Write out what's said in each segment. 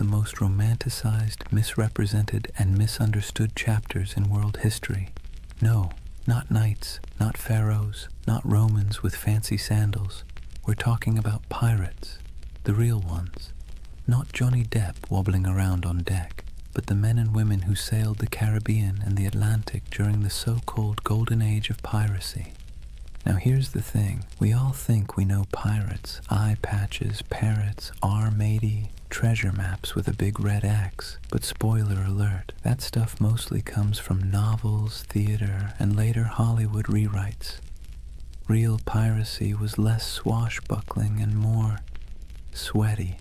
the most romanticized, misrepresented, and misunderstood chapters in world history. No, not knights, not pharaohs, not Romans with fancy sandals. We're talking about pirates, the real ones. Not Johnny Depp wobbling around on deck, but the men and women who sailed the Caribbean and the Atlantic during the so-called Golden Age of Piracy. Now here's the thing, we all think we know pirates, eye patches, parrots, R-matey, treasure maps with a big red X, but spoiler alert, that stuff mostly comes from novels, theater, and later Hollywood rewrites. Real piracy was less swashbuckling and more sweaty,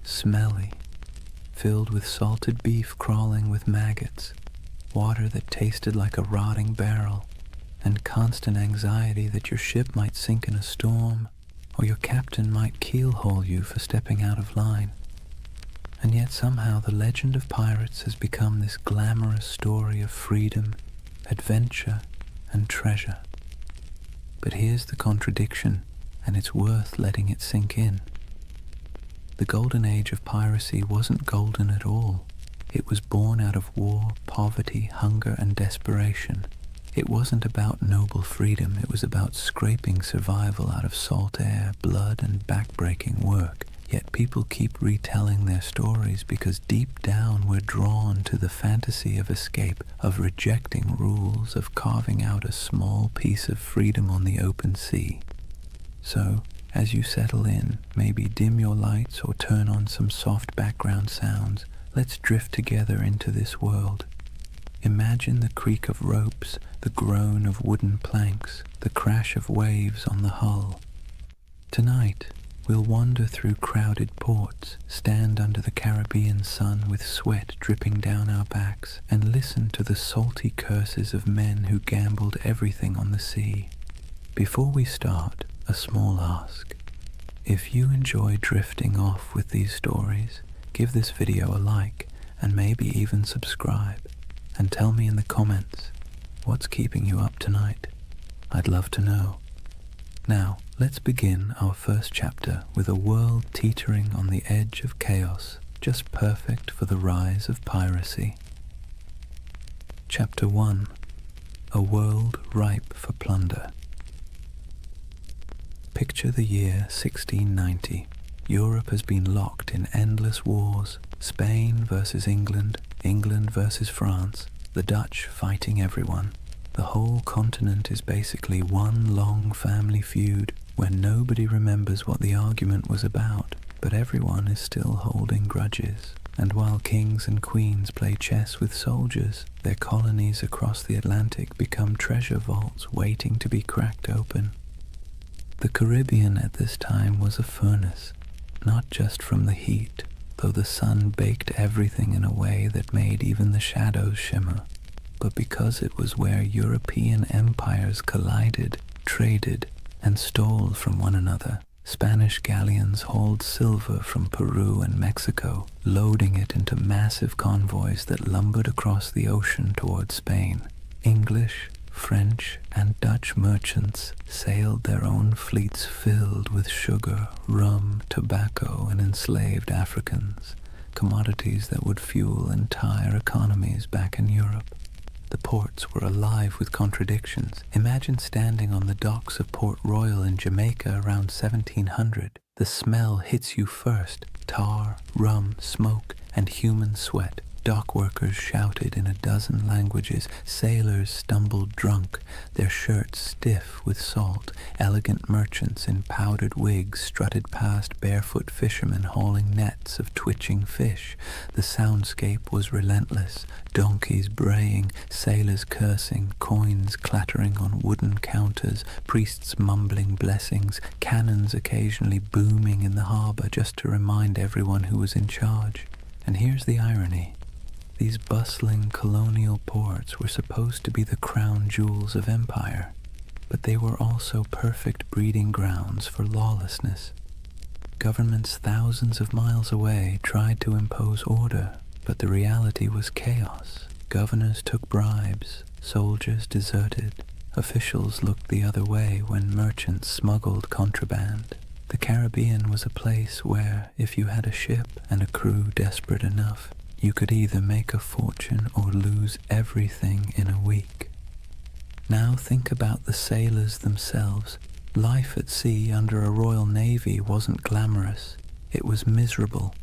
smelly, filled with salted beef crawling with maggots, water that tasted like a rotting barrel, and constant anxiety that your ship might sink in a storm, or your captain might keelhaul you for stepping out of line. And yet somehow the legend of pirates has become this glamorous story of freedom, adventure, and treasure. But here's the contradiction, and it's worth letting it sink in. The Golden Age of Piracy wasn't golden at all. It was born out of war, poverty, hunger, and desperation. It wasn't about noble freedom, it was about scraping survival out of salt air, blood, and backbreaking work. Yet people keep retelling their stories because deep down we're drawn to the fantasy of escape, of rejecting rules, of carving out a small piece of freedom on the open sea. So, as you settle in, maybe dim your lights or turn on some soft background sounds, let's drift together into this world. Imagine the creak of ropes, the groan of wooden planks, the crash of waves on the hull. Tonight, we'll wander through crowded ports, stand under the Caribbean sun with sweat dripping down our backs, and listen to the salty curses of men who gambled everything on the sea. Before we start, a small ask. If you enjoy drifting off with these stories, give this video a like, and maybe even subscribe. And tell me in the comments, what's keeping you up tonight? I'd love to know. Now, let's begin our first chapter with a world teetering on the edge of chaos, just perfect for the rise of piracy. Chapter 1. A world ripe for plunder. Picture the year 1690. Europe has been locked in endless wars, Spain versus England, England versus France, the Dutch fighting everyone. The whole continent is basically one long family feud where nobody remembers what the argument was about, but everyone is still holding grudges. And while kings and queens play chess with soldiers, their colonies across the Atlantic become treasure vaults waiting to be cracked open. The Caribbean at this time was a furnace, not just from the heat, though the sun baked everything in a way that made even the shadows shimmer, but because it was where European empires collided, traded, and stole from one another. Spanish galleons hauled silver from Peru and Mexico, loading it into massive convoys that lumbered across the ocean toward Spain. English, French, and Dutch merchants sailed their own fleets filled with sugar, rum, tobacco, and enslaved Africans, commodities that would fuel entire economies back in Europe. The ports were alive with contradictions. Imagine standing on the docks of Port Royal in Jamaica around 1700. The smell hits you first: tar, rum, smoke, and human sweat. Dock workers shouted in a dozen languages, sailors stumbled drunk, their shirts stiff with salt, elegant merchants in powdered wigs strutted past barefoot fishermen hauling nets of twitching fish. The soundscape was relentless, donkeys braying, sailors cursing, coins clattering on wooden counters, priests mumbling blessings, cannons occasionally booming in the harbor just to remind everyone who was in charge. And here's the irony. These bustling colonial ports were supposed to be the crown jewels of empire, but they were also perfect breeding grounds for lawlessness. Governments thousands of miles away tried to impose order, but the reality was chaos. Governors took bribes, soldiers deserted, officials looked the other way when merchants smuggled contraband. The Caribbean was a place where, if you had a ship and a crew desperate enough, you could either make a fortune or lose everything in a week. Now think about the sailors themselves. Life at sea under a Royal Navy wasn't glamorous. It was miserable.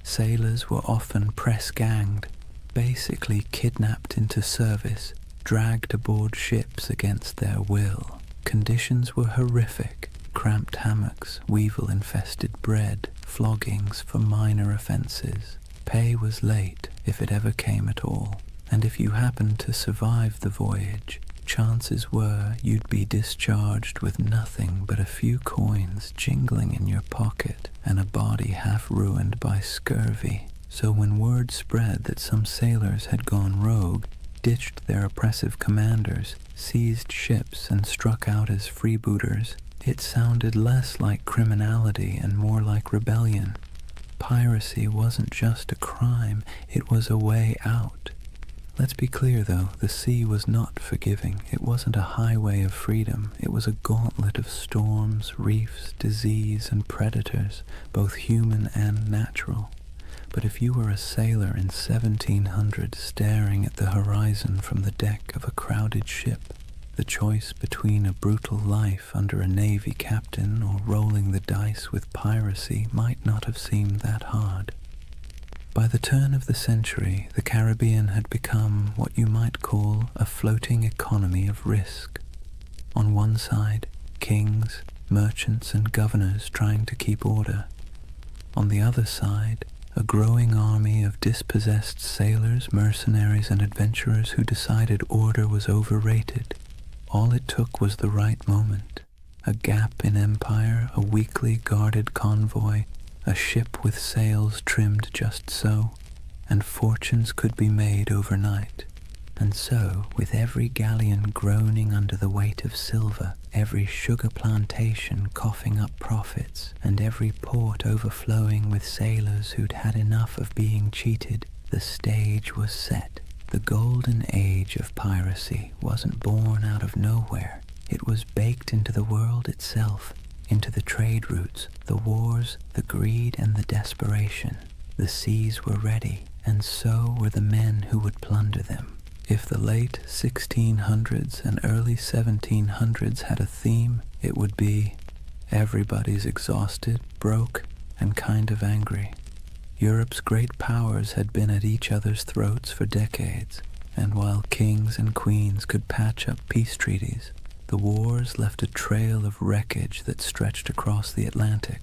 Sailors were often press-ganged, basically kidnapped into service, dragged aboard ships against their will. Conditions were horrific. Cramped hammocks, weevil-infested bread, floggings for minor offences. Pay was late, if it ever came at all, and if you happened to survive the voyage, chances were you'd be discharged with nothing but a few coins jingling in your pocket and a body half ruined by scurvy. So when word spread that some sailors had gone rogue, ditched their oppressive commanders, seized ships and struck out as freebooters, it sounded less like criminality and more like rebellion. Piracy wasn't just a crime, it was a way out. Let's be clear though, the sea was not forgiving. It wasn't a highway of freedom. It was a gauntlet of storms, reefs, disease, and predators, both human and natural. But if you were a sailor in 1700 staring at the horizon from the deck of a crowded ship, the choice between a brutal life under a navy captain or rolling the dice with piracy might not have seemed that hard. By the turn of the century, the Caribbean had become what you might call a floating economy of risk. On one side, kings, merchants, and governors trying to keep order. On the other side, a growing army of dispossessed sailors, mercenaries, and adventurers who decided order was overrated. All it took was the right moment. A gap in empire, a weakly guarded convoy, a ship with sails trimmed just so, and fortunes could be made overnight. And so, with every galleon groaning under the weight of silver, every sugar plantation coughing up profits, and every port overflowing with sailors who'd had enough of being cheated, the stage was set. The Golden Age of Piracy wasn't born out of nowhere. It was baked into the world itself, into the trade routes, the wars, the greed, and the desperation. The seas were ready, and so were the men who would plunder them. If the late 1600s and early 1700s had a theme, it would be everybody's exhausted, broke, and kind of angry. Europe's great powers had been at each other's throats for decades, and while kings and queens could patch up peace treaties, the wars left a trail of wreckage that stretched across the Atlantic,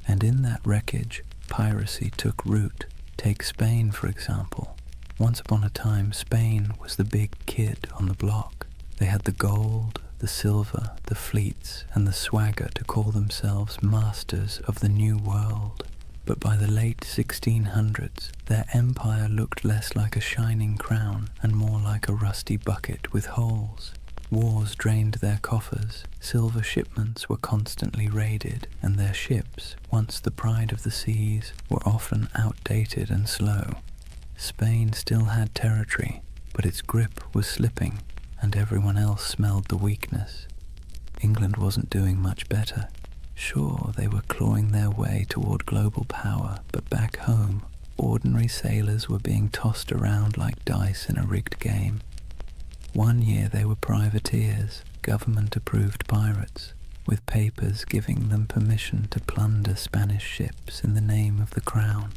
and in that wreckage, piracy took root. Take Spain, for example. Once upon a time, Spain was the big kid on the block. They had the gold, the silver, the fleets, and the swagger to call themselves masters of the New World. But by the late 1600s, their empire looked less like a shining crown and more like a rusty bucket with holes. Wars drained their coffers, silver shipments were constantly raided, and their ships, once the pride of the seas, were often outdated and slow. Spain still had territory, but its grip was slipping, and everyone else smelled the weakness. England wasn't doing much better. Sure, they were clawing their way toward global power, but back home, ordinary sailors were being tossed around like dice in a rigged game. One year they were privateers, government-approved pirates, with papers giving them permission to plunder Spanish ships in the name of the crown.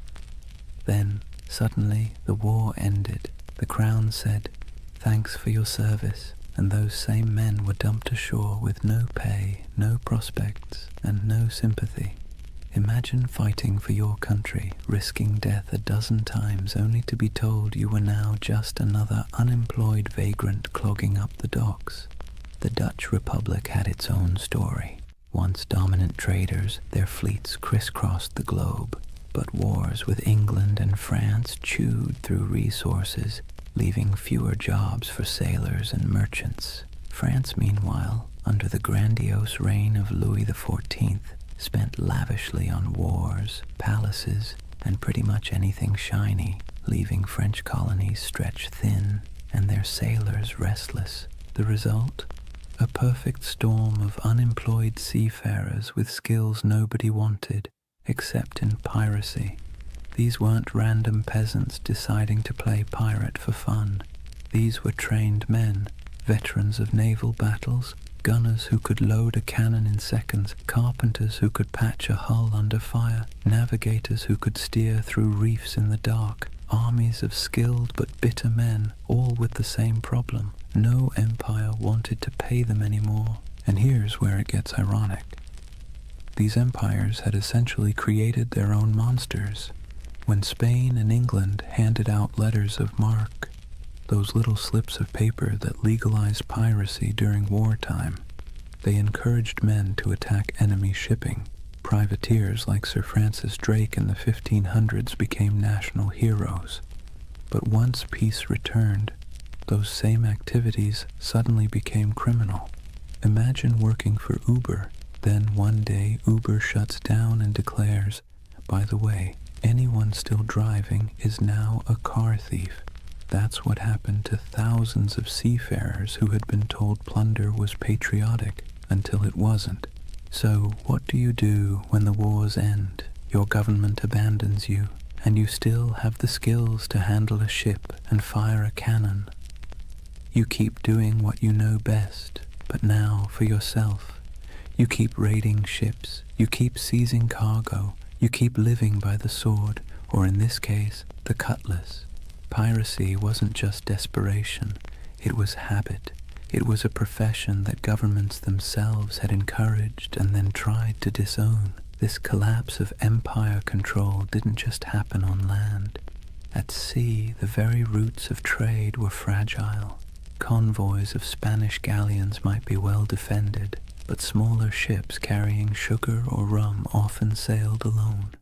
Then, suddenly, the war ended. The crown said, "Thanks for your service," and those same men were dumped ashore with no pay, no prospects, and no sympathy. Imagine fighting for your country, risking death a dozen times only to be told you were now just another unemployed vagrant clogging up the docks. The Dutch Republic had its own story. Once dominant traders, their fleets crisscrossed the globe, but wars with England and France chewed through resources, leaving fewer jobs for sailors and merchants. France, meanwhile, under the grandiose reign of Louis XIV, spent lavishly on wars, palaces, and pretty much anything shiny, leaving French colonies stretched thin and their sailors restless. The result? A perfect storm of unemployed seafarers with skills nobody wanted, except in piracy. These weren't random peasants deciding to play pirate for fun. These were trained men, veterans of naval battles, gunners who could load a cannon in seconds, carpenters who could patch a hull under fire, navigators who could steer through reefs in the dark, armies of skilled but bitter men, all with the same problem. No empire wanted to pay them anymore. And here's where it gets ironic. These empires had essentially created their own monsters. When Spain and England handed out letters of marque, those little slips of paper that legalized piracy during wartime, they encouraged men to attack enemy shipping. Privateers like Sir Francis Drake in the 1500s became national heroes. But once peace returned, those same activities suddenly became criminal. Imagine working for Uber, then one day Uber shuts down and declares, by the way, anyone still driving is now a car thief. That's what happened to thousands of seafarers who had been told plunder was patriotic until it wasn't. So what do you do when the wars end, your government abandons you, and you still have the skills to handle a ship and fire a cannon? You keep doing what you know best, but now for yourself. You keep raiding ships, you keep seizing cargo, you keep living by the sword, or in this case, the cutlass. Piracy wasn't just desperation, it was habit. It was a profession that governments themselves had encouraged and then tried to disown. This collapse of empire control didn't just happen on land. At sea, the very roots of trade were fragile. Convoys of Spanish galleons might be well defended, but smaller ships carrying sugar or rum often sailed alone.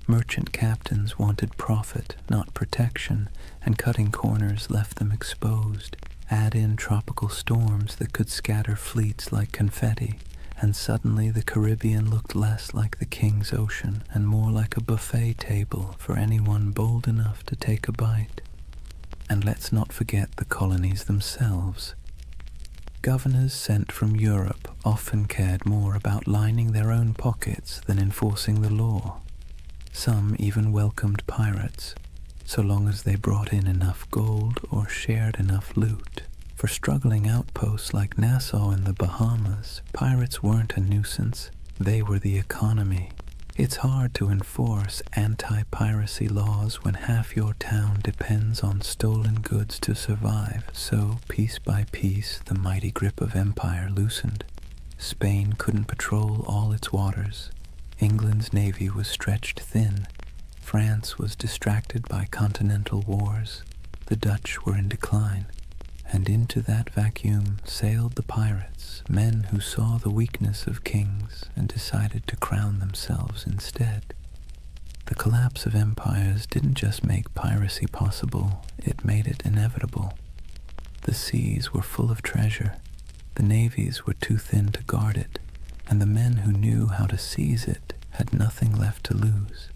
Merchant captains wanted profit, not protection, and cutting corners left them exposed. Add in tropical storms that could scatter fleets like confetti, and suddenly the Caribbean looked less like the King's Ocean and more like a buffet table for anyone bold enough to take a bite. And let's not forget the colonies themselves. Governors sent from Europe often cared more about lining their own pockets than enforcing the law. Some even welcomed pirates, so long as they brought in enough gold or shared enough loot. For struggling outposts like Nassau in the Bahamas, pirates weren't a nuisance, they were the economy. It's hard to enforce anti-piracy laws when half your town depends on stolen goods to survive, so piece by piece the mighty grip of empire loosened. Spain couldn't patrol all its waters. England's navy was stretched thin. France was distracted by continental wars. The Dutch were in decline. And into that vacuum sailed the pirates, men who saw the weakness of kings and decided to crown themselves instead. The collapse of empires didn't just make piracy possible, it made it inevitable. The seas were full of treasure. The navies were too thin to guard it, and the men who knew how to seize it had nothing left to lose.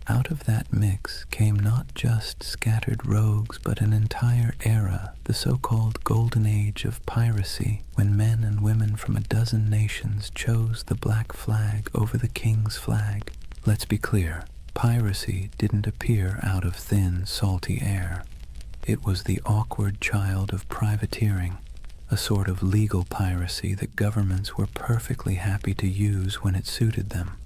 Out of that mix came not just scattered rogues, but an entire era, the so-called Golden Age of Piracy, when men and women from a dozen nations chose the black flag over the king's flag. Let's be clear, piracy didn't appear out of thin, salty air. It was the awkward child of privateering, a sort of legal piracy that governments were perfectly happy to use when it suited them.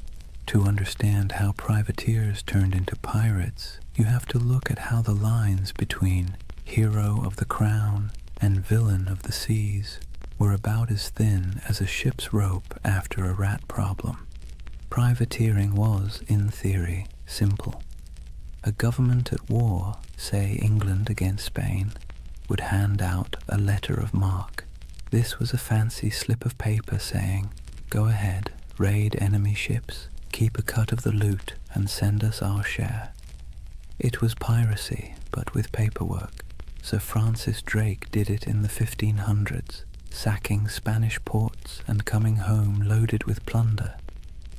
To understand how privateers turned into pirates, you have to look at how the lines between hero of the crown and villain of the seas were about as thin as a ship's rope after a rat problem. Privateering was, in theory, simple. A government at war, say England against Spain, would hand out a letter of marque. This was a fancy slip of paper saying, "Go ahead, raid enemy ships, keep a cut of the loot, and send us our share." It was piracy, but with paperwork. Sir Francis Drake did it in the 1500s, sacking Spanish ports and coming home loaded with plunder.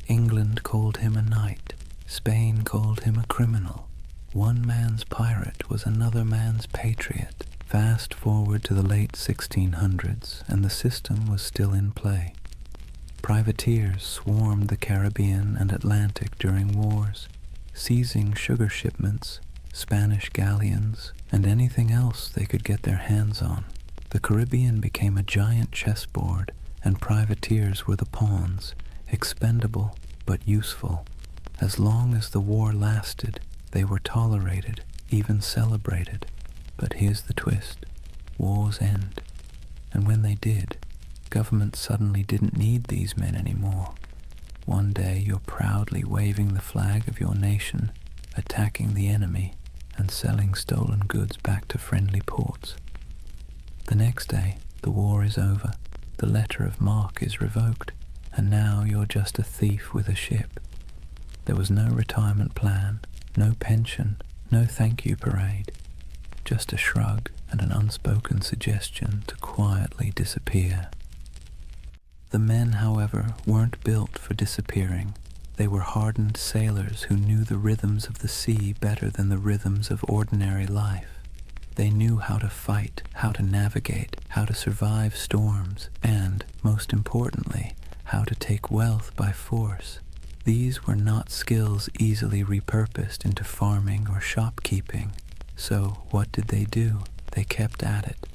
England called him a knight. Spain called him a criminal. One man's pirate was another man's patriot. Fast forward to the late 1600s, and the system was still in play. Privateers swarmed the Caribbean and Atlantic during wars, seizing sugar shipments, Spanish galleons, and anything else they could get their hands on. The Caribbean became a giant chessboard, and privateers were the pawns, expendable but useful. As long as the war lasted, they were tolerated, even celebrated. But here's the twist. Wars end. And when they did, governments suddenly didn't need these men anymore. One day you're proudly waving the flag of your nation, attacking the enemy, and selling stolen goods back to friendly ports. The next day, the war is over, the letter of marque is revoked, and now you're just a thief with a ship. There was no retirement plan, no pension, no thank you parade, just a shrug and an unspoken suggestion to quietly disappear. The men, however, weren't built for disappearing. They were hardened sailors who knew the rhythms of the sea better than the rhythms of ordinary life. They knew how to fight, how to navigate, how to survive storms, and, most importantly, how to take wealth by force. These were not skills easily repurposed into farming or shopkeeping. So what did they do? They kept at it.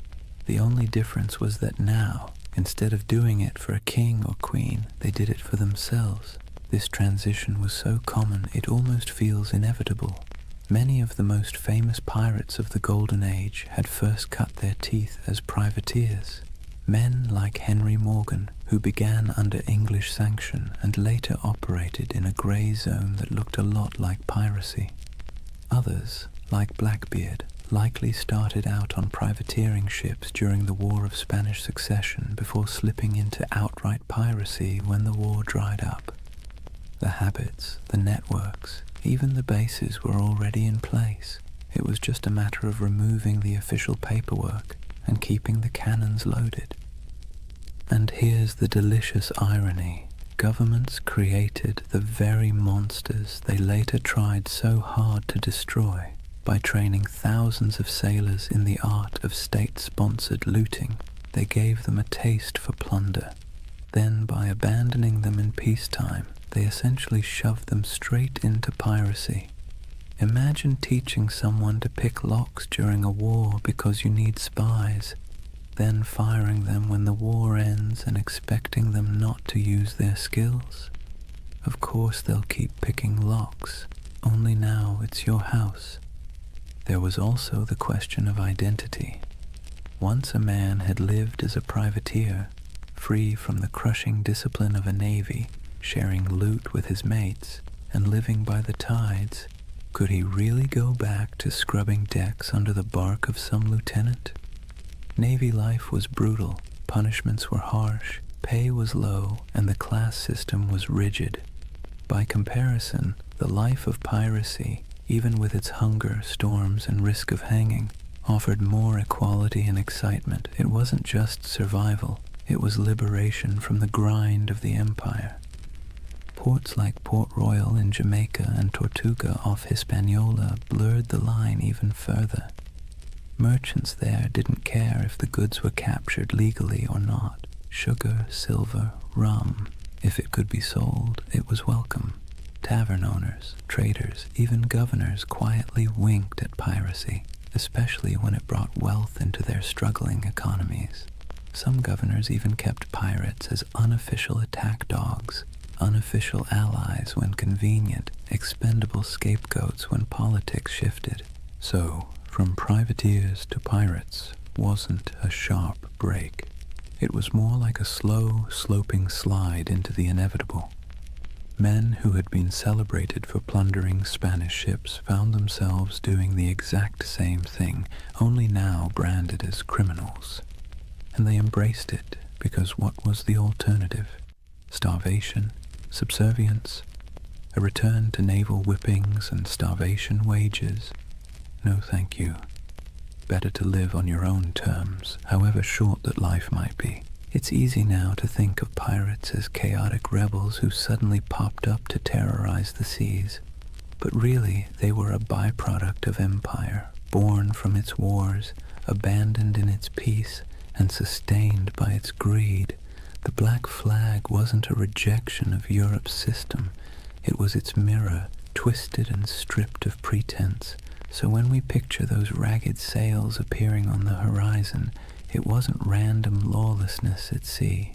The only difference was that now, instead of doing it for a king or queen, they did it for themselves. This transition was so common it almost feels inevitable. Many of the most famous pirates of the Golden Age had first cut their teeth as privateers. Men like Henry Morgan, who began under English sanction and later operated in a grey zone that looked a lot like piracy. Others, like Blackbeard, likely started out on privateering ships during the War of Spanish Succession before slipping into outright piracy when the war dried up. The habits, the networks, even the bases were already in place. It was just a matter of removing the official paperwork and keeping the cannons loaded. And here's the delicious irony. Governments created the very monsters they later tried so hard to destroy by training thousands of sailors in the art of state-sponsored looting. They gave them a taste for plunder. Then, by abandoning them in peacetime, they essentially shoved them straight into piracy. Imagine teaching someone to pick locks during a war because you need spies, then firing them when the war ends and expecting them not to use their skills. Of course they'll keep picking locks, only now it's your house. There was also the question of identity. Once a man had lived as a privateer, free from the crushing discipline of a navy, sharing loot with his mates, and living by the tides, could he really go back to scrubbing decks under the bark of some lieutenant? Navy life was brutal, punishments were harsh, pay was low, and the class system was rigid. By comparison, the life of piracy, even with its hunger, storms, and risk of hanging, offered more equality and excitement. It wasn't just survival, it was liberation from the grind of the empire. Ports like Port Royal in Jamaica and Tortuga off Hispaniola blurred the line even further. Merchants there didn't care if the goods were captured legally or not. Sugar, silver, rum. If it could be sold, it was welcome. Tavern owners, traders, even governors quietly winked at piracy, especially when it brought wealth into their struggling economies. Some governors even kept pirates as unofficial attack dogs, unofficial allies when convenient, expendable scapegoats when politics shifted. So, from privateers to pirates wasn't a sharp break. It was more like a slow, sloping slide into the inevitable. Men who had been celebrated for plundering Spanish ships found themselves doing the exact same thing, only now branded as criminals. And they embraced it because what was the alternative? Starvation? Subservience? A return to naval whippings and starvation wages? No thank you. Better to live on your own terms, however short that life might be. It's easy now to think of pirates as chaotic rebels who suddenly popped up to terrorize the seas. But really, they were a byproduct of empire, born from its wars, abandoned in its peace and sustained by its greed. The black flag wasn't a rejection of Europe's system, it was its mirror, twisted and stripped of pretense. So when we picture those ragged sails appearing on the horizon, it wasn't random lawlessness at sea.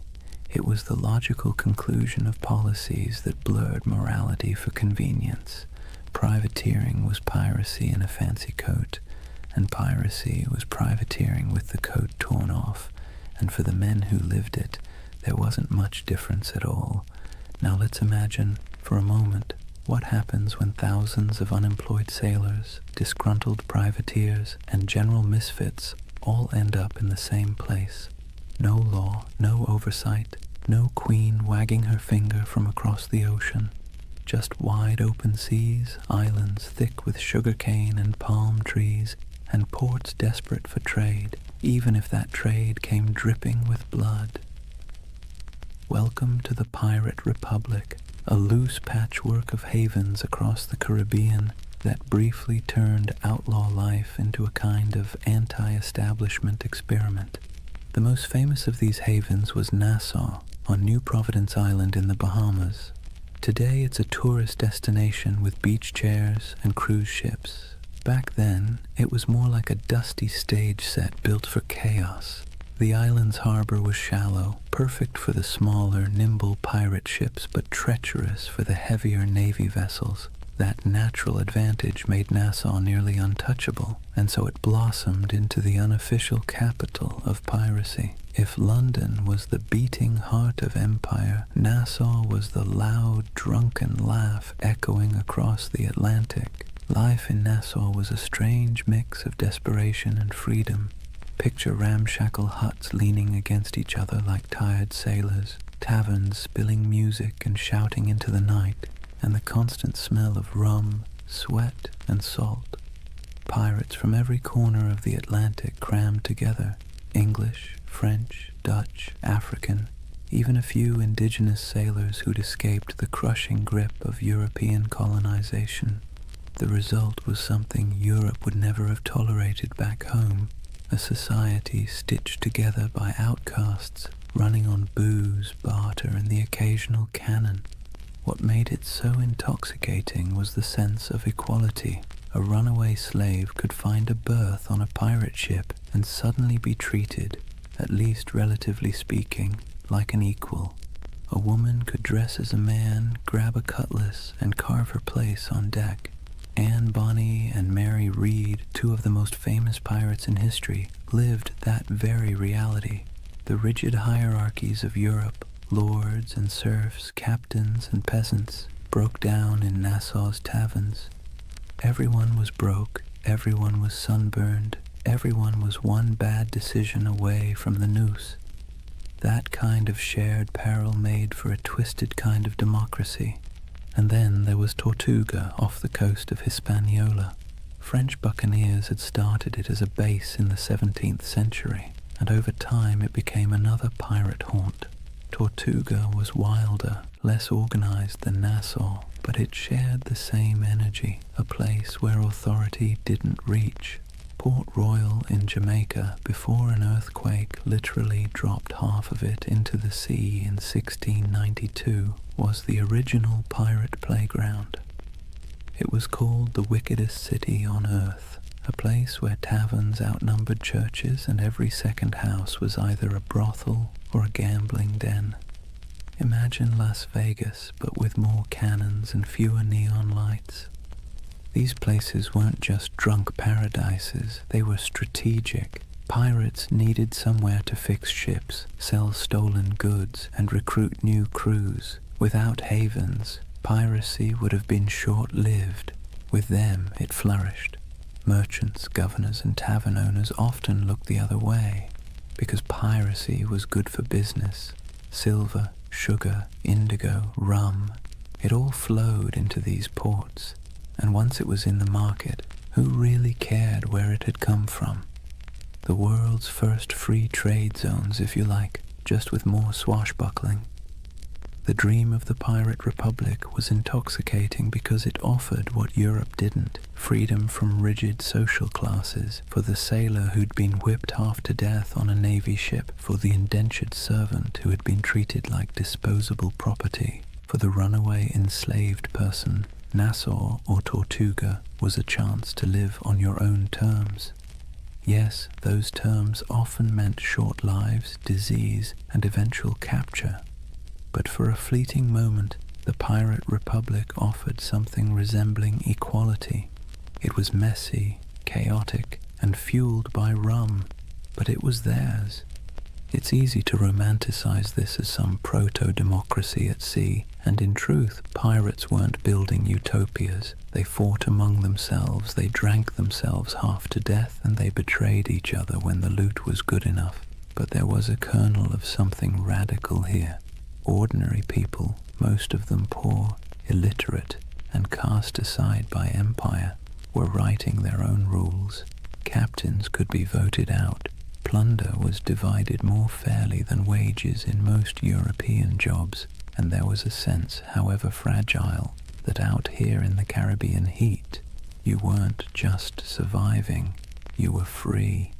It was the logical conclusion of policies that blurred morality for convenience. Privateering was piracy in a fancy coat, and piracy was privateering with the coat torn off, and for the men who lived it, there wasn't much difference at all. Now let's imagine, for a moment, what happens when thousands of unemployed sailors, disgruntled privateers, and general misfits all end up in the same place. No law, no oversight, no queen wagging her finger from across the ocean. Just wide open seas, islands thick with sugarcane and palm trees, and ports desperate for trade, even if that trade came dripping with blood. Welcome to the Pirate Republic, a loose patchwork of havens across the Caribbean that briefly turned outlaw life into a kind of anti-establishment experiment. The most famous of these havens was Nassau, on New Providence Island in the Bahamas. Today it's a tourist destination with beach chairs and cruise ships. Back then, it was more like a dusty stage set built for chaos. The island's harbor was shallow, perfect for the smaller, nimble pirate ships, but treacherous for the heavier Navy vessels. That natural advantage made Nassau nearly untouchable, and so it blossomed into the unofficial capital of piracy. If London was the beating heart of empire, Nassau was the loud, drunken laugh echoing across the Atlantic. Life in Nassau was a strange mix of desperation and freedom. Picture ramshackle huts leaning against each other like tired sailors, taverns spilling music and shouting into the night, and the constant smell of rum, sweat, and salt. Pirates from every corner of the Atlantic crammed together, English, French, Dutch, African, even a few indigenous sailors who'd escaped the crushing grip of European colonization. The result was something Europe would never have tolerated back home, a society stitched together by outcasts, running on booze, barter, and the occasional cannon. What made it so intoxicating was the sense of equality. A runaway slave could find a berth on a pirate ship and suddenly be treated, at least relatively speaking, like an equal. A woman could dress as a man, grab a cutlass, and carve her place on deck. Anne Bonny and Mary Read, two of the most famous pirates in history, lived that very reality. The rigid hierarchies of Europe, lords and serfs, captains and peasants, broke down in Nassau's taverns. Everyone was broke, everyone was sunburned, everyone was one bad decision away from the noose. That kind of shared peril made for a twisted kind of democracy. And then there was Tortuga off the coast of Hispaniola. French buccaneers had started it as a base in the 17th century, and over time it became another pirate haunt. Tortuga was wilder, less organized than Nassau, but it shared the same energy, a place where authority didn't reach. Port Royal in Jamaica, before an earthquake literally dropped half of it into the sea in 1692, was the original pirate playground. It was called the wickedest city on earth, a place where taverns outnumbered churches and every second house was either a brothel or a gambling den. Imagine Las Vegas, but with more cannons and fewer neon lights. These places weren't just drunk paradises, they were strategic. Pirates needed somewhere to fix ships, sell stolen goods, and recruit new crews. Without havens, piracy would have been short-lived. With them, it flourished. Merchants, governors, and tavern owners often looked the other way, because piracy was good for business. Silver, sugar, indigo, rum, it all flowed into these ports. And once it was in the market, who really cared where it had come from? The world's first free trade zones, if you like, just with more swashbuckling. The dream of the Pirate Republic was intoxicating because it offered what Europe didn't: freedom from rigid social classes, for the sailor who'd been whipped half to death on a navy ship, for the indentured servant who had been treated like disposable property, for the runaway enslaved person. Nassau or Tortuga was a chance to live on your own terms. Yes, those terms often meant short lives, disease, and eventual capture. But for a fleeting moment, the Pirate Republic offered something resembling equality. It was messy, chaotic, and fueled by rum, but it was theirs. It's easy to romanticize this as some proto-democracy at sea, and in truth, pirates weren't building utopias. They fought among themselves, they drank themselves half to death, and they betrayed each other when the loot was good enough. But there was a kernel of something radical here. Ordinary people, most of them poor, illiterate, and cast aside by empire, were writing their own rules. Captains could be voted out. Plunder was divided more fairly than wages in most European jobs, and there was a sense, however fragile, that out here in the Caribbean heat, you weren't just surviving, you were free.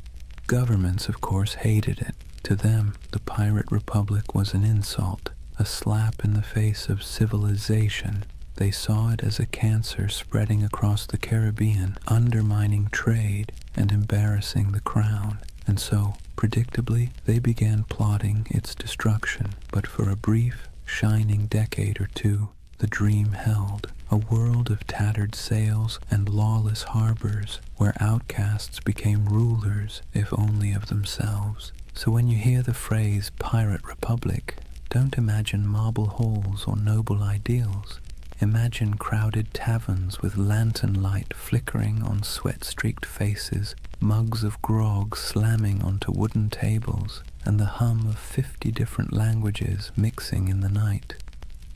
Governments, of course, hated it. To them, the Pirate Republic was an insult, a slap in the face of civilization. They saw it as a cancer spreading across the Caribbean, undermining trade and embarrassing the crown. And so, predictably, they began plotting its destruction. But for a brief, shining decade or two, the dream held: a world of tattered sails and lawless harbors where outcasts became rulers, if only of themselves. So when you hear the phrase Pirate Republic, don't imagine marble halls or noble ideals. Imagine crowded taverns with lantern light flickering on sweat-streaked faces, mugs of grog slamming onto wooden tables, and the hum of 50 different languages mixing in the night.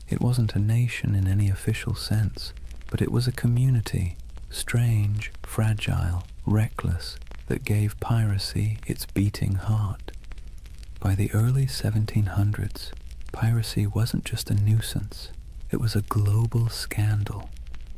It wasn't a nation in any official sense, but it was a community, strange, fragile, reckless, that gave piracy its beating heart. By the early 1700s, piracy wasn't just a nuisance, it was a global scandal.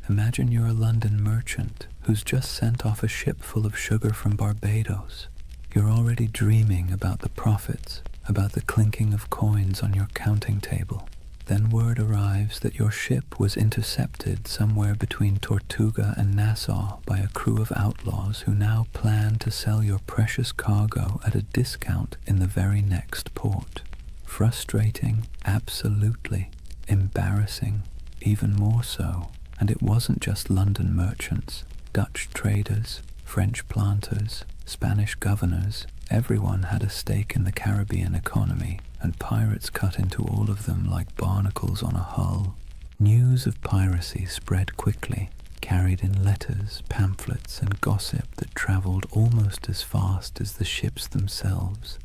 Imagine you're a London merchant who's just sent off a ship full of sugar from Barbados. You're already dreaming about the profits, about the clinking of coins on your counting table. Then word arrives that your ship was intercepted somewhere between Tortuga and Nassau by a crew of outlaws who now plan to sell your precious cargo at a discount in the very next port. Frustrating, absolutely. Embarrassing, even more so. And it wasn't just London merchants, Dutch traders, French planters, Spanish governors. Everyone had a stake in the Caribbean economy, and pirates cut into all of them like barnacles on a hull. News of piracy spread quickly, carried in letters, pamphlets, and gossip that traveled almost as fast as the ships themselves.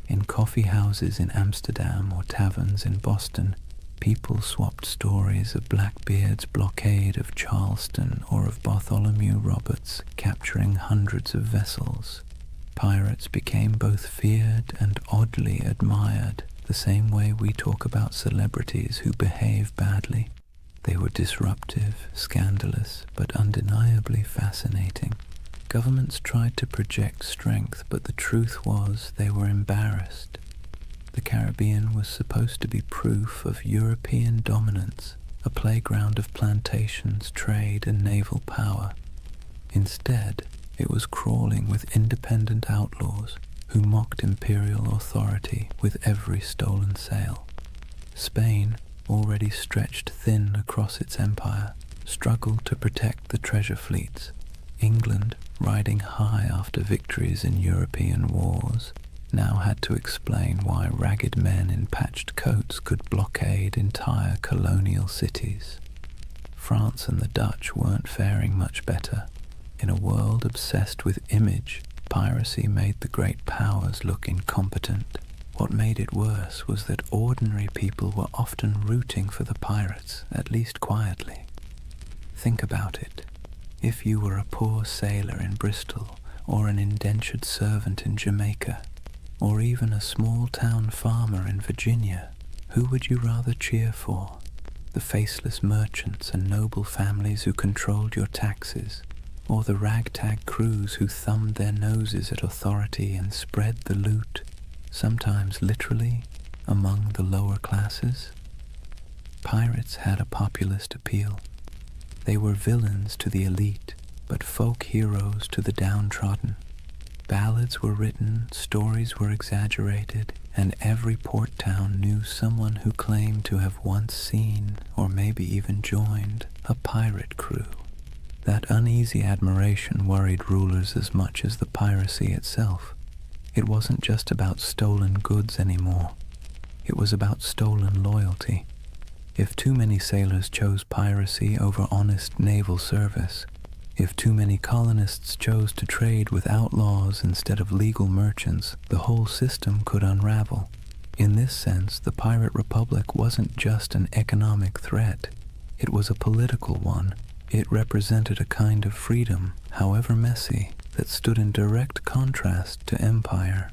In coffee houses in Amsterdam or taverns in Boston, people swapped stories of Blackbeard's blockade of Charleston or of Bartholomew Roberts capturing hundreds of vessels. Pirates became both feared and oddly admired, the same way we talk about celebrities who behave badly. They were disruptive, scandalous, but undeniably fascinating. Governments tried to project strength, but the truth was they were embarrassed. The Caribbean was supposed to be proof of European dominance, a playground of plantations, trade, and naval power. Instead, it was crawling with independent outlaws who mocked imperial authority with every stolen sail. Spain, already stretched thin across its empire, struggled to protect the treasure fleets. England, riding high after victories in European wars, now had to explain why ragged men in patched coats could blockade entire colonial cities. France and the Dutch weren't faring much better. In a world obsessed with image, piracy made the great powers look incompetent. What made it worse was that ordinary people were often rooting for the pirates, at least quietly. Think about it. If you were a poor sailor in Bristol, or an indentured servant in Jamaica, or even a small-town farmer in Virginia, Who would you rather cheer for? The faceless merchants and noble families who controlled your taxes, or the ragtag crews who thumbed their noses at authority and spread the loot, sometimes literally, among the lower classes? Pirates had a populist appeal. They were villains to the elite, but folk heroes to the downtrodden. Ballads were written, stories were exaggerated, and every port town knew someone who claimed to have once seen, or maybe even joined, a pirate crew. That uneasy admiration worried rulers as much as the piracy itself. It wasn't just about stolen goods anymore. It was about stolen loyalty. If too many sailors chose piracy over honest naval service, if too many colonists chose to trade with outlaws instead of legal merchants, the whole system could unravel. In this sense, the Pirate Republic wasn't just an economic threat. It was a political one. It represented a kind of freedom, however messy, that stood in direct contrast to empire.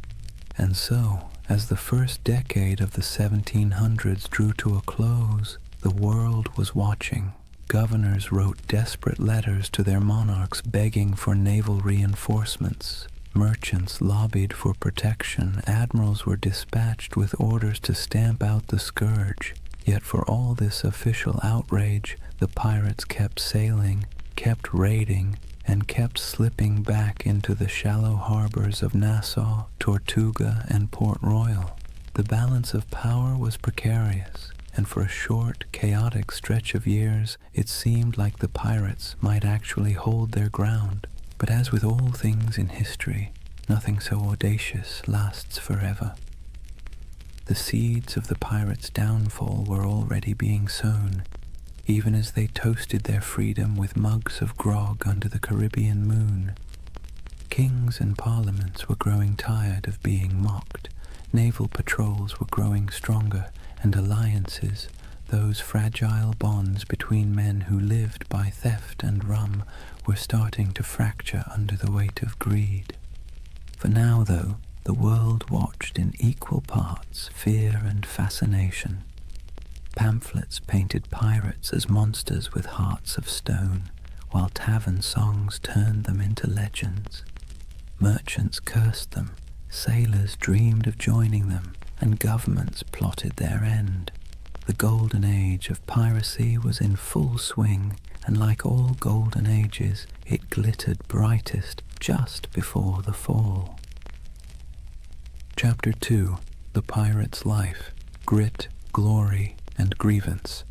And so, as the first decade of the 1700s drew to a close, the world was watching. Governors wrote desperate letters to their monarchs begging for naval reinforcements. Merchants lobbied for protection. Admirals were dispatched with orders to stamp out the scourge. Yet for all this official outrage, the pirates kept sailing, kept raiding, and kept slipping back into the shallow harbors of Nassau, Tortuga, and Port Royal. The balance of power was precarious, and for a short, chaotic stretch of years, it seemed like the pirates might actually hold their ground. But as with all things in history, nothing so audacious lasts forever. The seeds of the pirates' downfall were already being sown, even as they toasted their freedom with mugs of grog under the Caribbean moon. Kings and parliaments were growing tired of being mocked. Naval patrols were growing stronger, and alliances, those fragile bonds between men who lived by theft and rum, were starting to fracture under the weight of greed. For now, though, the world watched in equal parts fear and fascination. Pamphlets painted pirates as monsters with hearts of stone, while tavern songs turned them into legends. Merchants cursed them, sailors dreamed of joining them, and governments plotted their end. The Golden Age of Piracy was in full swing, and like all golden ages, it glittered brightest just before the fall. Chapter 2. The Pirate's Life, Grit, Glory, and Grievance.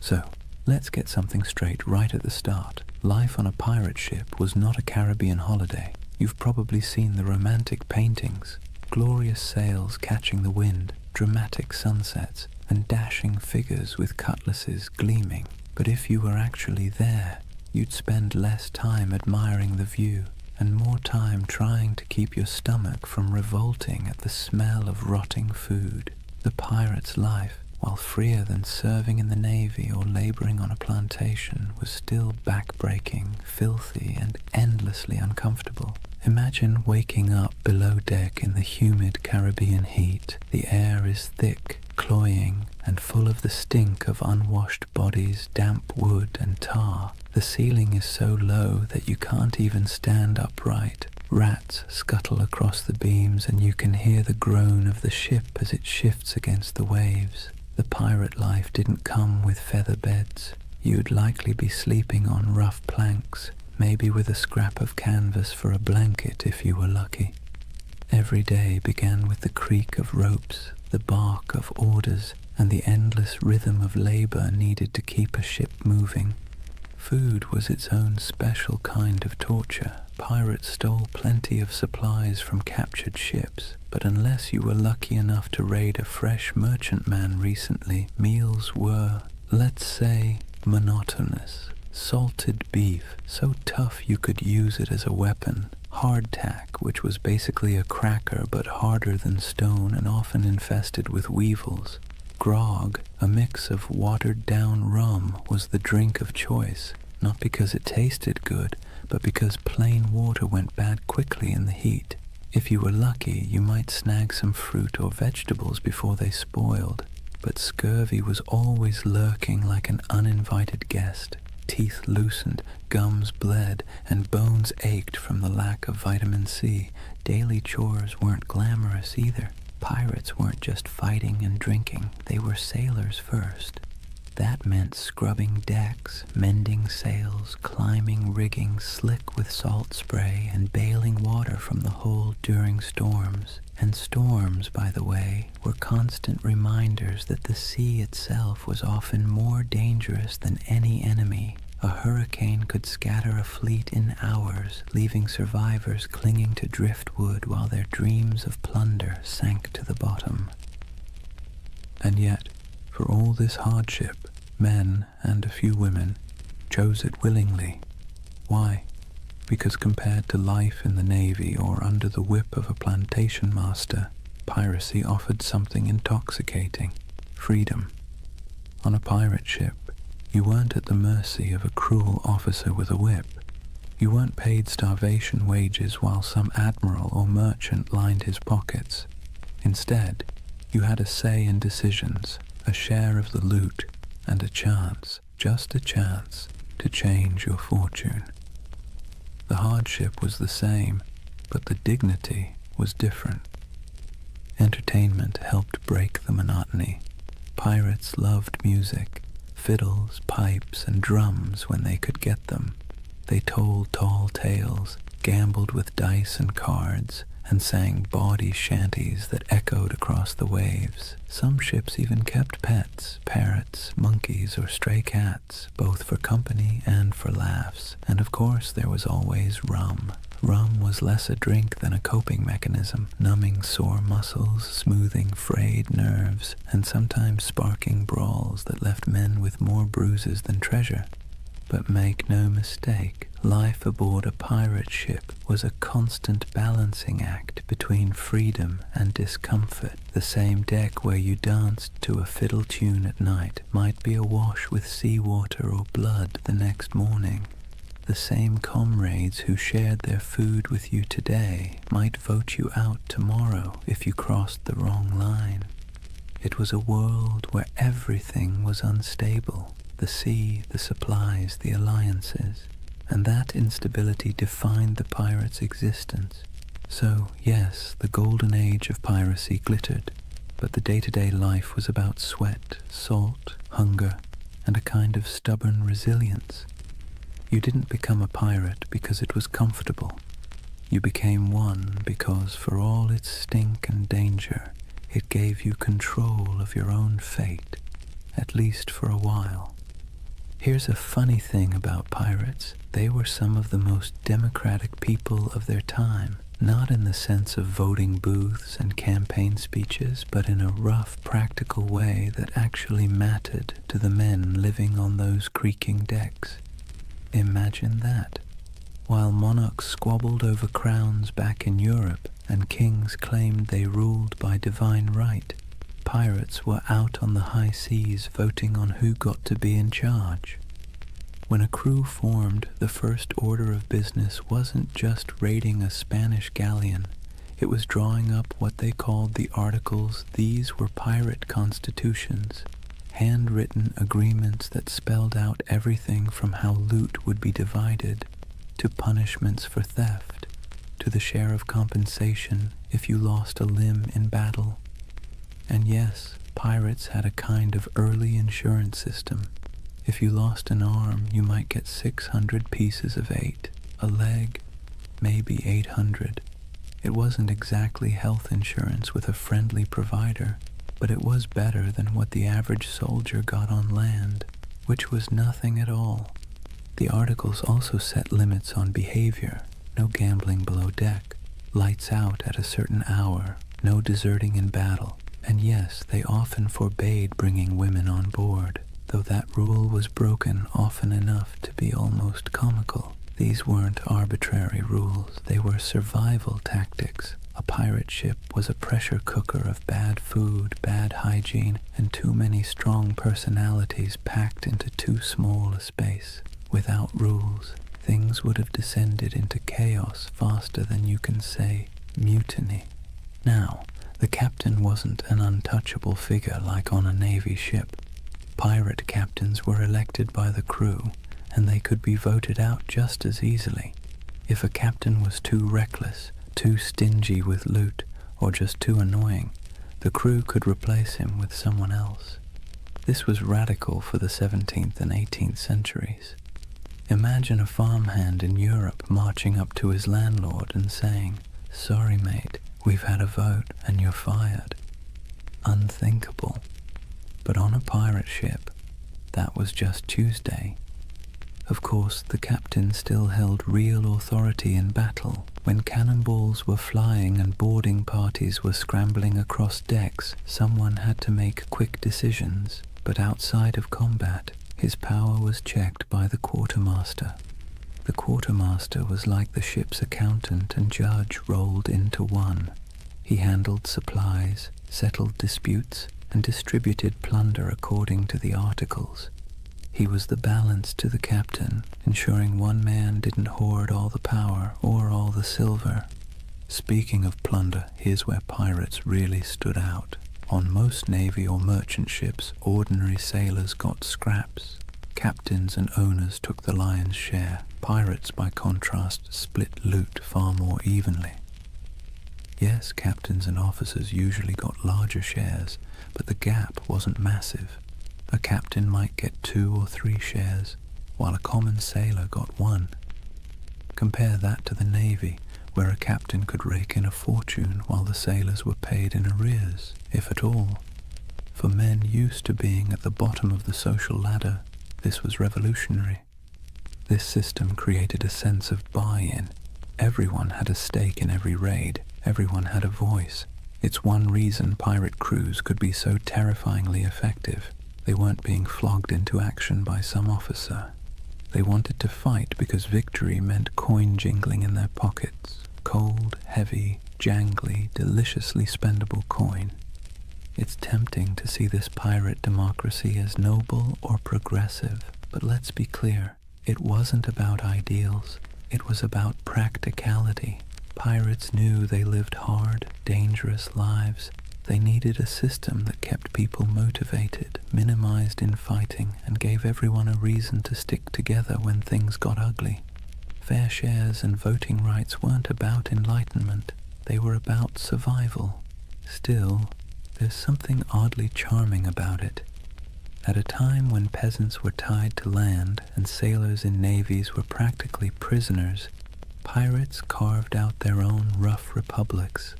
So, let's get something straight right at the start. Life on a pirate ship was not a Caribbean holiday. You've probably seen the romantic paintings. Glorious sails catching the wind, dramatic sunsets, and dashing figures with cutlasses gleaming. But if you were actually there, you'd spend less time admiring the view, and more time trying to keep your stomach from revolting at the smell of rotting food. The pirate's life, while freer than serving in the Navy or laboring on a plantation, was still back-breaking, filthy, and endlessly uncomfortable. Imagine waking up below deck in the humid Caribbean heat. The air is thick, cloying, and full of the stink of unwashed bodies, damp wood, and tar. The ceiling is so low that you can't even stand upright. Rats scuttle across the beams, and you can hear the groan of the ship as it shifts against the waves. The pirate life didn't come with feather beds. You'd likely be sleeping on rough planks, maybe with a scrap of canvas for a blanket if you were lucky. Every day began with the creak of ropes, the bark of orders, and the endless rhythm of labor needed to keep a ship moving. Food was its own special kind of torture. Pirates stole plenty of supplies from captured ships, but unless you were lucky enough to raid a fresh merchantman recently, meals were, let's say, monotonous. Salted beef, so tough you could use it as a weapon. Hardtack, which was basically a cracker but harder than stone and often infested with weevils. Grog, a mix of watered-down rum, was the drink of choice, not because it tasted good, but because plain water went bad quickly in the heat. If you were lucky, you might snag some fruit or vegetables before they spoiled, but scurvy was always lurking like an uninvited guest. Teeth loosened, gums bled, and bones ached from the lack of vitamin C. Daily chores weren't glamorous either. Pirates weren't just fighting and drinking, they were sailors first. That meant scrubbing decks, mending sails, climbing rigging slick with salt spray, and bailing water from the hold during storms. And storms, by the way, were constant reminders that the sea itself was often more dangerous than any enemy. A hurricane could scatter a fleet in hours, leaving survivors clinging to driftwood while their dreams of plunder sank to the bottom. And yet, for all this hardship, men, and a few women, chose it willingly. Why? Because compared to life in the Navy or under the whip of a plantation master, piracy offered something intoxicating: freedom. On a pirate ship, you weren't at the mercy of a cruel officer with a whip. You weren't paid starvation wages while some admiral or merchant lined his pockets. Instead, you had a say in decisions, a share of the loot, and a chance, just a chance, to change your fortune. The hardship was the same, but the dignity was different. Entertainment helped break the monotony. Pirates loved music, fiddles, pipes, and drums when they could get them. They told tall tales, gambled with dice and cards, and sang bawdy shanties that echoed across the waves. Some ships even kept pets, parrots, monkeys, or stray cats, both for company and for laughs. And of course there was always rum. Rum was less a drink than a coping mechanism, numbing sore muscles, smoothing frayed nerves, and sometimes sparking brawls that left men with more bruises than treasure. But make no mistake, life aboard a pirate ship was a constant balancing act between freedom and discomfort. The same deck where you danced to a fiddle tune at night might be awash with seawater or blood the next morning. The same comrades who shared their food with you today might vote you out tomorrow if you crossed the wrong line. It was a world where everything was unstable. The sea, the supplies, the alliances, and that instability defined the pirate's existence. So, yes, the golden age of piracy glittered, but the day-to-day life was about sweat, salt, hunger, and a kind of stubborn resilience. You didn't become a pirate because it was comfortable. You became one because, for all its stink and danger, it gave you control of your own fate, at least for a while. Here's a funny thing about pirates. They were some of the most democratic people of their time, not in the sense of voting booths and campaign speeches, but in a rough, practical way that actually mattered to the men living on those creaking decks. Imagine that. While monarchs squabbled over crowns back in Europe and kings claimed they ruled by divine right, pirates were out on the high seas voting on who got to be in charge. When a crew formed, the first order of business wasn't just raiding a Spanish galleon. It was drawing up what they called the Articles. These were pirate constitutions, handwritten agreements that spelled out everything from how loot would be divided, to punishments for theft, to the share of compensation if you lost a limb in battle. And yes, pirates had a kind of early insurance system. If you lost an arm, you might get 600 pieces of 8, a leg, maybe 800. It wasn't exactly health insurance with a friendly provider, but it was better than what the average soldier got on land, which was nothing at all. The articles also set limits on behavior: no gambling below deck, lights out at a certain hour, no deserting in battle. And yes, they often forbade bringing women on board, though that rule was broken often enough to be almost comical. These weren't arbitrary rules, they were survival tactics. A pirate ship was a pressure cooker of bad food, bad hygiene, and too many strong personalities packed into too small a space. Without rules, things would have descended into chaos faster than you can say. mutiny. Now, the captain wasn't an untouchable figure like on a Navy ship. Pirate captains were elected by the crew, and they could be voted out just as easily. If a captain was too reckless, too stingy with loot, or just too annoying, the crew could replace him with someone else. This was radical for the 17th and 18th centuries. Imagine a farmhand in Europe marching up to his landlord and saying, "Sorry mate, we've had a vote and you're fired." Unthinkable. But on a pirate ship, that was just Tuesday. Of course, the captain still held real authority in battle. When cannonballs were flying and boarding parties were scrambling across decks, someone had to make quick decisions. But outside of combat, his power was checked by the quartermaster. The quartermaster was like the ship's accountant and judge rolled into one. He handled supplies, settled disputes, and distributed plunder according to the articles. He was the balance to the captain, ensuring one man didn't hoard all the power or all the silver. Speaking of plunder, here's where pirates really stood out. On most navy or merchant ships, ordinary sailors got scraps. Captains and owners took the lion's share. Pirates, by contrast, split loot far more evenly. Yes, captains and officers usually got larger shares, but the gap wasn't massive. A captain might get 2 or 3 shares, while a common sailor got 1. Compare that to the Navy, where a captain could rake in a fortune while the sailors were paid in arrears, if at all. For men used to being at the bottom of the social ladder, this was revolutionary. This system created a sense of buy-in. Everyone had a stake in every raid. Everyone had a voice. It's one reason pirate crews could be so terrifyingly effective. They weren't being flogged into action by some officer. They wanted to fight because victory meant coin jingling in their pockets. Cold, heavy, jangly, deliciously spendable coin. It's tempting to see this pirate democracy as noble or progressive, but let's be clear, it wasn't about ideals. It was about practicality. Pirates knew they lived hard, dangerous lives. They needed a system that kept people motivated, minimized infighting, and gave everyone a reason to stick together when things got ugly. Fair shares and voting rights weren't about enlightenment. They were about survival. Still, there's something oddly charming about it. At a time when peasants were tied to land and sailors in navies were practically prisoners, pirates carved out their own rough republics.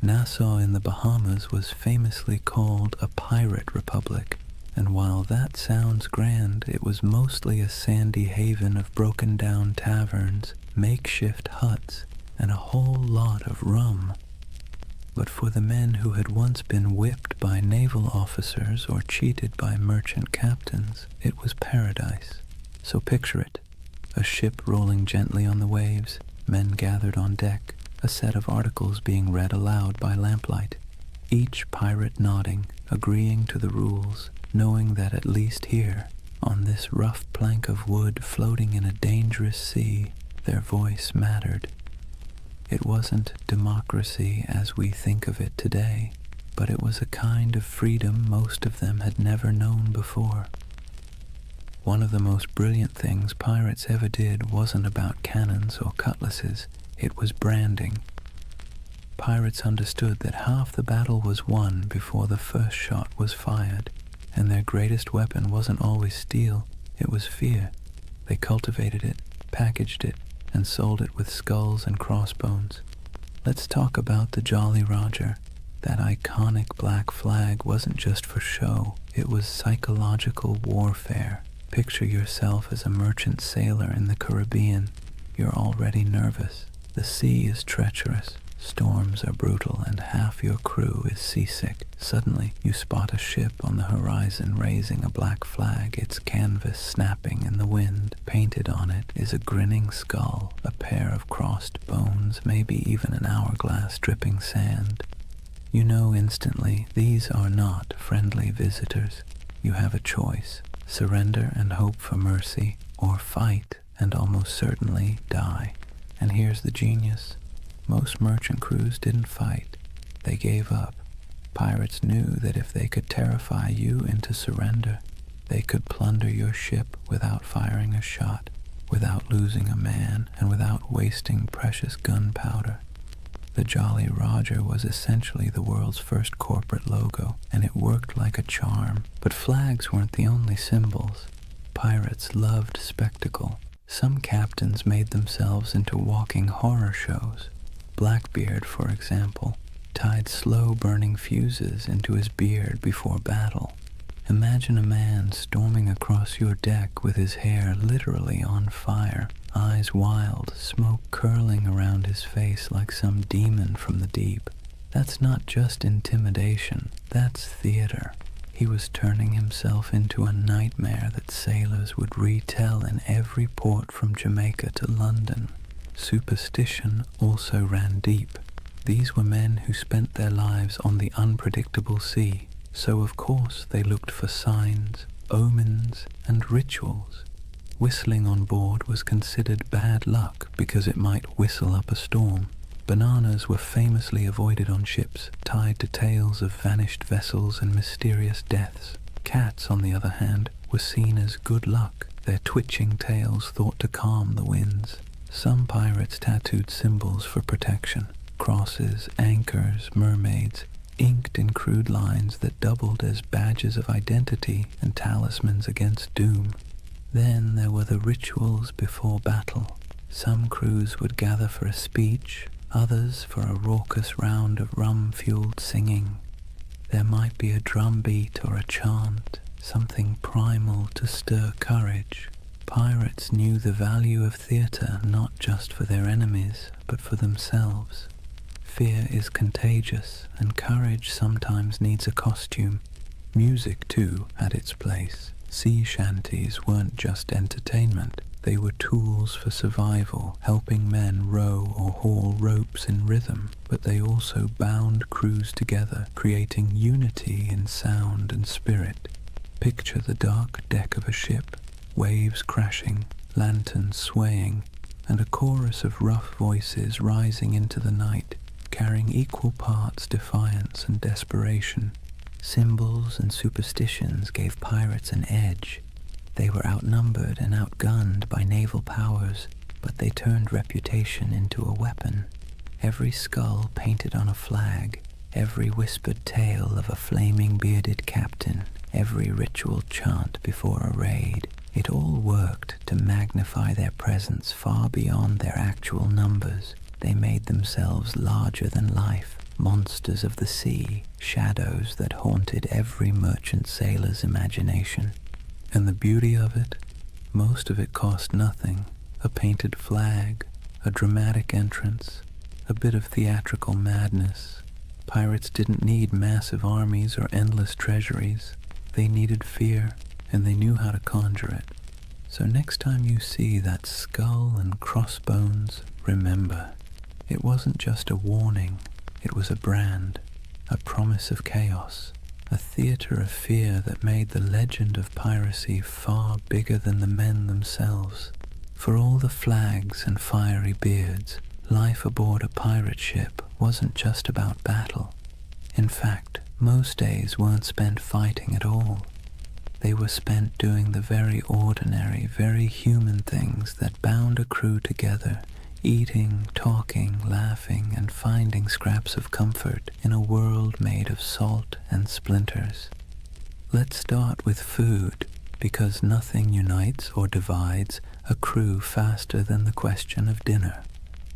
Nassau in the Bahamas was famously called a pirate republic, and while that sounds grand, it was mostly a sandy haven of broken-down taverns, makeshift huts, and a whole lot of rum. But for the men who had once been whipped by naval officers or cheated by merchant captains, it was paradise. So picture it, a ship rolling gently on the waves, men gathered on deck, a set of articles being read aloud by lamplight, each pirate nodding, agreeing to the rules, knowing that at least here, on this rough plank of wood floating in a dangerous sea, their voice mattered. It wasn't democracy as we think of it today, but it was a kind of freedom most of them had never known before. One of the most brilliant things pirates ever did wasn't about cannons or cutlasses, it was branding. Pirates understood that half the battle was won before the first shot was fired, and their greatest weapon wasn't always steel, it was fear. They cultivated it, packaged it, and sold it with skulls and crossbones. Let's talk about the Jolly Roger. That iconic black flag wasn't just for show, it was psychological warfare. Picture yourself as a merchant sailor in the Caribbean. You're already nervous. The sea is treacherous, storms are brutal, and half your crew is seasick. Suddenly, you spot a ship on the horizon raising a black flag, its canvas snapping in the wind. Painted on it is a grinning skull, a pair of crossed bones, maybe even an hourglass dripping sand. You know instantly these are not friendly visitors. You have a choice: surrender and hope for mercy, or fight and almost certainly die. And here's the genius. Most merchant crews didn't fight. They gave up. Pirates knew that if they could terrify you into surrender, they could plunder your ship without firing a shot, without losing a man, and without wasting precious gunpowder. The Jolly Roger was essentially the world's first corporate logo, and it worked like a charm. But flags weren't the only symbols. Pirates loved spectacle. Some captains made themselves into walking horror shows. Blackbeard, for example, tied slow-burning fuses into his beard before battle. Imagine a man storming across your deck with his hair literally on fire, eyes wild, smoke curling around his face like some demon from the deep. That's not just intimidation, that's theater. He was turning himself into a nightmare that sailors would retell in every port from Jamaica to London. Superstition also ran deep. These were men who spent their lives on the unpredictable sea, so of course they looked for signs, omens, and rituals. Whistling on board was considered bad luck because it might whistle up a storm. Bananas were famously avoided on ships, tied to tales of vanished vessels and mysterious deaths. Cats, on the other hand, were seen as good luck, their twitching tails thought to calm the winds. Some pirates tattooed symbols for protection, crosses, anchors, mermaids, inked in crude lines that doubled as badges of identity and talismans against doom. Then there were the rituals before battle. Some crews would gather for a speech, others for a raucous round of rum-fueled singing. There might be a drum beat or a chant, something primal to stir courage. Pirates knew the value of theatre not just for their enemies, but for themselves. Fear is contagious, and courage sometimes needs a costume. Music, too, had its place. Sea shanties weren't just entertainment. They were tools for survival, helping men row or haul ropes in rhythm, but they also bound crews together, creating unity in sound and spirit. Picture the dark deck of a ship, waves crashing, lanterns swaying, and a chorus of rough voices rising into the night, carrying equal parts defiance and desperation. Symbols and superstitions gave pirates an edge. They were outnumbered and outgunned by naval powers, but they turned reputation into a weapon. Every skull painted on a flag, every whispered tale of a flaming bearded captain, every ritual chant before a raid, it all worked to magnify their presence far beyond their actual numbers. They made themselves larger than life, monsters of the sea, shadows that haunted every merchant sailor's imagination. And the beauty of it, most of it cost nothing. A painted flag, a dramatic entrance, a bit of theatrical madness. Pirates didn't need massive armies or endless treasuries. They needed fear, and they knew how to conjure it. So next time you see that skull and crossbones, remember, it wasn't just a warning, it was a brand, a promise of chaos. A theater of fear that made the legend of piracy far bigger than the men themselves. For all the flags and fiery beards, life aboard a pirate ship wasn't just about battle. In fact, most days weren't spent fighting at all. They were spent doing the very ordinary, very human things that bound a crew together, eating, talking, laughing, and finding scraps of comfort in a world made of salt and splinters. Let's start with food, because nothing unites or divides a crew faster than the question of dinner.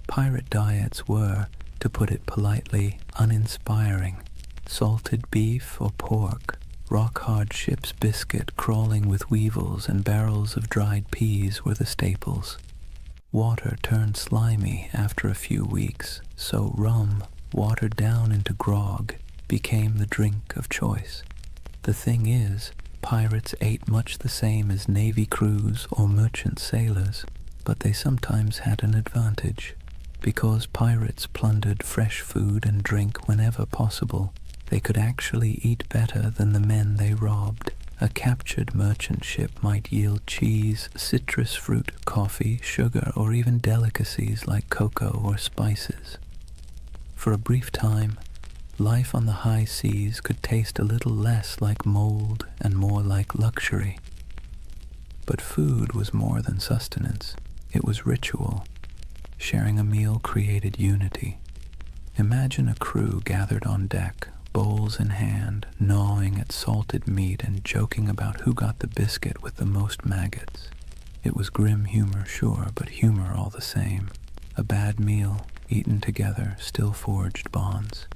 Pirate diets were, to put it politely, uninspiring. Salted beef or pork, rock-hard ship's biscuit crawling with weevils and barrels of dried peas were the staples. Water turned slimy after a few weeks, so rum, watered down into grog, became the drink of choice. The thing is, pirates ate much the same as navy crews or merchant sailors, but they sometimes had an advantage. Because pirates plundered fresh food and drink whenever possible, they could actually eat better than the men they robbed. A captured merchant ship might yield cheese, citrus fruit, coffee, sugar, or even delicacies like cocoa or spices. For a brief time, life on the high seas could taste a little less like mold and more like luxury. But food was more than sustenance. It was ritual. Sharing a meal created unity. Imagine a crew gathered on deck, bowls in hand, gnawing at salted meat and joking about who got the biscuit with the most maggots. It was grim humor, sure, but humor all the same. A bad meal, eaten together, still forged bonds.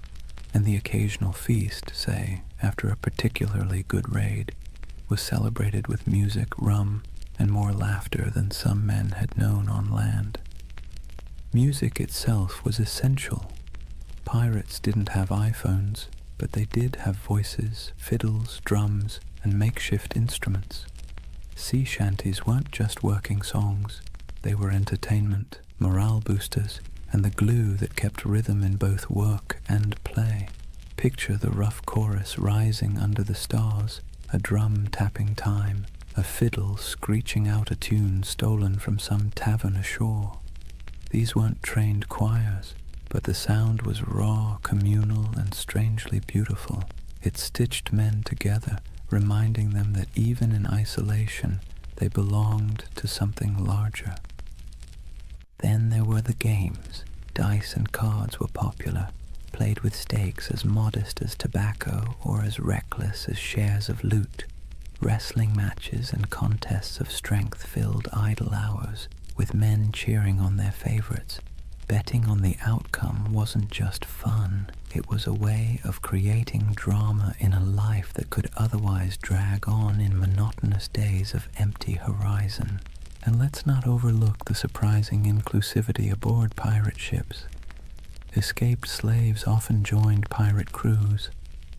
And the occasional feast, say, after a particularly good raid, was celebrated with music, rum, and more laughter than some men had known on land. Music itself was essential. Pirates didn't have iPhones, but they did have voices, fiddles, drums, and makeshift instruments. Sea shanties weren't just working songs. They were entertainment, morale boosters, and the glue that kept rhythm in both work and play. Picture the rough chorus rising under the stars, a drum tapping time, a fiddle screeching out a tune stolen from some tavern ashore. These weren't trained choirs, but the sound was raw, communal, and strangely beautiful. It stitched men together, reminding them that even in isolation, they belonged to something larger. Then there were the games. Dice and cards were popular, played with stakes as modest as tobacco or as reckless as shares of loot. Wrestling matches and contests of strength filled idle hours, with men cheering on their favorites. Betting on the outcome wasn't just fun, it was a way of creating drama in a life that could otherwise drag on in monotonous days of empty horizon. And let's not overlook the surprising inclusivity aboard pirate ships. Escaped slaves often joined pirate crews,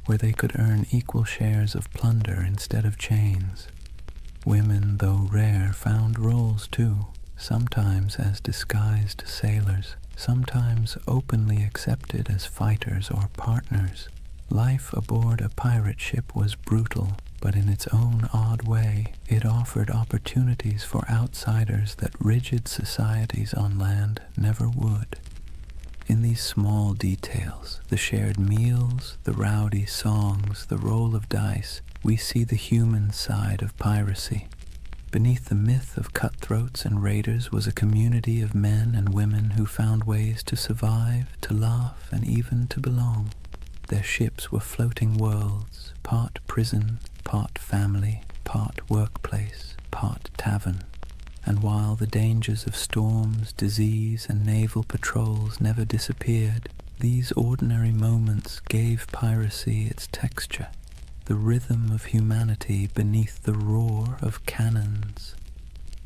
where they could earn equal shares of plunder instead of chains. Women, though rare, found roles too, sometimes as disguised sailors, sometimes openly accepted as fighters or partners. Life aboard a pirate ship was brutal, but in its own odd way, it offered opportunities for outsiders that rigid societies on land never would. In these small details, the shared meals, the rowdy songs, the roll of dice, we see the human side of piracy. Beneath the myth of cutthroats and raiders was a community of men and women who found ways to survive, to laugh, and even to belong. Their ships were floating worlds, part prison, part family, part workplace, part tavern. And while the dangers of storms, disease, and naval patrols never disappeared, these ordinary moments gave piracy its texture, the rhythm of humanity beneath the roar of cannons.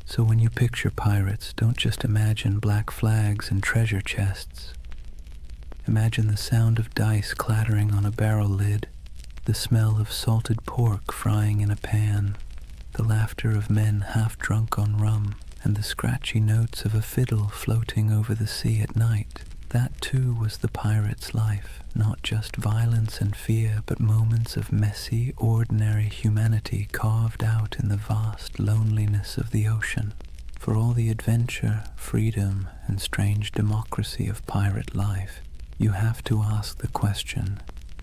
So when you picture pirates, don't just imagine black flags and treasure chests. Imagine the sound of dice clattering on a barrel lid, the smell of salted pork frying in a pan, the laughter of men half drunk on rum, and the scratchy notes of a fiddle floating over the sea at night. That too was the pirate's life, not just violence and fear, but moments of messy, ordinary humanity carved out in the vast loneliness of the ocean. For all the adventure, freedom, and strange democracy of pirate life, you have to ask the question,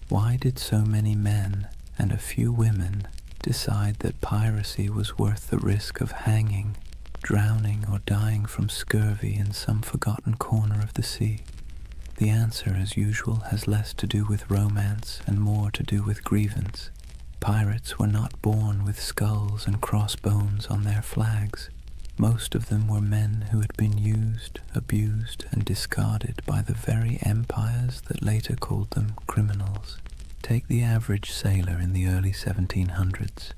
why did so many men and a few women decide that piracy was worth the risk of hanging, drowning, or dying from scurvy in some forgotten corner of the sea? The answer, as usual, has less to do with romance and more to do with grievance. Pirates were not born with skulls and crossbones on their flags. Most of them were men who had been used, abused, and discarded by the very empires that later called them criminals. Take the average sailor in the early 1700s.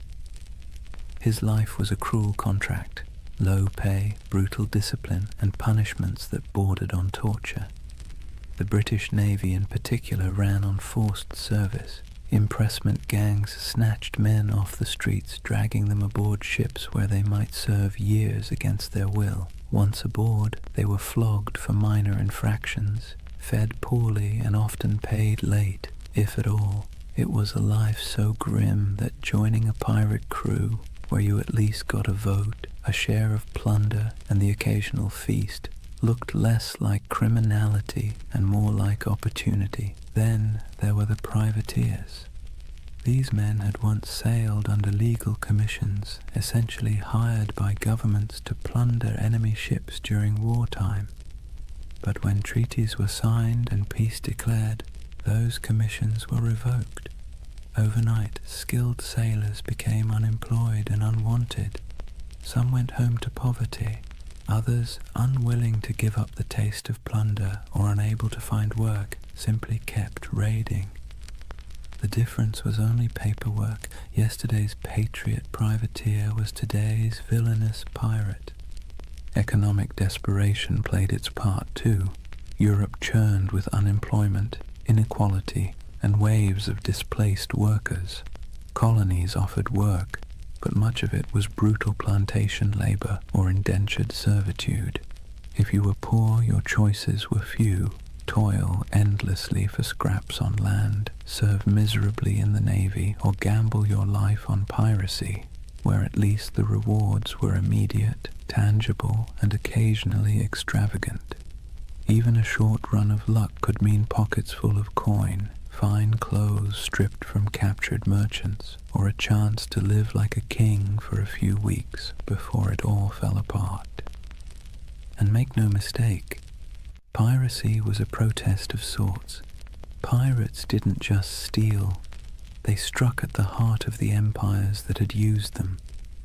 His life was a cruel contract, low pay, brutal discipline, and punishments that bordered on torture. The British Navy in particular ran on forced service. Impressment gangs snatched men off the streets, dragging them aboard ships where they might serve years against their will. Once aboard, they were flogged for minor infractions, fed poorly, and often paid late, if at all. It was a life so grim that joining a pirate crew, where you at least got a vote, a share of plunder, and the occasional feast, looked less like criminality and more like opportunity. Then there were the privateers. These men had once sailed under legal commissions, essentially hired by governments to plunder enemy ships during wartime. But when treaties were signed and peace declared, those commissions were revoked. Overnight, skilled sailors became unemployed and unwanted. Some went home to poverty. Others, unwilling to give up the taste of plunder or unable to find work, simply kept raiding. The difference was only paperwork. Yesterday's patriot privateer was today's villainous pirate. Economic desperation played its part too. Europe churned with unemployment, inequality, and waves of displaced workers. Colonies offered work, but much of it was brutal plantation labor or indentured servitude. If you were poor, your choices were few. Toil endlessly for scraps on land, serve miserably in the navy, or gamble your life on piracy, where at least the rewards were immediate, tangible, and occasionally extravagant. Even a short run of luck could mean pockets full of coin, fine clothes stripped from captured merchants, or a chance to live like a king for a few weeks before it all fell apart. And make no mistake, piracy was a protest of sorts. Pirates didn't just steal. They struck at the heart of the empires that had used them.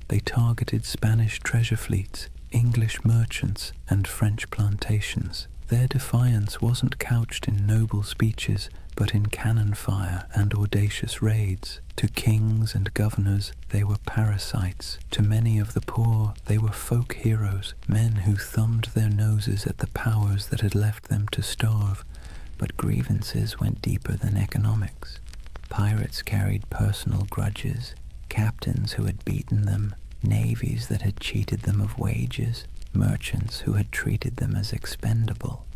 They targeted Spanish treasure fleets, English merchants, and French plantations. Their defiance wasn't couched in noble speeches, but in cannon fire and audacious raids. To kings and governors, they were parasites. To many of the poor, they were folk heroes, men who thumbed their noses at the powers that had left them to starve. But grievances went deeper than economics. Pirates carried personal grudges, captains who had beaten them, navies that had cheated them of wages, merchants who had treated them as expendable.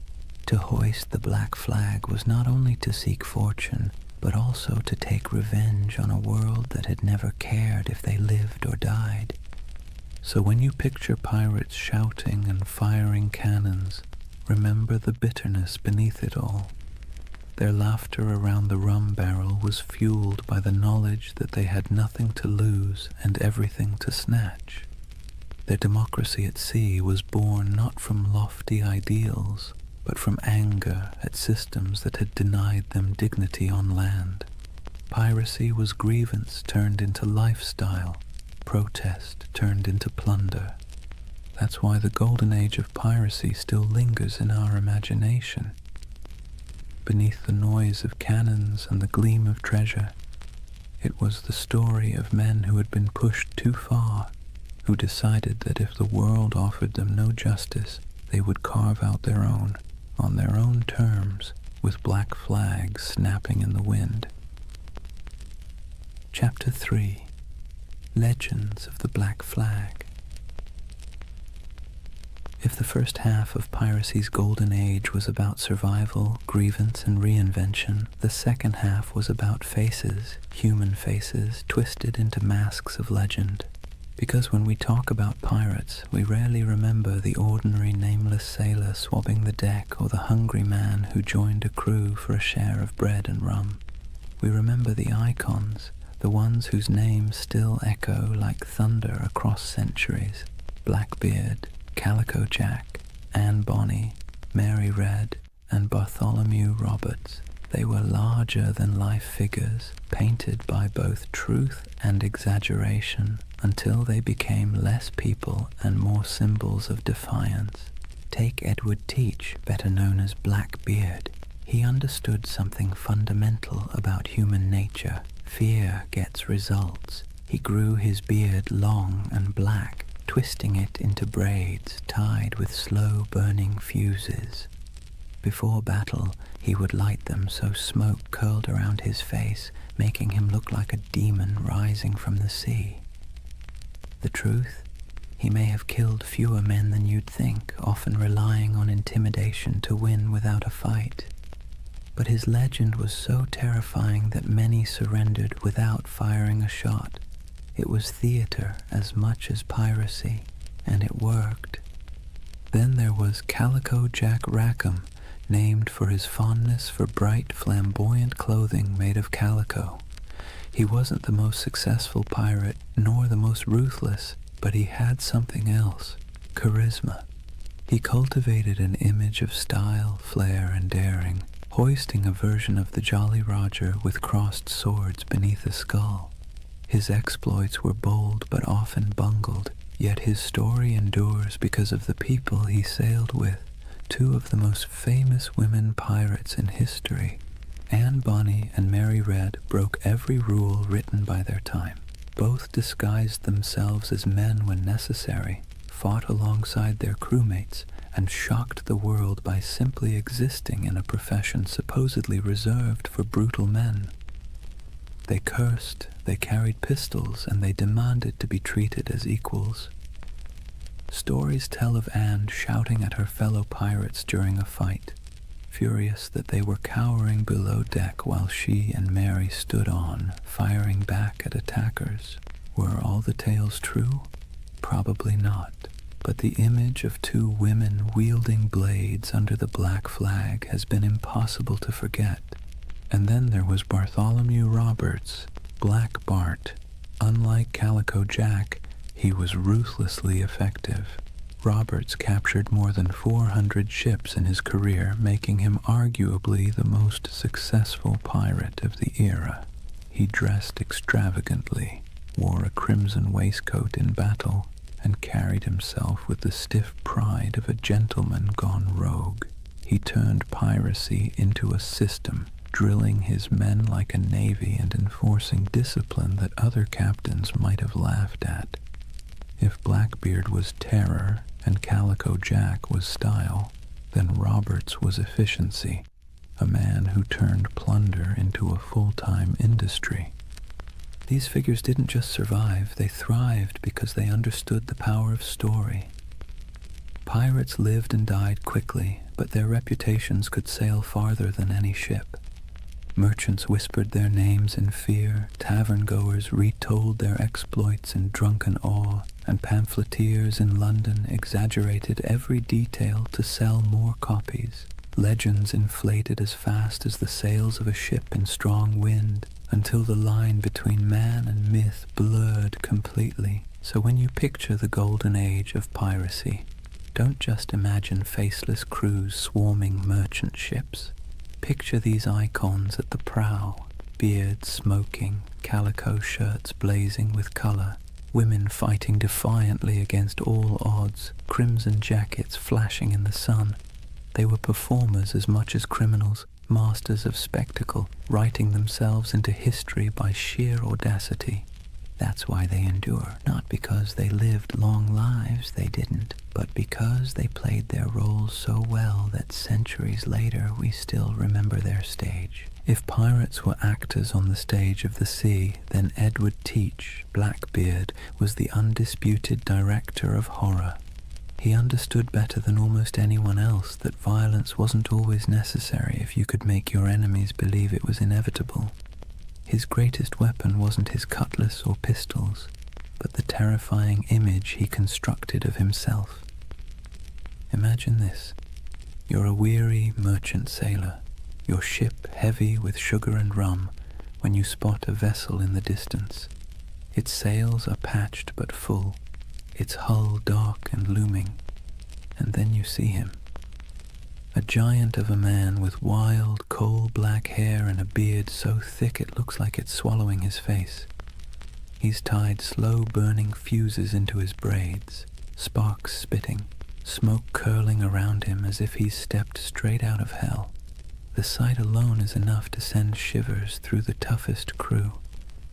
To hoist the black flag was not only to seek fortune, but also to take revenge on a world that had never cared if they lived or died. So when you picture pirates shouting and firing cannons, remember the bitterness beneath it all. Their laughter around the rum barrel was fueled by the knowledge that they had nothing to lose and everything to snatch. Their democracy at sea was born not from lofty ideals, but from anger at systems that had denied them dignity on land. Piracy was grievance turned into lifestyle, protest turned into plunder. That's why the Golden Age of Piracy still lingers in our imagination. Beneath the noise of cannons and the gleam of treasure, it was the story of men who had been pushed too far, who decided that if the world offered them no justice, they would carve out their own, on their own terms, with black flags snapping in the wind. Chapter 3. Legends of the Black Flag. If the first half of piracy's golden age was about survival, grievance, and reinvention, the second half was about faces, human faces, twisted into masks of legend. Because when we talk about pirates, we rarely remember the ordinary nameless sailor swabbing the deck or the hungry man who joined a crew for a share of bread and rum. We remember the icons, the ones whose names still echo like thunder across centuries. Blackbeard, Calico Jack, Anne Bonny, Mary Red, and Bartholomew Roberts. They were larger-than-life figures, painted by both truth and exaggeration, until they became less people and more symbols of defiance. Take Edward Teach, better known as Blackbeard. He understood something fundamental about human nature. Fear gets results. He grew his beard long and black, twisting it into braids tied with slow-burning fuses. Before battle, he would light them so smoke curled around his face, making him look like a demon rising from the sea. The truth? He may have killed fewer men than you'd think, often relying on intimidation to win without a fight. But his legend was so terrifying that many surrendered without firing a shot. It was theater as much as piracy, and it worked. Then there was Calico Jack Rackham, named for his fondness for bright, flamboyant clothing made of calico. He wasn't the most successful pirate, nor the most ruthless, but he had something else: charisma. He cultivated an image of style, flair, and daring, hoisting a version of the Jolly Roger with crossed swords beneath a skull. His exploits were bold but often bungled, yet his story endures because of the people he sailed with. Two of the most famous women pirates in history, Anne Bonny and Mary Red, broke every rule written by their time. Both disguised themselves as men when necessary, fought alongside their crewmates, and shocked the world by simply existing in a profession supposedly reserved for brutal men. They cursed, they carried pistols, and they demanded to be treated as equals. Stories tell of Anne shouting at her fellow pirates during a fight, furious that they were cowering below deck while she and Mary stood on, firing back at attackers. Were all the tales true? Probably not, but the image of two women wielding blades under the black flag has been impossible to forget. And then there was Bartholomew Roberts, Black Bart. Unlike Calico Jack, he was ruthlessly effective. Roberts captured more than 400 ships in his career, making him arguably the most successful pirate of the era. He dressed extravagantly, wore a crimson waistcoat in battle, and carried himself with the stiff pride of a gentleman gone rogue. He turned piracy into a system, drilling his men like a navy and enforcing discipline that other captains might have laughed at. If Blackbeard was terror and Calico Jack was style, then Roberts was efficiency, a man who turned plunder into a full-time industry. These figures didn't just survive, they thrived because they understood the power of story. Pirates lived and died quickly, but their reputations could sail farther than any ship. Merchants whispered their names in fear, tavern-goers retold their exploits in drunken awe, and pamphleteers in London exaggerated every detail to sell more copies. Legends inflated as fast as the sails of a ship in strong wind, until the line between man and myth blurred completely. So when you picture the Golden Age of Piracy, don't just imagine faceless crews swarming merchant ships. Picture these icons at the prow, beards smoking, calico shirts blazing with color, women fighting defiantly against all odds, crimson jackets flashing in the sun. They were performers as much as criminals, masters of spectacle, writing themselves into history by sheer audacity. That's why they endure, not because they lived long lives, they didn't, but because they played their roles so well that centuries later we still remember their stage. If pirates were actors on the stage of the sea, then Edward Teach, Blackbeard, was the undisputed director of horror. He understood better than almost anyone else that violence wasn't always necessary if you could make your enemies believe it was inevitable. His greatest weapon wasn't his cutlass or pistols, but the terrifying image he constructed of himself. Imagine this. You're a weary merchant sailor, your ship heavy with sugar and rum, when you spot a vessel in the distance. Its sails are patched but full, its hull dark and looming, and then you see him. A giant of a man with wild, coal-black hair and a beard so thick it looks like it's swallowing his face. He's tied slow-burning fuses into his braids, sparks spitting, smoke curling around him as if he's stepped straight out of hell. The sight alone is enough to send shivers through the toughest crew.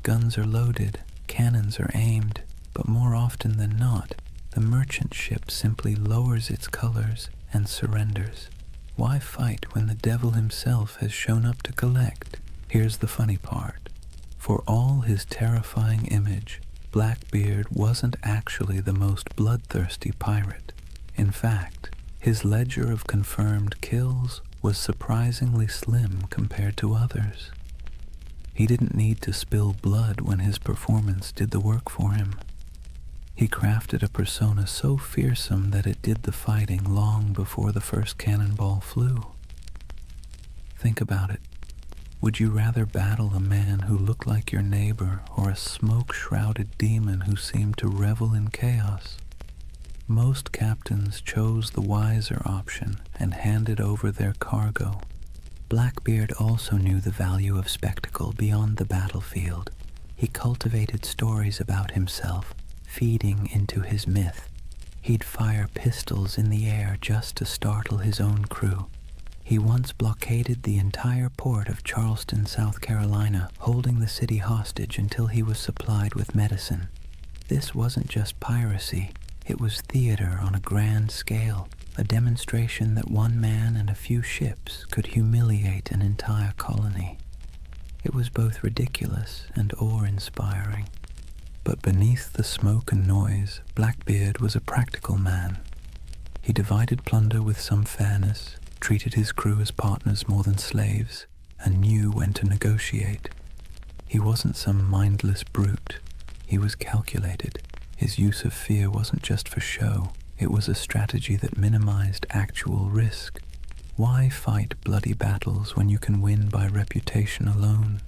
Guns are loaded, cannons are aimed, but more often than not, the merchant ship simply lowers its colors and surrenders. Why fight when the devil himself has shown up to collect? Here's the funny part. For all his terrifying image, Blackbeard wasn't actually the most bloodthirsty pirate. In fact, his ledger of confirmed kills was surprisingly slim compared to others. He didn't need to spill blood when his performance did the work for him. He crafted a persona so fearsome that it did the fighting long before the first cannonball flew. Think about it. Would you rather battle a man who looked like your neighbor or a smoke-shrouded demon who seemed to revel in chaos? Most captains chose the wiser option and handed over their cargo. Blackbeard also knew the value of spectacle beyond the battlefield. He cultivated stories about himself, feeding into his myth. He'd fire pistols in the air just to startle his own crew. He once blockaded the entire port of Charleston, South Carolina, holding the city hostage until he was supplied with medicine. This wasn't just piracy, it was theater on a grand scale, a demonstration that one man and a few ships could humiliate an entire colony. It was both ridiculous and awe-inspiring. But beneath the smoke and noise, Blackbeard was a practical man. He divided plunder with some fairness, treated his crew as partners more than slaves, and knew when to negotiate. He wasn't some mindless brute. He was calculated. His use of fear wasn't just for show. It was a strategy that minimized actual risk. Why fight bloody battles when you can win by reputation alone?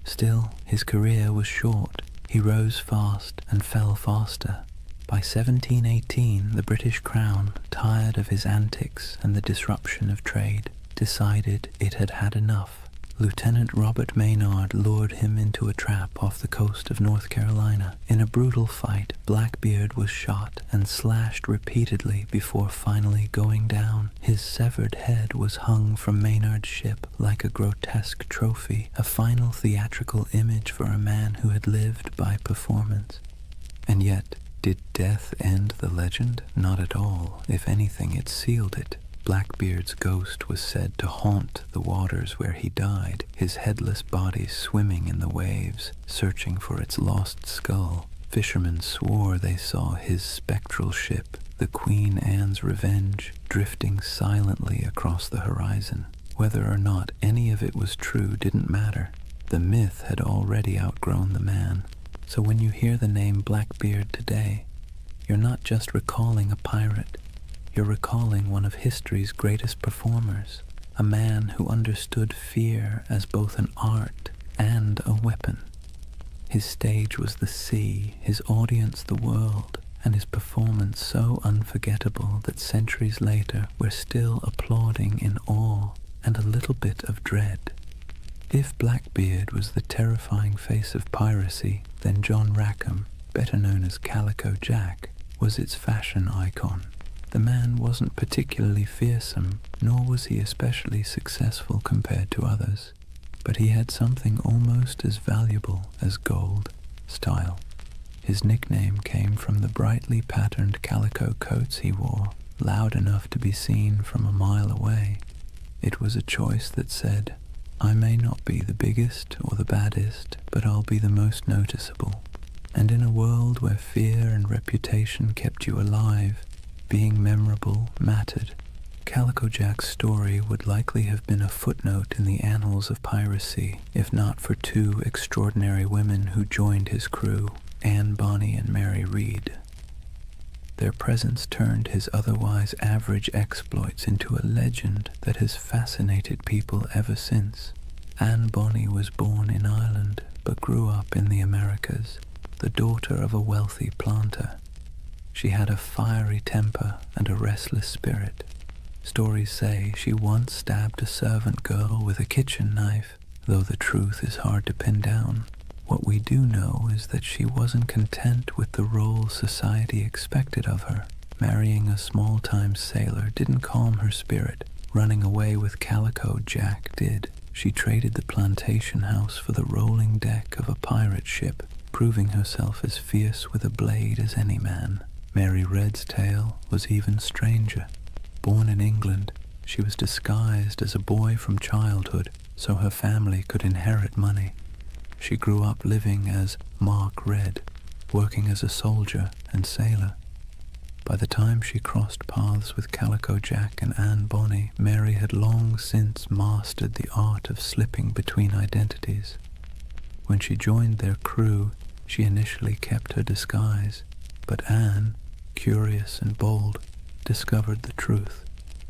Still, his career was short. He rose fast and fell faster. By 1718, the British Crown, tired of his antics and the disruption of trade, decided it had had enough. Lieutenant Robert Maynard lured him into a trap off the coast of North Carolina. In a brutal fight, Blackbeard was shot and slashed repeatedly before finally going down. His severed head was hung from Maynard's ship like a grotesque trophy, a final theatrical image for a man who had lived by performance. And yet, did death end the legend? Not at all. If anything, it sealed it. Blackbeard's ghost was said to haunt the waters where he died, his headless body swimming in the waves, searching for its lost skull. Fishermen swore they saw his spectral ship, the Queen Anne's Revenge, drifting silently across the horizon. Whether or not any of it was true didn't matter. The myth had already outgrown the man. So when you hear the name Blackbeard today, you're not just recalling a pirate. You're recalling one of history's greatest performers, a man who understood fear as both an art and a weapon. His stage was the sea, his audience the world, and his performance so unforgettable that centuries later we're still applauding in awe and a little bit of dread. If Blackbeard was the terrifying face of piracy, then John Rackham, better known as Calico Jack, was its fashion icon. The man wasn't particularly fearsome, nor was he especially successful compared to others, but he had something almost as valuable as gold: style. His nickname came from the brightly patterned calico coats he wore, loud enough to be seen from a mile away. It was a choice that said, "I may not be the biggest or the baddest, but I'll be the most noticeable." And in a world where fear and reputation kept you alive, being memorable mattered. Calico Jack's story would likely have been a footnote in the annals of piracy, if not for two extraordinary women who joined his crew, Anne Bonny and Mary Read. Their presence turned his otherwise average exploits into a legend that has fascinated people ever since. Anne Bonny was born in Ireland, but grew up in the Americas, the daughter of a wealthy planter. She had a fiery temper and a restless spirit. Stories say she once stabbed a servant girl with a kitchen knife, though the truth is hard to pin down. What we do know is that she wasn't content with the role society expected of her. Marrying a small-time sailor didn't calm her spirit. Running away with Calico Jack did. She traded the plantation house for the rolling deck of a pirate ship, proving herself as fierce with a blade as any man. Mary Red's tale was even stranger. Born in England, she was disguised as a boy from childhood so her family could inherit money. She grew up living as Mark Red, working as a soldier and sailor. By the time she crossed paths with Calico Jack and Anne Bonny, Mary had long since mastered the art of slipping between identities. When she joined their crew, she initially kept her disguise. But Anne, curious and bold, discovered the truth.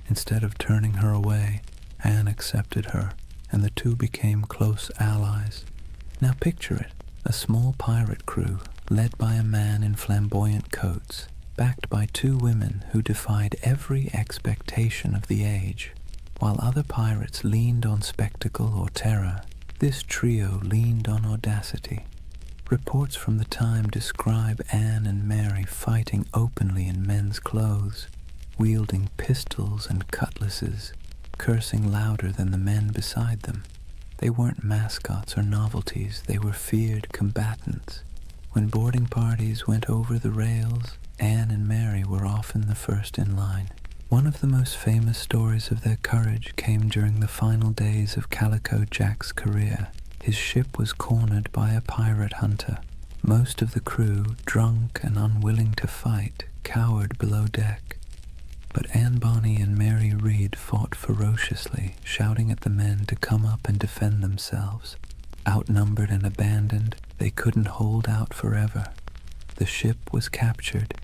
Instead of turning her away, Anne accepted her, and the two became close allies. Now picture it, a small pirate crew led by a man in flamboyant coats, backed by two women who defied every expectation of the age. While other pirates leaned on spectacle or terror, this trio leaned on audacity. Reports from the time describe Anne and Mary fighting openly in men's clothes, wielding pistols and cutlasses, cursing louder than the men beside them. They weren't mascots or novelties, they were feared combatants. When boarding parties went over the rails, Anne and Mary were often the first in line. One of the most famous stories of their courage came during the final days of Calico Jack's career. His ship was cornered by a pirate hunter. Most of the crew, drunk and unwilling to fight, cowered below deck. But Anne Bonny and Mary Read fought ferociously, shouting at the men to come up and defend themselves. Outnumbered and abandoned, they couldn't hold out forever. The ship was captured,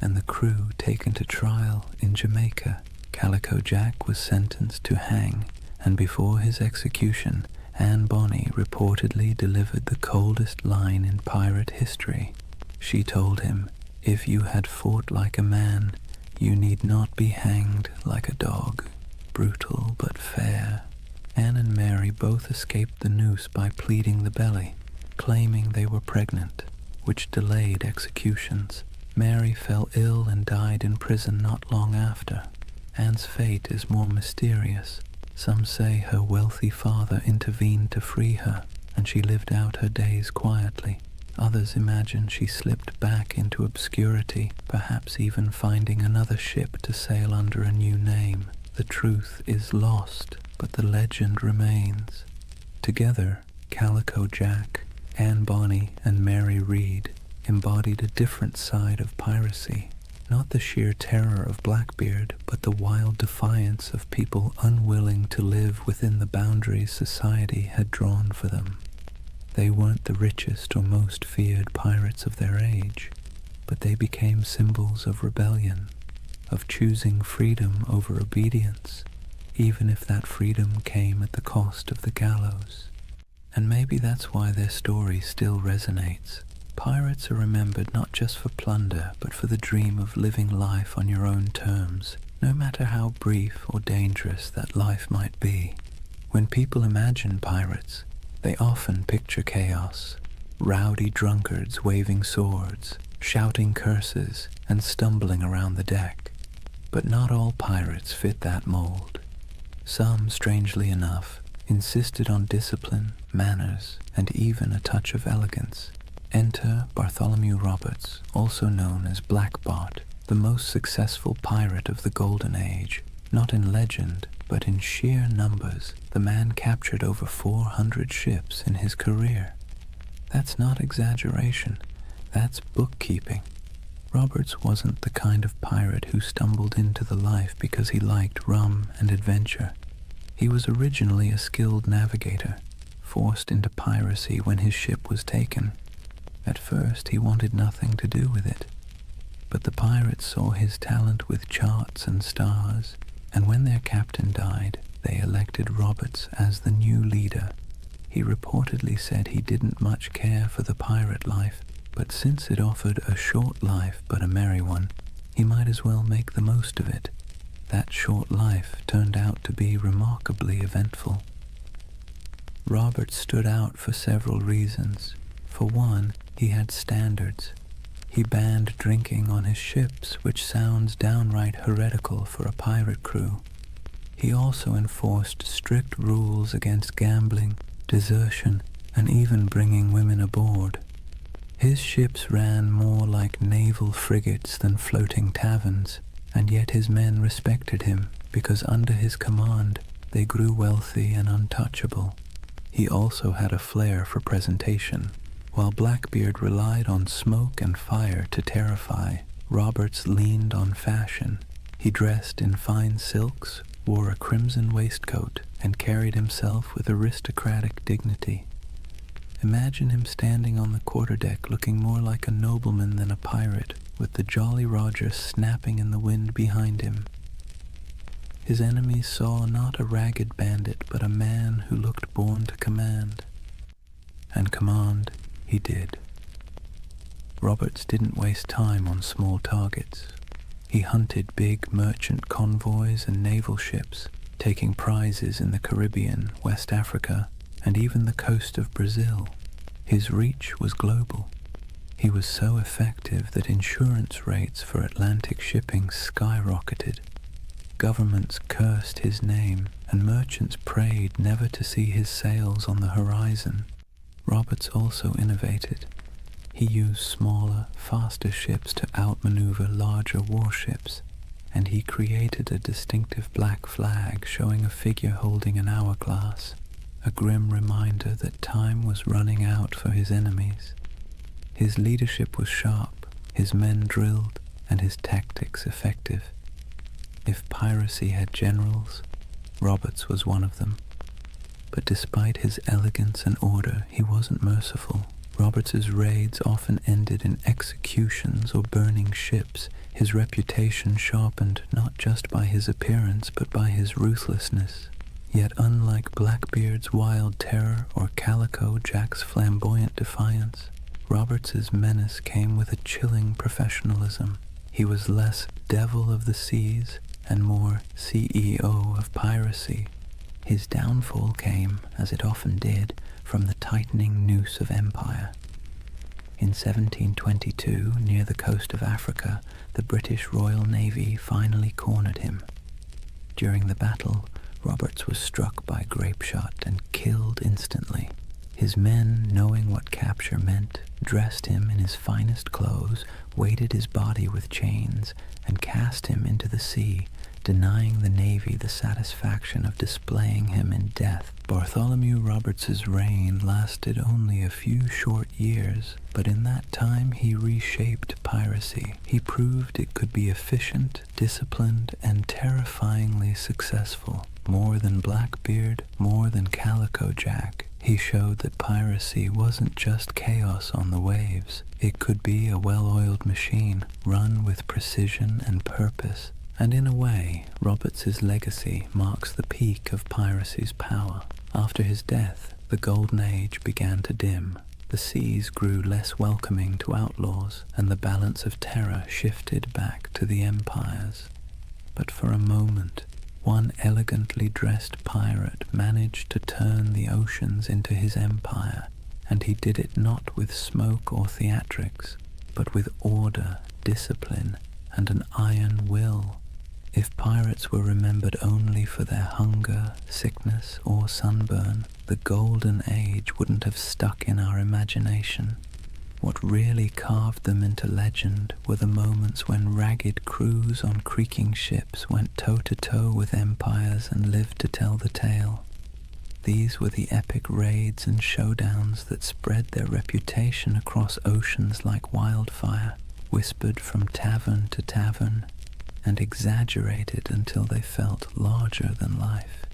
and the crew taken to trial in Jamaica. Calico Jack was sentenced to hang, and before his execution, Anne Bonny reportedly delivered the coldest line in pirate history. She told him, "If you had fought like a man, you need not be hanged like a dog." Brutal but fair. Anne and Mary both escaped the noose by pleading the belly, claiming they were pregnant, which delayed executions. Mary fell ill and died in prison not long after. Anne's fate is more mysterious. Some say her wealthy father intervened to free her, and she lived out her days quietly. Others imagine she slipped back into obscurity, perhaps even finding another ship to sail under a new name. The truth is lost, but the legend remains. Together, Calico Jack, Anne Bonny, and Mary Read embodied a different side of piracy. Not the sheer terror of Blackbeard, but the wild defiance of people unwilling to live within the boundaries society had drawn for them. They weren't the richest or most feared pirates of their age, but they became symbols of rebellion, of choosing freedom over obedience, even if that freedom came at the cost of the gallows. And maybe that's why their story still resonates. Pirates are remembered not just for plunder, but for the dream of living life on your own terms, no matter how brief or dangerous that life might be. When people imagine pirates, they often picture chaos, rowdy drunkards waving swords, shouting curses, and stumbling around the deck. But not all pirates fit that mold. Some, strangely enough, insisted on discipline, manners, and even a touch of elegance. Enter Bartholomew Roberts, also known as Blackbart, the most successful pirate of the Golden Age. Not in legend, but in sheer numbers, the man captured over 400 ships in his career. That's not exaggeration, that's bookkeeping. Roberts wasn't the kind of pirate who stumbled into the life because he liked rum and adventure. He was originally a skilled navigator, forced into piracy when his ship was taken. At first, he wanted nothing to do with it, but the pirates saw his talent with charts and stars, and when their captain died, they elected Roberts as the new leader. He reportedly said he didn't much care for the pirate life, but since it offered a short life but a merry one, he might as well make the most of it. That short life turned out to be remarkably eventful. Roberts stood out for several reasons. For one, he had standards. He banned drinking on his ships, which sounds downright heretical for a pirate crew. He also enforced strict rules against gambling, desertion, and even bringing women aboard. His ships ran more like naval frigates than floating taverns, and yet his men respected him because under his command they grew wealthy and untouchable. He also had a flair for presentation. While Blackbeard relied on smoke and fire to terrify, Roberts leaned on fashion. He dressed in fine silks, wore a crimson waistcoat, and carried himself with aristocratic dignity. Imagine him standing on the quarterdeck looking more like a nobleman than a pirate, with the Jolly Roger snapping in the wind behind him. His enemies saw not a ragged bandit, but a man who looked born to command. And command he did. Roberts didn't waste time on small targets. He hunted big merchant convoys and naval ships, taking prizes in the Caribbean, West Africa, and even the coast of Brazil. His reach was global. He was so effective that insurance rates for Atlantic shipping skyrocketed. Governments cursed his name, and merchants prayed never to see his sails on the horizon. Roberts also innovated. He used smaller, faster ships to outmaneuver larger warships, and he created a distinctive black flag showing a figure holding an hourglass, a grim reminder that time was running out for his enemies. His leadership was sharp, his men drilled, and his tactics effective. If piracy had generals, Roberts was one of them. But despite his elegance and order, he wasn't merciful. Roberts's raids often ended in executions or burning ships. His reputation sharpened not just by his appearance, but by his ruthlessness. Yet unlike Blackbeard's wild terror or Calico Jack's flamboyant defiance, Roberts's menace came with a chilling professionalism. He was less devil of the seas and more CEO of piracy. His downfall came, as it often did, from the tightening noose of empire. In 1722, near the coast of Africa, the British Royal Navy finally cornered him. During the battle, Roberts was struck by grapeshot and killed instantly. His men, knowing what capture meant, dressed him in his finest clothes, weighted his body with chains, and cast him into the sea, denying the Navy the satisfaction of displaying him in death. Bartholomew Roberts's reign lasted only a few short years, but in that time he reshaped piracy. He proved it could be efficient, disciplined, and terrifyingly successful. More than Blackbeard, more than Calico Jack, he showed that piracy wasn't just chaos on the waves. It could be a well-oiled machine, run with precision and purpose. And in a way, Roberts's legacy marks the peak of piracy's power. After his death, the Golden Age began to dim. The seas grew less welcoming to outlaws, and the balance of terror shifted back to the empires. But for a moment, one elegantly dressed pirate managed to turn the oceans into his empire, and he did it not with smoke or theatrics, but with order, discipline, and an iron will. If pirates were remembered only for their hunger, sickness, or sunburn, the Golden Age wouldn't have stuck in our imagination. What really carved them into legend were the moments when ragged crews on creaking ships went toe-to-toe with empires and lived to tell the tale. These were the epic raids and showdowns that spread their reputation across oceans like wildfire, whispered from tavern to tavern, and exaggerated until they felt larger than life.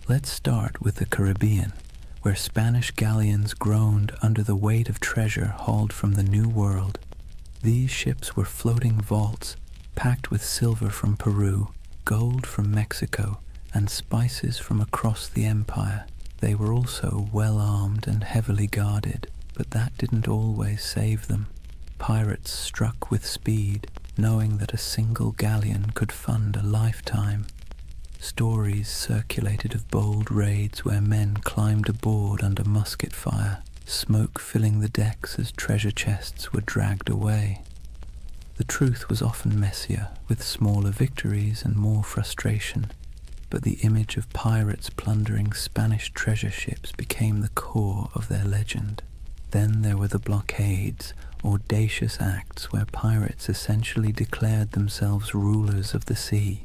Let's start with the Caribbean, where Spanish galleons groaned under the weight of treasure hauled from the New World. These ships were floating vaults, packed with silver from Peru, gold from Mexico, and spices from across the empire. They were also well-armed and heavily guarded, but that didn't always save them. Pirates struck with speed, knowing that a single galleon could fund a lifetime. Stories circulated of bold raids where men climbed aboard under musket fire, smoke filling the decks as treasure chests were dragged away. The truth was often messier, with smaller victories and more frustration, but the image of pirates plundering Spanish treasure ships became the core of their legend. Then there were the blockades, audacious acts where pirates essentially declared themselves rulers of the sea.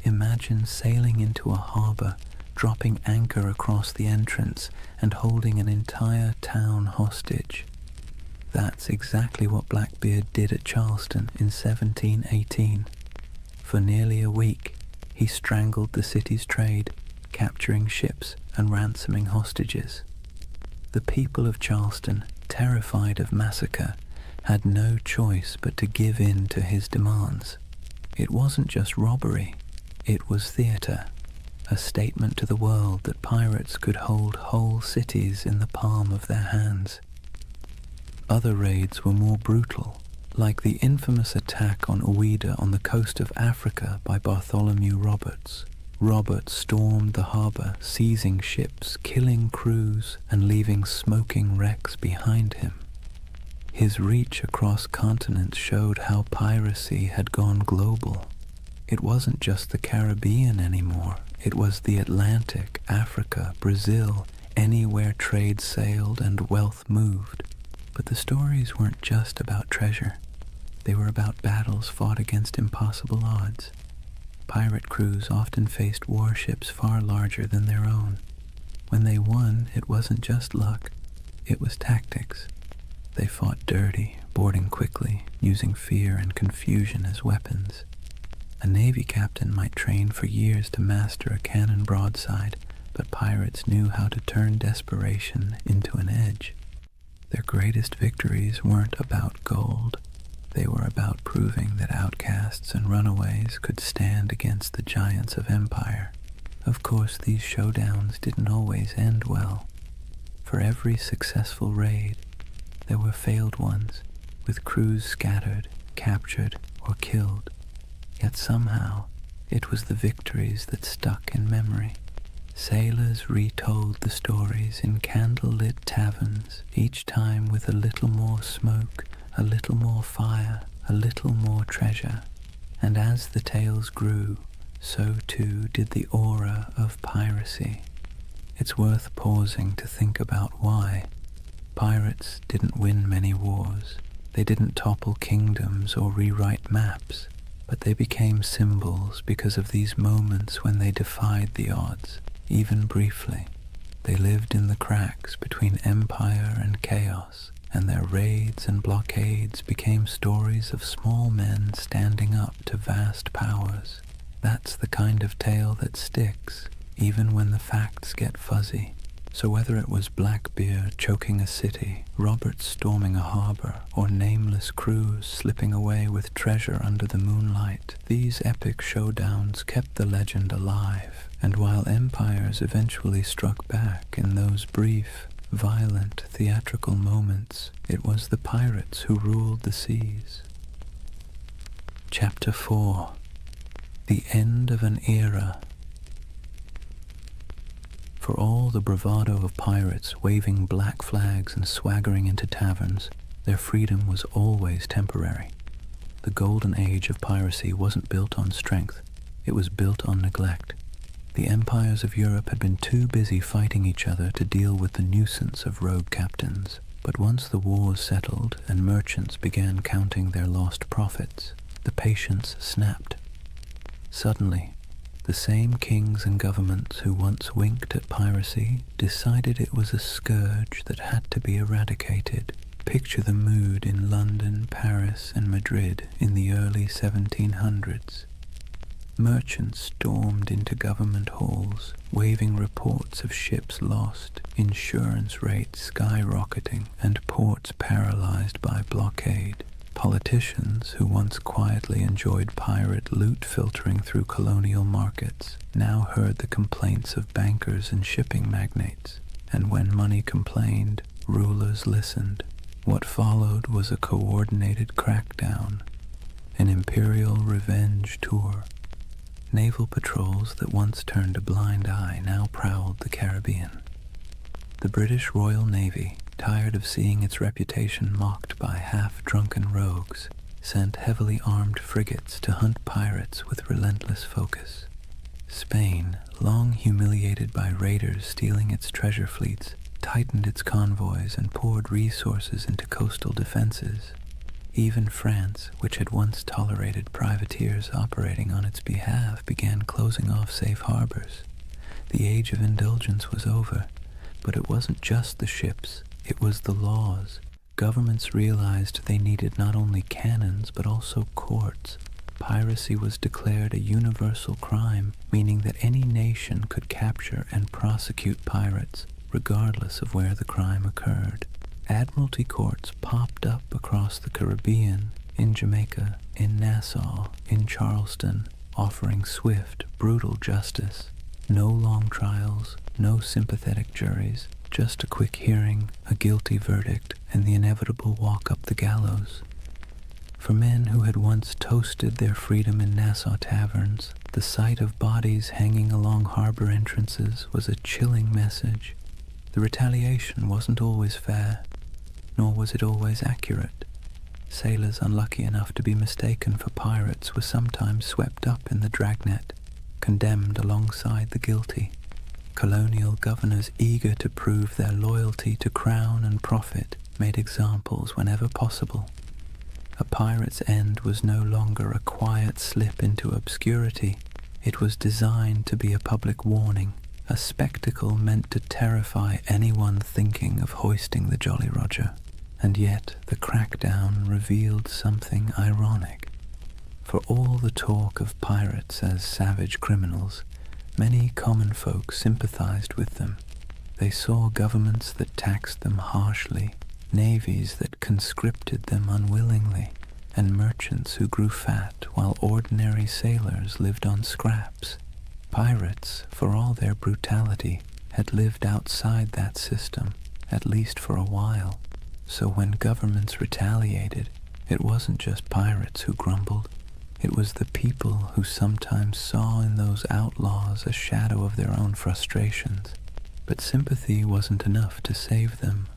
Imagine sailing into a harbor, dropping anchor across the entrance, and holding an entire town hostage. That's exactly what Blackbeard did at Charleston in 1718. For nearly a week, he strangled the city's trade, capturing ships and ransoming hostages. The people of Charleston, terrified of massacre, had no choice but to give in to his demands. It wasn't just robbery, it was theater, a statement to the world that pirates could hold whole cities in the palm of their hands. Other raids were more brutal, like the infamous attack on Ouida on the coast of Africa by Bartholomew Roberts. Roberts stormed the harbor, seizing ships, killing crews, and leaving smoking wrecks behind him. His reach across continents showed how piracy had gone global. It wasn't just the Caribbean anymore. It was the Atlantic, Africa, Brazil, anywhere trade sailed and wealth moved. But the stories weren't just about treasure. They were about battles fought against impossible odds. Pirate crews often faced warships far larger than their own. When they won, it wasn't just luck, it was tactics. They fought dirty, boarding quickly, using fear and confusion as weapons. A Navy captain might train for years to master a cannon broadside, but pirates knew how to turn desperation into an edge. Their greatest victories weren't about gold. They were about proving that outcasts and runaways could stand against the giants of empire. Of course, these showdowns didn't always end well. For every successful raid, there were failed ones, with crews scattered, captured, or killed. Yet somehow, it was the victories that stuck in memory. Sailors retold the stories in candle-lit taverns, each time with a little more smoke, a little more fire, a little more treasure. And as the tales grew, so too did the aura of piracy. It's worth pausing to think about why. Pirates didn't win many wars. They didn't topple kingdoms or rewrite maps, but they became symbols because of these moments when they defied the odds, even briefly. They lived in the cracks between empire and chaos, and their raids and blockades became stories of small men standing up to vast powers. That's the kind of tale that sticks, even when the facts get fuzzy. So whether it was Blackbeard choking a city, Roberts storming a harbor, or nameless crews slipping away with treasure under the moonlight, these epic showdowns kept the legend alive. And while empires eventually struck back in those brief, violent, theatrical moments, it was the pirates who ruled the seas. Chapter 4. The End of an Era. For all the bravado of pirates waving black flags and swaggering into taverns, their freedom was always temporary. The Golden Age of Piracy wasn't built on strength, it was built on neglect. The empires of Europe had been too busy fighting each other to deal with the nuisance of rogue captains. But once the wars settled and merchants began counting their lost profits, the patience snapped. Suddenly, the same kings and governments who once winked at piracy decided it was a scourge that had to be eradicated. Picture the mood in London, Paris, and Madrid in the early 1700s. Merchants stormed into government halls, waving reports of ships lost, insurance rates skyrocketing, and ports paralyzed by blockade. Politicians, who once quietly enjoyed pirate loot filtering through colonial markets, now heard the complaints of bankers and shipping magnates, and when money complained, rulers listened. What followed was a coordinated crackdown, an imperial revenge tour. Naval patrols that once turned a blind eye now prowled the Caribbean. The British Royal Navy, tired of seeing its reputation mocked by half-drunken rogues, sent heavily armed frigates to hunt pirates with relentless focus. Spain, long humiliated by raiders stealing its treasure fleets, tightened its convoys and poured resources into coastal defenses. Even France, which had once tolerated privateers operating on its behalf, began closing off safe harbors. The age of indulgence was over, but it wasn't just the ships. It was the laws. Governments realized they needed not only cannons, but also courts. Piracy was declared a universal crime, meaning that any nation could capture and prosecute pirates, regardless of where the crime occurred. Admiralty courts popped up across the Caribbean, in Jamaica, in Nassau, in Charleston, offering swift, brutal justice. No long trials, no sympathetic juries, just a quick hearing, a guilty verdict, and the inevitable walk up the gallows. For men who had once toasted their freedom in Nassau taverns, the sight of bodies hanging along harbor entrances was a chilling message. The retaliation wasn't always fair, nor was it always accurate. Sailors unlucky enough to be mistaken for pirates were sometimes swept up in the dragnet, condemned alongside the guilty. Colonial governors eager to prove their loyalty to crown and profit made examples whenever possible. A pirate's end was no longer a quiet slip into obscurity. It was designed to be a public warning, a spectacle meant to terrify anyone thinking of hoisting the Jolly Roger. And yet the crackdown revealed something ironic. For all the talk of pirates as savage criminals, many common folk sympathized with them. They saw governments that taxed them harshly, navies that conscripted them unwillingly, and merchants who grew fat while ordinary sailors lived on scraps. Pirates, for all their brutality, had lived outside that system, at least for a while. So when governments retaliated, it wasn't just pirates who grumbled. It was the people who sometimes saw in those outlaws a shadow of their own frustrations. But sympathy wasn't enough to save them.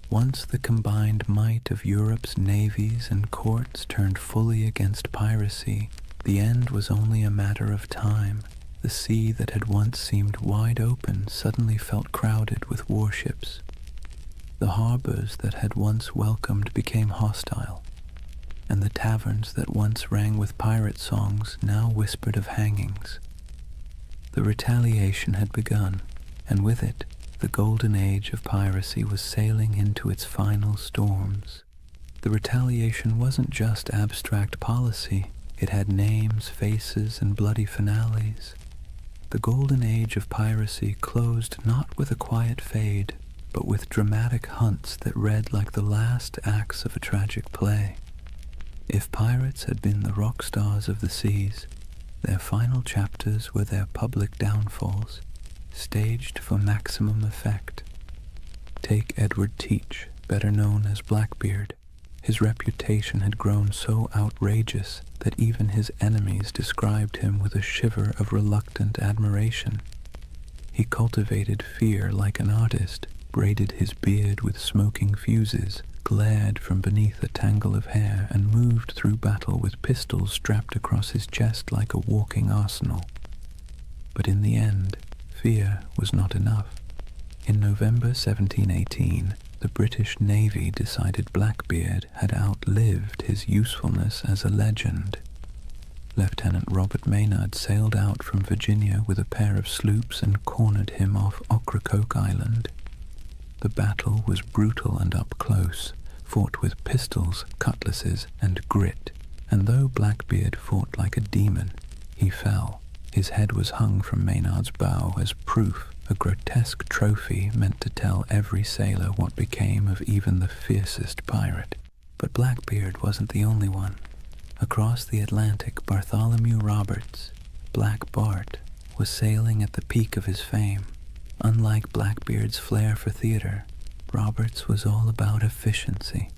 Once the combined might of Europe's navies and courts turned fully against piracy, the end was only a matter of time. The sea that had once seemed wide open suddenly felt crowded with warships. The harbors that had once welcomed became hostile, and the taverns that once rang with pirate songs now whispered of hangings. The retaliation had begun, and with it, the Golden Age of Piracy was sailing into its final storms. The retaliation wasn't just abstract policy, it had names, faces, and bloody finales. The Golden Age of Piracy closed not with a quiet fade, but with dramatic hunts that read like the last acts of a tragic play. If pirates had been the rock stars of the seas, their final chapters were their public downfalls, staged for maximum effect. Take Edward Teach, better known as Blackbeard. His reputation had grown so outrageous that even his enemies described him with a shiver of reluctant admiration. He cultivated fear like an artist, braided his beard with smoking fuses, glared from beneath a tangle of hair, and moved through battle with pistols strapped across his chest like a walking arsenal. But in the end, fear was not enough. In November 1718, the British Navy decided Blackbeard had outlived his usefulness as a legend. Lieutenant Robert Maynard sailed out from Virginia with a pair of sloops and cornered him off Ocracoke Island. The battle was brutal and up close, fought with pistols, cutlasses, and grit, and though Blackbeard fought like a demon, he fell. His head was hung from Maynard's bow as proof, a grotesque trophy meant to tell every sailor what became of even the fiercest pirate. But Blackbeard wasn't the only one. Across the Atlantic, Bartholomew Roberts, Black Bart, was sailing at the peak of his fame. Unlike Blackbeard's flair for theater, Roberts was all about efficiency.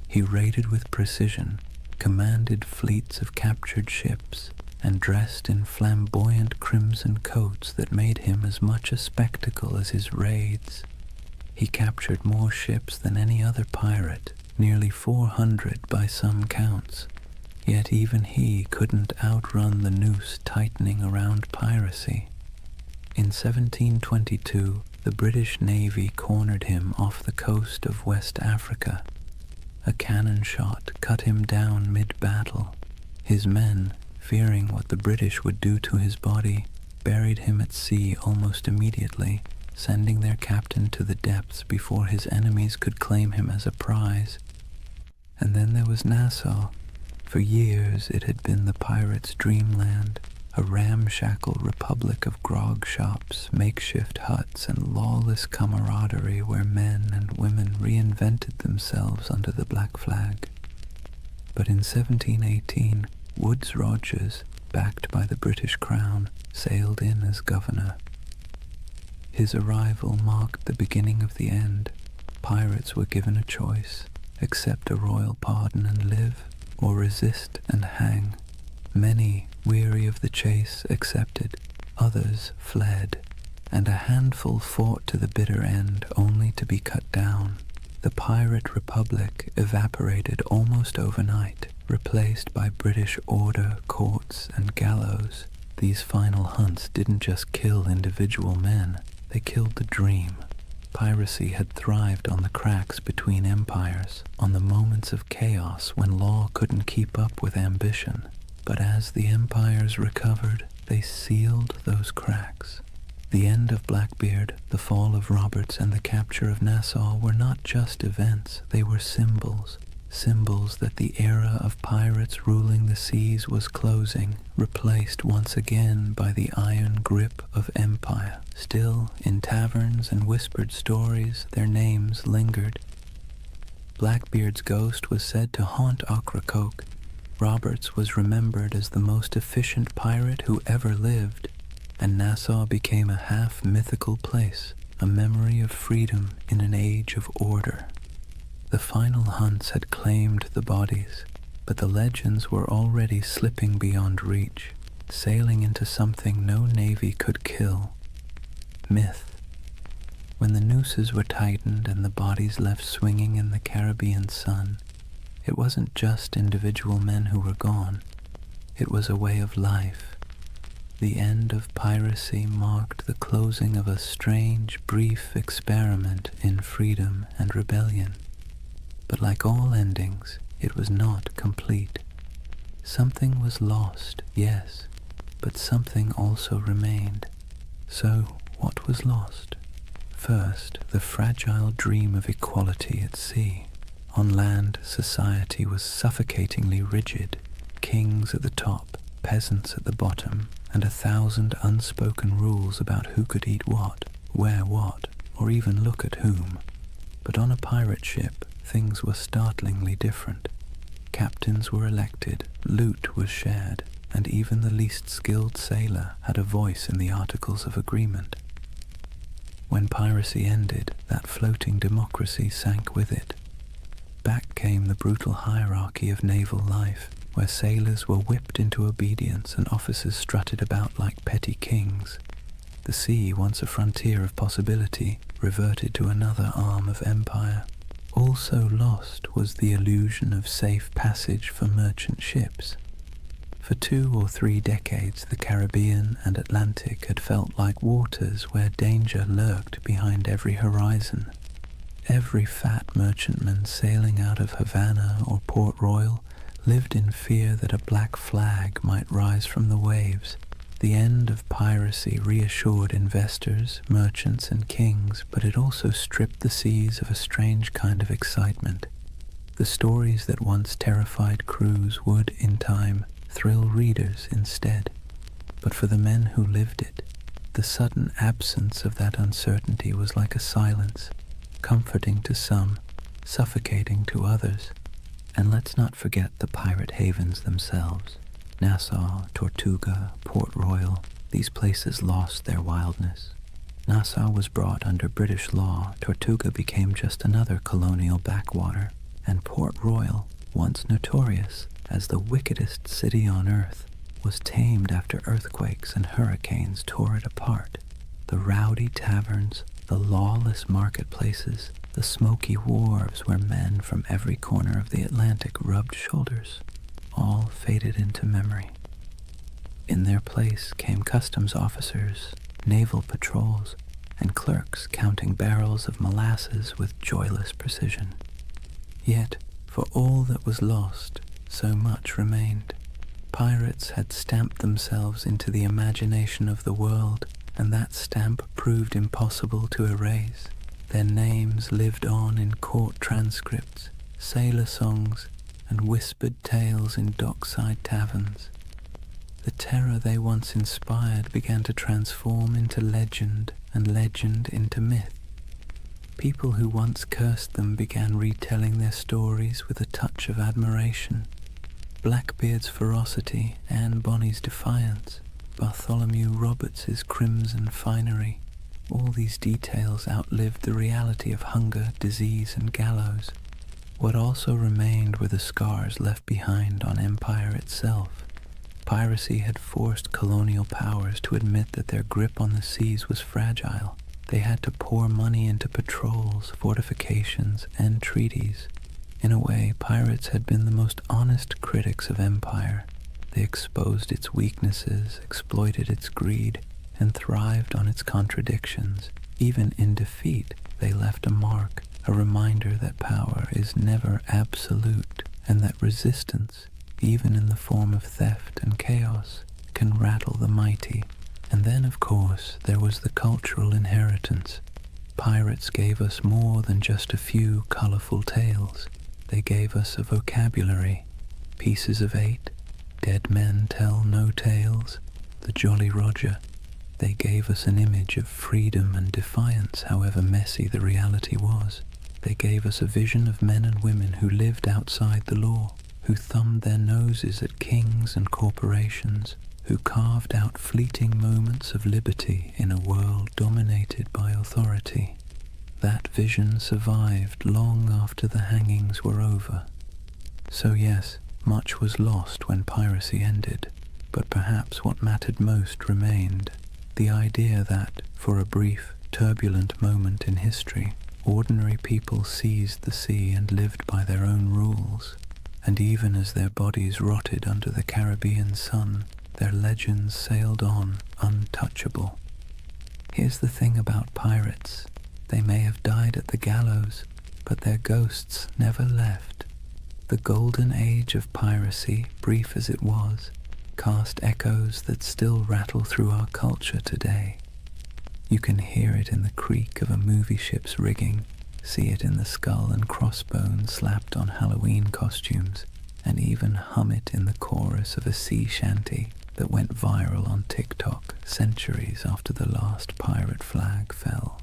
He raided with precision, commanded fleets of captured ships, and dressed in flamboyant crimson coats that made him as much a spectacle as his raids. He captured more ships than any other pirate, nearly 400 by some counts. Yet even he couldn't outrun the noose tightening around piracy. In 1722, the British Navy cornered him off the coast of West Africa. A cannon shot cut him down mid-battle. His men, fearing what the British would do to his body, buried him at sea almost immediately, sending their captain to the depths before his enemies could claim him as a prize. And then there was Nassau. For years it had been the pirates' dreamland, a ramshackle republic of grog shops, makeshift huts, and lawless camaraderie where men and women reinvented themselves under the black flag. But in 1718, Woodes Rogers, backed by the British Crown, sailed in as governor. His arrival marked the beginning of the end. Pirates were given a choice: accept a royal pardon and live, or resist and hang. Many, weary of the chase, accepted, others fled, and a handful fought to the bitter end, only to be cut down. The pirate republic evaporated almost overnight, replaced by British order, courts, and gallows. These final hunts didn't just kill individual men, they killed the dream. Piracy had thrived on the cracks between empires, on the moments of chaos when law couldn't keep up with ambition. But as the empires recovered, they sealed those cracks. The end of Blackbeard, the fall of Roberts, and the capture of Nassau were not just events, they were symbols. Symbols that the era of pirates ruling the seas was closing, replaced once again by the iron grip of empire. Still, in taverns and whispered stories, their names lingered. Blackbeard's ghost was said to haunt Ocracoke. Roberts was remembered as the most efficient pirate who ever lived, and Nassau became a half-mythical place, a memory of freedom in an age of order. The final hunts had claimed the bodies, but the legends were already slipping beyond reach, sailing into something no navy could kill: myth. When the nooses were tightened and the bodies left swinging in the Caribbean sun, it wasn't just individual men who were gone, it was a way of life. The end of piracy marked the closing of a strange, brief experiment in freedom and rebellion. But like all endings, it was not complete. Something was lost, yes, but something also remained. So, what was lost? First, the fragile dream of equality at sea. On land, society was suffocatingly rigid. Kings at the top, peasants at the bottom, and 1,000 unspoken rules about who could eat what, wear what, or even look at whom. But on a pirate ship, things were startlingly different. Captains were elected, loot was shared, and even the least skilled sailor had a voice in the Articles of Agreement. When piracy ended, that floating democracy sank with it. Back came the brutal hierarchy of naval life, where sailors were whipped into obedience and officers strutted about like petty kings. The sea, once a frontier of possibility, reverted to another arm of empire. Also lost was the illusion of safe passage for merchant ships. For 2 or 3 decades, the Caribbean and Atlantic had felt like waters where danger lurked behind every horizon. Every fat merchantman sailing out of Havana or Port Royal lived in fear that a black flag might rise from the waves. The end of piracy reassured investors, merchants, and kings, but it also stripped the seas of a strange kind of excitement. The stories that once terrified crews would, in time, thrill readers instead. But for the men who lived it, the sudden absence of that uncertainty was like a silence, comforting to some, suffocating to others. And let's not forget the pirate havens themselves. Nassau, Tortuga, Port Royal, these places lost their wildness. Nassau was brought under British law, Tortuga became just another colonial backwater, and Port Royal, once notorious as the wickedest city on earth, was tamed after earthquakes and hurricanes tore it apart. The rowdy taverns, the lawless marketplaces, the smoky wharves where men from every corner of the Atlantic rubbed shoulders, all faded into memory. In their place came customs officers, naval patrols, and clerks counting barrels of molasses with joyless precision. Yet, for all that was lost, so much remained. Pirates had stamped themselves into the imagination of the world, and that stamp proved impossible to erase. Their names lived on in court transcripts, sailor songs, and whispered tales in dockside taverns. the terror they once inspired began to transform into legend and legend into myth. People who once cursed them began retelling their stories with a touch of admiration. Blackbeard's ferocity, Anne Bonny's defiance, Bartholomew Roberts's crimson finery, all these details outlived the reality of hunger, disease, and gallows. What also remained were the scars left behind on empire itself. Piracy had forced colonial powers to admit that their grip on the seas was fragile. They had to pour money into patrols, fortifications, and treaties. In a way, pirates had been the most honest critics of empire. They exposed its weaknesses, exploited its greed, and thrived on its contradictions. Even in defeat, they left a mark, a reminder that power is never absolute, and that resistance, even in the form of theft and chaos, can rattle the mighty. And then, of course, there was the cultural inheritance. Pirates gave us more than just a few colorful tales. They gave us a vocabulary, pieces of 8, dead men tell no tales, the Jolly Roger. They gave us an image of freedom and defiance, however messy the reality was. They gave us a vision of men and women who lived outside the law, who thumbed their noses at kings and corporations, who carved out fleeting moments of liberty in a world dominated by authority. That vision survived long after the hangings were over. So yes, much was lost when piracy ended, but perhaps what mattered most remained. The idea that, for a brief, turbulent moment in history, ordinary people seized the sea and lived by their own rules, and even as their bodies rotted under the Caribbean sun, their legends sailed on untouchable. Here's the thing about pirates. They may have died at the gallows, but their ghosts never left. The Golden Age of Piracy, brief as it was, cast echoes that still rattle through our culture today. You can hear it in the creak of a movie ship's rigging, see it in the skull and crossbones slapped on Halloween costumes, and even hum it in the chorus of a sea shanty that went viral on TikTok centuries after the last pirate flag fell.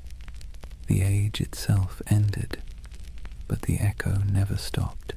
The age itself ended, but the echo never stopped.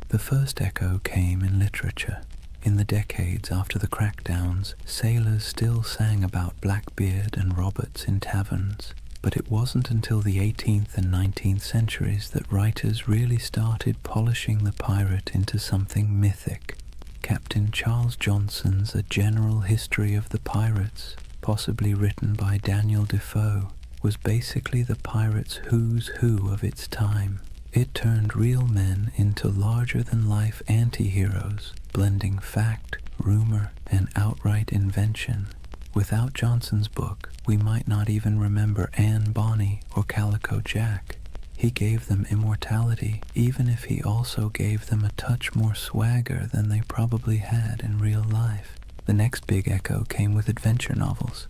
The first echo came in literature. In the decades after the crackdowns, sailors still sang about Blackbeard and Roberts in taverns, but it wasn't until the 18th and 19th centuries that writers really started polishing the pirate into something mythic. Captain Charles Johnson's A General History of the Pirates, possibly written by Daniel Defoe, was basically the pirate's who's who of its time. It turned real men into larger-than-life anti-heroes, blending fact, rumor, and outright invention. Without Johnson's book, we might not even remember Anne Bonny or Calico Jack. He gave them immortality, even if he also gave them a touch more swagger than they probably had in real life. The next big echo came with adventure novels.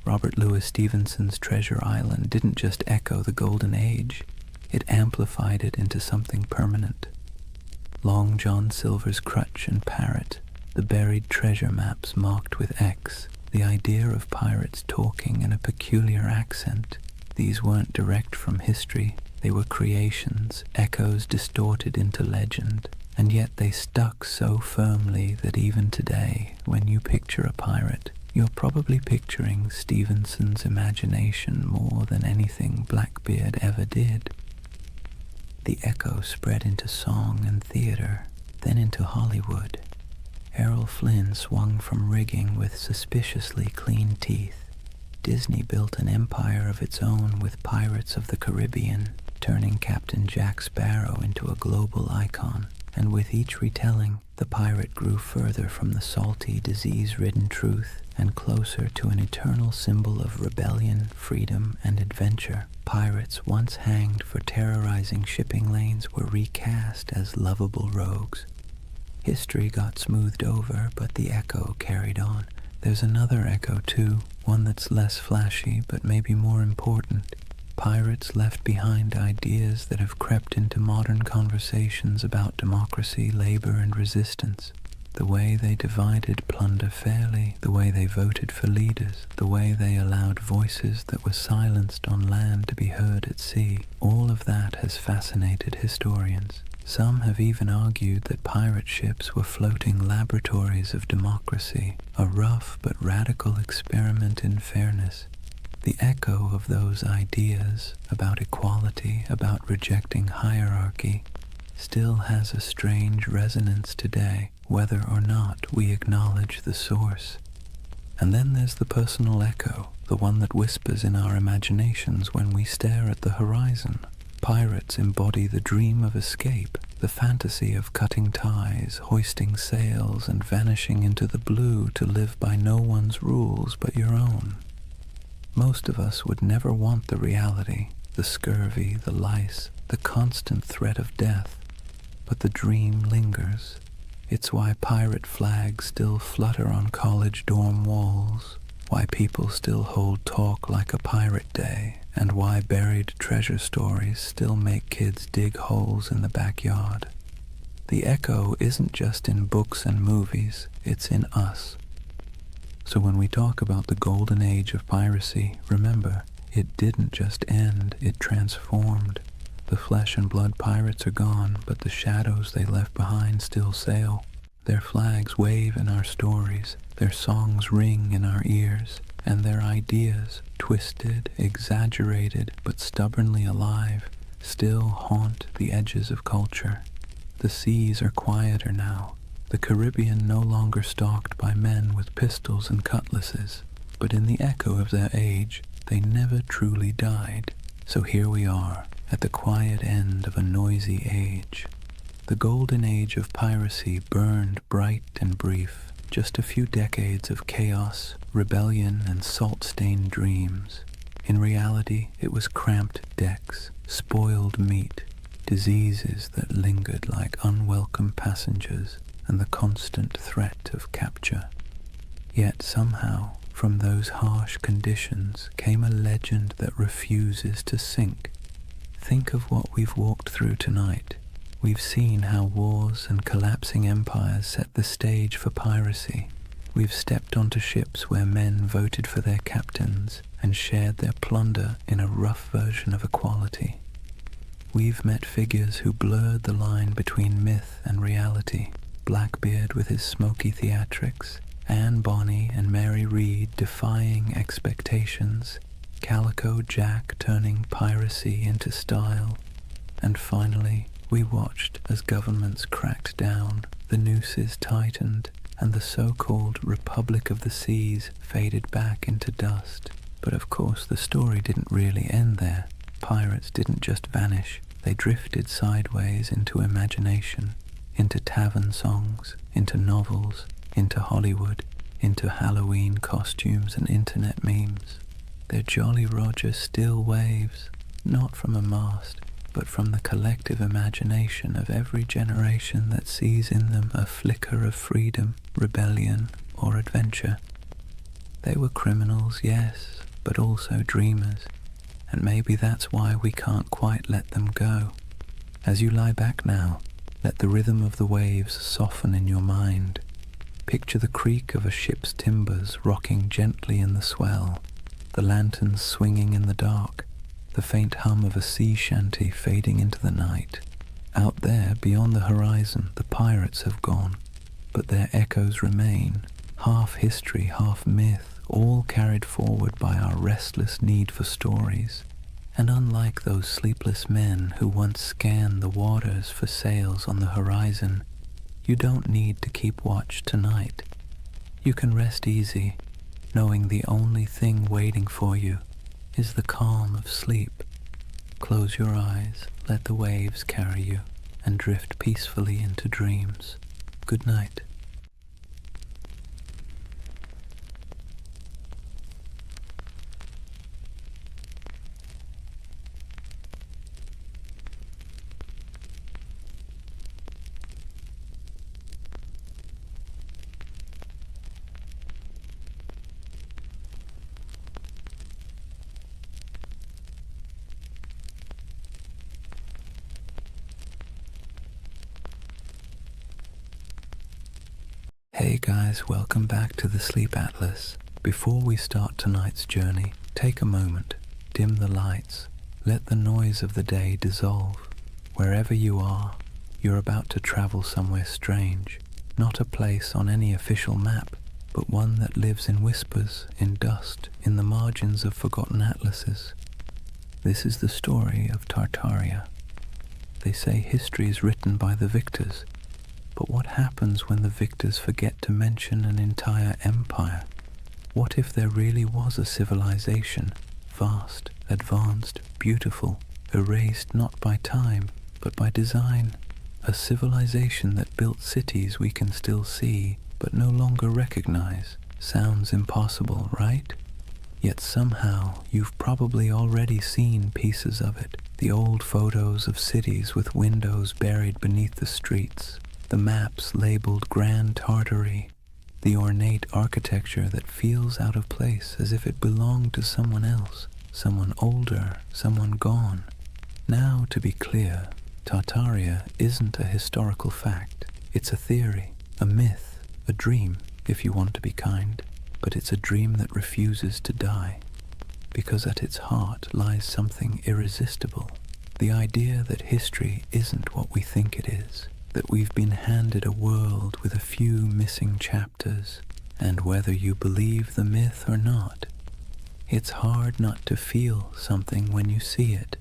Robert Louis Stevenson's Treasure Island didn't just echo the Golden Age, it amplified it into something permanent. Long John Silver's Crutch and Parrot, the buried treasure maps marked with X, the idea of pirates talking in a peculiar accent. These weren't direct from history, they were creations, echoes distorted into legend, and yet they stuck so firmly that even today, when you picture a pirate, you're probably picturing Stevenson's imagination more than anything Blackbeard ever did. The echo spread into song and theater, then into Hollywood. Errol Flynn swung from rigging with suspiciously clean teeth. Disney built an empire of its own with Pirates of the Caribbean, turning Captain Jack Sparrow into a global icon, and with each retelling, the pirate grew further from the salty, disease-ridden truth and closer to an eternal symbol of rebellion, freedom, and adventure. Pirates once hanged for terrorizing shipping lanes were recast as lovable rogues. History got smoothed over, but the echo carried on. There's another echo too, one that's less flashy but maybe more important. Pirates left behind ideas that have crept into modern conversations about democracy, labor, and resistance. The way they divided plunder fairly, the way they voted for leaders, the way they allowed voices that were silenced on land to be heard at sea, all of that has fascinated historians. Some have even argued that pirate ships were floating laboratories of democracy, a rough but radical experiment in fairness. The echo of those ideas about equality, about rejecting hierarchy, still has a strange resonance today, whether or not we acknowledge the source. And then there's the personal echo, the one that whispers in our imaginations when we stare at the horizon. Pirates embody the dream of escape, the fantasy of cutting ties, hoisting sails, and vanishing into the blue to live by no one's rules but your own. Most of us would never want the reality, the scurvy, the lice, the constant threat of death. But the dream lingers. It's why pirate flags still flutter on college dorm walls, why people still hold talk like a pirate day, and why buried treasure stories still make kids dig holes in the backyard. The echo isn't just in books and movies, it's in us. So when we talk about the Golden Age of Piracy, remember, it didn't just end, it transformed. The flesh and blood pirates are gone, but the shadows they left behind still sail. Their flags wave in our stories, their songs ring in our ears, and their ideas, twisted, exaggerated, but stubbornly alive, still haunt the edges of culture. The seas are quieter now, the Caribbean no longer stalked by men with pistols and cutlasses, but in the echo of their age, they never truly died. So here we are, at the quiet end of a noisy age. The Golden Age of Piracy burned bright and brief, just a few decades of chaos, rebellion, and salt-stained dreams. In reality, it was cramped decks, spoiled meat, diseases that lingered like unwelcome passengers, and the constant threat of capture. Yet somehow, from those harsh conditions came a legend that refuses to sink. Think of what we've walked through tonight. We've seen how wars and collapsing empires set the stage for piracy. We've stepped onto ships where men voted for their captains and shared their plunder in a rough version of equality. We've met figures who blurred the line between myth and reality. Blackbeard with his smoky theatrics, Anne Bonny and Mary Read defying expectations, Calico Jack turning piracy into style, and finally we watched as governments cracked down, the nooses tightened, and the so-called Republic of the Seas faded back into dust. But of course the story didn't really end there. Pirates didn't just vanish, they drifted sideways into imagination, into tavern songs, into novels, into Hollywood, into Halloween costumes and internet memes. Their Jolly Roger still waves, not from a mast, but from the collective imagination of every generation that sees in them a flicker of freedom, rebellion, or adventure. They were criminals, yes, but also dreamers, and maybe that's why we can't quite let them go. As you lie back now, let the rhythm of the waves soften in your mind. Picture the creak of a ship's timbers rocking gently in the swell, the lanterns swinging in the dark, the faint hum of a sea shanty fading into the night. Out there, beyond the horizon, the pirates have gone, but their echoes remain, half history, half myth, all carried forward by our restless need for stories. And unlike those sleepless men who once scanned the waters for sails on the horizon, you don't need to keep watch tonight. You can rest easy, knowing the only thing waiting for you is the calm of sleep. Close your eyes, let the waves carry you, and drift peacefully into dreams. Good night. Hey guys, welcome back to the Sleep Atlas. Before we start tonight's journey, take a moment, dim the lights, let the noise of the day dissolve. Wherever you are, you're about to travel somewhere strange, not a place on any official map, but one that lives in whispers, in dust, in the margins of forgotten atlases. This is the story of Tartaria. They say history is written by the victors, but what happens when the victors forget to mention an entire empire? What if there really was a civilization, vast, advanced, beautiful, erased not by time, but by design? A civilization that built cities we can still see, but no longer recognize. Sounds impossible, right? Yet somehow you've probably already seen pieces of it. The old photos of cities with windows buried beneath the streets, the maps labeled Grand Tartary, the ornate architecture that feels out of place as if it belonged to someone else, someone older, someone gone. Now, to be clear, Tartaria isn't a historical fact. It's a theory, a myth, a dream, if you want to be kind. But it's a dream that refuses to die, because at its heart lies something irresistible. The idea that history isn't what we think it is, that we've been handed a world with a few missing chapters, and whether you believe the myth or not, it's hard not to feel something when you see it.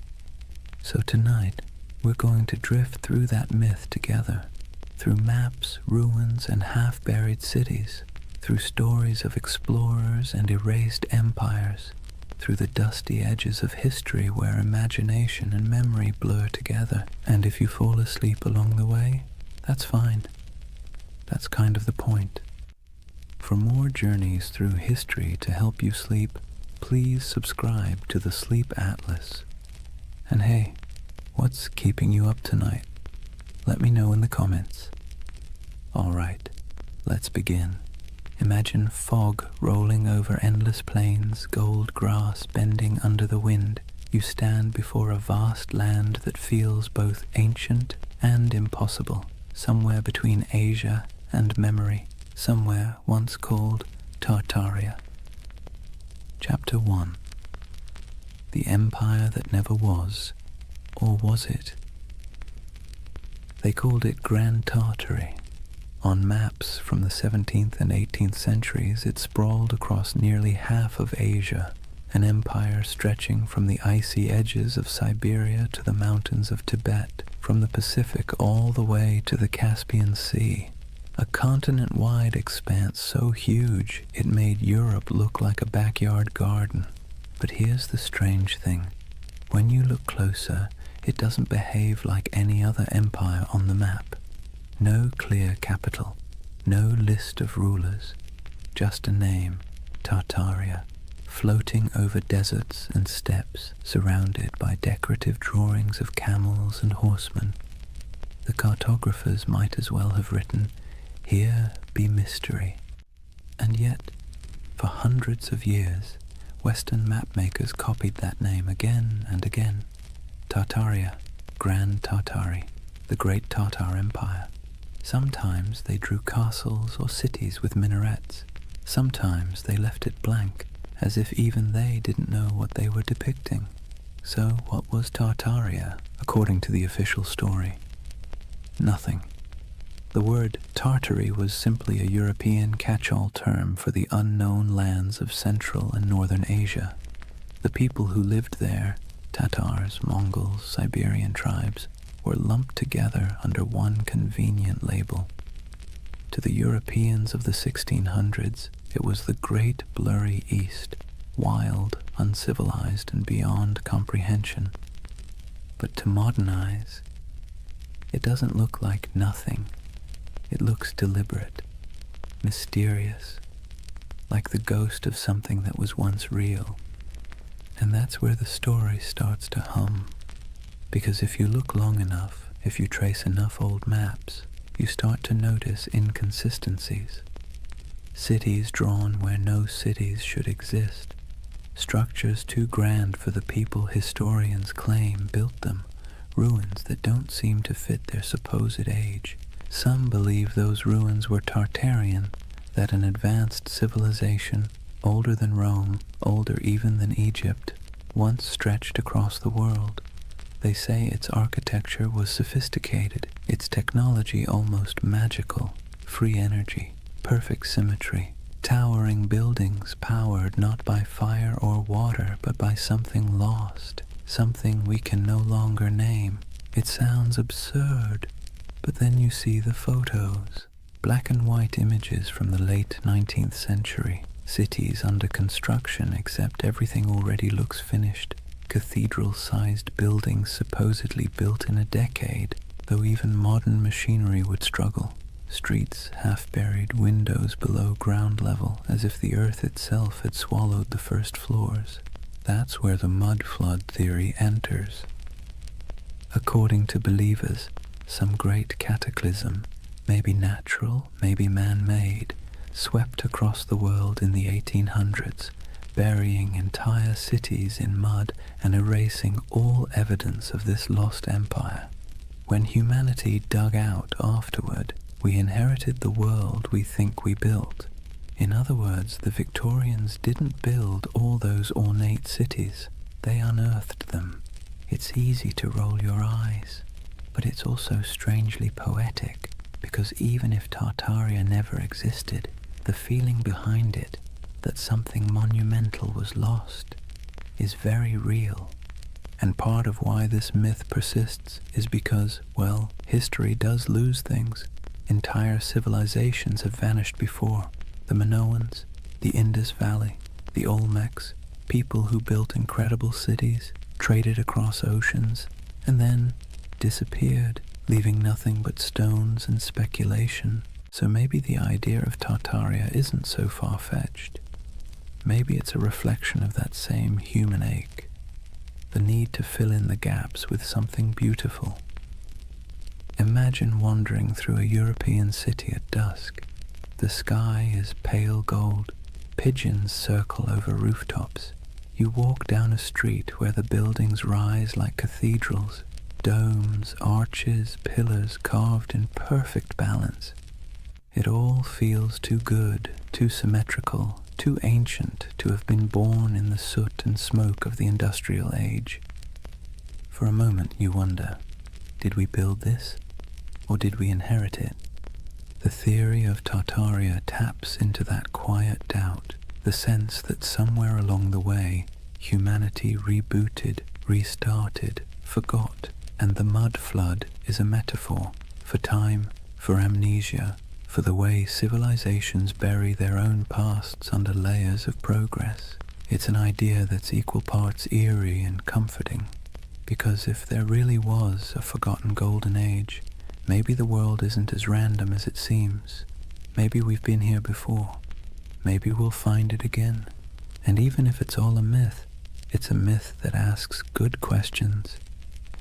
So tonight, we're going to drift through that myth together, through maps, ruins, and half-buried cities, through stories of explorers and erased empires, through the dusty edges of history where imagination and memory blur together. And if you fall asleep along the way, that's fine. That's kind of the point. For more journeys through history to help you sleep, please subscribe to the Sleep Atlas. And hey, what's keeping you up tonight? Let me know in the comments. Alright, let's begin. Imagine fog rolling over endless plains, gold grass bending under the wind. You stand before a vast land that feels both ancient and impossible, somewhere between Asia and memory, somewhere once called Tartaria. Chapter 1. The Empire That Never Was, or was it? They called it Grand Tartary. On maps from the 17th and 18th centuries, it sprawled across nearly half of Asia, an empire stretching from the icy edges of Siberia to the mountains of Tibet, from the Pacific all the way to the Caspian Sea. A continent-wide expanse so huge it made Europe look like a backyard garden. But here's the strange thing. When you look closer, it doesn't behave like any other empire on the map. No clear capital, no list of rulers, just a name, Tartaria, floating over deserts and steppes, surrounded by decorative drawings of camels and horsemen. The cartographers might as well have written, "Here be mystery." And yet, for hundreds of years, Western mapmakers copied that name again and again. Tartaria, Grand Tartary, the Great Tartar Empire. Sometimes they drew castles or cities with minarets. Sometimes they left it blank, as if even they didn't know what they were depicting. So what was Tartaria, according to the official story? Nothing. The word Tartary was simply a European catch-all term for the unknown lands of Central and Northern Asia. The people who lived there, Tatars, Mongols, Siberian tribes, were lumped together under one convenient label. To the Europeans of the 1600s, it was the great blurry East, wild, uncivilized, and beyond comprehension. But to modern eyes, it doesn't look like nothing. It looks deliberate, mysterious, like the ghost of something that was once real. And that's where the story starts to hum. Because if you look long enough, if you trace enough old maps, you start to notice inconsistencies. Cities drawn where no cities should exist. Structures too grand for the people historians claim built them. Ruins that don't seem to fit their supposed age. Some believe those ruins were Tartarian, that an advanced civilization, older than Rome, older even than Egypt, once stretched across the world. They say its architecture was sophisticated, its technology almost magical, free energy, perfect symmetry, towering buildings powered not by fire or water but by something lost, something we can no longer name. It sounds absurd, but then you see the photos, black and white images from the late 19th century, cities under construction except everything already looks finished, cathedral-sized buildings supposedly built in a decade, though even modern machinery would struggle. Streets half-buried, windows below ground level, as if the earth itself had swallowed the first floors. That's where the mud flood theory enters. According to believers, some great cataclysm, maybe natural, maybe man-made, swept across the world in the 1800s, burying entire cities in mud and erasing all evidence of this lost empire. When humanity dug out afterward, we inherited the world we think we built. In other words, the Victorians didn't build all those ornate cities. They unearthed them. It's easy to roll your eyes, but it's also strangely poetic, because even if Tartaria never existed, the feeling behind it, that something monumental was lost, is very real. And part of why this myth persists is because, well, history does lose things. Entire civilizations have vanished before. The Minoans, the Indus Valley, the Olmecs, people who built incredible cities, traded across oceans, and then disappeared, leaving nothing but stones and speculation. So maybe the idea of Tartaria isn't so far-fetched. Maybe it's a reflection of that same human ache, the need to fill in the gaps with something beautiful. Imagine wandering through a European city at dusk. The sky is pale gold, pigeons circle over rooftops. You walk down a street where the buildings rise like cathedrals, domes, arches, pillars carved in perfect balance. It all feels too good, too symmetrical, too ancient to have been born in the soot and smoke of the industrial age. For a moment you wonder, did we build this, or did we inherit it? The theory of Tartaria taps into that quiet doubt, the sense that somewhere along the way, humanity rebooted, restarted, forgot, and the mud flood is a metaphor for time, for amnesia, for the way civilizations bury their own pasts under layers of progress. It's an idea that's equal parts eerie and comforting, because if there really was a forgotten golden age, maybe the world isn't as random as it seems. Maybe we've been here before. Maybe we'll find it again. And even if it's all a myth, it's a myth that asks good questions.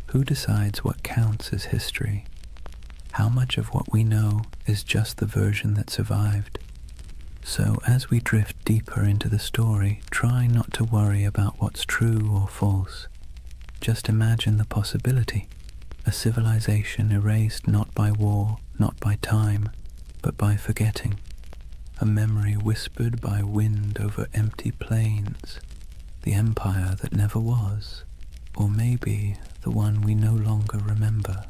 Who decides what counts as history? How much of what we know is just the version that survived? So as we drift deeper into the story, try not to worry about what's true or false. Just imagine the possibility. A civilization erased not by war, not by time, but by forgetting. A memory whispered by wind over empty plains. The empire that never was, or maybe the one we no longer remember.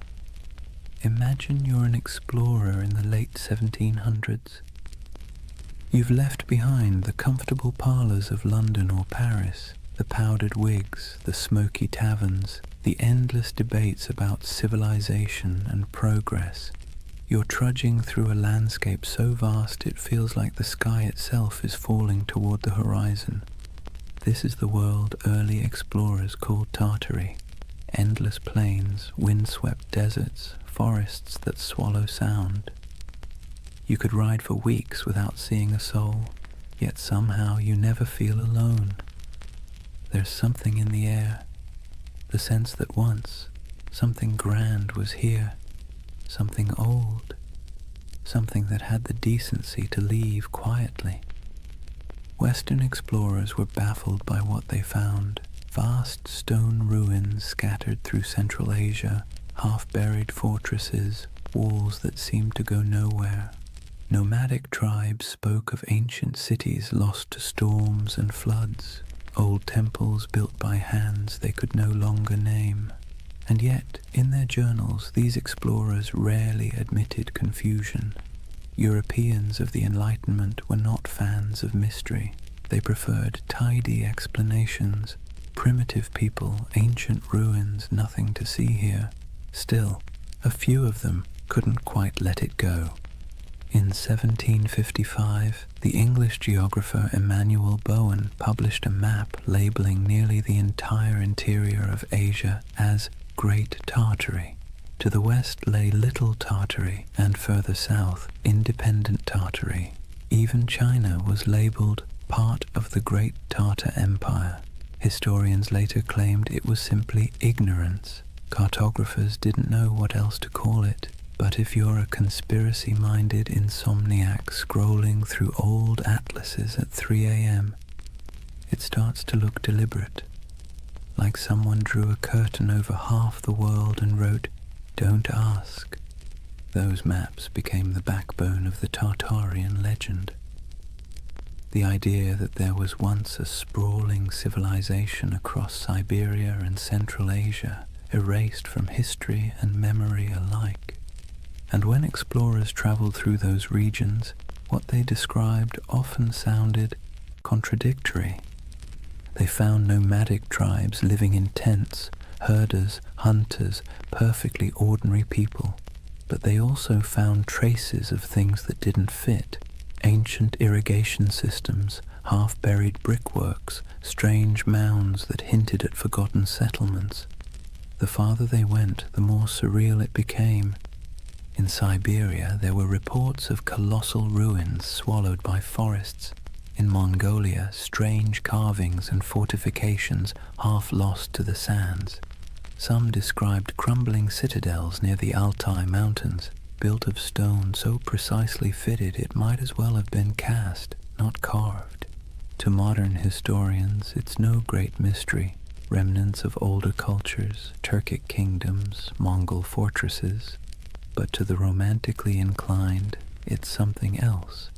Imagine you're an explorer in the late 1700s. You've left behind the comfortable parlours of London or Paris, the powdered wigs, the smoky taverns, the endless debates about civilization and progress. You're trudging through a landscape so vast it feels like the sky itself is falling toward the horizon. This is the world early explorers called Tartary. Endless plains, windswept deserts, forests that swallow sound. You could ride for weeks without seeing a soul, yet somehow you never feel alone. There's something in the air, the sense that once something grand was here, something old, something that had the decency to leave quietly. Western explorers were baffled by what they found. Vast stone ruins scattered through Central Asia, half-buried fortresses, walls that seemed to go nowhere. Nomadic tribes spoke of ancient cities lost to storms and floods, old temples built by hands they could no longer name. And yet, in their journals, these explorers rarely admitted confusion. Europeans of the Enlightenment were not fans of mystery. They preferred tidy explanations. Primitive people, ancient ruins, nothing to see here. Still, a few of them couldn't quite let it go. In 1755, the English geographer Emmanuel Bowen published a map labeling nearly the entire interior of Asia as Great Tartary. To the west lay Little Tartary, and further south, Independent Tartary. Even China was labeled part of the Great Tartar Empire. Historians later claimed it was simply ignorance. Cartographers didn't know what else to call it. But if you're a conspiracy-minded insomniac scrolling through old atlases at 3 a.m., it starts to look deliberate, like someone drew a curtain over half the world and wrote, "Don't ask." Those maps became the backbone of the Tartarian legend. The idea that there was once a sprawling civilization across Siberia and Central Asia, erased from history and memory alike. And when explorers traveled through those regions, what they described often sounded contradictory. They found nomadic tribes living in tents, herders, hunters, perfectly ordinary people. But they also found traces of things that didn't fit. Ancient irrigation systems, half-buried brickworks, strange mounds that hinted at forgotten settlements. The farther they went, the more surreal it became. In Siberia, there were reports of colossal ruins swallowed by forests. In Mongolia, strange carvings and fortifications half lost to the sands. Some described crumbling citadels near the Altai Mountains, built of stone so precisely fitted it might as well have been cast, not carved. To modern historians, it's no great mystery. Remnants of older cultures, Turkic kingdoms, Mongol fortresses. But to the romantically inclined, it's something else.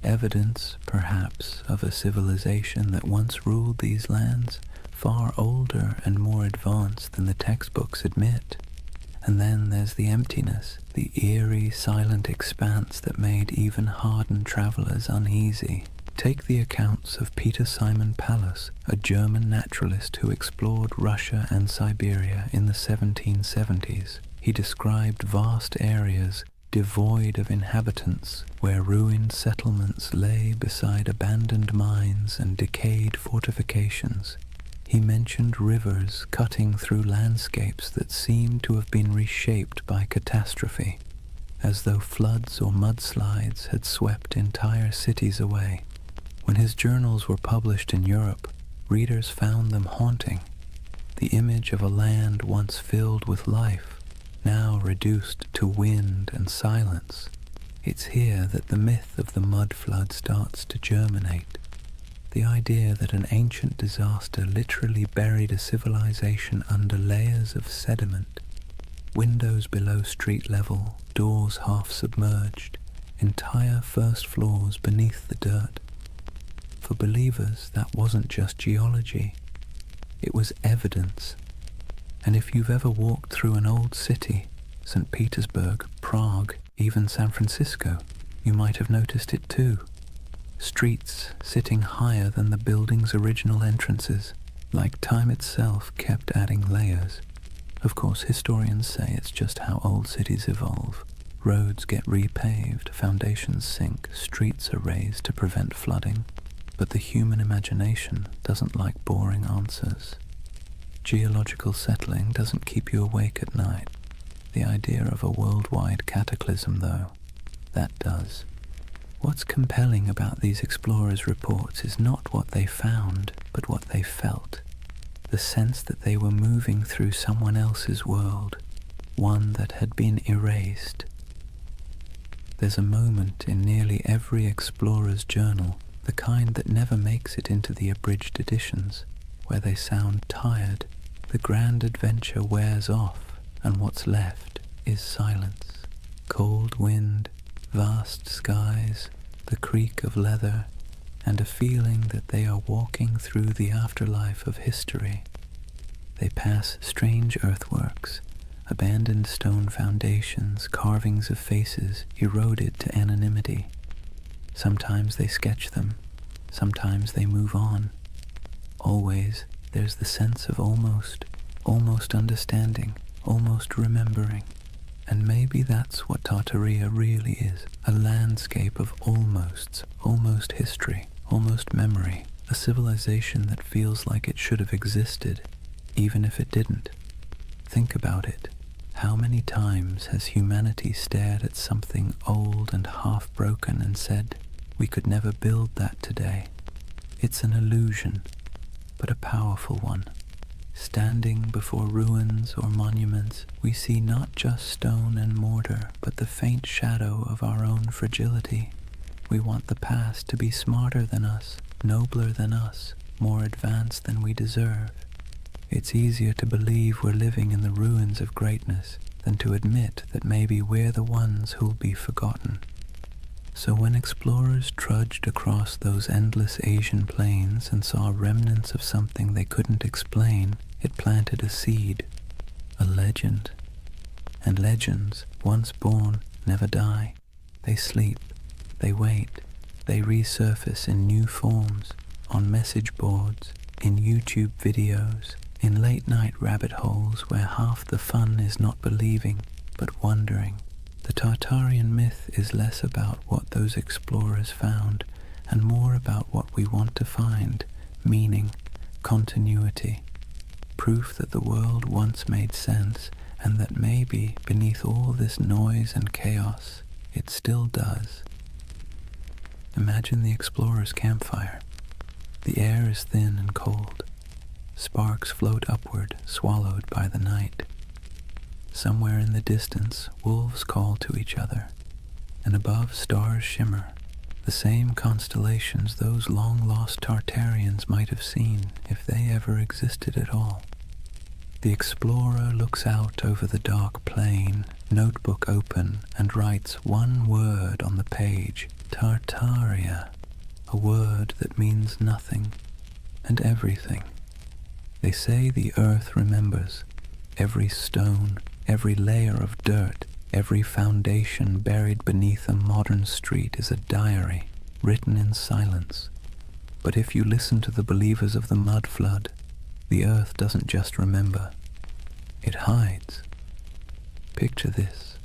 Evidence, perhaps, of a civilization that once ruled these lands, far older and more advanced than the textbooks admit. And then there's the emptiness, the eerie, silent expanse that made even hardened travelers uneasy. Take the accounts of Peter Simon Pallas, a German naturalist who explored Russia and Siberia in the 1770s. He described vast areas devoid of inhabitants, where ruined settlements lay beside abandoned mines and decayed fortifications. He mentioned rivers cutting through landscapes that seemed to have been reshaped by catastrophe, as though floods or mudslides had swept entire cities away. When his journals were published in Europe, readers found them haunting. The image of a land once filled with life, now reduced to wind and silence. It's here that the myth of the mud flood starts to germinate. The idea that an ancient disaster literally buried a civilization under layers of sediment, windows below street level, doors half submerged, entire first floors beneath the dirt. For believers, that wasn't just geology, it was evidence. And if you've ever walked through an old city, St. Petersburg, Prague, even San Francisco, you might have noticed it too. Streets sitting higher than the building's original entrances, like time itself kept adding layers. Of course, historians say it's just how old cities evolve. Roads get repaved, foundations sink, streets are raised to prevent flooding. But the human imagination doesn't like boring answers. Geological settling doesn't keep you awake at night. The idea of a worldwide cataclysm, though, that does. What's compelling about these explorers' reports is not what they found, but what they felt. The sense that they were moving through someone else's world, one that had been erased. There's a moment in nearly every explorer's journal, the kind that never makes it into the abridged editions, where they sound tired. The grand adventure wears off, and what's left is silence. Cold wind, vast skies, the creak of leather, and a feeling that they are walking through the afterlife of history. They pass strange earthworks, abandoned stone foundations, carvings of faces eroded to anonymity. Sometimes they sketch them, sometimes they move on. Always there's the sense of almost understanding, almost remembering. And maybe that's what Tartaria really is, a landscape of almosts, almost history, almost memory, a civilization that feels like it should have existed, even if it didn't. Think about it. How many times has humanity stared at something old and half-broken and said, we could never build that today? It's an illusion, but a powerful one. Standing before ruins or monuments, we see not just stone and mortar, but the faint shadow of our own fragility. We want the past to be smarter than us, nobler than us, more advanced than we deserve. It's easier to believe we're living in the ruins of greatness than to admit that maybe we're the ones who'll be forgotten. So when explorers trudged across those endless Asian plains and saw remnants of something they couldn't explain, it planted a seed, a legend. And legends, once born, never die. They sleep, they wait, they resurface in new forms, on message boards, in YouTube videos, in late-night rabbit holes where half the fun is not believing, but wondering. The Tartarian myth is less about what those explorers found and more about what we want to find, meaning, continuity, proof that the world once made sense and that maybe beneath all this noise and chaos, it still does. Imagine the explorer's campfire. The air is thin and cold. Sparks float upward, swallowed by the night. Somewhere in the distance, wolves call to each other, and above stars shimmer, the same constellations those long-lost Tartarians might have seen if they ever existed at all. The explorer looks out over the dark plain, notebook open, and writes one word on the page, Tartaria, a word that means nothing and everything. They say the earth remembers. Every stone, every layer of dirt, every foundation buried beneath a modern street is a diary, written in silence. But if you listen to the believers of the mud flood, the earth doesn't just remember, it hides. Picture this,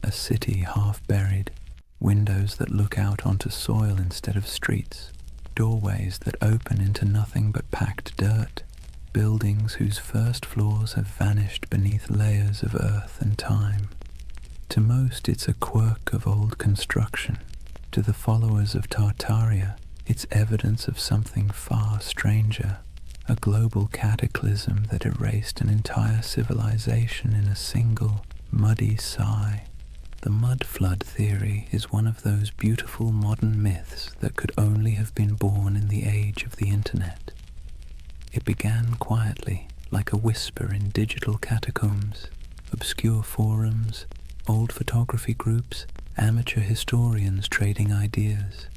a city half buried, windows that look out onto soil instead of streets, doorways that open into nothing but packed dirt, buildings whose first floors have vanished beneath layers of earth and time. To most it's a quirk of old construction. To the followers of Tartaria, it's evidence of something far stranger, a global cataclysm that erased an entire civilization in a single, muddy sigh. The mud flood theory is one of those beautiful modern myths that could only have been born in the age of the internet. It began quietly, like a whisper in digital catacombs, obscure forums, old photography groups, amateur historians trading ideas.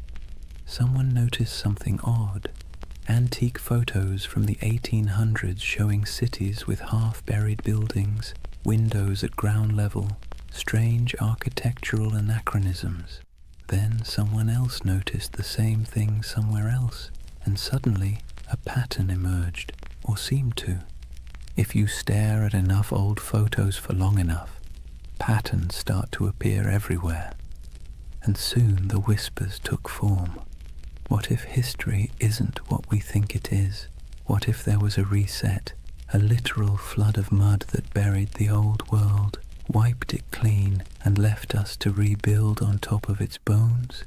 Someone noticed something odd. Antique photos from the 1800s showing cities with half-buried buildings, windows at ground level, strange architectural anachronisms. Then someone else noticed the same thing somewhere else, and suddenly a pattern emerged, or seemed to. If you stare at enough old photos for long enough, patterns start to appear everywhere. And soon the whispers took form. What if history isn't what we think it is? What if there was a reset, a literal flood of mud that buried the old world, wiped it clean, and left us to rebuild on top of its bones?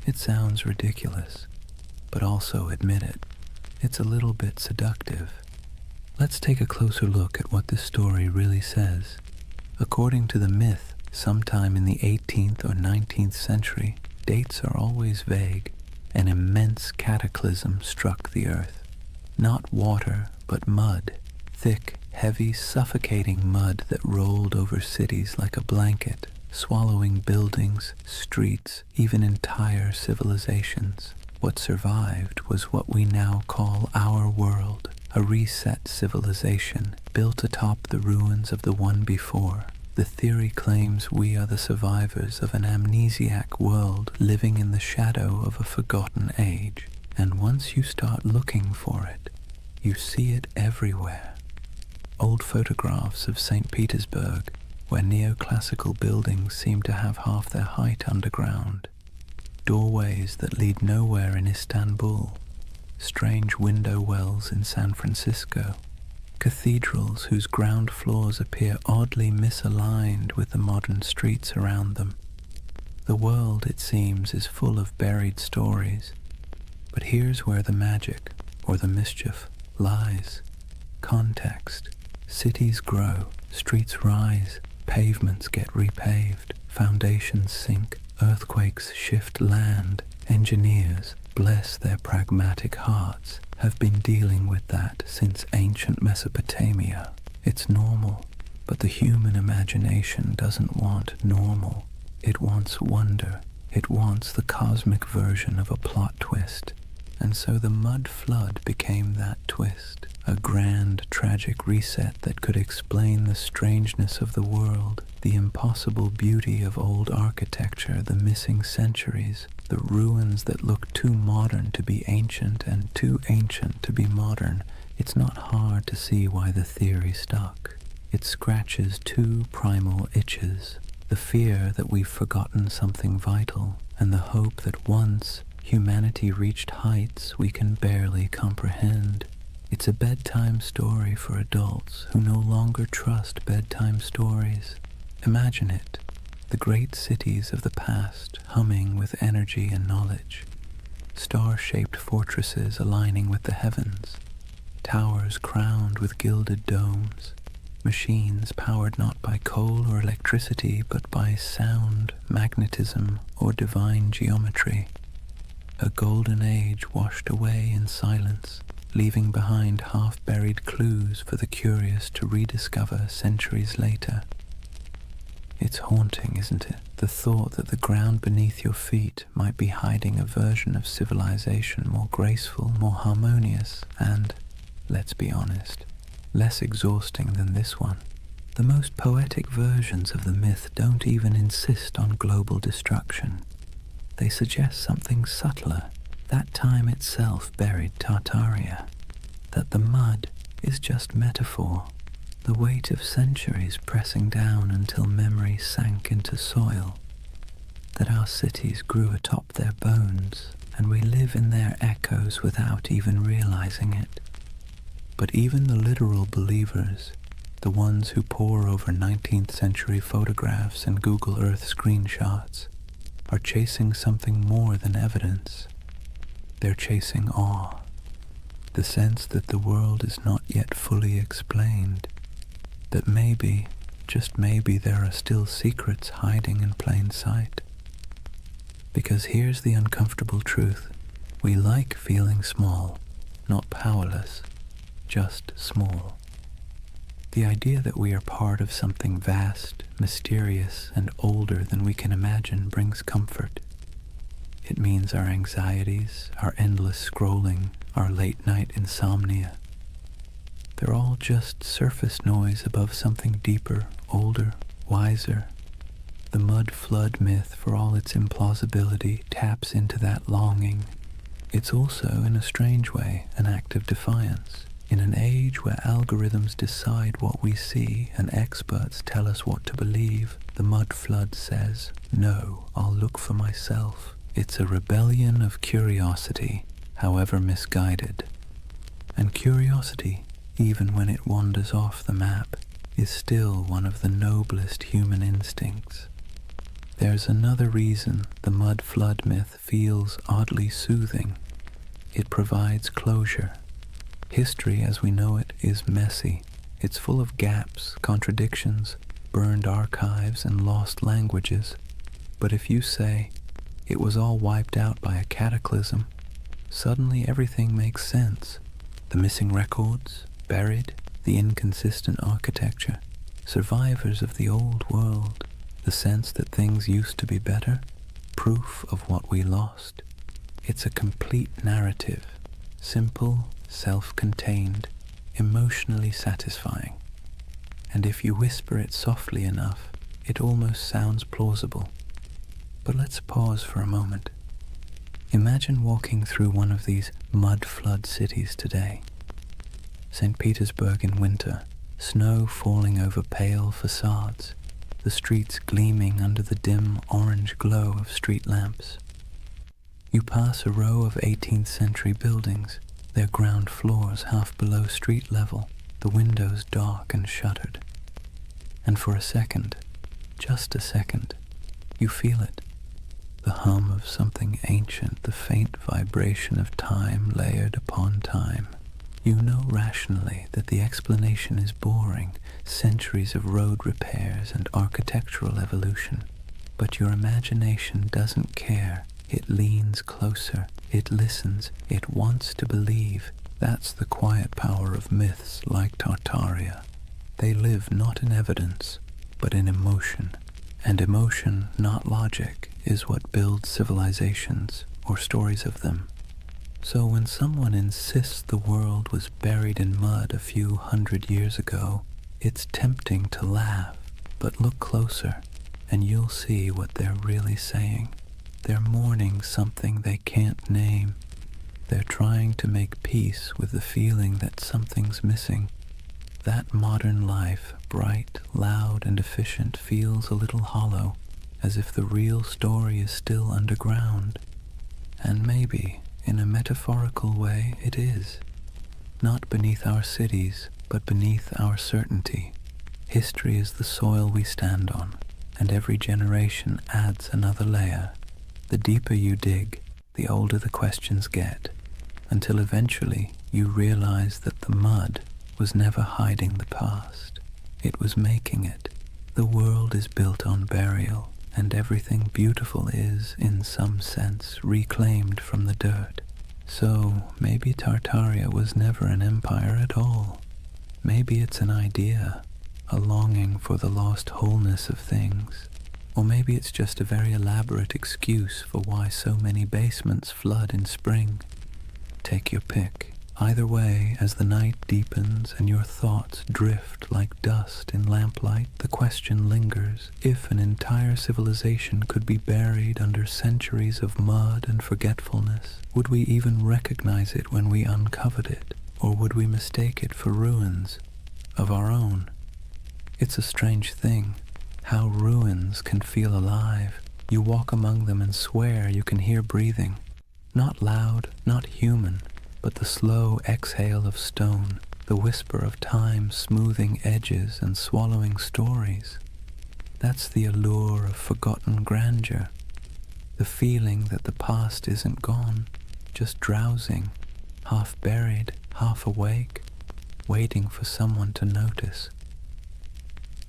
It sounds ridiculous, but also admit it. It's a little bit seductive. Let's take a closer look at what this story really says. According to the myth, sometime in the 18th or 19th century, dates are always vague. An immense cataclysm struck the earth. Not water, but mud. Thick, heavy, suffocating mud that rolled over cities like a blanket. swallowing buildings, streets, even entire civilizations. What survived was what we now call our world, a reset civilization built atop the ruins of the one before. The theory claims we are the survivors of an amnesiac world living in the shadow of a forgotten age. And once you start looking for it, you see it everywhere. Old photographs of St. Petersburg, where neoclassical buildings seem to have half their height underground, doorways that lead nowhere in Istanbul, strange window wells in San Francisco, cathedrals whose ground floors appear oddly misaligned with the modern streets around them. The world, it seems, is full of buried stories, but here's where the magic, or the mischief, lies. Context. Cities grow, streets rise, pavements get repaved, foundations sink, earthquakes shift land. Engineers, bless their pragmatic hearts, have been dealing with that since ancient Mesopotamia. It's normal, but the human imagination doesn't want normal. It wants wonder. It wants the cosmic version of a plot twist. And so the mud flood became that twist, a grand, tragic reset that could explain the strangeness of the world, the impossible beauty of old architecture, the missing centuries, the ruins that look too modern to be ancient and too ancient to be modern. It's not hard to see why the theory stuck. It scratches two primal itches, the fear that we've forgotten something vital, and the hope that once humanity reached heights we can barely comprehend. It's a bedtime story for adults who no longer trust bedtime stories. Imagine it, the great cities of the past humming with energy and knowledge, star-shaped fortresses aligning with the heavens, towers crowned with gilded domes, machines powered not by coal or electricity but by sound, magnetism, or divine geometry. A golden age washed away in silence, leaving behind half-buried clues for the curious to rediscover centuries later. It's haunting, isn't it? The thought that the ground beneath your feet might be hiding a version of civilization more graceful, more harmonious, and, let's be honest, less exhausting than this one. The most poetic versions of the myth don't even insist on global destruction. They suggest something subtler. That time itself buried Tartaria. That the mud is just metaphor. The weight of centuries pressing down until memory sank into soil. That our cities grew atop their bones, and we live in their echoes without even realizing it. But even the literal believers, the ones who pore over 19th century photographs and Google Earth screenshots, are chasing something more than evidence. They're chasing awe, the sense that the world is not yet fully explained, that maybe, just maybe, there are still secrets hiding in plain sight. Because here's the uncomfortable truth. We like feeling small, not powerless, just small. The idea that we are part of something vast, mysterious, and older than we can imagine brings comfort. It means our anxieties, our endless scrolling, our late-night insomnia, they're all just surface noise above something deeper, older, wiser. The mud flood myth, for all its implausibility, taps into that longing. It's also, in a strange way, an act of defiance. In an age where algorithms decide what we see and experts tell us what to believe, the mud flood says, "No, I'll look for myself." It's a rebellion of curiosity, however misguided. And curiosity, even when it wanders off the map, is still one of the noblest human instincts. There's another reason the mud flood myth feels oddly soothing. It provides closure. History as we know it is messy. It's full of gaps, contradictions, burned archives, and lost languages. But if you say, it was all wiped out by a cataclysm, suddenly everything makes sense. The missing records, buried, the inconsistent architecture, survivors of the old world. The sense that things used to be better, proof of what we lost. It's a complete narrative, simple, self-contained, emotionally satisfying. And if you whisper it softly enough, it almost sounds plausible. But let's pause for a moment. Imagine walking through one of these mud-flood cities today. St. Petersburg in winter, snow falling over pale facades, the streets gleaming under the dim orange glow of street lamps. You pass a row of 18th century buildings, their ground floors half below street level, the windows dark and shuttered. And for a second, just a second, you feel it. The hum of something ancient, the faint vibration of time layered upon time. You know rationally that the explanation is boring, centuries of road repairs and architectural evolution. But your imagination doesn't care. It leans closer, it listens, it wants to believe. That's the quiet power of myths like Tartaria. They live not in evidence, but in emotion. And emotion, not logic, is what builds civilizations, or stories of them. So when someone insists the world was buried in mud a few hundred years ago, it's tempting to laugh. But look closer, and you'll see what they're really saying. They're mourning something they can't name. They're trying to make peace with the feeling that something's missing. That modern life, bright, loud, and efficient, feels a little hollow, as if the real story is still underground. And maybe, in a metaphorical way, it is. Not beneath our cities, but beneath our certainty. History is the soil we stand on, and every generation adds another layer. The deeper you dig, the older the questions get, until eventually you realize that the mud was never hiding the past. It was making it. The world is built on burial, and everything beautiful is, in some sense, reclaimed from the dirt. So maybe Tartaria was never an empire at all. Maybe it's an idea, a longing for the lost wholeness of things. Or maybe it's just a very elaborate excuse for why so many basements flood in spring. Take your pick. Either way, as the night deepens and your thoughts drift like dust in lamplight, the question lingers: if an entire civilization could be buried under centuries of mud and forgetfulness, would we even recognize it when we uncovered it? Or would we mistake it for ruins of our own? It's a strange thing, how ruins can feel alive. You walk among them and swear you can hear breathing. Not loud, not human, but the slow exhale of stone, the whisper of time smoothing edges and swallowing stories. That's the allure of forgotten grandeur, the feeling that the past isn't gone, just drowsing, half buried, half awake, waiting for someone to notice.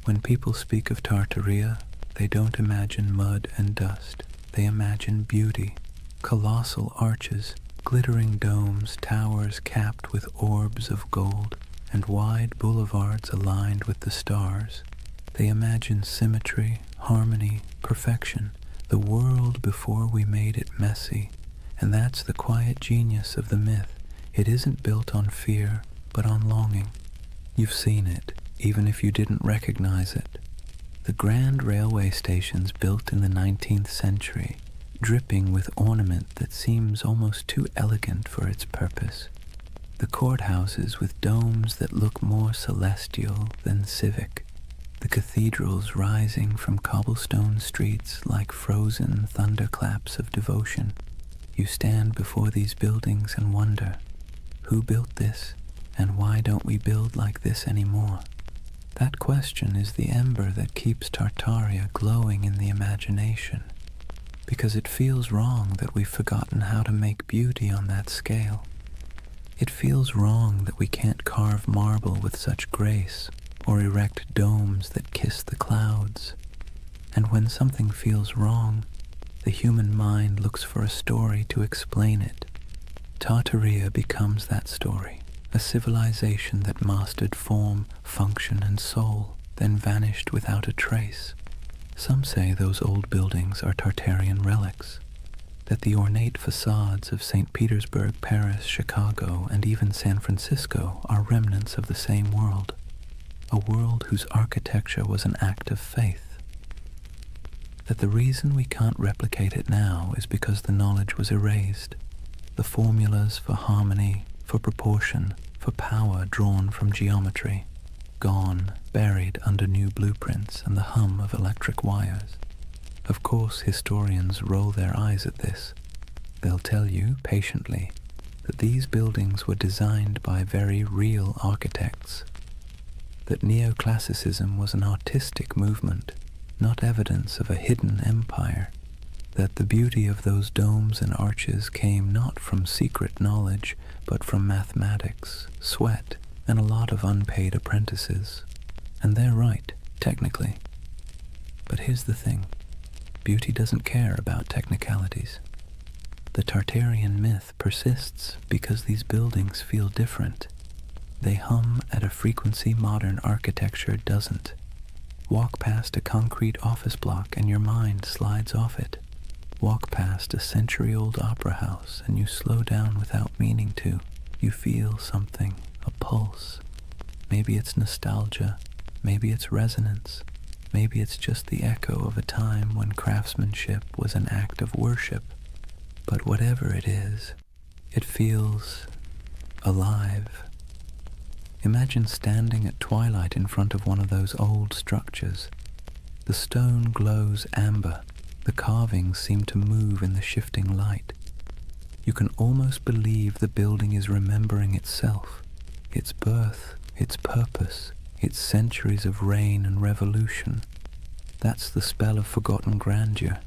When people speak of Tartaria, they don't imagine mud and dust. They imagine beauty, colossal arches, glittering domes, towers capped with orbs of gold, and wide boulevards aligned with the stars. They imagine symmetry, harmony, perfection, the world before we made it messy. And that's the quiet genius of the myth. It isn't built on fear, but on longing. You've seen it, even if you didn't recognize it. The grand railway stations built in the 19th century, dripping with ornament that seems almost too elegant for its purpose. The courthouses with domes that look more celestial than civic. The cathedrals rising from cobblestone streets like frozen thunderclaps of devotion. You stand before these buildings and wonder, who built this, and why don't we build like this anymore? That question is the ember that keeps Tartaria glowing in the imagination, because it feels wrong that we've forgotten how to make beauty on that scale. It feels wrong that we can't carve marble with such grace, or erect domes that kiss the clouds. And when something feels wrong, the human mind looks for a story to explain it. Tartaria becomes that story, a civilization that mastered form, function, and soul, then vanished without a trace. Some say those old buildings are Tartarian relics, that the ornate facades of St. Petersburg, Paris, Chicago, and even San Francisco are remnants of the same world, a world whose architecture was an act of faith. That the reason we can't replicate it now is because the knowledge was erased, the formulas for harmony, for proportion, for power drawn from geometry, gone, buried under new blueprints and the hum of electric wires. Of course, historians roll their eyes at this. They'll tell you, patiently, that these buildings were designed by very real architects, that neoclassicism was an artistic movement, not evidence of a hidden empire, that the beauty of those domes and arches came not from secret knowledge, but from mathematics, sweat, and a lot of unpaid apprentices. And they're right, technically. But here's the thing. Beauty doesn't care about technicalities. The Tartarian myth persists because these buildings feel different. They hum at a frequency modern architecture doesn't. Walk past a concrete office block and your mind slides off it. Walk past a century-old opera house and you slow down without meaning to. You feel something, a pulse. Maybe it's nostalgia, maybe it's resonance, maybe it's just the echo of a time when craftsmanship was an act of worship. But whatever it is, it feels alive. Imagine standing at twilight in front of one of those old structures. The stone glows amber. The carvings seem to move in the shifting light. You can almost believe the building is remembering itself, its birth, its purpose, its centuries of reign and revolution. That's the spell of forgotten grandeur.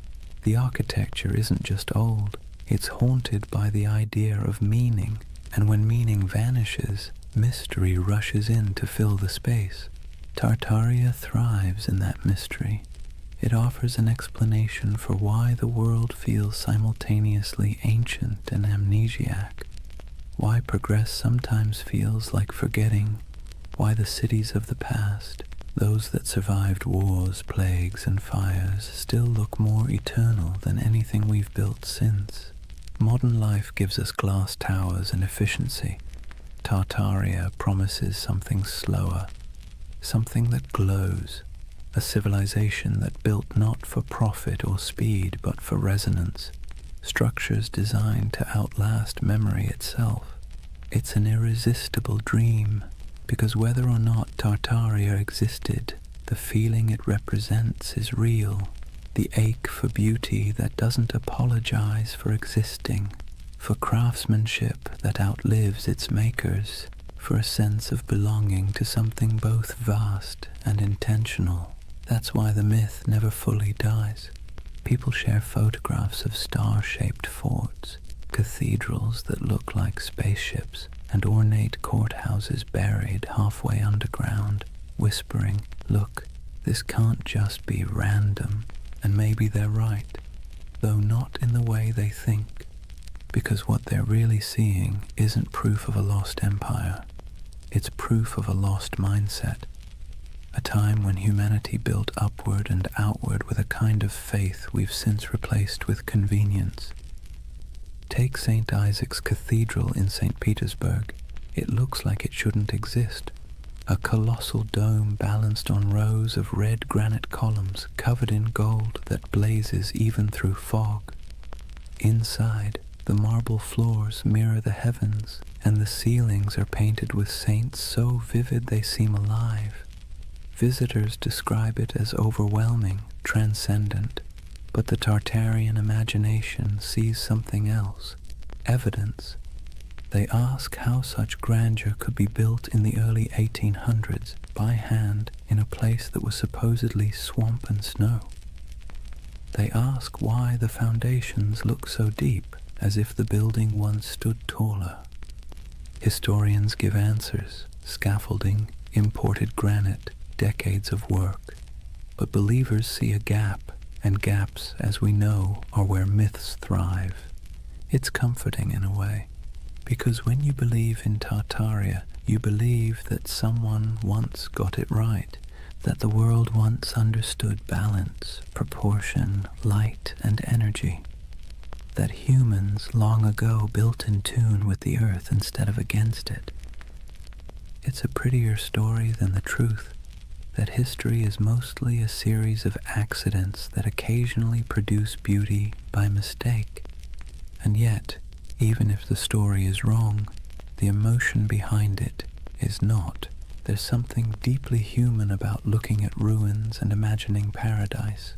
The architecture isn't just old, it's haunted by the idea of meaning, and when meaning vanishes, mystery rushes in to fill the space. Tartaria thrives in that mystery. It offers an explanation for why the world feels simultaneously ancient and amnesiac, why progress sometimes feels like forgetting, why the cities of the past, those that survived wars, plagues, and fires, still look more eternal than anything we've built since. Modern life gives us glass towers and efficiency. Tartaria promises something slower, something that glows, a civilization that built not for profit or speed but for resonance, structures designed to outlast memory itself. It's an irresistible dream, because whether or not Tartaria existed, the feeling it represents is real, the ache for beauty that doesn't apologize for existing, for craftsmanship that outlives its makers, for a sense of belonging to something both vast and intentional. That's why the myth never fully dies. People share photographs of star-shaped forts, cathedrals that look like spaceships, and ornate courthouses buried halfway underground, whispering, "Look, this can't just be random." And maybe they're right, though not in the way they think, because what they're really seeing isn't proof of a lost empire. It's proof of a lost mindset. A time when humanity built upward and outward with a kind of faith we've since replaced with convenience. Take St. Isaac's Cathedral in St. Petersburg. It looks like it shouldn't exist. A colossal dome balanced on rows of red granite columns covered in gold that blazes even through fog. Inside, the marble floors mirror the heavens, and the ceilings are painted with saints so vivid they seem alive. Visitors describe it as overwhelming, transcendent, but the Tartarian imagination sees something else, evidence. They ask how such grandeur could be built in the early 1800s by hand in a place that was supposedly swamp and snow. They ask why the foundations look so deep, as if the building once stood taller. Historians give answers: scaffolding, imported granite, decades of work. But believers see a gap, and gaps, as we know, are where myths thrive. It's comforting in a way, because when you believe in Tartaria, you believe that someone once got it right, that the world once understood balance, proportion, light, and energy, that humans long ago built in tune with the earth instead of against it. It's a prettier story than the truth, that history is mostly a series of accidents that occasionally produce beauty by mistake. And yet, even if the story is wrong, the emotion behind it is not. There's something deeply human about looking at ruins and imagining paradise,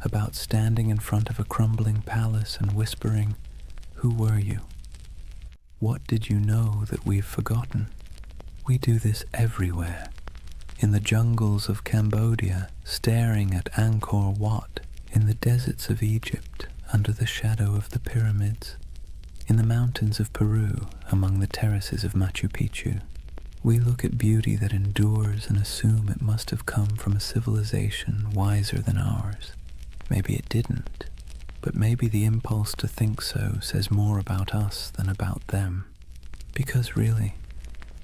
about standing in front of a crumbling palace and whispering, "Who were you? What did you know that we've forgotten?" We do this everywhere. In the jungles of Cambodia, staring at Angkor Wat, in the deserts of Egypt, under the shadow of the pyramids, in the mountains of Peru, among the terraces of Machu Picchu. We look at beauty that endures and assume it must have come from a civilization wiser than ours. Maybe it didn't, but maybe the impulse to think so says more about us than about them. Because really,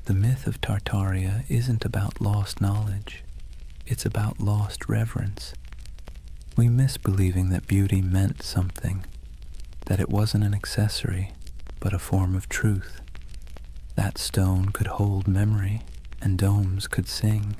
the myth of Tartaria isn't about lost knowledge, it's about lost reverence. We miss believing that beauty meant something, that it wasn't an accessory, but a form of truth. That stone could hold memory, and domes could sing.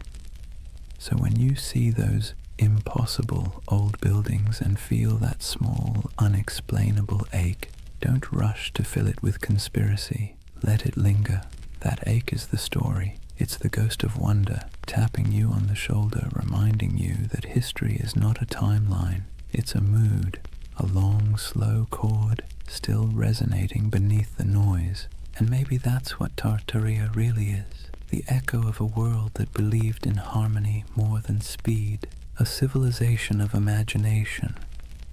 So when you see those impossible old buildings and feel that small, unexplainable ache, don't rush to fill it with conspiracy. Let it linger. That ache is the story. It's the ghost of wonder, tapping you on the shoulder, reminding you that history is not a timeline. It's a mood, a long, slow chord, still resonating beneath the noise. And maybe that's what Tartaria really is, the echo of a world that believed in harmony more than speed, a civilization of imagination,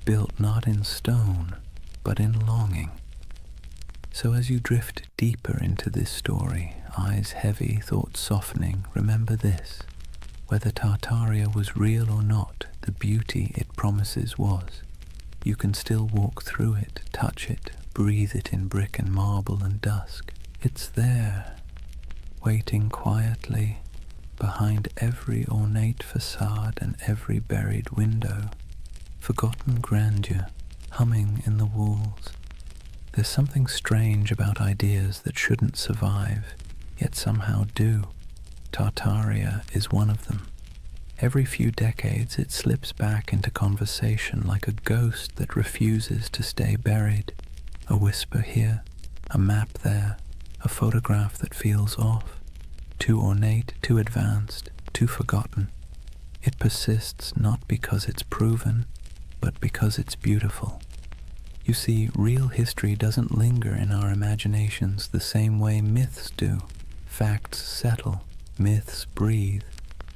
built not in stone, but in longing. So as you drift deeper into this story, eyes heavy, thoughts softening, remember this: whether Tartaria was real or not, the beauty it promises was. You can still walk through it, touch it, breathe it in brick and marble and dusk. It's there, waiting quietly behind every ornate facade and every buried window, forgotten grandeur humming in the walls. There's something strange about ideas that shouldn't survive, yet somehow do. Tartaria is one of them. Every few decades it slips back into conversation like a ghost that refuses to stay buried. A whisper here, a map there, a photograph that feels off, too ornate, too advanced, too forgotten. It persists not because it's proven, but because it's beautiful. You see, real history doesn't linger in our imaginations the same way myths do. Facts settle, myths breathe,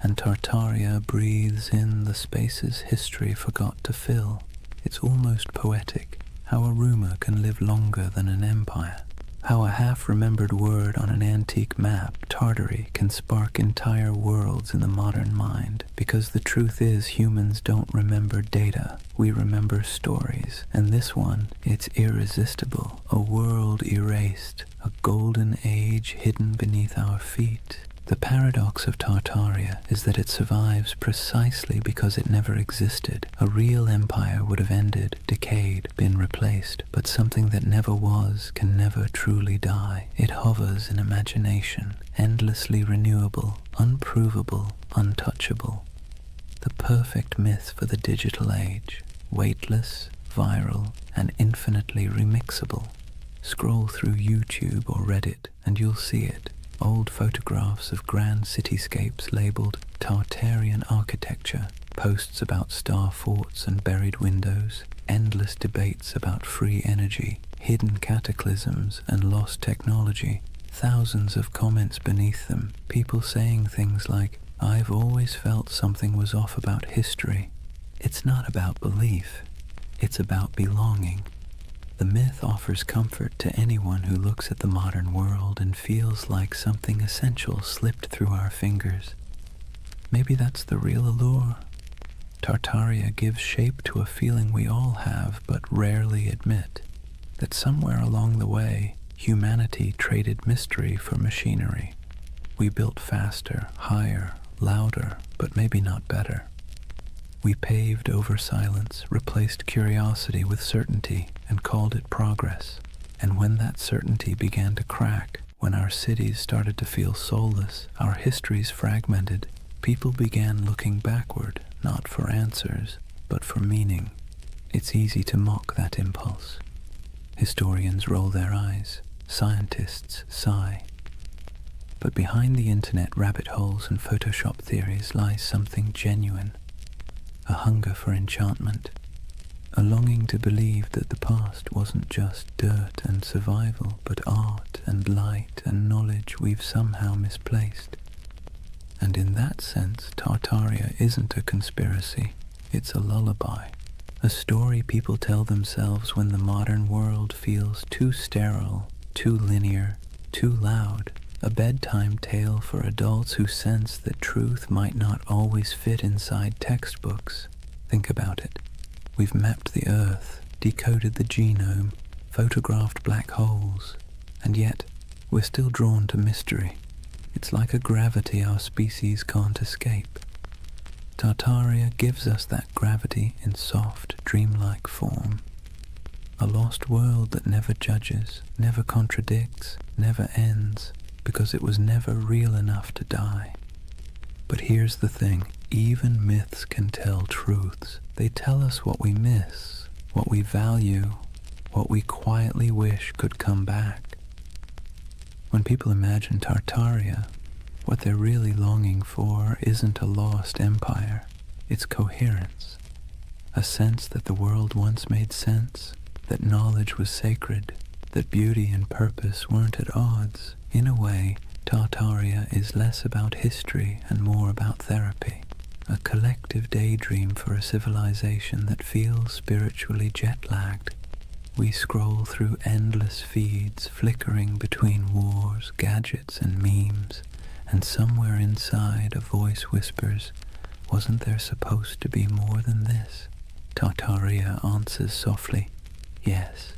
and Tartaria breathes in the spaces history forgot to fill. It's almost poetic, how a rumor can live longer than an empire, how a half-remembered word on an antique map, Tartary, can spark entire worlds in the modern mind. Because the truth is, humans don't remember data, we remember stories. And this one, it's irresistible, a world erased, a golden age hidden beneath our feet. The paradox of Tartaria is that it survives precisely because it never existed. A real empire would have ended, decayed, been replaced, but something that never was can never truly die. It hovers in imagination, endlessly renewable, unprovable, untouchable. The perfect myth for the digital age, weightless, viral, and infinitely remixable. Scroll through YouTube or Reddit and you'll see it. Old photographs of grand cityscapes labeled Tartarian architecture, posts about star forts and buried windows, endless debates about free energy, hidden cataclysms and lost technology, thousands of comments beneath them, people saying things like, "I've always felt something was off about history." It's not about belief, it's about belonging. The myth offers comfort to anyone who looks at the modern world and feels like something essential slipped through our fingers. Maybe that's the real allure. Tartaria gives shape to a feeling we all have but rarely admit, that somewhere along the way, humanity traded mystery for machinery. We built faster, higher, louder, but maybe not better. We paved over silence, replaced curiosity with certainty, and called it progress. And when that certainty began to crack, when our cities started to feel soulless, our histories fragmented, people began looking backward, not for answers, but for meaning. It's easy to mock that impulse. Historians roll their eyes, scientists sigh. But behind the internet rabbit holes and Photoshop theories lies something genuine. A hunger for enchantment, a longing to believe that the past wasn't just dirt and survival, but art and light and knowledge we've somehow misplaced. And in that sense, Tartaria isn't a conspiracy, it's a lullaby, a story people tell themselves when the modern world feels too sterile, too linear, too loud. A bedtime tale for adults who sense that truth might not always fit inside textbooks. Think about it. We've mapped the Earth, decoded the genome, photographed black holes, and yet we're still drawn to mystery. It's like a gravity our species can't escape. Tartaria gives us that gravity in soft, dreamlike form. A lost world that never judges, never contradicts, never ends, because it was never real enough to die. But here's the thing, even myths can tell truths. They tell us what we miss, what we value, what we quietly wish could come back. When people imagine Tartaria, what they're really longing for isn't a lost empire, it's coherence. A sense that the world once made sense, that knowledge was sacred, that beauty and purpose weren't at odds. In a way, Tartaria is less about history and more about therapy, a collective daydream for a civilization that feels spiritually jet-lagged. We scroll through endless feeds, flickering between wars, gadgets, and memes, and somewhere inside a voice whispers, "Wasn't there supposed to be more than this?" Tartaria answers softly, "Yes,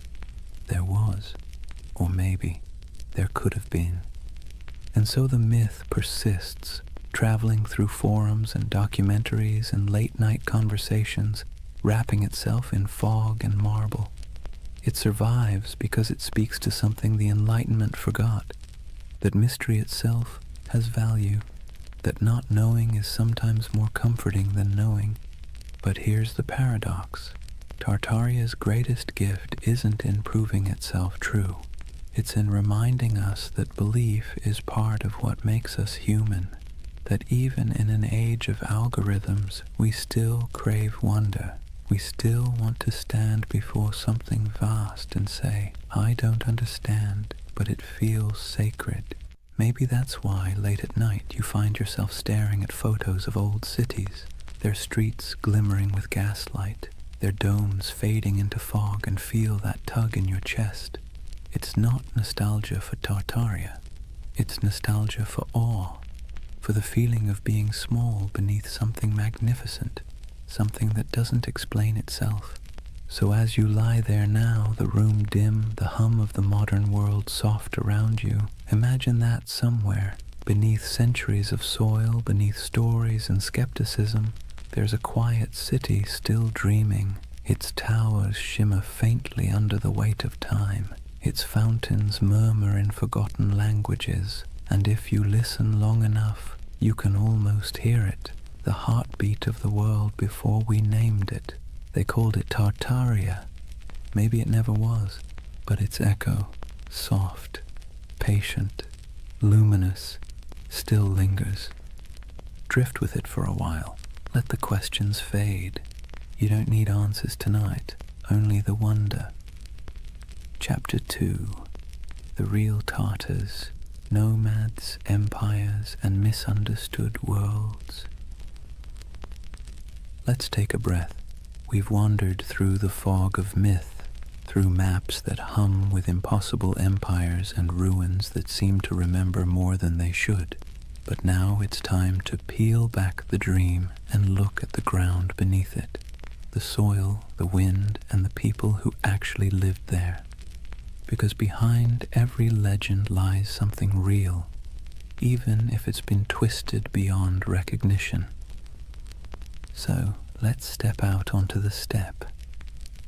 there was, or maybe there could have been." And so the myth persists, traveling through forums and documentaries and late-night conversations, wrapping itself in fog and marble. It survives because it speaks to something the Enlightenment forgot, that mystery itself has value, that not knowing is sometimes more comforting than knowing. But here's the paradox. Tartaria's greatest gift isn't in proving itself true. It's in reminding us that belief is part of what makes us human, that even in an age of algorithms, we still crave wonder. We still want to stand before something vast and say, "I don't understand, but it feels sacred." Maybe that's why late at night you find yourself staring at photos of old cities, their streets glimmering with gaslight, their domes fading into fog, and feel that tug in your chest. It's not nostalgia for Tartaria. It's nostalgia for awe, for the feeling of being small beneath something magnificent, something that doesn't explain itself. So as you lie there now, the room dim, the hum of the modern world soft around you, imagine that somewhere, beneath centuries of soil, beneath stories and skepticism, there's a quiet city still dreaming. Its towers shimmer faintly under the weight of time. Its fountains murmur in forgotten languages, and if you listen long enough, you can almost hear it, the heartbeat of the world before we named it. They called it Tartaria. Maybe it never was, but its echo, soft, patient, luminous, still lingers. Drift with it for a while. Let the questions fade. You don't need answers tonight, only the wonder. Chapter 2. The Real Tartars, Nomads, Empires, and Misunderstood Worlds. Let's take a breath. We've wandered through the fog of myth, through maps that hum with impossible empires and ruins that seem to remember more than they should. But now it's time to peel back the dream and look at the ground beneath it, the soil, the wind, and the people who actually lived there. Because behind every legend lies something real, even if it's been twisted beyond recognition. So let's step out onto the steppe.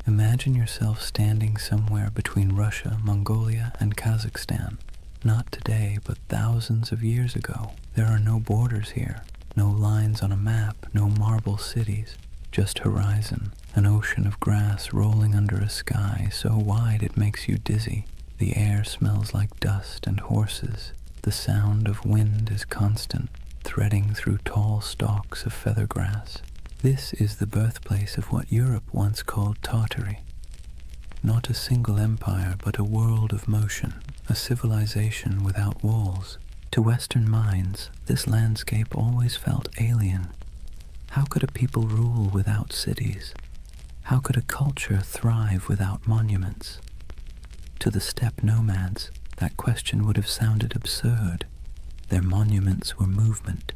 Imagine yourself standing somewhere between Russia, Mongolia, and Kazakhstan. Not today, but thousands of years ago. There are no borders here, no lines on a map, no marble cities, just horizon, an ocean of grass rolling under a sky so wide it makes you dizzy. The air smells like dust and horses. The sound of wind is constant, threading through tall stalks of feather grass. This is the birthplace of what Europe once called Tartary. Not a single empire, but a world of motion, a civilization without walls. To Western minds, this landscape always felt alien. How could a people rule without cities? How could a culture thrive without monuments? To the steppe nomads, that question would have sounded absurd. Their monuments were movement.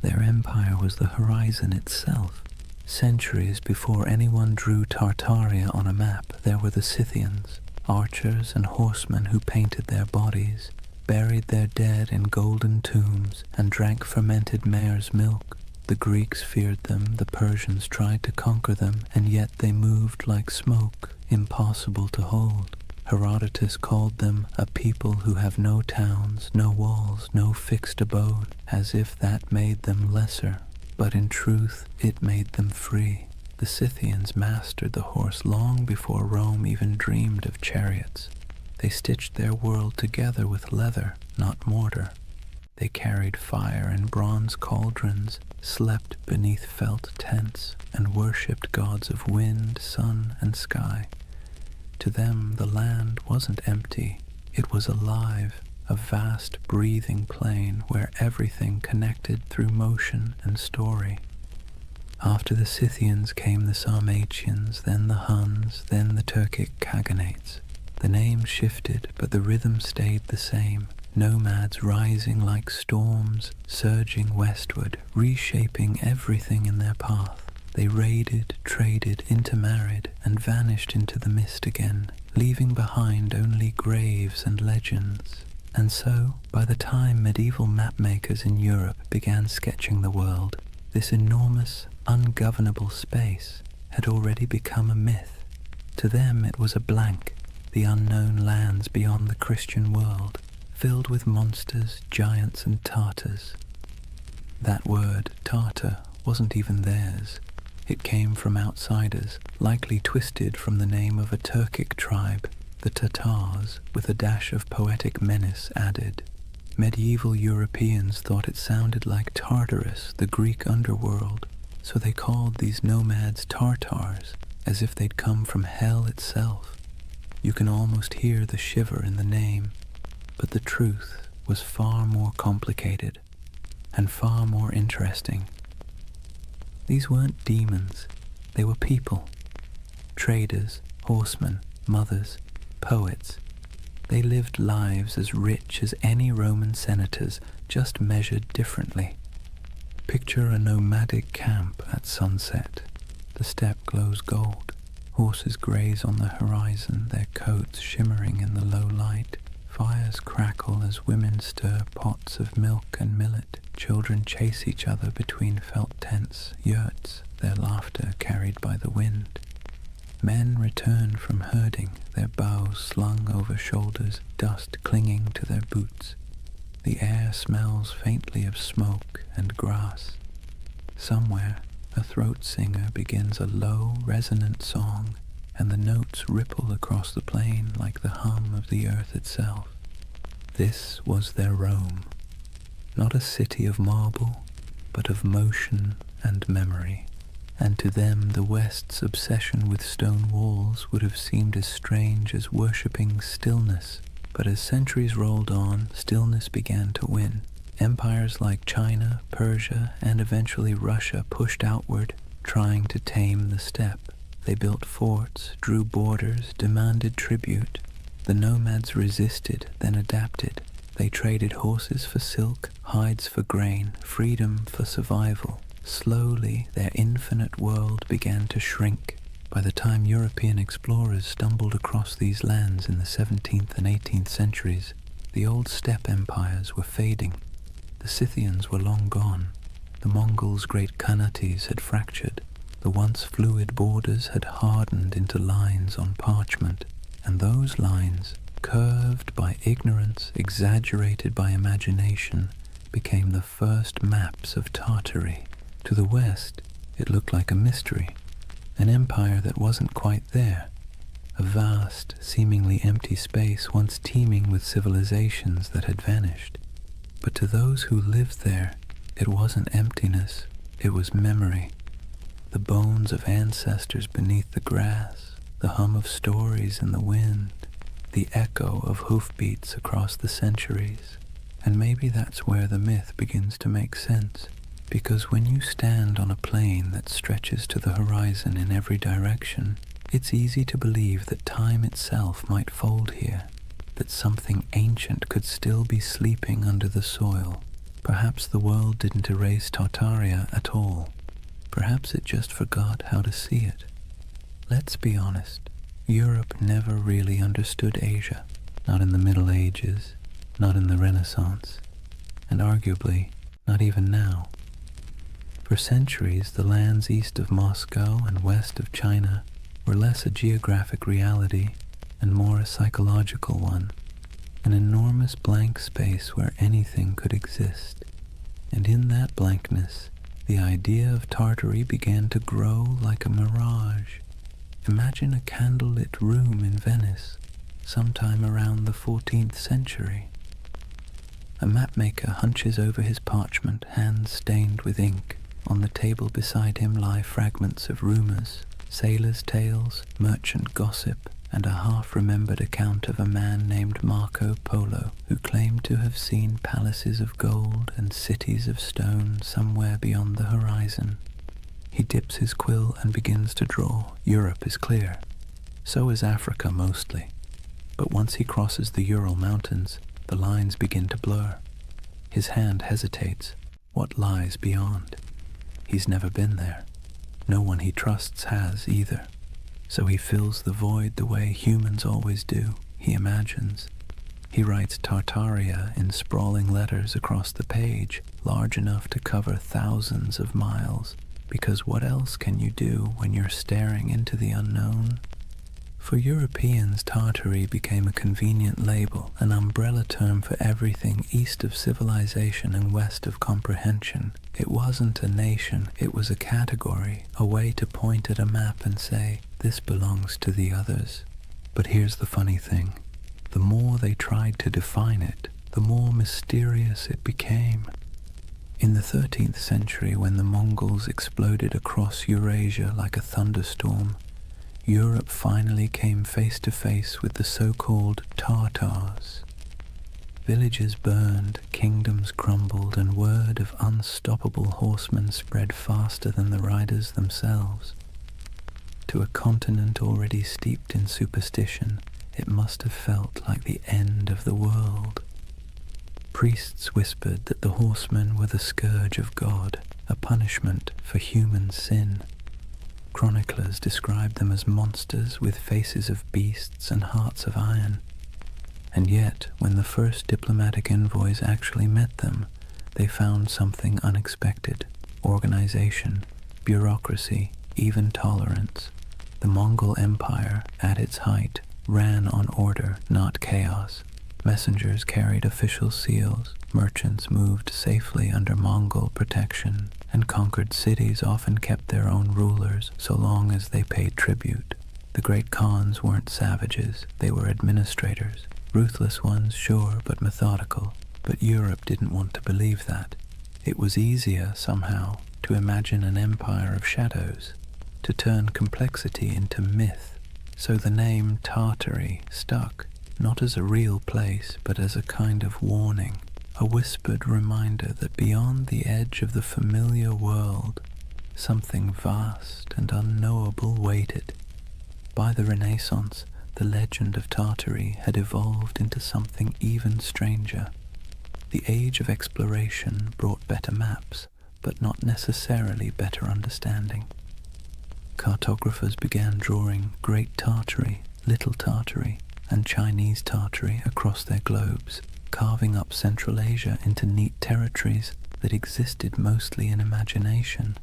Their empire was the horizon itself. Centuries before anyone drew Tartaria on a map, there were the Scythians, archers and horsemen who painted their bodies, buried their dead in golden tombs, and drank fermented mare's milk. The Greeks feared them, the Persians tried to conquer them, and yet they moved like smoke, impossible to hold. Herodotus called them a people who have no towns, no walls, no fixed abode, as if that made them lesser. But in truth, it made them free. The Scythians mastered the horse long before Rome even dreamed of chariots. They stitched their world together with leather, not mortar. They carried fire in bronze cauldrons, slept beneath felt tents, and worshipped gods of wind, sun, and sky. To them, the land wasn't empty. It was alive, a vast breathing plain where everything connected through motion and story. After the Scythians came the Sarmatians, then the Huns, then the Turkic Khaganates. The names shifted, but the rhythm stayed the same. Nomads rising like storms, surging westward, reshaping everything in their path. They raided, traded, intermarried, and vanished into the mist again, leaving behind only graves and legends. And so, by the time medieval mapmakers in Europe began sketching the world, this enormous, ungovernable space had already become a myth. To them it was a blank, the unknown lands beyond the Christian world, filled with monsters, giants, and Tartars. That word, Tartar, wasn't even theirs. It came from outsiders, likely twisted from the name of a Turkic tribe, the Tatars, with a dash of poetic menace added. Medieval Europeans thought it sounded like Tartarus, the Greek underworld, so they called these nomads Tartars, as if they'd come from hell itself. You can almost hear the shiver in the name, but the truth was far more complicated and far more interesting. These weren't demons, they were people. Traders, horsemen, mothers, poets. They lived lives as rich as any Roman senators, just measured differently. Picture a nomadic camp at sunset. The steppe glows gold. Horses graze on the horizon, their coats shimmering in the low light. Fires crackle as women stir pots of milk and millet. Children chase each other between felt tents, yurts, their laughter carried by the wind. Men return from herding, their bows slung over shoulders, dust clinging to their boots. The air smells faintly of smoke and grass. Somewhere, a throat singer begins a low, resonant song, and the notes ripple across the plain like the hum of the earth itself. This was their Rome, not a city of marble, but of motion and memory. And to them the West's obsession with stone walls would have seemed as strange as worshipping stillness. But as centuries rolled on, stillness began to win. Empires like China, Persia, and eventually Russia pushed outward, trying to tame the steppe. They built forts, drew borders, demanded tribute. The nomads resisted, then adapted. They traded horses for silk, hides for grain, freedom for survival. Slowly, their infinite world began to shrink. By the time European explorers stumbled across these lands in the 17th and 18th centuries, the old steppe empires were fading. The Scythians were long gone. The The Mongols' great Khanates had fractured. The once fluid borders had hardened into lines on parchment, and those lines, curved by ignorance, exaggerated by imagination, became the first maps of Tartary. To the west, it looked like a mystery, an empire that wasn't quite there, a vast, seemingly empty space once teeming with civilizations that had vanished. But to those who lived there, it wasn't emptiness, it was memory. The bones of ancestors beneath the grass, the hum of stories in the wind, the echo of hoofbeats across the centuries. And maybe that's where the myth begins to make sense, because when you stand on a plain that stretches to the horizon in every direction, it's easy to believe that time itself might fold here, that something ancient could still be sleeping under the soil. Perhaps the world didn't erase Tartaria at all. Perhaps it just forgot how to see it. Let's be honest, Europe never really understood Asia, not in the Middle Ages, not in the Renaissance, and arguably not even now. For centuries, the lands east of Moscow and west of China were less a geographic reality and more a psychological one, an enormous blank space where anything could exist. And in that blankness, the idea of Tartary began to grow like a mirage. Imagine a candlelit room in Venice, sometime around the 14th century. A mapmaker hunches over his parchment, hands stained with ink. On the table beside him lie fragments of rumors, sailors' tales, merchant gossip, and a half-remembered account of a man named Marco Polo, who claimed to have seen palaces of gold and cities of stone somewhere beyond the horizon. He dips his quill and begins to draw. Europe is clear. So is Africa mostly. But once he crosses the Ural Mountains, the lines begin to blur. His hand hesitates. What lies beyond? He's never been there. No one he trusts has either. So he fills the void the way humans always do. He imagines. He writes Tartaria in sprawling letters across the page, large enough to cover thousands of miles. Because what else can you do when you're staring into the unknown? For Europeans, Tartary became a convenient label, an umbrella term for everything east of civilization and west of comprehension. It wasn't a nation, it was a category, a way to point at a map and say, this belongs to the others. But here's the funny thing. The more they tried to define it, the more mysterious it became. In the 13th century, when the Mongols exploded across Eurasia like a thunderstorm, Europe finally came face to face with the so-called Tartars. Villages burned, kingdoms crumbled, and word of unstoppable horsemen spread faster than the riders themselves. To a continent already steeped in superstition, it must have felt like the end of the world. Priests whispered that the horsemen were the scourge of God, a punishment for human sin. Chroniclers described them as monsters with faces of beasts and hearts of iron. And yet, when the first diplomatic envoys actually met them, they found something unexpected: organization, bureaucracy, even tolerance. The Mongol Empire, at its height, ran on order, not chaos. Messengers carried official seals, merchants moved safely under Mongol protection, and conquered cities often kept their own rulers so long as they paid tribute. The great Khans weren't savages, they were administrators. Ruthless ones, sure, but methodical. But Europe didn't want to believe that. It was easier, somehow, to imagine an empire of shadows, to turn complexity into myth. So the name Tartary stuck, not as a real place, but as a kind of warning, a whispered reminder that beyond the edge of the familiar world, something vast and unknowable waited. By the Renaissance, the legend of Tartary had evolved into something even stranger. The age of exploration brought better maps, but not necessarily better understanding. Cartographers began drawing Great Tartary, Little Tartary, and Chinese Tartary across their globes, carving up Central Asia into neat territories that existed mostly in imagination.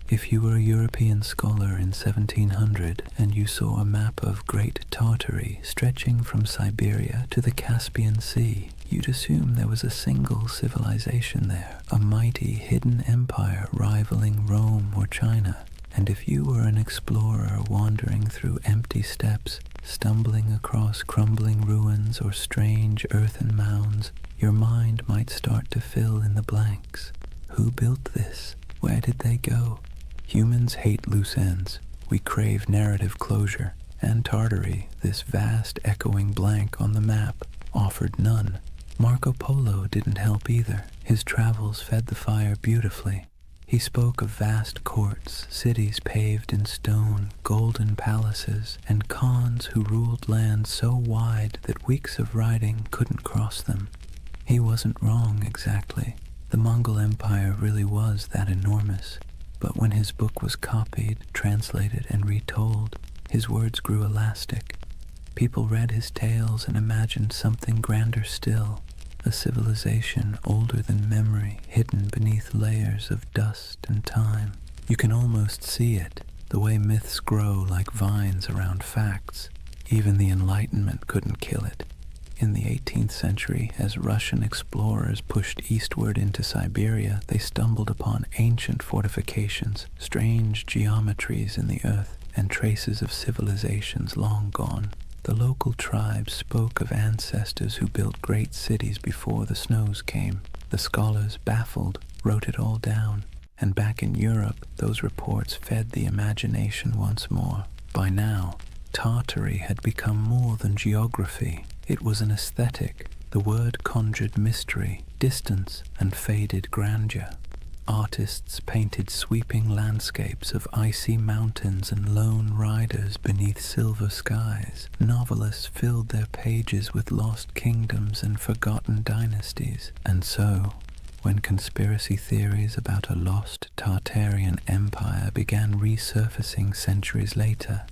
If you were a European scholar in 1700 and you saw a map of Great Tartary stretching from Siberia to the Caspian Sea, you'd assume there was a single civilization there, a mighty hidden empire rivaling Rome or China. And if you were an explorer wandering through empty steppes, stumbling across crumbling ruins or strange earthen mounds, your mind might start to fill in the blanks. Who built this? Where did they go? Humans hate loose ends. We crave narrative closure. And Tartary, this vast echoing blank on the map, offered none. Marco Polo didn't help either. His travels fed the fire beautifully. He spoke of vast courts, cities paved in stone, golden palaces, and khans who ruled lands so wide that weeks of riding couldn't cross them. He wasn't wrong exactly. The Mongol Empire really was that enormous. But when his book was copied, translated, and retold, his words grew elastic. People read his tales and imagined something grander still, a civilization older than memory, hidden beneath layers of dust and time. You can almost see it, the way myths grow like vines around facts. Even the Enlightenment couldn't kill it. In the 18th century, as Russian explorers pushed eastward into Siberia, they stumbled upon ancient fortifications, strange geometries in the earth, and traces of civilizations long gone. The local tribes spoke of ancestors who built great cities before the snows came. The scholars, baffled, wrote it all down, and back in Europe, those reports fed the imagination once more. By now, Tartary had become more than geography. It was an aesthetic. The word conjured mystery, distance, and faded grandeur. Artists painted sweeping landscapes of icy mountains and lone riders beneath silver skies. Novelists filled their pages with lost kingdoms and forgotten dynasties. And so, when conspiracy theories about a lost Tartarian empire began resurfacing centuries later,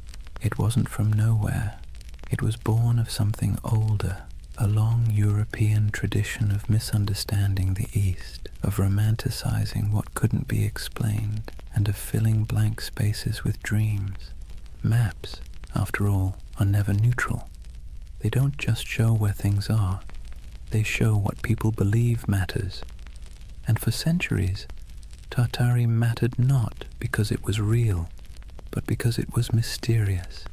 it wasn't from nowhere. It was born of something older, a long European tradition of misunderstanding the East, of romanticizing what couldn't be explained, and of filling blank spaces with dreams. Maps, after all, are never neutral. They don't just show where things are, they show what people believe matters. And for centuries, Tartary mattered not because it was real, but because it was mysterious.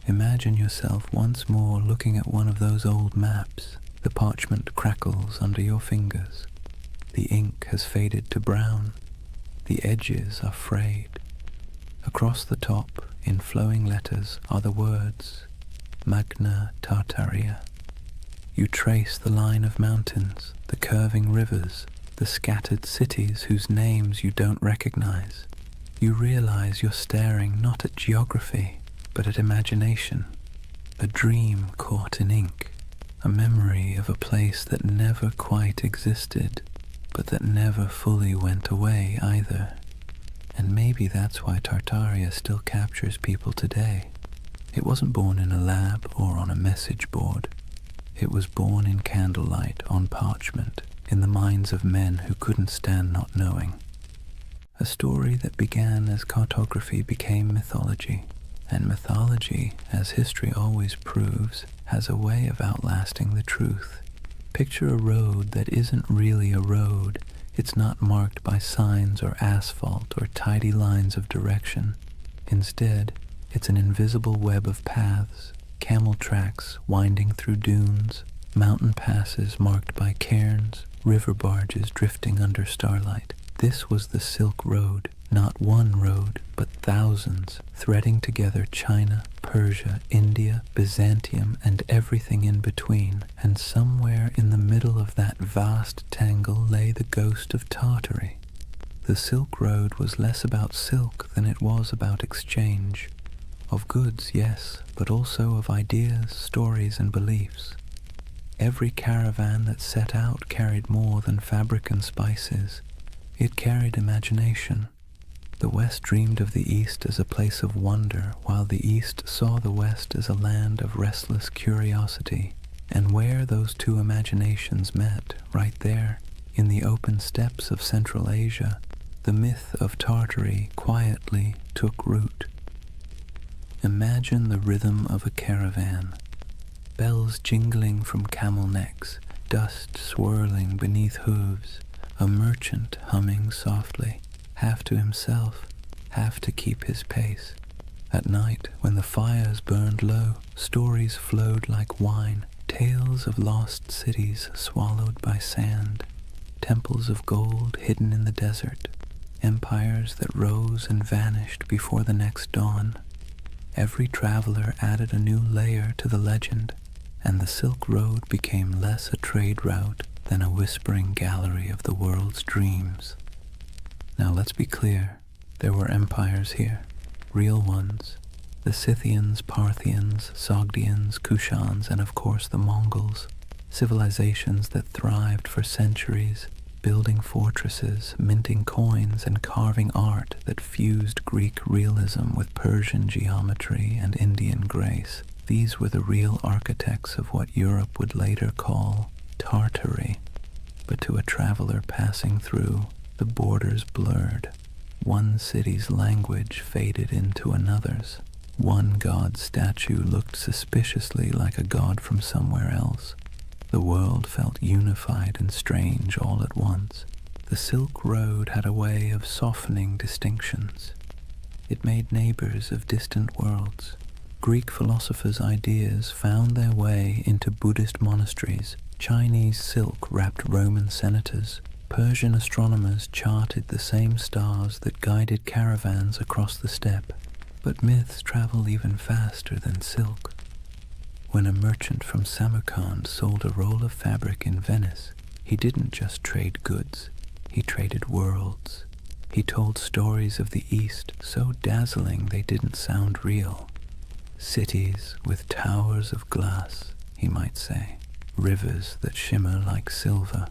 Imagine yourself once more looking at one of those old maps. The parchment crackles under your fingers. The ink has faded to brown. The edges are frayed. Across the top, in flowing letters, are the words, Magna Tartaria. You trace the line of mountains, the curving rivers, the scattered cities whose names you don't recognize. You realize you're staring not at geography, but at imagination, a dream caught in ink, a memory of a place that never quite existed, but that never fully went away either. And maybe that's why Tartaria still captures people today. It wasn't born in a lab or on a message board. It was born in candlelight on parchment, in the minds of men who couldn't stand not knowing. A story that began as cartography became mythology. And mythology, as history always proves, has a way of outlasting the truth. Picture a road that isn't really a road. It's not marked by signs or asphalt or tidy lines of direction. Instead, it's an invisible web of paths, camel tracks winding through dunes, mountain passes marked by cairns, river barges drifting under starlight. This was the Silk Road. Not one road, but thousands, threading together China, Persia, India, Byzantium, and everything in between. And somewhere in the middle of that vast tangle lay the ghost of Tartary. The Silk Road was less about silk than it was about exchange. Of goods, yes, but also of ideas, stories, and beliefs. Every caravan that set out carried more than fabric and spices. It carried imagination. The West dreamed of the East as a place of wonder, while the East saw the West as a land of restless curiosity. And where those two imaginations met, right there, In the open steppes of Central Asia, the myth of Tartary quietly took root. Imagine the rhythm of a caravan, bells jingling from camel necks, dust swirling beneath hooves, a merchant humming softly, half to himself, half to keep his pace. At night, when the fires burned low, stories flowed like wine, tales of lost cities swallowed by sand, temples of gold hidden in the desert, empires that rose and vanished before the next dawn. Every traveler added a new layer to the legend, and the Silk Road became less a trade route than a whispering gallery of the world's dreams. Now let's be clear, there were empires here, real ones. The Scythians, Parthians, Sogdians, Kushans, and of course the Mongols, civilizations that thrived for centuries, building fortresses, minting coins, and carving art that fused Greek realism with Persian geometry and Indian grace. These were the real architects of what Europe would later call Tartary. But to a traveler passing through, the borders blurred. One city's language faded into another's. One god's statue looked suspiciously like a god from somewhere else. The world felt unified and strange all at once. The Silk Road had a way of softening distinctions. It made neighbors of distant worlds. Greek philosophers' ideas found their way into Buddhist monasteries. Chinese silk wrapped Roman senators. Persian astronomers charted the same stars that guided caravans across the steppe. But myths travel even faster than silk. When a merchant from Samarkand sold a roll of fabric in Venice, he didn't just trade goods, he traded worlds. He told stories of the East so dazzling they didn't sound real. Cities with towers of glass, he might say, rivers that shimmer like silver.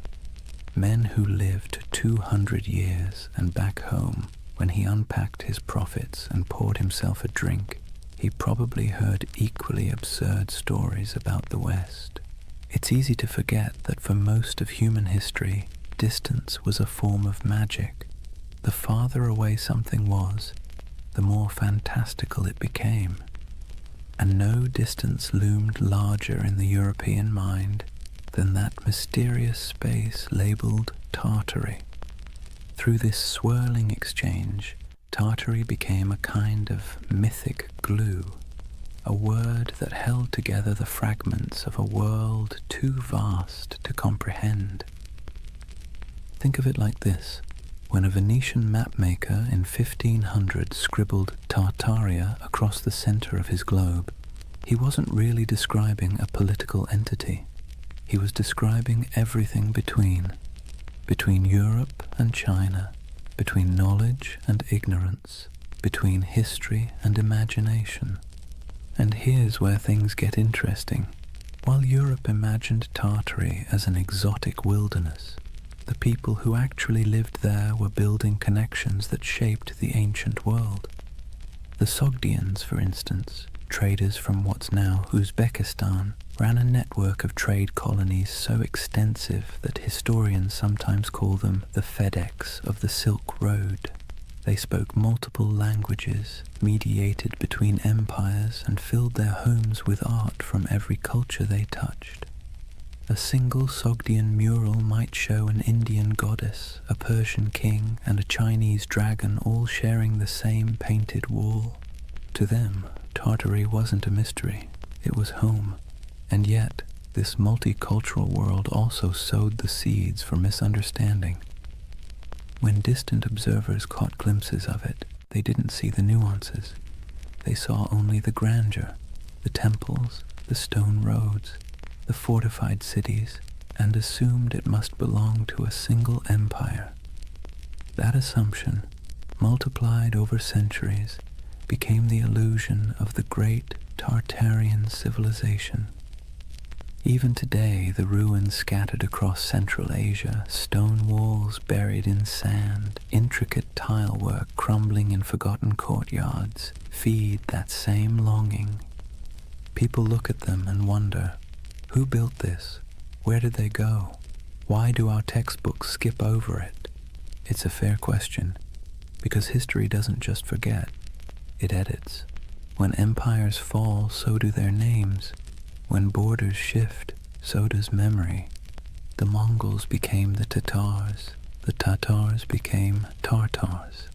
Men who lived 200 years, and back home, when he unpacked his profits and poured himself a drink, he probably heard equally absurd stories about the West. It's easy to forget that for most of human history, distance was a form of magic. The farther away something was, the more fantastical it became. And no distance loomed larger in the European mind than that mysterious space labeled Tartary. Through this swirling exchange, Tartary became a kind of mythic glue, a word that held together the fragments of a world too vast to comprehend. Think of it like this. When a Venetian mapmaker in 1500 scribbled Tartaria across the center of his globe, he wasn't really describing a political entity. He was describing everything between Europe and China, between knowledge and ignorance, between history and imagination. And here's where things get interesting. While Europe imagined Tartary as an exotic wilderness, the people who actually lived there were building connections that shaped the ancient world. The Sogdians, for instance, traders from what's now Uzbekistan, ran a network of trade colonies so extensive that historians sometimes call them the FedEx of the Silk Road. They spoke multiple languages, mediated between empires, and filled their homes with art from every culture they touched. A single Sogdian mural might show an Indian goddess, a Persian king, and a Chinese dragon all sharing the same painted wall. To them, Tartary wasn't a mystery, it was home. And yet, this multicultural world also sowed the seeds for misunderstanding. When distant observers caught glimpses of it, they didn't see the nuances. They saw only the grandeur, the temples, the stone roads, the fortified cities, and assumed it must belong to a single empire. That assumption, multiplied over centuries, became the illusion of the great Tartarian civilization. Even today, the ruins scattered across Central Asia, stone walls buried in sand, intricate tile work crumbling in forgotten courtyards, feed that same longing. People look at them and wonder, who built this? Where did they go? Why do our textbooks skip over it? It's a fair question, because history doesn't just forget, it edits. When empires fall, so do their names. When borders shift, so does memory. The Mongols became the Tatars became Tartars.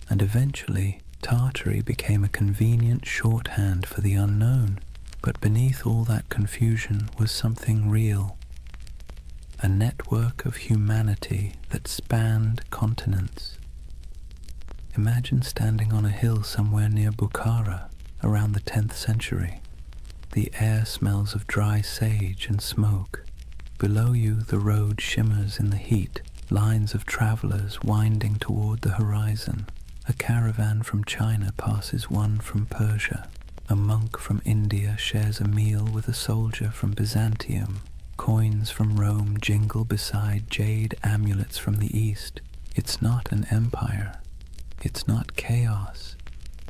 And eventually, Tartary became a convenient shorthand for the unknown. But beneath all that confusion was something real. A network of humanity that spanned continents. Imagine standing on a hill somewhere near Bukhara around the 10th century. The air smells of dry sage and smoke. Below you the road shimmers in the heat, lines of travelers winding toward the horizon. A caravan from China passes one from Persia. A monk from India shares a meal with a soldier from Byzantium. Coins from Rome jingle beside jade amulets from the East. It's not an empire. It's not chaos.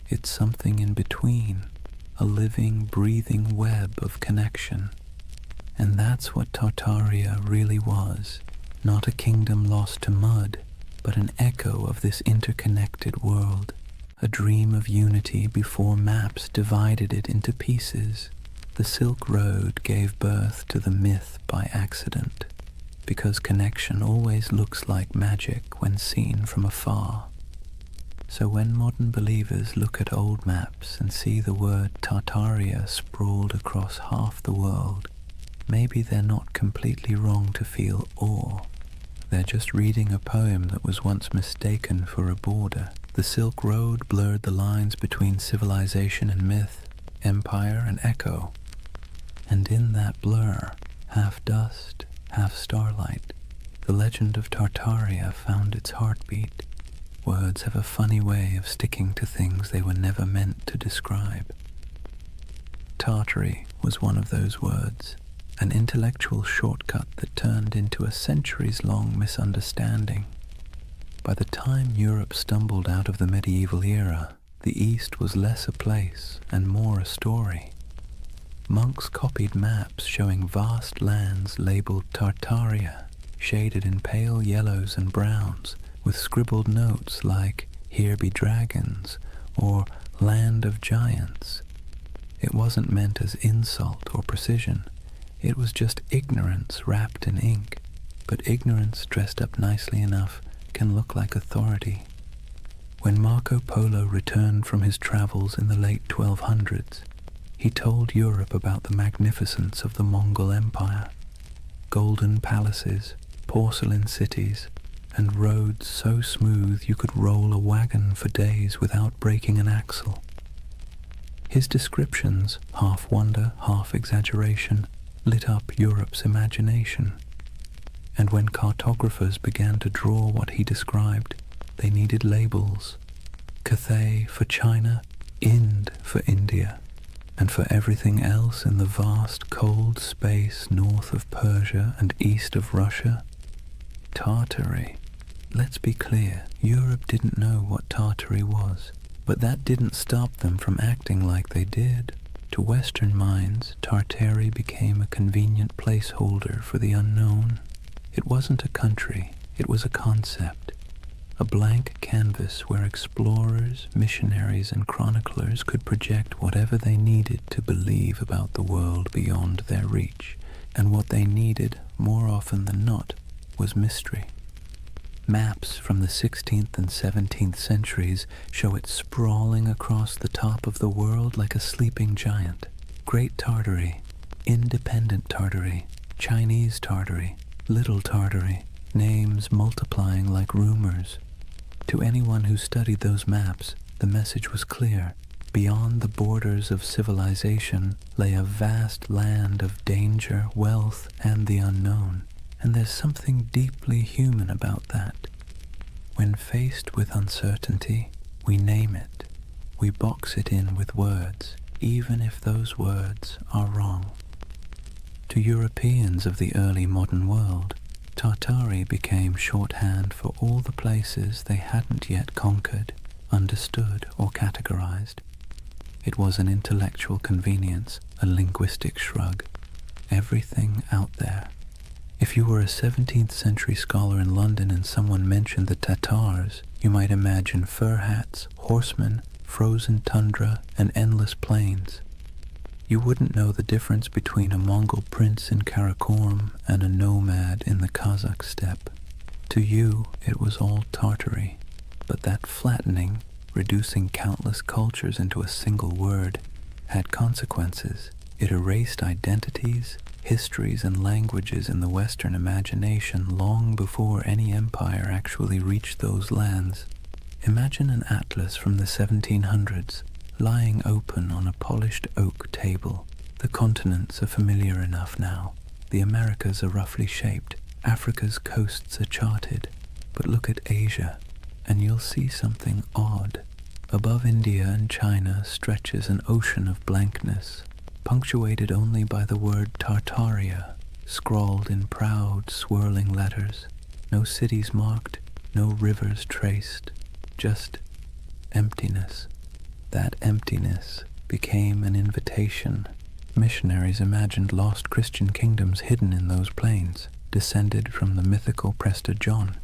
It's something in between, a living, breathing web of connection. And that's what Tartaria really was. Not a kingdom lost to mud, but an echo of this interconnected world. A dream of unity before maps divided it into pieces. The Silk Road gave birth to the myth by accident, because connection always looks like magic when seen from afar. So when modern believers look at old maps and see the word Tartaria sprawled across half the world, maybe they're not completely wrong to feel awe. They're just reading a poem that was once mistaken for a border. The Silk Road blurred the lines between civilization and myth, empire and echo. And in that blur, half dust, half starlight, the legend of Tartaria found its heartbeat. Words have a funny way of sticking to things they were never meant to describe. Tartary was one of those words, an intellectual shortcut that turned into a centuries-long misunderstanding. By the time Europe stumbled out of the medieval era, the East was less a place and more a story. Monks copied maps showing vast lands labeled Tartaria, shaded in pale yellows and browns, with scribbled notes like, "Here be dragons," or "Land of Giants." It wasn't meant as insult or precision. It was just ignorance wrapped in ink. But ignorance dressed up nicely enough can look like authority. When Marco Polo returned from his travels in the late 1200s, he told Europe about the magnificence of the Mongol Empire. Golden palaces, porcelain cities, and roads so smooth you could roll a wagon for days without breaking an axle. His descriptions, half wonder, half exaggeration, lit up Europe's imagination. And when cartographers began to draw what he described, they needed labels. Cathay for China, Ind for India, and for everything else in the vast cold space north of Persia and east of Russia, Tartary. Let's be clear, Europe didn't know what Tartary was, but that didn't stop them from acting like they did. To Western minds, Tartary became a convenient placeholder for the unknown. It wasn't a country, it was a concept. A blank canvas where explorers, missionaries, and chroniclers could project whatever they needed to believe about the world beyond their reach. And what they needed, more often than not, was mystery. Maps from the 16th and 17th centuries show it sprawling across the top of the world like a sleeping giant. Great Tartary, Independent Tartary, Chinese Tartary, Little Tartary, names multiplying like rumors. To anyone who studied those maps, the message was clear. Beyond the borders of civilization lay a vast land of danger, wealth, and the unknown. And there's something deeply human about that. When faced with uncertainty, we name it. We box it in with words, even if those words are wrong. To Europeans of the early modern world, Tartary became shorthand for all the places they hadn't yet conquered, understood, or categorized. It was an intellectual convenience, a linguistic shrug. Everything out there. If you were a 17th century scholar in London and someone mentioned the Tatars, you might imagine fur hats, horsemen, frozen tundra, and endless plains. You wouldn't know the difference between a Mongol prince in Karakorum and a nomad in the Kazakh steppe. To you, it was all Tartary, but that flattening, reducing countless cultures into a single word, had consequences. It erased identities, histories, and languages in the Western imagination long before any empire actually reached those lands. Imagine an atlas from the 1700s, lying open on a polished oak table. The continents are familiar enough now. The Americas are roughly shaped. Africa's coasts are charted. But look at Asia, and you'll see something odd. Above India and China stretches an ocean of blankness, punctuated only by the word Tartaria, scrawled in proud, swirling letters. No cities marked, no rivers traced, just emptiness. That emptiness became an invitation. Missionaries imagined lost Christian kingdoms hidden in those plains, descended from the mythical Prester John.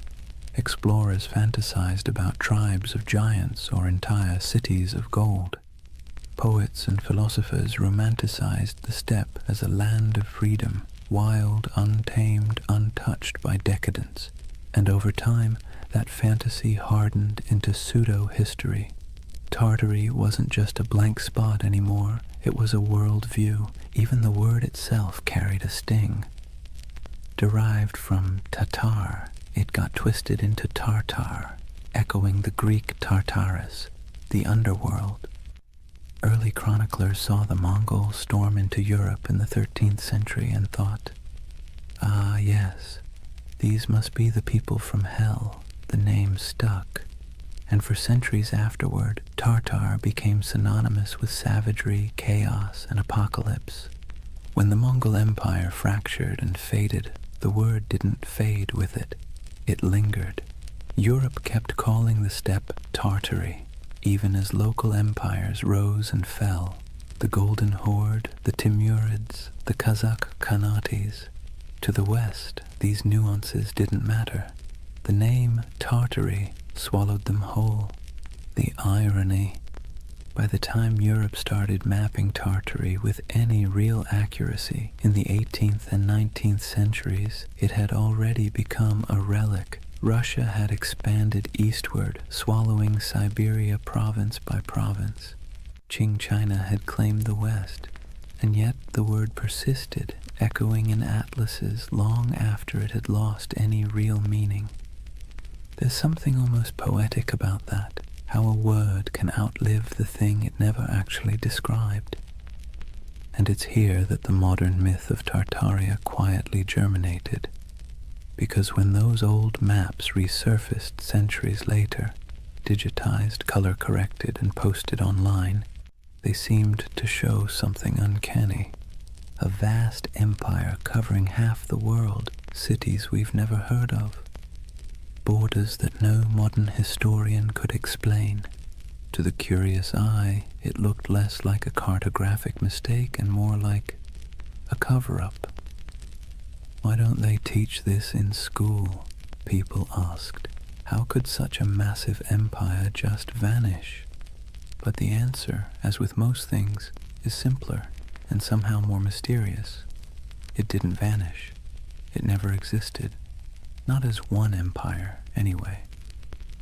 Explorers fantasized about tribes of giants or entire cities of gold. Poets and philosophers romanticized the steppe as a land of freedom, wild, untamed, untouched by decadence. And over time, that fantasy hardened into pseudo-history. Tartary wasn't just a blank spot anymore, it was a world view. Even the word itself carried a sting. Derived from Tatar, it got twisted into Tartar, echoing the Greek Tartarus, the underworld. Early chroniclers saw the Mongols storm into Europe in the 13th century and thought, "Ah, yes, these must be the people from hell." The name stuck, and for centuries afterward, Tartar became synonymous with savagery, chaos, and apocalypse. When the Mongol Empire fractured and faded, the word didn't fade with it. It lingered. Europe kept calling the steppe Tartary, even as local empires rose and fell. The Golden Horde, the Timurids, the Kazakh Khanates. To the west, these nuances didn't matter. The name Tartary swallowed them whole. The irony. By the time Europe started mapping Tartary with any real accuracy in the 18th and 19th centuries, it had already become a relic. Russia had expanded eastward, swallowing Siberia province by province. Qing China had claimed the west, and yet the word persisted, echoing in atlases long after it had lost any real meaning. There's something almost poetic about that, how a word can outlive the thing it never actually described. And it's here that the modern myth of Tartaria quietly germinated, because when those old maps resurfaced centuries later, digitized, color-corrected, and posted online, they seemed to show something uncanny. A vast empire covering half the world, cities we've never heard of. Borders that no modern historian could explain. To the curious eye, it looked less like a cartographic mistake and more like a cover-up. Why don't they teach this in school? People asked. How could such a massive empire just vanish? But the answer, as with most things, is simpler and somehow more mysterious. It didn't vanish. It never existed. Not as one empire, anyway.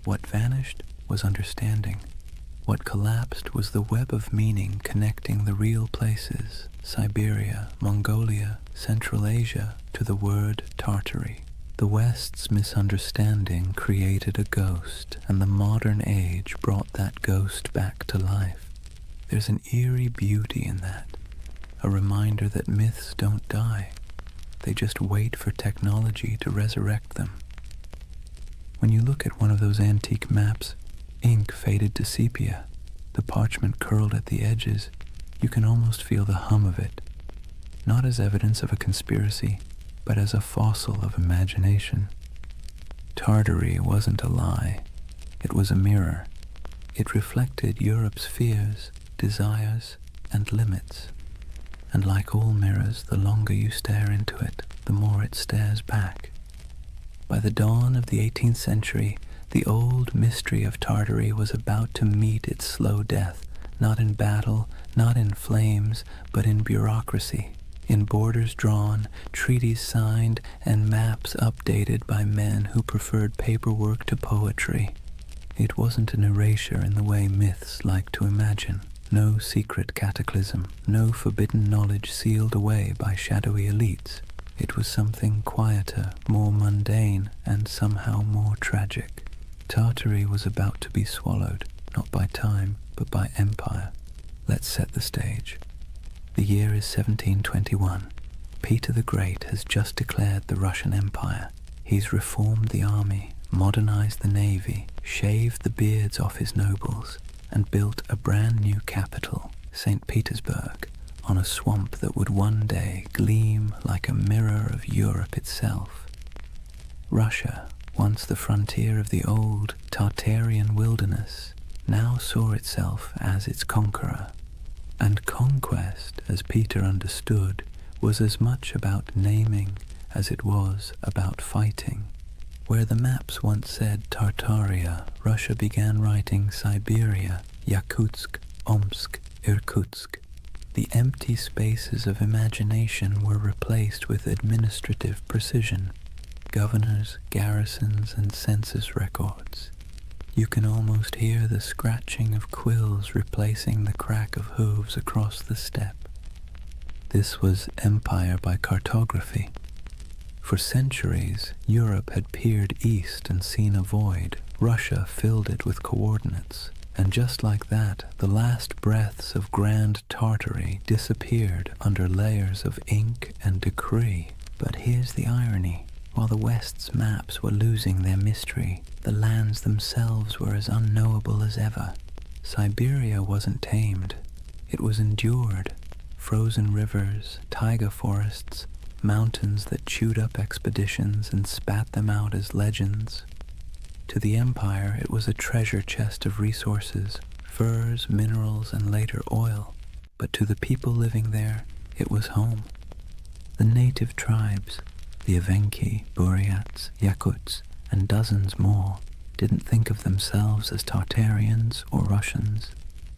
What vanished was understanding. What collapsed was the web of meaning connecting the real places, Siberia, Mongolia, Central Asia, to the word Tartary. The West's misunderstanding created a ghost, and the modern age brought that ghost back to life. There's an eerie beauty in that, a reminder that myths don't die. They just wait for technology to resurrect them. When you look at one of those antique maps, ink faded to sepia, the parchment curled at the edges, you can almost feel the hum of it, not as evidence of a conspiracy, but as a fossil of imagination. Tartary wasn't a lie. It was a mirror. It reflected Europe's fears, desires, and limits. And like all mirrors, the longer you stare into it, the more it stares back. By the dawn of the 18th century, the old mystery of Tartary was about to meet its slow death, not in battle, not in flames, but in bureaucracy, in borders drawn, treaties signed, and maps updated by men who preferred paperwork to poetry. It wasn't an erasure in the way myths like to imagine. No secret cataclysm, no forbidden knowledge sealed away by shadowy elites. It was something quieter, more mundane, and somehow more tragic. Tartary was about to be swallowed, not by time, but by empire. Let's set the stage. The year is 1721. Peter the Great has just declared the Russian Empire. He's reformed the army, modernized the navy, shaved the beards off his nobles, and built a brand new capital, St. Petersburg, on a swamp that would one day gleam like a mirror of Europe itself. Russia, once the frontier of the old Tartarian wilderness, now saw itself as its conqueror. And conquest, as Peter understood, was as much about naming as it was about fighting. Where the maps once said Tartaria, Russia began writing Siberia, Yakutsk, Omsk, Irkutsk. The empty spaces of imagination were replaced with administrative precision. Governors, garrisons, and census records. You can almost hear the scratching of quills replacing the crack of hooves across the steppe. This was empire by cartography. For centuries, Europe had peered east and seen a void. Russia filled it with coordinates. And just like that, the last breaths of Grand Tartary disappeared under layers of ink and decree. But here's the irony. While the West's maps were losing their mystery, the lands themselves were as unknowable as ever. Siberia wasn't tamed. It was endured. Frozen rivers, taiga forests, mountains that chewed up expeditions and spat them out as legends. To the empire, it was a treasure chest of resources, furs, minerals, and later oil. But to the people living there, it was home. The native tribes, the Evenki, Buryats, Yakuts, and dozens more, didn't think of themselves as Tartarians or Russians.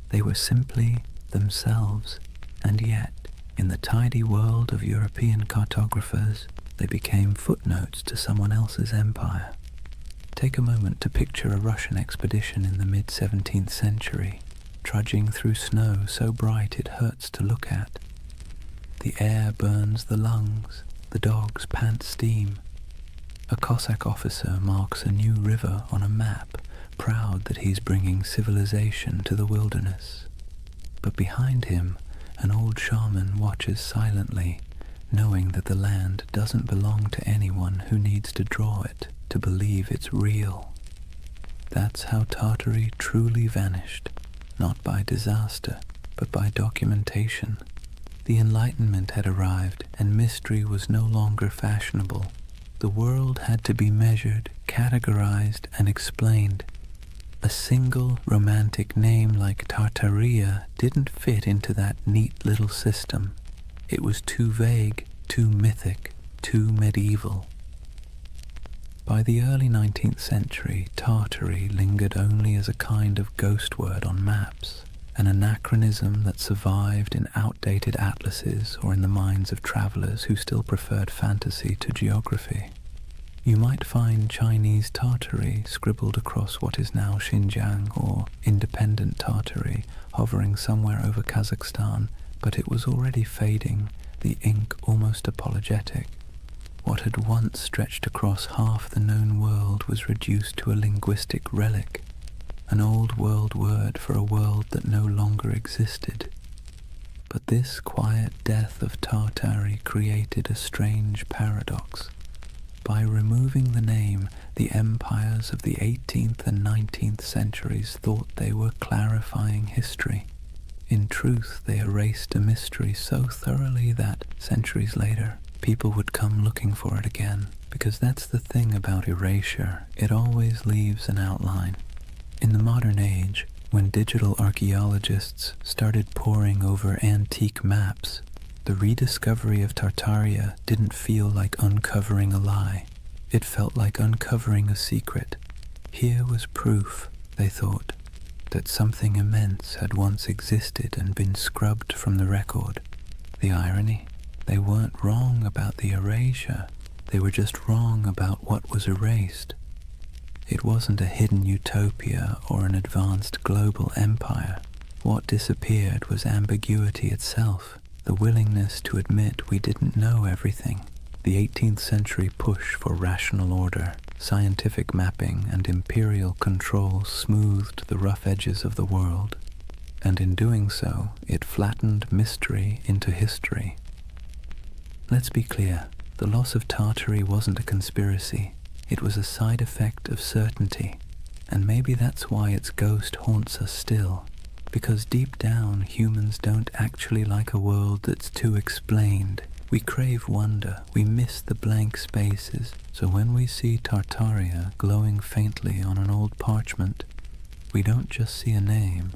They were simply themselves, and yet, in the tidy world of European cartographers, they became footnotes to someone else's empire. Take a moment to picture a Russian expedition in the mid-17th century, trudging through snow so bright it hurts to look at. The air burns the lungs, the dogs pant steam. A Cossack officer marks a new river on a map, proud that he's bringing civilization to the wilderness. But behind him, an old shaman watches silently, knowing that the land doesn't belong to anyone who needs to draw it to believe it's real. That's how Tartary truly vanished, not by disaster, but by documentation. The Enlightenment had arrived, and mystery was no longer fashionable. The world had to be measured, categorized, and explained. A single romantic name like Tartaria didn't fit into that neat little system. It was too vague, too mythic, too medieval. By the early 19th century, Tartary lingered only as a kind of ghost word on maps, an anachronism that survived in outdated atlases or in the minds of travelers who still preferred fantasy to geography. You might find Chinese Tartary scribbled across what is now Xinjiang, or independent Tartary hovering somewhere over Kazakhstan, but it was already fading, the ink almost apologetic. What had once stretched across half the known world was reduced to a linguistic relic, an old world word for a world that no longer existed. But this quiet death of Tartary created a strange paradox. By removing the name, the empires of the 18th and 19th centuries thought they were clarifying history. In truth, they erased a mystery so thoroughly that, centuries later, people would come looking for it again, because that's the thing about erasure, it always leaves an outline. In the modern age, when digital archaeologists started poring over antique maps, The rediscovery of Tartaria didn't feel like uncovering a lie. It felt like uncovering a secret. Here was proof, they thought, that something immense had once existed and been scrubbed from the record. The irony? They weren't wrong about the erasure. They were just wrong about what was erased. It wasn't a hidden utopia or an advanced global empire. What disappeared was ambiguity itself, the willingness to admit we didn't know everything. The 18th century push for rational order, scientific mapping, and imperial control smoothed the rough edges of the world, and in doing so, it flattened mystery into history. Let's be clear, the loss of Tartary wasn't a conspiracy. It was a side effect of certainty, and maybe that's why its ghost haunts us still, because deep down humans don't actually like a world that's too explained. We crave wonder, we miss the blank spaces, so when we see Tartaria glowing faintly on an old parchment, we don't just see a name,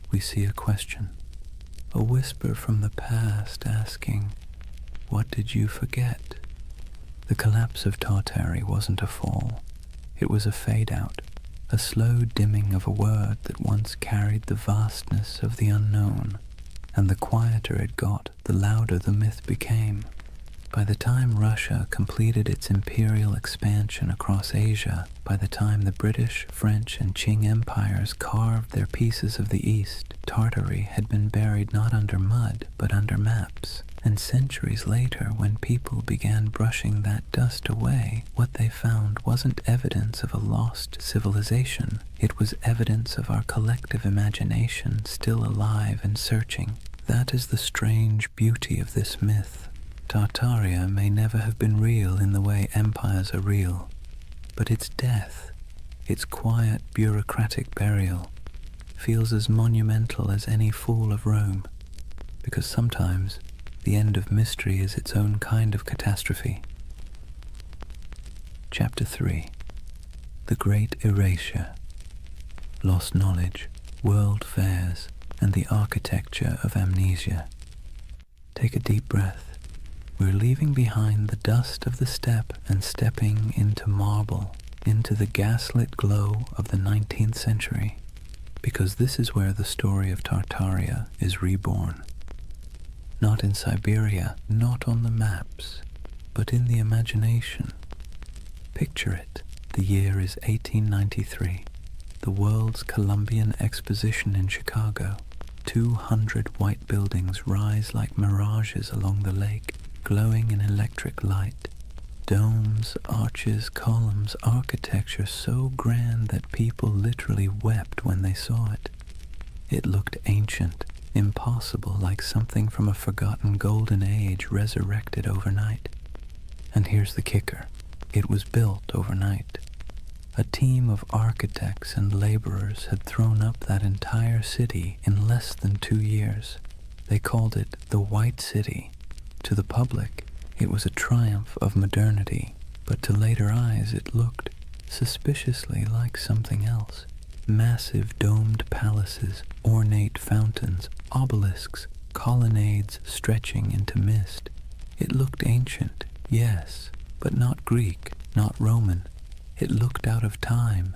we see a question. A whisper from the past asking, "What did you forget?" The collapse of Tartary wasn't a fall. It was a fade-out, a slow dimming of a word that once carried the vastness of the unknown, and the quieter it got, the louder the myth became. By the time Russia completed its imperial expansion across Asia, by the time the British, French, and Qing empires carved their pieces of the East, Tartary had been buried not under mud, but under maps. And centuries later, when people began brushing that dust away, what they found wasn't evidence of a lost civilization. It was evidence of our collective imagination still alive and searching. That is the strange beauty of this myth. Tartaria may never have been real in the way empires are real, but its death, its quiet bureaucratic burial, feels as monumental as any fall of Rome, because sometimes the end of mystery is its own kind of catastrophe. Chapter 3. The Great Erasure. Lost knowledge, world fairs, and the architecture of amnesia. Take a deep breath. We're leaving behind the dust of the steppe and stepping into marble, into the gaslit glow of the 19th century, because this is where the story of Tartaria is reborn. Not in Siberia, not on the maps, but in the imagination. Picture it. The year is 1893. The World's Columbian Exposition in Chicago. 200 white buildings rise like mirages along the lake, glowing in electric light. Domes, arches, columns, architecture so grand that people literally wept when they saw it. It looked ancient, impossible, like something from a forgotten golden age resurrected overnight. And here's the kicker. It was built overnight. A team of architects and laborers had thrown up that entire city in less than 2 years. They called it the White City. To the public, it was a triumph of modernity, but to later eyes it looked suspiciously like something else. Massive domed palaces, ornate fountains, obelisks, colonnades stretching into mist. It looked ancient, yes, but not Greek, not Roman. It looked out of time.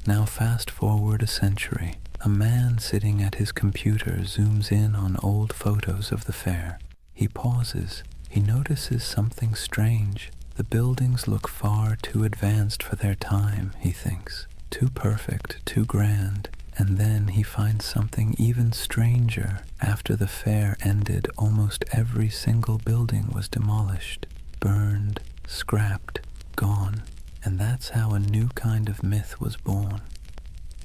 Now fast forward a century. A man sitting at his computer zooms in on old photos of the fair. He pauses. He notices something strange. The buildings look far too advanced for their time, he thinks. Too perfect, too grand. And then he finds something even stranger. After the fair ended, almost every single building was demolished, burned, scrapped, gone. And that's how a new kind of myth was born.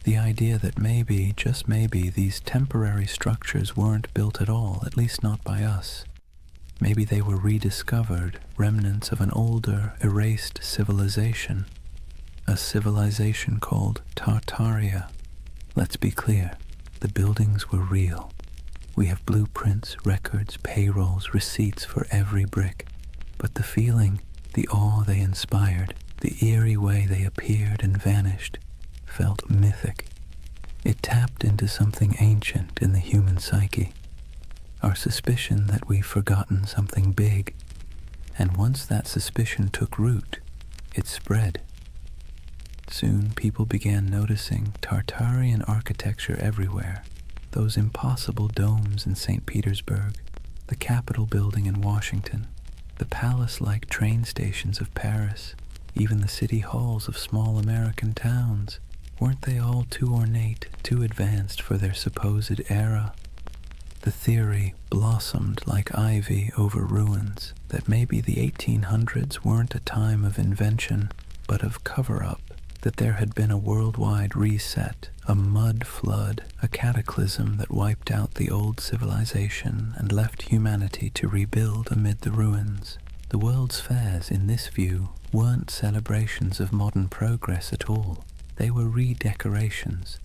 The idea that maybe, just maybe, these temporary structures weren't built at all, at least not by us. Maybe they were rediscovered, remnants of an older, erased civilization. A civilization called Tartaria. Let's be clear, the buildings were real. We have blueprints, records, payrolls, receipts for every brick. But the feeling, the awe they inspired, the eerie way they appeared and vanished, felt mythic. It tapped into something ancient in the human psyche. our suspicion that we've forgotten something big. And once that suspicion took root, it spread. Soon people began noticing Tartarian architecture everywhere. Those impossible domes in St. Petersburg, the Capitol building in Washington, the palace-like train stations of Paris, even the city halls of small American towns. Weren't they all too ornate, too advanced for their supposed era? The theory blossomed like ivy over ruins that maybe the 1800s weren't a time of invention, but of cover-up, that there had been a worldwide reset, a mud flood, a cataclysm that wiped out the old civilization and left humanity to rebuild amid the ruins. The world's fairs, in this view, weren't celebrations of modern progress at all. They were redecorations,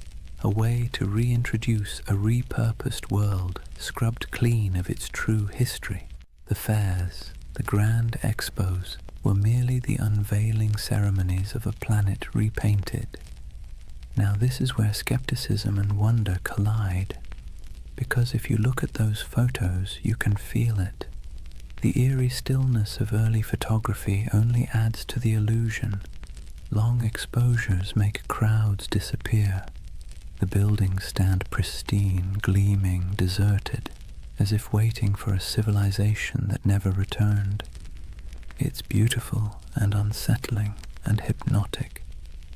a way to reintroduce a repurposed world, scrubbed clean of its true history. The fairs, the grand expos, were merely the unveiling ceremonies of a planet repainted. Now this is where skepticism and wonder collide, because if you look at those photos, you can feel it. The eerie stillness of early photography only adds to the illusion. Long exposures make crowds disappear. The buildings stand pristine, gleaming, deserted, as if waiting for a civilization that never returned. It's beautiful and unsettling and hypnotic.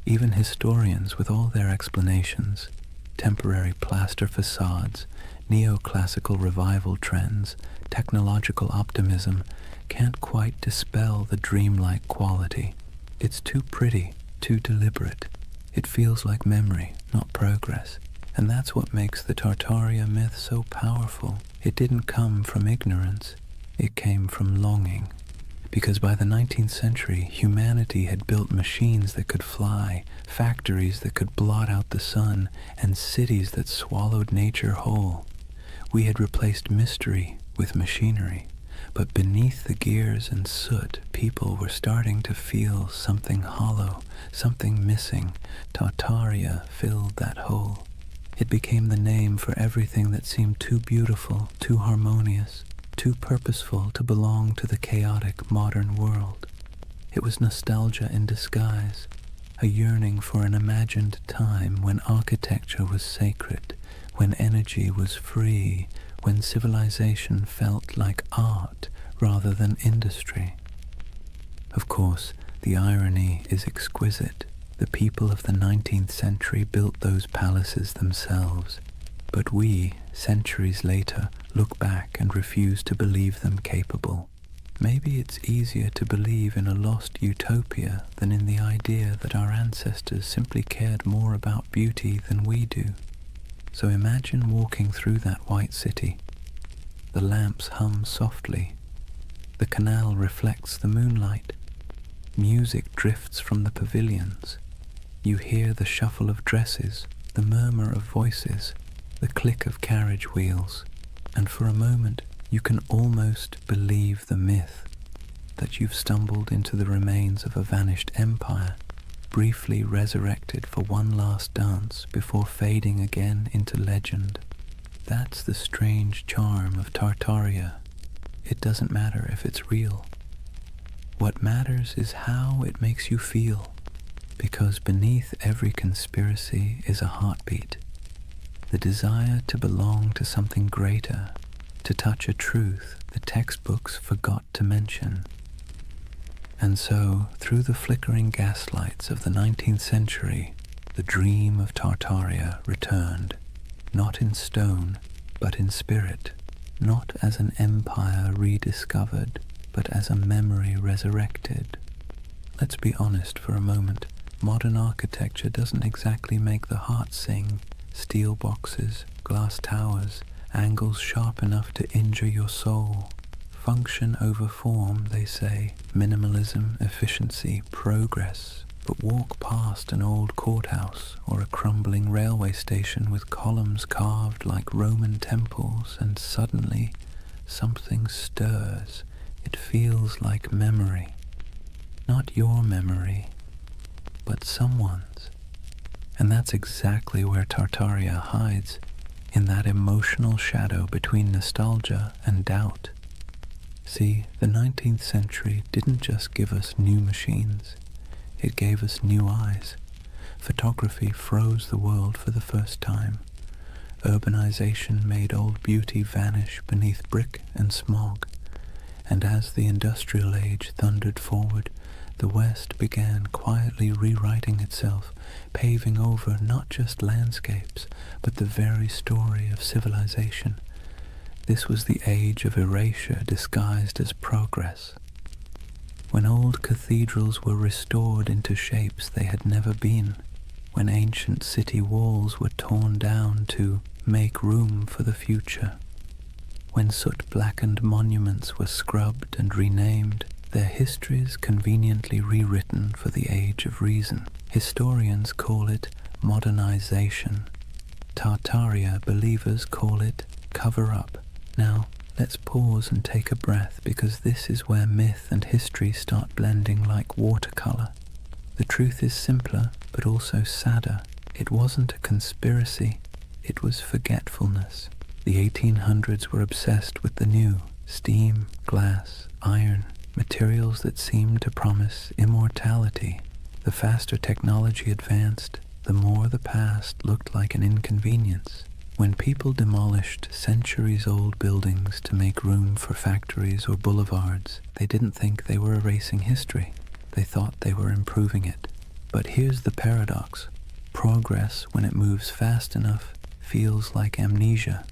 Even historians, with all their explanations, temporary plaster facades, neoclassical revival trends, technological optimism, can't quite dispel the dreamlike quality. It's too pretty, too deliberate. It feels like memory, not progress. And that's what makes the Tartaria myth so powerful. It didn't come from ignorance. It came from longing. Because by the 19th century, humanity had built machines that could fly, factories that could blot out the sun, and cities that swallowed nature whole. We had replaced mystery with machinery. But beneath the gears and soot, people were starting to feel something hollow, something missing. Tartaria filled that hole. It became the name for everything that seemed too beautiful, too harmonious, too purposeful to belong to the chaotic modern world. It was nostalgia in disguise, a yearning for an imagined time when architecture was sacred, when energy was free, when civilization felt like art rather than industry. Of course, the irony is exquisite. The people of the 19th century built those palaces themselves, but we, centuries later, look back and refuse to believe them capable. Maybe it's easier to believe in a lost utopia than in the idea that our ancestors simply cared more about beauty than we do. So imagine walking through that white city. The lamps hum softly. The canal reflects the moonlight. Music drifts from the pavilions. You hear the shuffle of dresses, the murmur of voices, the click of carriage wheels, and for a moment you can almost believe the myth that you've stumbled into the remains of a vanished empire, briefly resurrected for one last dance before fading again into legend. That's the strange charm of Tartaria. It doesn't matter if it's real. What matters is how it makes you feel, because beneath every conspiracy is a heartbeat, the desire to belong to something greater, to touch a truth the textbooks forgot to mention. And so, through the flickering gaslights of the 19th century, the dream of Tartaria returned, not in stone, but in spirit, not as an empire rediscovered, but as a memory resurrected. Let's be honest for a moment. Modern architecture doesn't exactly make the heart sing. Steel boxes, glass towers, angles sharp enough to injure your soul. Function over form, they say. Minimalism, efficiency, progress. But walk past an old courthouse or a crumbling railway station with columns carved like Roman temples, and suddenly something stirs. It feels like memory. Not your memory, but someone's. And that's exactly where Tartaria hides, in that emotional shadow between nostalgia and doubt. See, the 19th century didn't just give us new machines, it gave us new eyes. Photography froze the world for the first time. Urbanization made old beauty vanish beneath brick and smog. And as the industrial age thundered forward, the West began quietly rewriting itself, paving over not just landscapes, but the very story of civilization. This was the age of erasure disguised as progress. When old cathedrals were restored into shapes they had never been, when ancient city walls were torn down to make room for the future, when soot-blackened monuments were scrubbed and renamed, their histories conveniently rewritten for the age of reason. Historians call it modernization. Tartaria believers call it cover-up. Now, let's pause and take a breath, because this is where myth and history start blending like watercolor. The truth is simpler, but also sadder. It wasn't a conspiracy, it was forgetfulness. The 1800s were obsessed with the new: steam, glass, iron, materials that seemed to promise immortality. The faster technology advanced, the more the past looked like an inconvenience. When people demolished centuries-old buildings to make room for factories or boulevards, they didn't think they were erasing history. They thought they were improving it. But here's the paradox. Progress, when it moves fast enough, feels like amnesia.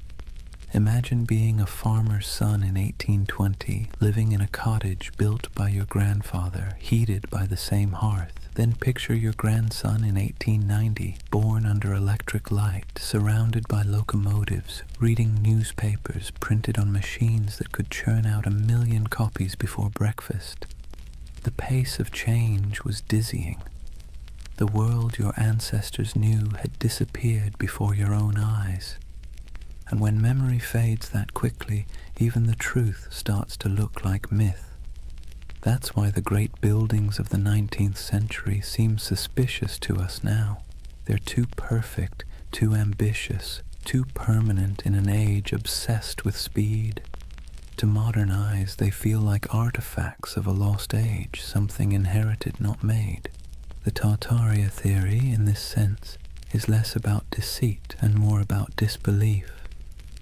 Imagine being a farmer's son in 1820, living in a cottage built by your grandfather, heated by the same hearth. Then picture your grandson in 1890, born under electric light, surrounded by locomotives, reading newspapers printed on machines that could churn out 1 million copies before breakfast. The pace of change was dizzying. The world your ancestors knew had disappeared before your own eyes. And when memory fades that quickly, even the truth starts to look like myth. That's why the great buildings of the 19th century seem suspicious to us now. They're too perfect, too ambitious, too permanent in an age obsessed with speed. To modern eyes, they feel like artifacts of a lost age, something inherited, not made. The Tartaria theory, in this sense, is less about deceit and more about disbelief.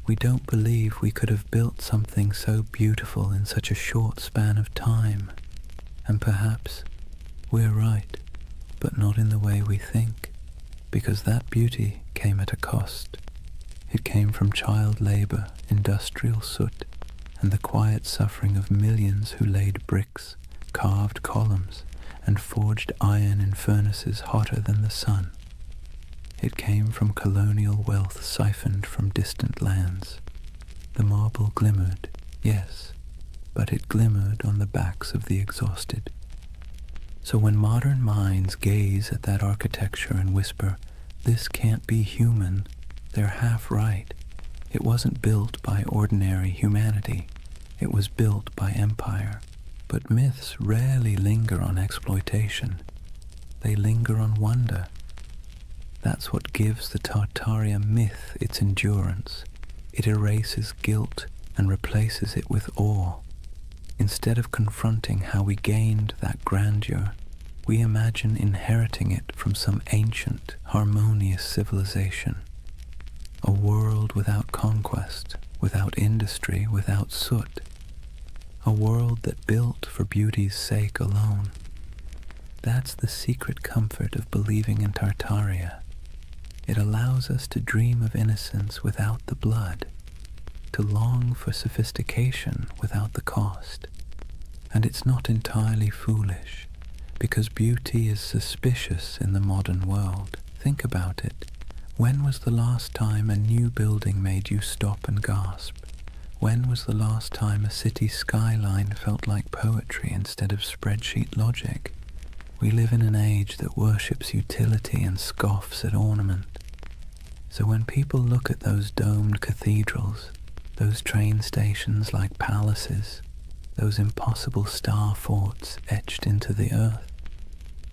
We don't believe we could have built something so beautiful in such a short span of time. And perhaps we're right, but not in the way we think, because that beauty came at a cost. It came from child labor, industrial soot, and the quiet suffering of millions who laid bricks, carved columns, and forged iron in furnaces hotter than the sun. It came from colonial wealth siphoned from distant lands. The marble glimmered, yes, but it glimmered on the backs of the exhausted. So when modern minds gaze at that architecture and whisper, "This can't be human," they're half right. It wasn't built by ordinary humanity. It was built by empire. But myths rarely linger on exploitation. They linger on wonder. That's what gives the Tartaria myth its endurance. It erases guilt and replaces it with awe. Instead of confronting how we gained that grandeur, we imagine inheriting it from some ancient, harmonious civilization. A world without conquest, without industry, without soot. A world that built for beauty's sake alone. That's the secret comfort of believing in Tartaria. It allows us to dream of innocence without the blood, to long for sophistication without the cost. And it's not entirely foolish, because beauty is suspicious in the modern world. Think about it. When was the last time a new building made you stop and gasp? When was the last time a city skyline felt like poetry instead of spreadsheet logic? We live in an age that worships utility and scoffs at ornament. So when people look at those domed cathedrals, those train stations like palaces, those impossible star forts etched into the earth,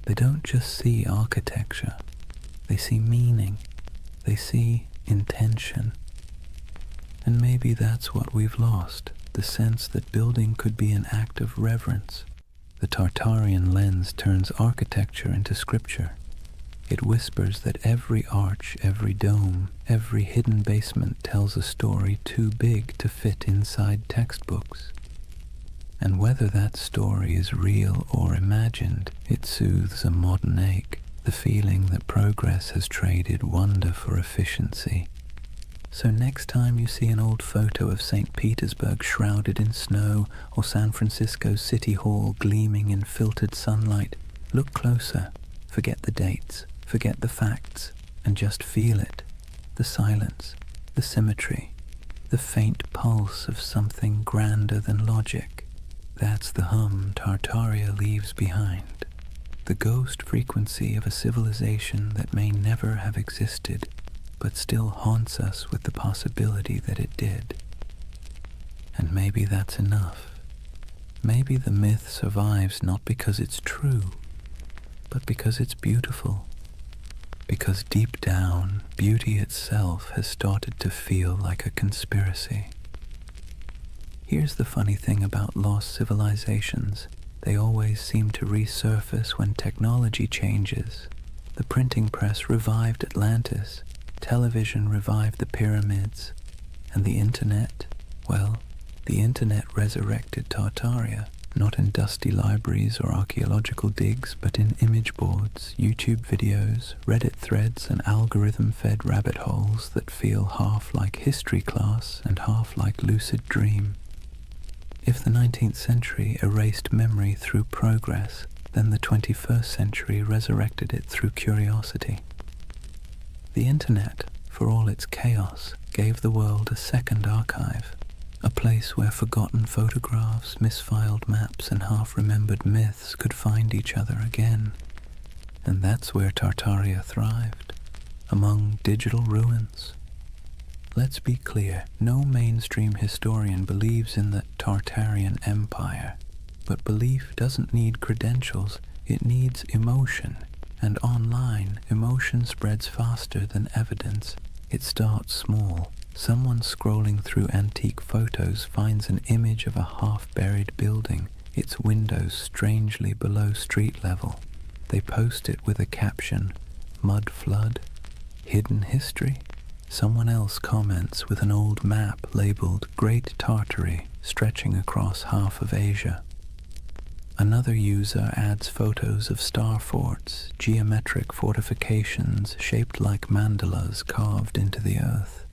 they don't just see architecture, they see meaning, they see intention. And maybe that's what we've lost, the sense that building could be an act of reverence. The Tartarian lens turns architecture into scripture. It whispers that every arch, every dome, every hidden basement tells a story too big to fit inside textbooks. And whether that story is real or imagined, it soothes a modern ache, the feeling that progress has traded wonder for efficiency. So next time you see an old photo of St. Petersburg shrouded in snow or San Francisco City Hall gleaming in filtered sunlight, look closer, forget the dates, forget the facts, and just feel it. The silence, the symmetry, the faint pulse of something grander than logic. That's the hum Tartaria leaves behind, the ghost frequency of a civilization that may never have existed, but still haunts us with the possibility that it did. And maybe that's enough. Maybe the myth survives not because it's true, but because it's beautiful. Because deep down, beauty itself has started to feel like a conspiracy. Here's the funny thing about lost civilizations. They always seem to resurface when technology changes. The printing press revived Atlantis, television revived the pyramids, and the internet, well, the internet resurrected Tartaria, not in dusty libraries or archaeological digs, but in image boards, YouTube videos, Reddit threads, and algorithm-fed rabbit holes that feel half like history class and half like lucid dream. If the 19th century erased memory through progress, then the 21st century resurrected it through curiosity. The internet, for all its chaos, gave the world a second archive, a place where forgotten photographs, misfiled maps, and half-remembered myths could find each other again. And that's where Tartaria thrived, among digital ruins. Let's be clear, no mainstream historian believes in the Tartarian Empire, but belief doesn't need credentials, it needs emotion. And online, emotion spreads faster than evidence. It starts small. Someone scrolling through antique photos finds an image of a half-buried building, its windows strangely below street level. They post it with a caption, "Mud flood? Hidden history?" Someone else comments with an old map labeled Great Tartary, stretching across half of Asia. Another user adds photos of star forts, geometric fortifications shaped like mandalas carved into the earth.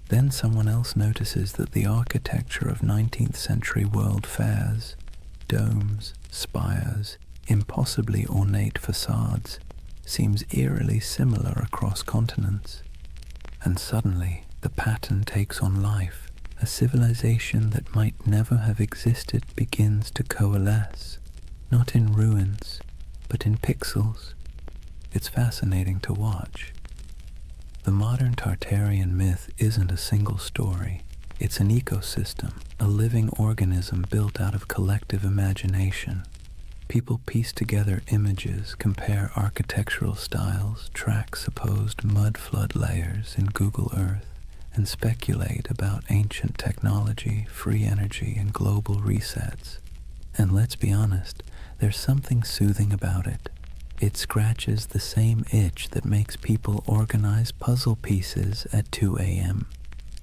Then someone else notices that the architecture of 19th century world fairs, domes, spires, impossibly ornate facades, seems eerily similar across continents. And suddenly, the pattern takes on life. A civilization that might never have existed begins to coalesce, not in ruins, but in pixels. It's fascinating to watch. The modern Tartarian myth isn't a single story. It's an ecosystem, a living organism built out of collective imagination. People piece together images, compare architectural styles, track supposed mud flood layers in Google Earth, and speculate about ancient technology, free energy, and global resets. And let's be honest, there's something soothing about it. It scratches the same itch that makes people organize puzzle pieces at 2 a.m.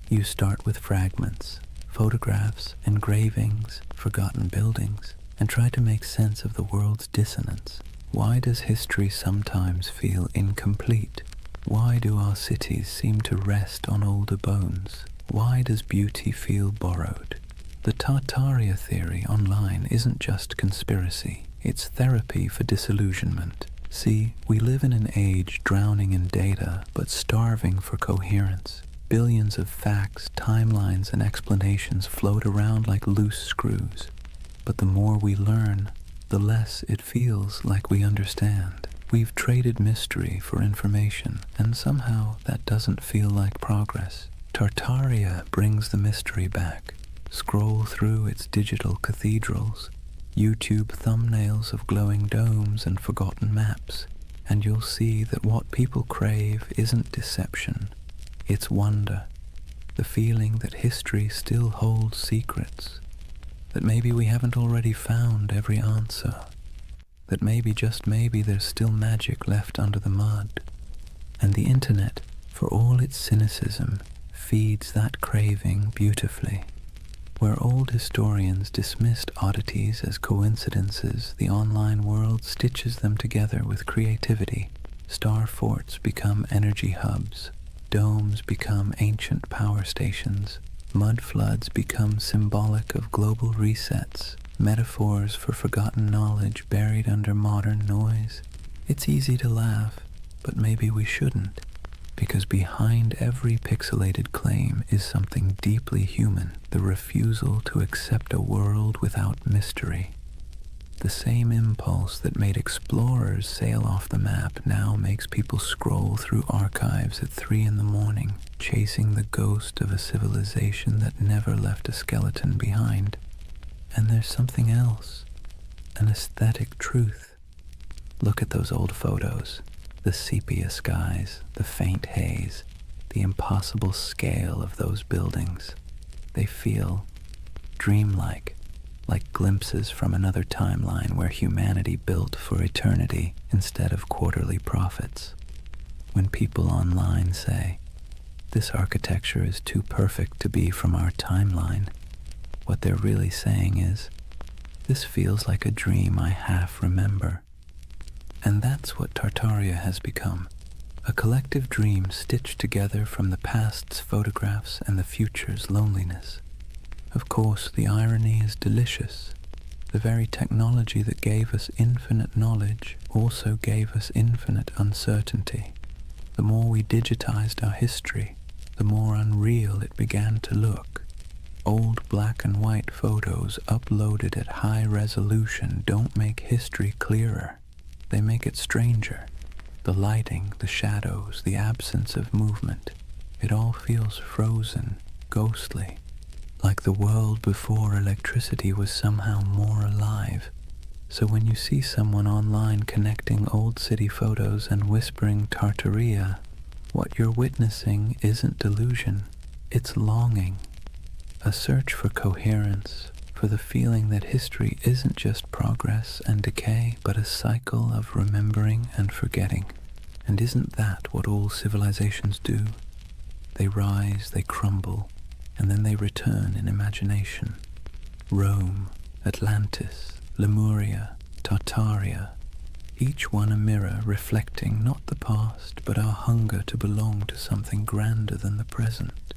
You start with fragments, photographs, engravings, forgotten buildings, and try to make sense of the world's dissonance. Why does history sometimes feel incomplete? Why do our cities seem to rest on older bones? Why does beauty feel borrowed? The Tartaria theory online isn't just conspiracy, it's therapy for disillusionment. See, we live in an age drowning in data but starving for coherence. Billions of facts, timelines, and explanations float around like loose screws. But the more we learn, the less it feels like we understand. We've traded mystery for information, and somehow that doesn't feel like progress. Tartaria brings the mystery back. Scroll through its digital cathedrals, YouTube thumbnails of glowing domes and forgotten maps, and you'll see that what people crave isn't deception, it's wonder. the feeling that history still holds secrets, that maybe we haven't already found every answer, that maybe, just maybe, there's still magic left under the mud. And the internet, for all its cynicism, feeds that craving beautifully. Where old historians dismissed oddities as coincidences, the online world stitches them together with creativity. Star forts become energy hubs, domes become ancient power stations, mud floods become symbolic of global resets, metaphors for forgotten knowledge buried under modern noise. It's easy to laugh, but maybe we shouldn't, because behind every pixelated claim is something deeply human, the refusal to accept a world without mystery. The same impulse that made explorers sail off the map now makes people scroll through archives at 3 a.m, chasing the ghost of a civilization that never left a skeleton behind. And there's something else, an aesthetic truth. Look at those old photos, the sepia skies, the faint haze, the impossible scale of those buildings. They feel dreamlike, like glimpses from another timeline where humanity built for eternity instead of quarterly profits. When people online say, "This architecture is too perfect to be from our timeline," what they're really saying is, "This feels like a dream I half remember." And that's what Tartaria has become, a collective dream stitched together from the past's photographs and the future's loneliness. Of course, the irony is delicious. The very technology that gave us infinite knowledge also gave us infinite uncertainty. The more we digitized our history, the more unreal it began to look. Old black and white photos uploaded at high resolution don't make history clearer. They make it stranger. The lighting, the shadows, the absence of movement, it all feels frozen, ghostly, like the world before electricity was somehow more alive. So when you see someone online connecting old city photos and whispering Tartaria, what you're witnessing isn't delusion, it's longing, a search for coherence, for the feeling that history isn't just progress and decay, but a cycle of remembering and forgetting. And isn't that what all civilizations do? They rise, they crumble, and then they return in imagination. Rome, Atlantis, Lemuria, Tartaria, each one a mirror reflecting not the past, but our hunger to belong to something grander than the present.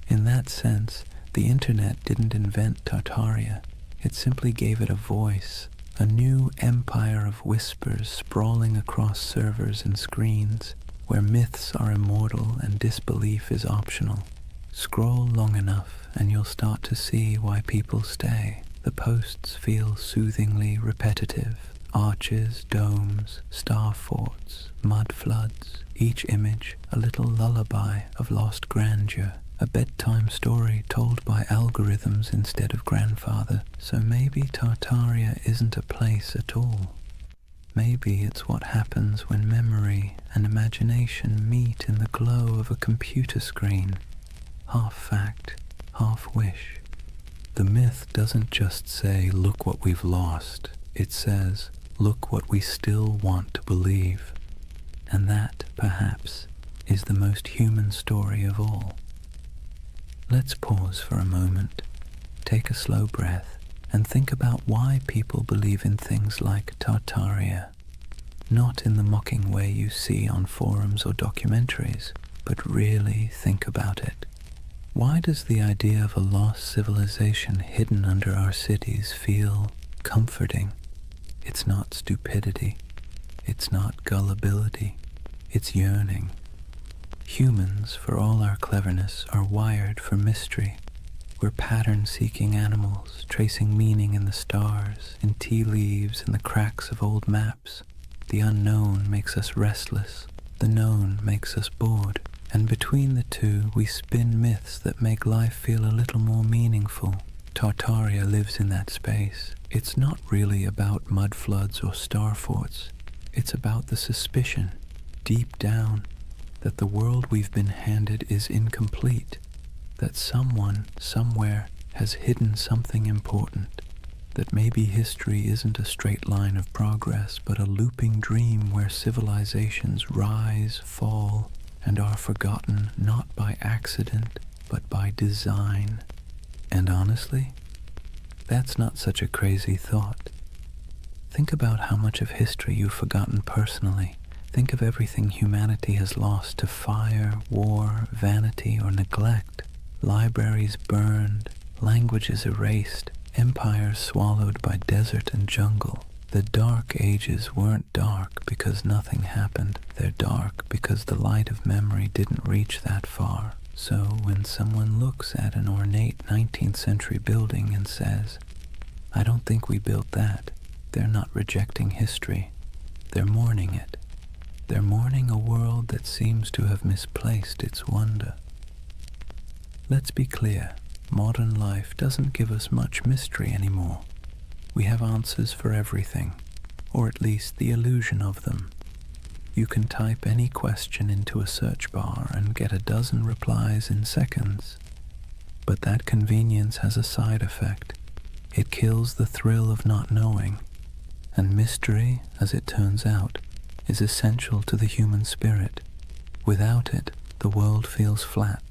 In that sense, the internet didn't invent Tartaria, it simply gave it a voice, a new empire of whispers sprawling across servers and screens, where myths are immortal and disbelief is optional. Scroll long enough and you'll start to see why people stay. The posts feel soothingly repetitive. Arches, domes, star forts, mud floods, each image a little lullaby of lost grandeur, a bedtime story told by algorithms instead of grandfather. So maybe Tartaria isn't a place at all. Maybe it's what happens when memory and imagination meet in the glow of a computer screen. Half fact, half wish. The myth doesn't just say, "Look what we've lost." It says, "Look what we still want to believe." And that, perhaps, is the most human story of all. Let's pause for a moment, take a slow breath, and think about why people believe in things like Tartaria. Not in the mocking way you see on forums or documentaries, but really think about it. Why does the idea of a lost civilization hidden under our cities feel comforting? It's not stupidity. It's not gullibility. It's yearning. Humans, for all our cleverness, are wired for mystery. We're pattern-seeking animals, tracing meaning in the stars, in tea leaves, in the cracks of old maps. The unknown makes us restless. The known makes us bored. And between the two, we spin myths that make life feel a little more meaningful. Tartaria lives in that space. It's not really about mud floods or star forts. It's about the suspicion, deep down, that the world we've been handed is incomplete, that someone, somewhere, has hidden something important, that maybe history isn't a straight line of progress, but a looping dream where civilizations rise, fall, and are forgotten not by accident, but by design. And honestly, that's not such a crazy thought. Think about how much of history you've forgotten personally. Think of everything humanity has lost to fire, war, vanity, or neglect. Libraries burned, languages erased, empires swallowed by desert and jungle. The dark ages weren't dark because nothing happened. They're dark because the light of memory didn't reach that far. So when someone looks at an ornate 19th century building and says, "I don't think we built that," they're not rejecting history. They're mourning it. They're mourning a world that seems to have misplaced its wonder. Let's be clear, modern life doesn't give us much mystery anymore. We have answers for everything, or at least the illusion of them. You can type any question into a search bar and get a dozen replies in seconds. But that convenience has a side effect. It kills the thrill of not knowing. And mystery, as it turns out, is essential to the human spirit. Without it, the world feels flat.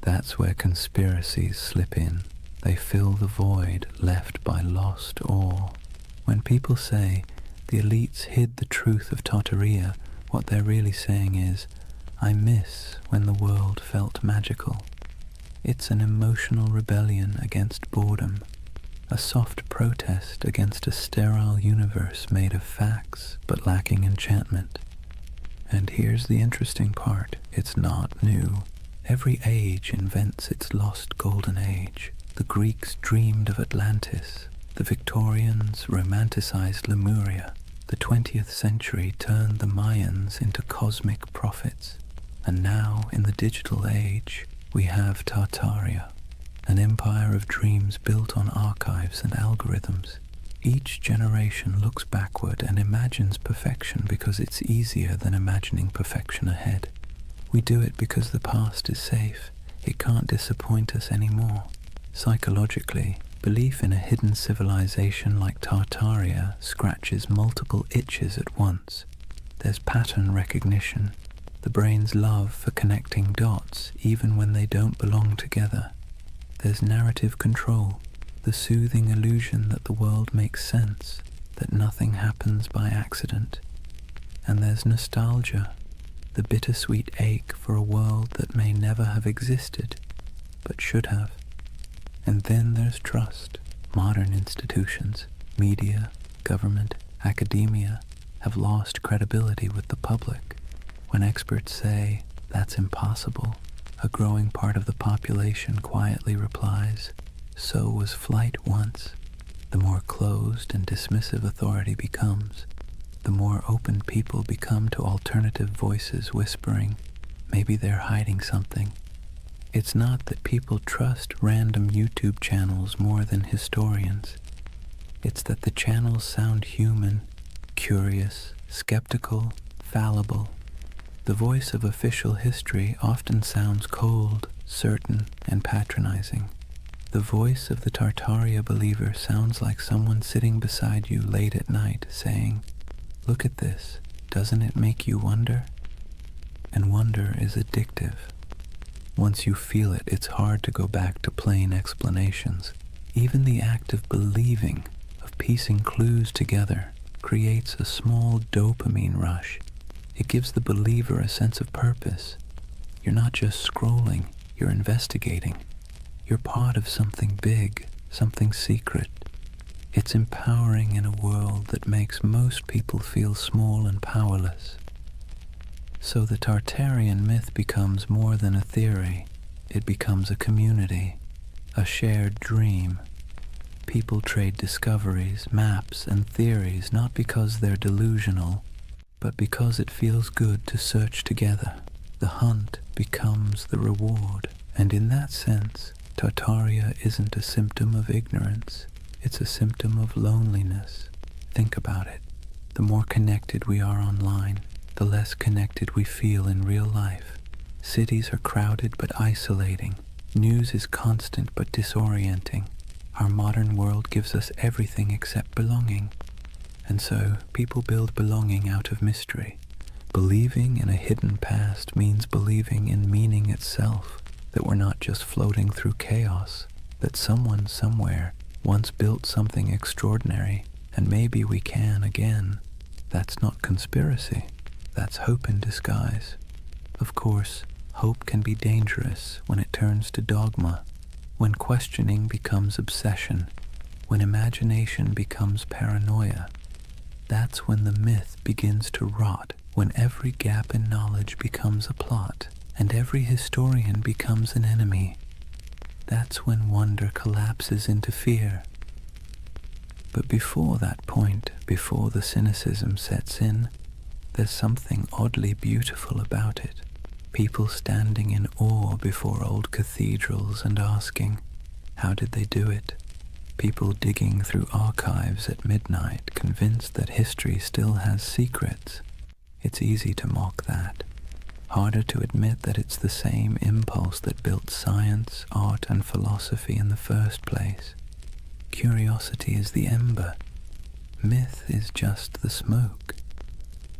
That's where conspiracies slip in. They fill the void left by lost awe. When people say the elites hid the truth of Tartaria, what they're really saying is, I miss when the world felt magical. It's an emotional rebellion against boredom, a soft protest against a sterile universe made of facts but lacking enchantment. And here's the interesting part, it's not new. Every age invents its lost golden age. The Greeks dreamed of Atlantis, the Victorians romanticized Lemuria, the 20th century turned the Mayans into cosmic prophets, and now in the digital age we have Tartaria, an empire of dreams built on archives and algorithms. Each generation looks backward and imagines perfection because it's easier than imagining perfection ahead. We do it because the past is safe. It can't disappoint us anymore. Psychologically, belief in a hidden civilization like Tartaria scratches multiple itches at once. There's pattern recognition, the brain's love for connecting dots even when they don't belong together. There's narrative control, the soothing illusion that the world makes sense, that nothing happens by accident. And there's nostalgia, the bittersweet ache for a world that may never have existed, but should have. And then there's trust. Modern institutions, media, government, academia, have lost credibility with the public. When experts say, that's impossible, a growing part of the population quietly replies, so was flight once. The more closed and dismissive authority becomes, the more open people become to alternative voices whispering, maybe they're hiding something. It's not that people trust random YouTube channels more than historians. It's that the channels sound human, curious, skeptical, fallible. The voice of official history often sounds cold, certain, and patronizing. The voice of the Tartaria believer sounds like someone sitting beside you late at night saying, "Look at this, doesn't it make you wonder?" And wonder is addictive. Once you feel it, it's hard to go back to plain explanations. Even the act of believing, of piecing clues together, creates a small dopamine rush. It gives the believer a sense of purpose. You're not just scrolling, you're investigating. You're part of something big, something secret. It's empowering in a world that makes most people feel small and powerless. So the Tartarian myth becomes more than a theory. It becomes a community, a shared dream. People trade discoveries, maps, and theories not because they're delusional, but because it feels good to search together. The hunt becomes the reward. And in that sense, Tartaria isn't a symptom of ignorance. It's a symptom of loneliness. Think about it. The more connected we are online, the less connected we feel in real life. Cities are crowded but isolating. News is constant but disorienting. Our modern world gives us everything except belonging. And so, people build belonging out of mystery. Believing in a hidden past means believing in meaning itself, that we're not just floating through chaos, that someone somewhere once built something extraordinary, and maybe we can again. That's not conspiracy. That's hope in disguise. Of course, hope can be dangerous when it turns to dogma, when questioning becomes obsession, when imagination becomes paranoia. That's when the myth begins to rot, when every gap in knowledge becomes a plot, and every historian becomes an enemy. That's when wonder collapses into fear. But before that point, before the cynicism sets in, there's something oddly beautiful about it. People standing in awe before old cathedrals and asking, how did they do it? People digging through archives at midnight, convinced that history still has secrets. It's easy to mock that. Harder to admit that it's the same impulse that built science, art, and philosophy in the first place. Curiosity is the ember. Myth is just the smoke.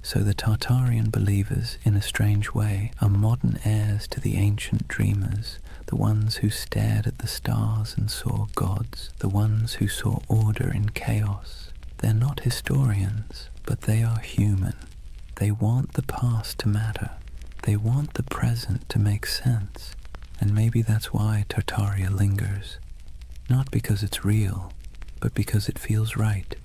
So the Tartarian believers, in a strange way, are modern heirs to the ancient dreamers, the ones who stared at the stars and saw gods, the ones who saw order in chaos. They're not historians, but they are human. They want the past to matter. They want the present to make sense. And maybe that's why Tartaria lingers. Not because it's real, but because it feels right,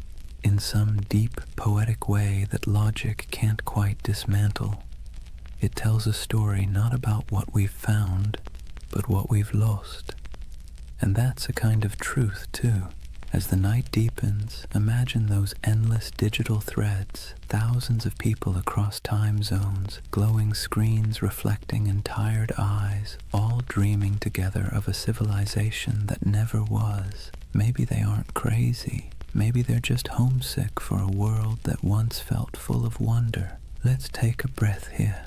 in some deep, poetic way that logic can't quite dismantle. It tells a story not about what we've found, but what we've lost. And that's a kind of truth, too. As the night deepens, imagine those endless digital threads, thousands of people across time zones, glowing screens reflecting in tired eyes, all dreaming together of a civilization that never was. Maybe they aren't crazy. Maybe they're just homesick for a world that once felt full of wonder. Let's take a breath here.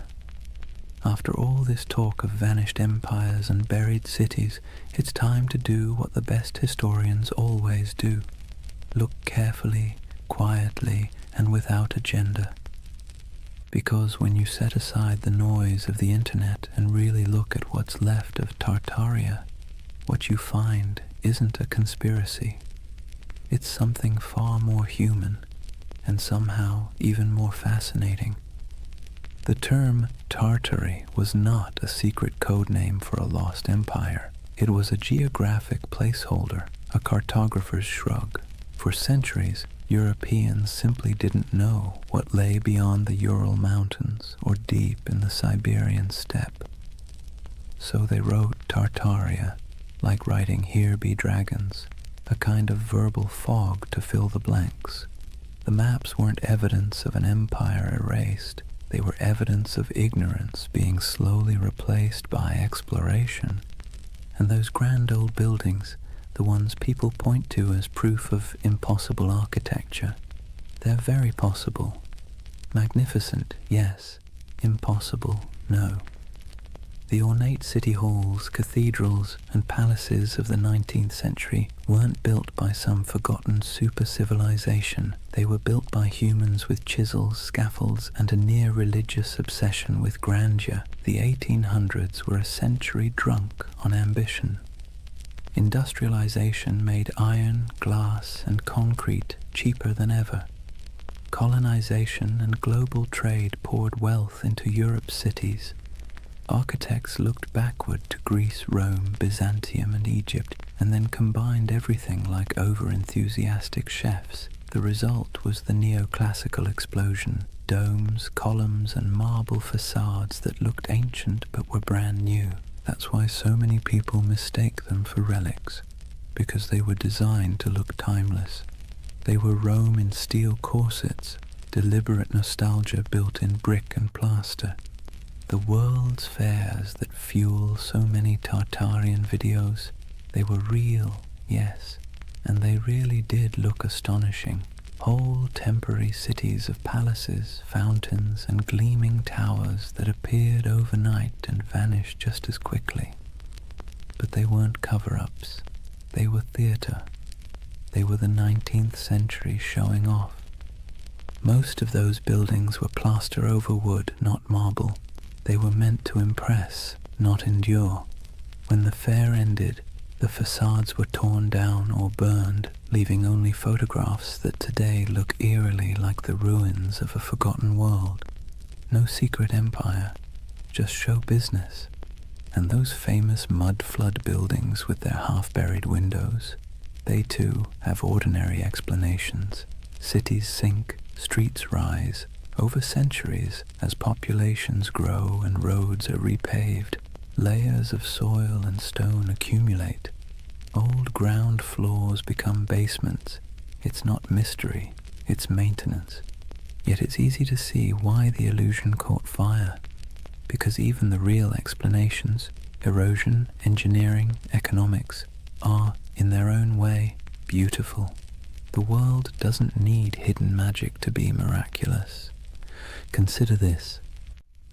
After all this talk of vanished empires and buried cities, it's time to do what the best historians always do. Look carefully, quietly, and without agenda. Because when you set aside the noise of the internet and really look at what's left of Tartaria, what you find isn't a conspiracy. It's something far more human, and somehow even more fascinating. The term Tartary was not a secret code name for a lost empire. It was a geographic placeholder, a cartographer's shrug. For centuries, Europeans simply didn't know what lay beyond the Ural Mountains or deep in the Siberian steppe. So they wrote Tartaria, like writing Here Be Dragons, a kind of verbal fog to fill the blanks. The maps weren't evidence of an empire erased. They were evidence of ignorance being slowly replaced by exploration. And those grand old buildings, the ones people point to as proof of impossible architecture, they're very possible. Magnificent, yes. Impossible, no. The ornate city halls, cathedrals, and palaces of the 19th century weren't built by some forgotten super-civilization. They were built by humans with chisels, scaffolds, and a near-religious obsession with grandeur. The 1800s were a century drunk on ambition. Industrialization made iron, glass, and concrete cheaper than ever. Colonization and global trade poured wealth into Europe's cities. Architects looked backward to Greece, Rome, Byzantium, and Egypt, and then combined everything like over-enthusiastic chefs. The result was the neoclassical explosion. Domes, columns, and marble facades that looked ancient but were brand new. That's why so many people mistake them for relics, because they were designed to look timeless. They were Rome in steel corsets, deliberate nostalgia built in brick and plaster. The world's fairs that fuel so many Tartarian videos, they were real, yes, and they really did look astonishing. Whole temporary cities of palaces, fountains, and gleaming towers that appeared overnight and vanished just as quickly. But they weren't cover-ups. They were theatre. They were the 19th century showing off. Most of those buildings were plaster over wood, not marble. They were meant to impress, not endure. When the fair ended, the facades were torn down or burned, leaving only photographs that today look eerily like the ruins of a forgotten world. No secret empire, just show business. And those famous mud flood buildings with their half-buried windows, they too have ordinary explanations. Cities sink, streets rise, over centuries as populations grow and roads are repaved. Layers of soil and stone accumulate. Old ground floors become basements. It's not mystery, it's maintenance. Yet it's easy to see why the illusion caught fire. Because even the real explanations, erosion, engineering, economics, are, in their own way, beautiful. The world doesn't need hidden magic to be miraculous. Consider this.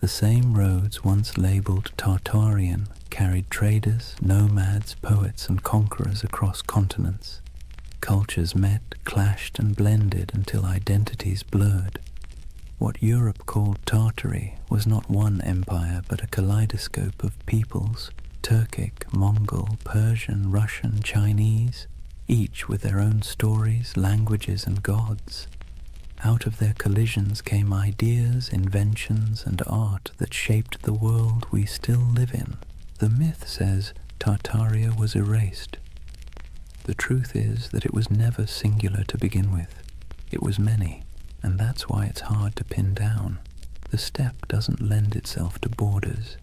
The same roads once labeled Tartarian carried traders, nomads, poets, and conquerors across continents. Cultures met, clashed, and blended until identities blurred. What Europe called Tartary was not one empire but a kaleidoscope of peoples, Turkic, Mongol, Persian, Russian, Chinese, each with their own stories, languages, and gods. Out of their collisions came ideas, inventions, and art that shaped the world we still live in. The myth says Tartaria was erased. The truth is that it was never singular to begin with. It was many, and that's why it's hard to pin down. The steppe doesn't lend itself to borders.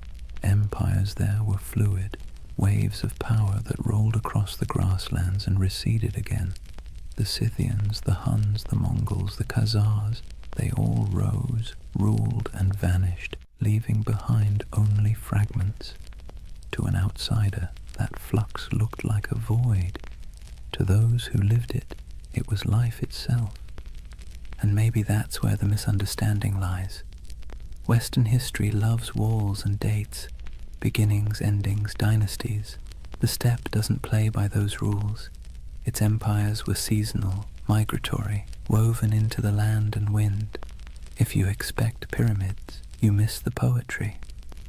Empires there were fluid, waves of power that rolled across the grasslands and receded again. The Scythians, the Huns, the Mongols, the Khazars, they all rose, ruled, and vanished, leaving behind only fragments. To an outsider, that flux looked like a void. To those who lived it, it was life itself. And maybe that's where the misunderstanding lies. Western history loves walls and dates, beginnings, endings, dynasties. The steppe doesn't play by those rules. Its empires were seasonal, migratory, woven into the land and wind. If you expect pyramids, you miss the poetry.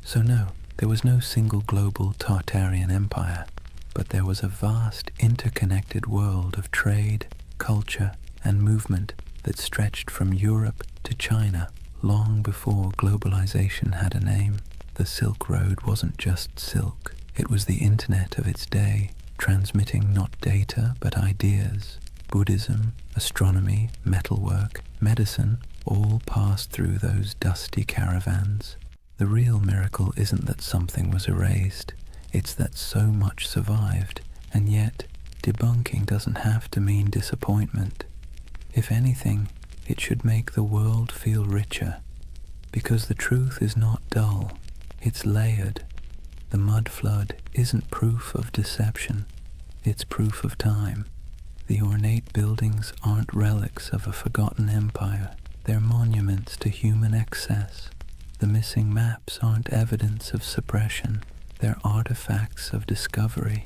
So no, there was no single global Tartarian empire, but there was a vast interconnected world of trade, culture, and movement that stretched from Europe to China long before globalization had a name. The Silk Road wasn't just silk, it was the internet of its day, transmitting not data but ideas. Buddhism, astronomy, metalwork, medicine all passed through those dusty caravans. The real miracle isn't that something was erased, it's that so much survived, and yet debunking doesn't have to mean disappointment. If anything, it should make the world feel richer, because the truth is not dull, it's layered. The mud flood isn't proof of deception, it's proof of time. The ornate buildings aren't relics of a forgotten empire, they're monuments to human excess. The missing maps aren't evidence of suppression, they're artifacts of discovery.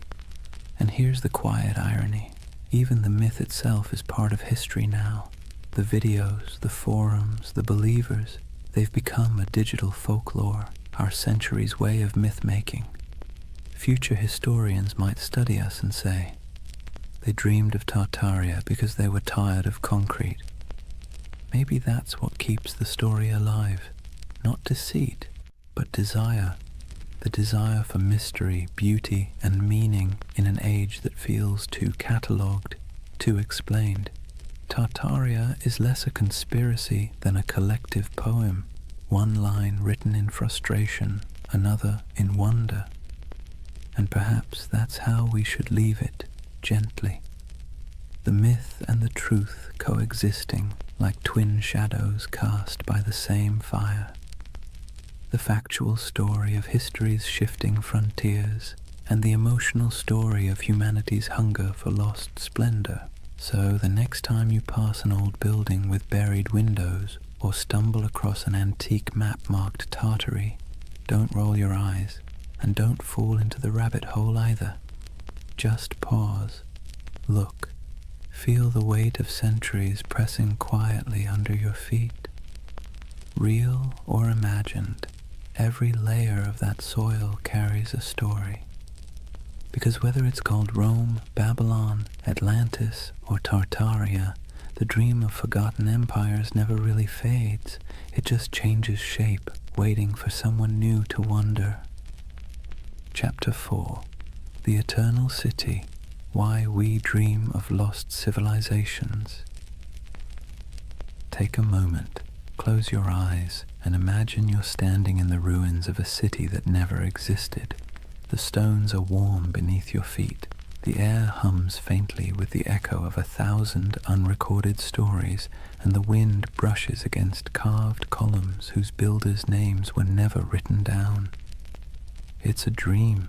And here's the quiet irony. Even the myth itself is part of history now. The videos, the forums, the believers, they've become a digital folklore, our century's way of myth-making. Future historians might study us and say, they dreamed of Tartaria because they were tired of concrete. Maybe that's what keeps the story alive. Not deceit, but desire. The desire for mystery, beauty, and meaning in an age that feels too catalogued, too explained. Tartaria is less a conspiracy than a collective poem, one line written in frustration, another in wonder. And perhaps that's how we should leave it, gently. The myth and the truth coexisting like twin shadows cast by the same fire. The factual story of history's shifting frontiers and the emotional story of humanity's hunger for lost splendor. So the next time you pass an old building with buried windows or stumble across an antique map marked Tartary, don't roll your eyes. And don't fall into the rabbit hole either. Just pause, look, feel the weight of centuries pressing quietly under your feet. Real or imagined, every layer of that soil carries a story. Because whether it's called Rome, Babylon, Atlantis, or Tartaria, the dream of forgotten empires never really fades. It just changes shape, waiting for someone new to wonder. Chapter 4. The Eternal City. Why We Dream of Lost Civilizations. Take a moment, close your eyes, and imagine you're standing in the ruins of a city that never existed. The stones are warm beneath your feet. The air hums faintly with the echo of 1,000 unrecorded stories, and the wind brushes against carved columns whose builders' names were never written down. It's a dream,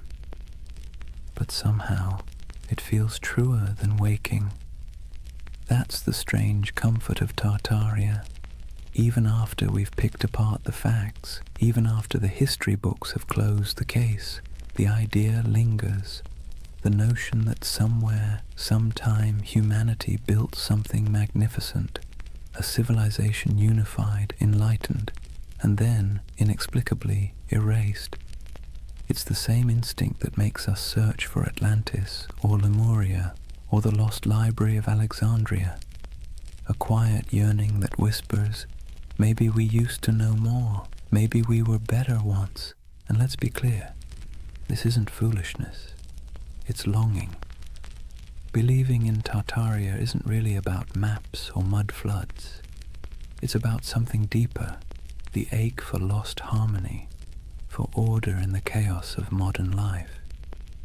but somehow it feels truer than waking. That's the strange comfort of Tartaria. Even after we've picked apart the facts, even after the history books have closed the case, the idea lingers. The notion that somewhere, sometime, humanity built something magnificent, a civilization unified, enlightened, and then, inexplicably, erased. It's the same instinct that makes us search for Atlantis, or Lemuria, or the lost library of Alexandria. A quiet yearning that whispers, maybe we used to know more, maybe we were better once. And let's be clear, this isn't foolishness. It's longing. Believing in Tartaria isn't really about maps or mud floods. It's about something deeper, the ache for lost harmony, for order in the chaos of modern life.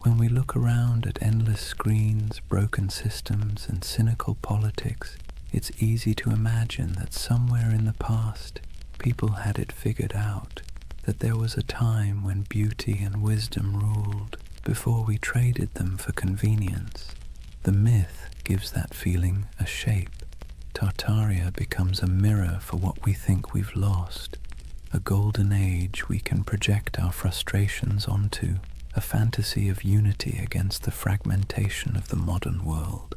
When we look around at endless screens, broken systems, and cynical politics, it's easy to imagine that somewhere in the past, people had it figured out, that there was a time when beauty and wisdom ruled, before we traded them for convenience. The myth gives that feeling a shape. Tartaria becomes a mirror for what we think we've lost, a golden age we can project our frustrations onto, a fantasy of unity against the fragmentation of the modern world.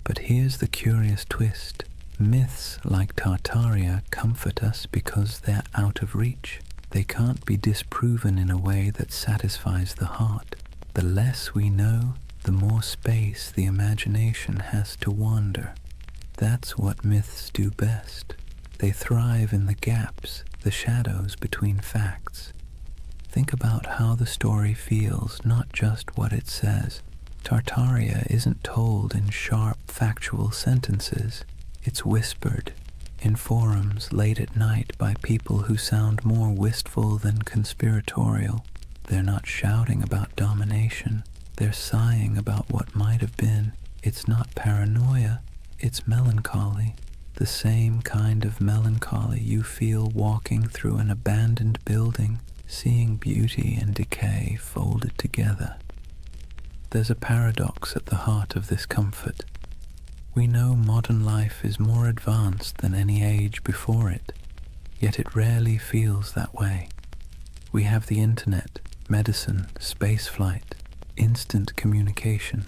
But here's the curious twist. Myths like Tartaria comfort us because they're out of reach. They can't be disproven in a way that satisfies the heart. The less we know, the more space the imagination has to wander. That's what myths do best. They thrive in the gaps, the shadows between facts. Think about how the story feels, not just what it says. Tartaria isn't told in sharp, factual sentences. It's whispered in forums late at night by people who sound more wistful than conspiratorial. They're not shouting about domination. They're sighing about what might have been. It's not paranoia. It's melancholy. The same kind of melancholy you feel walking through an abandoned building, seeing beauty and decay folded together. There's a paradox at the heart of this comfort. We know modern life is more advanced than any age before it, yet it rarely feels that way. We have the internet, medicine, spaceflight, instant communication,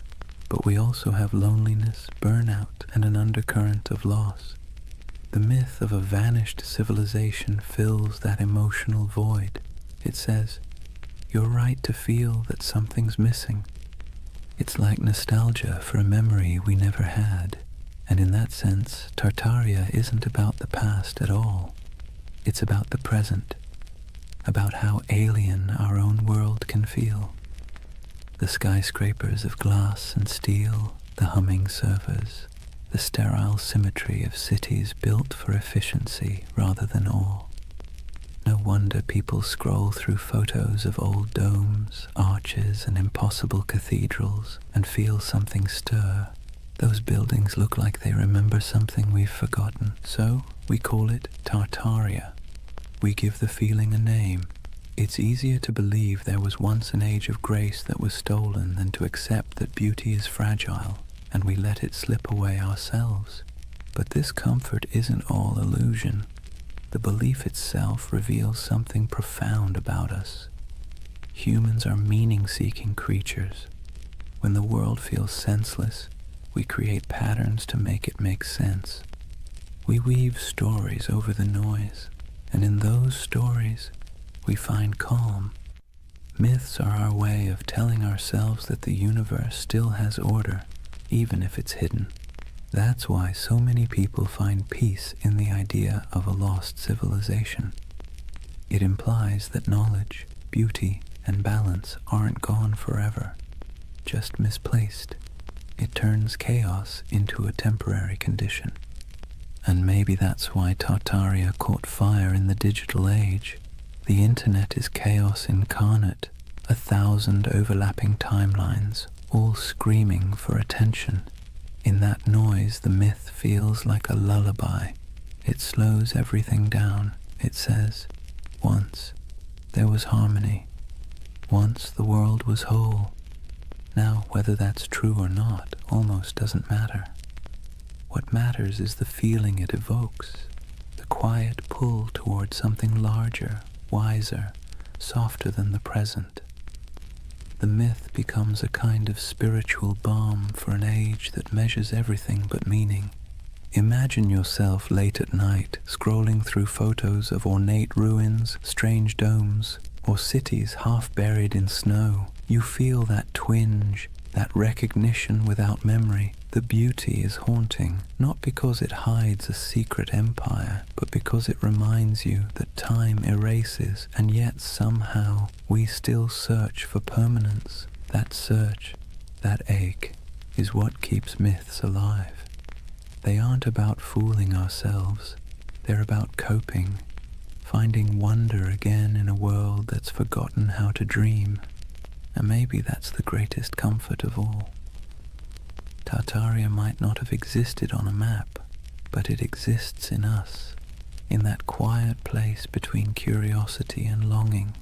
but we also have loneliness, burnout, and an undercurrent of loss. The myth of a vanished civilization fills that emotional void. It says, you're right to feel that something's missing. It's like nostalgia for a memory we never had, and in that sense, Tartaria isn't about the past at all. It's about the present, about how alien our own world can feel. The skyscrapers of glass and steel, the humming servers, the sterile symmetry of cities built for efficiency rather than awe. No wonder people scroll through photos of old domes, arches, and impossible cathedrals and feel something stir. Those buildings look like they remember something we've forgotten, so we call it Tartaria. We give the feeling a name. It's easier to believe there was once an age of grace that was stolen than to accept that beauty is fragile, and we let it slip away ourselves. But this comfort isn't all illusion. The belief itself reveals something profound about us. Humans are meaning-seeking creatures. When the world feels senseless, we create patterns to make it make sense. We weave stories over the noise, and in those stories, we find calm. Myths are our way of telling ourselves that the universe still has order, even if it's hidden. That's why so many people find peace in the idea of a lost civilization. It implies that knowledge, beauty, and balance aren't gone forever, just misplaced. It turns chaos into a temporary condition. And maybe that's why Tartaria caught fire in the digital age. The internet is chaos incarnate, 1,000 overlapping timelines, all screaming for attention. In that noise, the myth feels like a lullaby. It slows everything down. It says, once there was harmony. Once the world was whole. Now, whether that's true or not almost doesn't matter. What matters is the feeling it evokes, the quiet pull towards something larger, wiser, softer than the present. The myth becomes a kind of spiritual balm for an age that measures everything but meaning. Imagine yourself late at night, scrolling through photos of ornate ruins, strange domes, or cities half buried in snow. You feel that twinge, that recognition without memory. The beauty is haunting, not because it hides a secret empire, but because it reminds you that time erases, and yet somehow we still search for permanence. That search, that ache, is what keeps myths alive. They aren't about fooling ourselves. They're about coping, finding wonder again in a world that's forgotten how to dream. And maybe that's the greatest comfort of all. Tartaria might not have existed on a map, but it exists in us, in that quiet place between curiosity and longing,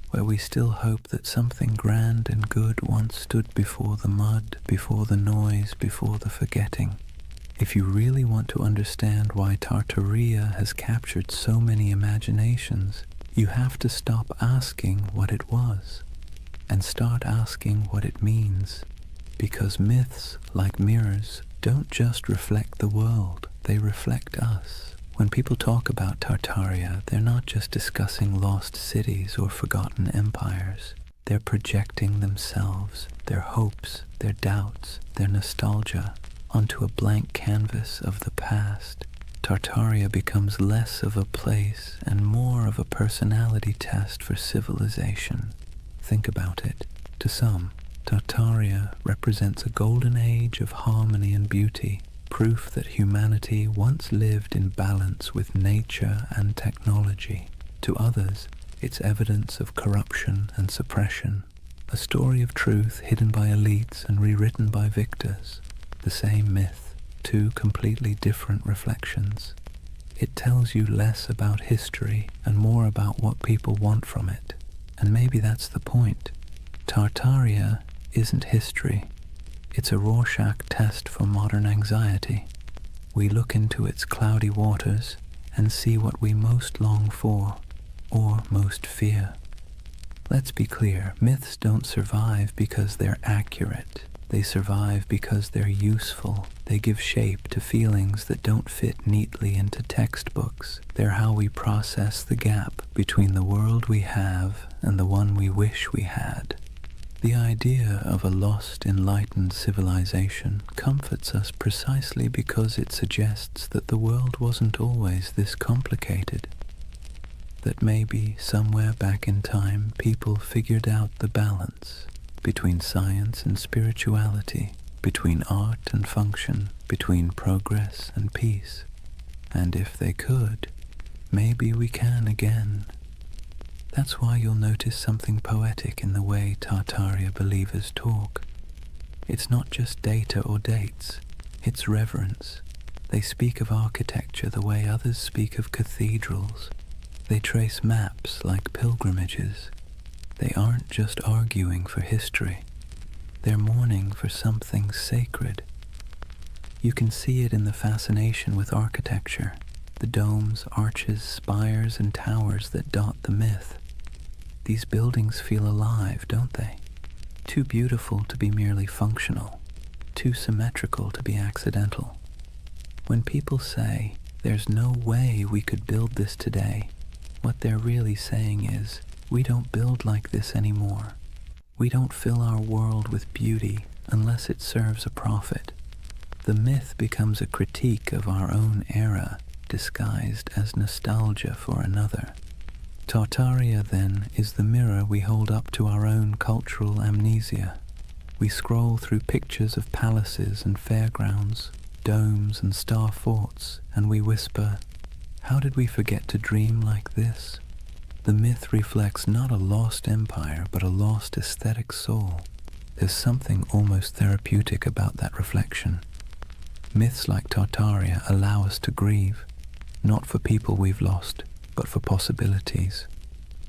where we still hope that something grand and good once stood before the mud, before the noise, before the forgetting. If you really want to understand why Tartaria has captured so many imaginations, you have to stop asking what it was and start asking what it means. Because myths, like mirrors, don't just reflect the world, they reflect us. When people talk about Tartaria, they're not just discussing lost cities or forgotten empires. They're projecting themselves, their hopes, their doubts, their nostalgia, onto a blank canvas of the past. Tartaria becomes less of a place and more of a personality test for civilization. Think about it. To some, Tartaria represents a golden age of harmony and beauty, proof that humanity once lived in balance with nature and technology. To others, it's evidence of corruption and suppression, a story of truth hidden by elites and rewritten by victors. The same myth, two completely different reflections. It tells you less about history and more about what people want from it. And maybe that's the point. Tartaria isn't history. It's a Rorschach test for modern anxiety. We look into its cloudy waters and see what we most long for, or most fear. Let's be clear, myths don't survive because they're accurate. They survive because they're useful. They give shape to feelings that don't fit neatly into textbooks. They're how we process the gap between the world we have and the one we wish we had. The idea of a lost, enlightened civilization comforts us precisely because it suggests that the world wasn't always this complicated. That maybe, somewhere back in time, people figured out the balance between science and spirituality, between art and function, between progress and peace. And if they could, maybe we can again. That's why you'll notice something poetic in the way Tartaria believers talk. It's not just data or dates, it's reverence. They speak of architecture the way others speak of cathedrals. They trace maps like pilgrimages. They aren't just arguing for history. They're mourning for something sacred. You can see it in the fascination with architecture, the domes, arches, spires, and towers that dot the myth. These buildings feel alive, don't they? Too beautiful to be merely functional, too symmetrical to be accidental. When people say, "There's no way we could build this today," what they're really saying is, we don't build like this anymore. We don't fill our world with beauty unless it serves a profit. The myth becomes a critique of our own era, disguised as nostalgia for another. Tartaria, then, is the mirror we hold up to our own cultural amnesia. We scroll through pictures of palaces and fairgrounds, domes and star forts, and we whisper, "How did we forget to dream like this?" The myth reflects not a lost empire, but a lost aesthetic soul. There's something almost therapeutic about that reflection. Myths like Tartaria allow us to grieve, not for people we've lost, but for possibilities.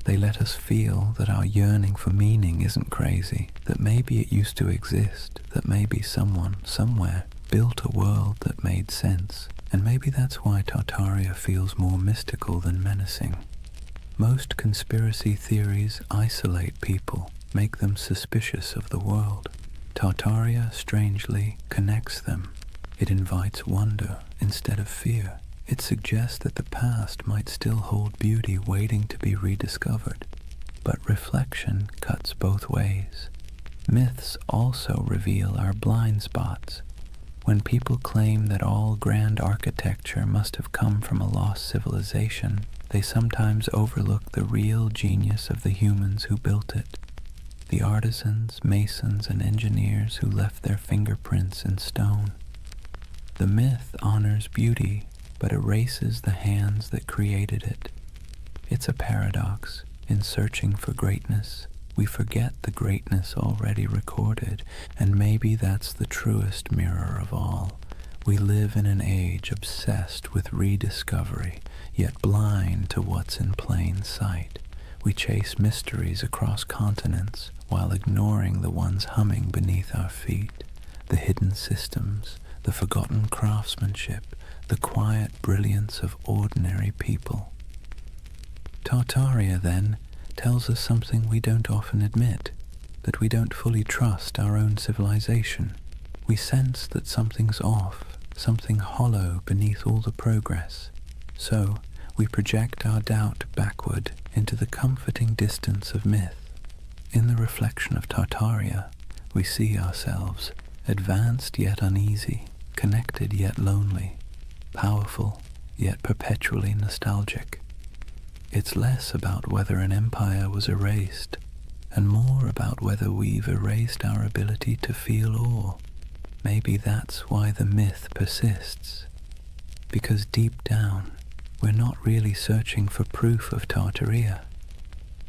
They let us feel that our yearning for meaning isn't crazy, that maybe it used to exist, that maybe someone, somewhere, built a world that made sense, and maybe that's why Tartaria feels more mystical than menacing. Most conspiracy theories isolate people, make them suspicious of the world. Tartaria, strangely, connects them. It invites wonder instead of fear. It suggests that the past might still hold beauty waiting to be rediscovered. But reflection cuts both ways. Myths also reveal our blind spots. When people claim that all grand architecture must have come from a lost civilization, they sometimes overlook the real genius of the humans who built it. The artisans, masons, and engineers who left their fingerprints in stone. The myth honors beauty, but erases the hands that created it. It's a paradox. In searching for greatness, we forget the greatness already recorded, and maybe that's the truest mirror of all. We live in an age obsessed with rediscovery, yet blind to what's in plain sight. We chase mysteries across continents while ignoring the ones humming beneath our feet, the hidden systems, the forgotten craftsmanship, the quiet brilliance of ordinary people. Tartaria, then, tells us something we don't often admit, that we don't fully trust our own civilization. We sense that something's off, something hollow beneath all the progress. So, we project our doubt backward into the comforting distance of myth. In the reflection of Tartaria, we see ourselves, advanced yet uneasy, connected yet lonely, powerful yet perpetually nostalgic. It's less about whether an empire was erased, and more about whether we've erased our ability to feel awe. Maybe that's why the myth persists, because deep down, we're not really searching for proof of Tartaria.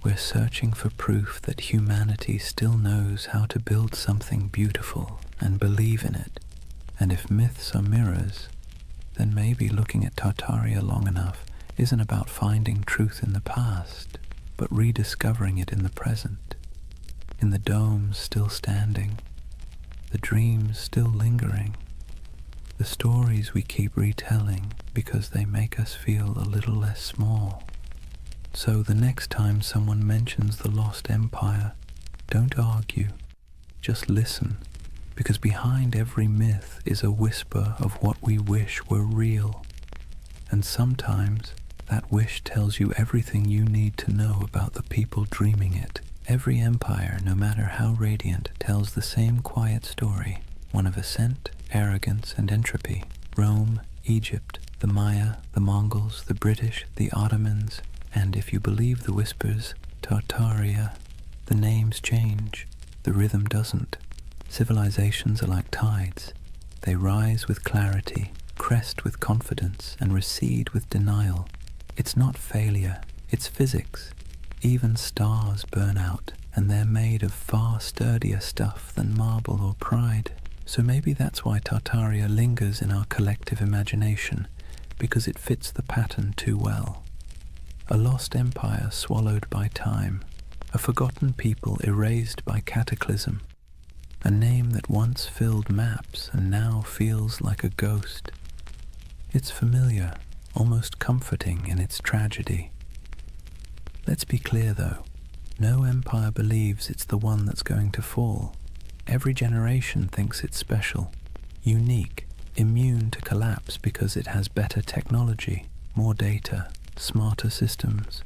We're searching for proof that humanity still knows how to build something beautiful and believe in it. And if myths are mirrors, then maybe looking at Tartaria long enough isn't about finding truth in the past, but rediscovering it in the present, in the domes still standing, the dreams still lingering, the stories we keep retelling because they make us feel a little less small. So the next time someone mentions the lost empire, don't argue, just listen, because behind every myth is a whisper of what we wish were real. And sometimes that wish tells you everything you need to know about the people dreaming it. Every empire, no matter how radiant, tells the same quiet story, one of ascent, arrogance, and entropy. Rome, Egypt, the Maya, the Mongols, the British, the Ottomans, and if you believe the whispers, Tartaria. The names change, the rhythm doesn't. Civilizations are like tides. They rise with clarity, crest with confidence, and recede with denial. It's not failure, it's physics. Even stars burn out, and they're made of far sturdier stuff than marble or pride. So maybe that's why Tartaria lingers in our collective imagination, because it fits the pattern too well. A lost empire swallowed by time, a forgotten people erased by cataclysm, a name that once filled maps and now feels like a ghost. It's familiar, almost comforting in its tragedy. Let's be clear though, No empire believes it's the one that's going to fall. Every generation thinks it's special, unique, immune to collapse because it has better technology, more data, smarter systems.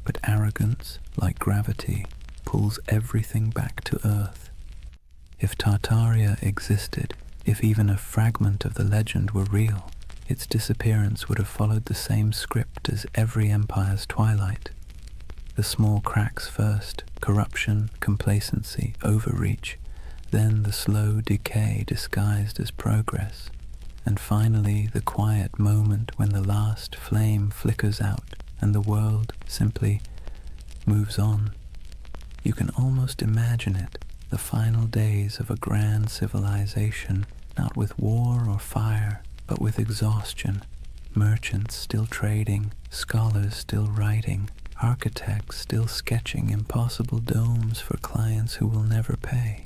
But arrogance, like gravity, pulls everything back to Earth. If Tartaria existed, if even a fragment of the legend were real, its disappearance would have followed the same script as every empire's twilight. The small cracks first, corruption, complacency, overreach, then the slow decay disguised as progress, and finally the quiet moment when the last flame flickers out and the world simply moves on. You can almost imagine it, the final days of a grand civilization, not with war or fire, but with exhaustion, merchants still trading, scholars still writing, architects still sketching impossible domes for clients who will never pay.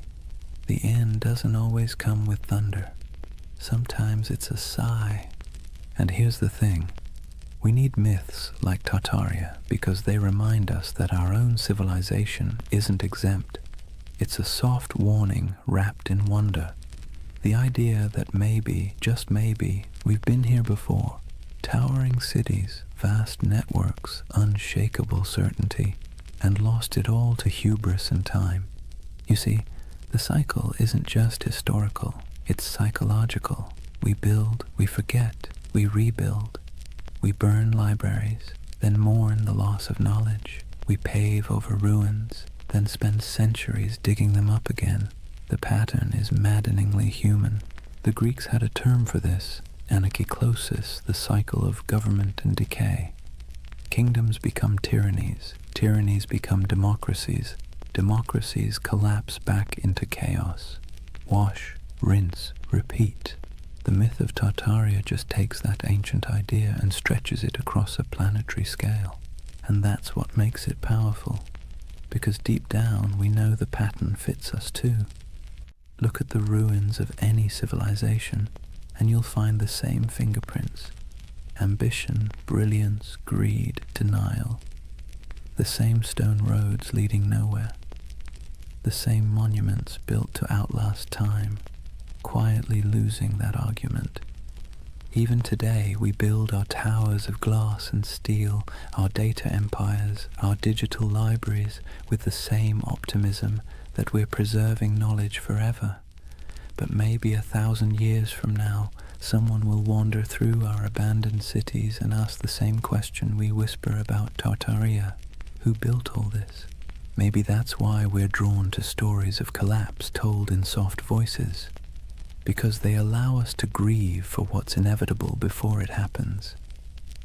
The end doesn't always come with thunder. Sometimes it's a sigh. And here's the thing. We need myths like Tartaria because they remind us that our own civilization isn't exempt. It's a soft warning wrapped in wonder. The idea that maybe, just maybe, we've been here before. Towering cities, vast networks, unshakable certainty, and lost it all to hubris and time. You see, the cycle isn't just historical, it's psychological. We build, we forget, we rebuild. We burn libraries, then mourn the loss of knowledge. We pave over ruins, then spend centuries digging them up again. The pattern is maddeningly human. The Greeks had a term for this, anarchiklosis, the cycle of government and decay. Kingdoms become tyrannies, tyrannies become democracies, democracies collapse back into chaos. Wash, rinse, repeat. The myth of Tartaria just takes that ancient idea and stretches it across a planetary scale. And that's what makes it powerful, because deep down we know the pattern fits us too. Look at the ruins of any civilization, and you'll find the same fingerprints. Ambition, brilliance, greed, denial. The same stone roads leading nowhere. The same monuments built to outlast time, quietly losing that argument. Even today we build our towers of glass and steel, our data empires, our digital libraries with the same optimism that we're preserving knowledge forever. But maybe 1,000 years from now, someone will wander through our abandoned cities and ask the same question we whisper about Tartaria. Who built all this? Maybe that's why we're drawn to stories of collapse told in soft voices, because they allow us to grieve for what's inevitable before it happens.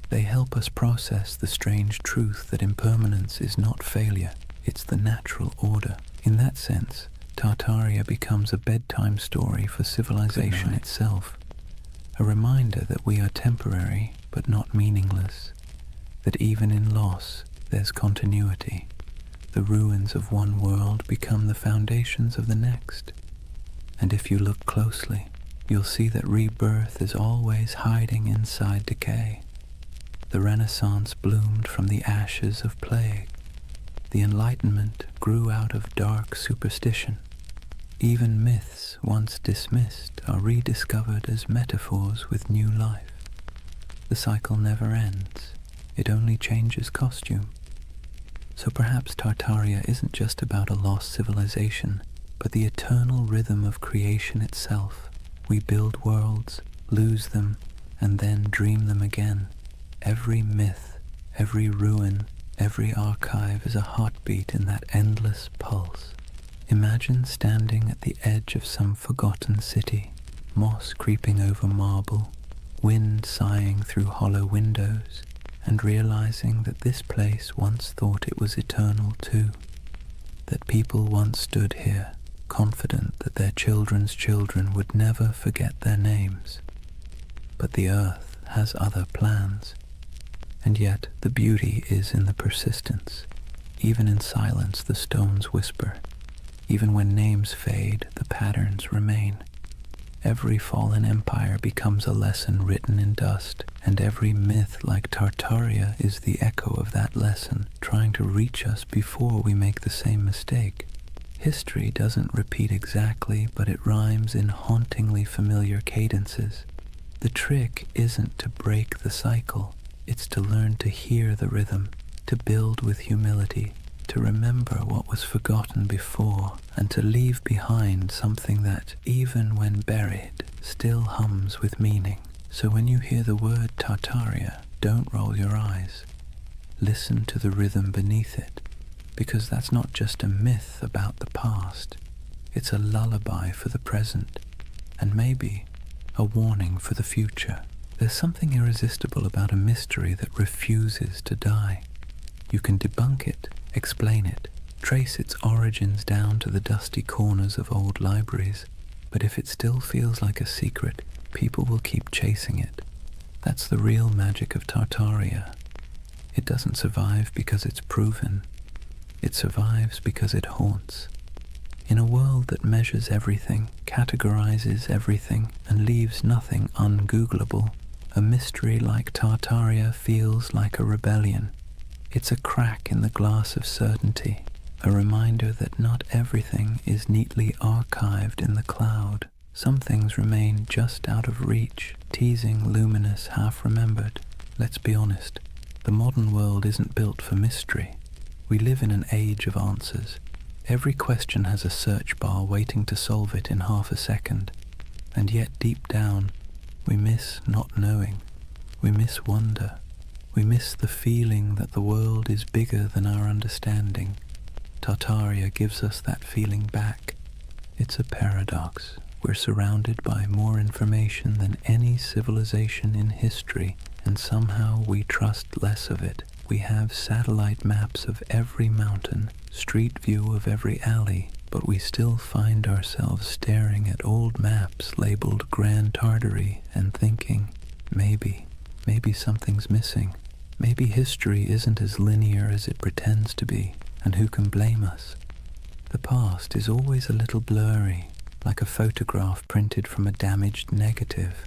They help us process the strange truth that impermanence is not failure, it's the natural order. In that sense, Tartaria becomes a bedtime story for civilization itself, a reminder that we are temporary but not meaningless, that even in loss there's continuity. The ruins of one world become the foundations of the next. And if you look closely, you'll see that rebirth is always hiding inside decay. The Renaissance bloomed from the ashes of plague. The Enlightenment grew out of dark superstition. Even myths once dismissed are rediscovered as metaphors with new life. The cycle never ends. It only changes costume. So perhaps Tartaria isn't just about a lost civilization, but the eternal rhythm of creation itself. We build worlds, lose them, and then dream them again. Every myth, every ruin, every archive is a heartbeat in that endless pulse. Imagine standing at the edge of some forgotten city, moss creeping over marble, wind sighing through hollow windows, and realizing that this place once thought it was eternal too, that people once stood here, confident that their children's children would never forget their names. But the earth has other plans, and yet the beauty is in the persistence. Even in silence the stones whisper. Even when names fade, the patterns remain. Every fallen empire becomes a lesson written in dust, and every myth like Tartaria is the echo of that lesson, trying to reach us before we make the same mistake. History doesn't repeat exactly, but it rhymes in hauntingly familiar cadences. The trick isn't to break the cycle, it's to learn to hear the rhythm, to build with humility, to remember what was forgotten before, and to leave behind something that, even when buried, still hums with meaning. So when you hear the word Tartaria, don't roll your eyes. Listen to the rhythm beneath it, because that's not just a myth about the past. It's a lullaby for the present, and maybe a warning for the future. There's something irresistible about a mystery that refuses to die. You can debunk it, explain it, trace its origins down to the dusty corners of old libraries, but if it still feels like a secret, people will keep chasing it. That's the real magic of Tartaria. It doesn't survive because it's proven. It survives because it haunts. In a world that measures everything, categorizes everything, and leaves nothing ungoogleable, a mystery like Tartaria feels like a rebellion. It's a crack in the glass of certainty, a reminder that not everything is neatly archived in the cloud. Some things remain just out of reach, teasing luminous half-remembered. Let's be honest, the modern world isn't built for mystery. We live in an age of answers. Every question has a search bar waiting to solve it in half a second. And yet deep down, we miss not knowing. We miss wonder. We miss the feeling that the world is bigger than our understanding. Tartaria gives us that feeling back. It's a paradox. We're surrounded by more information than any civilization in history, and somehow we trust less of it. We have satellite maps of every mountain, street view of every alley, but we still find ourselves staring at old maps labeled Grand Tartary and thinking, maybe something's missing. Maybe history isn't as linear as it pretends to be, and who can blame us? The past is always a little blurry, like a photograph printed from a damaged negative.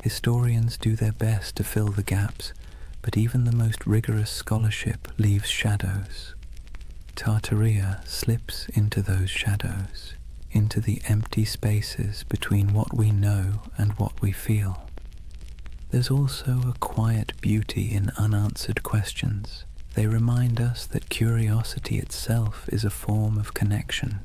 Historians do their best to fill the gaps, but even the most rigorous scholarship leaves shadows. Tartaria slips into those shadows, into the empty spaces between what we know and what we feel. There's also a quiet beauty in unanswered questions. They remind us that curiosity itself is a form of connection.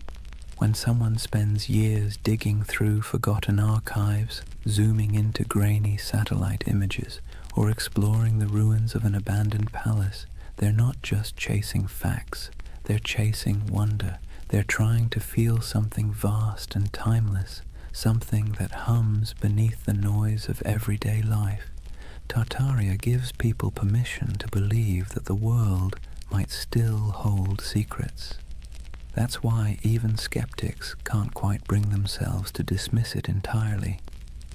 When someone spends years digging through forgotten archives, zooming into grainy satellite images, or exploring the ruins of an abandoned palace, they're not just chasing facts, they're chasing wonder. They're trying to feel something vast and timeless, something that hums beneath the noise of everyday life. Tartaria gives people permission to believe that the world might still hold secrets. That's why even skeptics can't quite bring themselves to dismiss it entirely,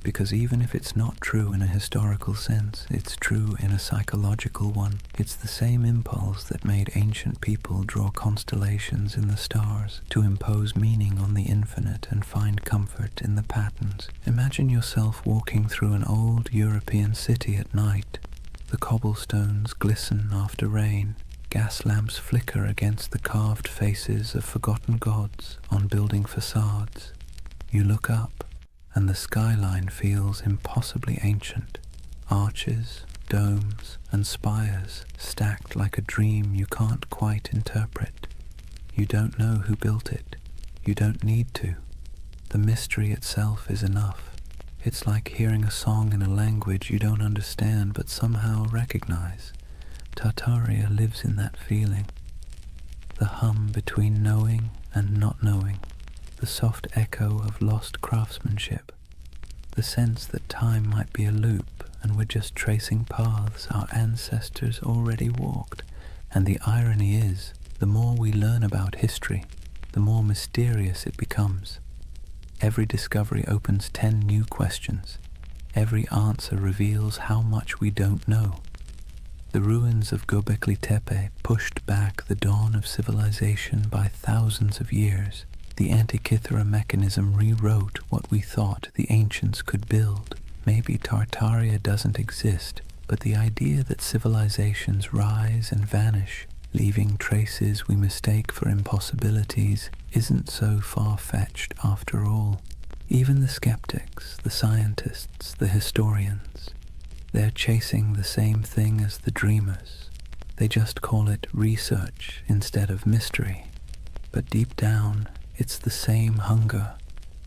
because even if it's not true in a historical sense, it's true in a psychological one. It's the same impulse that made ancient people draw constellations in the stars, to impose meaning on the infinite and find comfort in the patterns. Imagine yourself walking through an old European city at night. The cobblestones glisten after rain. Gas lamps flicker against the carved faces of forgotten gods on building facades. You look up, and the skyline feels impossibly ancient. Arches, domes, and spires stacked like a dream you can't quite interpret. You don't know who built it. You don't need to. The mystery itself is enough. It's like hearing a song in a language you don't understand but somehow recognize. Tartaria lives in that feeling. The hum between knowing and not knowing. The soft echo of lost craftsmanship, the sense that time might be a loop and we're just tracing paths our ancestors already walked. And the irony is, the more we learn about history, the more mysterious it becomes. Every discovery opens 10 new questions. Every answer reveals how much we don't know. The ruins of Göbekli Tepe pushed back the dawn of civilization by thousands of years. The Antikythera mechanism rewrote what we thought the ancients could build. Maybe Tartaria doesn't exist, but the idea that civilizations rise and vanish, leaving traces we mistake for impossibilities, isn't so far-fetched after all. Even the skeptics, the scientists, the historians, they're chasing the same thing as the dreamers. They just call it research instead of mystery. But deep down, it's the same hunger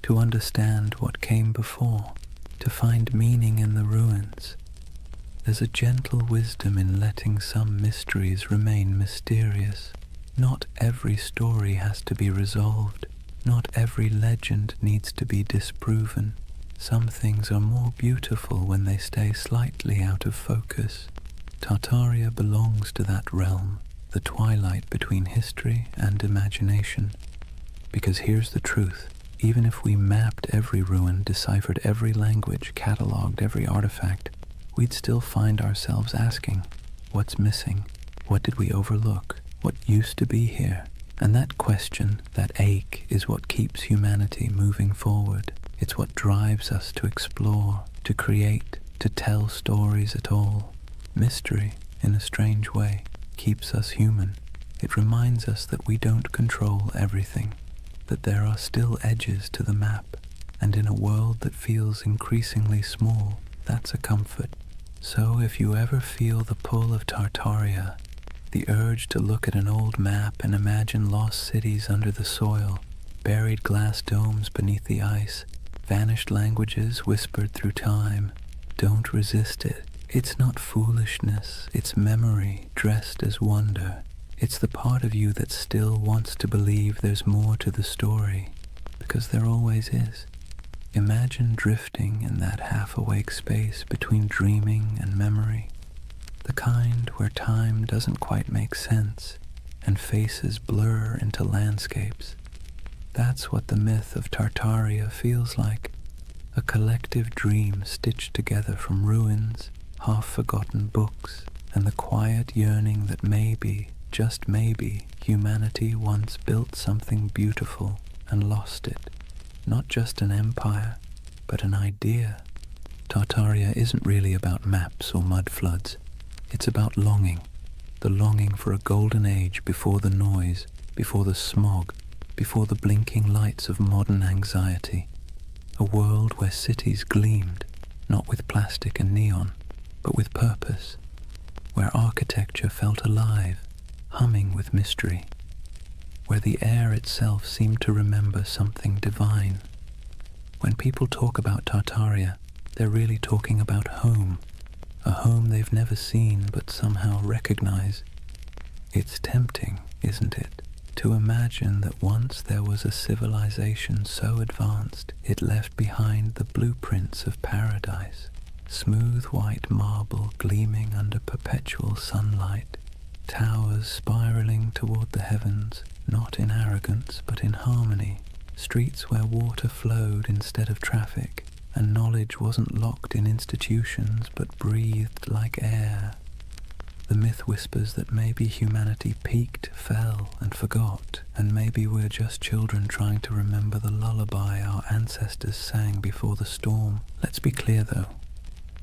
to understand what came before, to find meaning in the ruins. There's a gentle wisdom in letting some mysteries remain mysterious. Not every story has to be resolved. Not every legend needs to be disproven. Some things are more beautiful when they stay slightly out of focus. Tartaria belongs to that realm, the twilight between history and imagination. Because here's the truth. Even if we mapped every ruin, deciphered every language, catalogued every artifact, we'd still find ourselves asking, what's missing? What did we overlook? What used to be here? And that question, that ache, is what keeps humanity moving forward. It's what drives us to explore, to create, to tell stories at all. Mystery, in a strange way, keeps us human. It reminds us that we don't control everything, that there are still edges to the map, and in a world that feels increasingly small, that's a comfort. So if you ever feel the pull of Tartaria, the urge to look at an old map and imagine lost cities under the soil, buried glass domes beneath the ice, vanished languages whispered through time, don't resist it. It's not foolishness, it's memory dressed as wonder. It's the part of you that still wants to believe there's more to the story, because there always is. Imagine drifting in that half-awake space between dreaming and memory. The kind where time doesn't quite make sense and faces blur into landscapes. That's what the myth of Tartaria feels like, a collective dream stitched together from ruins, half-forgotten books, and the quiet yearning that maybe, just maybe, humanity once built something beautiful and lost it. Not just an empire, but an idea. Tartaria isn't really about maps or mud floods. It's about longing, the longing for a golden age before the noise, before the smog, before the blinking lights of modern anxiety. A world where cities gleamed, not with plastic and neon, but with purpose, where architecture felt alive, humming with mystery, where the air itself seemed to remember something divine. When people talk about Tartaria, they're really talking about home, a home they've never seen but somehow recognize. It's tempting, isn't it, to imagine that once there was a civilization so advanced it left behind the blueprints of paradise, smooth white marble gleaming under perpetual sunlight, towers spiraling toward the heavens, not in arrogance but in harmony, streets where water flowed instead of traffic, and knowledge wasn't locked in institutions but breathed like air. The myth whispers that maybe humanity peaked, fell, and forgot, and maybe we're just children trying to remember the lullaby our ancestors sang before the storm. Let's be clear though,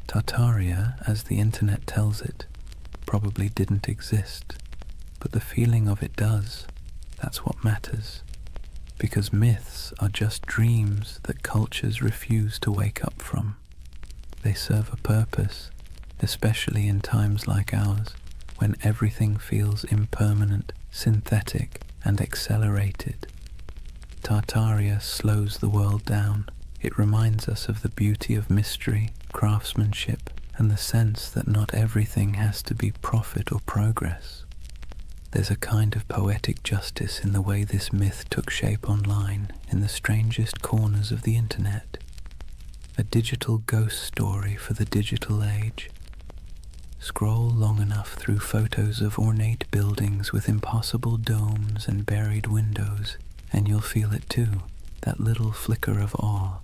Tartaria, as the internet tells it, probably didn't exist, but the feeling of it does. That's what matters. Because myths are just dreams that cultures refuse to wake up from. They serve a purpose, especially in times like ours, when everything feels impermanent, synthetic, and accelerated. Tartaria slows the world down. It reminds us of the beauty of mystery, craftsmanship, and the sense that not everything has to be profit or progress. There's a kind of poetic justice in the way this myth took shape online, in the strangest corners of the internet. A digital ghost story for the digital age. Scroll long enough through photos of ornate buildings with impossible domes and buried windows, and you'll feel it too, that little flicker of awe.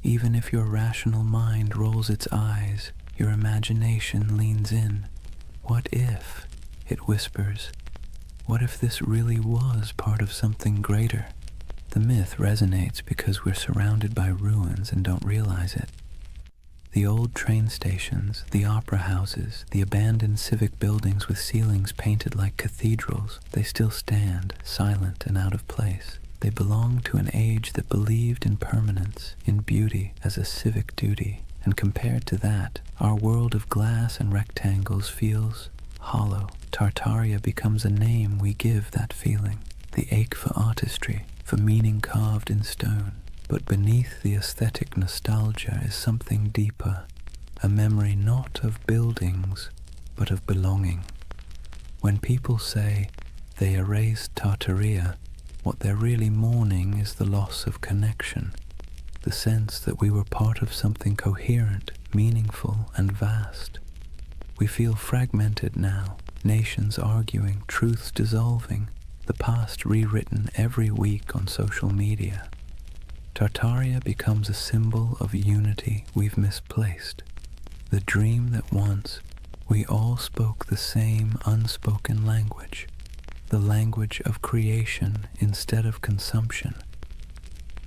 Even if your rational mind rolls its eyes, your imagination leans in. What if, it whispers, what if this really was part of something greater? The myth resonates because we're surrounded by ruins and don't realize it. The old train stations, the opera houses, the abandoned civic buildings with ceilings painted like cathedrals, they still stand, silent and out of place. They belong to an age that believed in permanence, in beauty as a civic duty, and compared to that, our world of glass and rectangles feels hollow. Tartaria becomes a name we give that feeling, the ache for artistry, for meaning carved in stone. But beneath the aesthetic nostalgia is something deeper, a memory not of buildings, but of belonging. When people say they erased Tartaria, what they're really mourning is the loss of connection, the sense that we were part of something coherent, meaningful, and vast. We feel fragmented now, nations arguing, truths dissolving, the past rewritten every week on social media. Tartaria becomes a symbol of unity we've misplaced, the dream that once we all spoke the same unspoken language, the language of creation instead of consumption.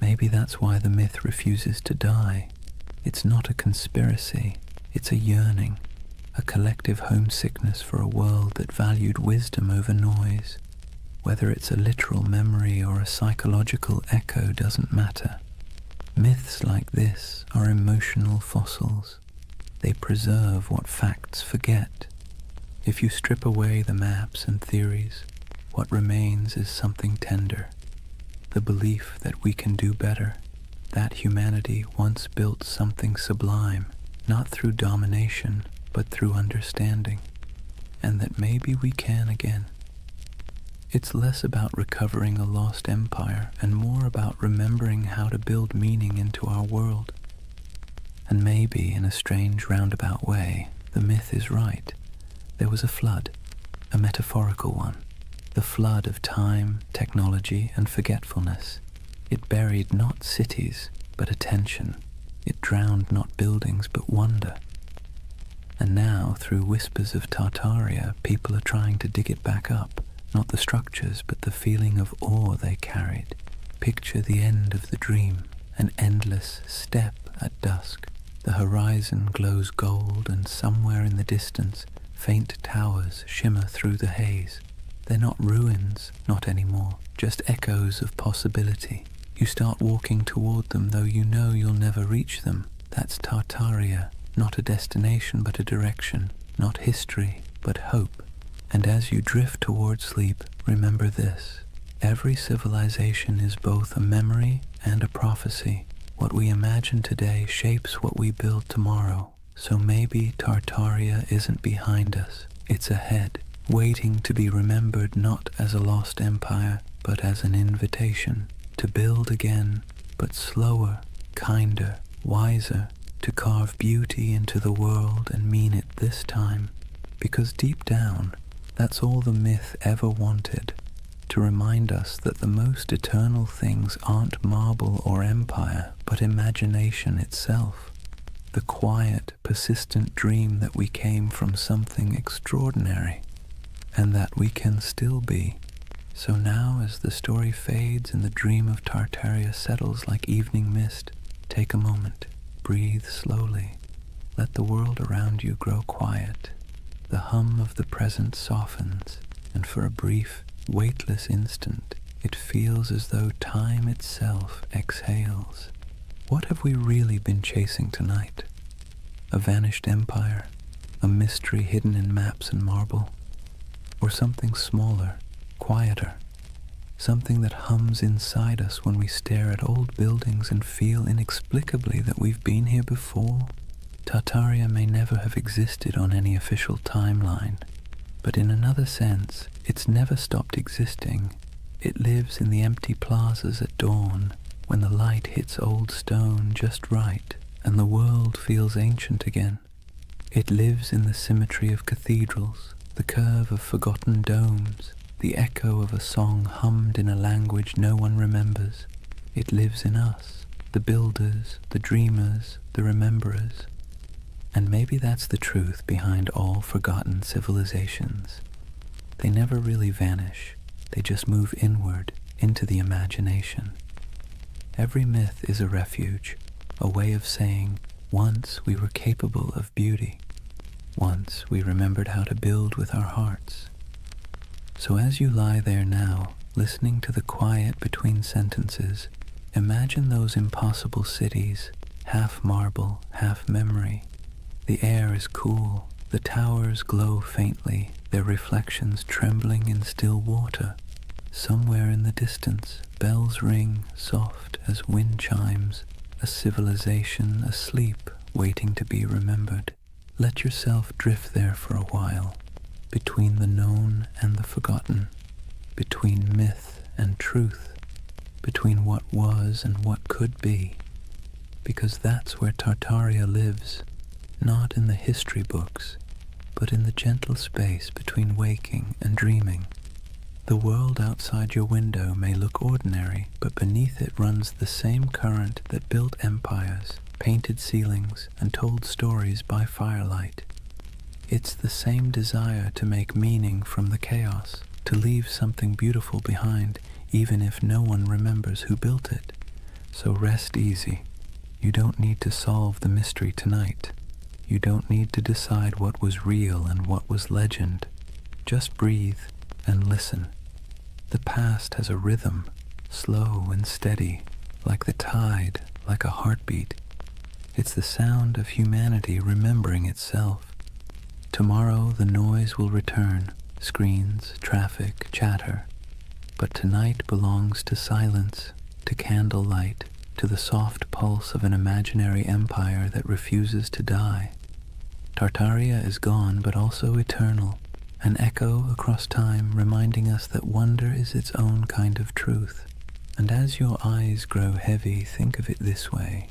Maybe that's why the myth refuses to die. It's not a conspiracy, it's a yearning, a collective homesickness for a world that valued wisdom over noise. Whether it's a literal memory or a psychological echo doesn't matter. Myths like this are emotional fossils. They preserve what facts forget. If you strip away the maps and theories, what remains is something tender, the belief that we can do better, that humanity once built something sublime, not through domination, but through understanding, and that maybe we can again. It's less about recovering a lost empire and more about remembering how to build meaning into our world. And maybe, in a strange roundabout way, the myth is right. There was a flood, a metaphorical one, the flood of time, technology, and forgetfulness. It buried not cities, but attention. It drowned not buildings, but wonder. And now, through whispers of Tartaria, people are trying to dig it back up, not the structures, but the feeling of awe they carried. Picture the end of the dream, an endless step at dusk. The horizon glows gold, and somewhere in the distance, faint towers shimmer through the haze. They're not ruins, not anymore, just echoes of possibility. You start walking toward them, though you know you'll never reach them. That's Tartaria, not a destination but a direction, not history but hope. And as you drift toward sleep, remember this. Every civilization is both a memory and a prophecy. What we imagine today shapes what we build tomorrow. So maybe Tartaria isn't behind us, it's ahead, waiting to be remembered not as a lost empire, but as an invitation to build again, but slower, kinder, wiser, to carve beauty into the world and mean it this time. Because deep down, that's all the myth ever wanted, to remind us that the most eternal things aren't marble or empire, but imagination itself. The quiet, persistent dream that we came from something extraordinary, and that we can still be. So now, as the story fades and the dream of Tartaria settles like evening mist, take a moment, breathe slowly, let the world around you grow quiet. The hum of the present softens, and for a brief, weightless instant, it feels as though time itself exhales. What have we really been chasing tonight? A vanished empire? A mystery hidden in maps and marble? Or something smaller, quieter? Something that hums inside us when we stare at old buildings and feel inexplicably that we've been here before? Tartaria may never have existed on any official timeline, but in another sense, it's never stopped existing. It lives in the empty plazas at dawn, when the light hits old stone just right, and the world feels ancient again. It lives in the symmetry of cathedrals, the curve of forgotten domes, the echo of a song hummed in a language no one remembers. It lives in us, the builders, the dreamers, the rememberers. And maybe that's the truth behind all forgotten civilizations. They never really vanish, they just move inward into the imagination. Every myth is a refuge, a way of saying, once we were capable of beauty. Once we remembered how to build with our hearts. So as you lie there now, listening to the quiet between sentences, imagine those impossible cities, half marble, half memory. The air is cool, the towers glow faintly, their reflections trembling in still water. Somewhere in the distance, bells ring soft as wind chimes, a civilization asleep, waiting to be remembered. Let yourself drift there for a while, between the known and the forgotten, between myth and truth, between what was and what could be, because that's where Tartaria lives, not in the history books, but in the gentle space between waking and dreaming. The world outside your window may look ordinary, but beneath it runs the same current that built empires, painted ceilings, and told stories by firelight. It's the same desire to make meaning from the chaos, to leave something beautiful behind, even if no one remembers who built it. So rest easy. You don't need to solve the mystery tonight. You don't need to decide what was real and what was legend. Just breathe and listen. The past has a rhythm, slow and steady, like the tide, like a heartbeat. It's the sound of humanity remembering itself. Tomorrow the noise will return, screens, traffic, chatter. But tonight belongs to silence, to candlelight, to the soft pulse of an imaginary empire that refuses to die. Tartaria is gone, but also eternal, an echo across time reminding us that wonder is its own kind of truth. And as your eyes grow heavy, think of it this way.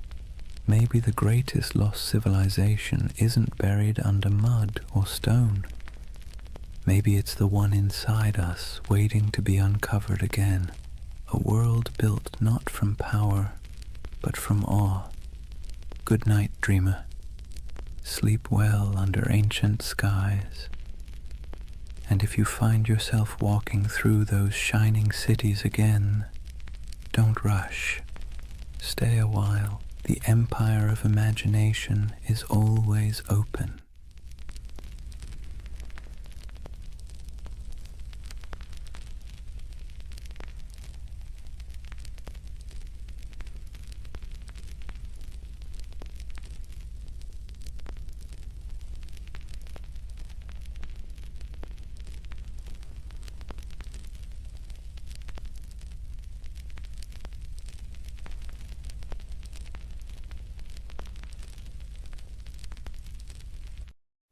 Maybe the greatest lost civilization isn't buried under mud or stone. Maybe it's the one inside us, waiting to be uncovered again. A world built not from power, but from awe. Good night, dreamer. Sleep well under ancient skies. And if you find yourself walking through those shining cities again, don't rush. Stay a while. The empire of imagination is always open.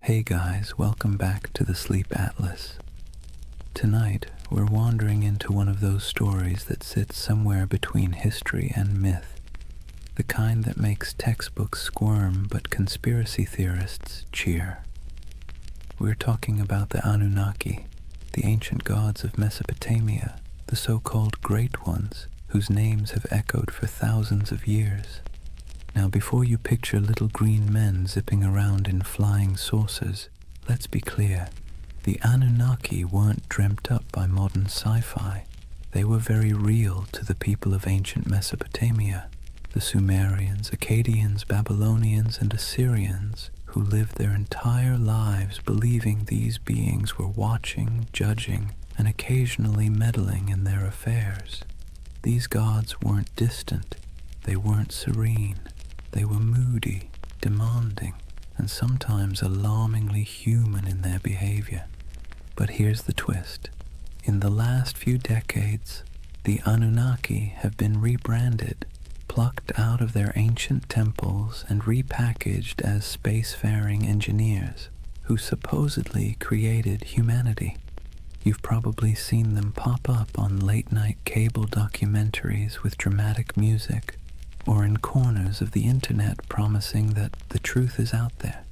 Hey guys, welcome back to the Sleep Atlas. Tonight, we're wandering into one of those stories that sits somewhere between history and myth, the kind that makes textbooks squirm but conspiracy theorists cheer. We're talking about the Anunnaki, the ancient gods of Mesopotamia, the so-called Great Ones, whose names have echoed for thousands of years. Now, before you picture little green men zipping around in flying saucers, let's be clear. The Anunnaki weren't dreamt up by modern sci-fi. They were very real to the people of ancient Mesopotamia, the Sumerians, Akkadians, Babylonians, and Assyrians, who lived their entire lives believing these beings were watching, judging, and occasionally meddling in their affairs. These gods weren't distant. They weren't serene. They were moody, demanding, and sometimes alarmingly human in their behavior. But here's the twist. In the last few decades, the Anunnaki have been rebranded, plucked out of their ancient temples and repackaged as spacefaring engineers who supposedly created humanity. You've probably seen them pop up on late-night cable documentaries with dramatic music, or in corners of the internet promising that the truth is out there.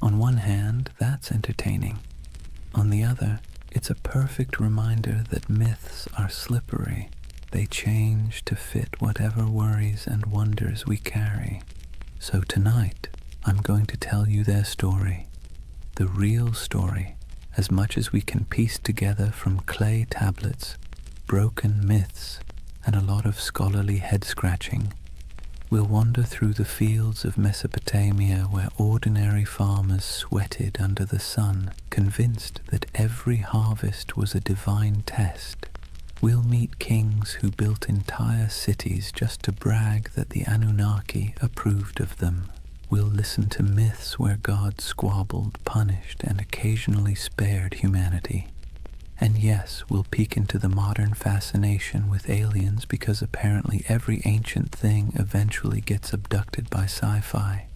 On one hand, that's entertaining. On the other, it's a perfect reminder that myths are slippery. They change to fit whatever worries and wonders we carry. So tonight, I'm going to tell you their story. The real story, as much as we can piece together from clay tablets, broken myths, and a lot of scholarly head-scratching. We'll wander through the fields of Mesopotamia where ordinary farmers sweated under the sun, convinced that every harvest was a divine test. We'll meet kings who built entire cities just to brag that the Anunnaki approved of them. We'll listen to myths where God squabbled, punished, and occasionally spared humanity. And yes, we'll peek into the modern fascination with aliens because apparently every ancient thing eventually gets abducted by sci-fi.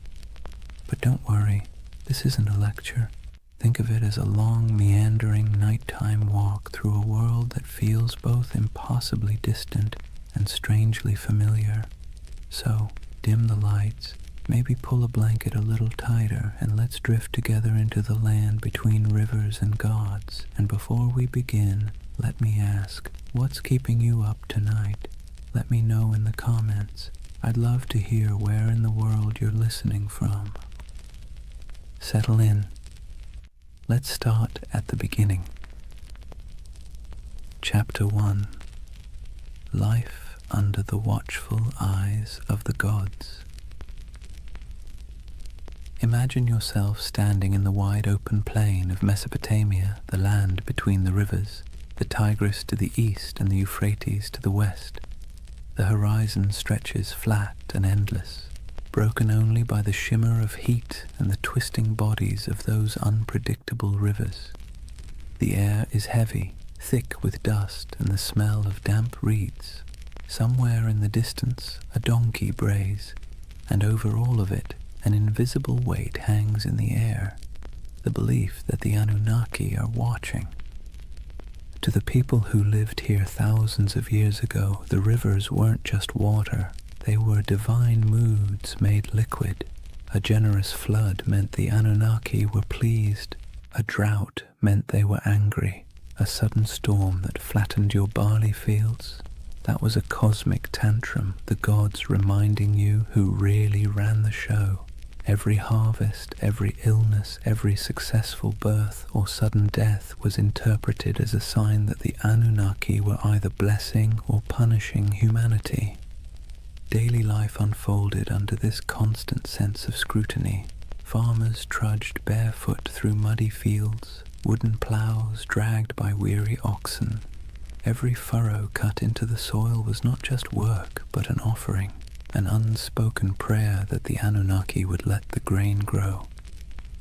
But don't worry, this isn't a lecture. Think of it as a long, meandering, nighttime walk through a world that feels both impossibly distant and strangely familiar. So, dim the lights, maybe pull a blanket a little tighter, and let's drift together into the land between rivers and gods. And before we begin, let me ask, what's keeping you up tonight? Let me know in the comments. I'd love to hear where in the world you're listening from. Settle in. Let's start at the beginning. Chapter 1. Life under the watchful eyes of the gods. Imagine yourself standing in the wide open plain of Mesopotamia, the land between the rivers, the Tigris to the east and the Euphrates to the west. The horizon stretches flat and endless, broken only by the shimmer of heat and the twisting bodies of those unpredictable rivers. The air is heavy, thick with dust and the smell of damp reeds. Somewhere in the distance, a donkey brays, and over all of it, an invisible weight hangs in the air, the belief that the Anunnaki are watching. To the people who lived here thousands of years ago, the rivers weren't just water, they were divine moods made liquid. A generous flood meant the Anunnaki were pleased, a drought meant they were angry, a sudden storm that flattened your barley fields. That was a cosmic tantrum, the gods reminding you who really ran the show. Every harvest, every illness, every successful birth or sudden death was interpreted as a sign that the Anunnaki were either blessing or punishing humanity. Daily life unfolded under this constant sense of scrutiny. Farmers trudged barefoot through muddy fields, wooden plows dragged by weary oxen. Every furrow cut into the soil was not just work, but an offering. An unspoken prayer that the Anunnaki would let the grain grow.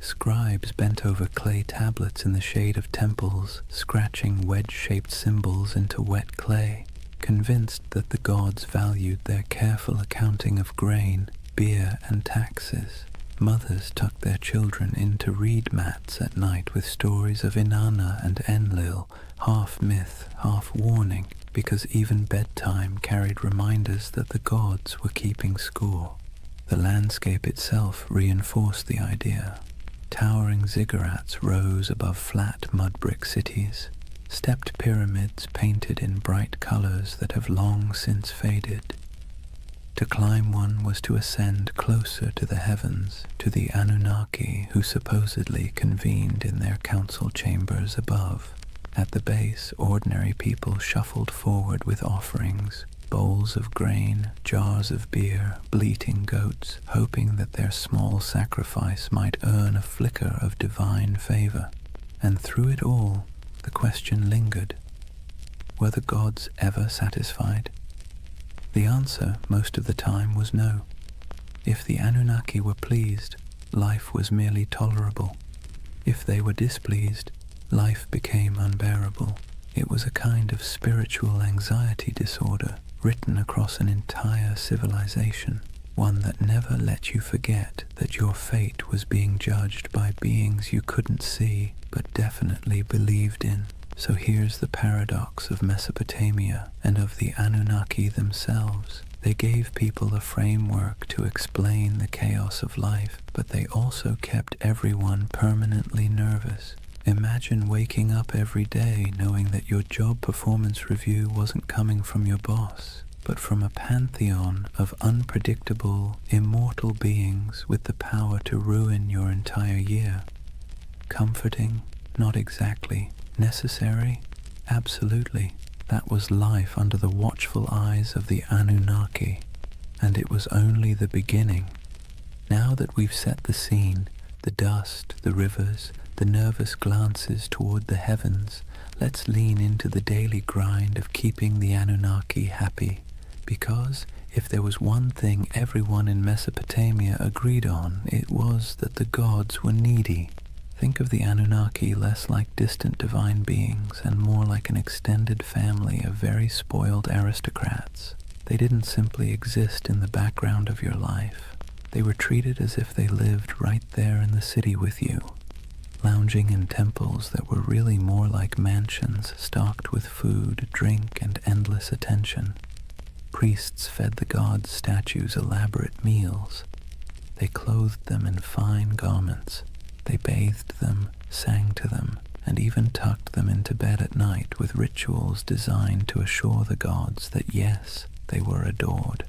Scribes bent over clay tablets in the shade of temples, scratching wedge-shaped symbols into wet clay, convinced that the gods valued their careful accounting of grain, beer, and taxes. Mothers tucked their children into reed mats at night with stories of Inanna and Enlil, half myth, half warning, because even bedtime carried reminders that the gods were keeping score. The landscape itself reinforced the idea. Towering ziggurats rose above flat mud-brick cities, stepped pyramids painted in bright colors that have long since faded. To climb one was to ascend closer to the heavens, to the Anunnaki who supposedly convened in their council chambers above. At the base, ordinary people shuffled forward with offerings, bowls of grain, jars of beer, bleating goats, hoping that their small sacrifice might earn a flicker of divine favor. And through it all, the question lingered. Were the gods ever satisfied? The answer, most of the time, was no. If the Anunnaki were pleased, life was merely tolerable. If they were displeased, life became unbearable. It was a kind of spiritual anxiety disorder written across an entire civilization, one that never let you forget that your fate was being judged by beings you couldn't see but definitely believed in. So here's the paradox of Mesopotamia and of the Anunnaki themselves. They gave people a framework to explain the chaos of life, but they also kept everyone permanently nervous. Imagine waking up every day knowing that your job performance review wasn't coming from your boss, but from a pantheon of unpredictable, immortal beings with the power to ruin your entire year. Comforting? Not exactly. Necessary? Absolutely. That was life under the watchful eyes of the Anunnaki, and it was only the beginning. Now that we've set the scene, the dust, the rivers, the nervous glances toward the heavens, let's lean into the daily grind of keeping the Anunnaki happy. Because if there was one thing everyone in Mesopotamia agreed on, it was that the gods were needy. Think of the Anunnaki less like distant divine beings and more like an extended family of very spoiled aristocrats. They didn't simply exist in the background of your life. They were treated as if they lived right there in the city with you, lounging in temples that were really more like mansions stocked with food, drink, and endless attention. Priests fed the gods' statues elaborate meals. They clothed them in fine garments. They bathed them, sang to them, and even tucked them into bed at night with rituals designed to assure the gods that yes, they were adored.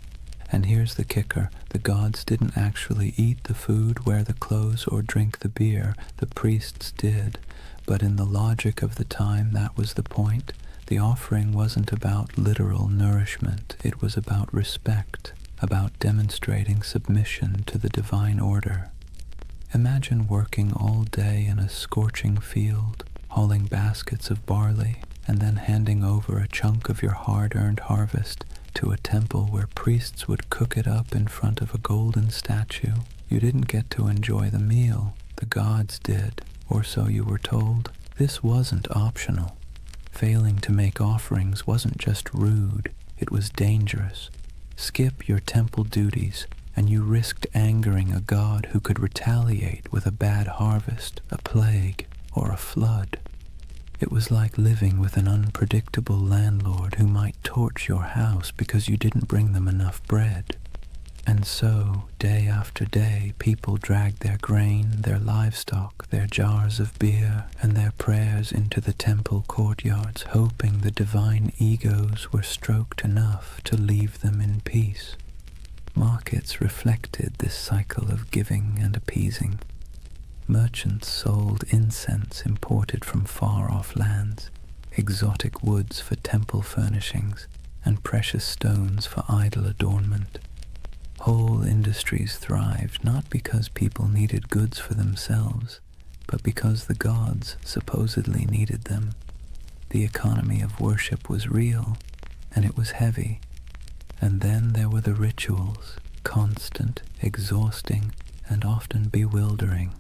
And here's the kicker, the gods didn't actually eat the food, wear the clothes, or drink the beer. The priests did, but in the logic of the time that was the point. The offering wasn't about literal nourishment, it was about respect, about demonstrating submission to the divine order. Imagine working all day in a scorching field, hauling baskets of barley, and then handing over a chunk of your hard-earned harvest to a temple where priests would cook it up in front of a golden statue. You didn't get to enjoy the meal, the gods did, or so you were told. This wasn't optional. Failing to make offerings wasn't just rude, it was dangerous. Skip your temple duties, and you risked angering a god who could retaliate with a bad harvest, a plague, or a flood. It was like living with an unpredictable landlord who might torch your house because you didn't bring them enough bread. And so, day after day, people dragged their grain, their livestock, their jars of beer, and their prayers into the temple courtyards, hoping the divine egos were stroked enough to leave them in peace. Markets reflected this cycle of giving and appeasing. Merchants sold incense imported from far-off lands, exotic woods for temple furnishings, and precious stones for idol adornment. Whole industries thrived not because people needed goods for themselves, but because the gods supposedly needed them. The economy of worship was real, and it was heavy. And then there were the rituals, constant, exhausting, and often bewildering.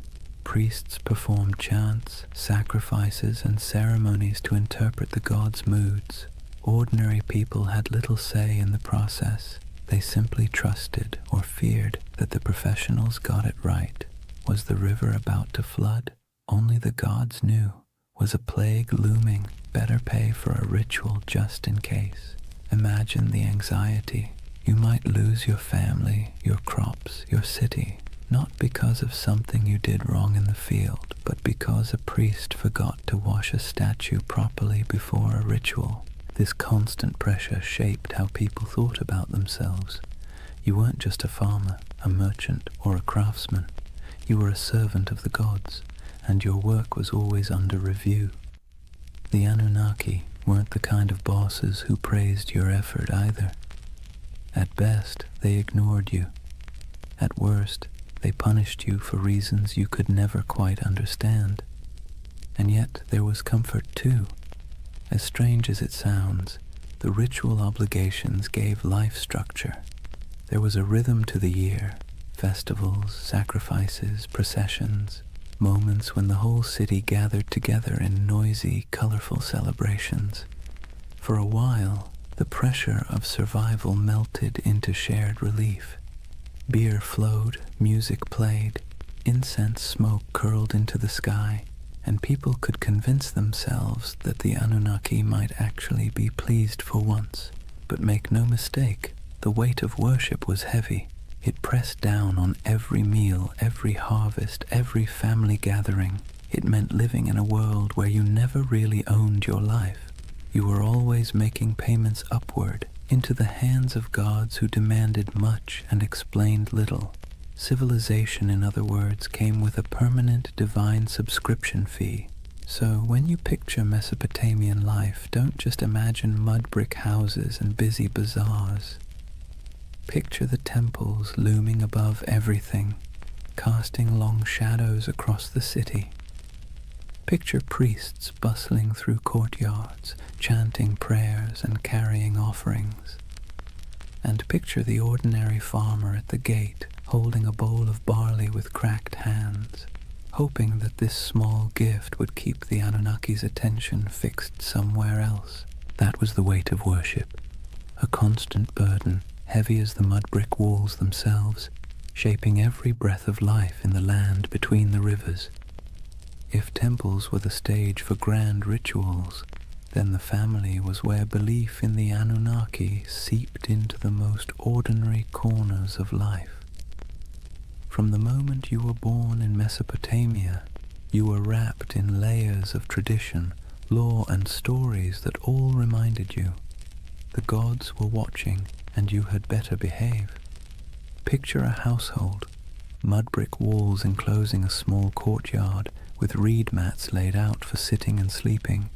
Priests performed chants, sacrifices, and ceremonies to interpret the gods' moods. Ordinary people had little say in the process. They simply trusted or feared that the professionals got it right. Was the river about to flood? Only the gods knew. Was a plague looming? Better pay for a ritual just in case. Imagine the anxiety. You might lose your family, your crops, your city, not because of something you did wrong in the field, but because a priest forgot to wash a statue properly before a ritual. This constant pressure shaped how people thought about themselves. You weren't just a farmer, a merchant, or a craftsman. You were a servant of the gods, and your work was always under review. The Anunnaki weren't the kind of bosses who praised your effort either. At best, they ignored you. At worst, they punished you for reasons you could never quite understand. And yet there was comfort too. As strange as it sounds, the ritual obligations gave life structure. There was a rhythm to the year, festivals, sacrifices, processions, moments when the whole city gathered together in noisy, colorful celebrations. For a while, the pressure of survival melted into shared relief. Beer flowed, music played, incense smoke curled into the sky, and people could convince themselves that the Anunnaki might actually be pleased for once. But make no mistake, the weight of worship was heavy. It pressed down on every meal, every harvest, every family gathering. It meant living in a world where you never really owned your life. You were always making payments upward, into the hands of gods who demanded much and explained little. Civilization, in other words, came with a permanent divine subscription fee. So when you picture Mesopotamian life, don't just imagine mud brick houses and busy bazaars. Picture the temples looming above everything, casting long shadows across the city. Picture priests bustling through courtyards, chanting prayers and carrying offerings. And picture the ordinary farmer at the gate, holding a bowl of barley with cracked hands, hoping that this small gift would keep the Anunnaki's attention fixed somewhere else. That was the weight of worship, a constant burden, heavy as the mud brick walls themselves, shaping every breath of life in the land between the rivers. If temples were the stage for grand rituals, then the family was where belief in the Anunnaki seeped into the most ordinary corners of life. From the moment you were born in Mesopotamia, you were wrapped in layers of tradition, lore and stories that all reminded you the gods were watching and you had better behave. Picture a household, mud brick walls enclosing a small courtyard with reed mats laid out for sitting and sleeping.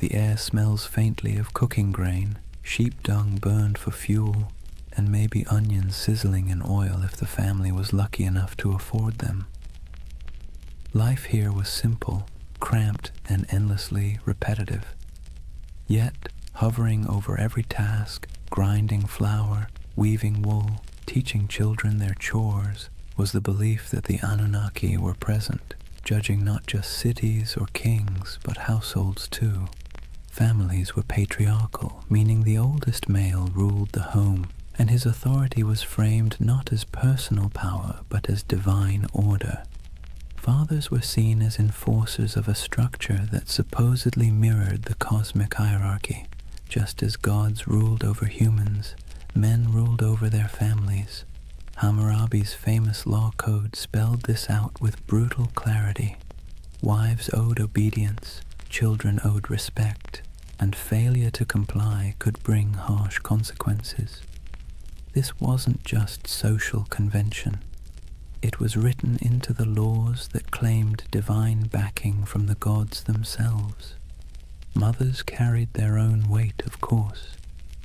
The air smells faintly of cooking grain, sheep dung burned for fuel, and maybe onions sizzling in oil if the family was lucky enough to afford them. Life here was simple, cramped, and endlessly repetitive. Yet, hovering over every task, grinding flour, weaving wool, teaching children their chores, was the belief that the Anunnaki were present, judging not just cities or kings, but households too. Families were patriarchal, meaning the oldest male ruled the home, and his authority was framed not as personal power, but as divine order. Fathers were seen as enforcers of a structure that supposedly mirrored the cosmic hierarchy. Just as gods ruled over humans, men ruled over their families. Hammurabi's famous law code spelled this out with brutal clarity. Wives owed obedience, children owed respect, and failure to comply could bring harsh consequences. This wasn't just social convention. It was written into the laws that claimed divine backing from the gods themselves. Mothers carried their own weight, of course.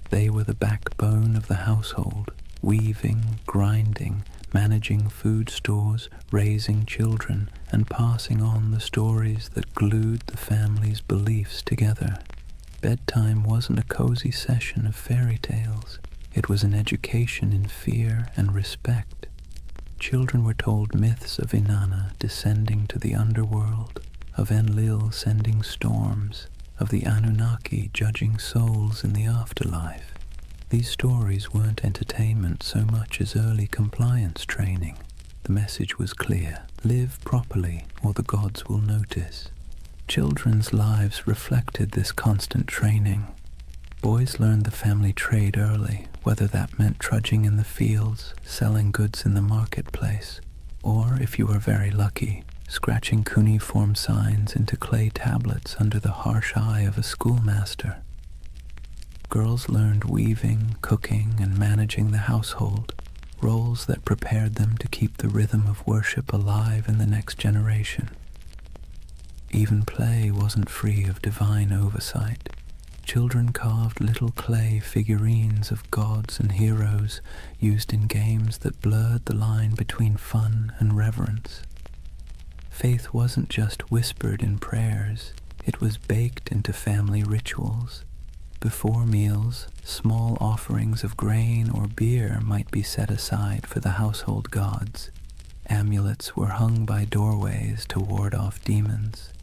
They were the backbone of the household, weaving, grinding, managing food stores, raising children, and passing on the stories that glued the family's beliefs together. Bedtime wasn't a cozy session of fairy tales. It was an education in fear and respect. Children were told myths of Inanna descending to the underworld, of Enlil sending storms, of the Anunnaki judging souls in the afterlife. These stories weren't entertainment so much as early compliance training. The message was clear: live properly or the gods will notice. Children's lives reflected this constant training. Boys learned the family trade early, whether that meant trudging in the fields, selling goods in the marketplace, or, if you were very lucky, scratching cuneiform signs into clay tablets under the harsh eye of a schoolmaster. Girls learned weaving, cooking, and managing the household, roles that prepared them to keep the rhythm of worship alive in the next generation. Even play wasn't free of divine oversight. Children carved little clay figurines of gods and heroes used in games that blurred the line between fun and reverence. Faith wasn't just whispered in prayers, it was baked into family rituals. Before meals, small offerings of grain or beer might be set aside for the household gods. Amulets were hung by doorways to ward off demons.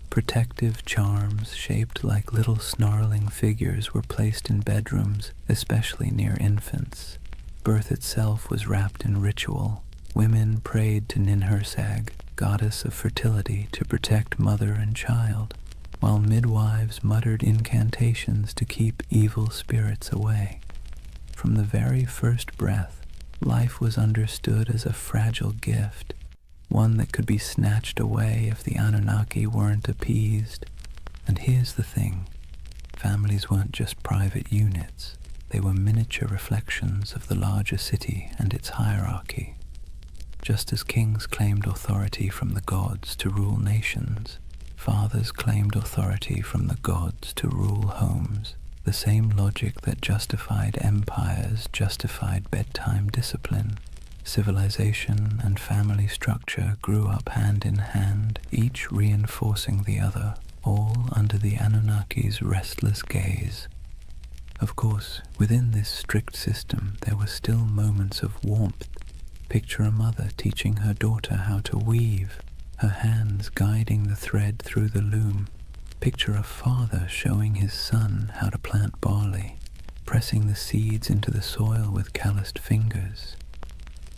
Protective charms shaped like little snarling figures were placed in bedrooms, especially near infants. Birth itself was wrapped in ritual. Women prayed to Ninhursag, goddess of fertility, to protect mother and child, while midwives muttered incantations to keep evil spirits away. From the very first breath, life was understood as a fragile gift, one that could be snatched away if the Anunnaki weren't appeased. And here's the thing, families weren't just private units, they were miniature reflections of the larger city and its hierarchy. Just as kings claimed authority from the gods to rule nations, Fathers claimed authority from the gods to rule homes. The same logic that justified empires justified bedtime discipline. Civilization and family structure grew up hand in hand, each reinforcing the other, all under the Anunnaki's restless gaze. Of course, within this strict system there were still moments of warmth. Picture a mother teaching her daughter how to weave, her hands guiding the thread through the loom. Picture a father showing his son how to plant barley, pressing the seeds into the soil with calloused fingers.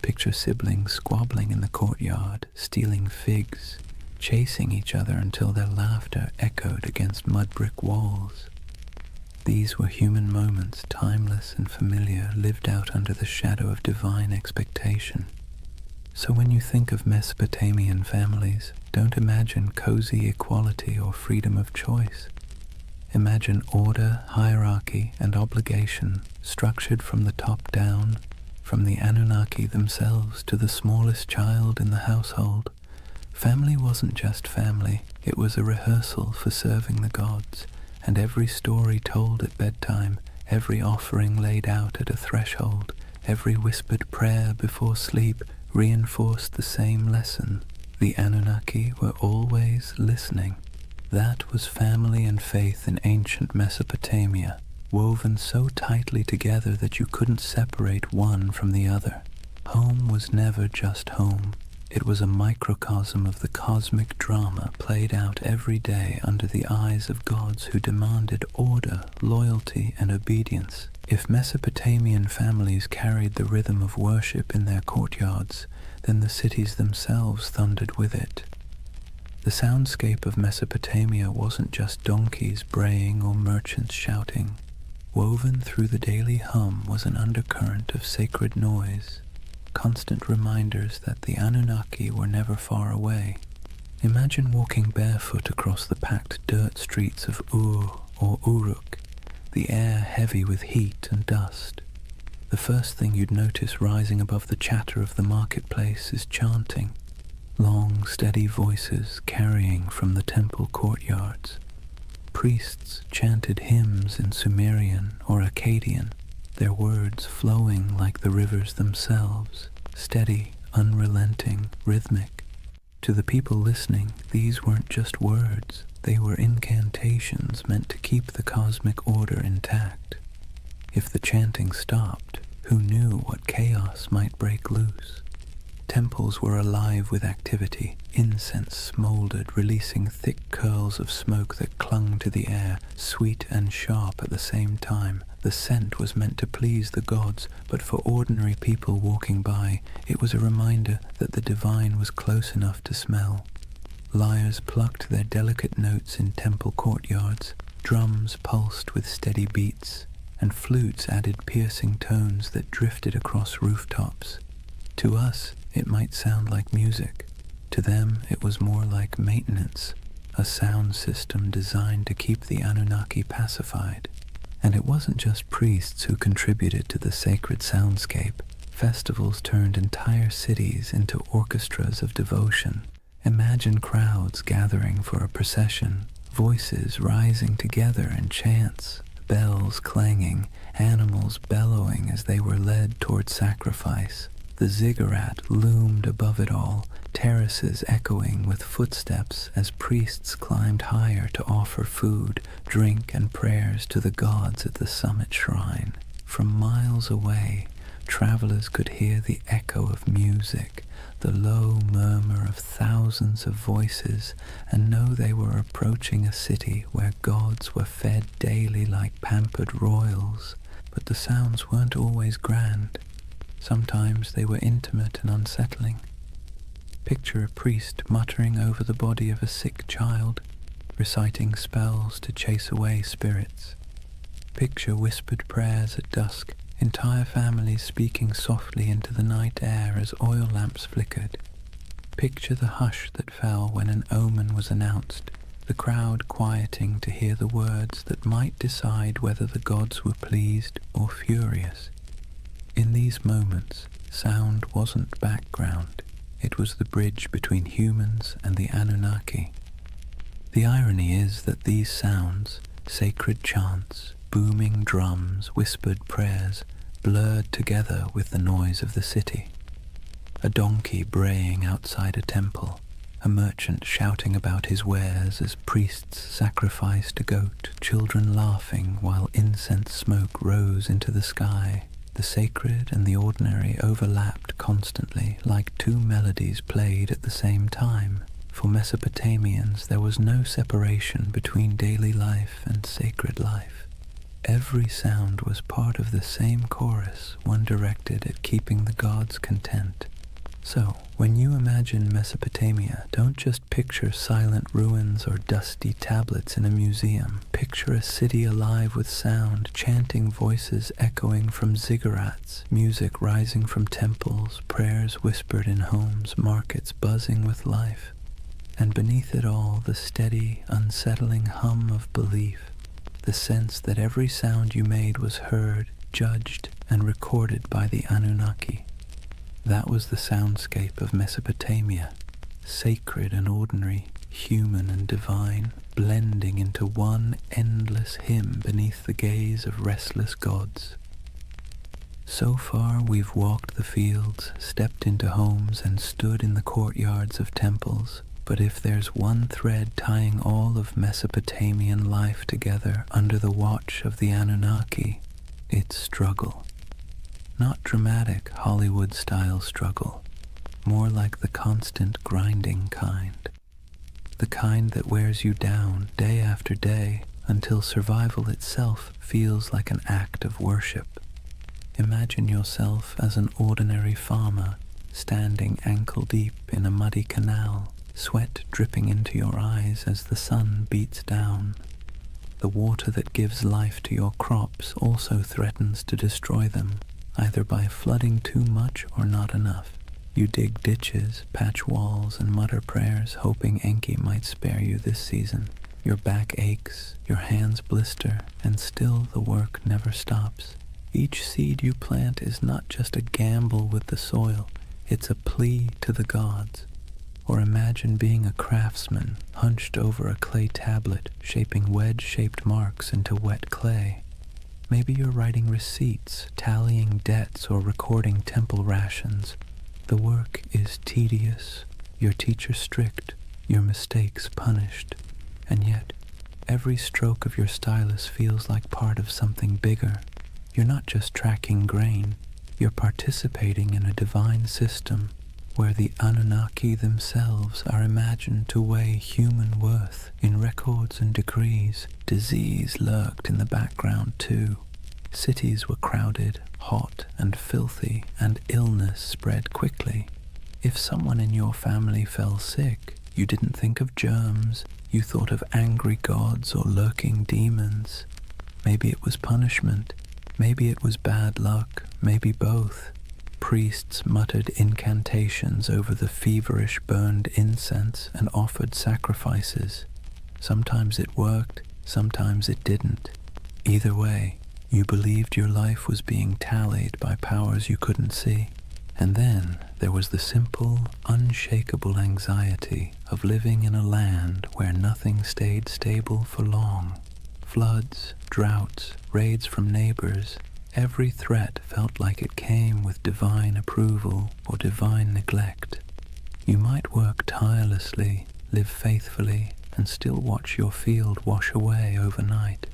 Picture siblings squabbling in the courtyard, stealing figs, chasing each other until their laughter echoed against mud brick walls. These were human moments, timeless and familiar, lived out under the shadow of divine expectation. So when you think of Mesopotamian families, don't imagine cozy equality or freedom of choice. Imagine order, hierarchy, and obligation, structured from the top down, from the Anunnaki themselves to the smallest child in the household. Family wasn't just family, it was a rehearsal for serving the gods, and every story told at bedtime, every offering laid out at a threshold, every whispered prayer before sleep reinforced the same lesson. The Anunnaki were always listening. That was family and faith in ancient Mesopotamia, woven so tightly together that you couldn't separate one from the other. Home was never just home. It was a microcosm of the cosmic drama played out every day under the eyes of gods who demanded order, loyalty, and obedience. If Mesopotamian families carried the rhythm of worship in their courtyards, then the cities themselves thundered with it. The soundscape of Mesopotamia wasn't just donkeys braying or merchants shouting. Woven through the daily hum was an undercurrent of sacred noise, constant reminders that the Anunnaki were never far away. Imagine walking barefoot across the packed dirt streets of Ur or Uruk, the air heavy with heat and dust. The first thing you'd notice rising above the chatter of the marketplace is chanting, long, steady voices carrying from the temple courtyards. Priests chanted hymns in Sumerian or Akkadian, their words flowing like the rivers themselves, steady, unrelenting, rhythmic. To the people listening, these weren't just words, they were incantations meant to keep the cosmic order intact. If the chanting stopped, who knew what chaos might break loose? Temples were alive with activity. Incense smoldered, releasing thick curls of smoke that clung to the air, sweet and sharp at the same time. The scent was meant to please the gods, but for ordinary people walking by, it was a reminder that the divine was close enough to smell. Lyres plucked their delicate notes in temple courtyards, drums pulsed with steady beats, and flutes added piercing tones that drifted across rooftops. To us, it might sound like music. To them, it was more like maintenance, a sound system designed to keep the Anunnaki pacified. And it wasn't just priests who contributed to the sacred soundscape. Festivals turned entire cities into orchestras of devotion. Imagine crowds gathering for a procession, voices rising together in chants, bells clanging, animals bellowing as they were led toward sacrifice. The ziggurat loomed above it all, terraces echoing with footsteps as priests climbed higher to offer food, drink, and prayers to the gods at the summit shrine. From miles away, travelers could hear the echo of music, the low murmur of thousands of voices, and know they were approaching a city where gods were fed daily like pampered royals. But the sounds weren't always grand. Sometimes they were intimate and unsettling. Picture a priest muttering over the body of a sick child, reciting spells to chase away spirits. Picture whispered prayers at dusk, entire families speaking softly into the night air as oil lamps flickered. Picture the hush that fell when an omen was announced, the crowd quieting to hear the words that might decide whether the gods were pleased or furious. In these moments, sound wasn't background, it was the bridge between humans and the Anunnaki. The irony is that these sounds, sacred chants, booming drums, whispered prayers, blurred together with the noise of the city. A donkey braying outside a temple, a merchant shouting about his wares as priests sacrificed a goat, children laughing while incense smoke rose into the sky. The sacred and the ordinary overlapped constantly, like two melodies played at the same time. For Mesopotamians, there was no separation between daily life and sacred life. Every sound was part of the same chorus, one directed at keeping the gods content. So, when you imagine Mesopotamia, don't just picture silent ruins or dusty tablets in a museum. Picture a city alive with sound, chanting voices echoing from ziggurats, music rising from temples, prayers whispered in homes, markets buzzing with life. And beneath it all, the steady, unsettling hum of belief, the sense that every sound you made was heard, judged, and recorded by the Anunnaki. That was the soundscape of Mesopotamia, sacred and ordinary, human and divine, blending into one endless hymn beneath the gaze of restless gods. So far we've walked the fields, stepped into homes, and stood in the courtyards of temples. But if there's one thread tying all of Mesopotamian life together under the watch of the Anunnaki, it's struggle. Not dramatic Hollywood-style struggle, more like the constant grinding kind. The kind that wears you down day after day until survival itself feels like an act of worship. Imagine yourself as an ordinary farmer standing ankle-deep in a muddy canal, sweat dripping into your eyes as the sun beats down. The water that gives life to your crops also threatens to destroy them, either by flooding too much or not enough. You dig ditches, patch walls, and mutter prayers, hoping Enki might spare you this season. Your back aches, your hands blister, and still the work never stops. Each seed you plant is not just a gamble with the soil, it's a plea to the gods. Or imagine being a craftsman, hunched over a clay tablet, shaping wedge-shaped marks into wet clay. Maybe you're writing receipts, tallying debts, or recording temple rations. The work is tedious, your teacher strict, your mistakes punished. And yet, every stroke of your stylus feels like part of something bigger. You're not just tracking grain, you're participating in a divine system where the Anunnaki themselves are imagined to weigh human worth in records and decrees. Disease lurked in the background too. Cities were crowded, hot and filthy, and illness spread quickly. If someone in your family fell sick, you didn't think of germs, you thought of angry gods or lurking demons. Maybe it was punishment, maybe it was bad luck, maybe both. Priests muttered incantations over the feverish burned incense and offered sacrifices. Sometimes it worked, sometimes it didn't. Either way, you believed your life was being tallied by powers you couldn't see. And then there was the simple, unshakable anxiety of living in a land where nothing stayed stable for long. Floods, droughts, raids from neighbors, every threat felt like it came with divine approval or divine neglect. You might work tirelessly, live faithfully, and still watch your field wash away overnight.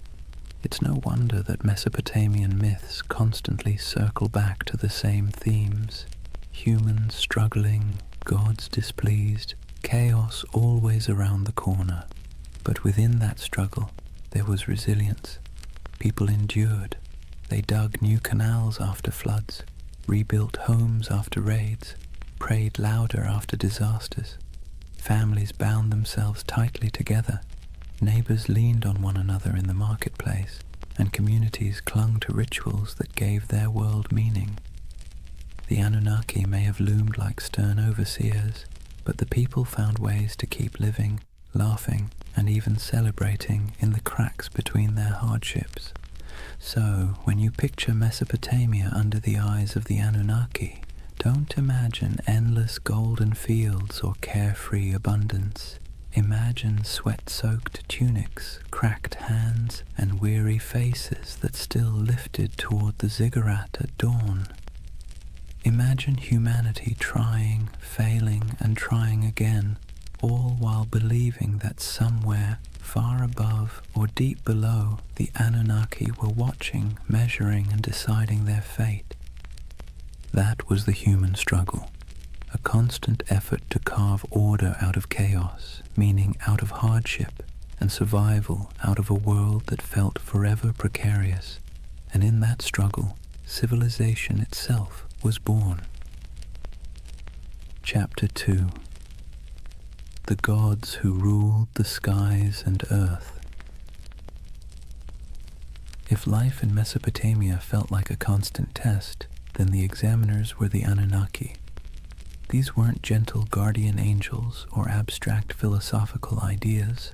It's no wonder that Mesopotamian myths constantly circle back to the same themes. Humans struggling, gods displeased, chaos always around the corner. But within that struggle, there was resilience. People endured. They dug new canals after floods, rebuilt homes after raids, prayed louder after disasters. Families bound themselves tightly together. Neighbors leaned on one another in the marketplace, and communities clung to rituals that gave their world meaning. The Anunnaki may have loomed like stern overseers, but the people found ways to keep living, laughing, and even celebrating in the cracks between their hardships. So, when you picture Mesopotamia under the eyes of the Anunnaki, don't imagine endless golden fields or carefree abundance. Imagine sweat-soaked tunics, cracked hands, and weary faces that still lifted toward the ziggurat at dawn. Imagine humanity trying, failing, and trying again, all while believing that somewhere, far above or deep below, the Anunnaki were watching, measuring, and deciding their fate. That was the human struggle, a constant effort to carve order out of chaos, meaning out of hardship, and survival out of a world that felt forever precarious. And in that struggle, civilization itself was born. Chapter 2. The Gods Who Ruled the Skies and Earth. If life in Mesopotamia felt like a constant test, then the examiners were the Anunnaki. These weren't gentle guardian angels or abstract philosophical ideas.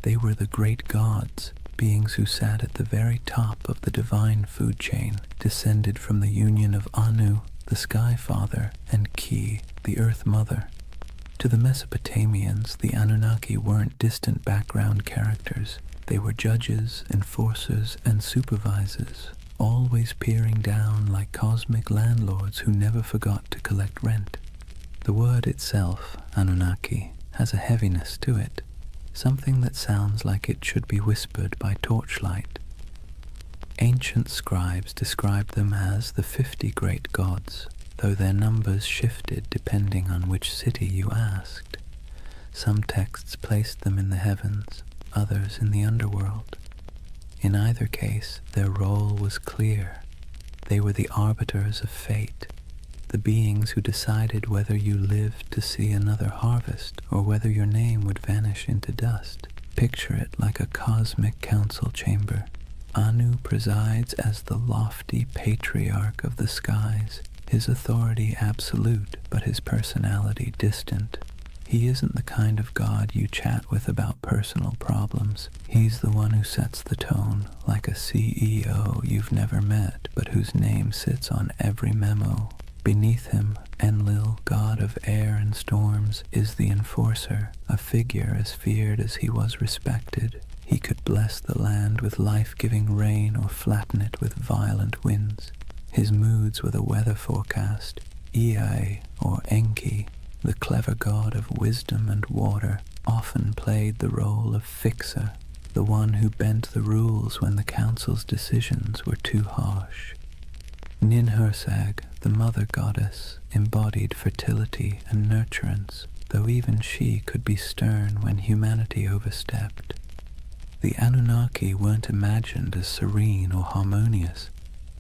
They were the great gods, beings who sat at the very top of the divine food chain, descended from the union of Anu, the Sky Father, and Ki, the Earth Mother. To the Mesopotamians, the Anunnaki weren't distant background characters. They were judges, enforcers, and supervisors, always peering down like cosmic landlords who never forgot to collect rent. The word itself, Anunnaki, has a heaviness to it, something that sounds like it should be whispered by torchlight. Ancient scribes described them as the 50 great gods, though their numbers shifted depending on which city you asked. Some texts placed them in the heavens, others in the underworld. In either case, their role was clear. They were the arbiters of fate, the beings who decided whether you lived to see another harvest or whether your name would vanish into dust. Picture it like a cosmic council chamber. Anu presides as the lofty patriarch of the skies, his authority absolute, but his personality distant. He isn't the kind of god you chat with about personal problems. He's the one who sets the tone, like a CEO you've never met, but whose name sits on every memo. Beneath him, Enlil, god of air and storms, is the enforcer, a figure as feared as he was respected. He could bless the land with life-giving rain or flatten it with violent winds. His moods were the weather forecast. Ea, or Enki, the clever god of wisdom and water, often played the role of fixer, the one who bent the rules when the council's decisions were too harsh. Ninhursag, the mother goddess, embodied fertility and nurturance, though even she could be stern when humanity overstepped. The Anunnaki weren't imagined as serene or harmonious.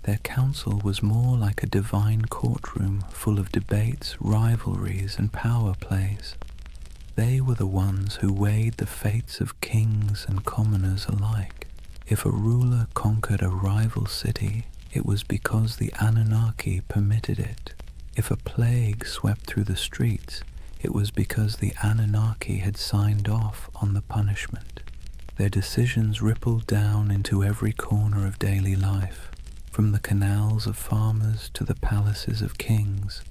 Their council was more like a divine courtroom full of debates, rivalries, and power plays. They were the ones who weighed the fates of kings and commoners alike. If a ruler conquered a rival city, it was because the Anunnaki permitted it. If a plague swept through the streets, it was because the Anunnaki had signed off on the punishment. Their decisions rippled down into every corner of daily life, from the canals of farmers to the palaces of kings.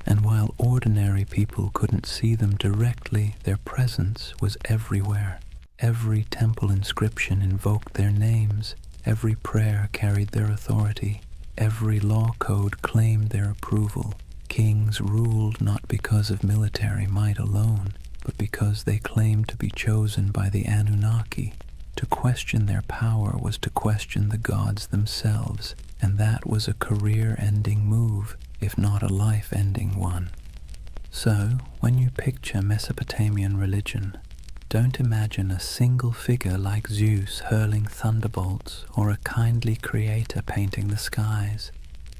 And while ordinary people couldn't see them directly, their presence was everywhere. Every temple inscription invoked their names, every prayer carried their authority, every law code claimed their approval. Kings ruled not because of military might alone, but because they claimed to be chosen by the Anunnaki. To question their power was to question the gods themselves, and that was a career-ending move, if not a life-ending one. So, when you picture Mesopotamian religion, don't imagine a single figure like Zeus hurling thunderbolts or a kindly creator painting the skies.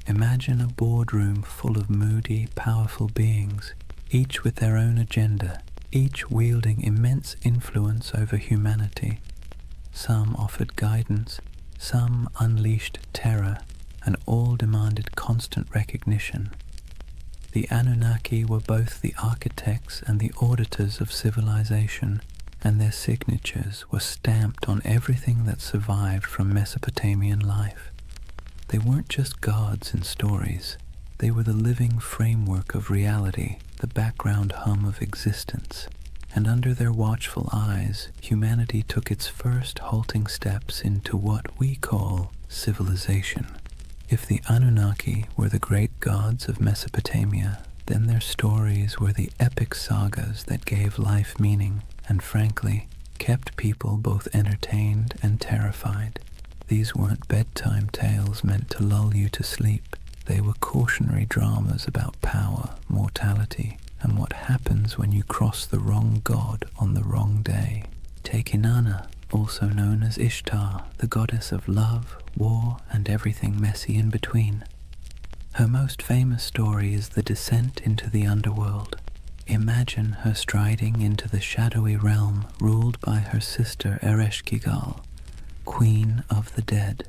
Imagine a boardroom full of moody, powerful beings, each with their own agenda, each wielding immense influence over humanity. Some offered guidance, some unleashed terror, and all demanded constant recognition. The Anunnaki were both the architects and the auditors of civilization, and their signatures were stamped on everything that survived from Mesopotamian life. They weren't just gods in stories. They were the living framework of reality, the background hum of existence. and under their watchful eyes, humanity took its first halting steps into what we call civilization. If the Anunnaki were the great gods of Mesopotamia, then their stories were the epic sagas that gave life meaning and, frankly, kept people both entertained and terrified. These weren't bedtime tales meant to lull you to sleep. They were cautionary dramas about power, mortality, and what happens when you cross the wrong god on the wrong day. Take Inanna, also known as Ishtar, the goddess of love, war, and everything messy in between. Her most famous story is the descent into the underworld. Imagine her striding into the shadowy realm ruled by her sister Ereshkigal, Queen of the Dead.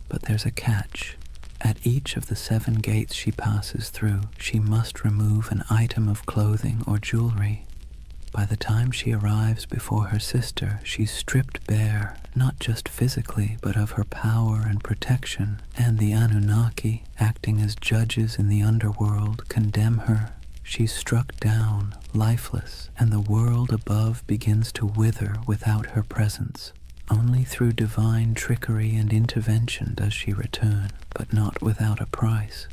But there's a catch. At each of the 7 gates she passes through, she must remove an item of clothing or jewelry. By the time she arrives before her sister, she's stripped bare, not just physically, but of her power and protection, and the Anunnaki, acting as judges in the underworld, condemn her. She's struck down, lifeless, and the world above begins to wither without her presence. Only through divine trickery and intervention does she return, but not without a price.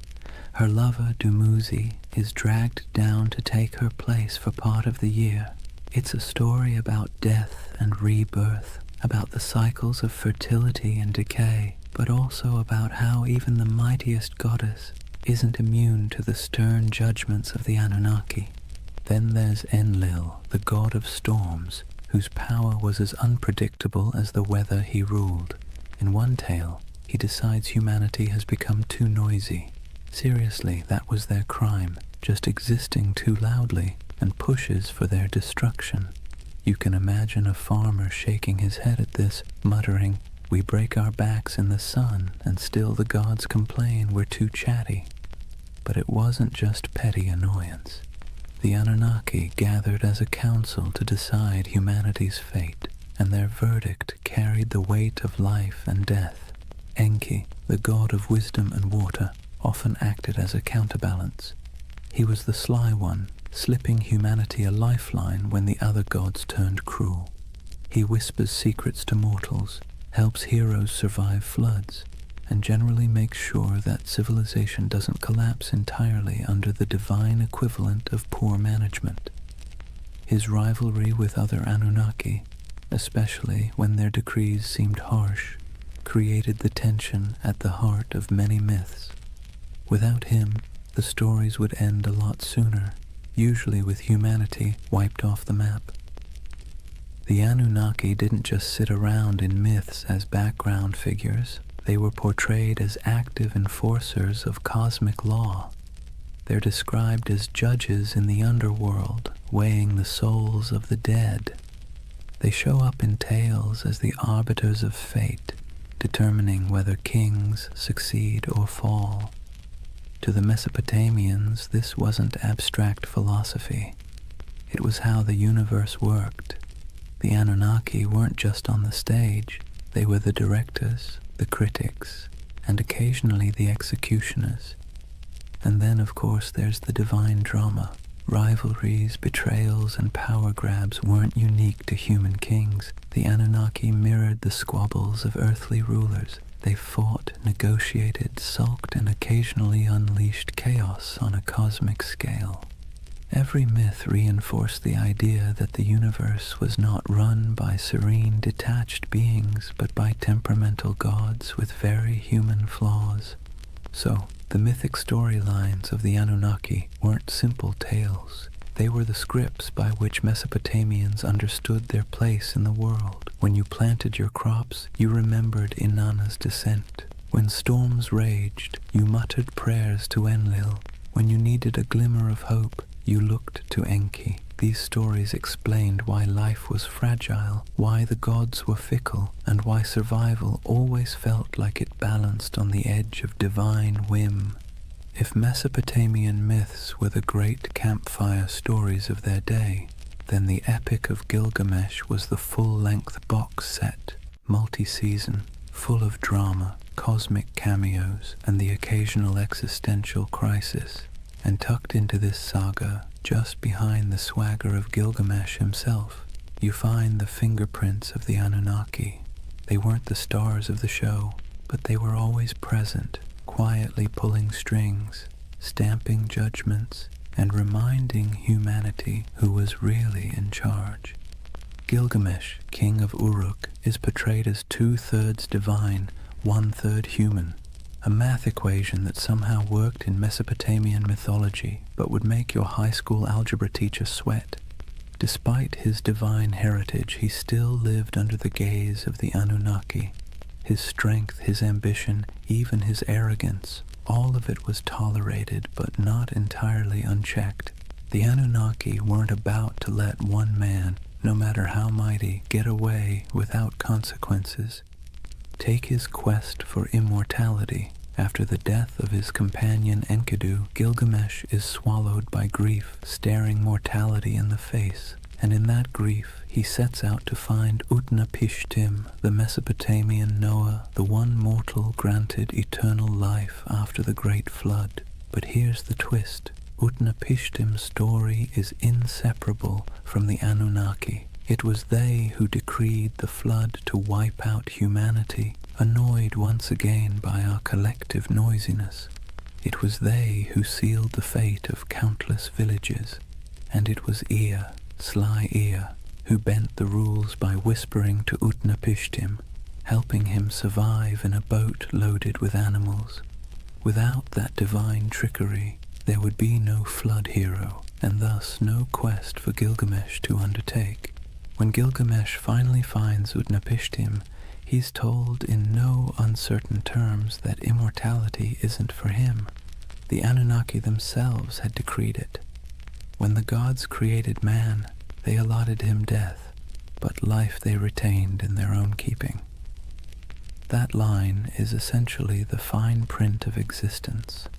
Her lover, Dumuzi, is dragged down to take her place for part of the year. It's a story about death and rebirth, about the cycles of fertility and decay, but also about how even the mightiest goddess isn't immune to the stern judgments of the Anunnaki. Then there's Enlil, the god of storms, whose power was as unpredictable as the weather he ruled. In one tale, he decides humanity has become too noisy. Seriously, that was their crime, just existing too loudly, and pushes for their destruction. You can imagine a farmer shaking his head at this, muttering, "We break our backs in the sun, and still the gods complain we're too chatty." But it wasn't just petty annoyance. The Anunnaki gathered as a council to decide humanity's fate, and their verdict carried the weight of life and death. Enki, the god of wisdom and water, often acted as a counterbalance. He was the sly one, slipping humanity a lifeline when the other gods turned cruel. He whispers secrets to mortals, helps heroes survive floods, and generally makes sure that civilization doesn't collapse entirely under the divine equivalent of poor management. His rivalry with other Anunnaki, especially when their decrees seemed harsh, created the tension at the heart of many myths. Without him, the stories would end a lot sooner, usually with humanity wiped off the map. The Anunnaki didn't just sit around in myths as background figures. They were portrayed as active enforcers of cosmic law. They're described as judges in the underworld, weighing the souls of the dead. They show up in tales as the arbiters of fate, determining whether kings succeed or fall. To the Mesopotamians, this wasn't abstract philosophy. It was how the universe worked. The Anunnaki weren't just on the stage. They were the directors, the critics, and occasionally the executioners. And then, of course, there's the divine drama. Rivalries, betrayals, and power grabs weren't unique to human kings. The Anunnaki mirrored the squabbles of earthly rulers. They fought, negotiated, sulked, and occasionally unleashed chaos on a cosmic scale. Every myth reinforced the idea that the universe was not run by serene, detached beings, but by temperamental gods with very human flaws. So, the mythic storylines of the Anunnaki weren't simple tales. They were the scripts by which Mesopotamians understood their place in the world. When you planted your crops, you remembered Inanna's descent. When storms raged, you muttered prayers to Enlil. When you needed a glimmer of hope, you looked to Enki. These stories explained why life was fragile, why the gods were fickle, and why survival always felt like it balanced on the edge of divine whim. If Mesopotamian myths were the great campfire stories of their day, then the Epic of Gilgamesh was the full-length box set, multi-season, full of drama, cosmic cameos, and the occasional existential crisis. And tucked into this saga, just behind the swagger of Gilgamesh himself, you find the fingerprints of the Anunnaki. They weren't the stars of the show, but they were always present, quietly pulling strings, stamping judgments, and reminding humanity who was really in charge. Gilgamesh, king of Uruk, is portrayed as 2/3 divine, 1/3 human, a math equation that somehow worked in Mesopotamian mythology but would make your high school algebra teacher sweat. Despite his divine heritage, he still lived under the gaze of the Anunnaki. His strength, his ambition, even his arrogance, all of it was tolerated but not entirely unchecked. The Anunnaki weren't about to let one man, no matter how mighty, get away without consequences. Take his quest for immortality. After the death of his companion Enkidu, Gilgamesh is swallowed by grief, staring mortality in the face, and in that grief he sets out to find Utnapishtim, the Mesopotamian Noah, the one mortal granted eternal life after the great flood. But here's the twist. Utnapishtim's story is inseparable from the Anunnaki. It was they who decreed the flood to wipe out humanity, annoyed once again by our collective noisiness. It was they who sealed the fate of countless villages, and it was Ea, sly Ea, who bent the rules by whispering to Utnapishtim, helping him survive in a boat loaded with animals. Without that divine trickery, there would be no flood hero, and thus no quest for Gilgamesh to undertake. When Gilgamesh finally finds Utnapishtim, he's told in no uncertain terms that immortality isn't for him. The Anunnaki themselves had decreed it. When the gods created man, they allotted him death, but life they retained in their own keeping. That line is essentially the fine print of existence.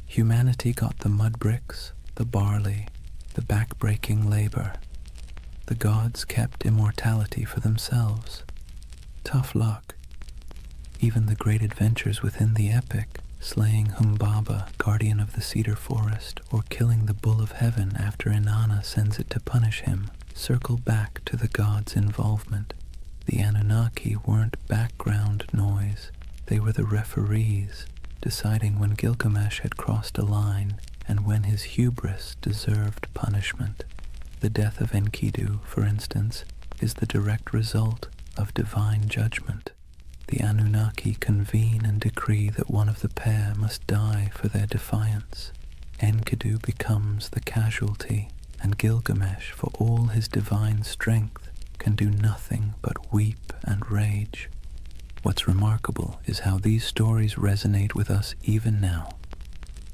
Humanity got the mud bricks, the barley, the back-breaking labor. The gods kept immortality for themselves. Tough luck. Even the great adventures within the epic, slaying Humbaba, guardian of the cedar forest, or killing the bull of heaven after Inanna sends it to punish him, circle back to the gods' involvement. The Anunnaki weren't background noise. They were the referees, deciding when Gilgamesh had crossed a line and when his hubris deserved punishment. The death of Enkidu, for instance, is the direct result of divine judgment. The Anunnaki convene and decree that one of the pair must die for their defiance. Enkidu becomes the casualty, and Gilgamesh, for all his divine strength, can do nothing but weep and rage. What's remarkable is how these stories resonate with us even now.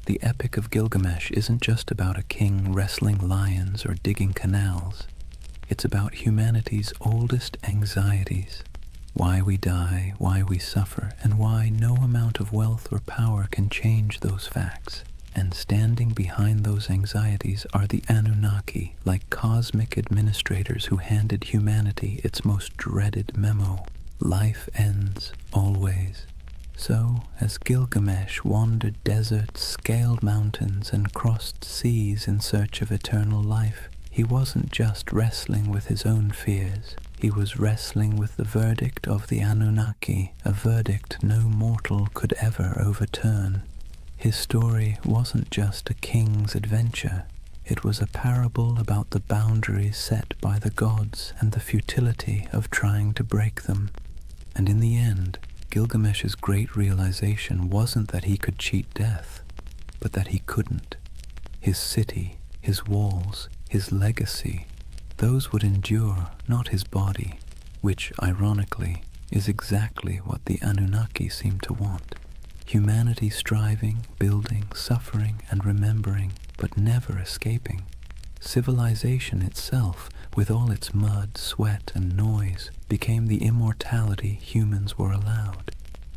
The Epic of Gilgamesh isn't just about a king wrestling lions or digging canals. It's about humanity's oldest anxieties. Why we die, why we suffer, and why no amount of wealth or power can change those facts. And standing behind those anxieties are the Anunnaki, like cosmic administrators who handed humanity its most dreaded memo. Life ends, always. So, as Gilgamesh wandered deserts, scaled mountains, and crossed seas in search of eternal life, he wasn't just wrestling with his own fears. He was wrestling with the verdict of the Anunnaki, a verdict no mortal could ever overturn. His story wasn't just a king's adventure. It was a parable about the boundaries set by the gods and the futility of trying to break them. And in the end, Gilgamesh's great realization wasn't that he could cheat death, but that he couldn't. His city, his walls, his legacy, those would endure, not his body, which, ironically, is exactly what the Anunnaki seem to want. Humanity striving, building, suffering, and remembering, but never escaping. Civilization itself, with all its mud, sweat, and noise, became the immortality humans were allowed.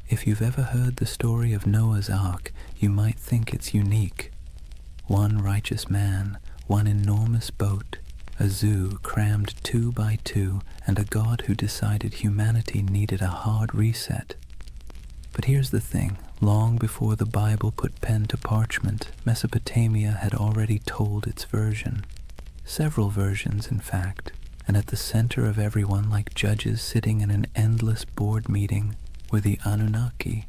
If you've ever heard the story of Noah's Ark, you might think it's unique. One righteous man, one enormous boat, a zoo crammed 2 by 2, and a god who decided humanity needed a hard reset. But here's the thing, Long before the Bible put pen to parchment, Mesopotamia had already told its version. Several versions, in fact, and at the center of everyone, like judges sitting in an endless board meeting, were the Anunnaki.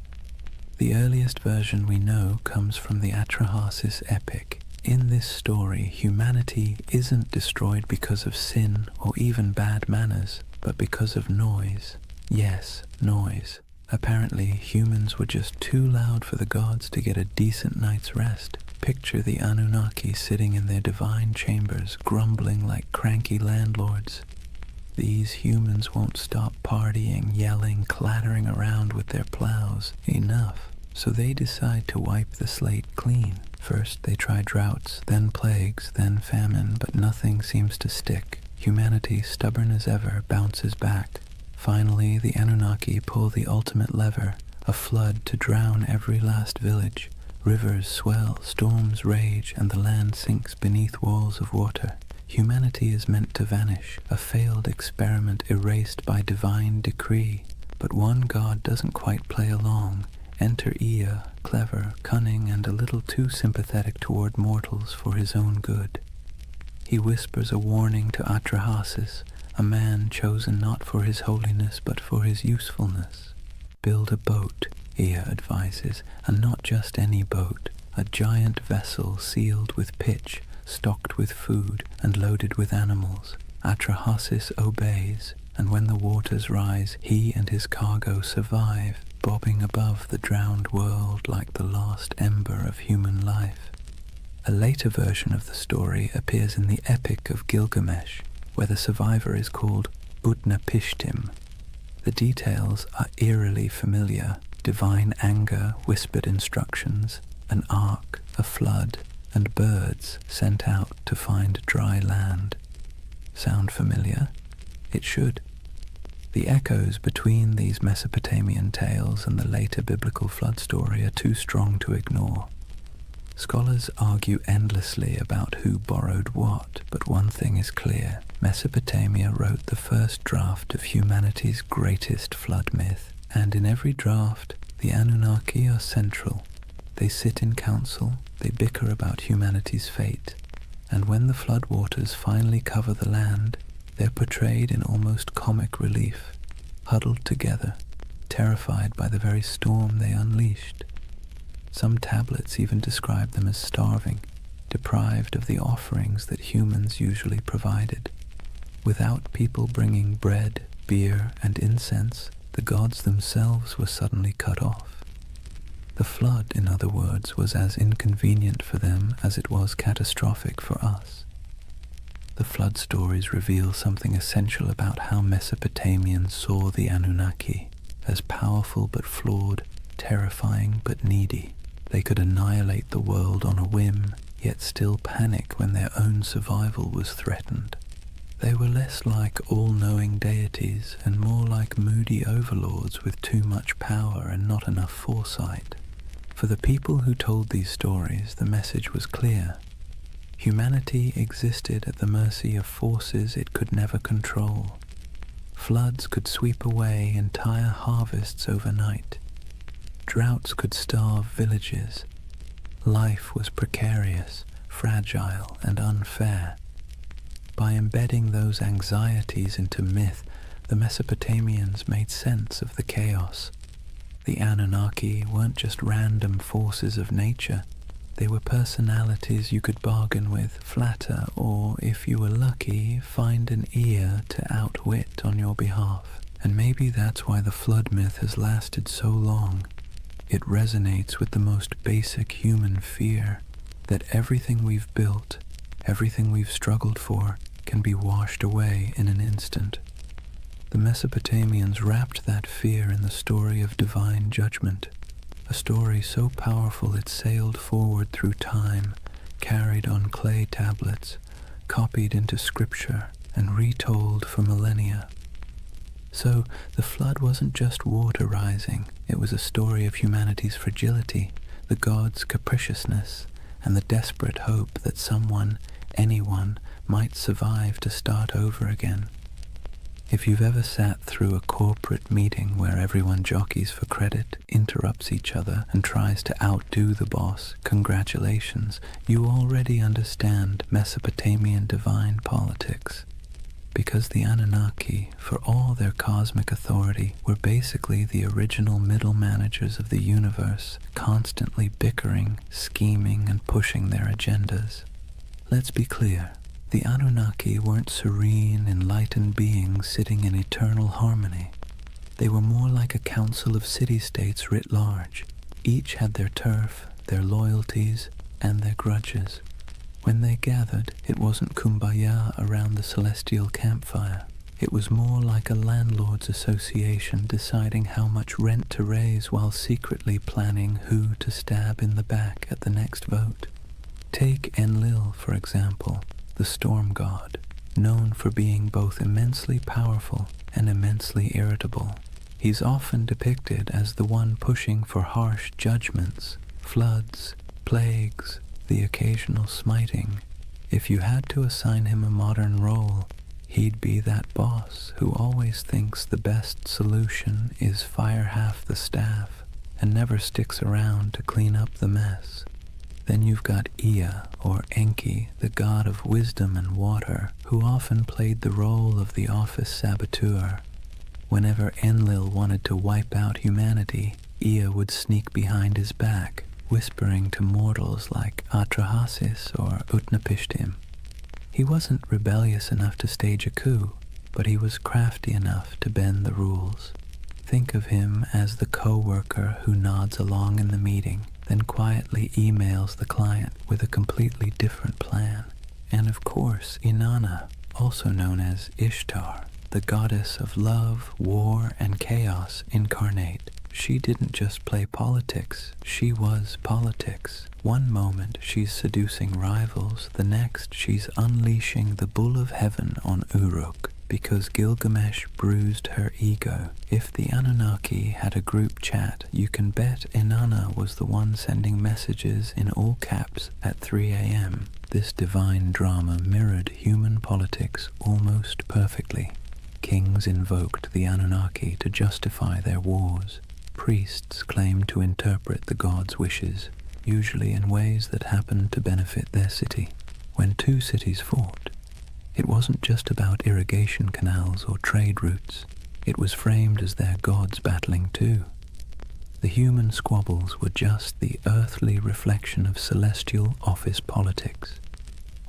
The earliest version we know comes from the Atrahasis epic. In this story, humanity isn't destroyed because of sin or even bad manners, but because of noise. Yes, noise. Apparently, humans were just too loud for the gods to get a decent night's rest. Picture the Anunnaki sitting in their divine chambers, grumbling like cranky landlords. These humans won't stop partying, yelling, clattering around with their plows. Enough. So they decide to wipe the slate clean. First they try droughts, then plagues, then famine, but nothing seems to stick. Humanity, stubborn as ever, bounces back. Finally, the Anunnaki pull the ultimate lever, a flood to drown every last village. Rivers swell, storms rage, and the land sinks beneath walls of water. Humanity is meant to vanish, a failed experiment erased by divine decree. But one god doesn't quite play along. Enter Ea, clever, cunning, and a little too sympathetic toward mortals for his own good. He whispers a warning to Atrahasis, a man chosen not for his holiness but for his usefulness. Build a boat, Ea advises, and not just any boat, a giant vessel sealed with pitch, stocked with food, and loaded with animals. Atrahasis obeys, and when the waters rise, he and his cargo survive, bobbing above the drowned world like the last ember of human life. A later version of the story appears in the Epic of Gilgamesh, where the survivor is called Utnapishtim. The details are eerily familiar: divine anger, whispered instructions, an ark, a flood, and birds sent out to find dry land. Sound familiar? It should. The echoes between these Mesopotamian tales and the later biblical flood story are too strong to ignore. Scholars argue endlessly about who borrowed what, but one thing is clear: Mesopotamia wrote the first draft of humanity's greatest flood myth, and in every draft, the Anunnaki are central. They sit in council, they bicker about humanity's fate, and when the floodwaters finally cover the land, they're portrayed in almost comic relief, huddled together, terrified by the very storm they unleashed. Some tablets even describe them as starving, deprived of the offerings that humans usually provided. Without people bringing bread, beer, and incense, the gods themselves were suddenly cut off. The flood, in other words, was as inconvenient for them as it was catastrophic for us. The flood stories reveal something essential about how Mesopotamians saw the Anunnaki, as powerful but flawed, terrifying but needy. They could annihilate the world on a whim, yet still panic when their own survival was threatened. They were less like all-knowing deities and more like moody overlords with too much power and not enough foresight. For the people who told these stories, the message was clear. Humanity existed at the mercy of forces it could never control. Floods could sweep away entire harvests overnight. Droughts could starve villages. Life was precarious, fragile, and unfair. By embedding those anxieties into myth, the Mesopotamians made sense of the chaos. The Anunnaki weren't just random forces of nature. They were personalities you could bargain with, flatter, or, if you were lucky, find an ear to outwit on your behalf. And maybe that's why the flood myth has lasted so long. It resonates with the most basic human fear, that everything we've built, everything we've struggled for, can be washed away in an instant. The Mesopotamians wrapped that fear in the story of divine judgment, a story so powerful it sailed forward through time, carried on clay tablets, copied into scripture, and retold for millennia. So the flood wasn't just water rising, it was a story of humanity's fragility, the gods' capriciousness, and the desperate hope that someone, anyone, might survive to start over again. If you've ever sat through a corporate meeting where everyone jockeys for credit, interrupts each other, and tries to outdo the boss, congratulations, you already understand Mesopotamian divine politics. Because the Anunnaki, for all their cosmic authority, were basically the original middle managers of the universe, constantly bickering, scheming, and pushing their agendas. Let's be clear. The Anunnaki weren't serene, enlightened beings sitting in eternal harmony. They were more like a council of city-states writ large. Each had their turf, their loyalties, and their grudges. When they gathered, it wasn't kumbaya around the celestial campfire. It was more like a landlord's association deciding how much rent to raise while secretly planning who to stab in the back at the next vote. Take Enlil, for example, the storm god, known for being both immensely powerful and immensely irritable. He's often depicted as the one pushing for harsh judgments, floods, plagues, the occasional smiting. If you had to assign him a modern role, he'd be that boss who always thinks the best solution is fire half the staff and never sticks around to clean up the mess. Then you've got Ea, or Enki, the god of wisdom and water, who often played the role of the office saboteur. Whenever Enlil wanted to wipe out humanity, Ea would sneak behind his back, whispering to mortals like Atrahasis or Utnapishtim. He wasn't rebellious enough to stage a coup, but he was crafty enough to bend the rules. Think of him as the co-worker who nods along in the meeting, then quietly emails the client with a completely different plan. And of course, Inanna, also known as Ishtar, the goddess of love, war, and chaos incarnate. She didn't just play politics, she was politics. One moment she's seducing rivals, the next she's unleashing the bull of heaven on Uruk, because Gilgamesh bruised her ego. If the Anunnaki had a group chat, you can bet Inanna was the one sending messages in all caps at 3 a.m. This divine drama mirrored human politics almost perfectly. Kings invoked the Anunnaki to justify their wars. Priests claimed to interpret the gods' wishes, usually in ways that happened to benefit their city. When two cities fought, it wasn't just about irrigation canals or trade routes. It was framed as their gods battling too. The human squabbles were just the earthly reflection of celestial office politics.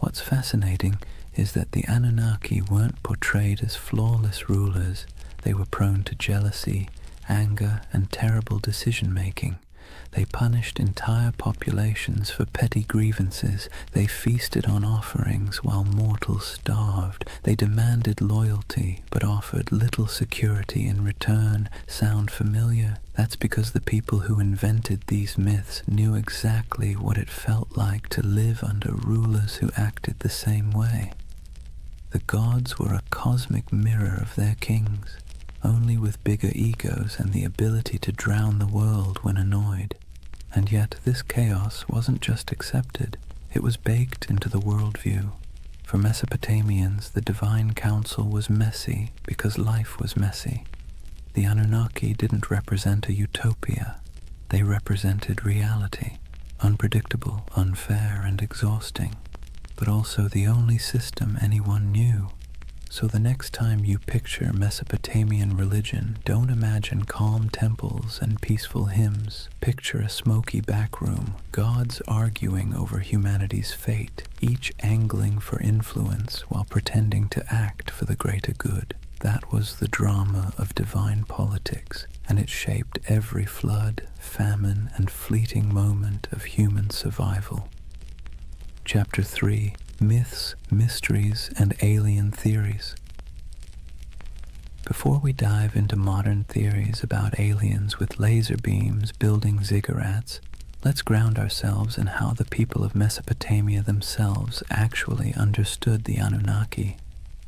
What's fascinating is that the Anunnaki weren't portrayed as flawless rulers. They were prone to jealousy, anger, and terrible decision-making. They punished entire populations for petty grievances. They feasted on offerings while mortals starved. They demanded loyalty, but offered little security in return. Sound familiar? That's because the people who invented these myths knew exactly what it felt like to live under rulers who acted the same way. The gods were a cosmic mirror of their kings, only with bigger egos and the ability to drown the world when annoyed. And yet this chaos wasn't just accepted, it was baked into the worldview. For Mesopotamians, the divine council was messy because life was messy. The Anunnaki didn't represent a utopia, they represented reality, unpredictable, unfair, and exhausting, but also the only system anyone knew. So the next time you picture Mesopotamian religion, don't imagine calm temples and peaceful hymns. Picture a smoky back room, gods arguing over humanity's fate, each angling for influence while pretending to act for the greater good. That was the drama of divine politics, and it shaped every flood, famine, and fleeting moment of human survival. Chapter 3. Myths, Mysteries, and Alien Theories. Before we dive into modern theories about aliens with laser beams building ziggurats, let's ground ourselves in how the people of Mesopotamia themselves actually understood the Anunnaki.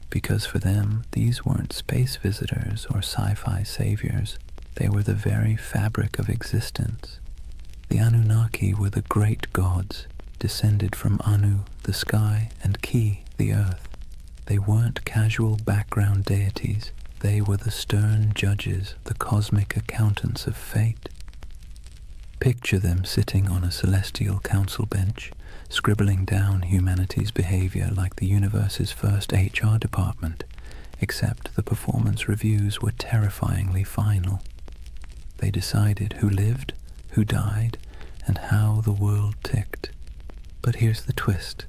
Because for them, these weren't space visitors or sci-fi saviors. They were the very fabric of existence. The Anunnaki were the great gods, descended from Anu, the sky, and Ki, the earth. They weren't casual background deities. They were the stern judges, the cosmic accountants of fate. Picture them sitting on a celestial council bench, scribbling down humanity's behavior like the universe's first HR department, except the performance reviews were terrifyingly final. They decided who lived, who died, and how the world ticked. But here's the twist.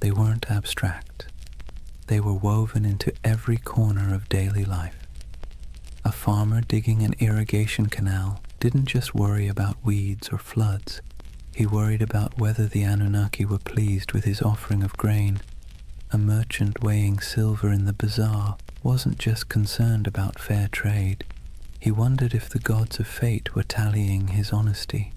They weren't abstract. They were woven into every corner of daily life. A farmer digging an irrigation canal didn't just worry about weeds or floods. He worried about whether the Anunnaki were pleased with his offering of grain. A merchant weighing silver in the bazaar wasn't just concerned about fair trade. He wondered if the gods of fate were tallying his honesty.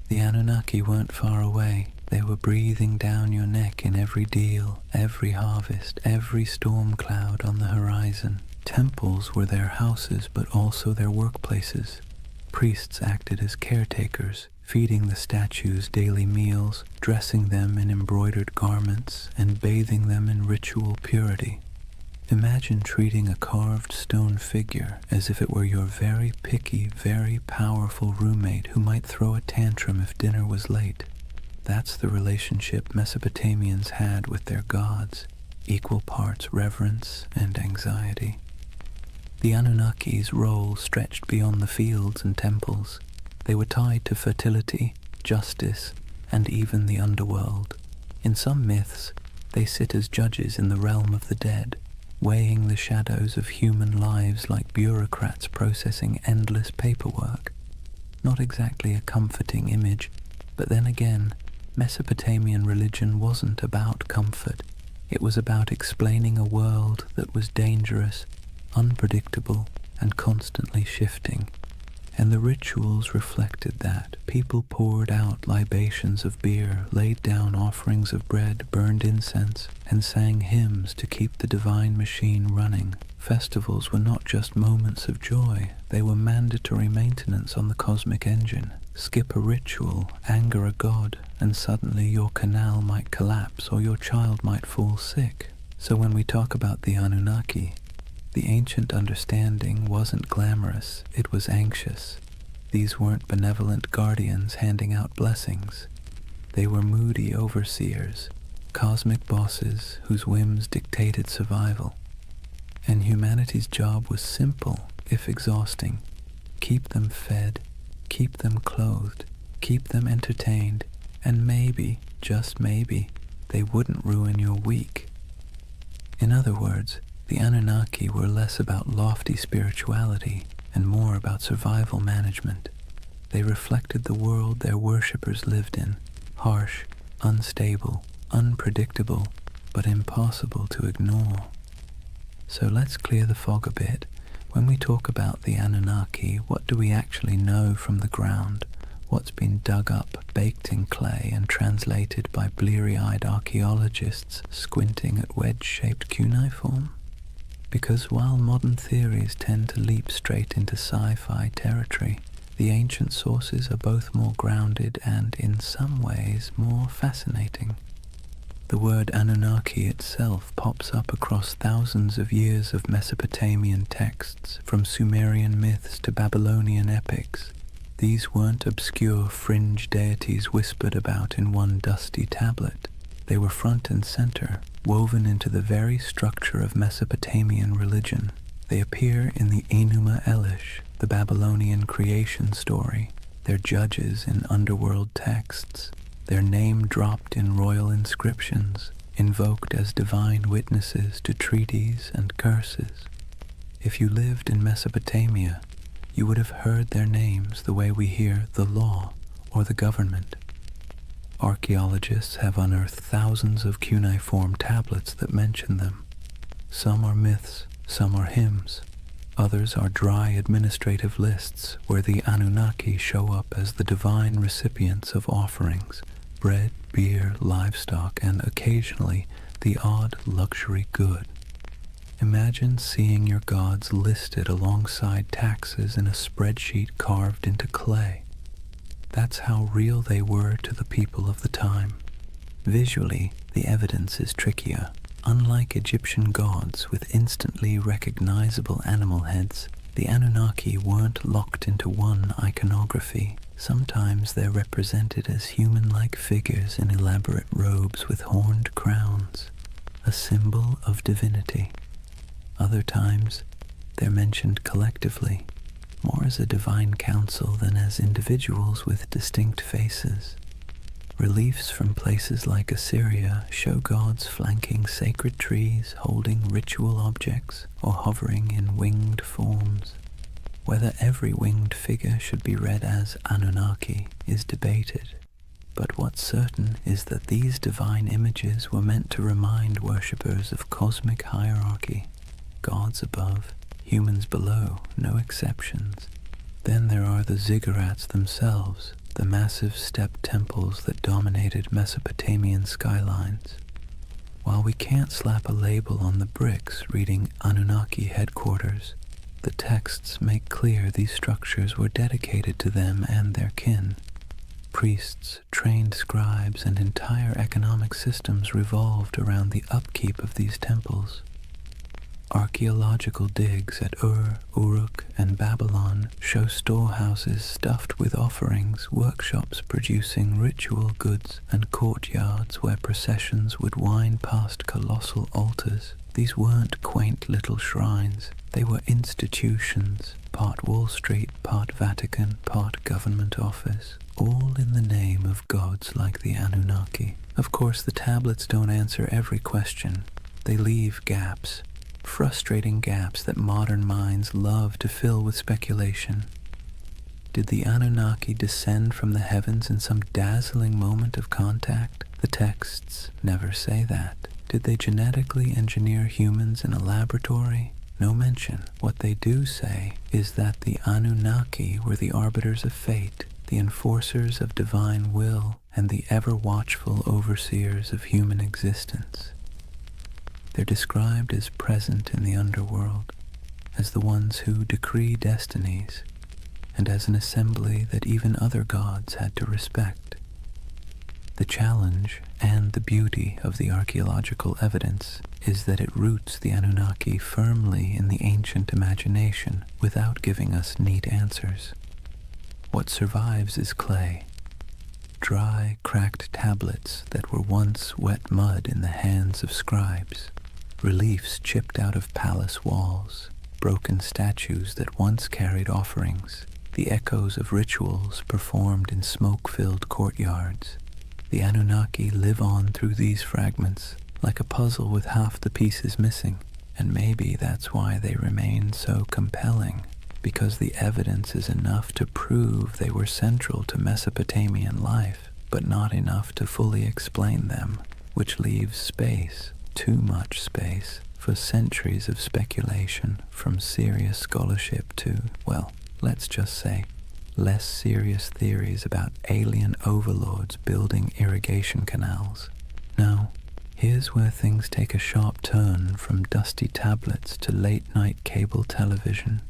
The Anunnaki weren't far away. They were breathing down your neck in every deal, every harvest, every storm cloud on the horizon. Temples were their houses, but also their workplaces. Priests acted as caretakers, feeding the statues daily meals, dressing them in embroidered garments, and bathing them in ritual purity. Imagine treating a carved stone figure as if it were your very picky, very powerful roommate who might throw a tantrum if dinner was late. That's the relationship Mesopotamians had with their gods, equal parts reverence and anxiety. The Anunnaki's role stretched beyond the fields and temples. They were tied to fertility, justice, and even the underworld. In some myths, they sit as judges in the realm of the dead, weighing the shadows of human lives like bureaucrats processing endless paperwork. Not exactly a comforting image, but then again, Mesopotamian religion wasn't about comfort. It was about explaining a world that was dangerous, unpredictable, and constantly shifting. And the rituals reflected that. People poured out libations of beer, laid down offerings of bread, burned incense, and sang hymns to keep the divine machine running. Festivals were not just moments of joy, they were mandatory maintenance on the cosmic engine. Skip a ritual, anger a god, and suddenly your canal might collapse or your child might fall sick. So when we talk about the Anunnaki, the ancient understanding wasn't glamorous, it was anxious. These weren't benevolent guardians handing out blessings. They were moody overseers, cosmic bosses whose whims dictated survival. And humanity's job was simple, if exhausting. Keep them fed, keep them clothed, keep them entertained, and maybe, just maybe, they wouldn't ruin your week. In other words, the Anunnaki were less about lofty spirituality and more about survival management. They reflected the world their worshippers lived in, harsh, unstable, unpredictable, but impossible to ignore. So let's clear the fog a bit. When we talk about the Anunnaki, what do we actually know from the ground? What's been dug up, baked in clay, and translated by bleary-eyed archaeologists squinting at wedge-shaped cuneiform? Because while modern theories tend to leap straight into sci-fi territory, the ancient sources are both more grounded and, in some ways, more fascinating. The word Anunnaki itself pops up across thousands of years of Mesopotamian texts, from Sumerian myths to Babylonian epics. These weren't obscure fringe deities whispered about in one dusty tablet. They were front and center, woven into the very structure of Mesopotamian religion. They appear in the Enuma Elish, the Babylonian creation story, their judges in underworld texts, their name dropped in royal inscriptions, invoked as divine witnesses to treaties and curses. If you lived in Mesopotamia, you would have heard their names the way we hear the law or the government. Archaeologists have unearthed thousands of cuneiform tablets that mention them. Some are myths, some are hymns. Others are dry administrative lists where the Anunnaki show up as the divine recipients of offerings, bread, beer, livestock, and occasionally the odd luxury good. Imagine seeing your gods listed alongside taxes in a spreadsheet carved into clay. That's how real they were to the people of the time. Visually, the evidence is trickier. unlike Egyptian gods with instantly recognizable animal heads, the Anunnaki weren't locked into one iconography. Sometimes they're represented as human-like figures in elaborate robes with horned crowns, a symbol of divinity. Other times, they're mentioned collectively, more as a divine council than as individuals with distinct faces. Reliefs from places like Assyria show gods flanking sacred trees, holding ritual objects, or hovering in winged forms. Whether every winged figure should be read as Anunnaki is debated, but what's certain is that these divine images were meant to remind worshippers of cosmic hierarchy, gods above, humans below, no exceptions. Then there are the ziggurats themselves, the massive step temples that dominated Mesopotamian skylines. While we can't slap a label on the bricks reading Anunnaki headquarters, the texts make clear these structures were dedicated to them and their kin. Priests, trained scribes, and entire economic systems revolved around the upkeep of these temples. Archaeological digs at Ur, Uruk, and Babylon show storehouses stuffed with offerings, workshops producing ritual goods, and courtyards where processions would wind past colossal altars. These weren't quaint little shrines. They were institutions, part Wall Street, part Vatican, part government office, all in the name of gods like the Anunnaki. Of course, the tablets don't answer every question. They leave gaps. Frustrating gaps that modern minds love to fill with speculation. Did the Anunnaki descend from the heavens in some dazzling moment of contact? The texts never say that. Did they genetically engineer humans in a laboratory? No mention. What they do say is that the Anunnaki were the arbiters of fate, the enforcers of divine will, and the ever-watchful overseers of human existence. They're described as present in the underworld, as the ones who decree destinies, and as an assembly that even other gods had to respect. The challenge and the beauty of the archaeological evidence is that it roots the Anunnaki firmly in the ancient imagination without giving us neat answers. What survives is clay, dry, cracked tablets that were once wet mud in the hands of scribes. Reliefs chipped out of palace walls, broken statues that once carried offerings, the echoes of rituals performed in smoke-filled courtyards. The Anunnaki live on through these fragments, like a puzzle with half the pieces missing, and maybe that's why they remain so compelling, because the evidence is enough to prove they were central to Mesopotamian life, but not enough to fully explain them, which leaves space, too much space, for centuries of speculation, from serious scholarship to, well, let's just say, less serious theories about alien overlords building irrigation canals. Now, here's where things take a sharp turn from dusty tablets to late-night cable television.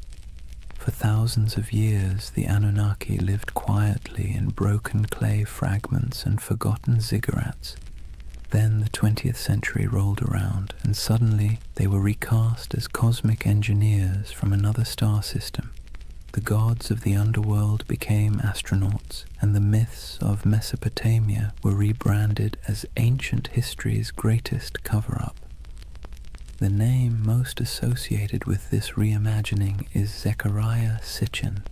For thousands of years, the Anunnaki lived quietly in broken clay fragments and forgotten ziggurats. Then the 20th century rolled around, and suddenly they were recast as cosmic engineers from another star system. The gods of the underworld became astronauts, and the myths of Mesopotamia were rebranded as ancient history's greatest cover-up. The name most associated with this reimagining is Zecharia Sitchin,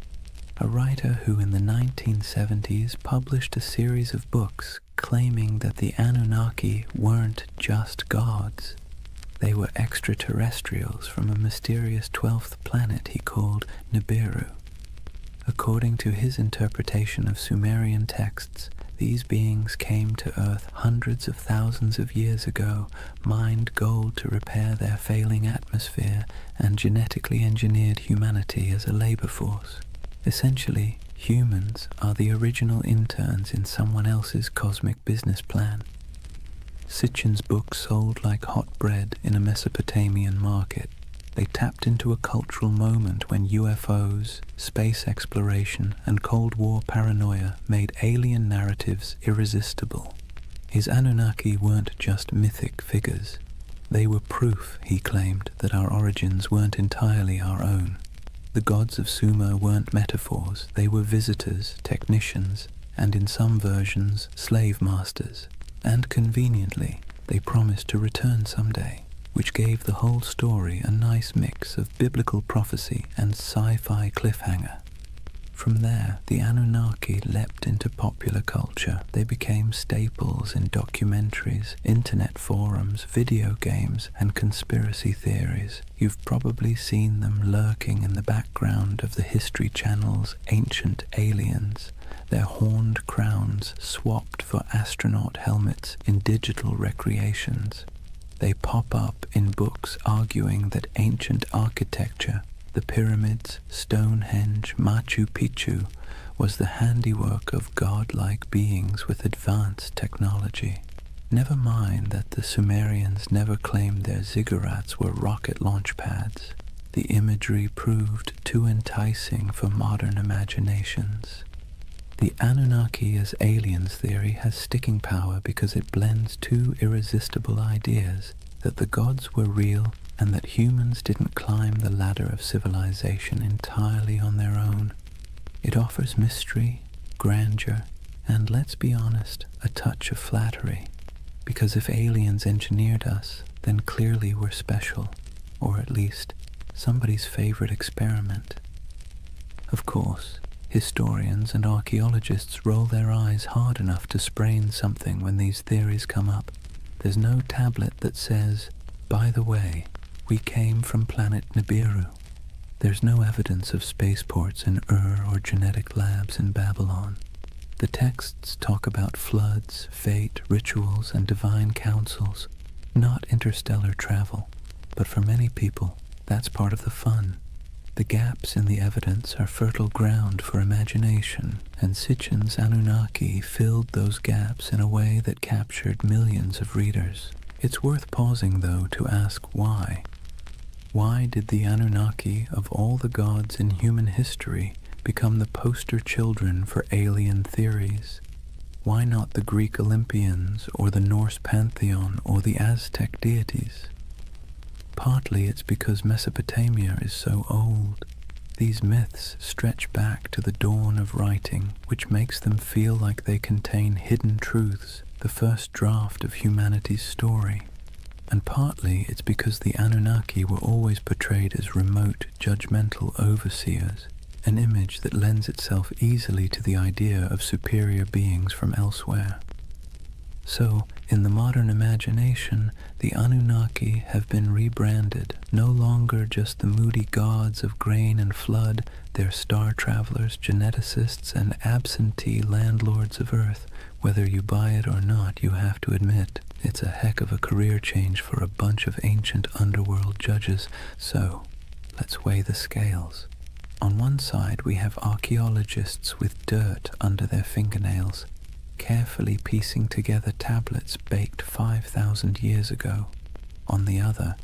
a writer who in the 1970s published a series of books claiming that the Anunnaki weren't just gods. They were extraterrestrials from a mysterious 12th planet he called Nibiru. According to his interpretation of Sumerian texts, these beings came to Earth hundreds of thousands of years ago, mined gold to repair their failing atmosphere, and genetically engineered humanity as a labor force. Essentially, humans are the original interns in someone else's cosmic business plan. Sitchin's book sold like hot bread in a Mesopotamian market. They tapped into a cultural moment when UFOs, space exploration, and Cold War paranoia made alien narratives irresistible. His Anunnaki weren't just mythic figures. They were proof, he claimed, that our origins weren't entirely our own. The gods of Sumer weren't metaphors, they were visitors, technicians, and in some versions, slave masters. And conveniently, they promised to return someday, which gave the whole story a nice mix of biblical prophecy and sci-fi cliffhanger. From there, the Anunnaki leapt into popular culture. They became staples in documentaries, internet forums, video games, and conspiracy theories. You've probably seen them lurking in the background of the History Channel's Ancient Aliens, their horned crowns swapped for astronaut helmets in digital recreations. They pop up in books arguing that ancient architecture, the pyramids, Stonehenge, Machu Picchu, was the handiwork of godlike beings with advanced technology. Never mind that the Sumerians never claimed their ziggurats were rocket launch pads. The imagery proved too enticing for modern imaginations. The Anunnaki as aliens theory has sticking power because it blends two irresistible ideas, that the gods were real and that humans didn't climb the ladder of civilization entirely on their own. It offers mystery, grandeur, and, let's be honest, a touch of flattery. Because if aliens engineered us, then clearly we're special, or at least somebody's favorite experiment. Of course, historians and archaeologists roll their eyes hard enough to sprain something when these theories come up. There's no tablet that says, by the way, we came from planet Nibiru. There's no evidence of spaceports in Ur or genetic labs in Babylon. The texts talk about floods, fate, rituals, and divine councils, not interstellar travel. But for many people, that's part of the fun. The gaps in the evidence are fertile ground for imagination, and Sitchin's Anunnaki filled those gaps in a way that captured millions of readers. It's worth pausing, though, to ask why. Why did the Anunnaki, of all the gods in human history, become the poster children for alien theories? Why not the Greek Olympians, or the Norse pantheon, or the Aztec deities? Partly it's because Mesopotamia is so old. These myths stretch back to the dawn of writing, which makes them feel like they contain hidden truths, the first draft of humanity's story. And partly it's because the Anunnaki were always portrayed as remote, judgmental overseers, an image that lends itself easily to the idea of superior beings from elsewhere. So, in the modern imagination, the Anunnaki have been rebranded, no longer just the moody gods of grain and flood, they're star travelers, geneticists, and absentee landlords of Earth. Whether you buy it or not, you have to admit, it's a heck of a career change for a bunch of ancient underworld judges. So, let's weigh the scales. On one side, we have archaeologists with dirt under their fingernails, carefully piecing together tablets baked 5,000 years ago. On the other,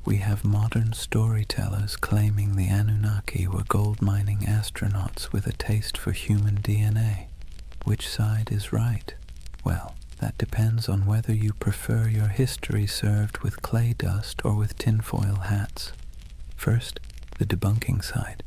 we have modern storytellers claiming the Anunnaki were gold-mining astronauts with a taste for human DNA. Which side is right? Well, that depends on whether you prefer your history served with clay dust or with tinfoil hats. First, the debunking side.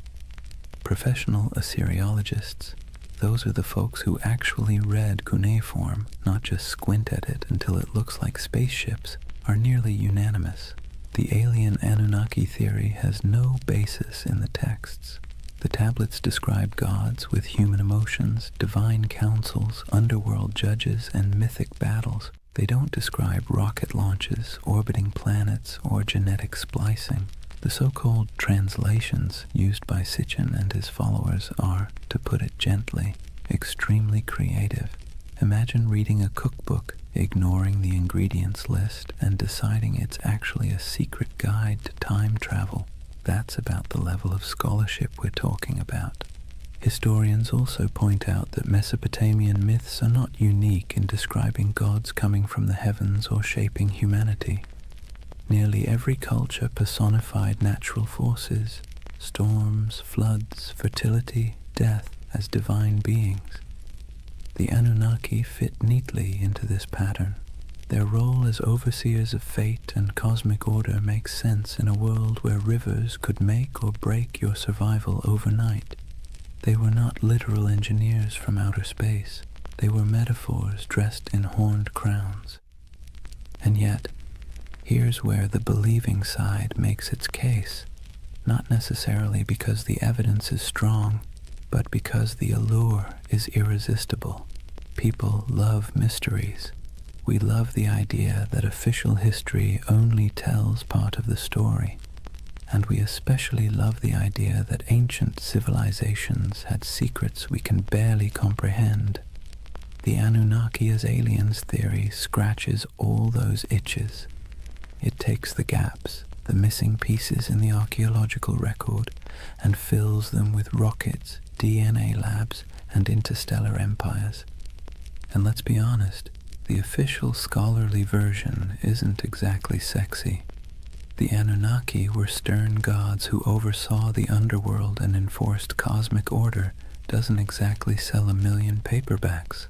Professional Assyriologists, those are the folks who actually read cuneiform, not just squint at it until it looks like spaceships, are nearly unanimous. The alien Anunnaki theory has no basis in the texts. The tablets describe gods with human emotions, divine councils, underworld judges, and mythic battles. They don't describe rocket launches, orbiting planets, or genetic splicing. The so-called translations used by Sitchin and his followers are, to put it gently, extremely creative. Imagine reading a cookbook, ignoring the ingredients list, and deciding it's actually a secret guide to time travel. That's about the level of scholarship we're talking about. Historians also point out that Mesopotamian myths are not unique in describing gods coming from the heavens or shaping humanity. Nearly every culture personified natural forces, storms, floods, fertility, death, as divine beings. The Anunnaki fit neatly into this pattern. Their role as overseers of fate and cosmic order makes sense in a world where rivers could make or break your survival overnight. They were not literal engineers from outer space. They were metaphors dressed in horned crowns. And yet, here's where the believing side makes its case, not necessarily because the evidence is strong, but because the allure is irresistible. People love mysteries. We love the idea that official history only tells part of the story, and we especially love the idea that ancient civilizations had secrets we can barely comprehend. The Anunnaki as aliens theory scratches all those itches. It takes the gaps, the missing pieces in the archaeological record, and fills them with rockets, DNA labs, and interstellar empires. And let's be honest, the official scholarly version isn't exactly sexy. The Anunnaki were stern gods who oversaw the underworld and enforced cosmic order doesn't exactly sell a million paperbacks.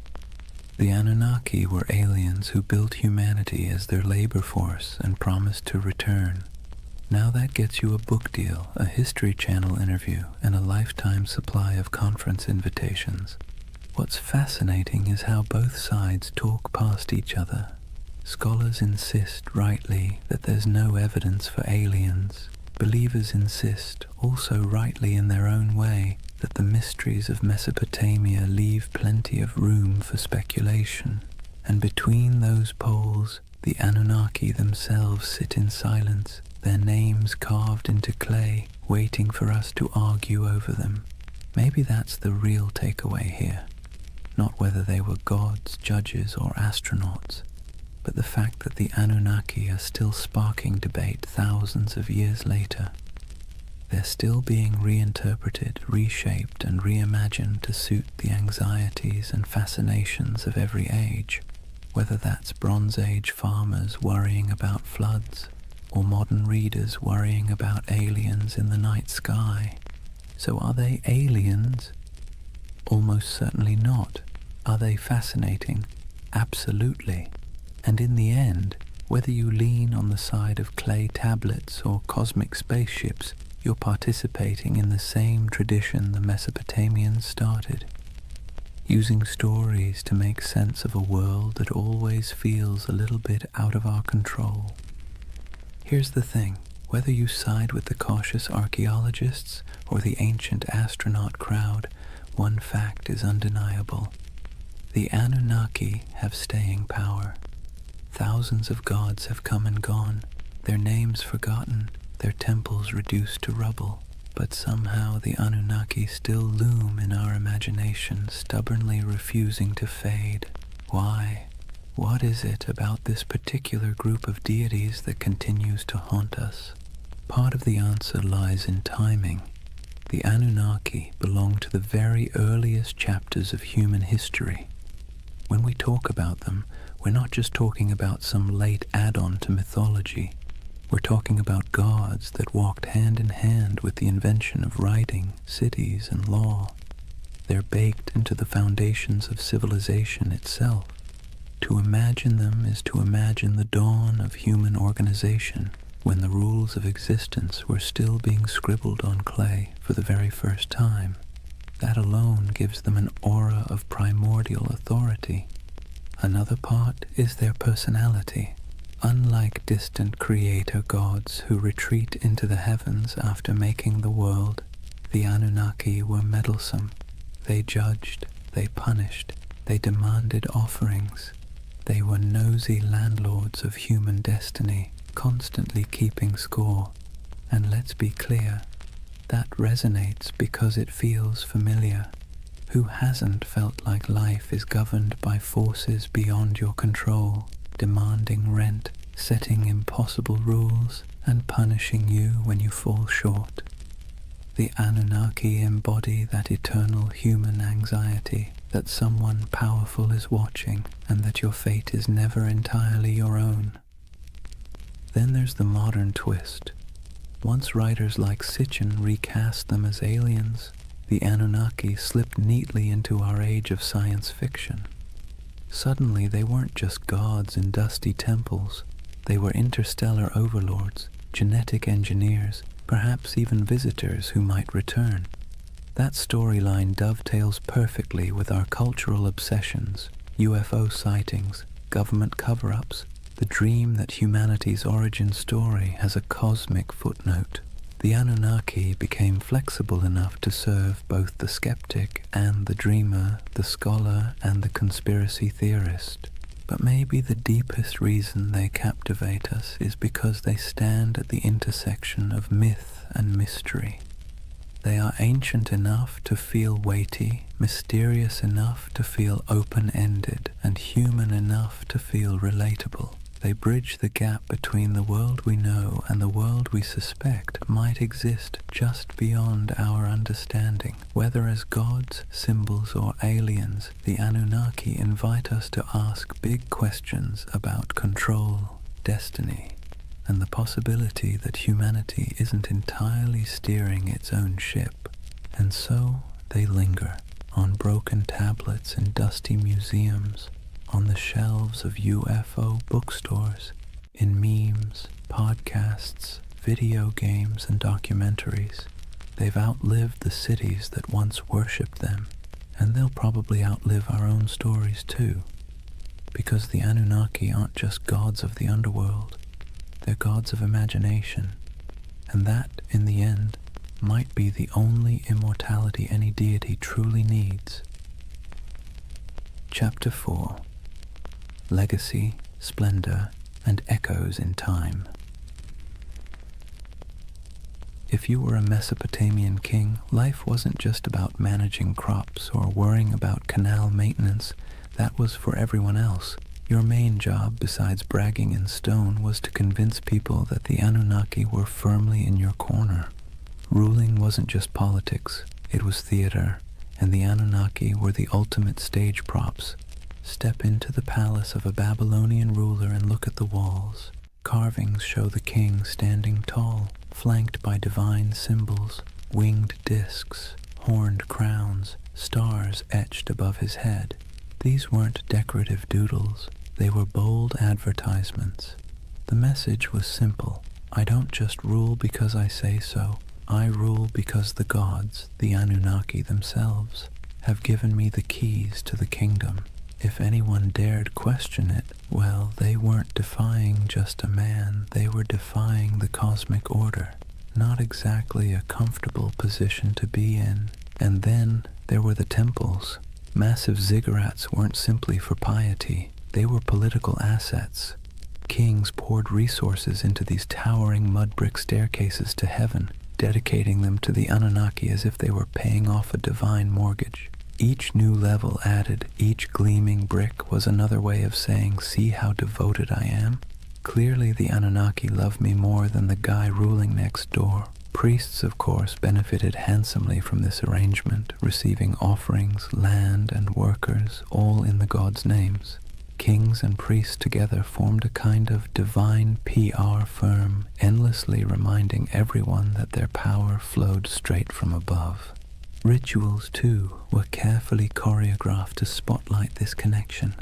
The Anunnaki were aliens who built humanity as their labor force and promised to return. Now that gets you a book deal, a History Channel interview, and a lifetime supply of conference invitations. What's fascinating is how both sides talk past each other. Scholars insist, rightly, that there's no evidence for aliens. Believers insist, also rightly in their own way, that the mysteries of Mesopotamia leave plenty of room for speculation. And between those poles, the Anunnaki themselves sit in silence, their names carved into clay, waiting for us to argue over them. Maybe that's the real takeaway here. Not whether they were gods, judges, or astronauts, but the fact that the Anunnaki are still sparking debate thousands of years later. They're still being reinterpreted, reshaped, and reimagined to suit the anxieties and fascinations of every age, whether that's Bronze Age farmers worrying about floods, or modern readers worrying about aliens in the night sky. So are they aliens? Almost certainly not. Are they fascinating? Absolutely. And in the end, whether you lean on the side of clay tablets or cosmic spaceships, you're participating in the same tradition the Mesopotamians started, using stories to make sense of a world that always feels a little bit out of our control. Here's the thing, whether you side with the cautious archaeologists or the ancient astronaut crowd, one fact is undeniable. The Anunnaki have staying power. Thousands of gods have come and gone, their names forgotten, their temples reduced to rubble, but somehow the Anunnaki still loom in our imagination, stubbornly refusing to fade. Why? What is it about this particular group of deities that continues to haunt us? Part of the answer lies in timing. The Anunnaki belong to the very earliest chapters of human history. When we talk about them, we're not just talking about some late add-on to mythology. We're talking about gods that walked hand in hand with the invention of writing, cities, and law. They're baked into the foundations of civilization itself. To imagine them is to imagine the dawn of human organization, when the rules of existence were still being scribbled on clay for the very first time. That alone gives them an aura of primordial authority. Another part is their personality. Unlike distant creator gods who retreat into the heavens after making the world, the Anunnaki were meddlesome. They judged, they punished, they demanded offerings. They were nosy landlords of human destiny, constantly keeping score. And let's be clear, that resonates because it feels familiar. Who hasn't felt like life is governed by forces beyond your control, demanding rent, setting impossible rules, and punishing you when you fall short? The Anunnaki embody that eternal human anxiety that someone powerful is watching and that your fate is never entirely your own. Then there's the modern twist. Once writers like Sitchin recast them as aliens, the Anunnaki slipped neatly into our age of science fiction. Suddenly they weren't just gods in dusty temples. They were interstellar overlords, genetic engineers, perhaps even visitors who might return. That storyline dovetails perfectly with our cultural obsessions, UFO sightings, government cover-ups, the dream that humanity's origin story has a cosmic footnote. The Anunnaki became flexible enough to serve both the skeptic and the dreamer, the scholar and the conspiracy theorist. But maybe the deepest reason they captivate us is because they stand at the intersection of myth and mystery. They are ancient enough to feel weighty, mysterious enough to feel open-ended, and human enough to feel relatable. They bridge the gap between the world we know and the world we suspect might exist just beyond our understanding. Whether as gods, symbols, or aliens, the Anunnaki invite us to ask big questions about control, destiny, and the possibility that humanity isn't entirely steering its own ship. And so they linger on broken tablets in dusty museums, on the shelves of UFO bookstores, in memes, podcasts, video games, and documentaries. They've outlived the cities that once worshipped them, and they'll probably outlive our own stories too, because the Anunnaki aren't just gods of the underworld. They're gods of imagination, and that, in the end, might be the only immortality any deity truly needs. Chapter 4. Legacy, Splendor, and Echoes in Time. If you were a Mesopotamian king, life wasn't just about managing crops or worrying about canal maintenance. That was for everyone else. Your main job, besides bragging in stone, was to convince people that the Anunnaki were firmly in your corner. Ruling wasn't just politics, it was theater, and the Anunnaki were the ultimate stage props. Step into the palace of a Babylonian ruler and look at the walls. Carvings show the king standing tall, flanked by divine symbols, winged discs, horned crowns, stars etched above his head. These weren't decorative doodles, they were bold advertisements. The message was simple: I don't just rule because I say so, I rule because the gods, the Anunnaki themselves, have given me the keys to the kingdom. If anyone dared question it, well, they weren't defying just a man, they were defying the cosmic order. Not exactly a comfortable position to be in. And then there were the temples. Massive ziggurats weren't simply for piety, they were political assets. Kings poured resources into these towering mud brick staircases to heaven, dedicating them to the Anunnaki as if they were paying off a divine mortgage. Each new level added, each gleaming brick was another way of saying, see how devoted I am? Clearly the Anunnaki love me more than the guy ruling next door. Priests, of course, benefited handsomely from this arrangement, receiving offerings, land, and workers, all in the gods' names. Kings and priests together formed a kind of divine PR firm, endlessly reminding everyone that their power flowed straight from above. Rituals, too, were carefully choreographed to spotlight this connection.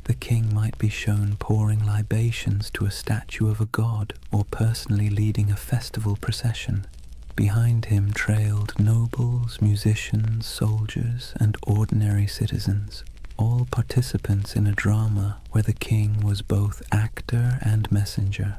The king might be shown pouring libations to a statue of a god or personally leading a festival procession. Behind him trailed nobles, musicians, soldiers, and ordinary citizens, all participants in a drama where the king was both actor and messenger.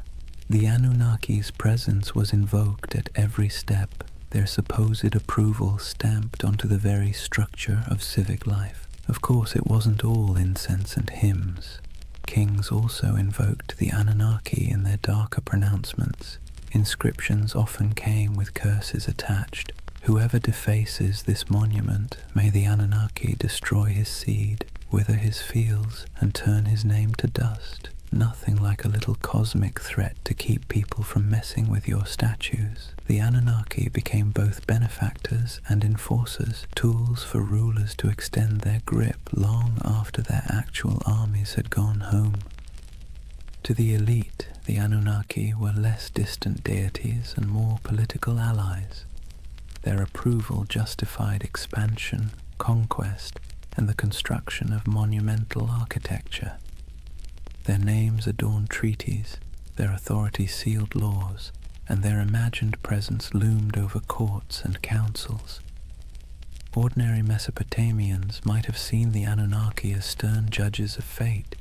The Anunnaki's presence was invoked at every step, their supposed approval stamped onto the very structure of civic life. Of course, it wasn't all incense and hymns. Kings also invoked the Anunnaki in their darker pronouncements. Inscriptions often came with curses attached. Whoever defaces this monument, may the Anunnaki destroy his seed, wither his fields, and turn his name to dust. Nothing like a little cosmic threat to keep people from messing with your statues. The Anunnaki became both benefactors and enforcers, tools for rulers to extend their grip long after their actual armies had gone home. To the elite, the Anunnaki were less distant deities and more political allies. Their approval justified expansion, conquest, and the construction of monumental architecture. Their names adorned treaties, their authority sealed laws, and their imagined presence loomed over courts and councils. Ordinary Mesopotamians might have seen the Anunnaki as stern judges of fate,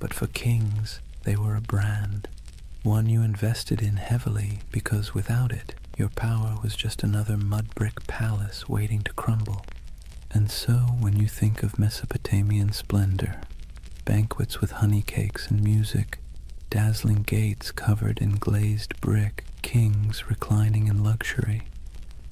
but for kings they were a brand, one you invested in heavily because without it your power was just another mud-brick palace waiting to crumble. And so when you think of Mesopotamian splendor, banquets with honey cakes and music, dazzling gates covered in glazed brick, kings reclining in luxury,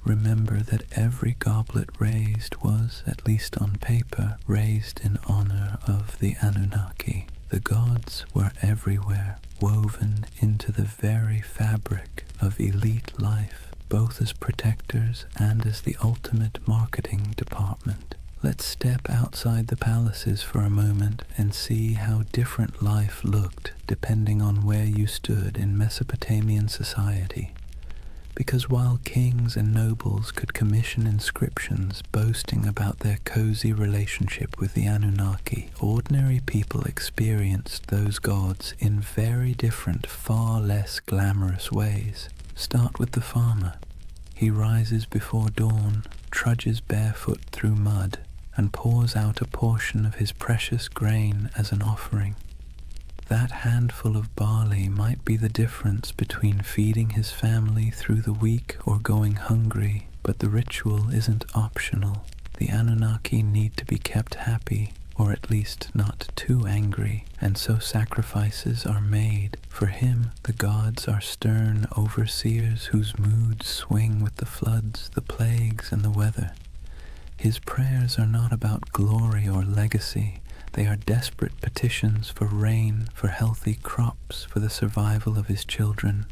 remember that every goblet raised was, at least on paper, raised in honor of the Anunnaki. The gods were everywhere, woven into the very fabric of elite life, both as protectors and as the ultimate marketing department. Let's step outside the palaces for a moment and see how different life looked depending on where you stood in Mesopotamian society. Because while kings and nobles could commission inscriptions boasting about their cozy relationship with the Anunnaki, ordinary people experienced those gods in very different, far less glamorous ways. Start with the farmer. He rises before dawn, trudges barefoot through mud, and pours out a portion of his precious grain as an offering. That handful of barley might be the difference between feeding his family through the week or going hungry, but the ritual isn't optional. The Anunnaki need to be kept happy, or at least not too angry, and so sacrifices are made. For him, the gods are stern overseers whose moods swing with the floods, the plagues, and the weather. His prayers are not about glory or legacy. They are desperate petitions for rain, for healthy crops, for the survival of his children.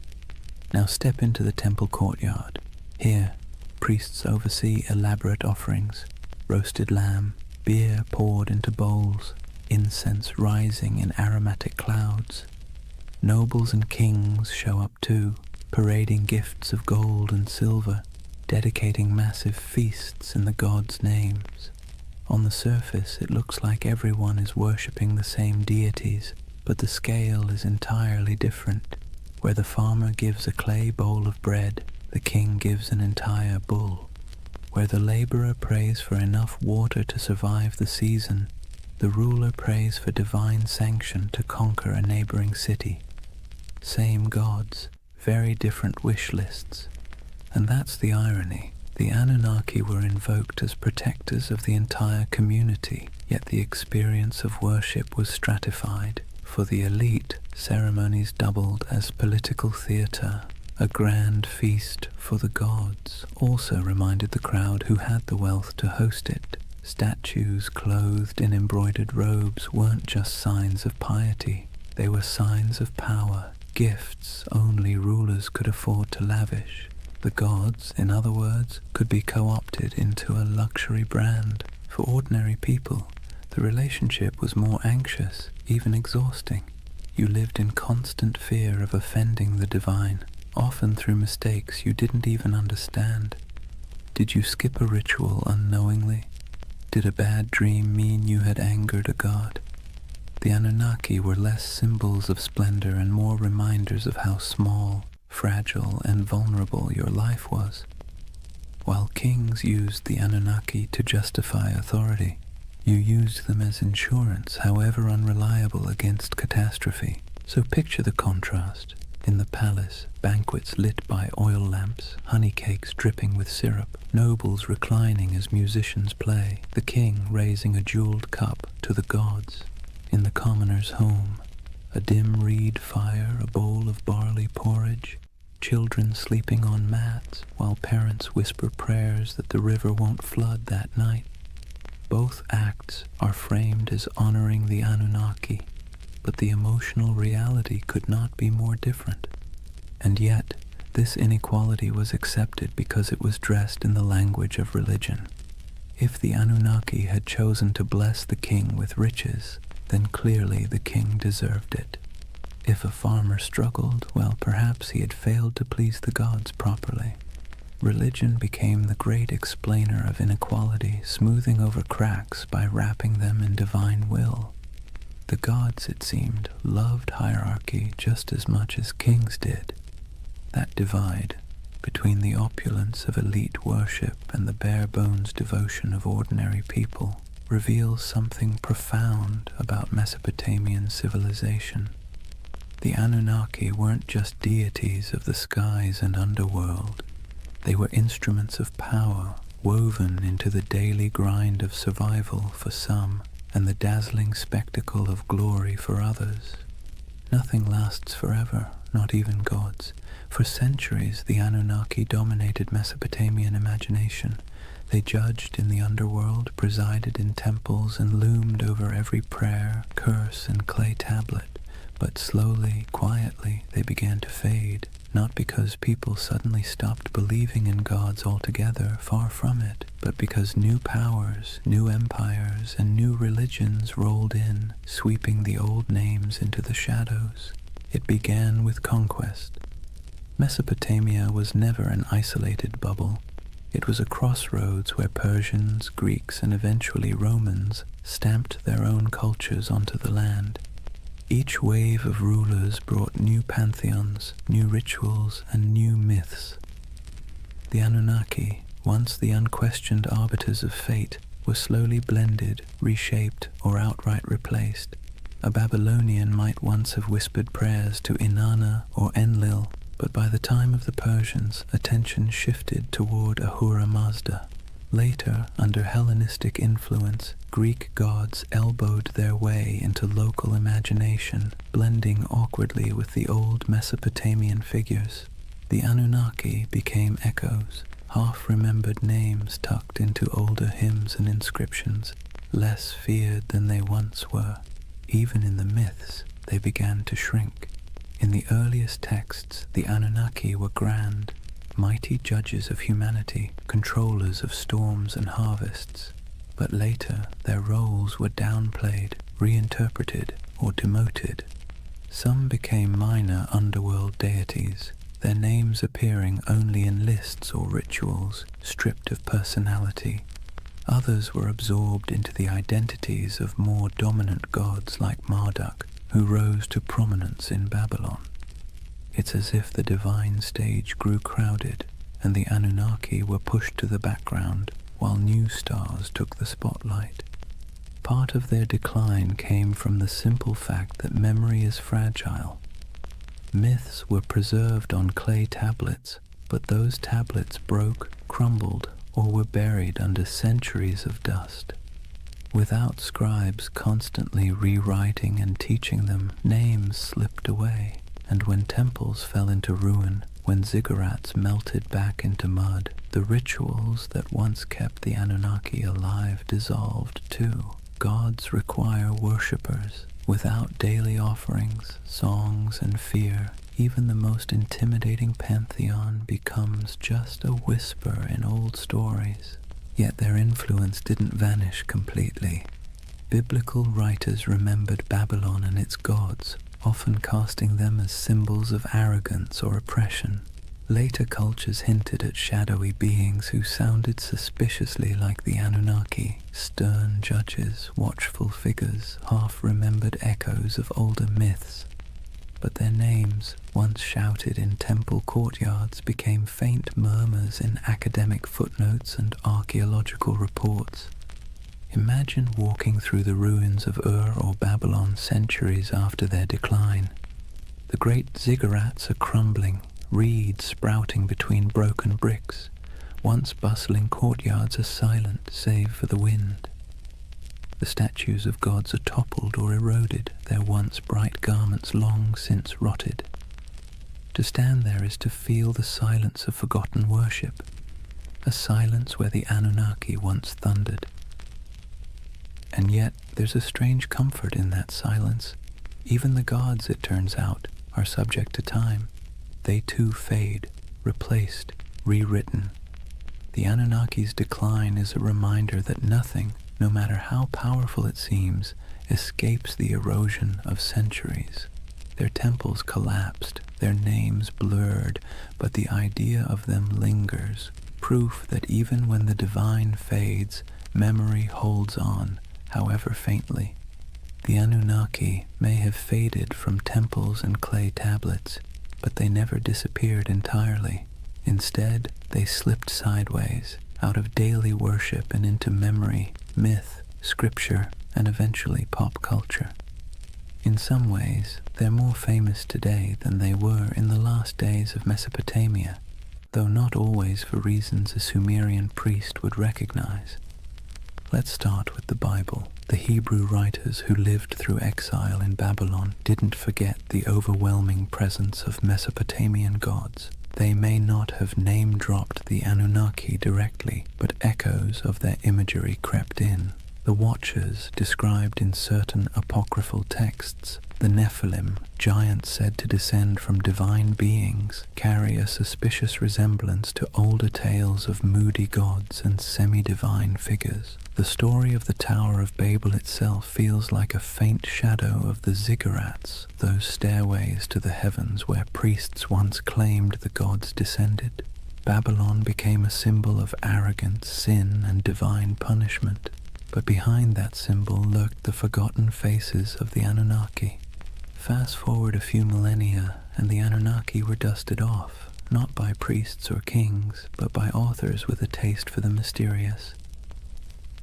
Now step into the temple courtyard. Here, priests oversee elaborate offerings, roasted lamb, beer poured into bowls, incense rising in aromatic clouds. Nobles and kings show up too, parading gifts of gold and silver, dedicating massive feasts in the gods' names. On the surface, it looks like everyone is worshipping the same deities, but the scale is entirely different. Where the farmer gives a clay bowl of bread, the king gives an entire bull. Where the laborer prays for enough water to survive the season, the ruler prays for divine sanction to conquer a neighboring city. Same gods, very different wish lists. And that's the irony. The Anunnaki were invoked as protectors of the entire community, yet the experience of worship was stratified. For the elite, ceremonies doubled as political theatre. A grand feast for the gods also reminded the crowd who had the wealth to host it. Statues clothed in embroidered robes weren't just signs of piety, they were signs of power, gifts only rulers could afford to lavish. The gods, in other words, could be co-opted into a luxury brand. For ordinary people, the relationship was more anxious, even exhausting. You lived in constant fear of offending the divine, often through mistakes you didn't even understand. Did you skip a ritual unknowingly? Did a bad dream mean you had angered a god? The Anunnaki were less symbols of splendor and more reminders of how small, fragile, and vulnerable your life was. While kings used the Anunnaki to justify authority, you used them as insurance, however unreliable, against catastrophe. So picture the contrast. In the palace, banquets lit by oil lamps, honey cakes dripping with syrup, nobles reclining as musicians play, the king raising a jeweled cup to the gods. In the commoner's home, a dim reed fire, a bowl of barley porridge, children sleeping on mats while parents whisper prayers that the river won't flood that night. Both acts are framed as honoring the Anunnaki, but the emotional reality could not be more different. And yet, this inequality was accepted because it was dressed in the language of religion. If the Anunnaki had chosen to bless the king with riches, then clearly the king deserved it. If a farmer struggled, well, perhaps he had failed to please the gods properly. Religion became the great explainer of inequality, smoothing over cracks by wrapping them in divine will. The gods, it seemed, loved hierarchy just as much as kings did. That divide between the opulence of elite worship and the bare-bones devotion of ordinary people reveals something profound about Mesopotamian civilization. The Anunnaki weren't just deities of the skies and underworld. They were instruments of power woven into the daily grind of survival for some and the dazzling spectacle of glory for others. Nothing lasts forever, not even gods. For centuries, the Anunnaki dominated Mesopotamian imagination. They judged in the underworld, presided in temples, and loomed over every prayer, curse, and clay tablet. But slowly, quietly, they began to fade, not because people suddenly stopped believing in gods altogether, far from it, but because new powers, new empires, and new religions rolled in, sweeping the old names into the shadows. It began with conquest. Mesopotamia was never an isolated bubble. It was a crossroads where Persians, Greeks, and eventually Romans stamped their own cultures onto the land. Each wave of rulers brought new pantheons, new rituals, and new myths. The Anunnaki, once the unquestioned arbiters of fate, were slowly blended, reshaped, or outright replaced. A Babylonian might once have whispered prayers to Inanna or Enlil, but by the time of the Persians, attention shifted toward Ahura Mazda. Later, under Hellenistic influence, Greek gods elbowed their way into local imagination, blending awkwardly with the old Mesopotamian figures. The Anunnaki became echoes, half-remembered names tucked into older hymns and inscriptions, less feared than they once were. Even in the myths, they began to shrink. In the earliest texts, the Anunnaki were grand, mighty judges of humanity, controllers of storms and harvests. But later, their roles were downplayed, reinterpreted, or demoted. Some became minor underworld deities, their names appearing only in lists or rituals, stripped of personality. Others were absorbed into the identities of more dominant gods like Marduk, who rose to prominence in Babylon. It's as if the divine stage grew crowded, and the Anunnaki were pushed to the background, while new stars took the spotlight. Part of their decline came from the simple fact that memory is fragile. Myths were preserved on clay tablets, but those tablets broke, crumbled, or were buried under centuries of dust. Without scribes constantly rewriting and teaching them, names slipped away. And when temples fell into ruin, when ziggurats melted back into mud, the rituals that once kept the Anunnaki alive dissolved too. Gods require worshippers. Without daily offerings, songs, and fear, even the most intimidating pantheon becomes just a whisper in old stories. Yet their influence didn't vanish completely. Biblical writers remembered Babylon and its gods, often casting them as symbols of arrogance or oppression. Later cultures hinted at shadowy beings who sounded suspiciously like the Anunnaki, stern judges, watchful figures, half-remembered echoes of older myths. But their names, once shouted in temple courtyards, became faint murmurs in academic footnotes and archaeological reports. Imagine walking through the ruins of Ur or Babylon centuries after their decline. The great ziggurats are crumbling, reeds sprouting between broken bricks. Once bustling courtyards are silent, save for the wind. The statues of gods are toppled or eroded, their once bright garments long since rotted. To stand there is to feel the silence of forgotten worship, a silence where the Anunnaki once thundered. And yet there's a strange comfort in that silence. Even the gods, it turns out, are subject to time. They too fade, replaced, rewritten. The Anunnaki's decline is a reminder that nothing, no matter how powerful it seems, escapes the erosion of centuries. Their temples collapsed, their names blurred, but but the idea of them lingers, proof that even when the divine fades, memory holds on, however faintly. The Anunnaki may have faded from temples and clay tablets, but they never disappeared entirely. Instead, they slipped sideways, out of daily worship and into memory, myth, scripture, and eventually pop culture. In some ways, they're more famous today than they were in the last days of Mesopotamia, though not always for reasons a Sumerian priest would recognize. Let's start with the Bible. The Hebrew writers who lived through exile in Babylon didn't forget the overwhelming presence of Mesopotamian gods. They may not have name-dropped the Anunnaki directly, but echoes of their imagery crept in. The Watchers, described in certain apocryphal texts, the Nephilim, giants said to descend from divine beings, carry a suspicious resemblance to older tales of moody gods and semi-divine figures. The story of the Tower of Babel itself feels like a faint shadow of the ziggurats, those stairways to the heavens where priests once claimed the gods descended. Babylon became a symbol of arrogance, sin, and divine punishment. But behind that symbol lurked the forgotten faces of the Anunnaki. Fast forward a few millennia, and the Anunnaki were dusted off, not by priests or kings, but by authors with a taste for the mysterious.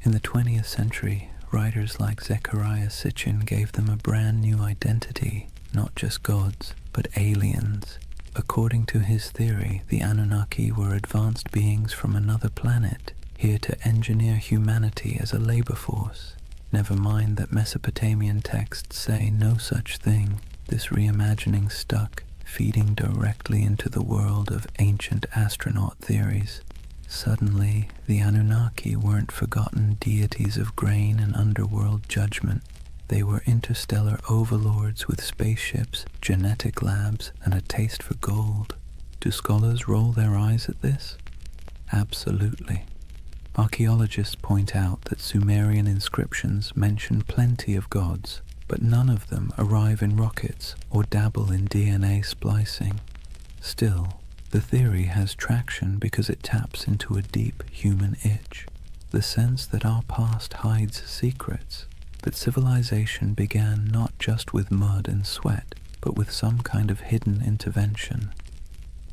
In the 20th century, writers like Zecharia Sitchin gave them a brand new identity, not just gods, but aliens. According to his theory, the Anunnaki were advanced beings from another planet, here to engineer humanity as a labor force. Never mind that Mesopotamian texts say no such thing. This reimagining stuck, feeding directly into the world of ancient astronaut theories. Suddenly, the Anunnaki weren't forgotten deities of grain and underworld judgment. They were interstellar overlords with spaceships, genetic labs, and a taste for gold. Do scholars roll their eyes at this? Absolutely. Archaeologists point out that Sumerian inscriptions mention plenty of gods, but none of them arrive in rockets or dabble in DNA splicing. Still, the theory has traction because it taps into a deep human itch, the sense that our past hides secrets, that civilization began not just with mud and sweat, but with some kind of hidden intervention.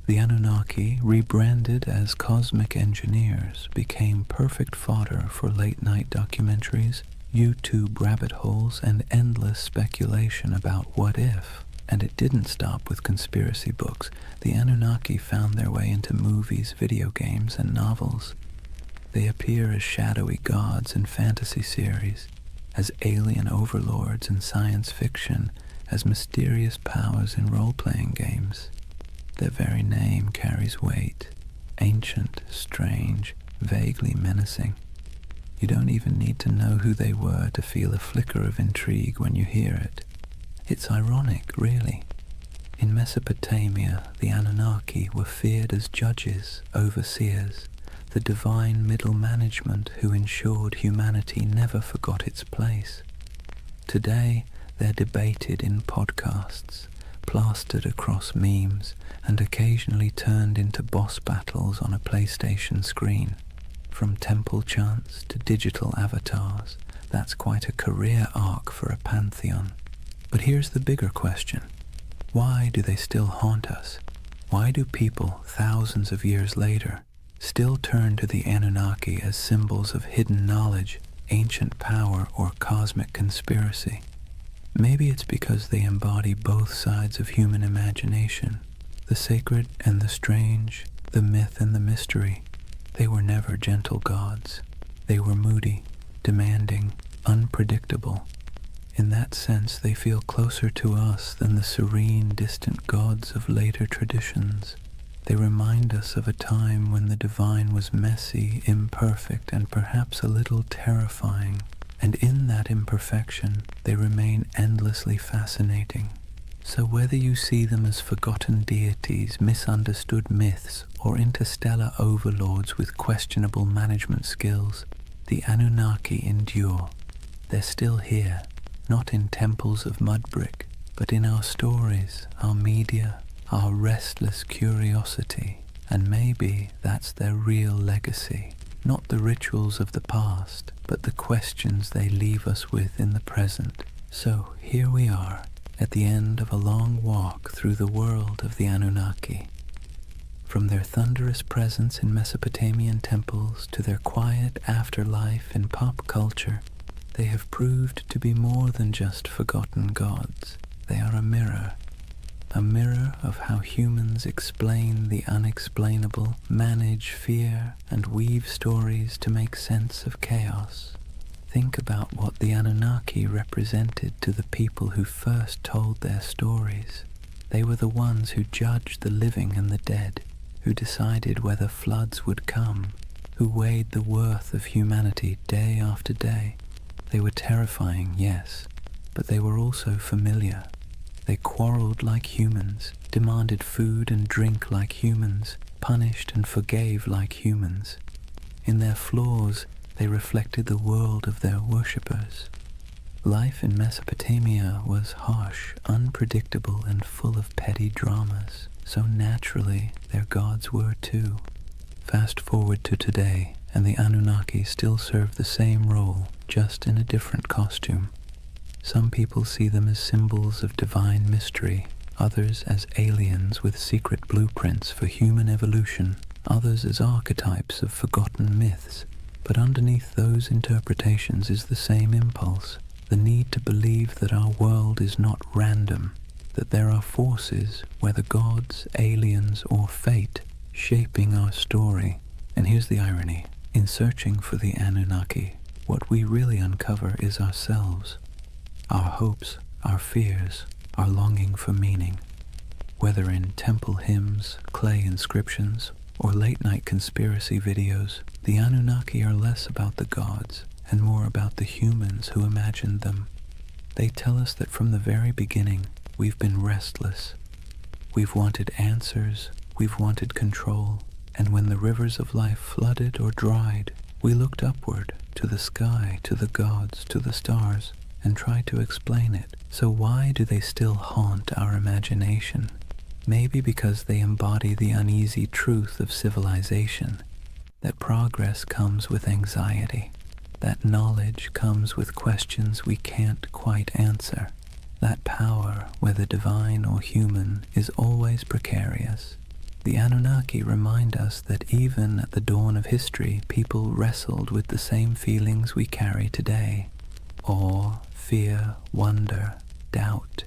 The Anunnaki, rebranded as cosmic engineers, became perfect fodder for late-night documentaries, YouTube rabbit holes, and endless speculation about what if. And it didn't stop with conspiracy books. The Anunnaki found their way into movies, video games, and novels. They appear as shadowy gods in fantasy series, as alien overlords in science fiction, as mysterious powers in role-playing games. Their very name carries weight. Ancient, strange, vaguely menacing. You don't even need to know who they were to feel a flicker of intrigue when you hear it. It's ironic, really. In Mesopotamia, the Anunnaki were feared as judges, overseers, the divine middle management who ensured humanity never forgot its place. Today, they're debated in podcasts, plastered across memes, and occasionally turned into boss battles on a PlayStation screen. From temple chants to digital avatars, that's quite a career arc for a pantheon. But here's the bigger question. Why do they still haunt us? Why do people, thousands of years later, still turn to the Anunnaki as symbols of hidden knowledge, ancient power, or cosmic conspiracy? Maybe it's because they embody both sides of human imagination, the sacred and the strange, the myth and the mystery. They were never gentle gods. They were moody, demanding, unpredictable. In that sense, they feel closer to us than the serene, distant gods of later traditions. They remind us of a time when the divine was messy, imperfect, and perhaps a little terrifying. And in that imperfection, they remain endlessly fascinating. So whether you see them as forgotten deities, misunderstood myths, or interstellar overlords with questionable management skills, the Anunnaki endure. They're still here, not in temples of mud brick, but in our stories, our media, our restless curiosity, and maybe that's their real legacy. Not the rituals of the past, but the questions they leave us with in the present. So here we are, at the end of a long walk through the world of the Anunnaki. From their thunderous presence in Mesopotamian temples to their quiet afterlife in pop culture, they have proved to be more than just forgotten gods. They are a mirror of how humans explain the unexplainable, manage fear, and weave stories to make sense of chaos. Think about what the Anunnaki represented to the people who first told their stories. They were the ones who judged the living and the dead, who decided whether floods would come, who weighed the worth of humanity day after day. They were terrifying, yes, but they were also familiar. They quarreled like humans, demanded food and drink like humans, punished and forgave like humans. In their flaws, they reflected the world of their worshippers. Life in Mesopotamia was harsh, unpredictable, and full of petty dramas, so naturally their gods were too. Fast forward to today, and the Anunnaki still serve the same role, just in a different costume. Some people see them as symbols of divine mystery, others as aliens with secret blueprints for human evolution, others as archetypes of forgotten myths. But underneath those interpretations is the same impulse, the need to believe that our world is not random, that there are forces, whether gods, aliens, or fate, shaping our story. And here's the irony. In searching for the Anunnaki, what we really uncover is ourselves. Our hopes, our fears, our longing for meaning. Whether in temple hymns, clay inscriptions, or late-night conspiracy videos, the Anunnaki are less about the gods and more about the humans who imagined them. They tell us that from the very beginning, we've been restless. We've wanted answers, we've wanted control, and when the rivers of life flooded or dried, we looked upward, to the sky, to the gods, to the stars, and tried to explain it. So why do they still haunt our imagination? Maybe because they embody the uneasy truth of civilization, that progress comes with anxiety, that knowledge comes with questions we can't quite answer, that power, whether divine or human, is always precarious. The Anunnaki remind us that even at the dawn of history, people wrestled with the same feelings we carry today: awe, fear, wonder, doubt.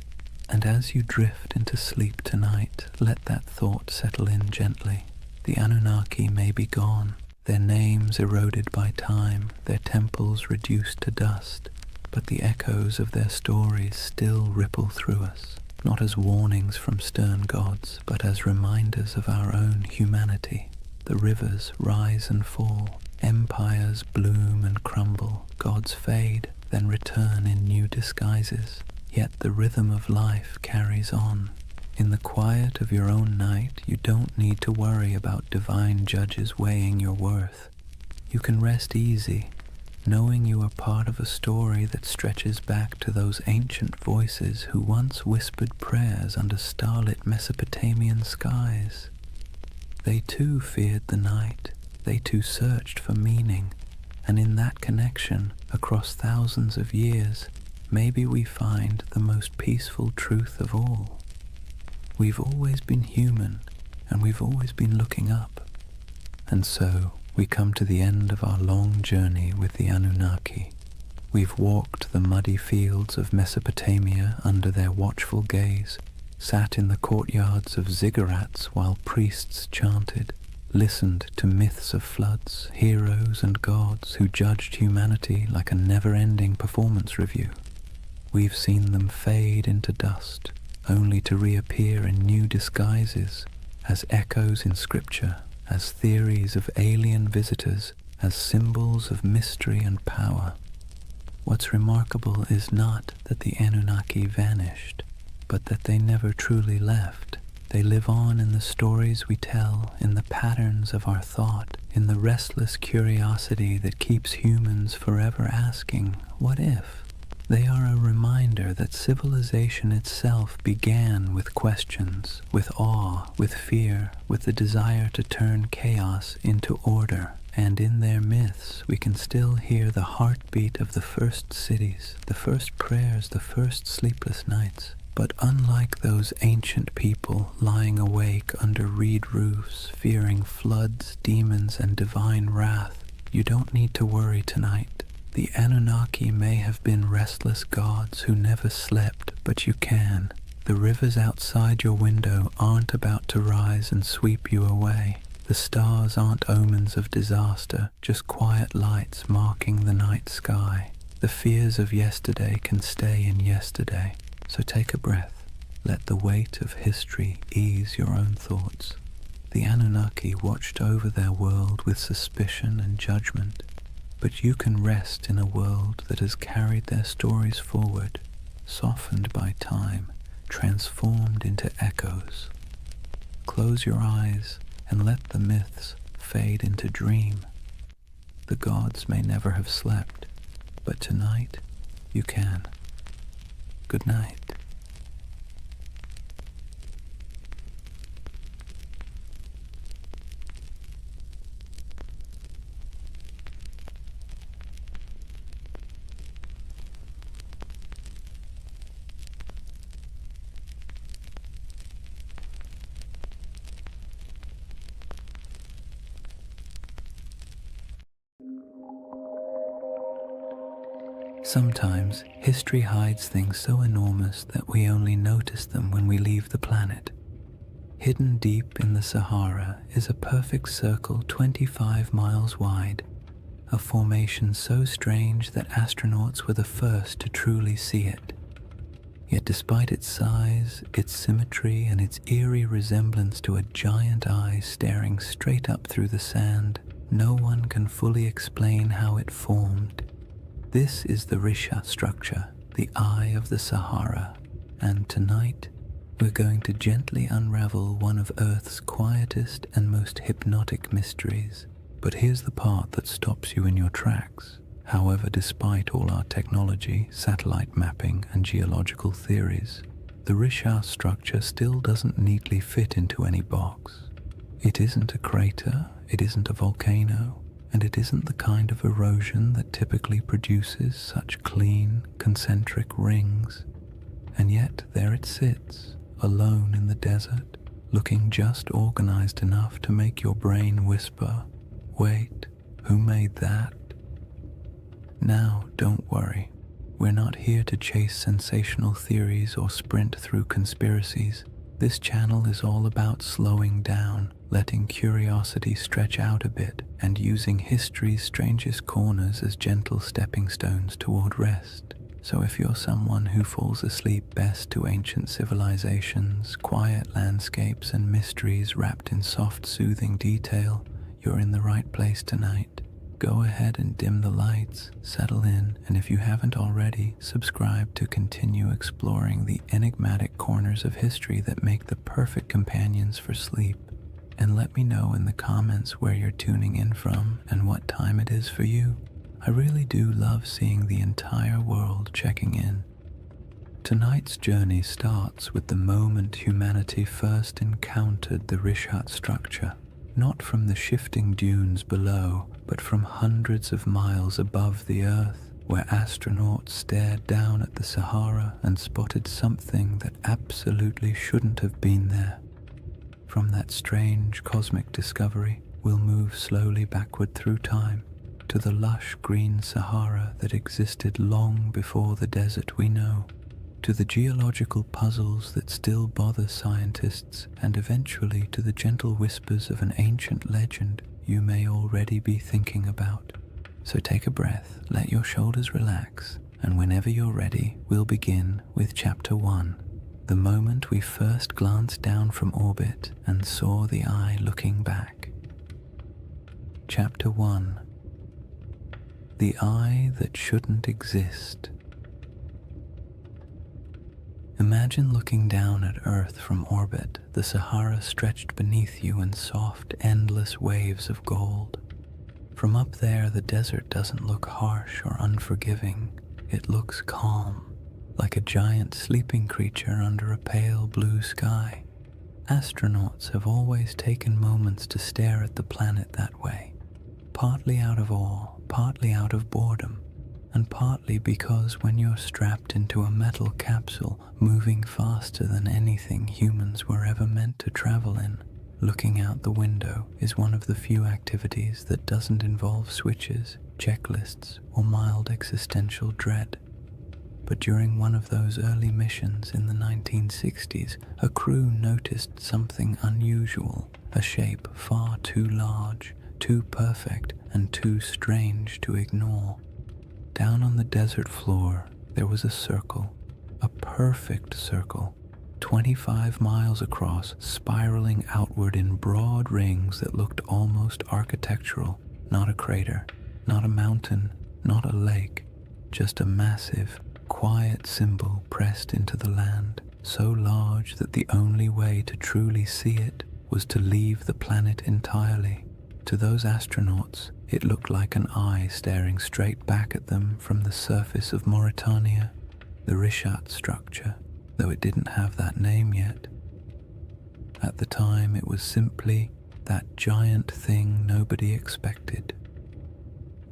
And as you drift into sleep tonight, let that thought settle in gently. The Anunnaki may be gone, their names eroded by time, their temples reduced to dust, but the echoes of their stories still ripple through us, not as warnings from stern gods, but as reminders of our own humanity. The rivers rise and fall, empires bloom and crumble, gods fade, then return in new disguises. Yet the rhythm of life carries on. In the quiet of your own night, you don't need to worry about divine judges weighing your worth. You can rest easy, knowing you are part of a story that stretches back to those ancient voices who once whispered prayers under starlit Mesopotamian skies. They too feared the night, they too searched for meaning, and in that connection, across thousands of years, maybe we find the most peaceful truth of all. We've always been human, and we've always been looking up. And so, we come to the end of our long journey with the Anunnaki. We've walked the muddy fields of Mesopotamia under their watchful gaze, sat in the courtyards of ziggurats while priests chanted, listened to myths of floods, heroes and gods who judged humanity like a never-ending performance review. We've seen them fade into dust, only to reappear in new disguises, as echoes in scripture, as theories of alien visitors, as symbols of mystery and power. What's remarkable is not that the Anunnaki vanished, but that they never truly left. They live on in the stories we tell, in the patterns of our thought, in the restless curiosity that keeps humans forever asking, what if? They are a reminder that civilization itself began with questions, with awe, with fear, with the desire to turn chaos into order. And in their myths, we can still hear the heartbeat of the first cities, the first prayers, the first sleepless nights. But unlike those ancient people lying awake under reed roofs, fearing floods, demons, and divine wrath, you don't need to worry tonight. The Anunnaki may have been restless gods who never slept, but you can. The rivers outside your window aren't about to rise and sweep you away. The stars aren't omens of disaster, just quiet lights marking the night sky. The fears of yesterday can stay in yesterday. So take a breath. Let the weight of history ease your own thoughts. The Anunnaki watched over their world with suspicion and judgment, but you can rest in a world that has carried their stories forward, softened by time, transformed into echoes. Close your eyes and let the myths fade into dream. The gods may never have slept, but tonight you can. Good night. Sometimes history hides things so enormous that we only notice them when we leave the planet. Hidden deep in the Sahara is a perfect circle 25 miles wide, a formation so strange that astronauts were the first to truly see it. Yet despite its size, its symmetry, and its eerie resemblance to a giant eye staring straight up through the sand, no one can fully explain how it formed. This is the Risha structure, the Eye of the Sahara, and tonight we're going to gently unravel one of Earth's quietest and most hypnotic mysteries. But here's the part that stops you in your tracks. However, despite all our technology, satellite mapping, and geological theories, the Risha structure still doesn't neatly fit into any box. It isn't a crater, it isn't a volcano, and it isn't the kind of erosion that typically produces such clean, concentric rings. And yet there it sits, alone in the desert, looking just organized enough to make your brain whisper, "Wait, who made that?" Now, don't worry. We're not here to chase sensational theories or sprint through conspiracies. This channel is all about slowing down, letting curiosity stretch out a bit, and using history's strangest corners as gentle stepping stones toward rest. So if you're someone who falls asleep best to ancient civilizations, quiet landscapes, and mysteries wrapped in soft, soothing detail, you're in the right place tonight. Go ahead and dim the lights, settle in, and if you haven't already, subscribe to continue exploring the enigmatic corners of history that make the perfect companions for sleep. And let me know in the comments where you're tuning in from and what time it is for you. I really do love seeing the entire world checking in. Tonight's journey starts with the moment humanity first encountered the Rishat structure. Not from the shifting dunes below, but from hundreds of miles above the Earth, where astronauts stared down at the Sahara and spotted something that absolutely shouldn't have been there. From that strange cosmic discovery, we'll move slowly backward through time to the lush green Sahara that existed long before the desert we know, to the geological puzzles that still bother scientists, and eventually to the gentle whispers of an ancient legend you may already be thinking about. So take a breath, let your shoulders relax, and whenever you're ready, we'll begin with Chapter 1, the moment we first glanced down from orbit and saw the eye looking back. Chapter 1. The Eye That Shouldn't Exist. Imagine looking down at Earth from orbit, the Sahara stretched beneath you in soft, endless waves of gold. From up there, the desert doesn't look harsh or unforgiving. It looks calm, like a giant sleeping creature under a pale blue sky. Astronauts have always taken moments to stare at the planet that way, partly out of awe, partly out of boredom, and partly because when you're strapped into a metal capsule moving faster than anything humans were ever meant to travel in, looking out the window is one of the few activities that doesn't involve switches, checklists, or mild existential dread. But during one of those early missions in the 1960s, a crew noticed something unusual, a shape far too large, too perfect, and too strange to ignore. Down on the desert floor, there was a circle, a perfect circle, 25 miles across, spiraling outward in broad rings that looked almost architectural. Not a crater, not a mountain, not a lake, just a massive, quiet symbol pressed into the land, so large that the only way to truly see it was to leave the planet entirely. To those astronauts, it looked like an eye staring straight back at them from the surface of Mauritania, the Richat structure, though it didn't have that name yet. At the time, it was simply that giant thing nobody expected.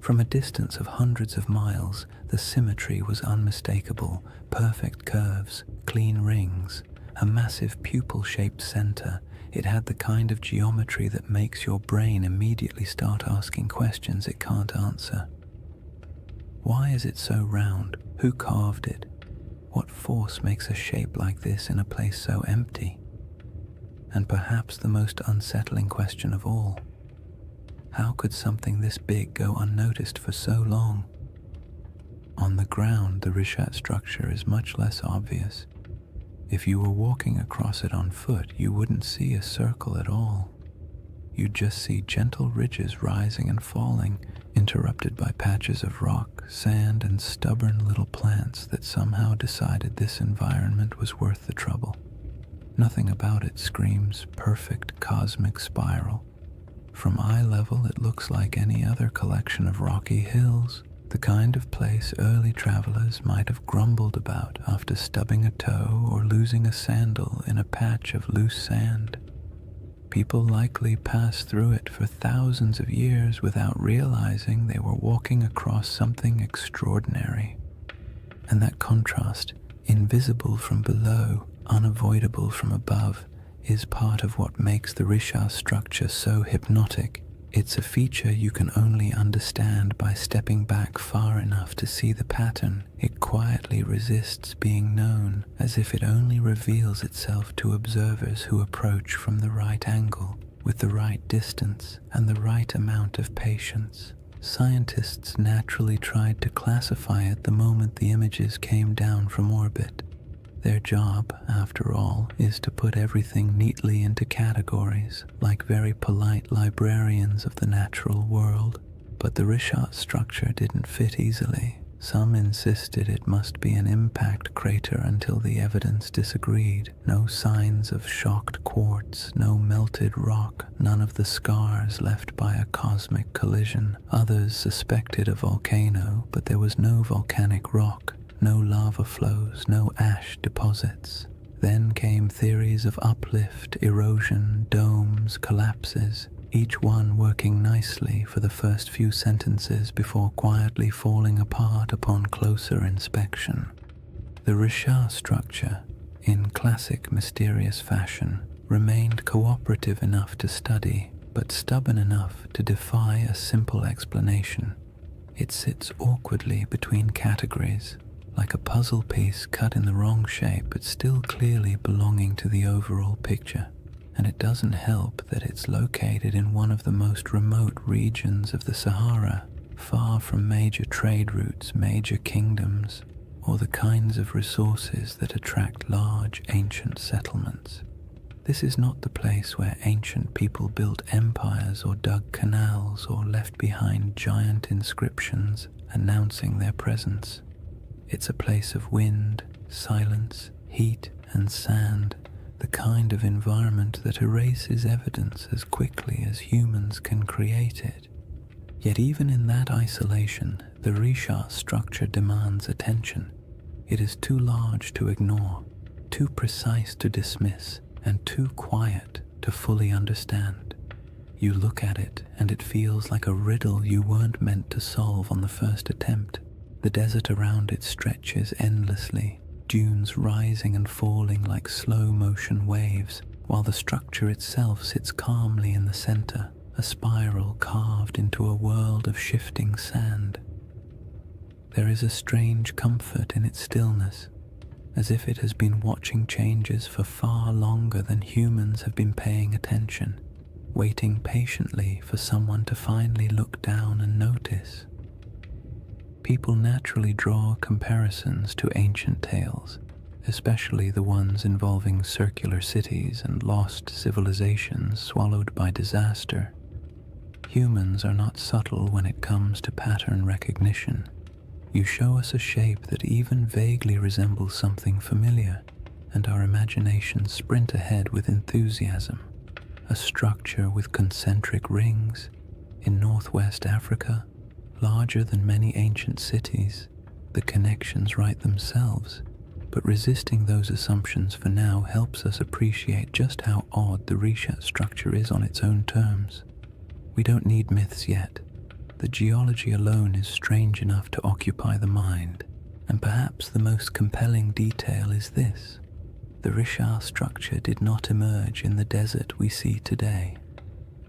From a distance of hundreds of miles, the symmetry was unmistakable: perfect curves, clean rings, a massive pupil-shaped center. It had the kind of geometry that makes your brain immediately start asking questions it can't answer. Why is it so round? Who carved it? What force makes a shape like this in a place so empty? And perhaps the most unsettling question of all, how could something this big go unnoticed for so long? On the ground, the Richat structure is much less obvious. If you were walking across it on foot, you wouldn't see a circle at all. You'd just see gentle ridges rising and falling, interrupted by patches of rock, sand, and stubborn little plants that somehow decided this environment was worth the trouble. Nothing about it screams perfect cosmic spiral. From eye level, it looks like any other collection of rocky hills, the kind of place early travelers might have grumbled about after stubbing a toe or losing a sandal in a patch of loose sand. People likely passed through it for thousands of years without realizing they were walking across something extraordinary. And that contrast, invisible from below, unavoidable from above, is part of what makes the Richat structure so hypnotic. It's a feature you can only understand by stepping back far enough to see the pattern. It quietly resists being known, as if it only reveals itself to observers who approach from the right angle, with the right distance, and the right amount of patience. Scientists naturally tried to classify it the moment the images came down from orbit. Their job, after all, is to put everything neatly into categories, like very polite librarians of the natural world. But the Richat structure didn't fit easily. Some insisted it must be an impact crater until the evidence disagreed. No signs of shocked quartz, no melted rock, none of the scars left by a cosmic collision. Others suspected a volcano, but there was no volcanic rock. No lava flows, no ash deposits. Then came theories of uplift, erosion, domes, collapses, each one working nicely for the first few sentences before quietly falling apart upon closer inspection. The Richat structure, in classic mysterious fashion, remained cooperative enough to study, but stubborn enough to defy a simple explanation. It sits awkwardly between categories, like a puzzle piece cut in the wrong shape but still clearly belonging to the overall picture. And it doesn't help that it's located in one of the most remote regions of the Sahara, far from major trade routes, major kingdoms, or the kinds of resources that attract large ancient settlements. This is not the place where ancient people built empires or dug canals or left behind giant inscriptions announcing their presence. It's a place of wind, silence, heat, and sand, the kind of environment that erases evidence as quickly as humans can create it. Yet even in that isolation, the Risha structure demands attention. It is too large to ignore, too precise to dismiss, and too quiet to fully understand. You look at it and it feels like a riddle you weren't meant to solve on the first attempt. The desert around it stretches endlessly, dunes rising and falling like slow-motion waves, while the structure itself sits calmly in the center, a spiral carved into a world of shifting sand. There is a strange comfort in its stillness, as if it has been watching changes for far longer than humans have been paying attention, waiting patiently for someone to finally look down and notice. People naturally draw comparisons to ancient tales, especially the ones involving circular cities and lost civilizations swallowed by disaster. Humans are not subtle when it comes to pattern recognition. You show us a shape that even vaguely resembles something familiar, and our imaginations sprint ahead with enthusiasm. A structure with concentric rings in northwest Africa, larger than many ancient cities. The connections write themselves, but resisting those assumptions for now helps us appreciate just how odd the Risha structure is on its own terms. We don't need myths yet. The geology alone is strange enough to occupy the mind, and perhaps the most compelling detail is this. The Risha structure did not emerge in the desert we see today.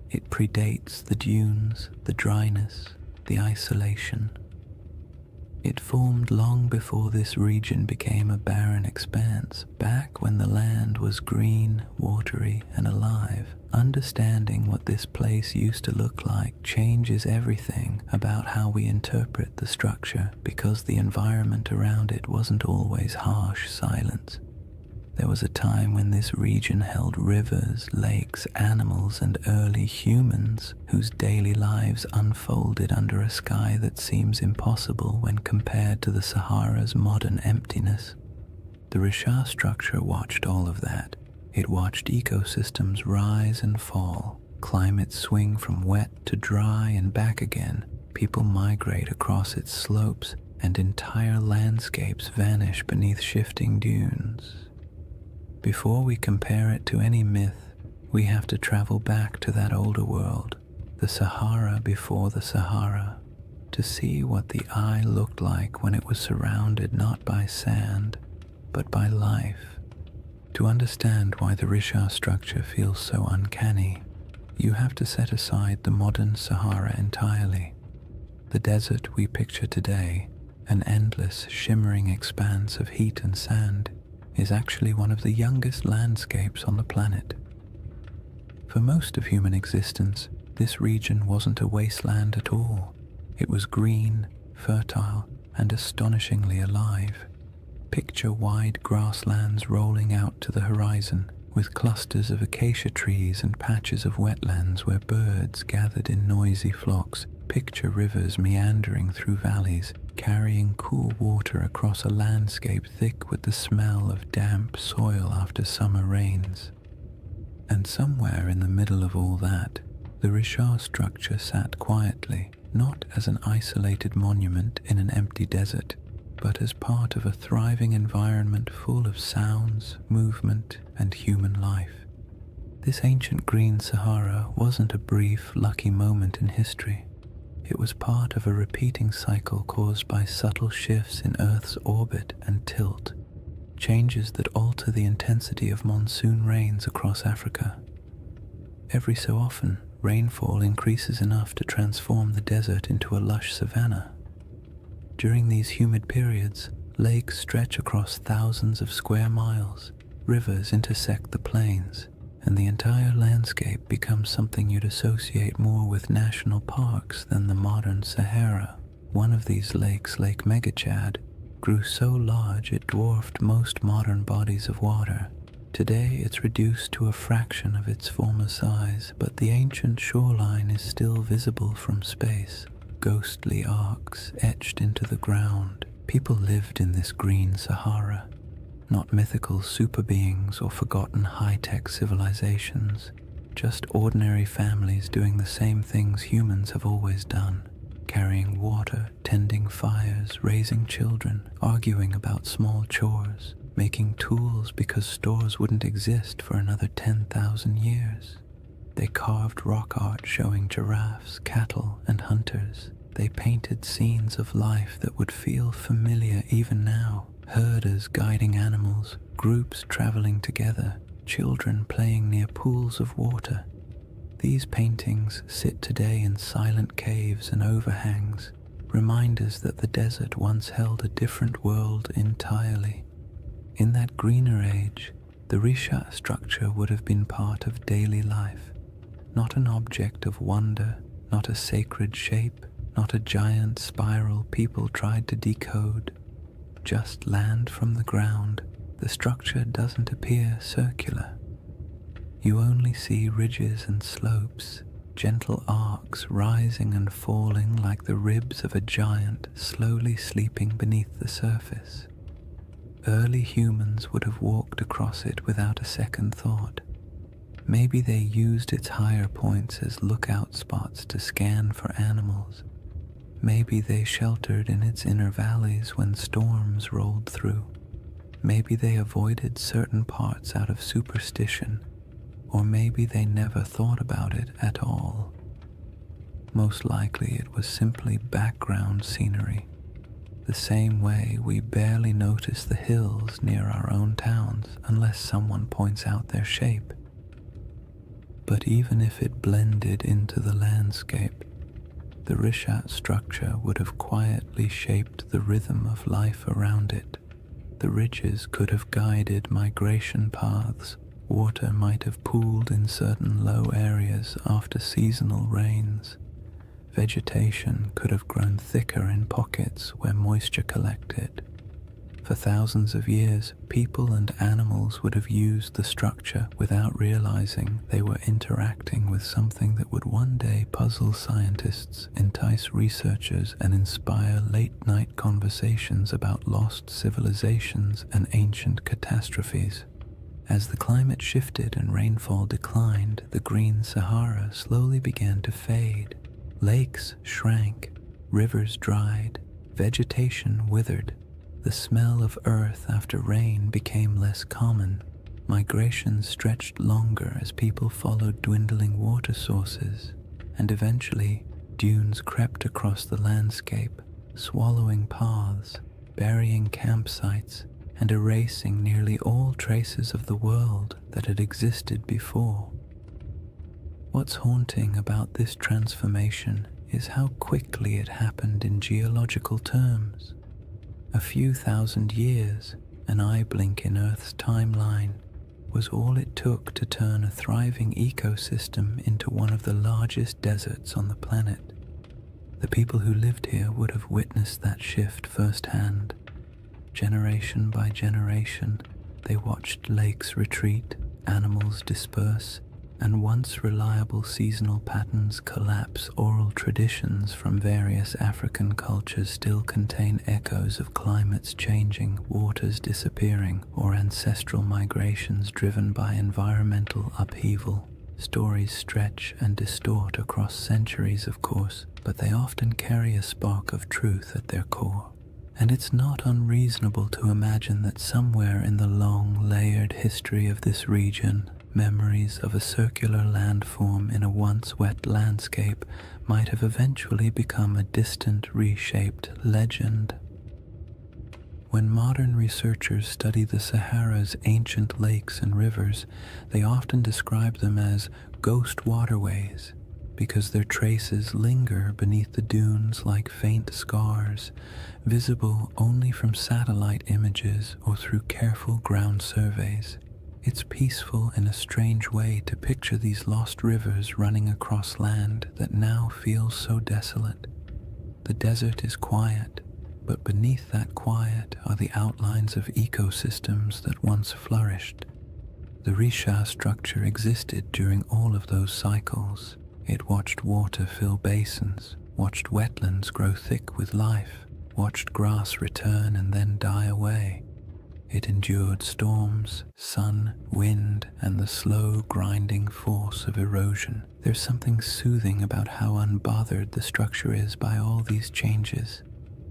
It predates the dunes, the dryness, the isolation. It formed long before this region became a barren expanse, back when the land was green, watery, and alive. Understanding what this place used to look like changes everything about how we interpret the structure, because the environment around it wasn't always harsh silence. There was a time when this region held rivers, lakes, animals, and early humans whose daily lives unfolded under a sky that seems impossible when compared to the Sahara's modern emptiness. The Risha structure watched all of that. It watched ecosystems rise and fall, climates swing from wet to dry and back again, people migrate across its slopes, and entire landscapes vanish beneath shifting dunes. Before we compare it to any myth, we have to travel back to that older world, the Sahara before the Sahara, to see what the eye looked like when it was surrounded not by sand, but by life. To understand why the Risha structure feels so uncanny, you have to set aside the modern Sahara entirely. The desert we picture today, an endless, shimmering expanse of heat and sand, is actually one of the youngest landscapes on the planet. For most of human existence, this region wasn't a wasteland at all. It was green, fertile, and astonishingly alive. Picture wide grasslands rolling out to the horizon, with clusters of acacia trees and patches of wetlands where birds gathered in noisy flocks. Picture rivers meandering through valleys, carrying cool water across a landscape thick with the smell of damp soil after summer rains. And somewhere in the middle of all that, the Risha structure sat quietly, not as an isolated monument in an empty desert, but as part of a thriving environment full of sounds, movement, and human life. This ancient green Sahara wasn't a brief, lucky moment in history. It was part of a repeating cycle caused by subtle shifts in Earth's orbit and tilt, changes that alter the intensity of monsoon rains across Africa. Every so often, rainfall increases enough to transform the desert into a lush savanna. During these humid periods, lakes stretch across thousands of square miles, rivers intersect the plains, and the entire landscape becomes something you'd associate more with national parks than the modern Sahara. One of these lakes, Lake Megachad, grew so large it dwarfed most modern bodies of water. Today it's reduced to a fraction of its former size, but the ancient shoreline is still visible from space, ghostly arcs etched into the ground. People lived in this green Sahara, not mythical super beings or forgotten high-tech civilizations. just ordinary families doing the same things humans have always done, carrying water, tending fires, raising children, arguing about small chores, making tools because stores wouldn't exist for another 10,000 years. They carved rock art showing giraffes, cattle, and hunters. They painted scenes of life that would feel familiar even now. Herders guiding animals, groups traveling together, children playing near pools of water. These paintings sit today in silent caves and overhangs, reminders that the desert once held a different world entirely. In that greener age, the Risha structure would have been part of daily life, not an object of wonder, not a sacred shape, not a giant spiral people tried to decode. Just land from the ground. The structure doesn't appear circular. You only see ridges and slopes, gentle arcs rising and falling like the ribs of a giant slowly sleeping beneath the surface. Early humans would have walked across it without a second thought. Maybe they used its higher points as lookout spots to scan for animals. Maybe they sheltered in its inner valleys when storms rolled through. Maybe they avoided certain parts out of superstition, or maybe they never thought about it at all. Most likely it was simply background scenery, the same way we barely notice the hills near our own towns unless someone points out their shape. But even if it blended into the landscape, the Rishat structure would have quietly shaped the rhythm of life around it. The ridges could have guided migration paths. Water might have pooled in certain low areas after seasonal rains. Vegetation could have grown thicker in pockets where moisture collected. For thousands of years, people and animals would have used the structure without realizing they were interacting with something that would one day puzzle scientists, entice researchers, and inspire late-night conversations about lost civilizations and ancient catastrophes. As the climate shifted and rainfall declined, the green Sahara slowly began to fade. Lakes shrank, rivers dried, vegetation withered. The smell of earth after rain became less common. Migration stretched longer as people followed dwindling water sources, and eventually dunes crept across the landscape, swallowing paths, burying campsites, and erasing nearly all traces of the world that had existed before. What's haunting about this transformation is how quickly it happened in geological terms. A few thousand years, an eye blink in Earth's timeline, was all it took to turn a thriving ecosystem into one of the largest deserts on the planet. The people who lived here would have witnessed that shift firsthand. Generation by generation, they watched lakes retreat, animals disperse, and once reliable seasonal patterns collapse. Oral traditions from various African cultures still contain echoes of climates changing, waters disappearing, or ancestral migrations driven by environmental upheaval. Stories stretch and distort across centuries, of course, but they often carry a spark of truth at their core. And it's not unreasonable to imagine that somewhere in the long, layered history of this region, memories of a circular landform in a once wet landscape might have eventually become a distant, reshaped legend. When modern researchers study the Sahara's ancient lakes and rivers, they often describe them as ghost waterways, because their traces linger beneath the dunes like faint scars, visible only from satellite images or through careful ground surveys. It's peaceful in a strange way to picture these lost rivers running across land that now feels so desolate. The desert is quiet, but beneath that quiet are the outlines of ecosystems that once flourished. The Risha structure existed during all of those cycles. It watched water fill basins, watched wetlands grow thick with life, watched grass return and then die away. It endured storms, sun, wind, and the slow grinding force of erosion. There's something soothing about how unbothered the structure is by all these changes.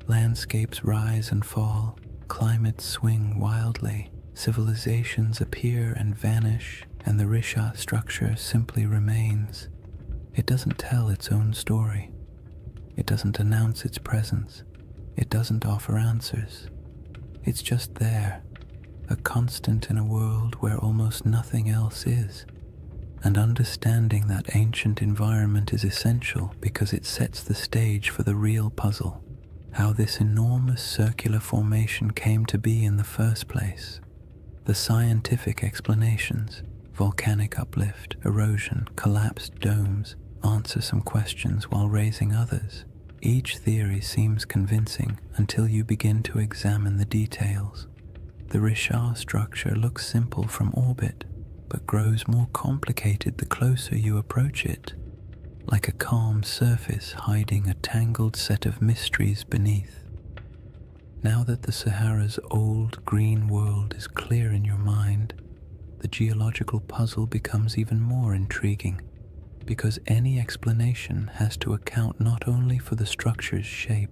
Landscapes rise and fall, climates swing wildly, civilizations appear and vanish, and the Risha structure simply remains. It doesn't tell its own story. It doesn't announce its presence. It doesn't offer answers. It's just there, a constant in a world where almost nothing else is. And understanding that ancient environment is essential because it sets the stage for the real puzzle, how this enormous circular formation came to be in the first place. The scientific explanations, volcanic uplift, erosion, collapsed domes, answer some questions while raising others. Each theory seems convincing until you begin to examine the details. The Risha structure looks simple from orbit, but grows more complicated the closer you approach it, like a calm surface hiding a tangled set of mysteries beneath. Now that the Sahara's old green world is clear in your mind, the geological puzzle becomes even more intriguing, because any explanation has to account not only for the structure's shape,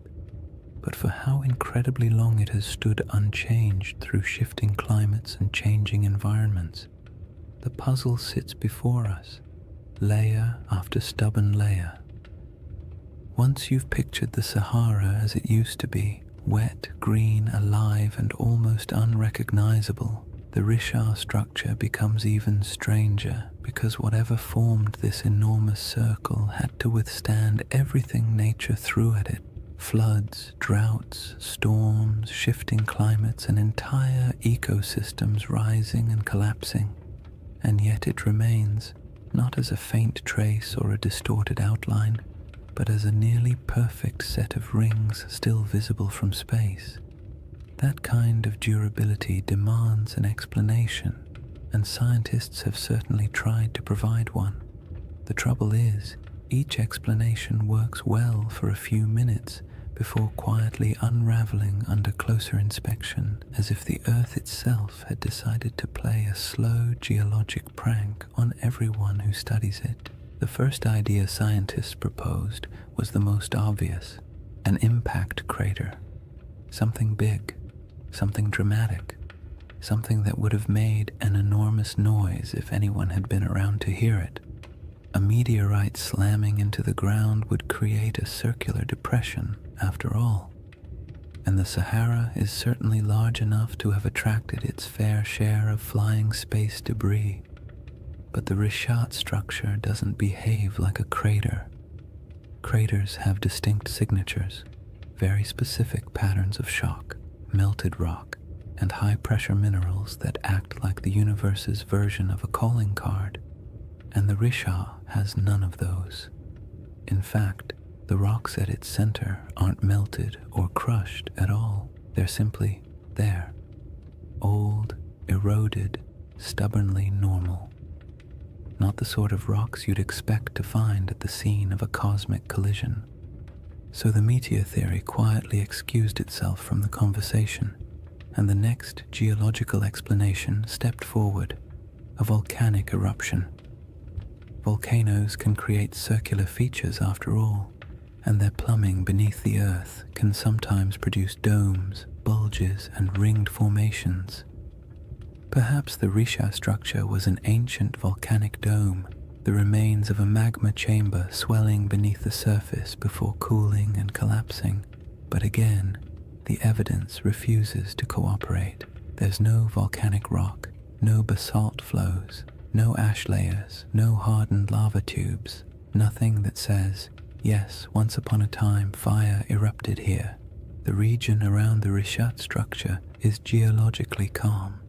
but for how incredibly long it has stood unchanged through shifting climates and changing environments. The puzzle sits before us, layer after stubborn layer. Once you've pictured the Sahara as it used to be, wet, green, alive, and almost unrecognizable, the Risha structure becomes even stranger, because whatever formed this enormous circle had to withstand everything nature threw at it. Floods, droughts, storms, shifting climates, and entire ecosystems rising and collapsing. And yet it remains, not as a faint trace or a distorted outline, but as a nearly perfect set of rings still visible from space. That kind of durability demands an explanation, and scientists have certainly tried to provide one. The trouble is, each explanation works well for a few minutes before quietly unraveling under closer inspection, as if the Earth itself had decided to play a slow geologic prank on everyone who studies it. The first idea scientists proposed was the most obvious: an impact crater. Something big, something dramatic, something that would have made an enormous noise if anyone had been around to hear it. A meteorite slamming into the ground would create a circular depression, after all. And the Sahara is certainly large enough to have attracted its fair share of flying space debris. But the Rishat structure doesn't behave like a crater. Craters have distinct signatures, very specific patterns of shock, melted rock, and high-pressure minerals that act like the universe's version of a calling card. And the Risha has none of those. In fact, the rocks at its center aren't melted or crushed at all. They're simply there. Old, eroded, stubbornly normal. Not the sort of rocks you'd expect to find at the scene of a cosmic collision. So the meteor theory quietly excused itself from the conversation, and the next geological explanation stepped forward: a volcanic eruption. Volcanoes can create circular features after all, and their plumbing beneath the earth can sometimes produce domes, bulges, and ringed formations. Perhaps the Risha structure was an ancient volcanic dome, the remains of a magma chamber swelling beneath the surface before cooling and collapsing. But again, the evidence refuses to cooperate. There's no volcanic rock, no basalt flows, no ash layers, no hardened lava tubes, nothing that says, yes, once upon a time fire erupted here. The region around the Rishat structure is geologically calm.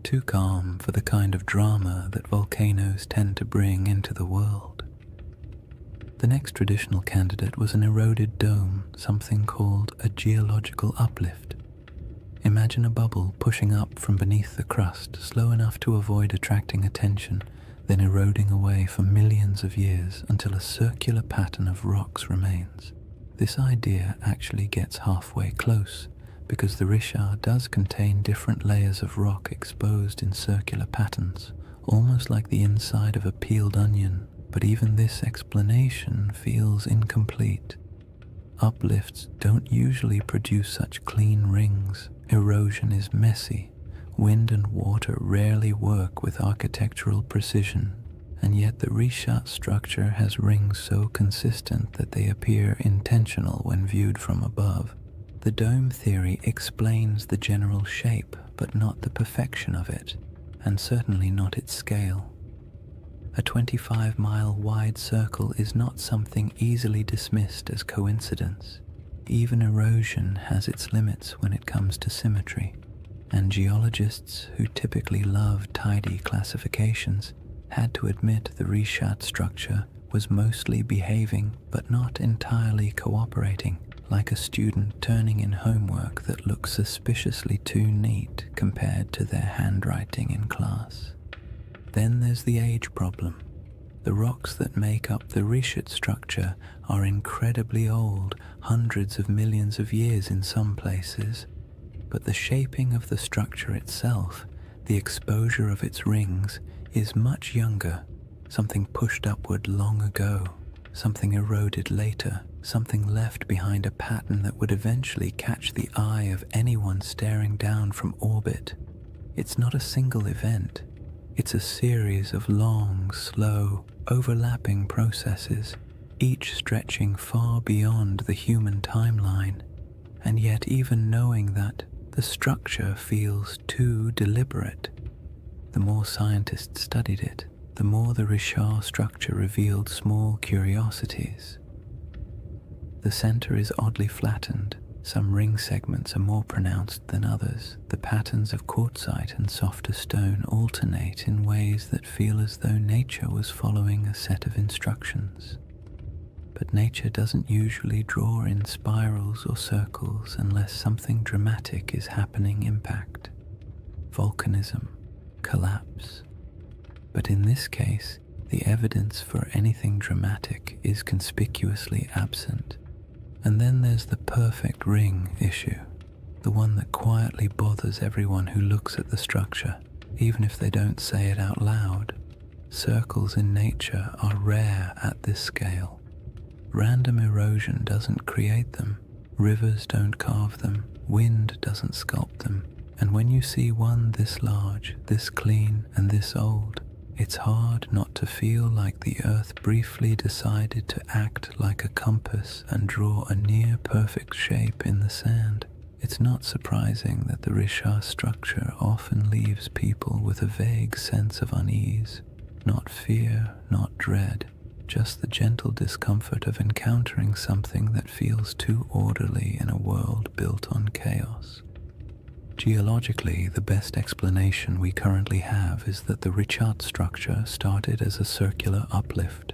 Too calm for the kind of drama that volcanoes tend to bring into the world. The next traditional candidate was an eroded dome, something called a geological uplift. Imagine a bubble pushing up from beneath the crust, slow enough to avoid attracting attention, then eroding away for millions of years until a circular pattern of rocks remains. This idea actually gets halfway close, because the Richard does contain different layers of rock exposed in circular patterns, almost like the inside of a peeled onion, but even this explanation feels incomplete. Uplifts don't usually produce such clean rings. Erosion is messy. Wind and water rarely work with architectural precision, and yet the Richat structure has rings so consistent that they appear intentional when viewed from above. The dome theory explains the general shape, but not the perfection of it, and certainly not its scale. A 25-mile wide circle is not something easily dismissed as coincidence. Even erosion has its limits when it comes to symmetry, and geologists who typically love tidy classifications had to admit the Richat structure was mostly behaving but not entirely cooperating, like a student turning in homework that looks suspiciously too neat compared to their handwriting in class. Then there's the age problem. The rocks that make up the Richat structure are incredibly old, hundreds of millions of years in some places, but the shaping of the structure itself, the exposure of its rings, is much younger, something pushed upward long ago, something eroded later, something left behind a pattern that would eventually catch the eye of anyone staring down from orbit. It's not a single event. It's a series of long, slow, overlapping processes, each stretching far beyond the human timeline. And yet even knowing that, the structure feels too deliberate. The more scientists studied it, the more the Richat structure revealed small curiosities. The center is oddly flattened. Some ring segments are more pronounced than others. The patterns of quartzite and softer stone alternate in ways that feel as though nature was following a set of instructions. But nature doesn't usually draw in spirals or circles unless something dramatic is happening. Impact, volcanism, collapse. But in this case, the evidence for anything dramatic is conspicuously absent. And then there's the perfect ring issue, the one that quietly bothers everyone who looks at the structure, even if they don't say it out loud. Circles in nature are rare at this scale. Random erosion doesn't create them, rivers don't carve them, wind doesn't sculpt them, and when you see one this large, this clean, and this old, it's hard not to feel like the earth briefly decided to act like a compass and draw a near-perfect shape in the sand. It's not surprising that the Richat structure often leaves people with a vague sense of unease, not fear, not dread, just the gentle discomfort of encountering something that feels too orderly in a world built on chaos. Geologically, the best explanation we currently have is that the Richat structure started as a circular uplift,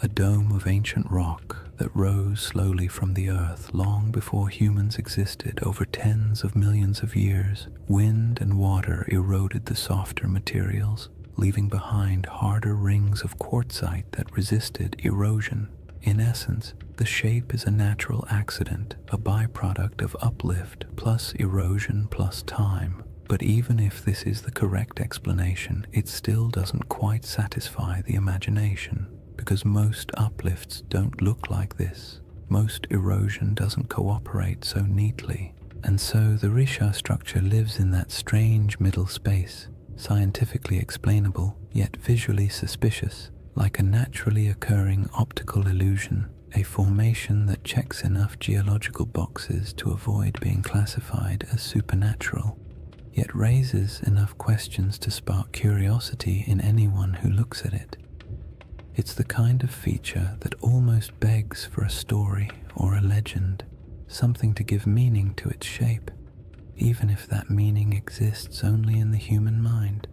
a dome of ancient rock that rose slowly from the earth long before humans existed. Over tens of millions of years, wind and water eroded the softer materials, leaving behind harder rings of quartzite that resisted erosion. In essence, the shape is a natural accident, a byproduct of uplift plus erosion plus time. But even if this is the correct explanation, it still doesn't quite satisfy the imagination, because most uplifts don't look like this. Most erosion doesn't cooperate so neatly, and so the Richat structure lives in that strange middle space, scientifically explainable, yet visually suspicious, like a naturally occurring optical illusion, a formation that checks enough geological boxes to avoid being classified as supernatural, yet raises enough questions to spark curiosity in anyone who looks at it. It's the kind of feature that almost begs for a story or a legend, something to give meaning to its shape, even if that meaning exists only in the human mind.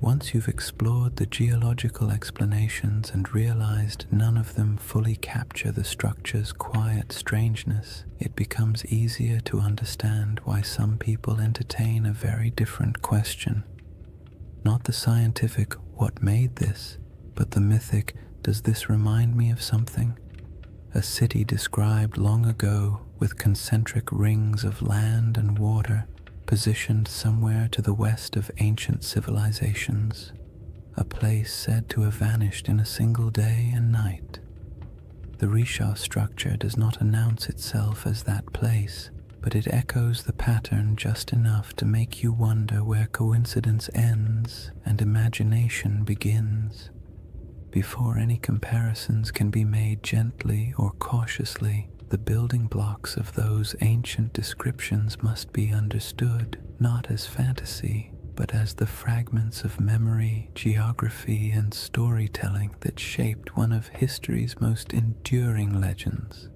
Once you've explored the geological explanations and realized none of them fully capture the structure's quiet strangeness, it becomes easier to understand why some people entertain a very different question. Not the scientific, what made this, but the mythic, does this remind me of something? a city described long ago with concentric rings of land and water positioned somewhere to the west of ancient civilizations, a place said to have vanished in a single day and night. The Risha structure does not announce itself as that place, but it echoes the pattern just enough to make you wonder where coincidence ends and imagination begins. Before any comparisons can be made gently or cautiously, the building blocks of those ancient descriptions must be understood not as fantasy, but as the fragments of memory, geography, and storytelling that shaped one of history's most enduring legends.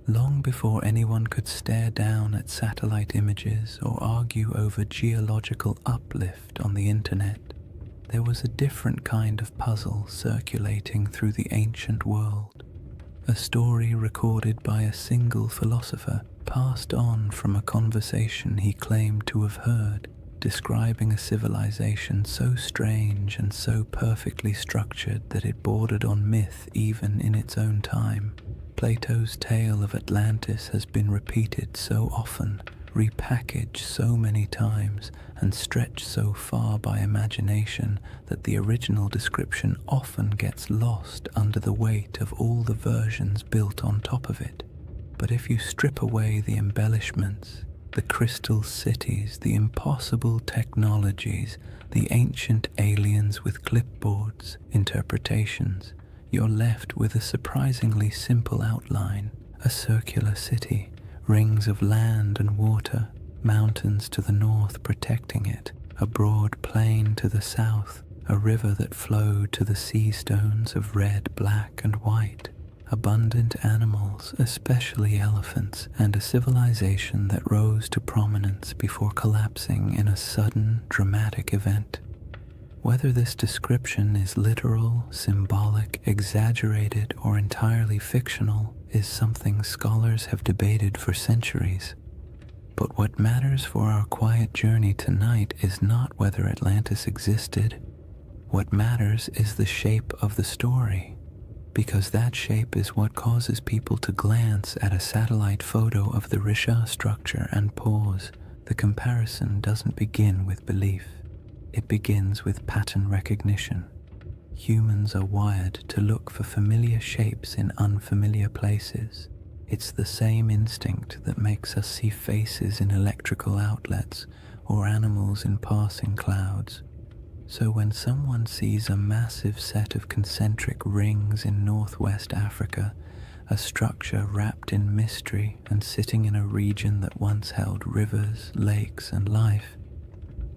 Long before anyone could stare down at satellite images or argue over geological uplift on the internet, there was a different kind of puzzle circulating through the ancient world, a story recorded by a single philosopher, passed on from a conversation he claimed to have heard, describing a civilization so strange and so perfectly structured that it bordered on myth even in its own time. Plato's tale of Atlantis has been repeated so often, repackaged so many times, and stretched so far by imagination that the original description often gets lost under the weight of all the versions built on top of it. But if you strip away the embellishments, the crystal cities, the impossible technologies, the ancient aliens with clipboards, interpretations, you're left with a surprisingly simple outline: a circular city, rings of land and water, mountains to the north protecting it, a broad plain to the south, a river that flowed to the sea stones of red, black, and white, abundant animals, especially elephants, and a civilization that rose to prominence before collapsing in a sudden, dramatic event. Whether this description is literal, symbolic, exaggerated, or entirely fictional is something scholars have debated for centuries. But what matters for our quiet journey tonight is not whether Atlantis existed. What matters is the shape of the story, because that shape is what causes people to glance at a satellite photo of the Risha structure and pause. The comparison doesn't begin with belief. It begins with pattern recognition. Humans are wired to look for familiar shapes in unfamiliar places. It's the same instinct that makes us see faces in electrical outlets or animals in passing clouds. So when someone sees a massive set of concentric rings in northwest Africa, a structure wrapped in mystery and sitting in a region that once held rivers, lakes, and life,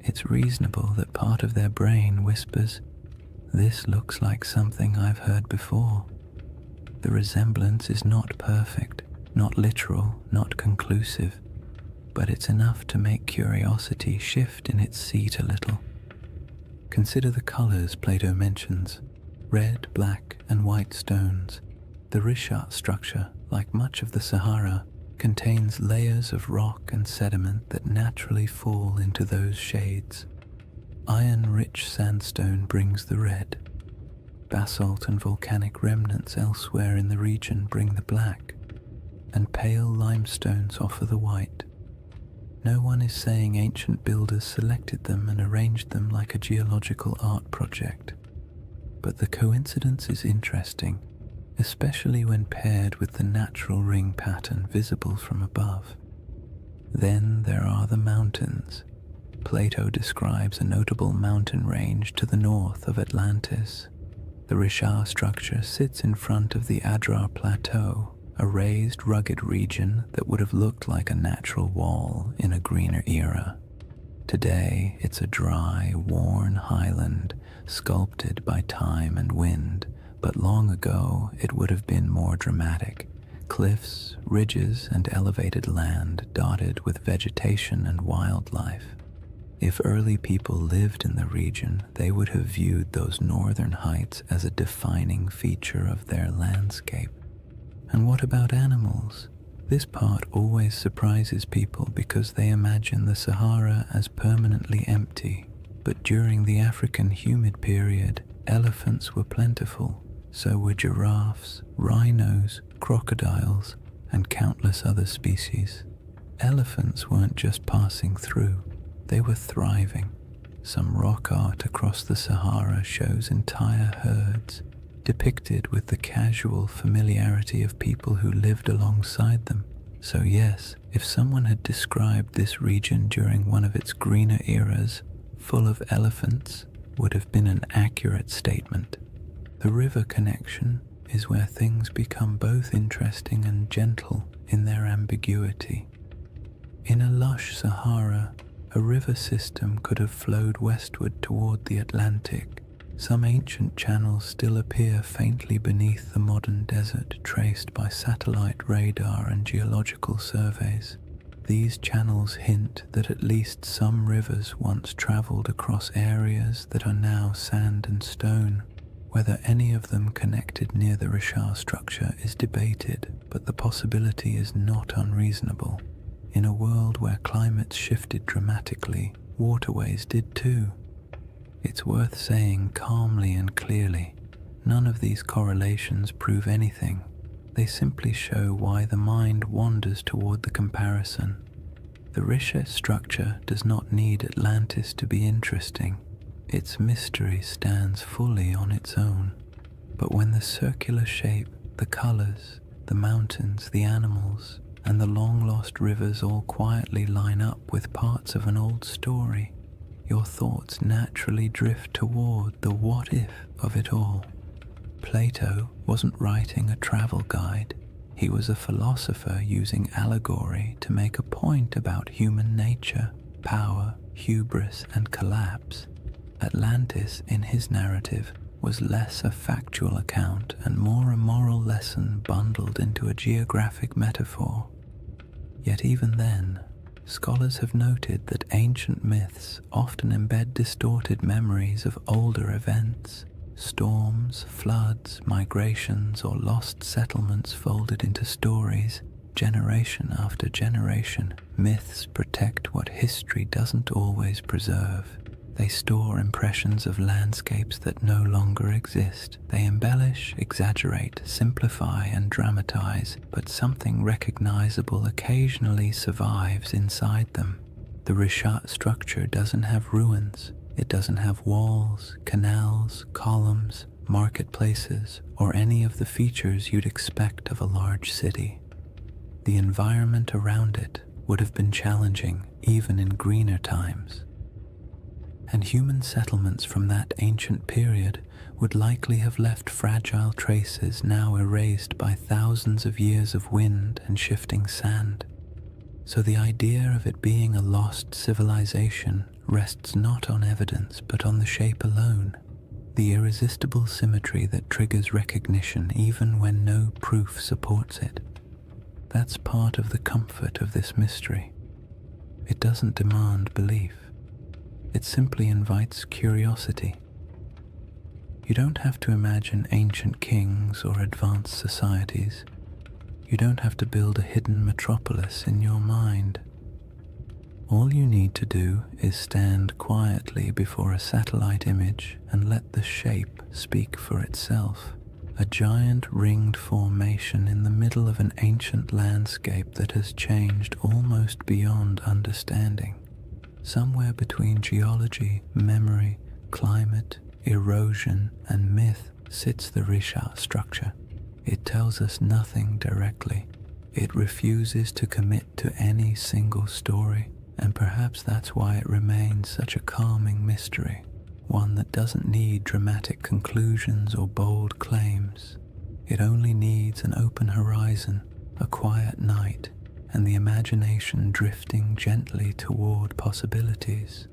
it's reasonable that part of their brain whispers, "This looks like something I've heard before." The resemblance is not perfect, not literal, not conclusive, but it's enough to make curiosity shift in its seat a little. Consider the colors Plato mentions: red, black, and white stones. The Risha structure, like much of the Sahara, contains layers of rock and sediment that naturally fall into those shades. Iron-rich sandstone brings the red. Basalt and volcanic remnants elsewhere in the region bring the black, and pale limestones offer the white. No one is saying ancient builders selected them and arranged them like a geological art project, but the coincidence is interesting, especially when paired with the natural ring pattern visible from above. Then there are the mountains. Plato describes a notable mountain range to the north of Atlantis. The Risha structure sits in front of the Adrar Plateau, a raised, rugged region that would have looked like a natural wall in a greener era. Today, it's a dry, worn highland, sculpted by time and wind, but long ago it would have been more dramatic. Cliffs, ridges, and elevated land dotted with vegetation and wildlife. If early people lived in the region, they would have viewed those northern heights as a defining feature of their landscape. And what about animals? This part always surprises people because they imagine the Sahara as permanently empty. But during the African humid period, elephants were plentiful. So were giraffes, rhinos, crocodiles, and countless other species. Elephants weren't just passing through, they were thriving. Some rock art across the Sahara shows entire herds, depicted with the casual familiarity of people who lived alongside them. So yes, if someone had described this region during one of its greener eras, full of elephants, would have been an accurate statement. The river connection is where things become both interesting and gentle in their ambiguity. In a lush Sahara, a river system could have flowed westward toward the Atlantic. Some ancient channels still appear faintly beneath the modern desert, traced by satellite radar and geological surveys. These channels hint that at least some rivers once traveled across areas that are now sand and stone. Whether any of them connected near the Richat structure is debated, but the possibility is not unreasonable. In a world where climates shifted dramatically, waterways did too. It's worth saying calmly and clearly, none of these correlations prove anything. They simply show why the mind wanders toward the comparison. The Richat structure does not need Atlantis to be interesting. Its mystery stands fully on its own. But when the circular shape, the colors, the mountains, the animals, and the long-lost rivers all quietly line up with parts of an old story, your thoughts naturally drift toward the what-if of it all. Plato wasn't writing a travel guide. He was a philosopher using allegory to make a point about human nature, power, hubris, and collapse. Atlantis, in his narrative, was less a factual account and more a moral lesson bundled into a geographic metaphor. Yet even then, scholars have noted that ancient myths often embed distorted memories of older events. Storms, floods, migrations, or lost settlements folded into stories, generation after generation. Myths protect what history doesn't always preserve. They store impressions of landscapes that no longer exist. They embellish, exaggerate, simplify, and dramatize, but something recognizable occasionally survives inside them. The Richat structure doesn't have ruins. It doesn't have walls, canals, columns, marketplaces, or any of the features you'd expect of a large city. The environment around it would have been challenging even in greener times. And human settlements from that ancient period would likely have left fragile traces now erased by thousands of years of wind and shifting sand. So the idea of it being a lost civilization rests not on evidence but on the shape alone, the irresistible symmetry that triggers recognition even when no proof supports it. That's part of the comfort of this mystery. It doesn't demand belief. It simply invites curiosity. You don't have to imagine ancient kings or advanced societies. You don't have to build a hidden metropolis in your mind. All you need to do is stand quietly before a satellite image and let the shape speak for itself. A giant ringed formation in the middle of an ancient landscape that has changed almost beyond understanding. Somewhere between geology, memory, climate, erosion, and myth sits the Richat structure. It tells us nothing directly. It refuses to commit to any single story, and perhaps that's why it remains such a calming mystery, one that doesn't need dramatic conclusions or bold claims. It only needs an open horizon, a quiet night, and the imagination drifting gently toward possibilities.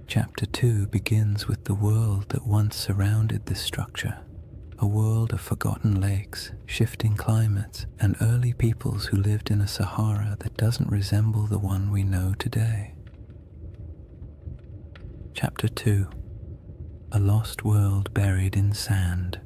Chapter 2 begins with the world that once surrounded this structure, a world of forgotten lakes, shifting climates, and early peoples who lived in a Sahara that doesn't resemble the one we know today. Chapter 2: A Lost World Buried in Sand.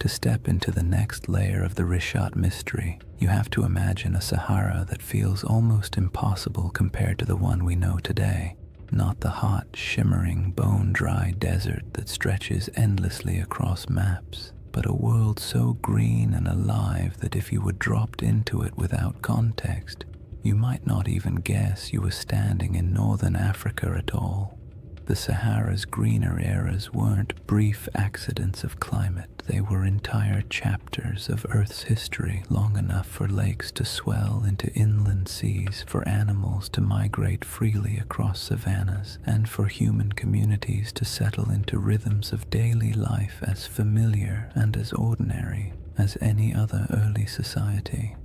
To step into the next layer of the Richat mystery, you have to imagine a Sahara that feels almost impossible compared to the one we know today. not the hot, shimmering, bone-dry desert that stretches endlessly across maps, but a world so green and alive that if you were dropped into it without context, you might not even guess you were standing in northern Africa at all. The Sahara's greener eras weren't brief accidents of climate, they were entire chapters of Earth's history, long enough for lakes to swell into inland seas, for animals to migrate freely across savannas, and for human communities to settle into rhythms of daily life as familiar and as ordinary as any other early society.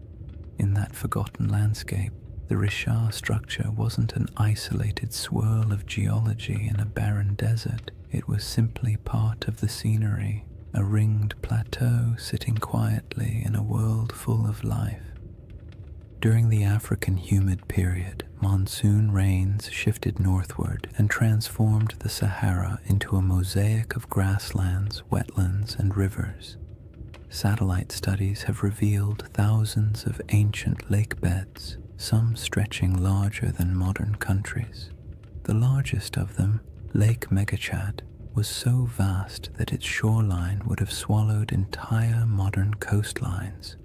In that forgotten landscape, the Richard structure wasn't an isolated swirl of geology in a barren desert. It was simply part of the scenery, a ringed plateau sitting quietly in a world full of life. During the African humid period, monsoon rains shifted northward and transformed the Sahara into a mosaic of grasslands, wetlands, and rivers. Satellite studies have revealed thousands of ancient lake beds, some stretching larger than modern countries. The largest of them, Lake Megachad, was so vast that its shoreline would have swallowed entire modern coastlines.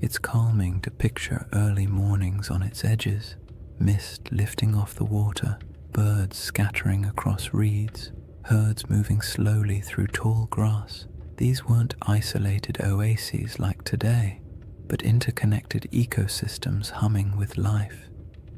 It's calming to picture early mornings on its edges, mist lifting off the water, birds scattering across reeds, herds moving slowly through tall grass. These weren't isolated oases like today, but interconnected ecosystems humming with life.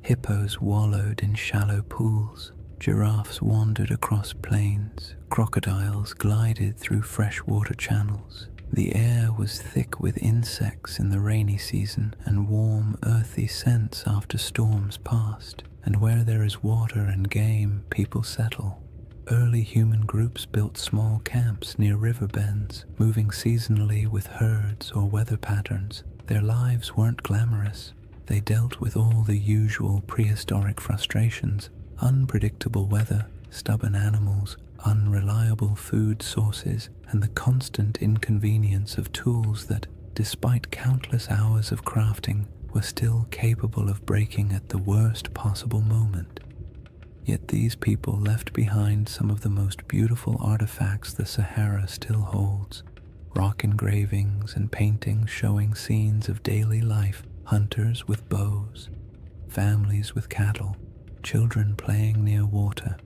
Hippos wallowed in shallow pools, giraffes wandered across plains, crocodiles glided through freshwater channels. The air was thick with insects in the rainy season and warm, earthy scents after storms passed. And where there is water and game, people settle. Early human groups built small camps near river bends, moving seasonally with herds or weather patterns. Their lives weren't glamorous. They dealt with all the usual prehistoric frustrations: unpredictable weather, stubborn animals, unreliable food sources, and the constant inconvenience of tools that, despite countless hours of crafting, were still capable of breaking at the worst possible moment. Yet these people left behind some of the most beautiful artifacts the Sahara still holds: rock engravings and paintings showing scenes of daily life, hunters with bows, families with cattle, children playing near water.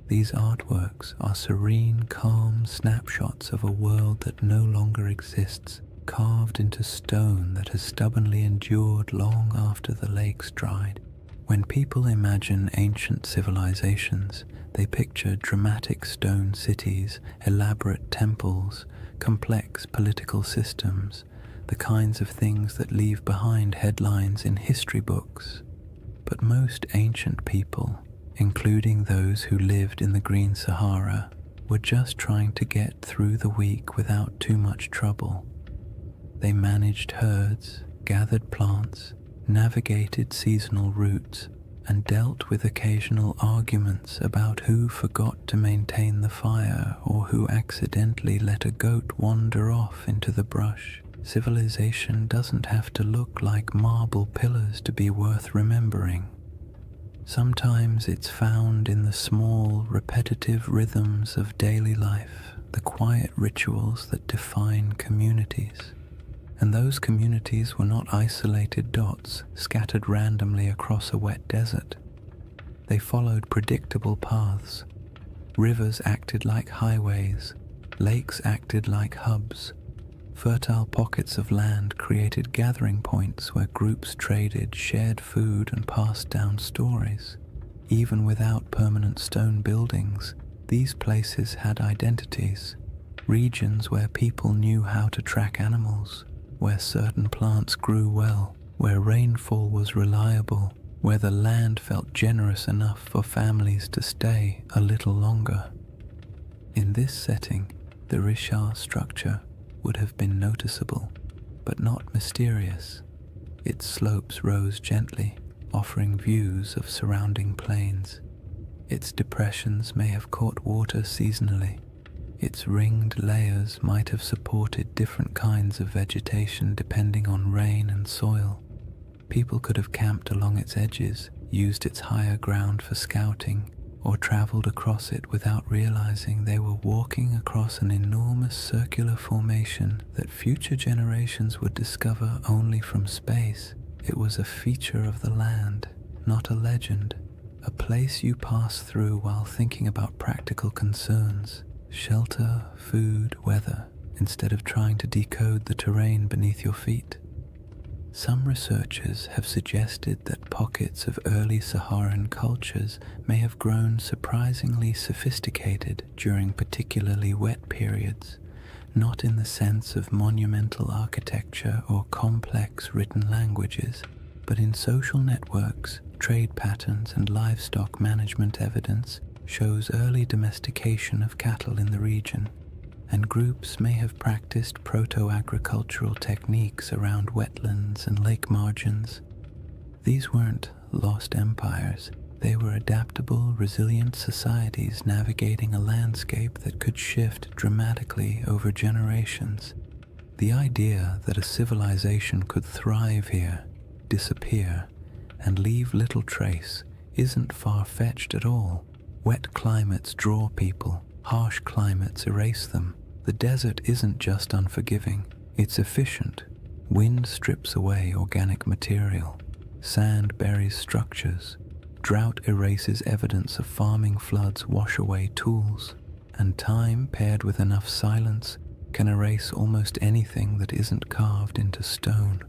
These artworks are serene, calm snapshots of a world that no longer exists, carved into stone that has stubbornly endured long after the lakes dried. When people imagine ancient civilizations, they picture dramatic stone cities, elaborate temples, complex political systems, the kinds of things that leave behind headlines in history books. But most ancient people, including those who lived in the Green Sahara, were just trying to get through the week without too much trouble. They managed herds, gathered plants, navigated seasonal routes, and dealt with occasional arguments about who forgot to maintain the fire or who accidentally let a goat wander off into the brush. Civilization doesn't have to look like marble pillars to be worth remembering. Sometimes it's found in the small, repetitive rhythms of daily life, the quiet rituals that define communities. And those communities were not isolated dots scattered randomly across a wet desert. They followed predictable paths. Rivers acted like highways, lakes acted like hubs. Fertile pockets of land created gathering points where groups traded, shared food, and passed down stories. Even without permanent stone buildings, these places had identities, regions where people knew how to track animals, where certain plants grew well, where rainfall was reliable, where the land felt generous enough for families to stay a little longer. In this setting, the Richard structure would have been noticeable, but not mysterious. Its slopes rose gently, offering views of surrounding plains. Its depressions may have caught water seasonally. Its ringed layers might have supported different kinds of vegetation depending on rain and soil. People could have camped along its edges, used its higher ground for scouting, or traveled across it without realizing they were walking across an enormous circular formation that future generations would discover only from space. It was a feature of the land, not a legend, a place you pass through while thinking about practical concerns, shelter, food, weather, instead of trying to decode the terrain beneath your feet. Some researchers have suggested that pockets of early Saharan cultures may have grown surprisingly sophisticated during particularly wet periods, not in the sense of monumental architecture or complex written languages, but in social networks, trade patterns, and livestock management. Evidence shows early domestication of cattle in the region, and groups may have practiced proto-agricultural techniques around wetlands and lake margins. These weren't lost empires. They were adaptable, resilient societies navigating a landscape that could shift dramatically over generations. The idea that a civilization could thrive here, disappear, and leave little trace isn't far-fetched at all. Wet climates draw people, harsh climates erase them. The desert isn't just unforgiving, it's efficient. Wind strips away organic material, sand buries structures, drought erases evidence of farming, floods wash away tools, and time paired with enough silence can erase almost anything that isn't carved into stone.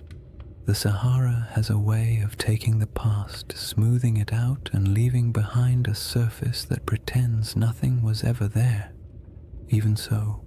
The Sahara has a way of taking the past, smoothing it out, and leaving behind a surface that pretends nothing was ever there. Even so,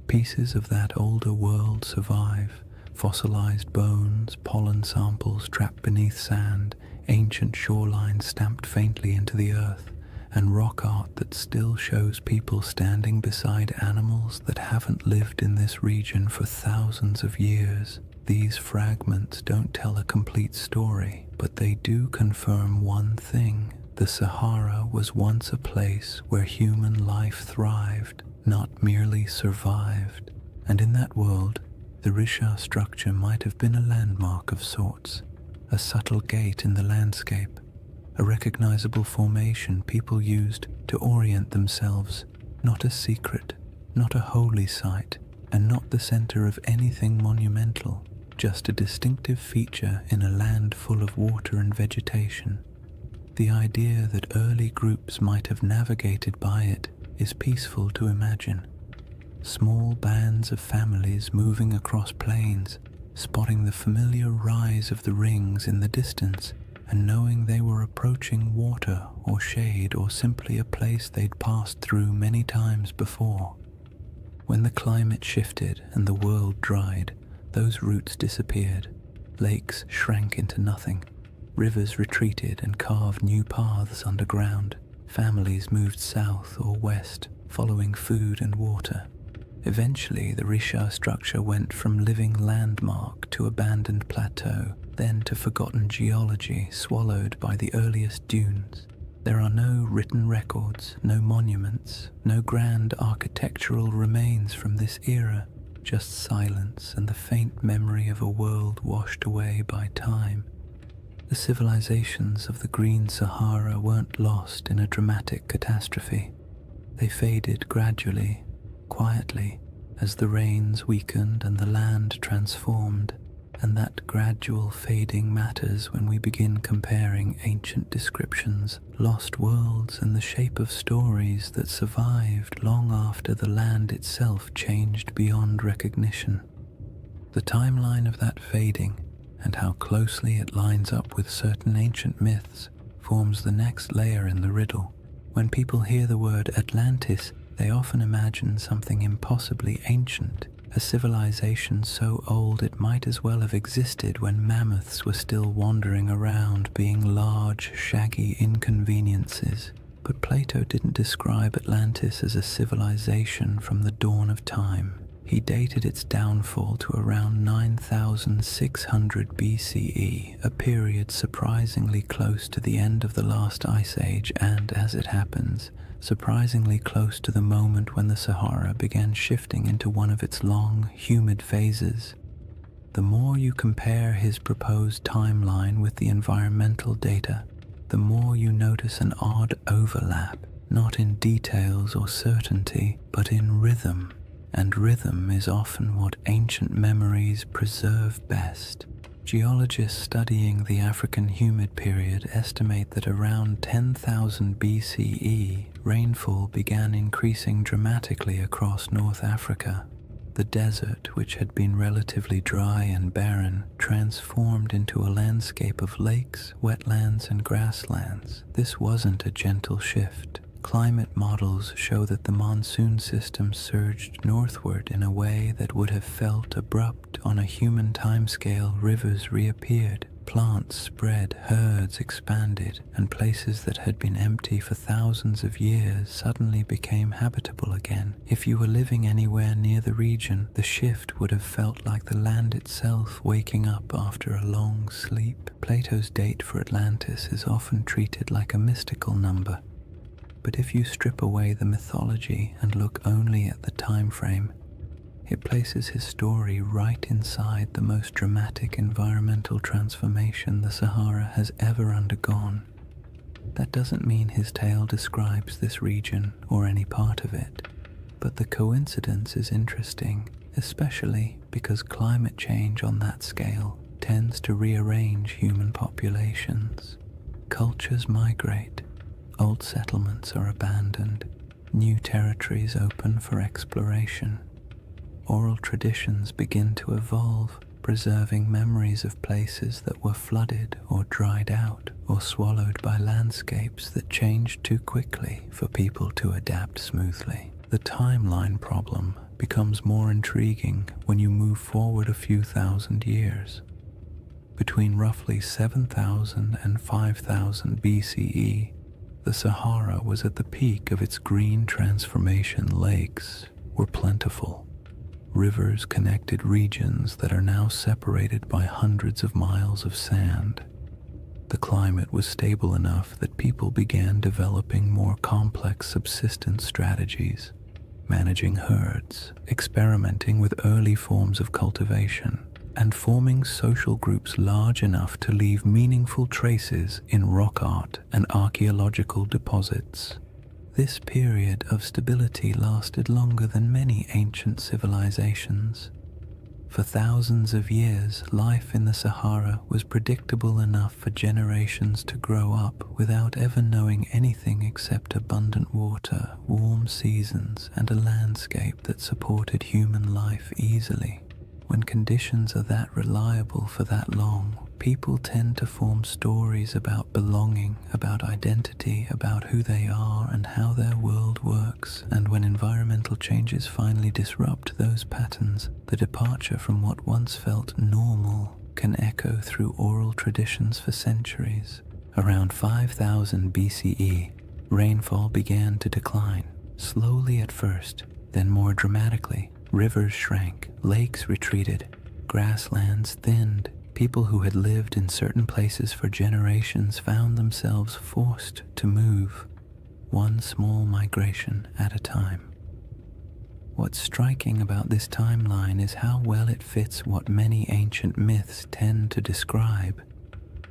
pieces of that older world survive: fossilized bones, pollen samples trapped beneath sand, ancient shorelines stamped faintly into the earth, and rock art that still shows people standing beside animals that haven't lived in this region for thousands of years. These fragments don't tell a complete story, but they do confirm one thing: the Sahara was once a place where human life thrived, not merely survived. And in that world, the Risha structure might have been a landmark of sorts, a subtle gate in the landscape, a recognizable formation people used to orient themselves, not a secret, not a holy site, and not the center of anything monumental, just a distinctive feature in a land full of water and vegetation. The idea that early groups might have navigated by it is peaceful to imagine. Small bands of families moving across plains, spotting the familiar rise of the rings in the distance, and knowing they were approaching water or shade or simply a place they'd passed through many times before. When the climate shifted and the world dried, those routes disappeared. Lakes shrank into nothing. Rivers retreated and carved new paths underground. Families moved south or west, following food and water. Eventually, the Risha structure went from living landmark to abandoned plateau, then to forgotten geology swallowed by the earliest dunes. There are no written records, no monuments, no grand architectural remains from this era, just silence and the faint memory of a world washed away by time. The civilizations of the Green Sahara weren't lost in a dramatic catastrophe. They faded gradually, quietly, as the rains weakened and the land transformed, and that gradual fading matters when we begin comparing ancient descriptions, lost worlds, and the shape of stories that survived long after the land itself changed beyond recognition. The timeline of that fading, and how closely it lines up with certain ancient myths, forms the next layer in the riddle. When people hear the word Atlantis, they often imagine something impossibly ancient, a civilization so old it might as well have existed when mammoths were still wandering around, being large, shaggy inconveniences. But Plato didn't describe Atlantis as a civilization from the dawn of time. He dated its downfall to around 9,600 BCE, a period surprisingly close to the end of the last ice age and, as it happens, surprisingly close to the moment when the Sahara began shifting into one of its long, humid phases. The more you compare his proposed timeline with the environmental data, the more you notice an odd overlap, not in details or certainty, but in rhythm. And rhythm is often what ancient memories preserve best. Geologists studying the African humid period estimate that around 10,000 BCE, rainfall began increasing dramatically across North Africa. The desert, which had been relatively dry and barren, transformed into a landscape of lakes, wetlands, and grasslands. This wasn't a gentle shift. Climate models show that the monsoon system surged northward in a way that would have felt abrupt on a human timescale. Rivers reappeared, plants spread, herds expanded, and places that had been empty for thousands of years suddenly became habitable again. If you were living anywhere near the region, the shift would have felt like the land itself waking up after a long sleep. Plato's date for Atlantis is often treated like a mystical number. But if you strip away the mythology and look only at the time frame, it places his story right inside the most dramatic environmental transformation the Sahara has ever undergone. That doesn't mean his tale describes this region or any part of it, but the coincidence is interesting, especially because climate change on that scale tends to rearrange human populations. Cultures migrate, old settlements are abandoned, new territories open for exploration. Oral traditions begin to evolve, preserving memories of places that were flooded or dried out or swallowed by landscapes that changed too quickly for people to adapt smoothly. The timeline problem becomes more intriguing when you move forward a few thousand years. Between roughly 7,000 and 5,000 BCE, the Sahara was at the peak of its green transformation. Lakes were plentiful. Rivers connected regions that are now separated by hundreds of miles of sand. The climate was stable enough that people began developing more complex subsistence strategies, managing herds, experimenting with early forms of cultivation, and forming social groups large enough to leave meaningful traces in rock art and archaeological deposits. This period of stability lasted longer than many ancient civilizations. For thousands of years, life in the Sahara was predictable enough for generations to grow up without ever knowing anything except abundant water, warm seasons, and a landscape that supported human life easily. When conditions are that reliable for that long, people tend to form stories about belonging, about identity, about who they are and how their world works. And when environmental changes finally disrupt those patterns, the departure from what once felt normal can echo through oral traditions for centuries. Around 5000 BCE, rainfall began to decline, slowly at first, then more dramatically. Rivers shrank, lakes retreated, grasslands thinned. People who had lived in certain places for generations found themselves forced to move, one small migration at a time. What's striking about this timeline is how well it fits what many ancient myths tend to describe.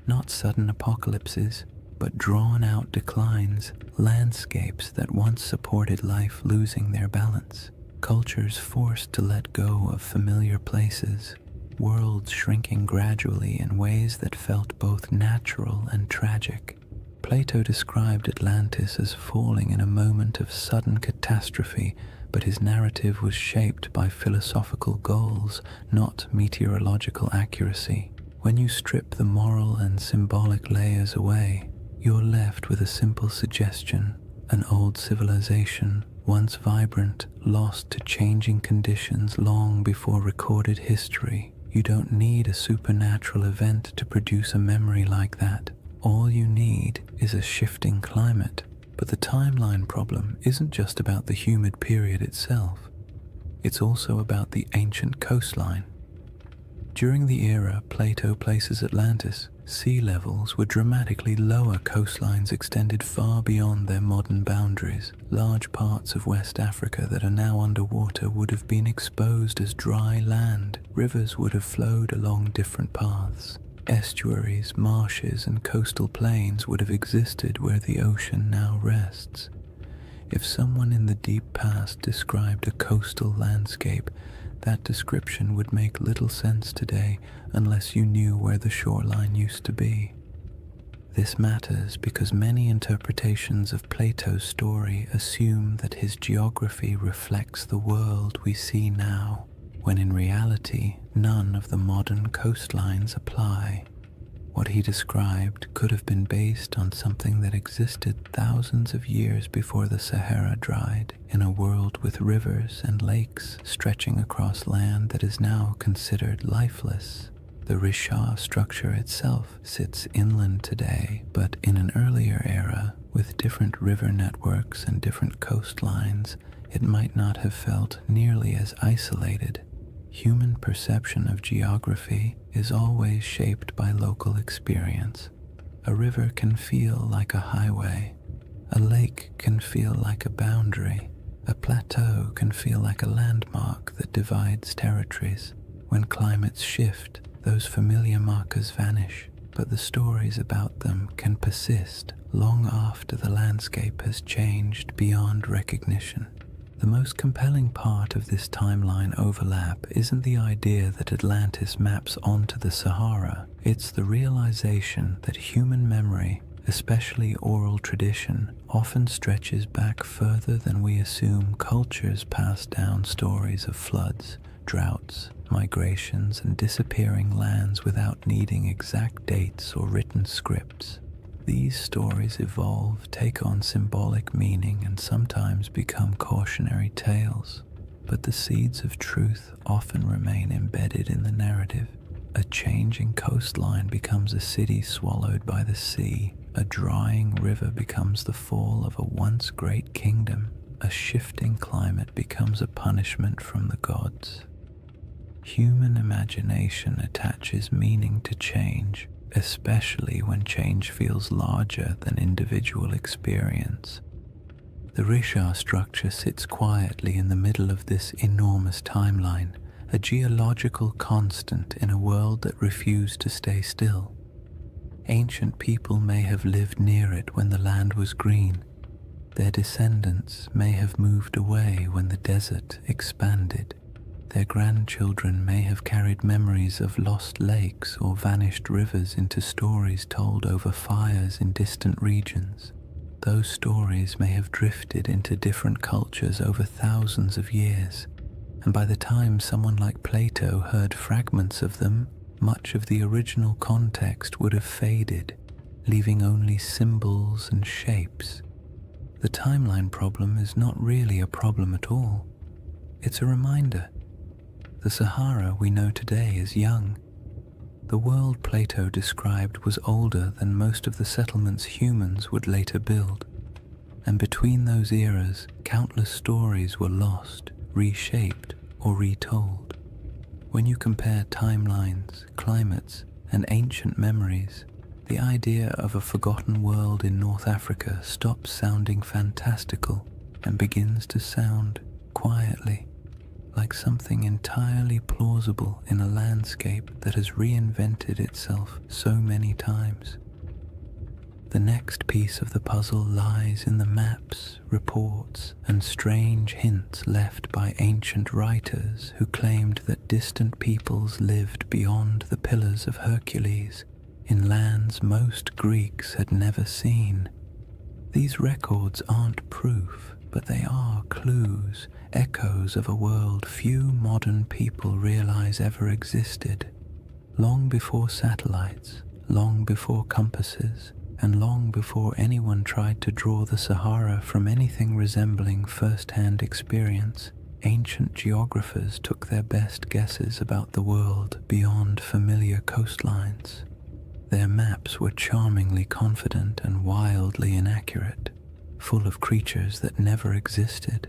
Not sudden apocalypses, but drawn-out declines, landscapes that once supported life losing their balance. Cultures forced to let go of familiar places, worlds shrinking gradually in ways that felt both natural and tragic. Plato described Atlantis as falling in a moment of sudden catastrophe, but his narrative was shaped by philosophical goals, not meteorological accuracy. When you strip the moral and symbolic layers away, you're left with a simple suggestion: an old civilization, once vibrant, lost to changing conditions long before recorded history. You don't need a supernatural event to produce a memory like that. All you need is a shifting climate. But the timeline problem isn't just about the humid period itself. It's also about the ancient coastline. During the era Plato places Atlantis, sea levels were dramatically lower. Coastlines extended far beyond their modern boundaries. Large parts of West Africa that are now underwater would have been exposed as dry land. Rivers would have flowed along different paths. Estuaries, marshes, and coastal plains would have existed where the ocean now rests. If someone in the deep past described a coastal landscape, that description would make little sense today unless you knew where the shoreline used to be. This matters because many interpretations of Plato's story assume that his geography reflects the world we see now, when in reality, none of the modern coastlines apply. What he described could have been based on something that existed thousands of years before the Sahara dried, in a world with rivers and lakes stretching across land that is now considered lifeless. The Risha structure itself sits inland today, but in an earlier era, with different river networks and different coastlines, it might not have felt nearly as isolated. Human perception of geography is always shaped by local experience. A river can feel like a highway. A lake can feel like a boundary. A plateau can feel like a landmark that divides territories. When climates shift, those familiar markers vanish, but the stories about them can persist long after the landscape has changed beyond recognition. The most compelling part of this timeline overlap isn't the idea that Atlantis maps onto the Sahara, it's the realization that human memory, especially oral tradition, often stretches back further than we assume. Cultures pass down stories of floods, droughts, migrations, and disappearing lands without needing exact dates or written scripts. These stories evolve, take on symbolic meaning, and sometimes become cautionary tales. But the seeds of truth often remain embedded in the narrative. A changing coastline becomes a city swallowed by the sea. A drying river becomes the fall of a once great kingdom. A shifting climate becomes a punishment from the gods. Human imagination attaches meaning to change, especially when change feels larger than individual experience. The Risha structure sits quietly in the middle of this enormous timeline, a geological constant in a world that refused to stay still. Ancient people may have lived near it when the land was green. Their descendants may have moved away when the desert expanded. Their grandchildren may have carried memories of lost lakes or vanished rivers into stories told over fires in distant regions. Those stories may have drifted into different cultures over thousands of years, and by the time someone like Plato heard fragments of them, much of the original context would have faded, leaving only symbols and shapes. The timeline problem is not really a problem at all. It's a reminder. The Sahara we know today is young. The world Plato described was older than most of the settlements humans would later build. And between those eras, countless stories were lost, reshaped, or retold. When you compare timelines, climates, and ancient memories, the idea of a forgotten world in North Africa stops sounding fantastical and begins to sound, quietly, like something entirely plausible in a landscape that has reinvented itself so many times. The next piece of the puzzle lies in the maps, reports, and strange hints left by ancient writers who claimed that distant peoples lived beyond the Pillars of Hercules, in lands most Greeks had never seen. These records aren't proof, but they are clues, echoes of a world few modern people realize ever existed. Long before satellites, long before compasses, and long before anyone tried to draw the Sahara from anything resembling first-hand experience, ancient geographers took their best guesses about the world beyond familiar coastlines. Their maps were charmingly confident and wildly inaccurate, full of creatures that never existed,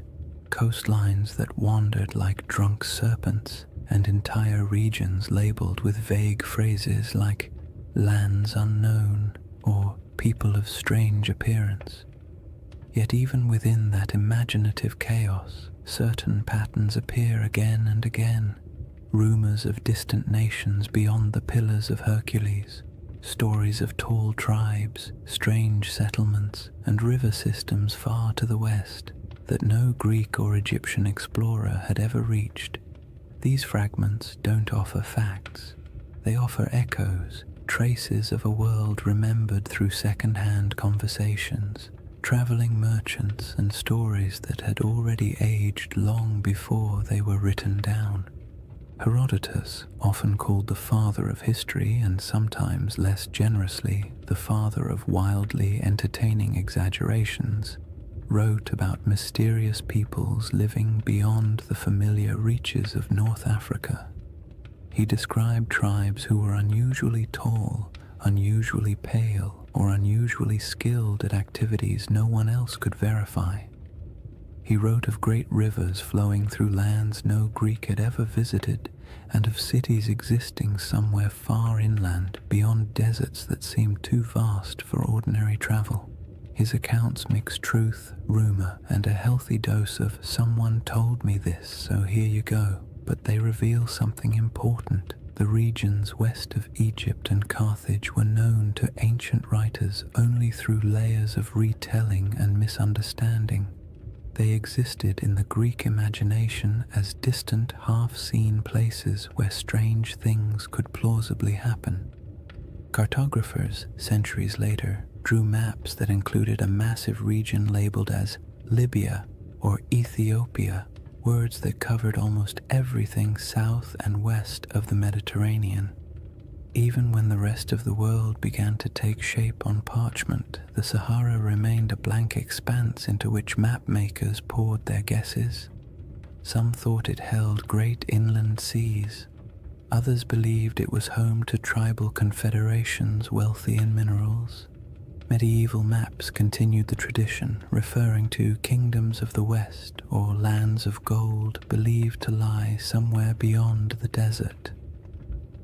coastlines that wandered like drunk serpents, and entire regions labeled with vague phrases like lands unknown or people of strange appearance. Yet even within that imaginative chaos, certain patterns appear again and again. rumors of distant nations beyond the Pillars of Hercules, stories of tall tribes, strange settlements, and river systems far to the west that no Greek or Egyptian explorer had ever reached. These fragments don't offer facts. They offer echoes, traces of a world remembered through second-hand conversations, traveling merchants, and stories that had already aged long before they were written down. Herodotus, often called the father of history and sometimes less generously the father of wildly entertaining exaggerations, wrote about mysterious peoples living beyond the familiar reaches of North Africa. He described tribes who were unusually tall, unusually pale, or unusually skilled at activities no one else could verify. He wrote of great rivers flowing through lands no Greek had ever visited, and of cities existing somewhere far inland beyond deserts that seemed too vast for ordinary travel. His accounts mix truth, rumor, and a healthy dose of "someone told me this, so here you go," but they reveal something important. The regions west of Egypt and Carthage were known to ancient writers only through layers of retelling and misunderstanding. They existed in the Greek imagination as distant, half-seen places where strange things could plausibly happen. Cartographers, centuries later, drew maps that included a massive region labeled as Libya or Ethiopia, words that covered almost everything south and west of the Mediterranean. Even when the rest of the world began to take shape on parchment, the Sahara remained a blank expanse into which map makers poured their guesses. Some thought it held great inland seas. Others believed it was home to tribal confederations wealthy in minerals. Medieval maps continued the tradition, referring to kingdoms of the West or lands of gold believed to lie somewhere beyond the desert.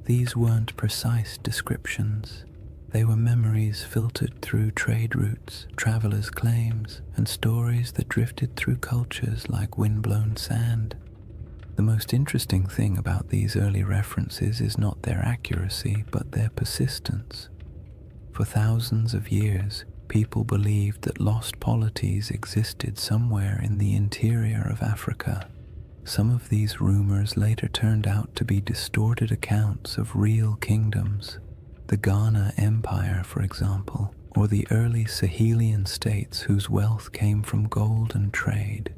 These weren't precise descriptions. They were memories filtered through trade routes, travelers' claims, and stories that drifted through cultures like wind-blown sand. The most interesting thing about these early references is not their accuracy, but their persistence. For thousands of years, people believed that lost polities existed somewhere in the interior of Africa. Some of these rumors later turned out to be distorted accounts of real kingdoms. The Ghana Empire, for example, or the early Sahelian states whose wealth came from gold and trade.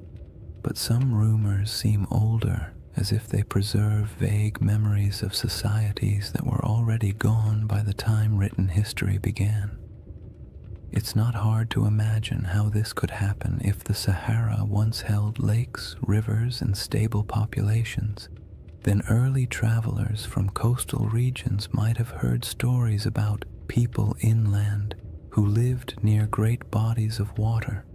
But some rumors seem older, as if they preserve vague memories of societies that were already gone by the time written history began. It's not hard to imagine how this could happen if the Sahara once held lakes, rivers, and stable populations. Then early travelers from coastal regions might have heard stories about people inland who lived near great bodies of water.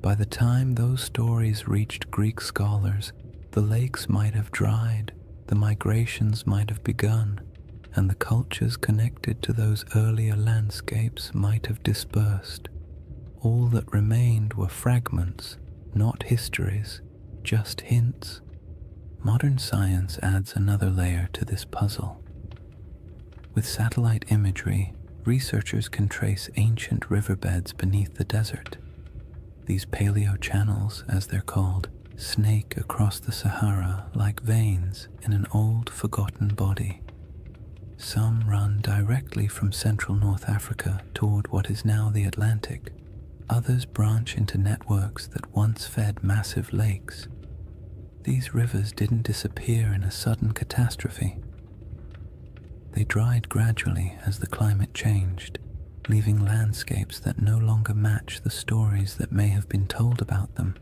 By the time those stories reached Greek scholars, the lakes might have dried, the migrations might have begun, and the cultures connected to those earlier landscapes might have dispersed. All that remained were fragments, not histories, just hints. Modern science adds another layer to this puzzle. With satellite imagery, researchers can trace ancient riverbeds beneath the desert. These paleo-channels, as they're called, snake across the Sahara like veins in an old, forgotten body. Some run directly from central North Africa toward what is now the Atlantic. Others branch into networks that once fed massive lakes. These rivers didn't disappear in a sudden catastrophe. They dried gradually as the climate changed, leaving landscapes that no longer match the stories that may have been told about them.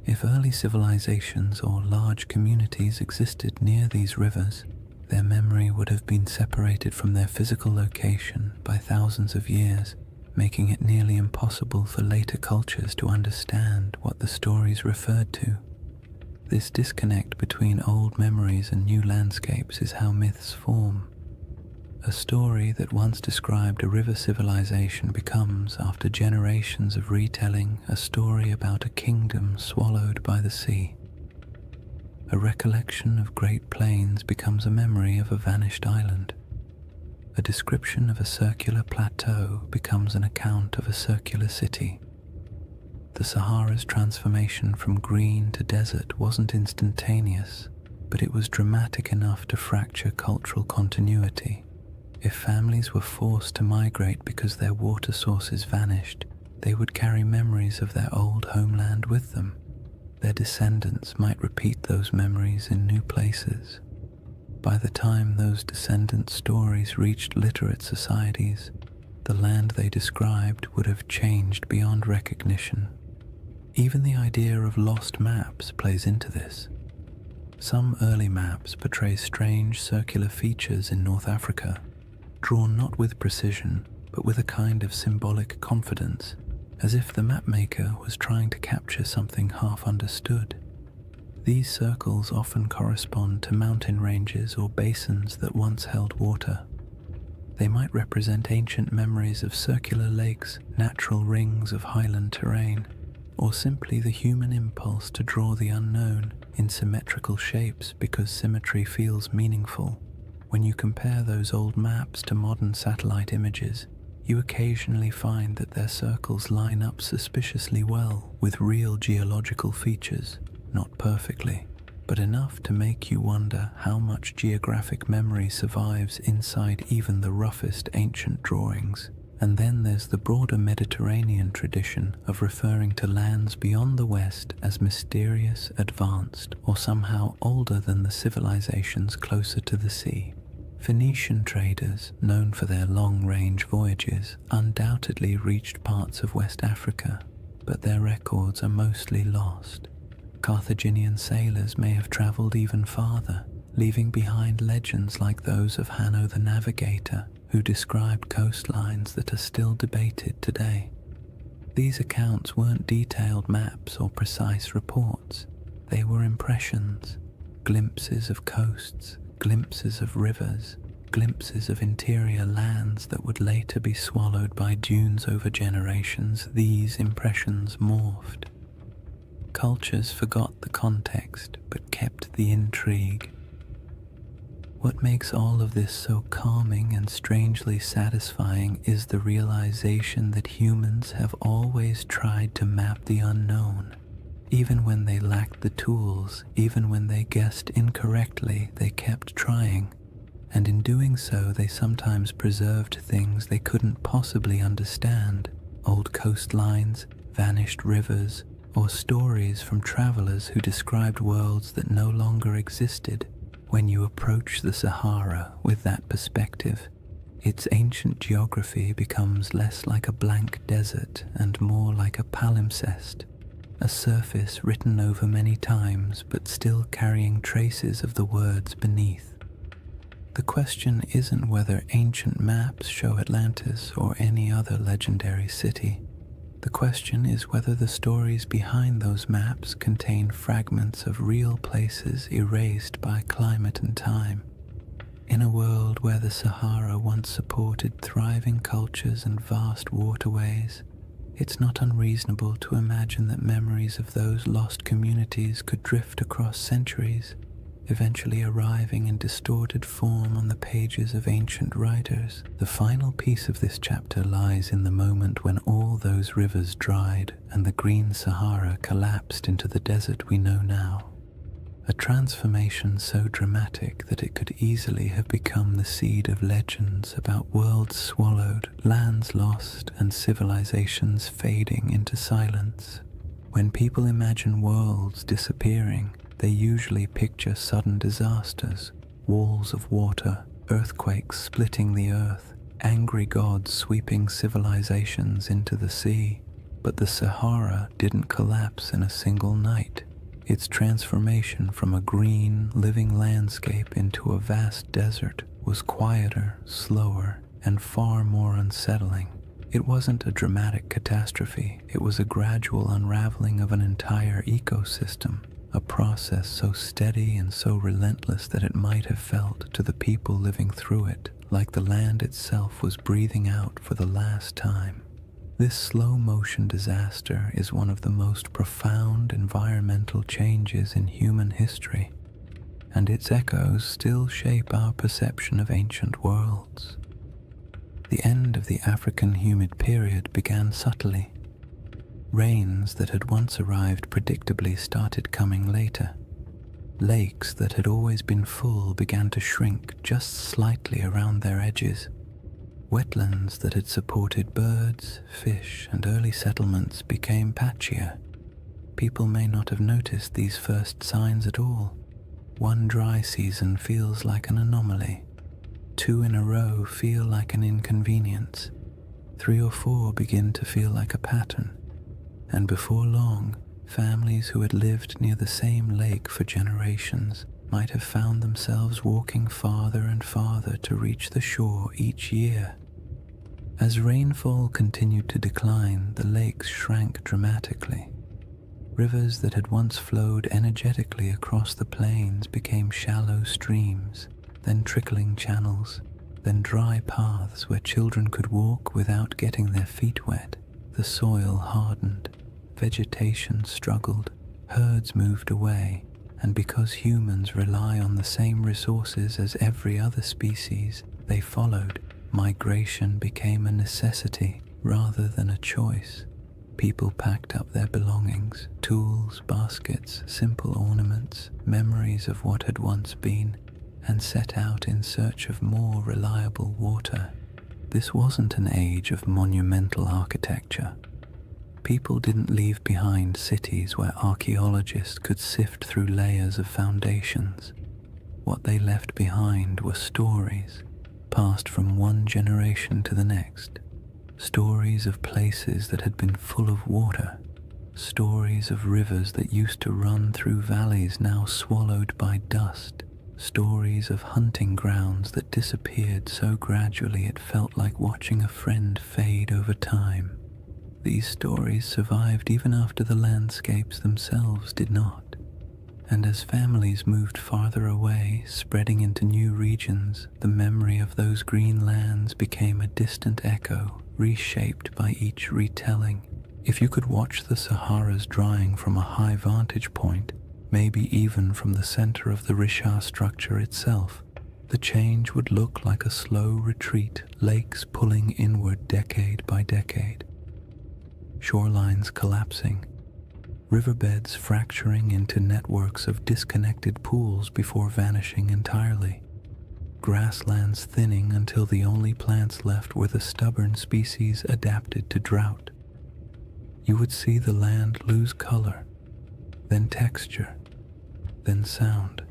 If early civilizations or large communities existed near these rivers, their memory would have been separated from their physical location by thousands of years, making it nearly impossible for later cultures to understand what the stories referred to. This disconnect between old memories and new landscapes is how myths form. A story that once described a river civilization becomes, after generations of retelling, a story about a kingdom swallowed by the sea. A recollection of great plains becomes a memory of a vanished island. A description of a circular plateau becomes an account of a circular city. The Sahara's transformation from green to desert wasn't instantaneous, but it was dramatic enough to fracture cultural continuity. If families were forced to migrate because their water sources vanished, they would carry memories of their old homeland with them. Their descendants might repeat those memories in new places. By the time those descendant stories reached literate societies, the land they described would have changed beyond recognition. Even the idea of lost maps plays into this. Some early maps portray strange circular features in North Africa, drawn not with precision, but with a kind of symbolic confidence, as if the mapmaker was trying to capture something half understood. These circles often correspond to mountain ranges or basins that once held water. They might represent ancient memories of circular lakes, natural rings of highland terrain, or simply the human impulse to draw the unknown in symmetrical shapes because symmetry feels meaningful. When you compare those old maps to modern satellite images, you occasionally find that their circles line up suspiciously well with real geological features. Not perfectly, but enough to make you wonder how much geographic memory survives inside even the roughest ancient drawings. And then there's the broader Mediterranean tradition of referring to lands beyond the West as mysterious, advanced, or somehow older than the civilizations closer to the sea. Phoenician traders, known for their long-range voyages, undoubtedly reached parts of West Africa, but their records are mostly lost. Carthaginian sailors may have traveled even farther, leaving behind legends like those of Hanno the Navigator, who described coastlines that are still debated today. These accounts weren't detailed maps or precise reports. They were impressions, glimpses of coasts, glimpses of rivers, glimpses of interior lands that would later be swallowed by dunes over generations. These impressions morphed. Cultures forgot the context, but kept the intrigue. What makes all of this so calming and strangely satisfying is the realization that humans have always tried to map the unknown. Even when they lacked the tools, even when they guessed incorrectly, they kept trying. And in doing so, they sometimes preserved things they couldn't possibly understand. Old coastlines, vanished rivers, or stories from travelers who described worlds that no longer existed. When you approach the Sahara with that perspective, its ancient geography becomes less like a blank desert and more like a palimpsest, a surface written over many times but still carrying traces of the words beneath. The question isn't whether ancient maps show Atlantis or any other legendary city. The question is whether the stories behind those maps contain fragments of real places erased by climate and time. In a world where the Sahara once supported thriving cultures and vast waterways, it's not unreasonable to imagine that memories of those lost communities could drift across centuries, eventually arriving in distorted form on the pages of ancient writers. The final piece of this chapter lies in the moment when all those rivers dried and the green Sahara collapsed into the desert we know now. A transformation so dramatic that it could easily have become the seed of legends about worlds swallowed, lands lost, and civilizations fading into silence. When people imagine worlds disappearing, they usually picture sudden disasters, walls of water, earthquakes splitting the earth, angry gods sweeping civilizations into the sea. But the Sahara didn't collapse in a single night. Its transformation from a green, living landscape into a vast desert was quieter, slower, and far more unsettling. It wasn't a dramatic catastrophe, it was a gradual unraveling of an entire ecosystem, a process so steady and so relentless that it might have felt to the people living through it like the land itself was breathing out for the last time. This slow-motion disaster is one of the most profound environmental changes in human history. and its echoes still shape our perception of ancient worlds. The end of the African humid period began subtly. Rains that had once arrived predictably started coming later. Lakes that had always been full began to shrink just slightly around their edges. Wetlands that had supported birds, fish, and early settlements became patchier. People may not have noticed these first signs at all. One dry season feels like an anomaly. 2 in a row feel like an inconvenience. 3 or 4 begin to feel like a pattern. And before long, families who had lived near the same lake for generations might have found themselves walking farther and farther to reach the shore each year. As rainfall continued to decline, the lakes shrank dramatically. Rivers that had once flowed energetically across the plains became shallow streams, then trickling channels, then dry paths where children could walk without getting their feet wet. The soil hardened, vegetation struggled, herds moved away, and because humans rely on the same resources as every other species, they followed. Migration became a necessity rather than a choice. People packed up their belongings, tools, baskets, simple ornaments, memories of what had once been, and set out in search of more reliable water. This wasn't an age of monumental architecture. People didn't leave behind cities where archaeologists could sift through layers of foundations. What they left behind were stories, passed from one generation to the next. Stories of places that had been full of water. Stories of rivers that used to run through valleys now swallowed by dust. Stories of hunting grounds that disappeared so gradually it felt like watching a friend fade over time. These stories survived even after the landscapes themselves did not. And as families moved farther away, spreading into new regions, the memory of those green lands became a distant echo, reshaped by each retelling. If you could watch the Sahara's drying from a high vantage point, maybe even from the center of the Richard structure itself, the change would look like a slow retreat, lakes pulling inward decade by decade. Shorelines collapsing, riverbeds fracturing into networks of disconnected pools before vanishing entirely, grasslands thinning until the only plants left were the stubborn species adapted to drought. You would see the land lose color, then texture, then sound,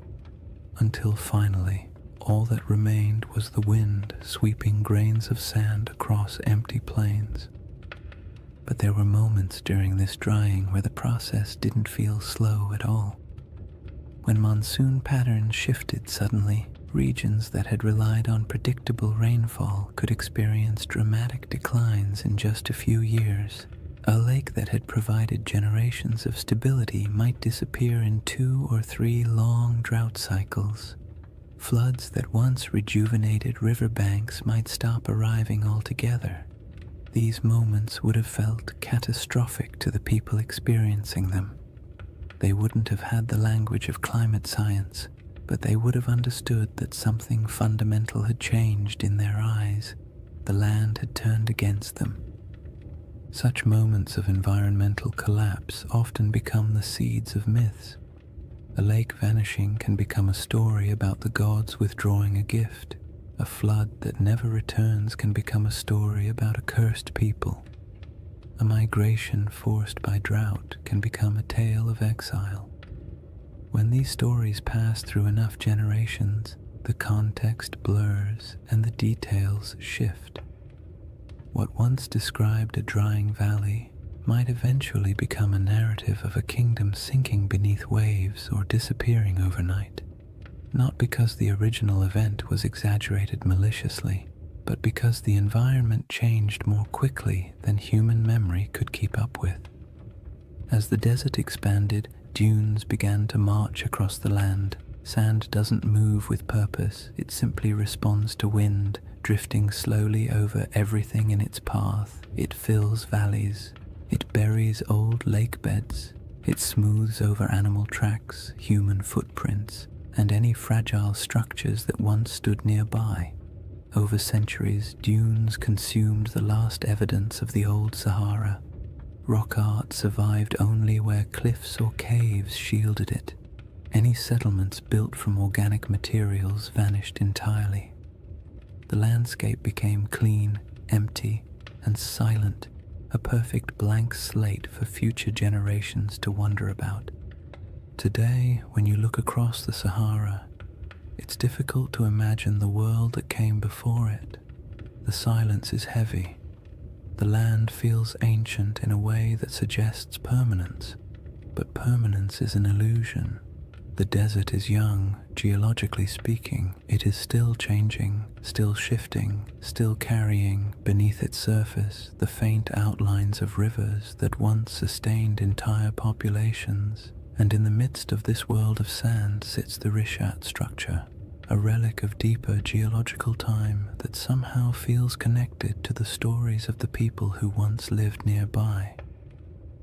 until finally all that remained was the wind sweeping grains of sand across empty plains. But there were moments during this drying where the process didn't feel slow at all. When monsoon patterns shifted suddenly, regions that had relied on predictable rainfall could experience dramatic declines in just a few years. A lake that had provided generations of stability might disappear in 2 or 3 long drought cycles. Floods that once rejuvenated riverbanks might stop arriving altogether. These moments would have felt catastrophic to the people experiencing them. They wouldn't have had the language of climate science, but they would have understood that something fundamental had changed in their eyes. The land had turned against them. Such moments of environmental collapse often become the seeds of myths. A lake vanishing can become a story about the gods withdrawing a gift. A flood that never returns can become a story about a cursed people. A migration forced by drought can become a tale of exile. When these stories pass through enough generations, the context blurs and the details shift. What once described a drying valley might eventually become a narrative of a kingdom sinking beneath waves or disappearing overnight. Not because the original event was exaggerated maliciously, but because the environment changed more quickly than human memory could keep up with. As the desert expanded, dunes began to march across the land. Sand doesn't move with purpose, it simply responds to wind, drifting slowly over everything in its path. It fills valleys, it buries old lake beds, it smooths over animal tracks, human footprints, and any fragile structures that once stood nearby. Over centuries, dunes consumed the last evidence of the old Sahara. Rock art survived only where cliffs or caves shielded it. Any settlements built from organic materials vanished entirely. The landscape became clean, empty, and silent, a perfect blank slate for future generations to wonder about. Today, when you look across the Sahara, it's difficult to imagine the world that came before it. The silence is heavy. The land feels ancient in a way that suggests permanence, but permanence is an illusion. The desert is young, geologically speaking. It is still changing, still shifting, still carrying beneath its surface the faint outlines of rivers that once sustained entire populations. And in the midst of this world of sand sits the Rishat structure, a relic of deeper geological time that somehow feels connected to the stories of the people who once lived nearby.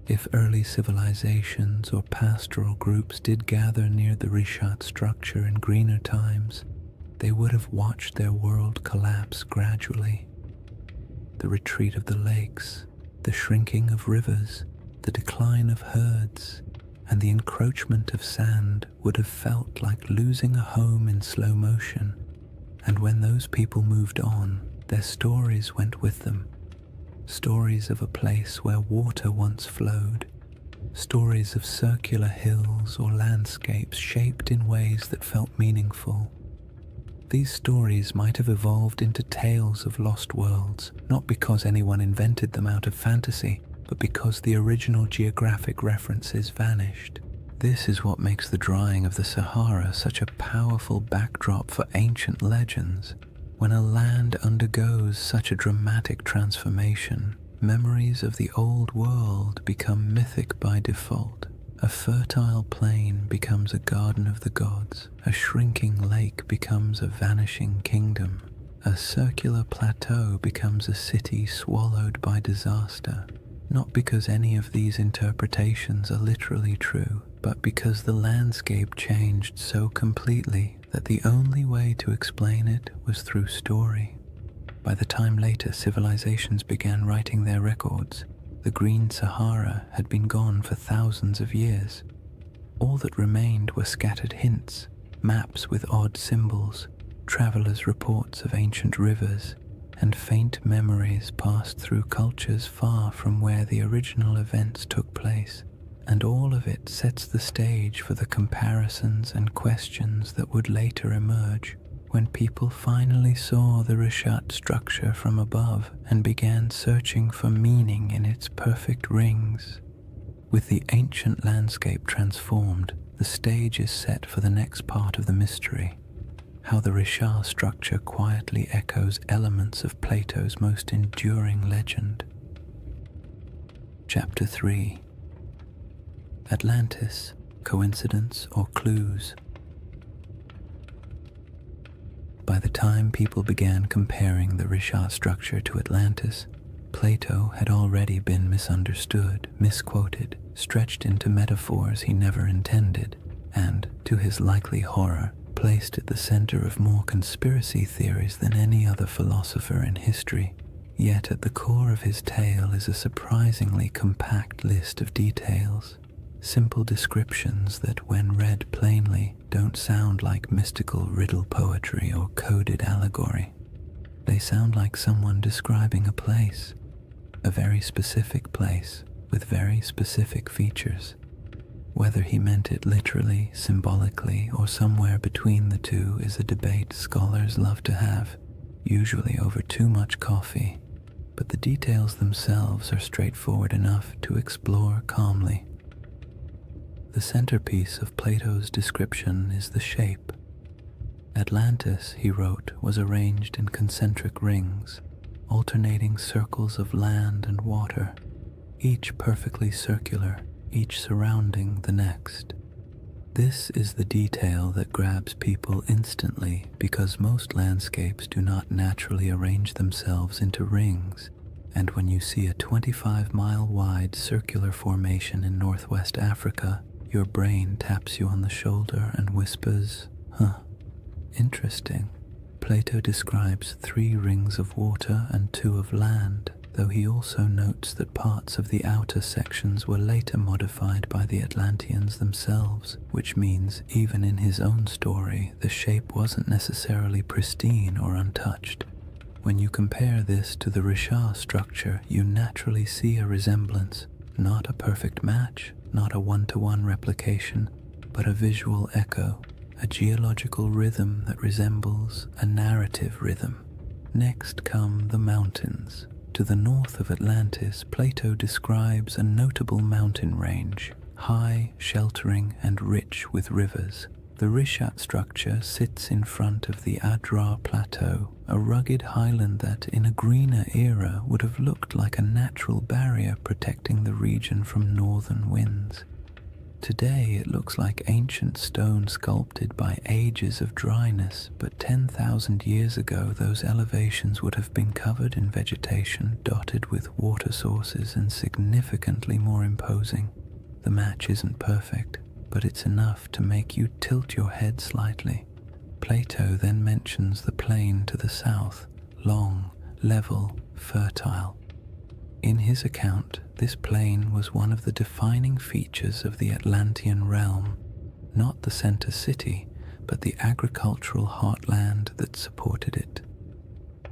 If early civilizations or pastoral groups did gather near the Rishat structure in greener times, they would have watched their world collapse gradually. The retreat of the lakes, the shrinking of rivers, the decline of herds, and the encroachment of sand would have felt like losing a home in slow motion. And when those people moved on, their stories went with them. Stories of a place where water once flowed, stories of circular hills or landscapes shaped in ways that felt meaningful. These stories might have evolved into tales of lost worlds, not because anyone invented them out of fantasy, but because the original geographic references vanished. This is what makes the drying of the Sahara such a powerful backdrop for ancient legends. When a land undergoes such a dramatic transformation, memories of the old world become mythic by default. A fertile plain becomes a garden of the gods. A shrinking lake becomes a vanishing kingdom. A circular plateau becomes a city swallowed by disaster. Not because any of these interpretations are literally true, but because the landscape changed so completely that the only way to explain it was through story. By the time later civilizations began writing their records, the Green Sahara had been gone for thousands of years. All that remained were scattered hints, maps with odd symbols, travelers' reports of ancient rivers, and faint memories passed through cultures far from where the original events took place. And all of it sets the stage for the comparisons and questions that would later emerge when people finally saw the Rishat structure from above and began searching for meaning in its perfect rings. With the ancient landscape transformed, the stage is set for the next part of the mystery. How the Rishat structure quietly echoes elements of Plato's most enduring legend. Chapter 3. Atlantis, Coincidence or Clues? By the time people began comparing the Rishat structure to Atlantis, Plato had already been misunderstood, misquoted, stretched into metaphors he never intended, and, to his likely horror, placed at the center of more conspiracy theories than any other philosopher in history. Yet at the core of his tale is a surprisingly compact list of details, simple descriptions that, when read plainly, don't sound like mystical riddle poetry or coded allegory. They sound like someone describing a place, a very specific place with very specific features. Whether he meant it literally, symbolically, or somewhere between the two is a debate scholars love to have, usually over too much coffee, but the details themselves are straightforward enough to explore calmly. The centerpiece of Plato's description is the shape. Atlantis, he wrote, was arranged in concentric rings, alternating circles of land and water, each perfectly circular, each surrounding the next. This is the detail that grabs people instantly because most landscapes do not naturally arrange themselves into rings, and when you see a 25-mile-wide circular formation in northwest Africa, your brain taps you on the shoulder and whispers, Huh, interesting. Plato describes 3 rings of water and 2 of land, though he also notes that parts of the outer sections were later modified by the Atlanteans themselves, which means even in his own story, the shape wasn't necessarily pristine or untouched. When you compare this to the Richard structure, you naturally see a resemblance, not a perfect match, not a one-to-one replication, but a visual echo, a geological rhythm that resembles a narrative rhythm. Next come the mountains. To the north of Atlantis, Plato describes a notable mountain range, high, sheltering, and rich with rivers. The Rishat structure sits in front of the Adrar Plateau, a rugged highland that, in a greener era, would have looked like a natural barrier protecting the region from northern winds. Today it looks like ancient stone sculpted by ages of dryness, but 10,000 years ago those elevations would have been covered in vegetation, dotted with water sources, and significantly more imposing. The match isn't perfect, but it's enough to make you tilt your head slightly. Plato then mentions the plain to the south, long, level, fertile. In his account, this plain was one of the defining features of the Atlantean realm, not the center city, but the agricultural heartland that supported it.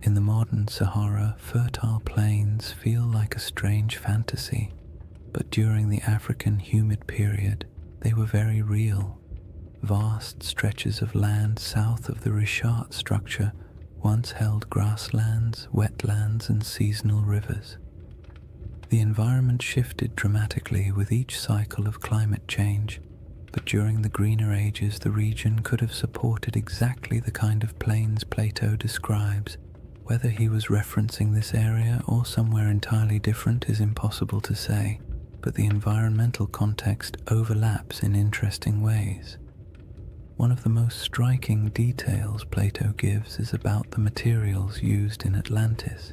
In the modern Sahara, fertile plains feel like a strange fantasy, but during the African humid period, they were very real. Vast stretches of land south of the Richat structure once held grasslands, wetlands, and seasonal rivers. The environment shifted dramatically with each cycle of climate change, but during the greener ages the region could have supported exactly the kind of plains Plato describes. Whether he was referencing this area or somewhere entirely different is impossible to say, but the environmental context overlaps in interesting ways. One of the most striking details Plato gives is about the materials used in Atlantis.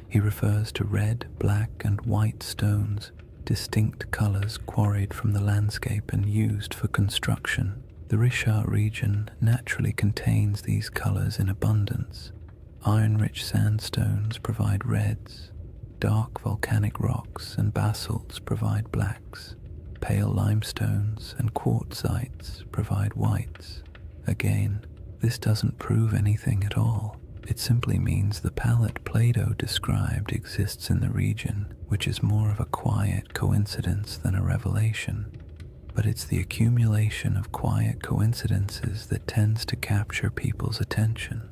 He refers to red, black, and white stones, distinct colors quarried from the landscape and used for construction. The Richat region naturally contains these colors in abundance. Iron-rich sandstones provide reds, dark volcanic rocks and basalts provide blacks, pale limestones and quartzites provide whites. Again, this doesn't prove anything at all. It simply means the palette Plato described exists in the region, which is more of a quiet coincidence than a revelation. But it's the accumulation of quiet coincidences that tends to capture people's attention.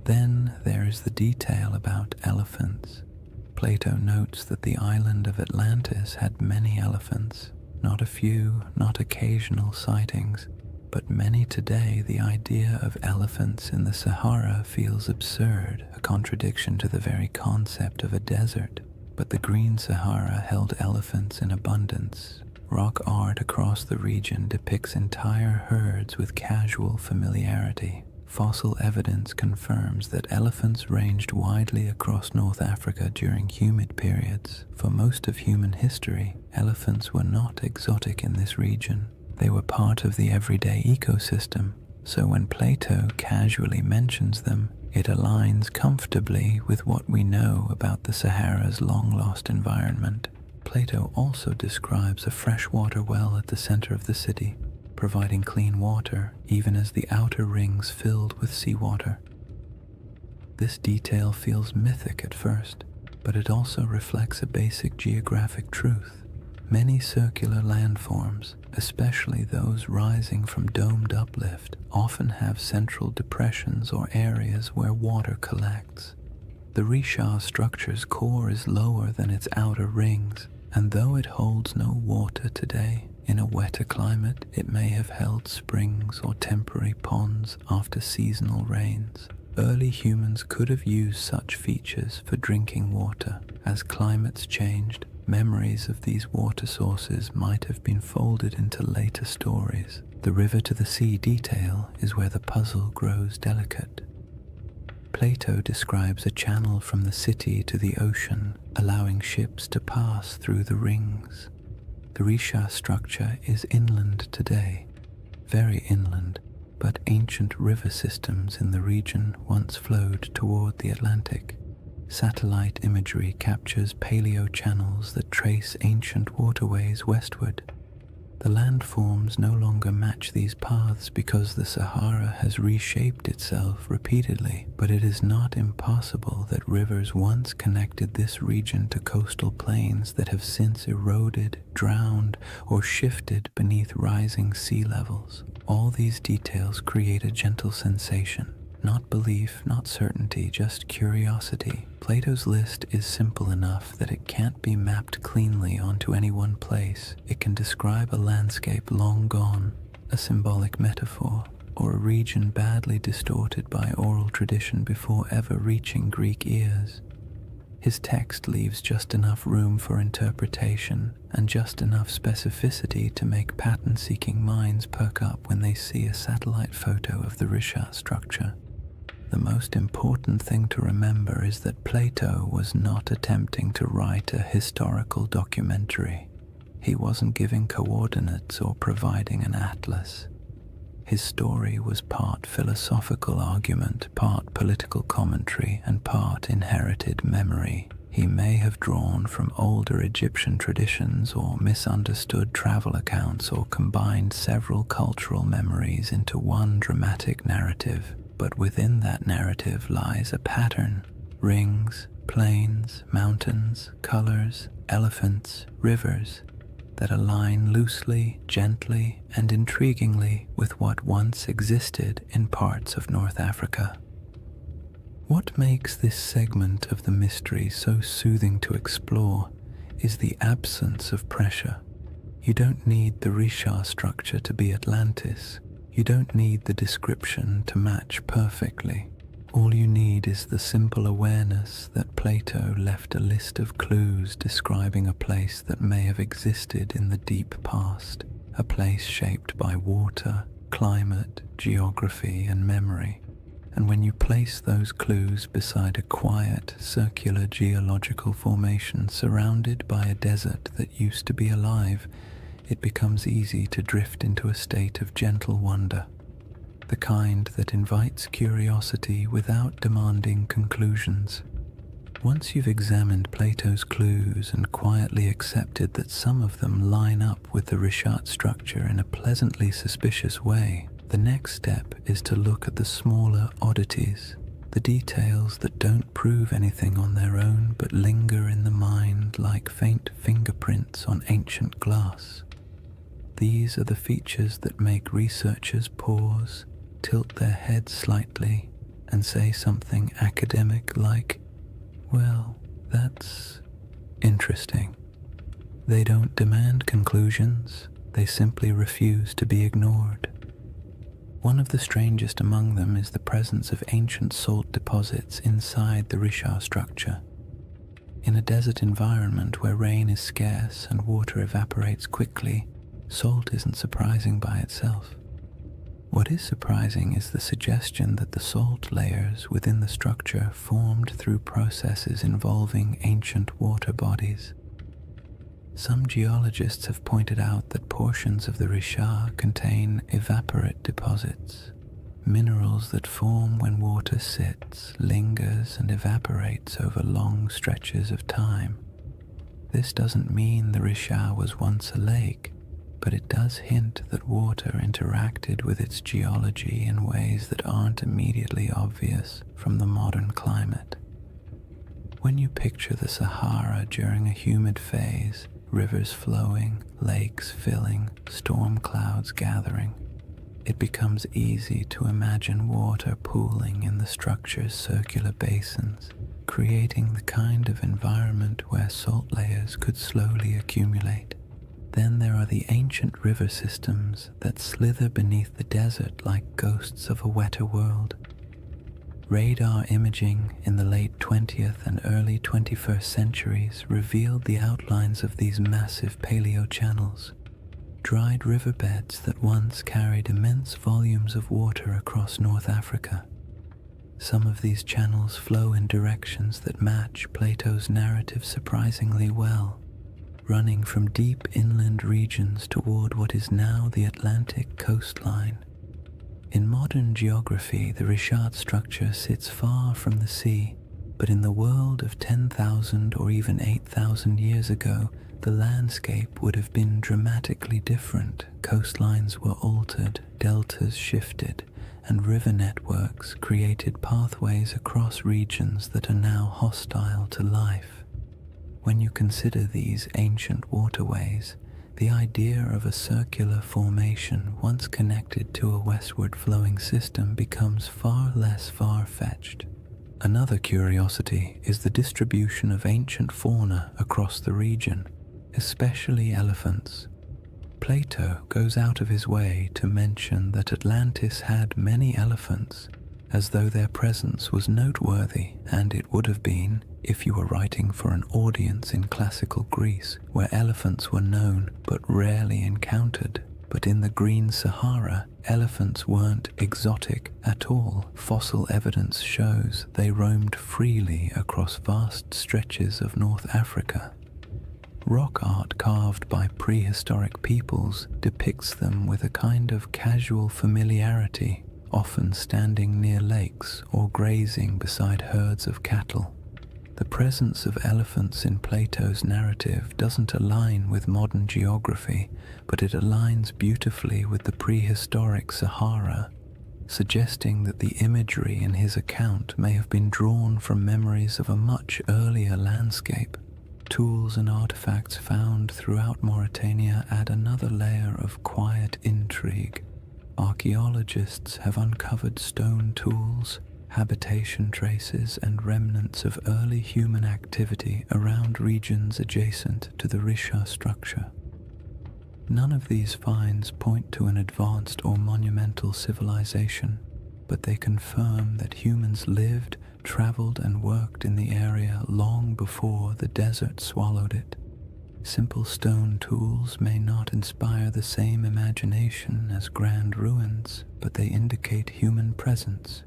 Then there is the detail about elephants. Plato notes that the island of Atlantis had many elephants, not a few, not occasional sightings, but many today. The idea of elephants in the Sahara feels absurd, a contradiction to the very concept of a desert. But the Green Sahara held elephants in abundance. Rock art across the region depicts entire herds with casual familiarity. Fossil evidence confirms that elephants ranged widely across North Africa during humid periods. For most of human history, elephants were not exotic in this region. They were part of the everyday ecosystem, so when Plato casually mentions them, it aligns comfortably with what we know about the Sahara's long-lost environment. Plato also describes a freshwater well at the center of the city, providing clean water even as the outer rings filled with seawater. This detail feels mythic at first, but it also reflects a basic geographic truth. Many circular landforms, especially those rising from domed uplift, often have central depressions or areas where water collects. The Richat structure's core is lower than its outer rings, and though it holds no water today, in a wetter climate it may have held springs or temporary ponds after seasonal rains. Early humans could have used such features for drinking water. As climates changed, memories of these water sources might have been folded into later stories. The river to the sea detail is where the puzzle grows delicate. Plato describes a channel from the city to the ocean, allowing ships to pass through the rings. The Richat structure is inland today, very inland, but ancient river systems in the region once flowed toward the Atlantic. Satellite imagery captures paleo-channels that trace ancient waterways westward. The landforms no longer match these paths because the Sahara has reshaped itself repeatedly, but it is not impossible that rivers once connected this region to coastal plains that have since eroded, drowned, or shifted beneath rising sea levels. All these details create a gentle sensation. Not belief, not certainty, just curiosity. Plato's list is simple enough that it can't be mapped cleanly onto any one place. It can describe a landscape long gone, a symbolic metaphor, or a region badly distorted by oral tradition before ever reaching Greek ears. His text leaves just enough room for interpretation and just enough specificity to make pattern-seeking minds perk up when they see a satellite photo of the Risha structure. The most important thing to remember is that Plato was not attempting to write a historical documentary. He wasn't giving coordinates or providing an atlas. His story was part philosophical argument, part political commentary, and part inherited memory. He may have drawn from older Egyptian traditions or misunderstood travel accounts or combined several cultural memories into one dramatic narrative. But within that narrative lies a pattern: rings, plains, mountains, colors, elephants, rivers that align loosely, gently, and intriguingly with what once existed in parts of North Africa. What makes this segment of the mystery so soothing to explore is the absence of pressure. You don't need the Risha structure to be Atlantis. You don't need the description to match perfectly. All you need is the simple awareness that Plato left a list of clues describing a place that may have existed in the deep past, a place shaped by water, climate, geography, and memory. And when you place those clues beside a quiet, circular geological formation surrounded by a desert that used to be alive, it becomes easy to drift into a state of gentle wonder, the kind that invites curiosity without demanding conclusions. Once you've examined Plato's clues and quietly accepted that some of them line up with the Rishat structure in a pleasantly suspicious way, the next step is to look at the smaller oddities, the details that don't prove anything on their own but linger in the mind like faint fingerprints on ancient glass. These are the features that make researchers pause, tilt their heads slightly, and say something academic like, "Well, that's interesting." They don't demand conclusions, they simply refuse to be ignored. One of the strangest among them is the presence of ancient salt deposits inside the Risha structure. In a desert environment where rain is scarce and water evaporates quickly, salt isn't surprising by itself. What is surprising is the suggestion that the salt layers within the structure formed through processes involving ancient water bodies. Some geologists have pointed out that portions of the Risha contain evaporate deposits, minerals that form when water sits, lingers, and evaporates over long stretches of time. This doesn't mean the Risha was once a lake, but it does hint that water interacted with its geology in ways that aren't immediately obvious from the modern climate. When you picture the Sahara during a humid phase, rivers flowing, lakes filling, storm clouds gathering, it becomes easy to imagine water pooling in the structure's circular basins, creating the kind of environment where salt layers could slowly accumulate. Then there are the ancient river systems that slither beneath the desert like ghosts of a wetter world. Radar imaging in the late 20th and early 21st centuries revealed the outlines of these massive paleo-channels, dried riverbeds that once carried immense volumes of water across North Africa. Some of these channels flow in directions that match Plato's narrative surprisingly well, running from deep inland regions toward what is now the Atlantic coastline. In modern geography, the Richard structure sits far from the sea, but in the world of 10,000 or even 8,000 years ago, the landscape would have been dramatically different. Coastlines were altered, deltas shifted, and river networks created pathways across regions that are now hostile to life. When you consider these ancient waterways, the idea of a circular formation once connected to a westward flowing system becomes far less far-fetched. Another curiosity is the distribution of ancient fauna across the region, especially elephants. Plato goes out of his way to mention that Atlantis had many elephants, as though their presence was noteworthy, and it would have been if you were writing for an audience in classical Greece, where elephants were known but rarely encountered. But in the Green Sahara, elephants weren't exotic at all. Fossil evidence shows they roamed freely across vast stretches of North Africa. Rock art carved by prehistoric peoples depicts them with a kind of casual familiarity, often standing near lakes or grazing beside herds of cattle. The presence of elephants in Plato's narrative doesn't align with modern geography, but it aligns beautifully with the prehistoric Sahara, suggesting that the imagery in his account may have been drawn from memories of a much earlier landscape. Tools and artifacts found throughout Mauritania add another layer of quiet intrigue. Archaeologists have uncovered stone tools, habitation traces, and remnants of early human activity around regions adjacent to the Richard structure. None of these finds point to an advanced or monumental civilization, but they confirm that humans lived, traveled, and worked in the area long before the desert swallowed it. Simple stone tools may not inspire the same imagination as grand ruins, but they indicate human presence.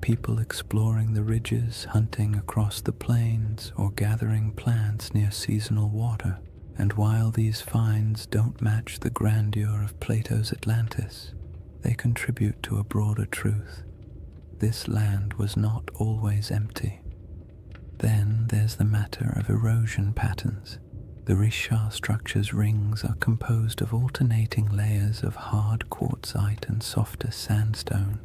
People exploring the ridges, hunting across the plains, or gathering plants near seasonal water. And while these finds don't match the grandeur of Plato's Atlantis, they contribute to a broader truth. This land was not always empty. Then there's the matter of erosion patterns. The Richard structure's rings are composed of alternating layers of hard quartzite and softer sandstone.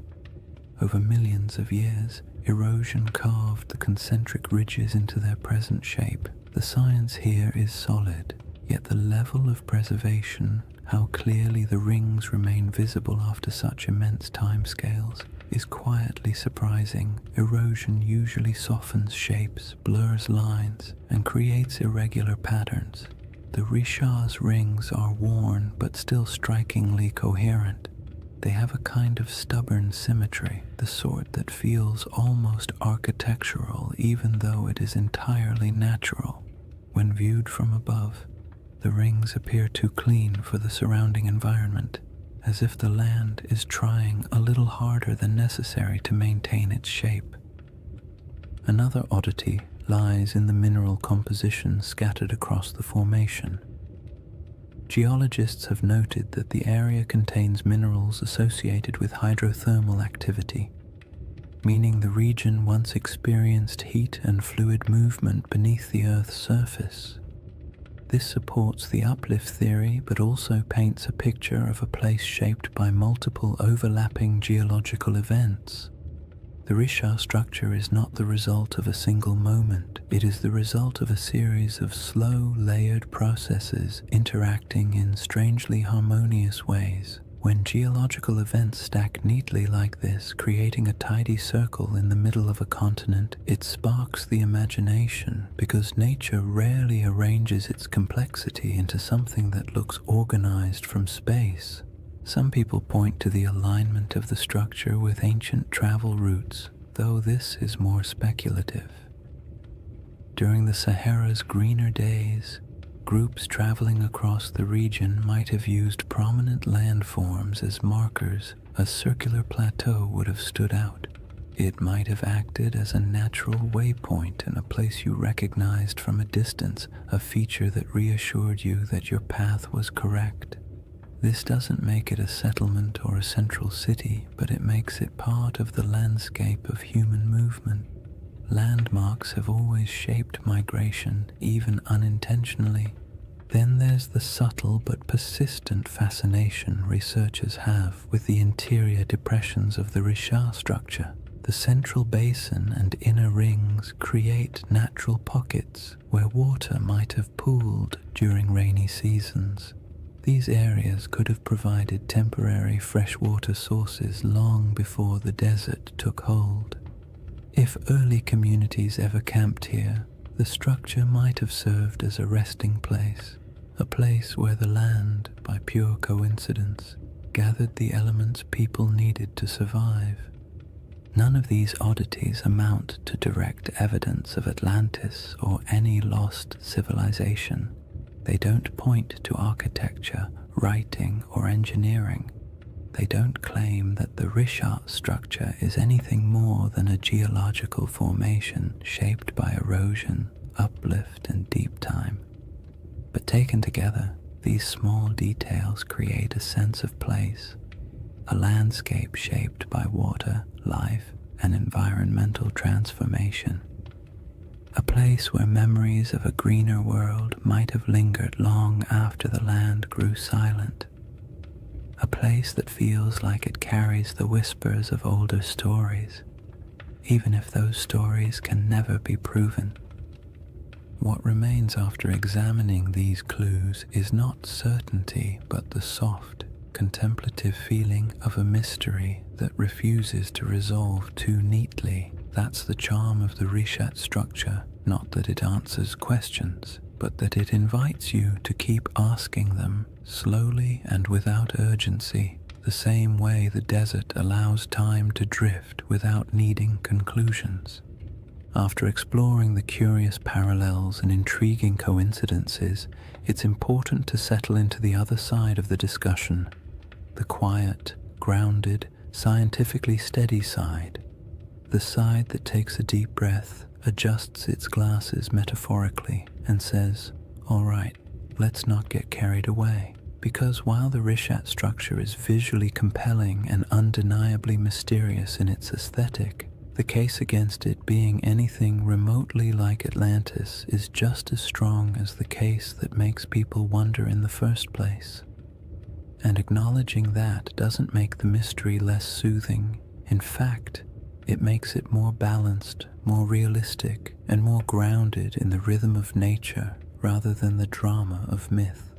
Over millions of years, erosion carved the concentric ridges into their present shape. The science here is solid, yet the level of preservation, how clearly the rings remain visible after such immense timescales, is quietly surprising. Erosion usually softens shapes, blurs lines, and creates irregular patterns. The Richard's rings are worn but still strikingly coherent. They have a kind of stubborn symmetry, the sort that feels almost architectural even though it is entirely natural. When viewed from above, the rings appear too clean for the surrounding environment, as if the land is trying a little harder than necessary to maintain its shape. Another oddity lies in the mineral composition scattered across the formation. Geologists have noted that the area contains minerals associated with hydrothermal activity, meaning the region once experienced heat and fluid movement beneath the Earth's surface. This supports the uplift theory, but also paints a picture of a place shaped by multiple overlapping geological events. The Richard structure is not the result of a single moment. It is the result of a series of slow, layered processes interacting in strangely harmonious ways. When geological events stack neatly like this, creating a tidy circle in the middle of a continent, it sparks the imagination, because nature rarely arranges its complexity into something that looks organized from space. Some people point to the alignment of the structure with ancient travel routes, though this is more speculative. During the Sahara's greener days, groups traveling across the region might have used prominent landforms as markers. A circular plateau would have stood out. It might have acted as a natural waypoint and a place you recognized from a distance, a feature that reassured you that your path was correct. This doesn't make it a settlement or a central city, but it makes it part of the landscape of human movement. Landmarks have always shaped migration, even unintentionally. Then there's the subtle but persistent fascination researchers have with the interior depressions of the Richat structure. The central basin and inner rings create natural pockets where water might have pooled during rainy seasons. These areas could have provided temporary freshwater sources long before the desert took hold. If early communities ever camped here, the structure might have served as a resting place, a place where the land, by pure coincidence, gathered the elements people needed to survive. None of these oddities amount to direct evidence of Atlantis or any lost civilization. They don't point to architecture, writing, or engineering. They don't claim that the Richat structure is anything more than a geological formation shaped by erosion, uplift, and deep time. But taken together, these small details create a sense of place, a landscape shaped by water, life, and environmental transformation. A place where memories of a greener world might have lingered long after the land grew silent. A place that feels like it carries the whispers of older stories, even if those stories can never be proven. What remains after examining these clues is not certainty, but the soft, contemplative feeling of a mystery that refuses to resolve too neatly. That's the charm of the Richat structure, not that it answers questions, but that it invites you to keep asking them slowly and without urgency, the same way the desert allows time to drift without needing conclusions. After exploring the curious parallels and intriguing coincidences, it's important to settle into the other side of the discussion, the quiet, grounded, scientifically steady side, the side that takes a deep breath, adjusts its glasses metaphorically, and says, "All right, let's not get carried away." Because while the Richat structure is visually compelling and undeniably mysterious in its aesthetic, the case against it being anything remotely like Atlantis is just as strong as the case that makes people wonder in the first place. And acknowledging that doesn't make the mystery less soothing. In fact, it makes it more balanced, more realistic, and more grounded in the rhythm of nature rather than the drama of myth.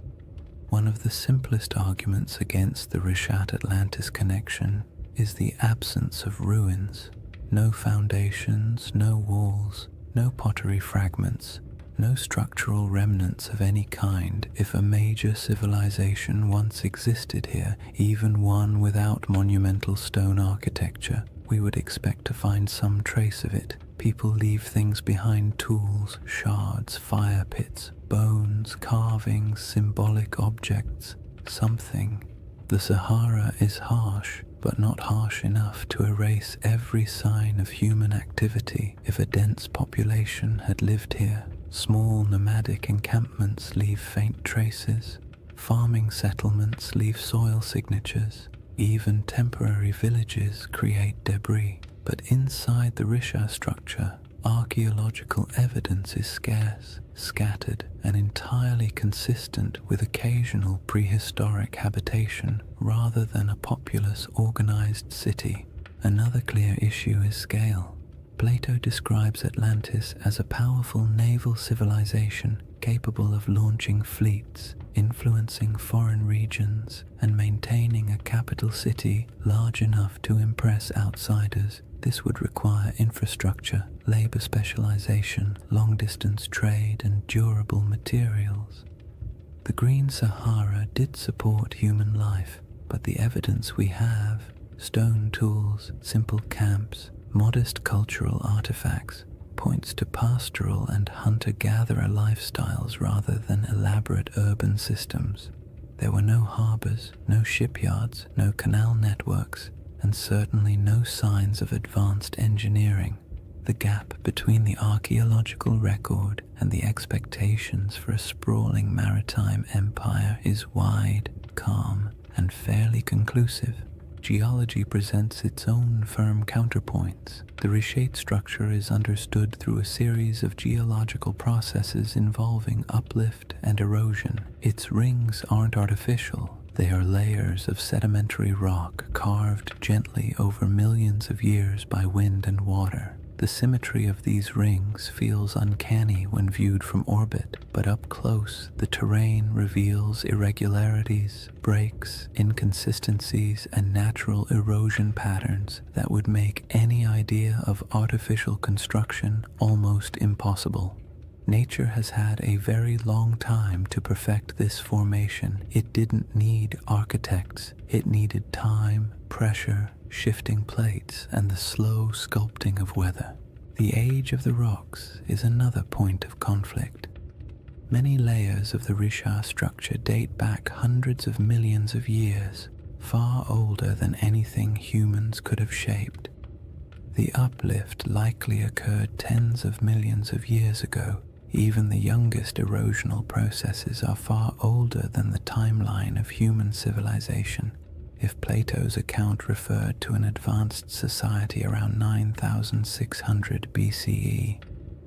One of the simplest arguments against the Richat-Atlantis connection is the absence of ruins. No foundations, no walls, no pottery fragments, no structural remnants of any kind. If a major civilization once existed here, even one without monumental stone architecture, we would expect to find some trace of it. People leave things behind: tools, shards, fire pits, bones, carvings, symbolic objects, something. The Sahara is harsh, but not harsh enough to erase every sign of human activity. If a dense population had lived here, small nomadic encampments leave faint traces, farming settlements leave soil signatures, even temporary villages create debris. But inside the Richat structure, archaeological evidence is scarce, scattered, and entirely consistent with occasional prehistoric habitation rather than a populous, organized city. Another clear issue is scale. Plato describes Atlantis as a powerful naval civilization capable of launching fleets, influencing foreign regions, and maintaining a capital city large enough to impress outsiders. This would require infrastructure, labor specialization, long-distance trade, and durable materials. The Green Sahara did support human life, but the evidence we have, stone tools, simple camps, modest cultural artifacts, points to pastoral and hunter-gatherer lifestyles rather than elaborate urban systems. There were no harbors, no shipyards, no canal networks, and certainly no signs of advanced engineering. The gap between the archaeological record and the expectations for a sprawling maritime empire is wide. calm and fairly conclusive. Geology presents its own firm counterpoints. The reshaped structure is understood through a series of geological processes involving uplift and erosion. Its rings aren't artificial. They are layers of sedimentary rock carved gently over millions of years by wind and water. The symmetry of these rings feels uncanny when viewed from orbit, but up close, the terrain reveals irregularities, breaks, inconsistencies, and natural erosion patterns that would make any idea of artificial construction almost impossible. Nature has had a very long time to perfect this formation. It didn't need architects. It needed time, pressure, shifting plates, and the slow sculpting of weather. The age of the rocks is another point of conflict. Many layers of the Richat structure date back hundreds of millions of years, far older than anything humans could have shaped. The uplift likely occurred tens of millions of years ago. Even the youngest erosional processes are far older than the timeline of human civilization. If Plato's account referred to an advanced society around 9600 BCE,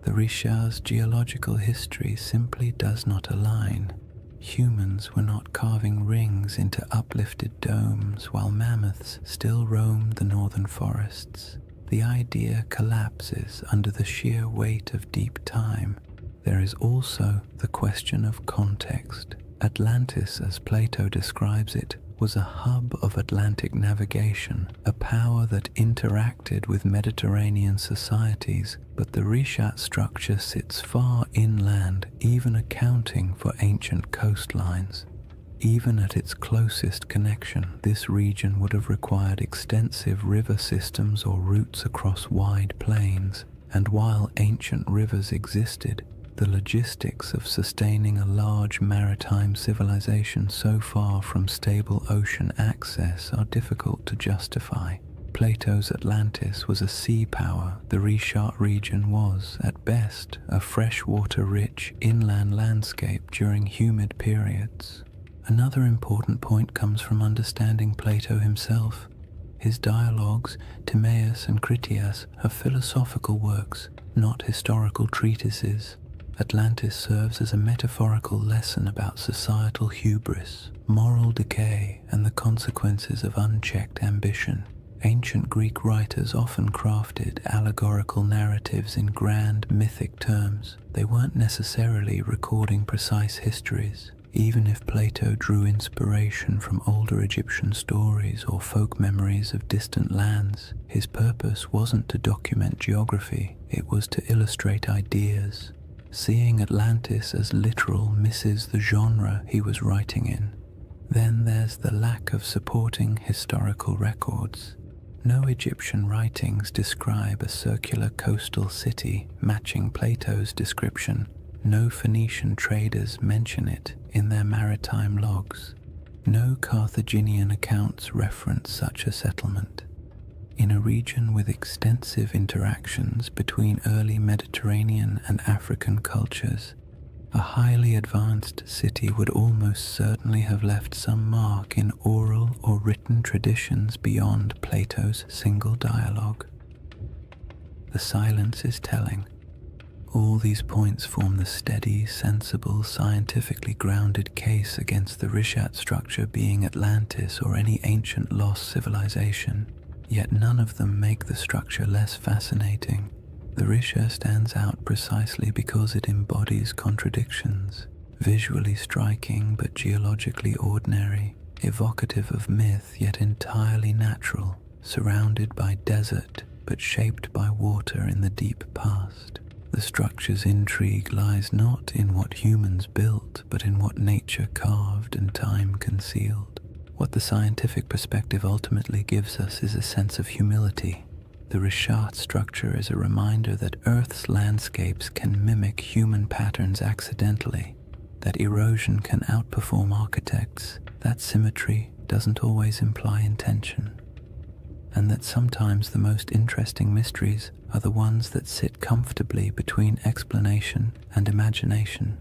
the Richat's geological history simply does not align. Humans were not carving rings into uplifted domes while mammoths still roamed the northern forests. The idea collapses under the sheer weight of deep time. There is also the question of context. Atlantis, as Plato describes it, was a hub of Atlantic navigation, a power that interacted with Mediterranean societies, but the Richat structure sits far inland, even accounting for ancient coastlines. Even at its closest connection, this region would have required extensive river systems or routes across wide plains, and while ancient rivers existed, the logistics of sustaining a large maritime civilization so far from stable ocean access are difficult to justify. Plato's Atlantis was a sea power. The Richat region was, at best, a freshwater-rich inland landscape during humid periods. Another important point comes from understanding Plato himself. His dialogues, Timaeus and Critias, are philosophical works, not historical treatises. Atlantis serves as a metaphorical lesson about societal hubris, moral decay, and the consequences of unchecked ambition. Ancient Greek writers often crafted allegorical narratives in grand mythic terms. They weren't necessarily recording precise histories. Even if Plato drew inspiration from older Egyptian stories or folk memories of distant lands, his purpose wasn't to document geography, it was to illustrate ideas. Seeing Atlantis as literal misses the genre he was writing in. Then there's the lack of supporting historical records. No Egyptian writings describe a circular coastal city matching Plato's description. No Phoenician traders mention it in their maritime logs. No Carthaginian accounts reference such a settlement. In a region with extensive interactions between early Mediterranean and African cultures, a highly advanced city would almost certainly have left some mark in oral or written traditions beyond Plato's single dialogue. The silence is telling. All these points form the steady, sensible, scientifically grounded case against the Richat structure being Atlantis or any ancient lost civilization. Yet none of them make the structure less fascinating. The Richat stands out precisely because it embodies contradictions, visually striking but geologically ordinary, evocative of myth yet entirely natural, surrounded by desert but shaped by water in the deep past. The structure's intrigue lies not in what humans built, but in what nature carved and time concealed. What the scientific perspective ultimately gives us is a sense of humility. The Richat structure is a reminder that Earth's landscapes can mimic human patterns accidentally, that erosion can outperform architects, that symmetry doesn't always imply intention, and that sometimes the most interesting mysteries are the ones that sit comfortably between explanation and imagination.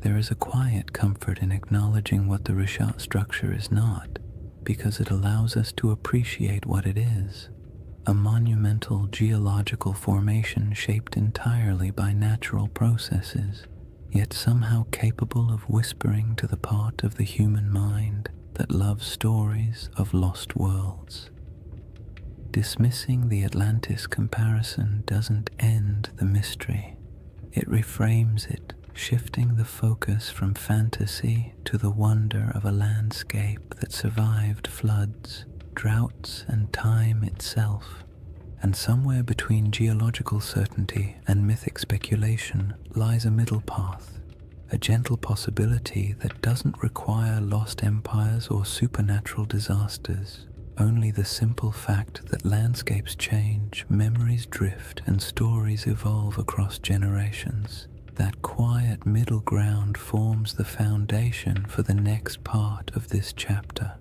There is a quiet comfort in acknowledging what the Rishat structure is not, because it allows us to appreciate what it is: a monumental geological formation shaped entirely by natural processes, yet somehow capable of whispering to the part of the human mind that loves stories of lost worlds. Dismissing the Atlantis comparison doesn't end the mystery. It reframes it, shifting the focus from fantasy to the wonder of a landscape that survived floods, droughts, and time itself. And somewhere between geological certainty and mythic speculation lies a middle path, a gentle possibility that doesn't require lost empires or supernatural disasters, only the simple fact that landscapes change, memories drift, and stories evolve across generations. That quiet middle ground forms the foundation for the next part of this chapter.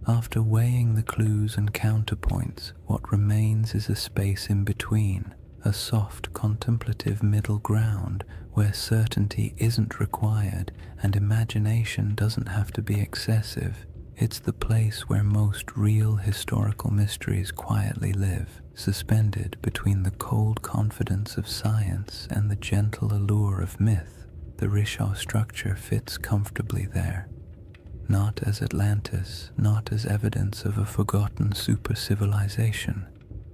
After weighing the clues and counterpoints, what remains is a space in between, a soft, contemplative middle ground where certainty isn't required and imagination doesn't have to be excessive. It's the place where most real historical mysteries quietly live, suspended between the cold confidence of science and the gentle allure of myth. The Risha structure fits comfortably there. Not as Atlantis, not as evidence of a forgotten super-civilization,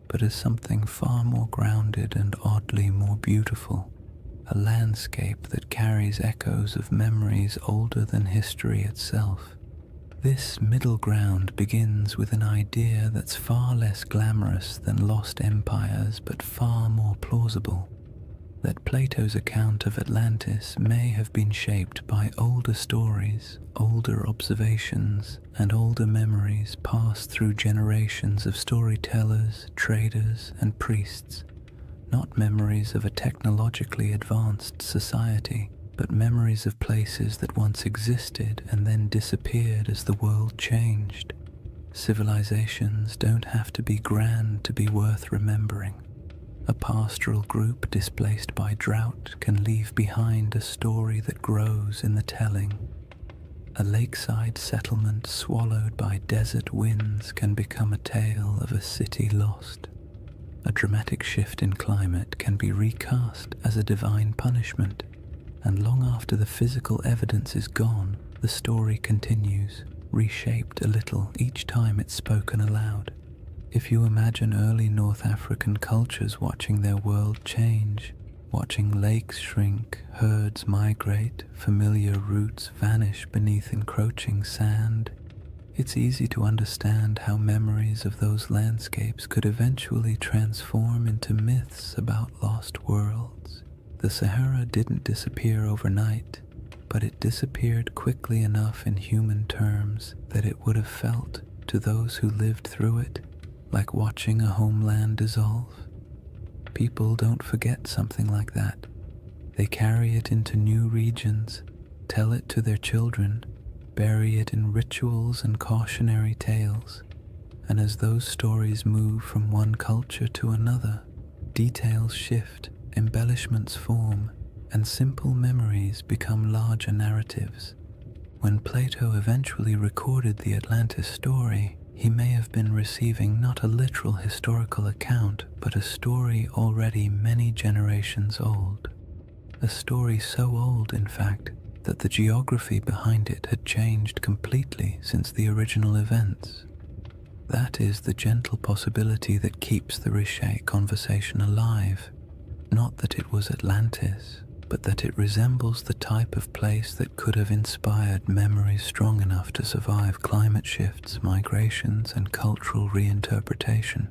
but as something far more grounded and oddly more beautiful, a landscape that carries echoes of memories older than history itself. This middle ground begins with an idea that's far less glamorous than lost empires but far more plausible. That Plato's account of Atlantis may have been shaped by older stories, older observations, and older memories passed through generations of storytellers, traders, and priests. Not memories of a technologically advanced society, but memories of places that once existed and then disappeared as the world changed. Civilizations don't have to be grand to be worth remembering. A pastoral group displaced by drought can leave behind a story that grows in the telling. A lakeside settlement swallowed by desert winds can become a tale of a city lost. A dramatic shift in climate can be recast as a divine punishment, and long after the physical evidence is gone, the story continues, reshaped a little each time it's spoken aloud. If you imagine early North African cultures watching their world change, watching lakes shrink, herds migrate, familiar routes vanish beneath encroaching sand, it's easy to understand how memories of those landscapes could eventually transform into myths about lost worlds. The Sahara didn't disappear overnight, but it disappeared quickly enough in human terms that it would have felt, to those who lived through it, like watching a homeland dissolve. People don't forget something like that. They carry it into new regions, tell it to their children, bury it in rituals and cautionary tales, and as those stories move from one culture to another, details shift, embellishments form, and simple memories become larger narratives. When Plato eventually recorded the Atlantis story, he may have been receiving not a literal historical account, but a story already many generations old. A story so old, in fact, that the geography behind it had changed completely since the original events. That is the gentle possibility that keeps the Riche conversation alive. Not that it was Atlantis, but that it resembles the type of place that could have inspired memories strong enough to survive climate shifts, migrations, and cultural reinterpretation.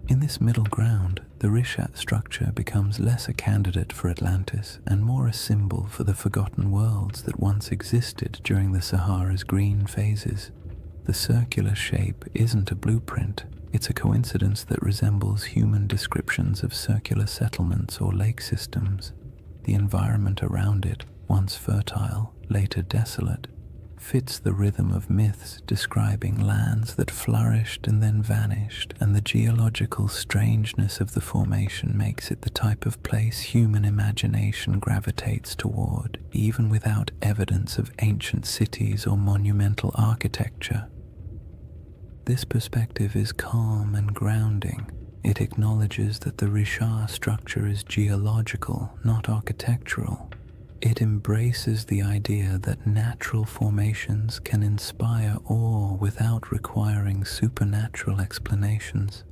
In this middle ground, the Rishat structure becomes less a candidate for Atlantis and more a symbol for the forgotten worlds that once existed during the Sahara's green phases. The circular shape isn't a blueprint, it's a coincidence that resembles human descriptions of circular settlements or lake systems. The environment around it, once fertile, later desolate, fits the rhythm of myths describing lands that flourished and then vanished, and the geological strangeness of the formation makes it the type of place human imagination gravitates toward, even without evidence of ancient cities or monumental architecture. This perspective is calm and grounding. It acknowledges that the Richat structure is geological, not architectural. It embraces the idea that natural formations can inspire awe without requiring supernatural explanations,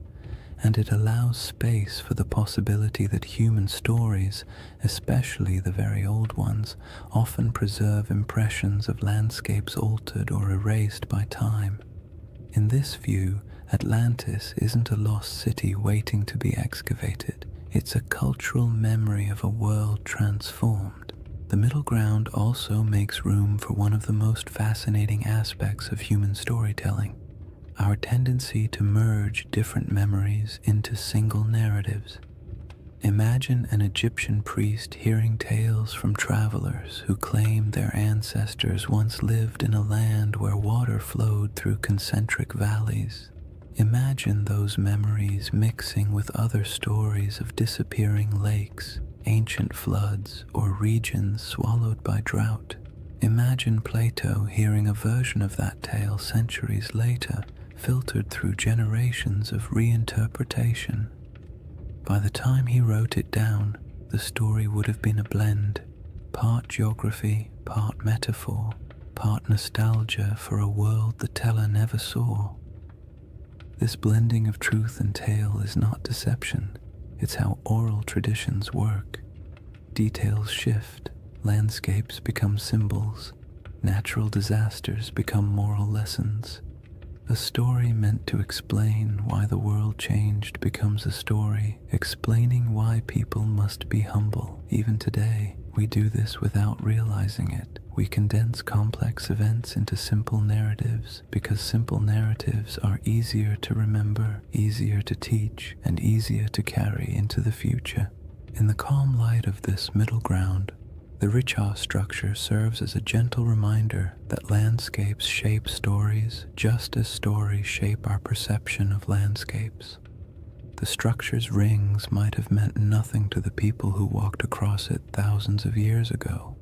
and it allows space for the possibility that human stories, especially the very old ones, often preserve impressions of landscapes altered or erased by time. In this view, Atlantis isn't a lost city waiting to be excavated. It's a cultural memory of a world transformed. The middle ground also makes room for one of the most fascinating aspects of human storytelling, our tendency to merge different memories into single narratives. Imagine an Egyptian priest hearing tales from travelers who claim their ancestors once lived in a land where water flowed through concentric valleys. Imagine those memories mixing with other stories of disappearing lakes, ancient floods, or regions swallowed by drought. Imagine Plato hearing a version of that tale centuries later, filtered through generations of reinterpretation. By the time he wrote it down, the story would have been a blend, part geography, part metaphor, part nostalgia for a world the teller never saw. This blending of truth and tale is not deception. It's how oral traditions work. Details shift, landscapes become symbols, natural disasters become moral lessons. A story meant to explain why the world changed becomes a story explaining why people must be humble. Even today, we do this without realizing it. We condense complex events into simple narratives because simple narratives are easier to remember, easier to teach, and easier to carry into the future. In the calm light of this middle ground, the Richat structure serves as a gentle reminder that landscapes shape stories just as stories shape our perception of landscapes. The structure's rings might have meant nothing to the people who walked across it thousands of years ago,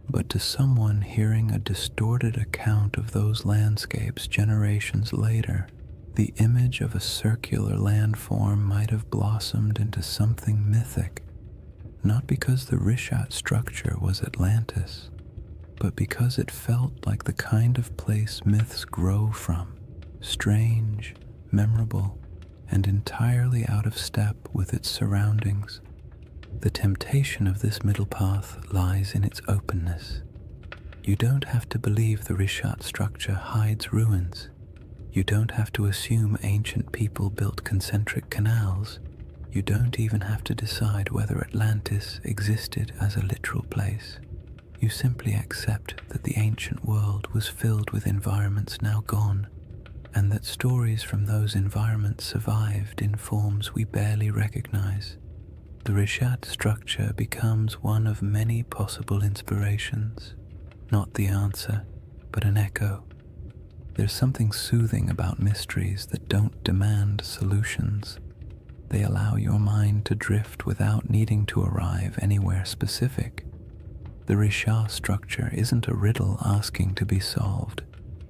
but to someone hearing a distorted account of those landscapes generations later, the image of a circular landform might have blossomed into something mythic, not because the Richat structure was Atlantis, but because it felt like the kind of place myths grow from, strange, memorable, and entirely out of step with its surroundings. The temptation of this middle path lies in its openness. You don't have to believe the Richat structure hides ruins. You don't have to assume ancient people built concentric canals. You don't even have to decide whether Atlantis existed as a literal place. You simply accept that the ancient world was filled with environments now gone, and that stories from those environments survived in forms we barely recognize. The Richat structure becomes one of many possible inspirations, not the answer, but an echo. There's something soothing about mysteries that don't demand solutions. They allow your mind to drift without needing to arrive anywhere specific. The Richat structure isn't a riddle asking to be solved.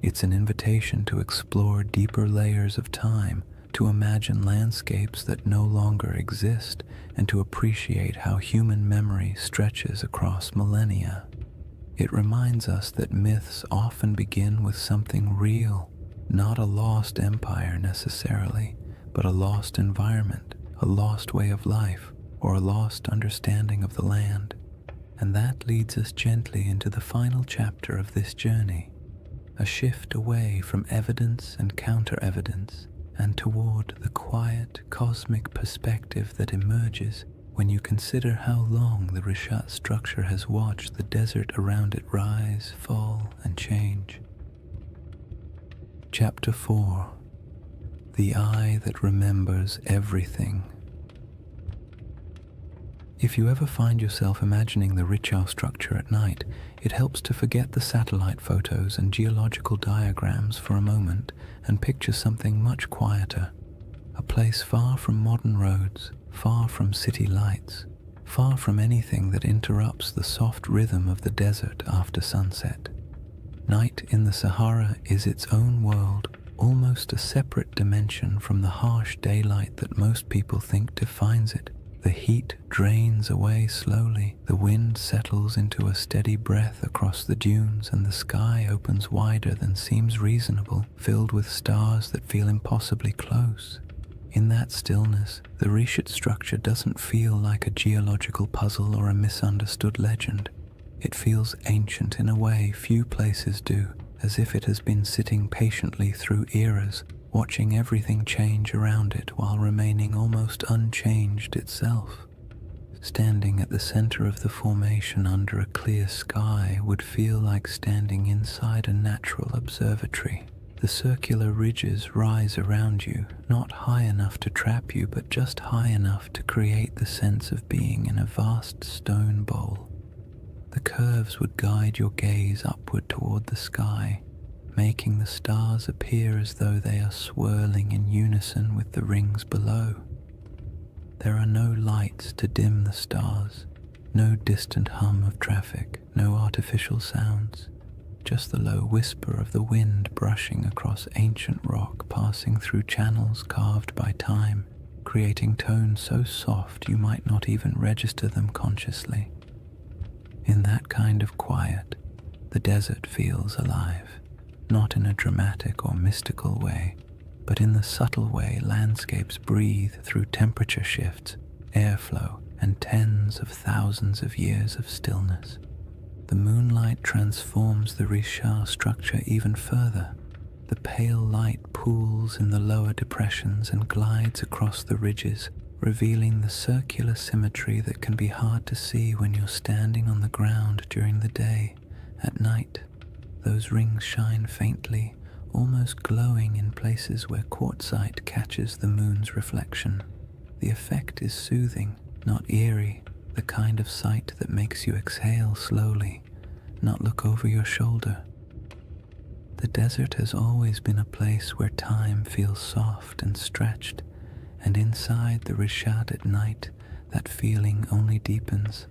It's an invitation to explore deeper layers of time, to imagine landscapes that no longer exist, and to appreciate how human memory stretches across millennia. It reminds us that myths often begin with something real, not a lost empire necessarily, but a lost environment, a lost way of life, or a lost understanding of the land. And that leads us gently into the final chapter of this journey, a shift away from evidence and counter-evidence, and toward the quiet, cosmic perspective that emerges when you consider how long the Richat structure has watched the desert around it rise, fall, and change. Chapter 4. The Eye That Remembers Everything. If you ever find yourself imagining the Richau structure at night, it helps to forget the satellite photos and geological diagrams for a moment and picture something much quieter. A place far from modern roads, far from city lights, far from anything that interrupts the soft rhythm of the desert after sunset. Night in the Sahara is its own world, almost a separate dimension from the harsh daylight that most people think defines it. The heat drains away slowly, the wind settles into a steady breath across the dunes, and the sky opens wider than seems reasonable, filled with stars that feel impossibly close. In that stillness, the Richat structure doesn't feel like a geological puzzle or a misunderstood legend. It feels ancient in a way few places do, as if it has been sitting patiently through eras, watching everything change around it while remaining almost unchanged itself. Standing at the center of the formation under a clear sky would feel like standing inside a natural observatory. The circular ridges rise around you, not high enough to trap you, but just high enough to create the sense of being in a vast stone bowl. The curves would guide your gaze upward toward the sky, making the stars appear as though they are swirling in unison with the rings below. There are no lights to dim the stars, no distant hum of traffic, no artificial sounds, just the low whisper of the wind brushing across ancient rock, passing through channels carved by time, creating tones so soft you might not even register them consciously. In that kind of quiet, the desert feels alive, not in a dramatic or mystical way, but in the subtle way landscapes breathe through temperature shifts, airflow, and tens of thousands of years of stillness. The moonlight transforms the Richat structure even further. The pale light pools in the lower depressions and glides across the ridges, revealing the circular symmetry that can be hard to see when you're standing on the ground during the day. At night, those rings shine faintly, almost glowing in places where quartzite catches the moon's reflection. The effect is soothing, not eerie, the kind of sight that makes you exhale slowly, not look over your shoulder. The desert has always been a place where time feels soft and stretched, and inside the Richat at night, that feeling only deepens,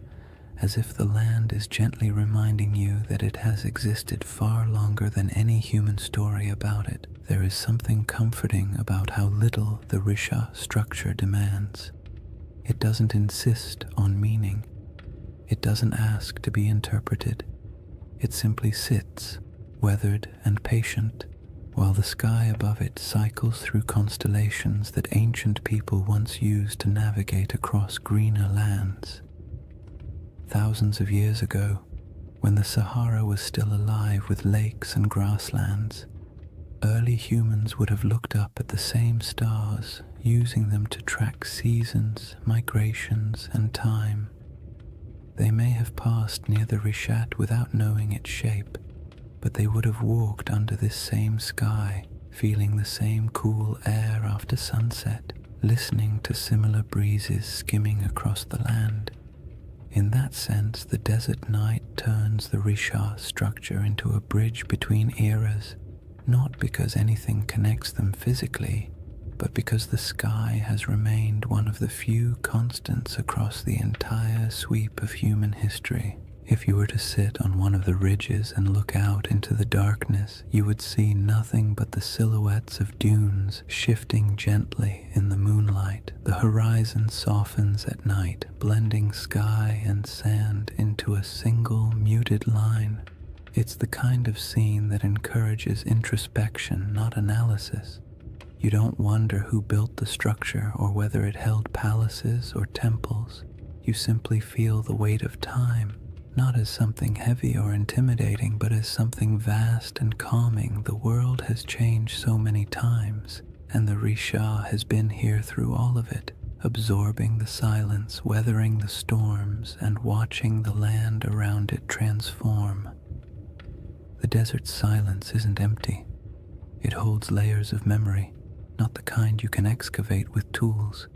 as if the land is gently reminding you that it has existed far longer than any human story about it. There is something comforting about how little the Richat structure demands. It doesn't insist on meaning. It doesn't ask to be interpreted. It simply sits, weathered and patient, while the sky above it cycles through constellations that ancient people once used to navigate across greener lands. Thousands of years ago, when the Sahara was still alive with lakes and grasslands, early humans would have looked up at the same stars, using them to track seasons, migrations, and time. They may have passed near the Richat without knowing its shape, but they would have walked under this same sky, feeling the same cool air after sunset, listening to similar breezes skimming across the land. In that sense, the desert night turns the Richat structure into a bridge between eras, not because anything connects them physically, but because the sky has remained one of the few constants across the entire sweep of human history. If you were to sit on one of the ridges and look out into the darkness, you would see nothing but the silhouettes of dunes shifting gently in the moonlight. The horizon softens at night, blending sky and sand into a single muted line. It's the kind of scene that encourages introspection, not analysis. You don't wonder who built the structure or whether it held palaces or temples. You simply feel the weight of time, not as something heavy or intimidating, but as something vast and calming. The world has changed so many times, and the Richat has been here through all of it, absorbing the silence, weathering the storms, and watching the land around it transform. The desert's silence isn't empty. It holds layers of memory, not the kind you can excavate with tools,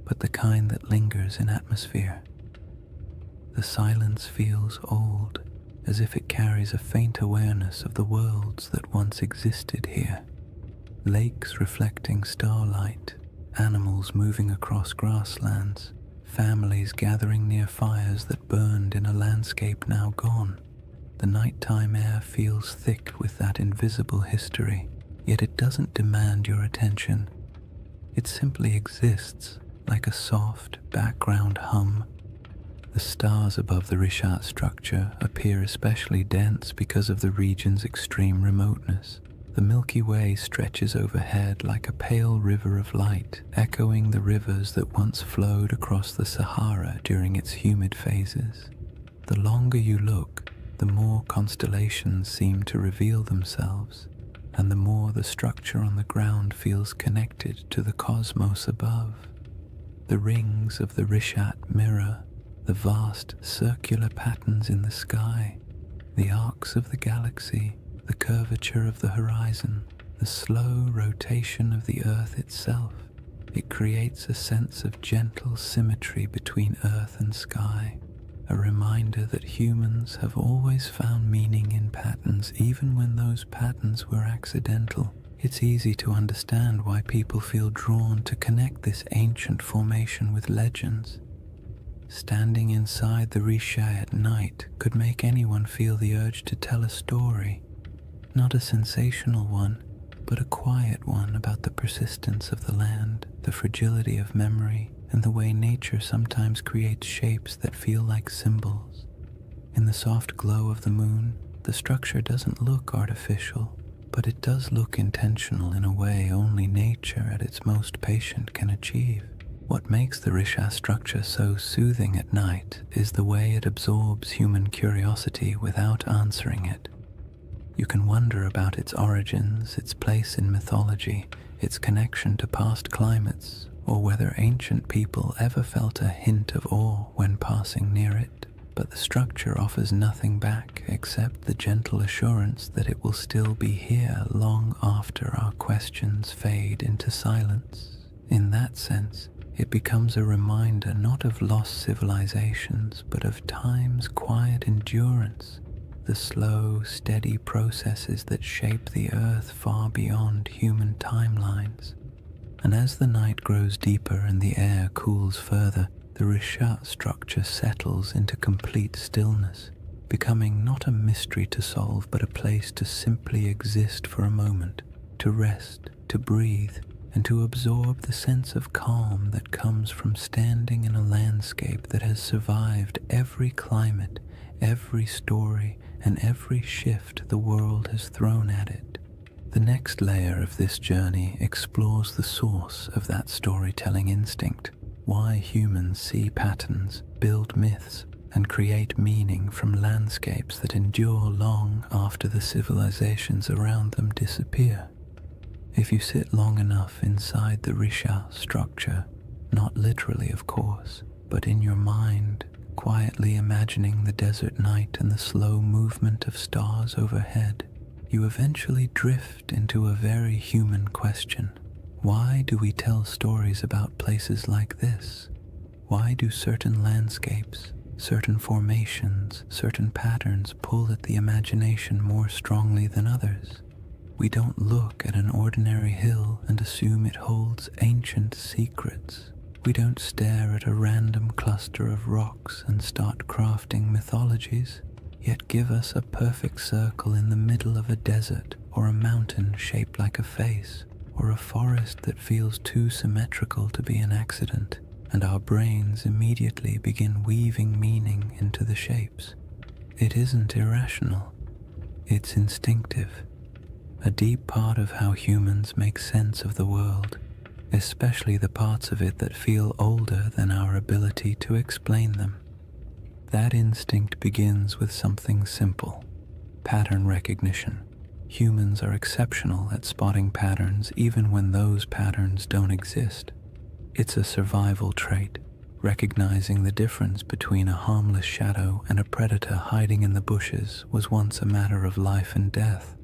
but the kind that lingers in atmosphere. The silence feels old, as if it carries a faint awareness of the worlds that once existed here. Lakes reflecting starlight, animals moving across grasslands, families gathering near fires that burned in a landscape now gone. The nighttime air feels thick with that invisible history, yet it doesn't demand your attention. It simply exists like a soft background hum. The stars above the Rishat structure appear especially dense because of the region's extreme remoteness. The Milky Way stretches overhead like a pale river of light, echoing the rivers that once flowed across the Sahara during its humid phases. The longer you look, the more constellations seem to reveal themselves, and the more the structure on the ground feels connected to the cosmos above. The rings of the Rishat mirror the vast circular patterns in the sky, the arcs of the galaxy, the curvature of the horizon, the slow rotation of the Earth itself. It creates a sense of gentle symmetry between Earth and sky, a reminder that humans have always found meaning in patterns even when those patterns were accidental. It's easy to understand why people feel drawn to connect this ancient formation with legends. Standing inside the Risha at night could make anyone feel the urge to tell a story, not a sensational one, but a quiet one about the persistence of the land, the fragility of memory, and the way nature sometimes creates shapes that feel like symbols. In the soft glow of the moon, the structure doesn't look artificial, but it does look intentional in a way only nature at its most patient can achieve. What makes the Risha structure so soothing at night is the way it absorbs human curiosity without answering it. You can wonder about its origins, its place in mythology, its connection to past climates, or whether ancient people ever felt a hint of awe when passing near it. But the structure offers nothing back except the gentle assurance that it will still be here long after our questions fade into silence. In that sense, it becomes a reminder not of lost civilizations, but of time's quiet endurance, the slow, steady processes that shape the Earth far beyond human timelines. And as the night grows deeper and the air cools further, the Rishat structure settles into complete stillness, becoming not a mystery to solve, but a place to simply exist for a moment, to rest, to breathe, and to absorb the sense of calm that comes from standing in a landscape that has survived every climate, every story, and every shift the world has thrown at it. The next layer of this journey explores the source of that storytelling instinct, why humans see patterns, build myths, and create meaning from landscapes that endure long after the civilizations around them disappear. If you sit long enough inside the Risha structure, not literally of course, but in your mind, quietly imagining the desert night and the slow movement of stars overhead, you eventually drift into a very human question. Why do we tell stories about places like this? Why do certain landscapes, certain formations, certain patterns pull at the imagination more strongly than others? We don't look at an ordinary hill and assume it holds ancient secrets. We don't stare at a random cluster of rocks and start crafting mythologies, yet give us a perfect circle in the middle of a desert, or a mountain shaped like a face, or a forest that feels too symmetrical to be an accident, and our brains immediately begin weaving meaning into the shapes. It isn't irrational, it's instinctive. A deep part of how humans make sense of the world, especially the parts of it that feel older than our ability to explain them. That instinct begins with something simple: pattern recognition. Humans are exceptional at spotting patterns even when those patterns don't exist. It's a survival trait. Recognizing the difference between a harmless shadow and a predator hiding in the bushes was once a matter of life and death.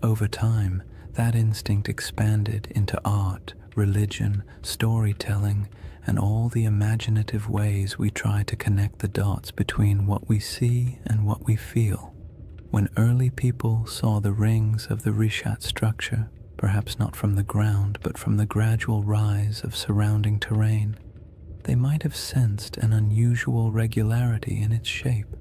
Over time, that instinct expanded into art, religion, storytelling, and all the imaginative ways we try to connect the dots between what we see and what we feel. When early people saw the rings of the Rishat structure, perhaps not from the ground but from the gradual rise of surrounding terrain, they might have sensed an unusual regularity in its shape.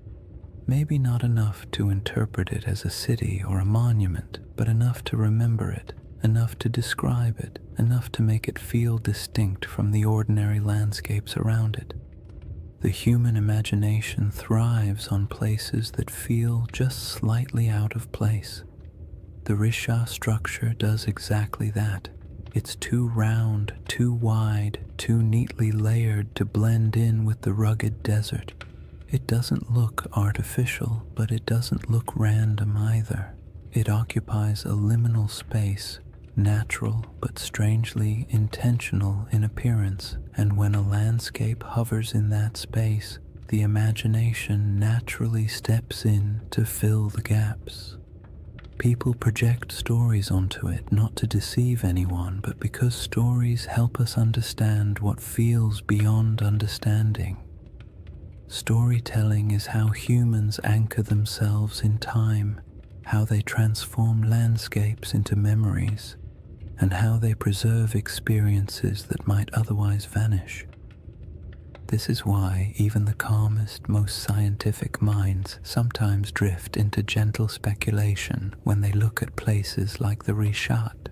Maybe not enough to interpret it as a city or a monument, but enough to remember it, enough to describe it, enough to make it feel distinct from the ordinary landscapes around it. The human imagination thrives on places that feel just slightly out of place. The Risha structure does exactly that. It's too round, too wide, too neatly layered to blend in with the rugged desert. It doesn't look artificial, but it doesn't look random either. It occupies a liminal space, natural but strangely intentional in appearance, and when a landscape hovers in that space, the imagination naturally steps in to fill the gaps. People project stories onto it not to deceive anyone, but because stories help us understand what feels beyond understanding. Storytelling is how humans anchor themselves in time, how they transform landscapes into memories, and how they preserve experiences that might otherwise vanish. This is why even the calmest, most scientific minds sometimes drift into gentle speculation when they look at places like the Rishat,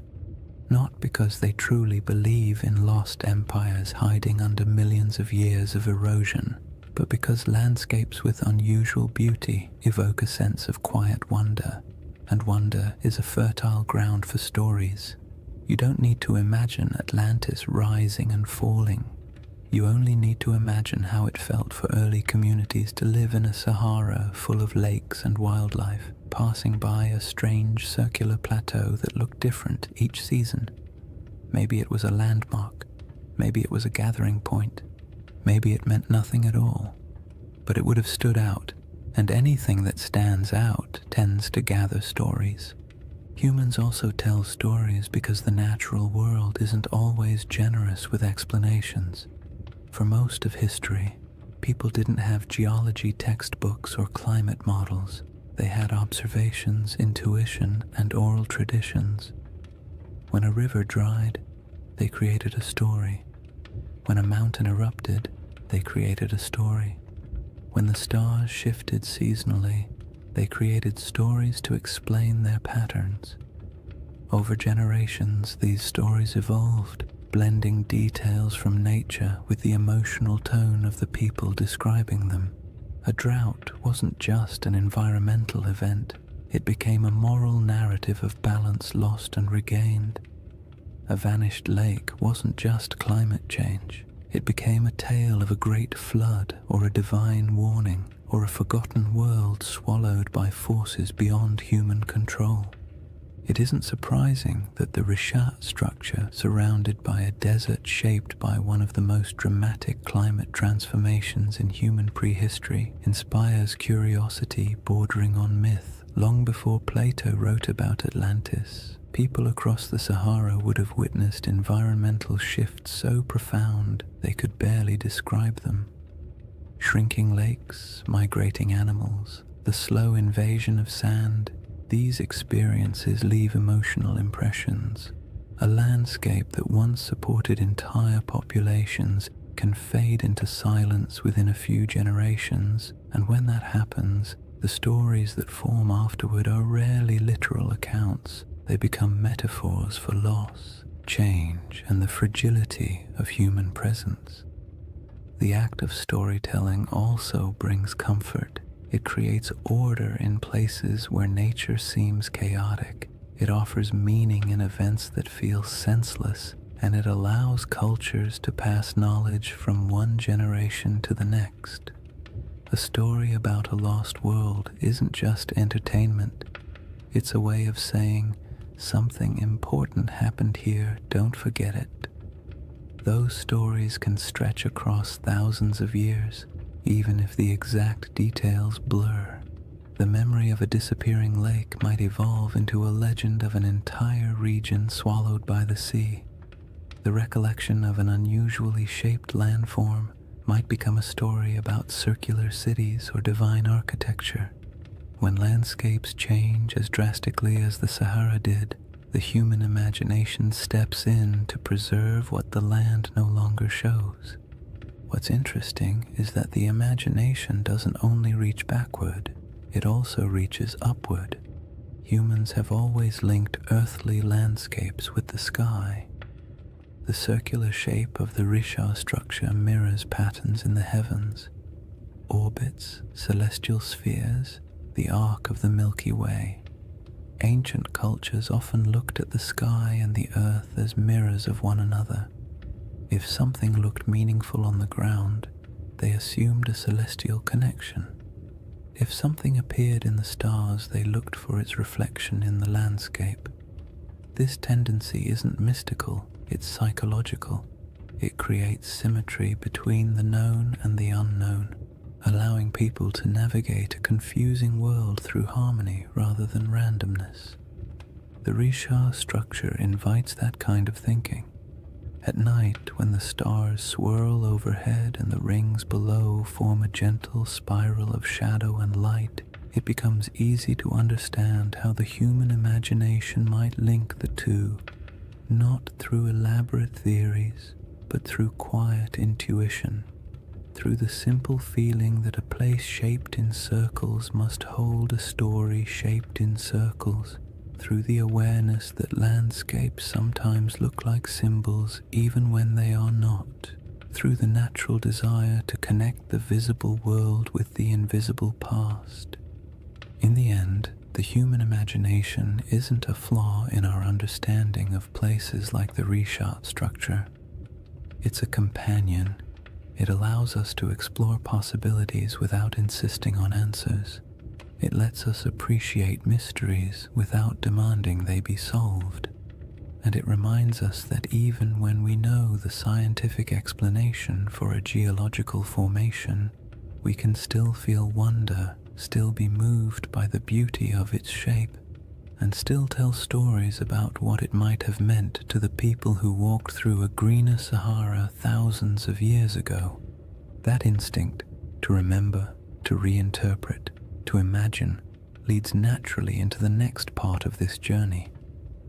not because they truly believe in lost empires hiding under millions of years of erosion, but because landscapes with unusual beauty evoke a sense of quiet wonder, and wonder is a fertile ground for stories. You don't need to imagine Atlantis rising and falling. You only need to imagine how it felt for early communities to live in a Sahara full of lakes and wildlife, passing by a strange circular plateau that looked different each season. Maybe it was a landmark, maybe it was a gathering point, maybe it meant nothing at all, but it would have stood out, and anything that stands out tends to gather stories. Humans also tell stories because the natural world isn't always generous with explanations. For most of history, people didn't have geology textbooks or climate models. They had observations, intuition, and oral traditions. When a river dried, they created a story. When a mountain erupted, they created a story. When the stars shifted seasonally, they created stories to explain their patterns. Over generations, these stories evolved, blending details from nature with the emotional tone of the people describing them. A drought wasn't just an environmental event, it became a moral narrative of balance lost and regained. A vanished lake wasn't just climate change, it became a tale of a great flood or a divine warning, or a forgotten world swallowed by forces beyond human control. It isn't surprising that the Rishat structure, surrounded by a desert shaped by one of the most dramatic climate transformations in human prehistory, inspires curiosity bordering on myth. Long before Plato wrote about Atlantis, people across the Sahara would have witnessed environmental shifts so profound they could barely describe them. Shrinking lakes, migrating animals, the slow invasion of sand, these experiences leave emotional impressions. A landscape that once supported entire populations can fade into silence within a few generations, and when that happens, the stories that form afterward are rarely literal accounts. They become metaphors for loss, change, and the fragility of human presence. The act of storytelling also brings comfort. It creates order in places where nature seems chaotic. It offers meaning in events that feel senseless, and it allows cultures to pass knowledge from one generation to the next. A story about a lost world isn't just entertainment. It's a way of saying, something important happened here, don't forget it. Those stories can stretch across thousands of years, even if the exact details blur. The memory of a disappearing lake might evolve into a legend of an entire region swallowed by the sea. The The recollection of an unusually shaped landform might become a story about circular cities or divine architecture. When landscapes change as drastically as the Sahara did, the human imagination steps in to preserve what the land no longer shows. What's interesting is that the imagination doesn't only reach backward, it also reaches upward. Humans have always linked earthly landscapes with the sky. The circular shape of the Risha structure mirrors patterns in the heavens, orbits, celestial spheres, the arc of the Milky Way. Ancient cultures often looked at the sky and the earth as mirrors of one another. If something looked meaningful on the ground, they assumed a celestial connection. If something appeared in the stars, they looked for its reflection in the landscape. This tendency isn't mystical, it's psychological. It creates symmetry between the known and the unknown, allowing people to navigate a confusing world through harmony rather than randomness. The Risha structure invites that kind of thinking. At night, when the stars swirl overhead and the rings below form a gentle spiral of shadow and light, it becomes easy to understand how the human imagination might link the two, not through elaborate theories, but through quiet intuition, through the simple feeling that a place shaped in circles must hold a story shaped in circles, through the awareness that landscapes sometimes look like symbols even when they are not, through the natural desire to connect the visible world with the invisible past. In the end, the human imagination isn't a flaw in our understanding of places like the Risha structure. It's a companion. It allows us to explore possibilities without insisting on answers. It lets us appreciate mysteries without demanding they be solved. And it reminds us that even when we know the scientific explanation for a geological formation, we can still feel wonder, still be moved by the beauty of its shape, and still tell stories about what it might have meant to the people who walked through a greener Sahara thousands of years ago. That instinct to remember, to reinterpret, to imagine, leads naturally into the next part of this journey.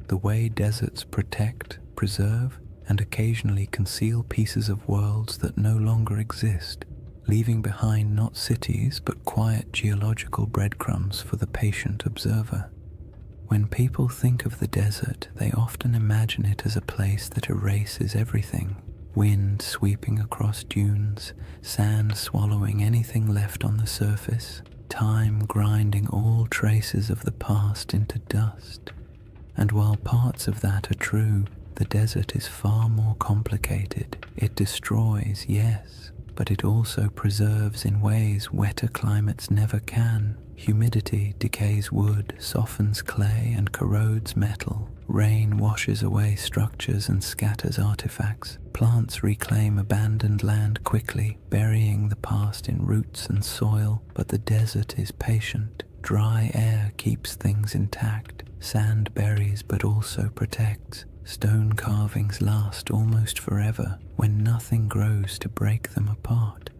The way deserts protect, preserve, and occasionally conceal pieces of worlds that no longer exist, leaving behind not cities but quiet geological breadcrumbs for the patient observer. When people think of the desert, they often imagine it as a place that erases everything. Wind sweeping across dunes, sand swallowing anything left on the surface, time grinding all traces of the past into dust. And while parts of that are true, the desert is far more complicated. It destroys, yes, but it also preserves in ways wetter climates never can. Humidity decays wood, softens clay, and corrodes metal. Rain washes away structures and scatters artifacts. Plants reclaim abandoned land quickly, burying the past in roots and soil. But the desert is patient. Dry air keeps things intact. Sand buries but also protects. Stone carvings last almost forever when nothing grows to break them apart.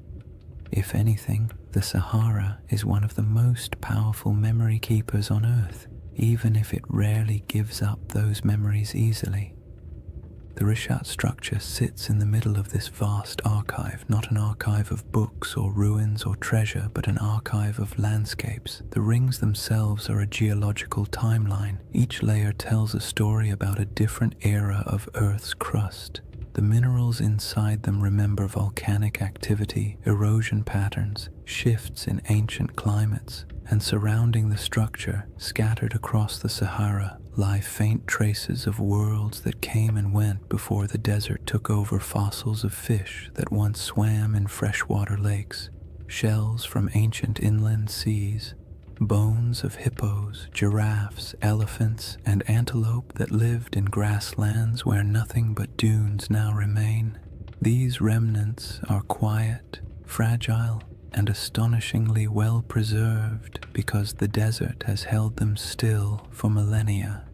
If anything, the Sahara is one of the most powerful memory keepers on Earth, even if it rarely gives up those memories easily. The Rishat structure sits in the middle of this vast archive, not an archive of books or ruins or treasure, but an archive of landscapes. The rings themselves are a geological timeline. Each layer tells a story about a different era of Earth's crust. The minerals inside them remember volcanic activity, erosion patterns, shifts in ancient climates, and surrounding the structure, scattered across the Sahara, lie faint traces of worlds that came and went before the desert took over. Fossils of fish that once swam in freshwater lakes, shells from ancient inland seas, bones of hippos, giraffes, elephants, and antelope that lived in grasslands where nothing but dunes now remain. These remnants are quiet, fragile, and astonishingly well preserved because the desert has held them still for millennia.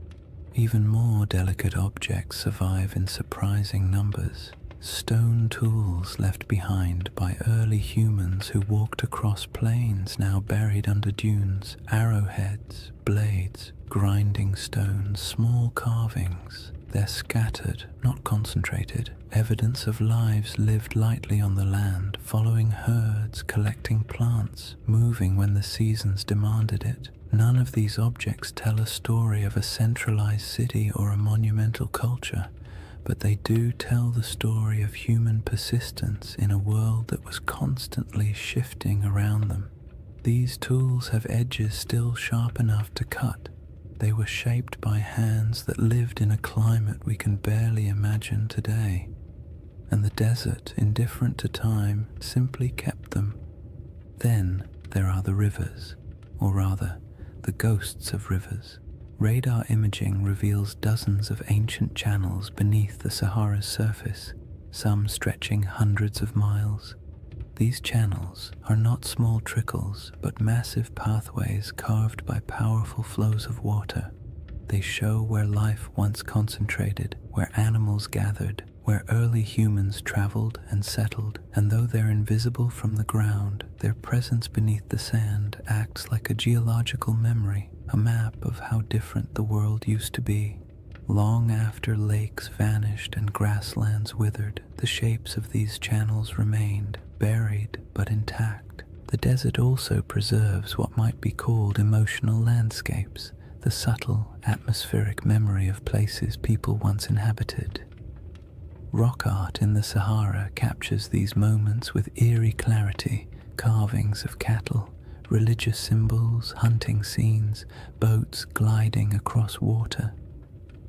Even more delicate objects survive in surprising numbers. Stone tools left behind by early humans who walked across plains now buried under dunes, arrowheads, blades, grinding stones, small carvings. They're scattered, not concentrated, evidence of lives lived lightly on the land, following herds, collecting plants, moving when the seasons demanded it. None of these objects tell a story of a centralized city or a monumental culture, but they do tell the story of human persistence in a world that was constantly shifting around them. These tools have edges still sharp enough to cut. They were shaped by hands that lived in a climate we can barely imagine today, and the desert, indifferent to time, simply kept them. Then there are the rivers, or rather, the ghosts of rivers. Radar imaging reveals dozens of ancient channels beneath the Sahara's surface, some stretching hundreds of miles. These channels are not small trickles, but massive pathways carved by powerful flows of water. They show where life once concentrated, where animals gathered, where early humans traveled and settled, and though they're invisible from the ground, their presence beneath the sand acts like a geological memory, a map of how different the world used to be. Long after lakes vanished and grasslands withered, the shapes of these channels remained, buried but intact. The desert also preserves what might be called emotional landscapes, the subtle, atmospheric memory of places people once inhabited. Rock art in the Sahara captures these moments with eerie clarity, carvings of cattle, religious symbols, hunting scenes, boats gliding across water.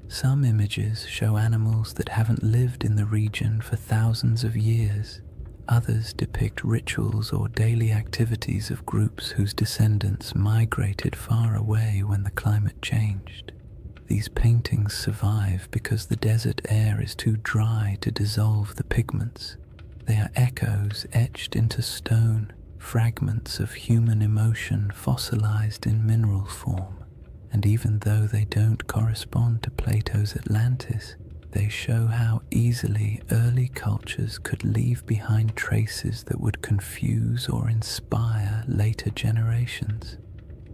Some images show animals that haven't lived in the region for thousands of years. Others depict rituals or daily activities of groups whose descendants migrated far away when the climate changed. These paintings survive because the desert air is too dry to dissolve the pigments. They are echoes etched into stone, fragments of human emotion fossilized in mineral form. And even though they don't correspond to Plato's Atlantis, they show how easily early cultures could leave behind traces that would confuse or inspire later generations.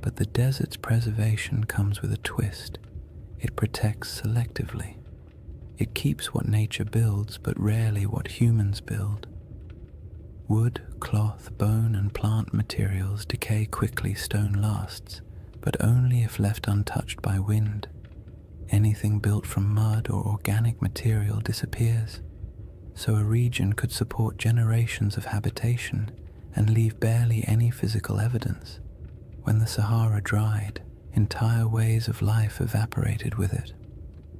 But the desert's preservation comes with a twist. It protects selectively. It keeps what nature builds, but rarely what humans build. Wood, cloth, bone, and plant materials decay quickly, stone lasts, but only if left untouched by wind. Anything built from mud or organic material disappears, so a region could support generations of habitation and leave barely any physical evidence. When the Sahara dried, entire ways of life evaporated with it.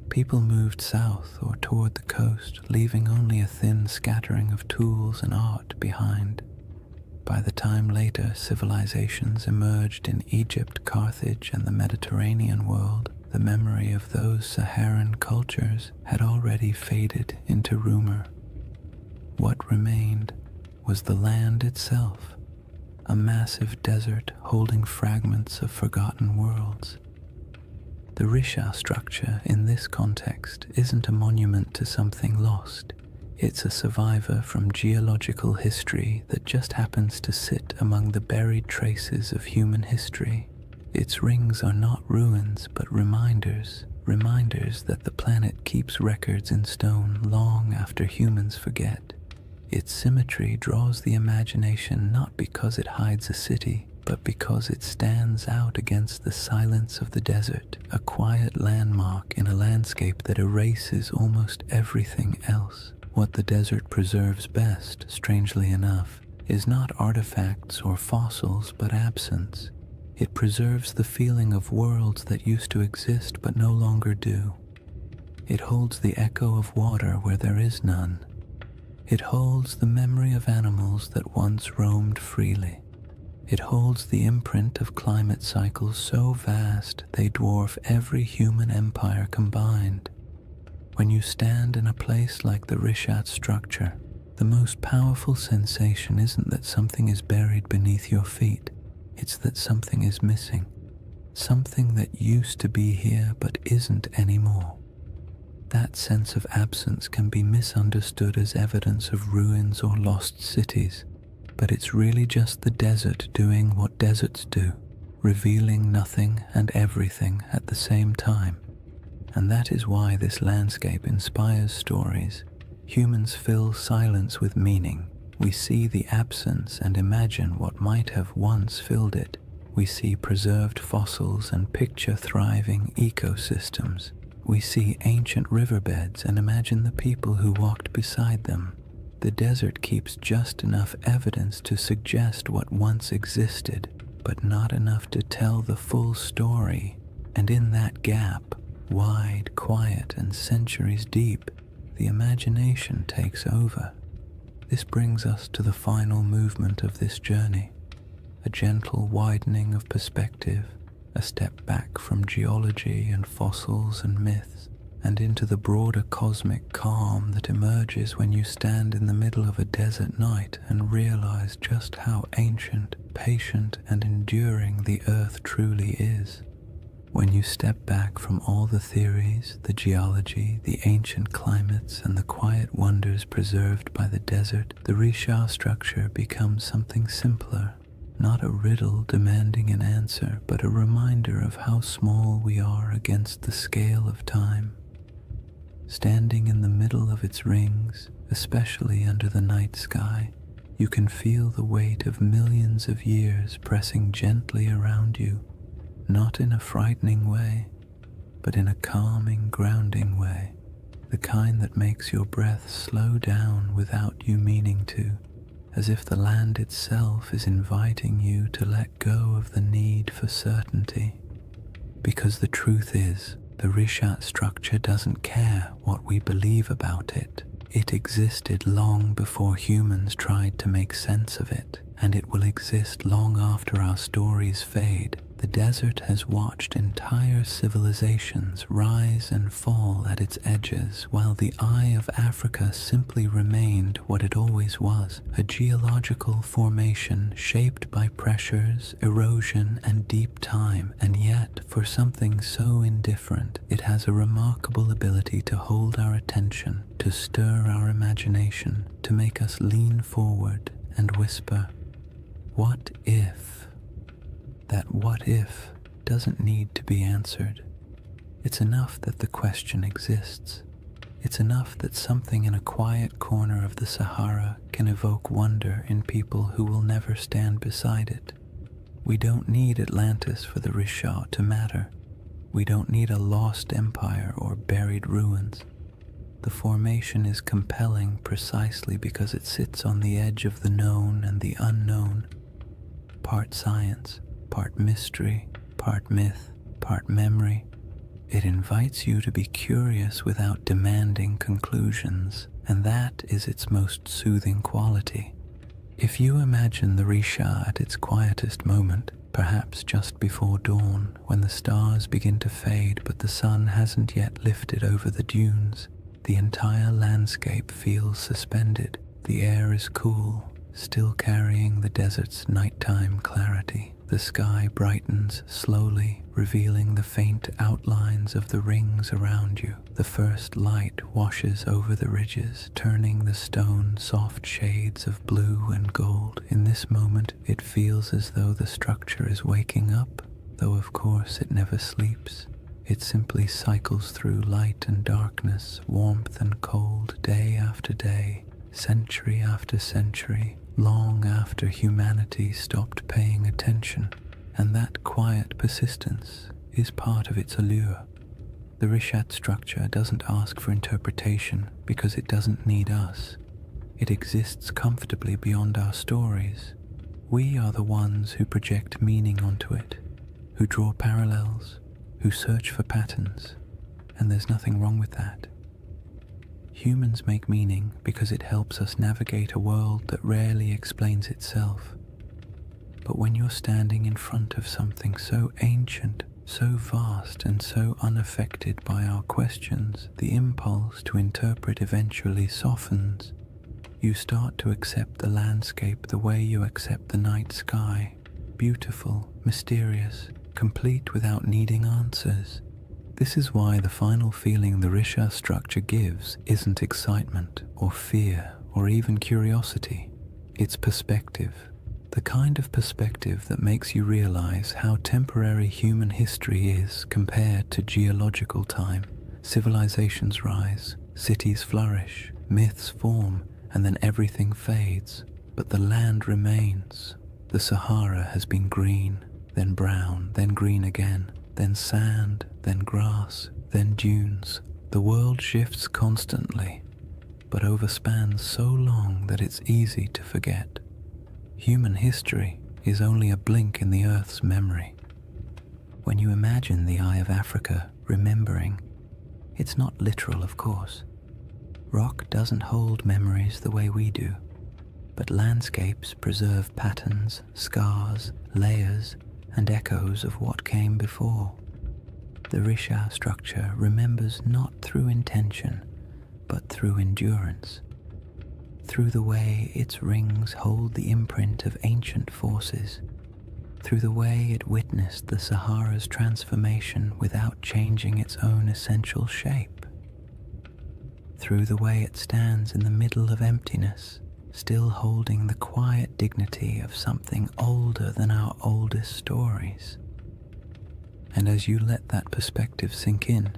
People moved south or toward the coast, leaving only a thin scattering of tools and art behind. By the time later civilizations emerged in Egypt, Carthage, and the Mediterranean world, the memory of those Saharan cultures had already faded into rumor. What remained was the land itself, a massive desert holding fragments of forgotten worlds. The Risha structure in this context isn't a monument to something lost. It's a survivor from geological history that just happens to sit among the buried traces of human history. Its rings are not ruins, but reminders that the planet keeps records in stone long after humans forget. Its symmetry draws the imagination not because it hides a city, but because it stands out against the silence of the desert, a quiet landmark in a landscape that erases almost everything else. What the desert preserves best, strangely enough, is not artifacts or fossils, but absence. It preserves the feeling of worlds that used to exist but no longer do. It holds the echo of water where there is none. It holds the memory of animals that once roamed freely. It holds the imprint of climate cycles so vast they dwarf every human empire combined. When you stand in a place like the Rishat structure, the most powerful sensation isn't that something is buried beneath your feet, it's that something is missing. something that used to be here but isn't anymore. That sense of absence can be misunderstood as evidence of ruins or lost cities, but it's really just the desert doing what deserts do, revealing nothing and everything at the same time. And that is why this landscape inspires stories. Humans fill silence with meaning. We see the absence and imagine what might have once filled it. We see preserved fossils and picture thriving ecosystems. We see ancient riverbeds and imagine the people who walked beside them. The desert keeps just enough evidence to suggest what once existed, but not enough to tell the full story. And in that gap, wide, quiet, and centuries deep, the imagination takes over. This brings us to the final movement of this journey, a gentle widening of perspective, a step back from geology and fossils and myths, and into the broader cosmic calm that emerges when you stand in the middle of a desert night and realize just how ancient, patient, and enduring the earth truly is. When you step back from all the theories, the geology, the ancient climates, and the quiet wonders preserved by the desert, the Risha structure becomes something simpler. Not a riddle demanding an answer, but a reminder of how small we are against the scale of time. Standing in the middle of its rings, especially under the night sky, you can feel the weight of millions of years pressing gently around you, not in a frightening way, but in a calming, grounding way, the kind that makes your breath slow down without you meaning to, as if the land itself is inviting you to let go of the need for certainty. Because the truth is, the Rishat structure doesn't care what we believe about it. It existed long before humans tried to make sense of it, and it will exist long after our stories fade. The desert has watched entire civilizations rise and fall at its edges, while the eye of Africa simply remained what it always was, a geological formation shaped by pressures, erosion, and deep time. And yet, for something so indifferent, it has a remarkable ability to hold our attention, to stir our imagination, to make us lean forward and whisper, "What if?" That what if doesn't need to be answered. It's enough that the question exists. It's enough that something in a quiet corner of the Sahara can evoke wonder in people who will never stand beside it. We don't need Atlantis for the Risha to matter. We don't need a lost empire or buried ruins. The formation is compelling precisely because it sits on the edge of the known and the unknown, part science, part mystery, part myth, part memory. It invites you to be curious without demanding conclusions, and that is its most soothing quality. If you imagine the Risha at its quietest moment, perhaps just before dawn, when the stars begin to fade but the sun hasn't yet lifted over the dunes, the entire landscape feels suspended. The air is cool, still carrying the desert's nighttime clarity. The sky brightens slowly, revealing the faint outlines of the rings around you. The first light washes over the ridges, turning the stone soft shades of blue and gold. In this moment, it feels as though the structure is waking up, though of course it never sleeps. It simply cycles through light and darkness, warmth and cold, day after day, century after century, long after humanity stopped paying attention, and that quiet persistence is part of its allure. The Rishat structure doesn't ask for interpretation because it doesn't need us. It exists comfortably beyond our stories. We are the ones who project meaning onto it, who draw parallels, who search for patterns, and there's nothing wrong with that. Humans make meaning because it helps us navigate a world that rarely explains itself. But when you're standing in front of something so ancient, so vast, and so unaffected by our questions, the impulse to interpret eventually softens. You start to accept the landscape the way you accept the night sky, beautiful, mysterious, complete without needing answers. This is why the final feeling the Risha structure gives isn't excitement or fear or even curiosity. It's perspective, the kind of perspective that makes you realize how temporary human history is compared to geological time. Civilizations rise, cities flourish, myths form, and then everything fades. But the land remains. The Sahara has been green, then brown, then green again, then sand, then grass, then dunes. The world shifts constantly, but overspans so long that it's easy to forget. Human history is only a blink in the Earth's memory. When you imagine the Eye of Africa remembering, it's not literal, of course. Rock doesn't hold memories the way we do, but landscapes preserve patterns, scars, layers, and echoes of what came before. The Risha structure remembers not through intention, but through endurance, through the way its rings hold the imprint of ancient forces, through the way it witnessed the Sahara's transformation without changing its own essential shape, through the way it stands in the middle of emptiness, still holding the quiet dignity of something older than our oldest stories. And as you let that perspective sink in,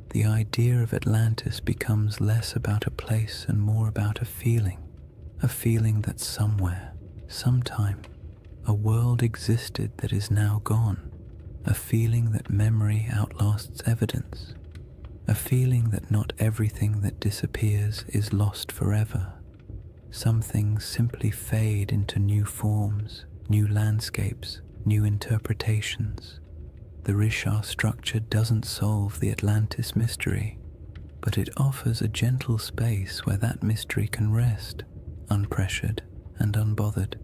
the idea of Atlantis becomes less about a place and more about a feeling that somewhere, sometime, a world existed that is now gone, a feeling that memory outlasts evidence, a feeling that not everything that disappears is lost forever. Some things simply fade into new forms, new landscapes, new interpretations. The Risha structure doesn't solve the Atlantis mystery, but it offers a gentle space where that mystery can rest, unpressured and unbothered.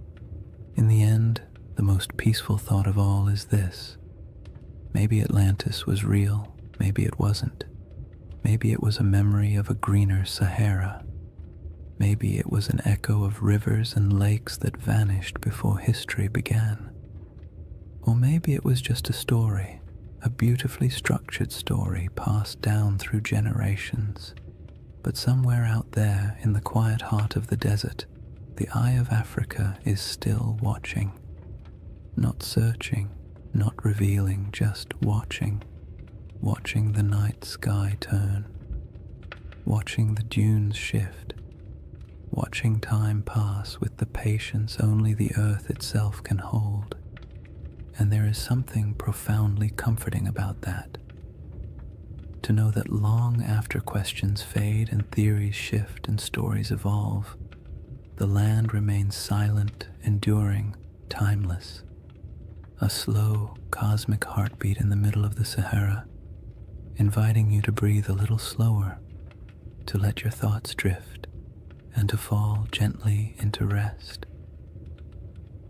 In the end, the most peaceful thought of all is this: maybe Atlantis was real, maybe it wasn't. Maybe it was a memory of a greener Sahara. Maybe it was an echo of rivers and lakes that vanished before history began. Or maybe it was just a story, a beautifully structured story passed down through generations. But somewhere out there in the quiet heart of the desert, the Eye of Africa is still watching. Not searching, not revealing, just watching. Watching the night sky turn. Watching the dunes shift. Watching time pass with the patience only the earth itself can hold. And there is something profoundly comforting about that. To know that long after questions fade and theories shift and stories evolve, the land remains silent, enduring, timeless. A slow, cosmic heartbeat in the middle of the Sahara, inviting you to breathe a little slower, to let your thoughts drift, and to fall gently into rest.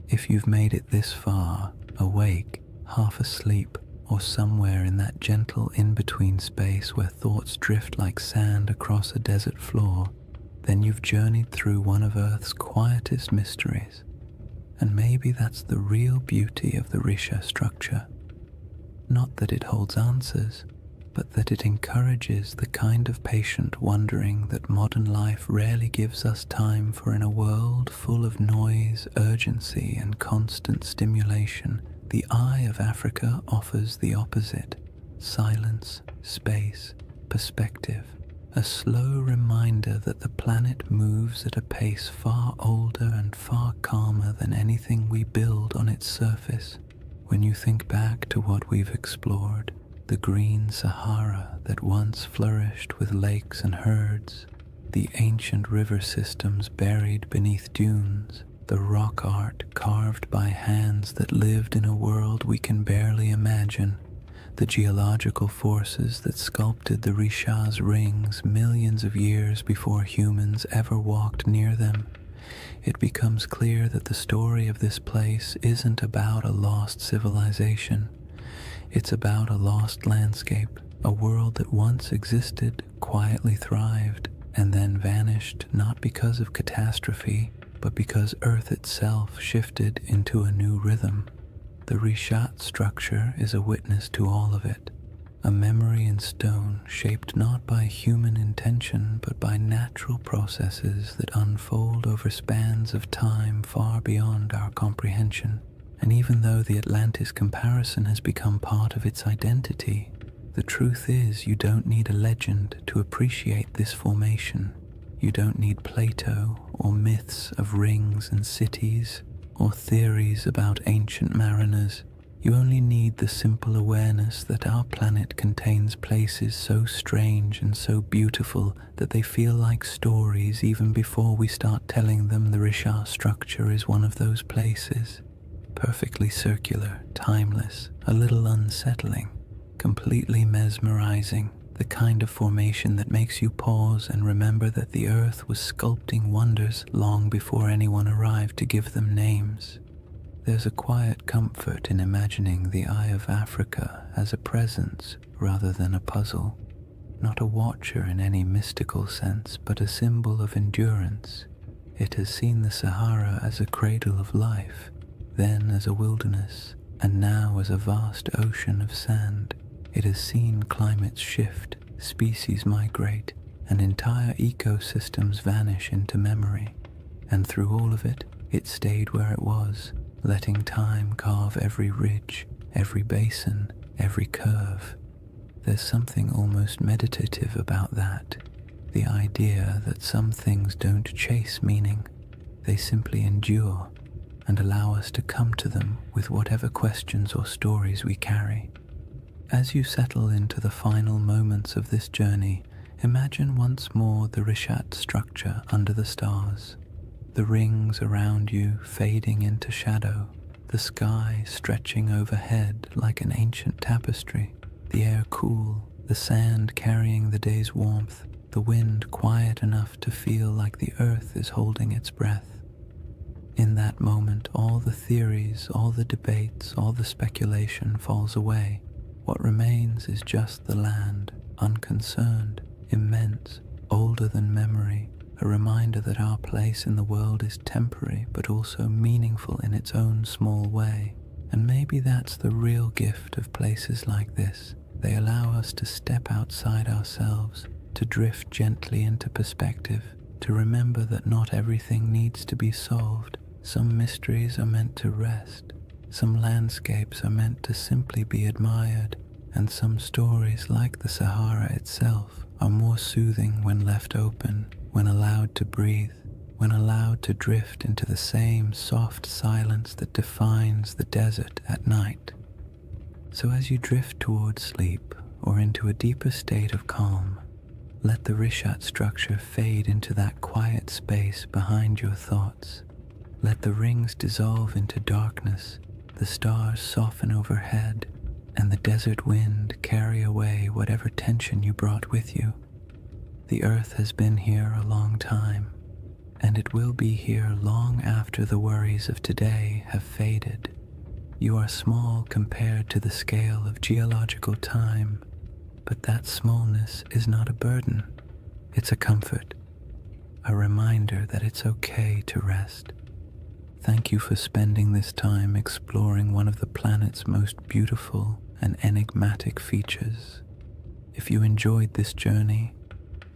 If you've made it this far, awake, half asleep, or somewhere in that gentle in-between space where thoughts drift like sand across a desert floor, then you've journeyed through one of Earth's quietest mysteries. And maybe that's the real beauty of the Risha structure. Not that it holds answers, but that it encourages the kind of patient wondering that modern life rarely gives us time for. In a world full of noise, urgency, and constant stimulation, the Eye of Africa offers the opposite: silence, space, perspective, a slow reminder that the planet moves at a pace far older and far calmer than anything we build on its surface. When you think back to what we've explored, the green Sahara that once flourished with lakes and herds, the ancient river systems buried beneath dunes, the rock art carved by hands that lived in a world we can barely imagine, the geological forces that sculpted the Risha's rings millions of years before humans ever walked near them, it becomes clear that the story of this place isn't about a lost civilization. It's about a lost landscape, a world that once existed, quietly thrived, and then vanished not because of catastrophe, but because Earth itself shifted into a new rhythm. The Rishat structure is a witness to all of it, a memory in stone shaped not by human intention but by natural processes that unfold over spans of time far beyond our comprehension. And even though the Atlantis comparison has become part of its identity, the truth is you don't need a legend to appreciate this formation. You don't need Plato or myths of rings and cities or theories about ancient mariners. You only need the simple awareness that our planet contains places so strange and so beautiful that they feel like stories even before we start telling them. The Rishat structure is one of those places. Perfectly circular, timeless, a little unsettling, completely mesmerizing, the kind of formation that makes you pause and remember that the earth was sculpting wonders long before anyone arrived to give them names. There's a quiet comfort in imagining the Eye of Africa as a presence rather than a puzzle, not a watcher in any mystical sense, but a symbol of endurance. It has seen the Sahara as a cradle of life, then as a wilderness, and now as a vast ocean of sand. It has seen climates shift, species migrate, and entire ecosystems vanish into memory. And through all of it, it stayed where it was, letting time carve every ridge, every basin, every curve. There's something almost meditative about that, the idea that some things don't chase meaning, they simply endure and allow us to come to them with whatever questions or stories we carry. As you settle into the final moments of this journey, imagine once more the Rishat structure under the stars, the rings around you fading into shadow, the sky stretching overhead like an ancient tapestry, the air cool, the sand carrying the day's warmth, the wind quiet enough to feel like the earth is holding its breath. In that moment, all the theories, all the debates, all the speculation falls away. What remains is just the land, unconcerned, immense, older than memory, a reminder that our place in the world is temporary but also meaningful in its own small way. And maybe that's the real gift of places like this. They allow us to step outside ourselves, to drift gently into perspective, to remember that not everything needs to be solved. Some mysteries are meant to rest. Some landscapes are meant to simply be admired, and some stories, like the Sahara itself, are more soothing when left open, when allowed to breathe, when allowed to drift into the same soft silence that defines the desert at night. So as you drift towards sleep or into a deeper state of calm, let the Rishat structure fade into that quiet space behind your thoughts. Let the rings dissolve into darkness, the stars soften overhead, and the desert wind carry away whatever tension you brought with you. The earth has been here a long time, and it will be here long after the worries of today have faded. You are small compared to the scale of geological time, but that smallness is not a burden. It's a comfort, a reminder that it's okay to rest. Thank you for spending this time exploring one of the planet's most beautiful and enigmatic features. If you enjoyed this journey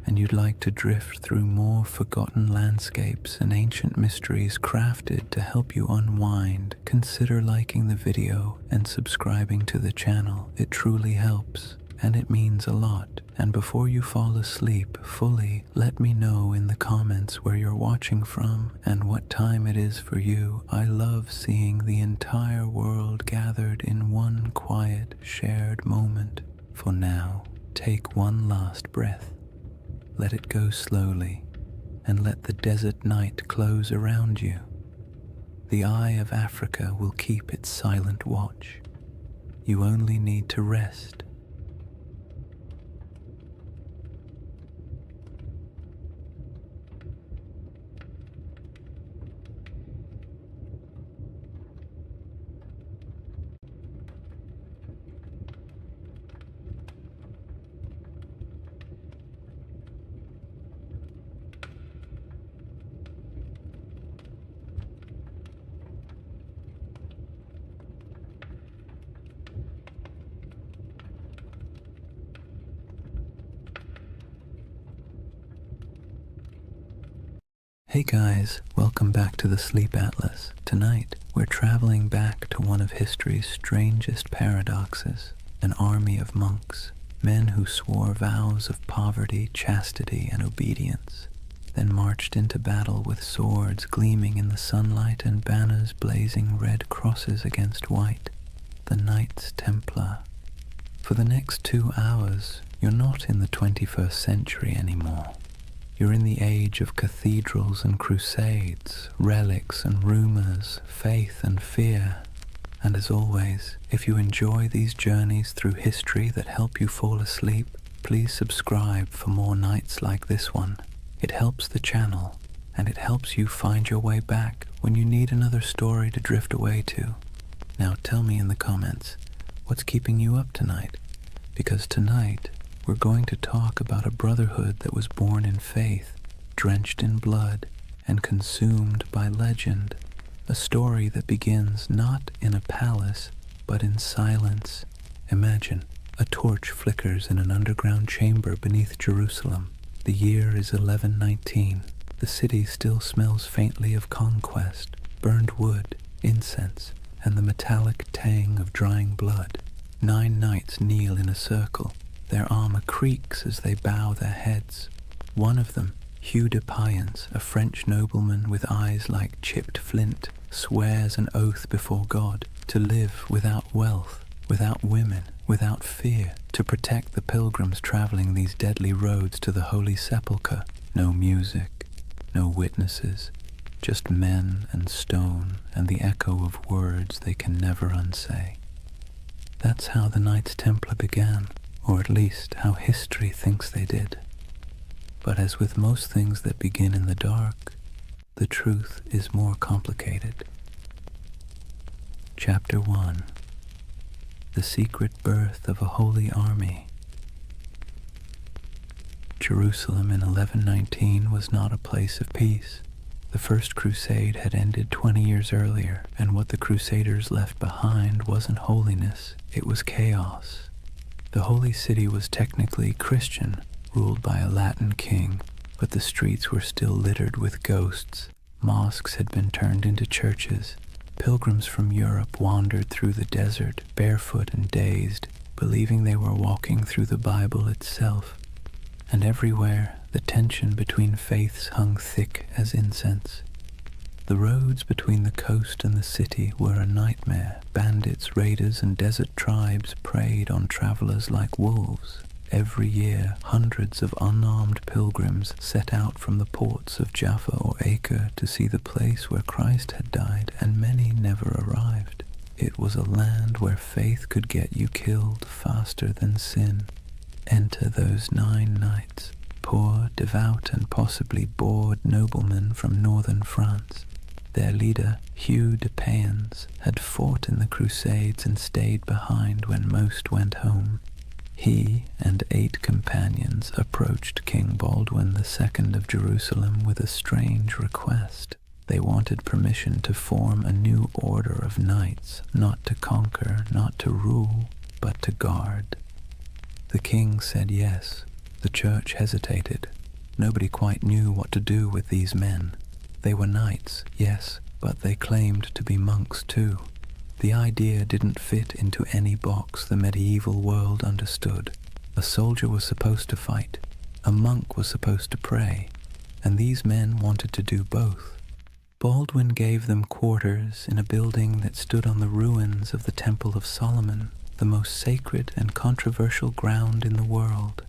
and you'd like to drift through more forgotten landscapes and ancient mysteries crafted to help you unwind, consider liking the video and subscribing to the channel. It truly helps, and it means a lot. And before you fall asleep fully, let me know in the comments where you're watching from and what time it is for you. I love seeing the entire world gathered in one quiet, shared moment. For now, take one last breath. Let it go slowly, and let the desert night close around you. The Eye of Africa will keep its silent watch. You only need to rest. Hey guys, welcome back to the Sleep Atlas. Tonight, we're traveling back to one of history's strangest paradoxes, an army of monks, men who swore vows of poverty, chastity, and obedience, then marched into battle with swords gleaming in the sunlight and banners blazing red crosses against white, the Knights Templar. For the next 2 hours, you're not in the 21st century anymore. You're in the age of cathedrals and crusades, relics and rumors, faith and fear. And as always, if you enjoy these journeys through history that help you fall asleep, please subscribe for more nights like this one. It helps the channel, and it helps you find your way back when you need another story to drift away to. Now tell me in the comments, what's keeping you up tonight? Because tonight, we're going to talk about a brotherhood that was born in faith, drenched in blood, and consumed by legend. A story that begins not in a palace, but in silence. Imagine, a torch flickers in an underground chamber beneath Jerusalem. The year is 1119. The city still smells faintly of conquest, burned wood, incense, and the metallic tang of drying blood. 9 knights kneel in a circle. Their armor creaks as they bow their heads. One of them, Hugh de Payens, a French nobleman with eyes like chipped flint, swears an oath before God to live without wealth, without women, without fear, to protect the pilgrims traveling these deadly roads to the Holy Sepulchre. No music, no witnesses, just men and stone and the echo of words they can never unsay. That's how the Knights Templar began. Or at least how history thinks they did. But as with most things that begin in the dark, the truth is more complicated. Chapter 1. The Secret Birth of a Holy Army. Jerusalem in 1119 was not a place of peace. The First Crusade had ended 20 years earlier, and what the Crusaders left behind wasn't holiness, it was chaos. The Holy City was technically Christian, ruled by a Latin king, but the streets were still littered with ghosts. Mosques had been turned into churches. Pilgrims from Europe wandered through the desert, barefoot and dazed, believing they were walking through the Bible itself. And everywhere, the tension between faiths hung thick as incense. The roads between the coast and the city were a nightmare. Bandits, raiders, and desert tribes preyed on travelers like wolves. Every year, hundreds of unarmed pilgrims set out from the ports of Jaffa or Acre to see the place where Christ had died, and many never arrived. It was a land where faith could get you killed faster than sin. Enter those 9 knights, poor, devout, and possibly bored noblemen from northern France. Their leader, Hugh de Payens, had fought in the Crusades and stayed behind when most went home. He and 8 companions approached King Baldwin II of Jerusalem with a strange request. They wanted permission to form a new order of knights, not to conquer, not to rule, but to guard. The king said yes. The church hesitated. Nobody quite knew what to do with these men. They were knights, yes, but they claimed to be monks too. The idea didn't fit into any box the medieval world understood. A soldier was supposed to fight, a monk was supposed to pray, and these men wanted to do both. Baldwin gave them quarters in a building that stood on the ruins of the Temple of Solomon, the most sacred and controversial ground in the world.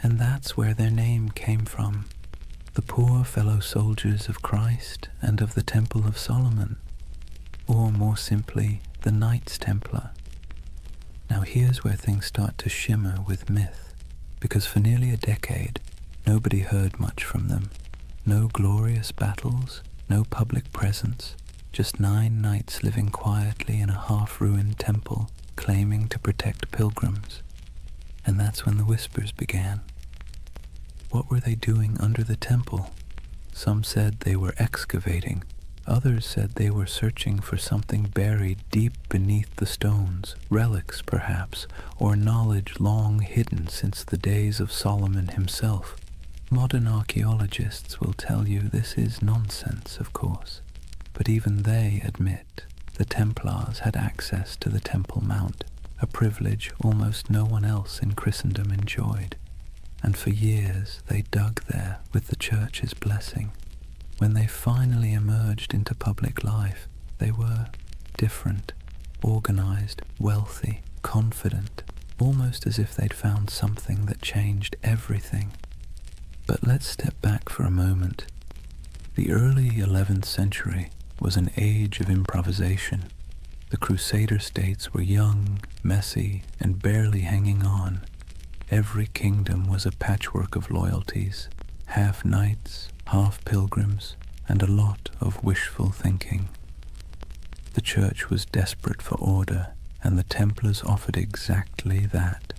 And that's where their name came from. The poor fellow soldiers of Christ and of the Temple of Solomon, or more simply, the Knights Templar. Now here's where things start to shimmer with myth, because for nearly a decade, nobody heard much from them. No glorious battles, no public presence, just 9 knights living quietly in a half-ruined temple, claiming to protect pilgrims. And that's when the whispers began. What were they doing under the temple? Some said they were excavating. Others said they were searching for something buried deep beneath the stones, relics perhaps, or knowledge long hidden since the days of Solomon himself. Modern archaeologists will tell you this is nonsense, of course, but even they admit the Templars had access to the Temple Mount, a privilege almost no one else in Christendom enjoyed, and for years they dug there with the Church's blessing. When they finally emerged into public life, they were different, organized, wealthy, confident, almost as if they'd found something that changed everything. But let's step back for a moment. The early 11th century was an age of improvisation. The Crusader states were young, messy, and barely hanging on. Every kingdom was a patchwork of loyalties, half knights, half pilgrims, and a lot of wishful thinking. The Church was desperate for order, and the Templars offered exactly that,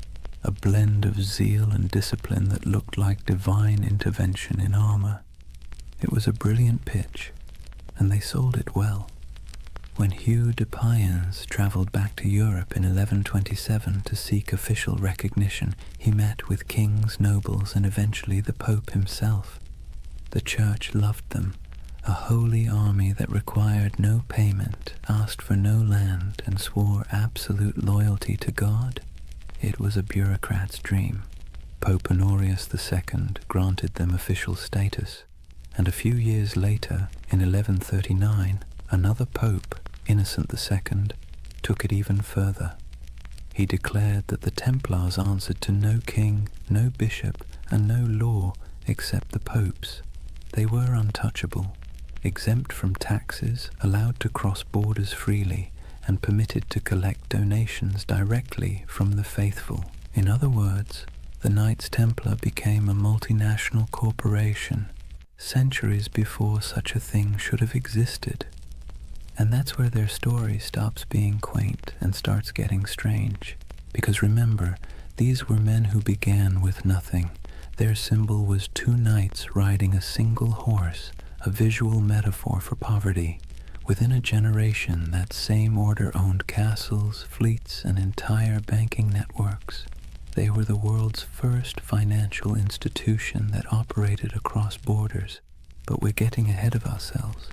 a blend of zeal and discipline that looked like divine intervention in armor. It was a brilliant pitch, and they sold it well. When Hugh de Payens travelled back to Europe in 1127 to seek official recognition, he met with kings, nobles, and eventually the Pope himself. The Church loved them, a holy army that required no payment, asked for no land, and swore absolute loyalty to God. It was a bureaucrat's dream. Pope Honorius II granted them official status, and a few years later, in 1139, another pope, Innocent II, took it even further. He declared that the Templars answered to no king, no bishop, and no law except the popes. They were untouchable, exempt from taxes, allowed to cross borders freely, and permitted to collect donations directly from the faithful. In other words, the Knights Templar became a multinational corporation, centuries before such a thing should have existed. And that's where their story stops being quaint and starts getting strange. Because remember, these were men who began with nothing. Their symbol was two knights riding a single horse, a visual metaphor for poverty. Within a generation, that same order owned castles, fleets, and entire banking networks. They were the world's first financial institution that operated across borders. But we're getting ahead of ourselves.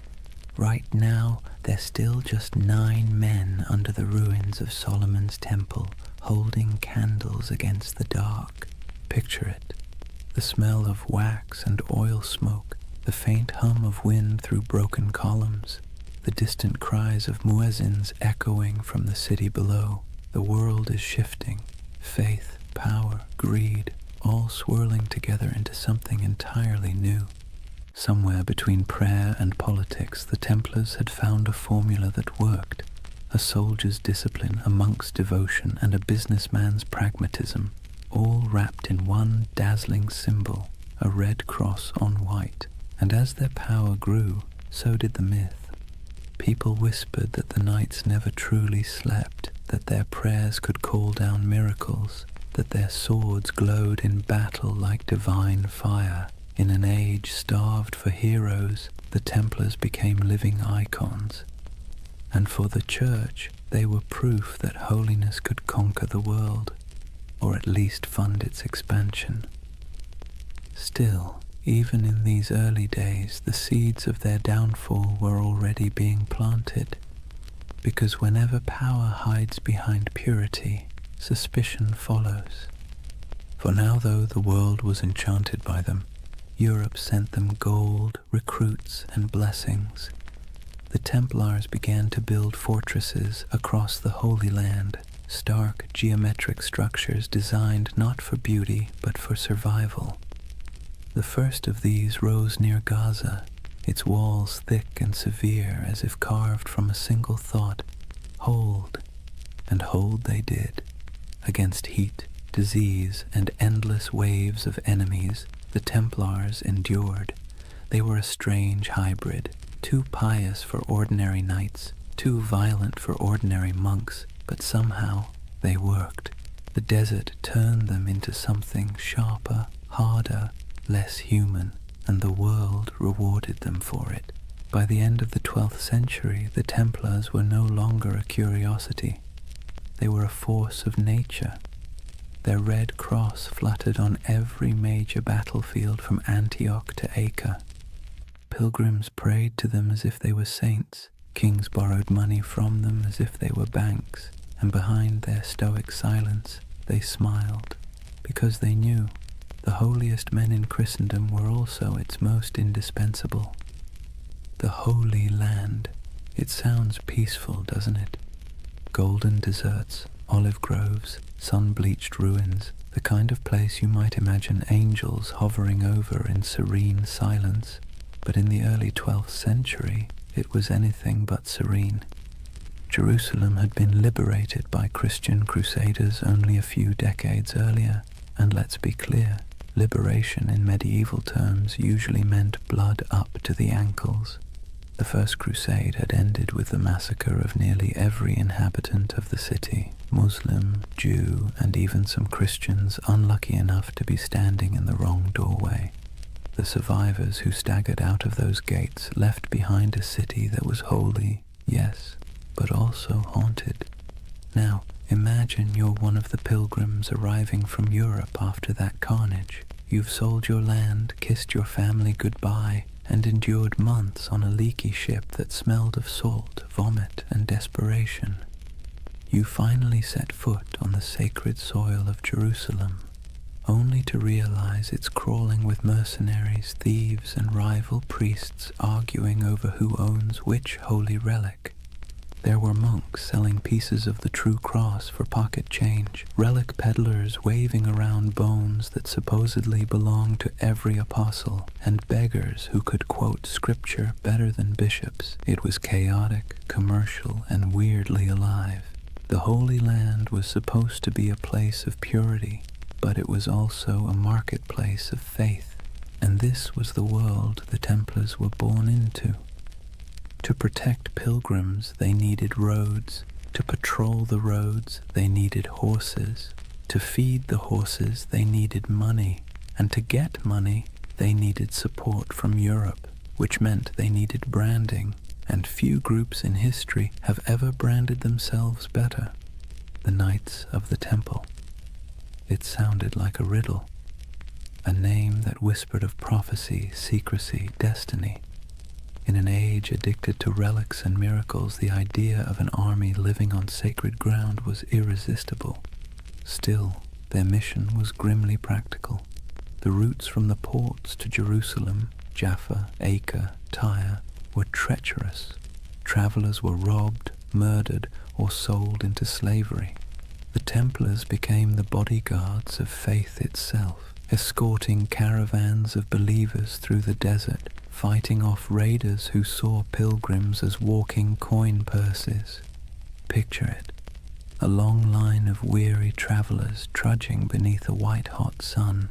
Right now, there's still just 9 men under the ruins of Solomon's temple, holding candles against the dark. Picture it. The smell of wax and oil smoke, the faint hum of wind through broken columns, the distant cries of muezzins echoing from the city below. The world is shifting. Faith, power, greed, all swirling together into something entirely new. Somewhere between prayer and politics, the Templars had found a formula that worked. A soldier's discipline, a monk's devotion, and a businessman's pragmatism, all wrapped in one dazzling symbol, a red cross on white. And as their power grew, so did the myth. People whispered that the knights never truly slept, that their prayers could call down miracles, that their swords glowed in battle like divine fire. In an age starved for heroes, the Templars became living icons. And for the Church, they were proof that holiness could conquer the world, or at least fund its expansion. Still, even in these early days, the seeds of their downfall were already being planted, because whenever power hides behind purity, suspicion follows. For now, though the world was enchanted by them, Europe sent them gold, recruits, and blessings. The Templars began to build fortresses across the Holy Land, stark geometric structures designed not for beauty but for survival. The first of these rose near Gaza, its walls thick and severe as if carved from a single thought, hold, and hold they did. Against heat, disease, and endless waves of enemies, the Templars endured. They were a strange hybrid, too pious for ordinary knights, too violent for ordinary monks, but somehow they worked. The desert turned them into something sharper, harder, less human, and the world rewarded them for it. By the end of the 12th century, the Templars were no longer a curiosity. They were a force of nature. Their red cross fluttered on every major battlefield from Antioch to Acre. Pilgrims prayed to them as if they were saints. Kings borrowed money from them as if they were banks, and behind their stoic silence they smiled, because they knew the holiest men in Christendom were also its most indispensable. The Holy Land. It sounds peaceful, doesn't it? Golden deserts, olive groves, sun-bleached ruins, the kind of place you might imagine angels hovering over in serene silence. But in the early 12th century, it was anything but serene. Jerusalem had been liberated by Christian crusaders only a few decades earlier, and let's be clear, liberation in medieval terms usually meant blood up to the ankles. The First Crusade had ended with the massacre of nearly every inhabitant of the city, Muslim, Jew, and even some Christians unlucky enough to be standing in the wrong doorway. The survivors who staggered out of those gates left behind a city that was holy, yes, but also haunted. Now, imagine you're one of the pilgrims arriving from Europe after that carnage. You've sold your land, kissed your family goodbye, and endured months on a leaky ship that smelled of salt, vomit, and desperation. You finally set foot on the sacred soil of Jerusalem, only to realize it's crawling with mercenaries, thieves, and rival priests arguing over who owns which holy relic. There were monks selling pieces of the true cross for pocket change, relic peddlers waving around bones that supposedly belonged to every apostle, and beggars who could quote scripture better than bishops. It was chaotic, commercial, and weirdly alive. The Holy Land was supposed to be a place of purity, but it was also a marketplace of faith, and this was the world the Templars were born into. To protect pilgrims, they needed roads. To patrol the roads, they needed horses. To feed the horses, they needed money. And to get money, they needed support from Europe, which meant they needed branding. And few groups in history have ever branded themselves better. The Knights of the Temple. It sounded like a riddle. A name that whispered of prophecy, secrecy, destiny. In an age addicted to relics and miracles, the idea of an army living on sacred ground was irresistible. Still, their mission was grimly practical. The routes from the ports to Jerusalem, Jaffa, Acre, Tyre, were treacherous. Travelers were robbed, murdered, or sold into slavery. The Templars became the bodyguards of faith itself, escorting caravans of believers through the desert, fighting off raiders who saw pilgrims as walking coin purses. Picture it, a long line of weary travelers trudging beneath a white-hot sun,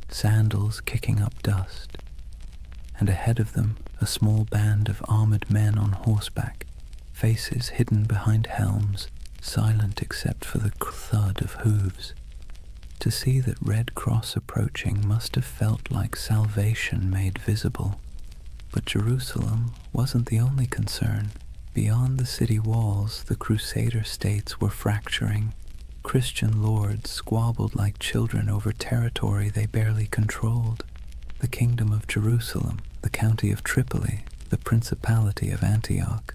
sandals kicking up dust, and ahead of them a small band of armored men on horseback, faces hidden behind helms, silent except for the thud of hooves. To see that Red Cross approaching must have felt like salvation made visible. But Jerusalem wasn't the only concern. Beyond the city walls, the Crusader states were fracturing. Christian lords squabbled like children over territory they barely controlled. The Kingdom of Jerusalem, the County of Tripoli, the Principality of Antioch,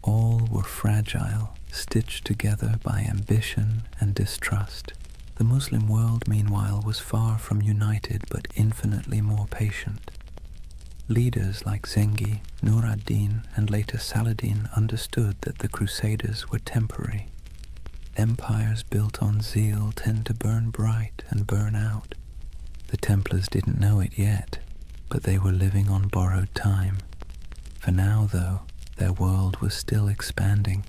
all were fragile, stitched together by ambition and distrust. The Muslim world, meanwhile, was far from united but infinitely more patient. Leaders like Zengi, Nur ad-Din, and later Saladin understood that the Crusaders were temporary. Empires built on zeal tend to burn bright and burn out. The Templars didn't know it yet, but they were living on borrowed time. For now, though, their world was still expanding.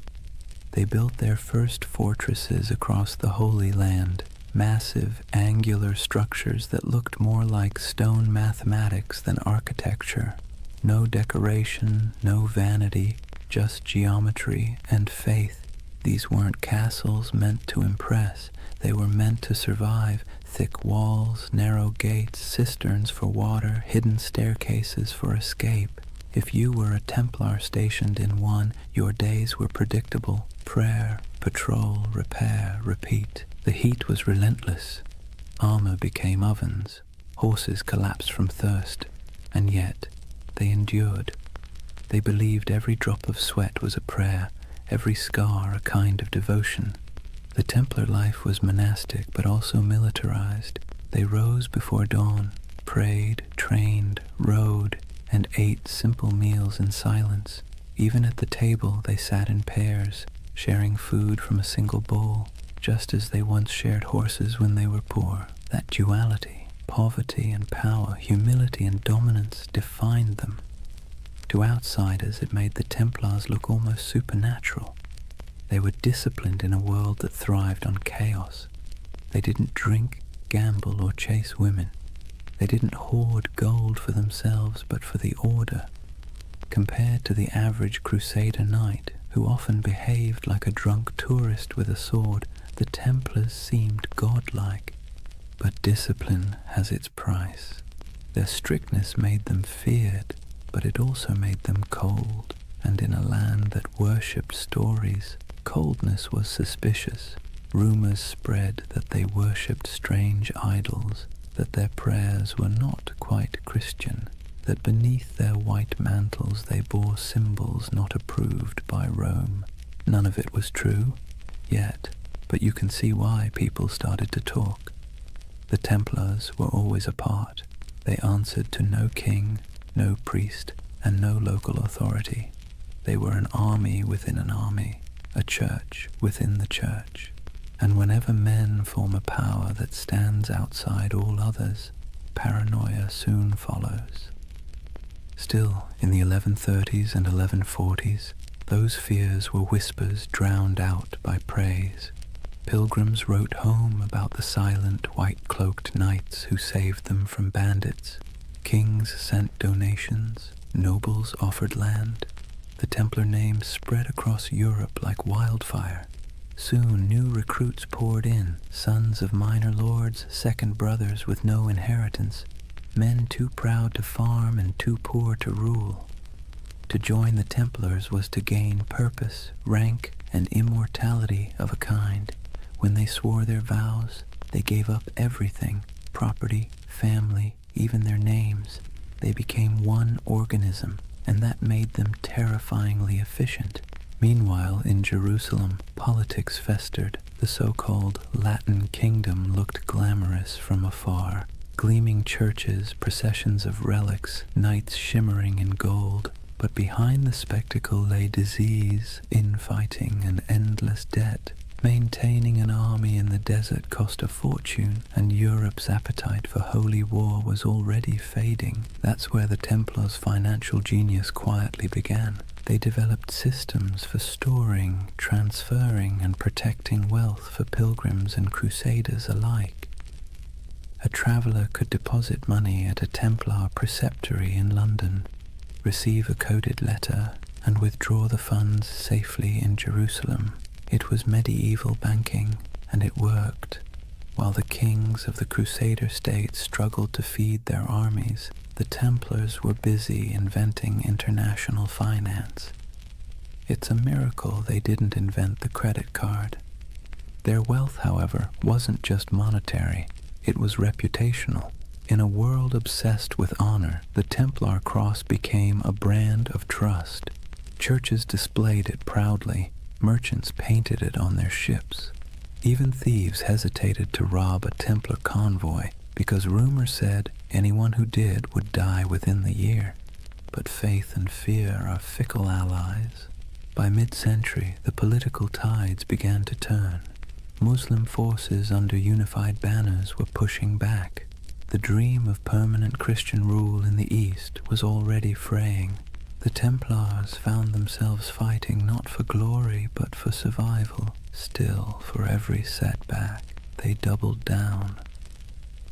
They built their first fortresses across the Holy Land, massive, angular structures that looked more like stone mathematics than architecture. No decoration, no vanity, just geometry and faith. These weren't castles meant to impress. They were meant to survive. Thick walls, narrow gates, cisterns for water, hidden staircases for escape. If you were a Templar stationed in one, your days were predictable. Prayer, patrol, repair, repeat. The heat was relentless. Armor became ovens. Horses collapsed from thirst. And yet, they endured. They believed every drop of sweat was a prayer, every scar a kind of devotion. The Templar life was monastic but also militarized. They rose before dawn, prayed, trained, rode, and ate simple meals in silence. Even at the table they sat in pairs, sharing food from a single bowl, just as they once shared horses when they were poor. That duality, poverty and power, humility and dominance, defined them. To outsiders it made the Templars look almost supernatural. They were disciplined in a world that thrived on chaos. They didn't drink, gamble, or chase women. They didn't hoard gold for themselves, but for the order. Compared to the average Crusader knight, who often behaved like a drunk tourist with a sword, the Templars seemed godlike. But discipline has its price. Their strictness made them feared, but it also made them cold. And in a land that worshipped stories, coldness was suspicious. Rumors spread that they worshipped strange idols, that their prayers were not quite Christian, that beneath their white mantles they bore symbols not approved by Rome. None of it was true, yet, but you can see why people started to talk. The Templars were always apart. They answered to no king, no priest, and no local authority. They were an army within an army, a church within the church. And whenever men form a power that stands outside all others, paranoia soon follows. Still, in the 1130s and 1140s, those fears were whispers drowned out by praise. Pilgrims wrote home about the silent, white-cloaked knights who saved them from bandits. Kings sent donations, nobles offered land. The Templar name spread across Europe like wildfire. Soon new recruits poured in, sons of minor lords, second brothers with no inheritance, men too proud to farm and too poor to rule. To join the Templars was to gain purpose, rank, and immortality of a kind. When they swore their vows, they gave up everything, property, family, even their names. They became one organism, and that made them terrifyingly efficient. Meanwhile, in Jerusalem, politics festered. The so-called Latin Kingdom looked glamorous from afar. Gleaming churches, processions of relics, knights shimmering in gold. But behind the spectacle lay disease, infighting, and endless debt. Maintaining an army in the desert cost a fortune, and Europe's appetite for holy war was already fading. That's where the Templars' financial genius quietly began. They developed systems for storing, transferring, and protecting wealth for pilgrims and crusaders alike. A traveler could deposit money at a Templar preceptory in London, receive a coded letter, and withdraw the funds safely in Jerusalem. It was medieval banking, and it worked. While the kings of the Crusader states struggled to feed their armies, the Templars were busy inventing international finance. It's a miracle they didn't invent the credit card. Their wealth, however, wasn't just monetary, it was reputational. In a world obsessed with honor, the Templar cross became a brand of trust. Churches displayed it proudly. Merchants painted it on their ships. Even thieves hesitated to rob a Templar convoy because rumor said anyone who did would die within the year. But faith and fear are fickle allies. By mid-century, the political tides began to turn. Muslim forces under unified banners were pushing back. The dream of permanent Christian rule in the East was already fraying. The Templars found themselves fighting not for glory but for survival. Still, for every setback, they doubled down.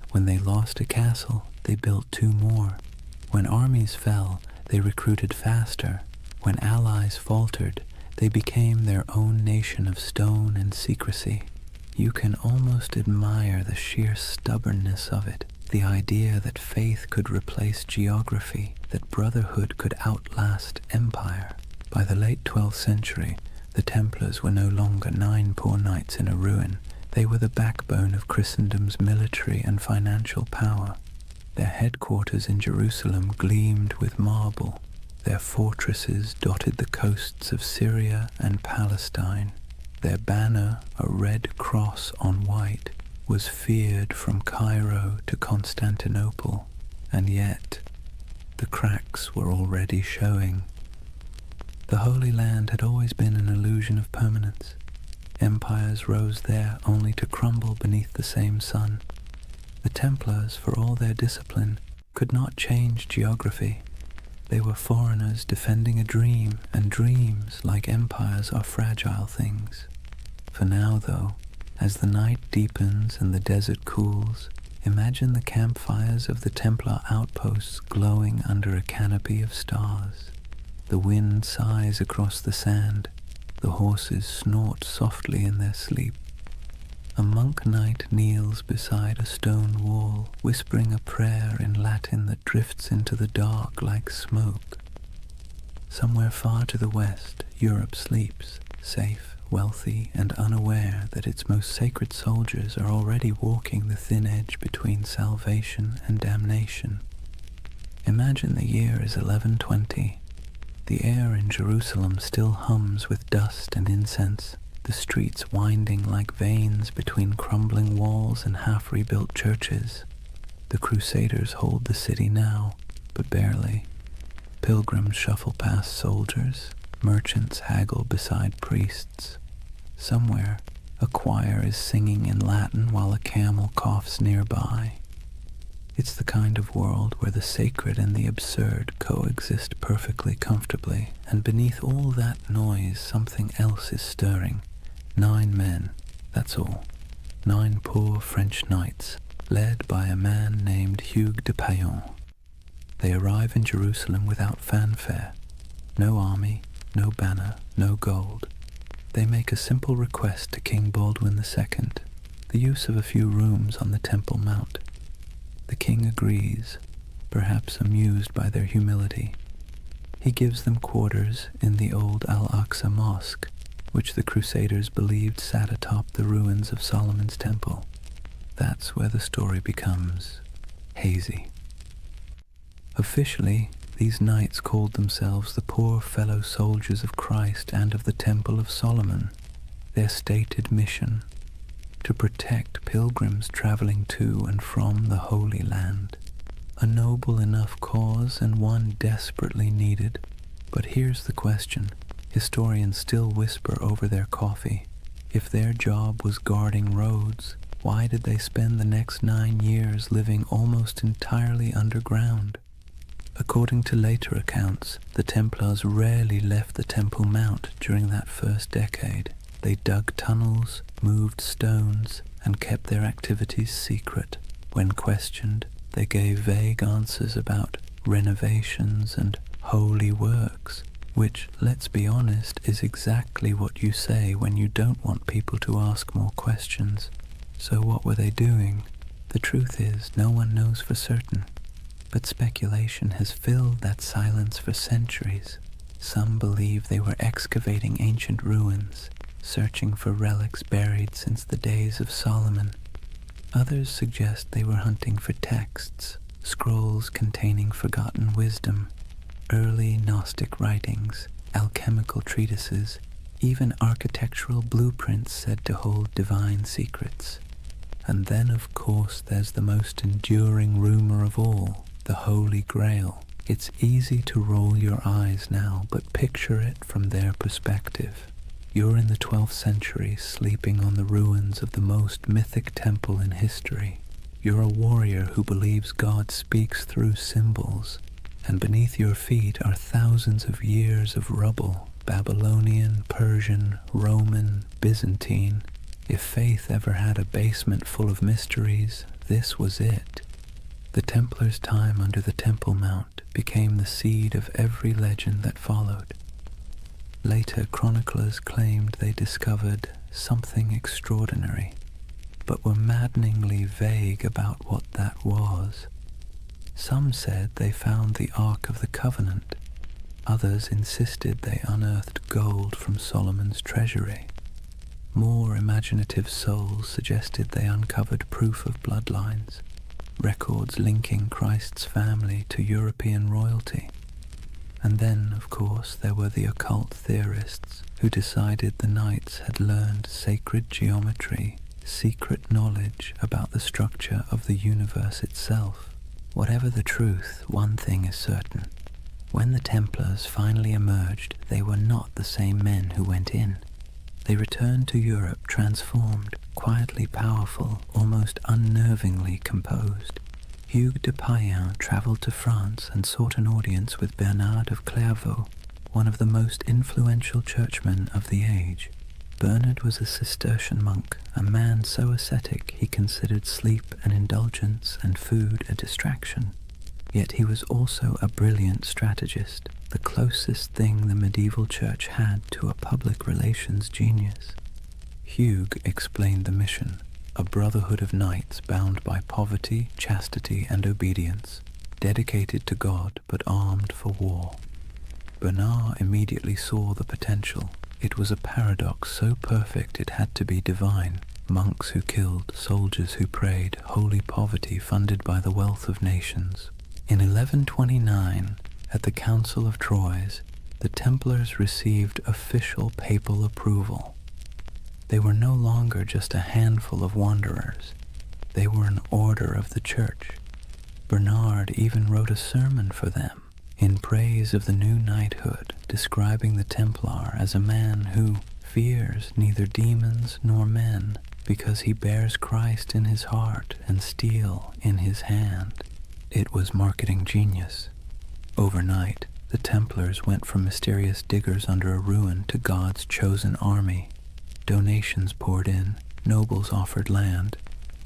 When they lost a castle, they built two more. When armies fell, they recruited faster. When allies faltered, they became their own nation of stone and secrecy. You can almost admire the sheer stubbornness of it. The idea that faith could replace geography, that brotherhood could outlast empire. By the late 12th century, the Templars were no longer 9 poor knights in a ruin. They were the backbone of Christendom's military and financial power. Their headquarters in Jerusalem gleamed with marble. Their fortresses dotted the coasts of Syria and Palestine. Their banner, a red cross on white, was feared from Cairo to Constantinople, and yet the cracks were already showing. The Holy Land had always been an illusion of permanence. Empires rose there only to crumble beneath the same sun. The Templars, for all their discipline, could not change geography. They were foreigners defending a dream, and dreams, like empires, are fragile things. For now, though, as the night deepens and the desert cools, imagine the campfires of the Templar outposts glowing under a canopy of stars. The wind sighs across the sand. The horses snort softly in their sleep. A monk knight kneels beside a stone wall, whispering a prayer in Latin that drifts into the dark like smoke. Somewhere far to the west, Europe sleeps, safe, wealthy, and unaware that its most sacred soldiers are already walking the thin edge between salvation and damnation. Imagine the year is 1120. The air in Jerusalem still hums with dust and incense, the streets winding like veins between crumbling walls and half-rebuilt churches. The Crusaders hold the city now, but barely. Pilgrims shuffle past soldiers, merchants haggle beside priests. Somewhere, a choir is singing in Latin while a camel coughs nearby. It's the kind of world where the sacred and the absurd coexist perfectly comfortably, and beneath all that noise something else is stirring. 9 men, that's all. 9 poor French knights, led by a man named Hugues de Payon. They arrive in Jerusalem without fanfare. No army, no banner, no gold. They make a simple request to King Baldwin II, the use of a few rooms on the Temple Mount. The king agrees, perhaps amused by their humility. He gives them quarters in the old Al-Aqsa Mosque, which the Crusaders believed sat atop the ruins of Solomon's Temple. That's where the story becomes hazy. Officially, these knights called themselves the poor fellow soldiers of Christ and of the Temple of Solomon. Their stated mission: to protect pilgrims traveling to and from the Holy Land. A noble enough cause and one desperately needed. But here's the question. Historians still whisper over their coffee. If their job was guarding roads, why did they spend the next 9 years living almost entirely underground? According to later accounts, the Templars rarely left the Temple Mount during that first decade. They dug tunnels, moved stones, and kept their activities secret. When questioned, they gave vague answers about renovations and holy works, which, let's be honest, is exactly what you say when you don't want people to ask more questions. So what were they doing? The truth is, no one knows for certain. But speculation has filled that silence for centuries. Some believe they were excavating ancient ruins, searching for relics buried since the days of Solomon. Others suggest they were hunting for texts, scrolls containing forgotten wisdom, early Gnostic writings, alchemical treatises, even architectural blueprints said to hold divine secrets. And then, of course, there's the most enduring rumor of all, the Holy Grail. It's easy to roll your eyes now, but picture it from their perspective. You're in the 12th century, sleeping on the ruins of the most mythic temple in history. You're a warrior who believes God speaks through symbols, and beneath your feet are thousands of years of rubble, Babylonian, Persian, Roman, Byzantine. If faith ever had a basement full of mysteries, this was it. The Templars' time under the Temple Mount became the seed of every legend that followed. Later chroniclers claimed they discovered something extraordinary, but were maddeningly vague about what that was. Some said they found the Ark of the Covenant. Others insisted they unearthed gold from Solomon's treasury. More imaginative souls suggested they uncovered proof of bloodlines, records linking Christ's family to European royalty. And then, of course, there were the occult theorists who decided the knights had learned sacred geometry, secret knowledge about the structure of the universe itself. Whatever the truth, one thing is certain. When the Templars finally emerged, they were not the same men who went in. They returned to Europe transformed, quietly powerful, almost unnervingly composed. Hugues de Payen travelled to France and sought an audience with Bernard of Clairvaux, one of the most influential churchmen of the age. Bernard was a Cistercian monk, a man so ascetic he considered sleep an indulgence and food a distraction. Yet he was also a brilliant strategist, the closest thing the medieval church had to a public relations genius. Hugues explained the mission, a brotherhood of knights bound by poverty, chastity, and obedience, dedicated to God but armed for war. Bernard immediately saw the potential. It was a paradox so perfect it had to be divine. Monks who killed, soldiers who prayed, holy poverty funded by the wealth of nations. In 1129, at the Council of Troyes, the Templars received official papal approval. They were no longer just a handful of wanderers. They were an order of the Church. Bernard even wrote a sermon for them, in praise of the new knighthood, describing the Templar as a man who fears neither demons nor men, because he bears Christ in his heart and steel in his hand. It was marketing genius. Overnight, the Templars went from mysterious diggers under a ruin to God's chosen army. Donations poured in, nobles offered land,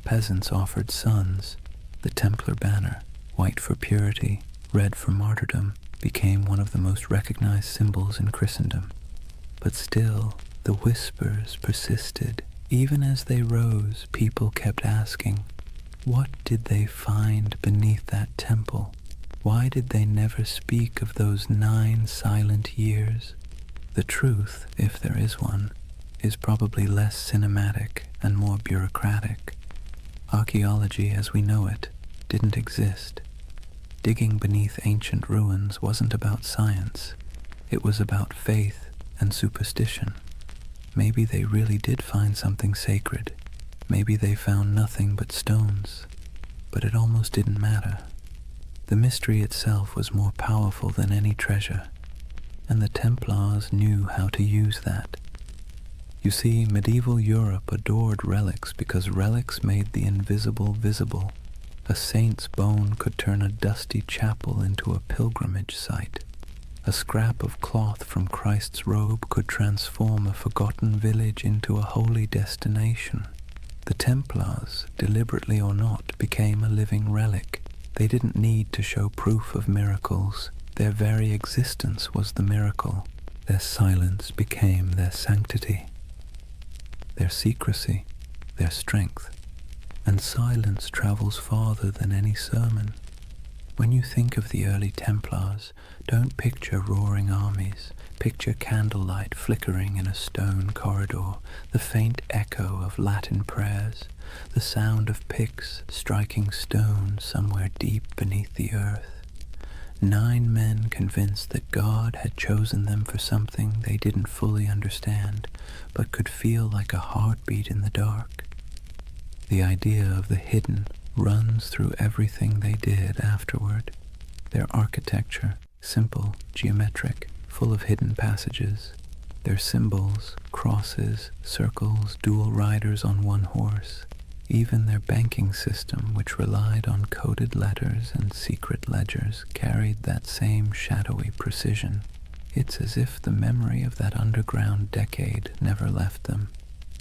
peasants offered sons. The Templar banner, white for purity, red for martyrdom, became one of the most recognized symbols in Christendom. But still, the whispers persisted. Even as they rose, people kept asking, what did they find beneath that temple? Why did they never speak of those 9 silent years? The truth, if there is one, is probably less cinematic and more bureaucratic. Archaeology as we know it didn't exist. Digging beneath ancient ruins wasn't about science. It was about faith and superstition. Maybe they really did find something sacred. Maybe they found nothing but stones. But it almost didn't matter. The mystery itself was more powerful than any treasure, and the Templars knew how to use that. You see, medieval Europe adored relics because relics made the invisible visible. A saint's bone could turn a dusty chapel into a pilgrimage site. A scrap of cloth from Christ's robe could transform a forgotten village into a holy destination. The Templars, deliberately or not, became a living relic. They didn't need to show proof of miracles. Their very existence was the miracle. Their silence became their sanctity, their secrecy, their strength. And silence travels farther than any sermon. When you think of the early Templars, don't picture roaring armies. Picture candlelight flickering in a stone corridor, the faint echo of Latin prayers, the sound of picks striking stone somewhere deep beneath the earth. 9 men convinced that God had chosen them for something they didn't fully understand, but could feel like a heartbeat in the dark. The idea of the hidden runs through everything they did afterward. Their architecture, simple, geometric, full of hidden passages. Their symbols, crosses, circles, dual riders on one horse. Even their banking system, which relied on coded letters and secret ledgers, carried that same shadowy precision. It's as if the memory of that underground decade never left them.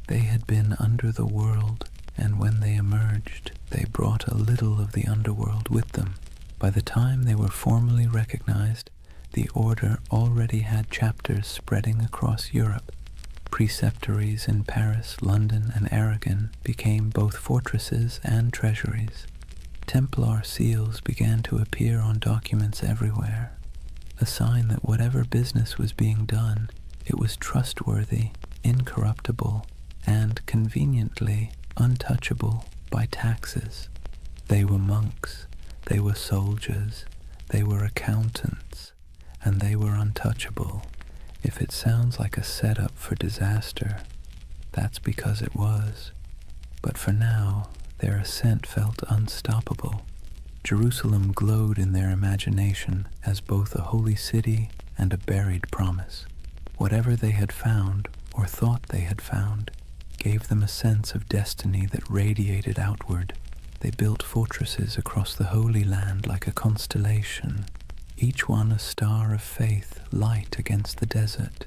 They had been under the world, and when they emerged, they brought a little of the underworld with them. By the time they were formally recognized, the order already had chapters spreading across Europe. Preceptories in Paris, London, and Aragon became both fortresses and treasuries. Templar seals began to appear on documents everywhere, a sign that whatever business was being done, it was trustworthy, incorruptible, and conveniently untouchable by taxes. They were monks, they were soldiers, they were accountants, and they were untouchable. If it sounds like a setup for disaster, that's because it was. But for now, their ascent felt unstoppable. Jerusalem glowed in their imagination as both a holy city and a buried promise. Whatever they had found, or thought they had found, gave them a sense of destiny that radiated outward. They built fortresses across the Holy Land like a constellation, each one a star of faith, light against the desert.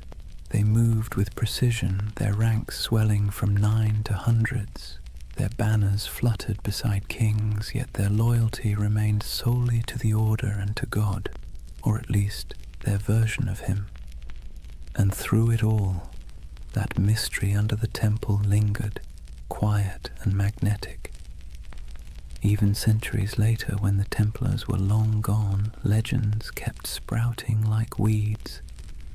They moved with precision, their ranks swelling from 9 to hundreds. Their banners fluttered beside kings, yet their loyalty remained solely to the order and to God, or at least their version of him. And through it all, that mystery under the temple lingered, quiet and magnetic. Even centuries later, when the Templars were long gone, legends kept sprouting like weeds.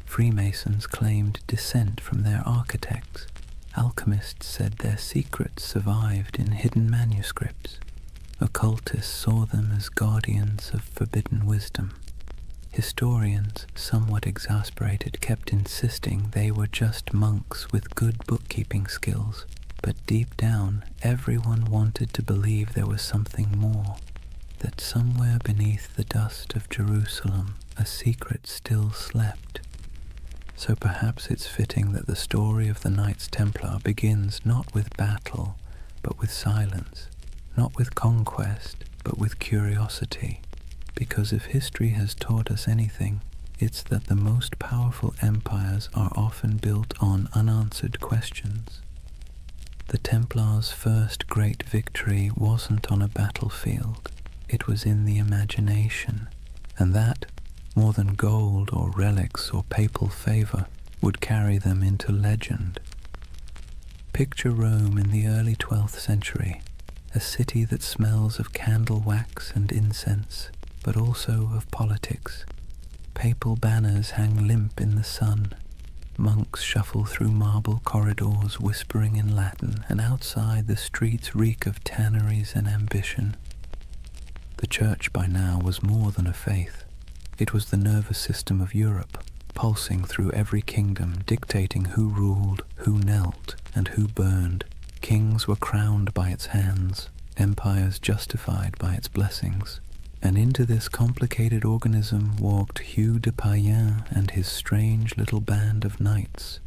Freemasons claimed descent from their architects. Alchemists said their secrets survived in hidden manuscripts. Occultists saw them as guardians of forbidden wisdom. Historians, somewhat exasperated, kept insisting they were just monks with good bookkeeping skills. But deep down, everyone wanted to believe there was something more, that somewhere beneath the dust of Jerusalem, a secret still slept. So perhaps it's fitting that the story of the Knights Templar begins not with battle, but with silence, not with conquest, but with curiosity. Because if history has taught us anything, it's that the most powerful empires are often built on unanswered questions. The Templars' first great victory wasn't on a battlefield, it was in the imagination, and that, more than gold or relics or papal favor, would carry them into legend. Picture Rome in the early 12th century, a city that smells of candle wax and incense, but also of politics. Papal banners hang limp in the sun. Monks shuffle through marble corridors whispering in Latin, and outside the streets reek of tanneries and ambition. The church by now was more than a faith. It was the nervous system of Europe, pulsing through every kingdom, dictating who ruled, who knelt, and who burned. Kings were crowned by its hands, empires justified by its blessings. And into this complicated organism walked Hugh de Payens and his strange little band of knights.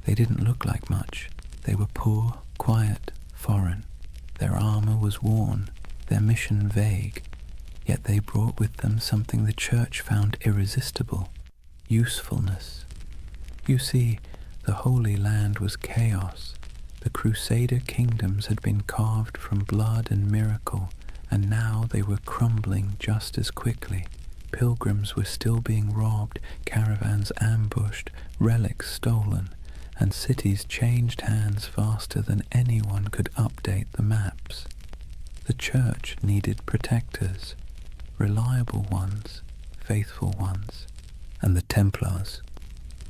They didn't look like much. They were poor, quiet, foreign. Their armor was worn, their mission vague, yet they brought with them something the church found irresistible: usefulness. You see, the Holy Land was chaos. The Crusader kingdoms had been carved from blood and miracle, and now they were crumbling just as quickly. Pilgrims were still being robbed, caravans ambushed, relics stolen, and cities changed hands faster than anyone could update the maps. The church needed protectors, reliable ones, faithful ones. And the Templars,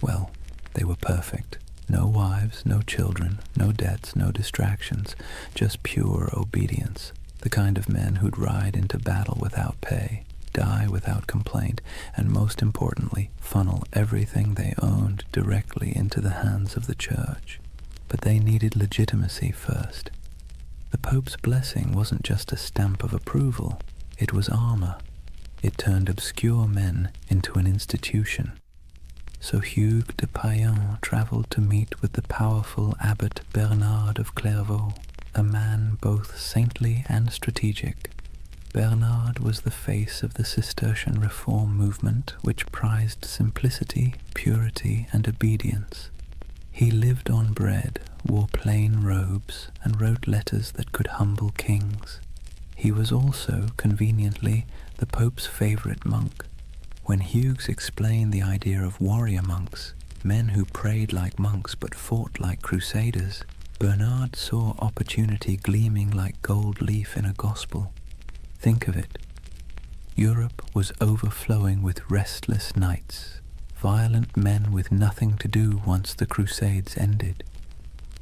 well, they were perfect. No wives, no children, no debts, no distractions, just pure obedience. The kind of men who'd ride into battle without pay, die without complaint, and most importantly, funnel everything they owned directly into the hands of the church. But they needed legitimacy first. The Pope's blessing wasn't just a stamp of approval, it was armor. It turned obscure men into an institution. So Hugh de Payens travelled to meet with the powerful Abbot Bernard of Clairvaux, a man both saintly and strategic. Bernard was the face of the Cistercian reform movement, which prized simplicity, purity, and obedience. He lived on bread, wore plain robes, and wrote letters that could humble kings. He was also, conveniently, the Pope's favourite monk. When Hughes explained the idea of warrior monks, men who prayed like monks but fought like crusaders, Bernard saw opportunity gleaming like gold leaf in a gospel. Think of it. Europe was overflowing with restless knights, violent men with nothing to do once the Crusades ended.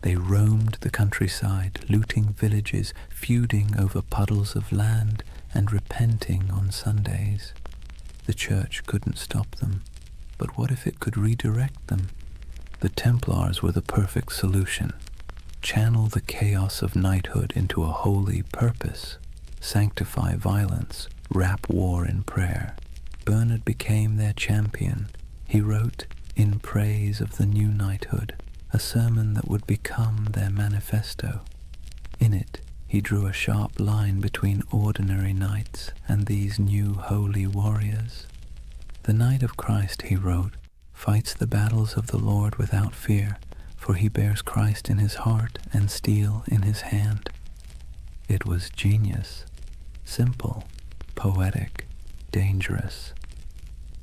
They roamed the countryside, looting villages, feuding over puddles of land, and repenting on Sundays. The church couldn't stop them, but what if it could redirect them? The Templars were the perfect solution. Channel the chaos of knighthood into a holy purpose. Sanctify violence, wrap war in prayer. Bernard became their champion. He wrote, in praise of the new knighthood, a sermon that would become their manifesto. In it, he drew a sharp line between ordinary knights and these new holy warriors. The Knight of Christ, he wrote, fights the battles of the Lord without fear, for he bears Christ in his heart and steel in his hand. It was genius, simple, poetic, dangerous.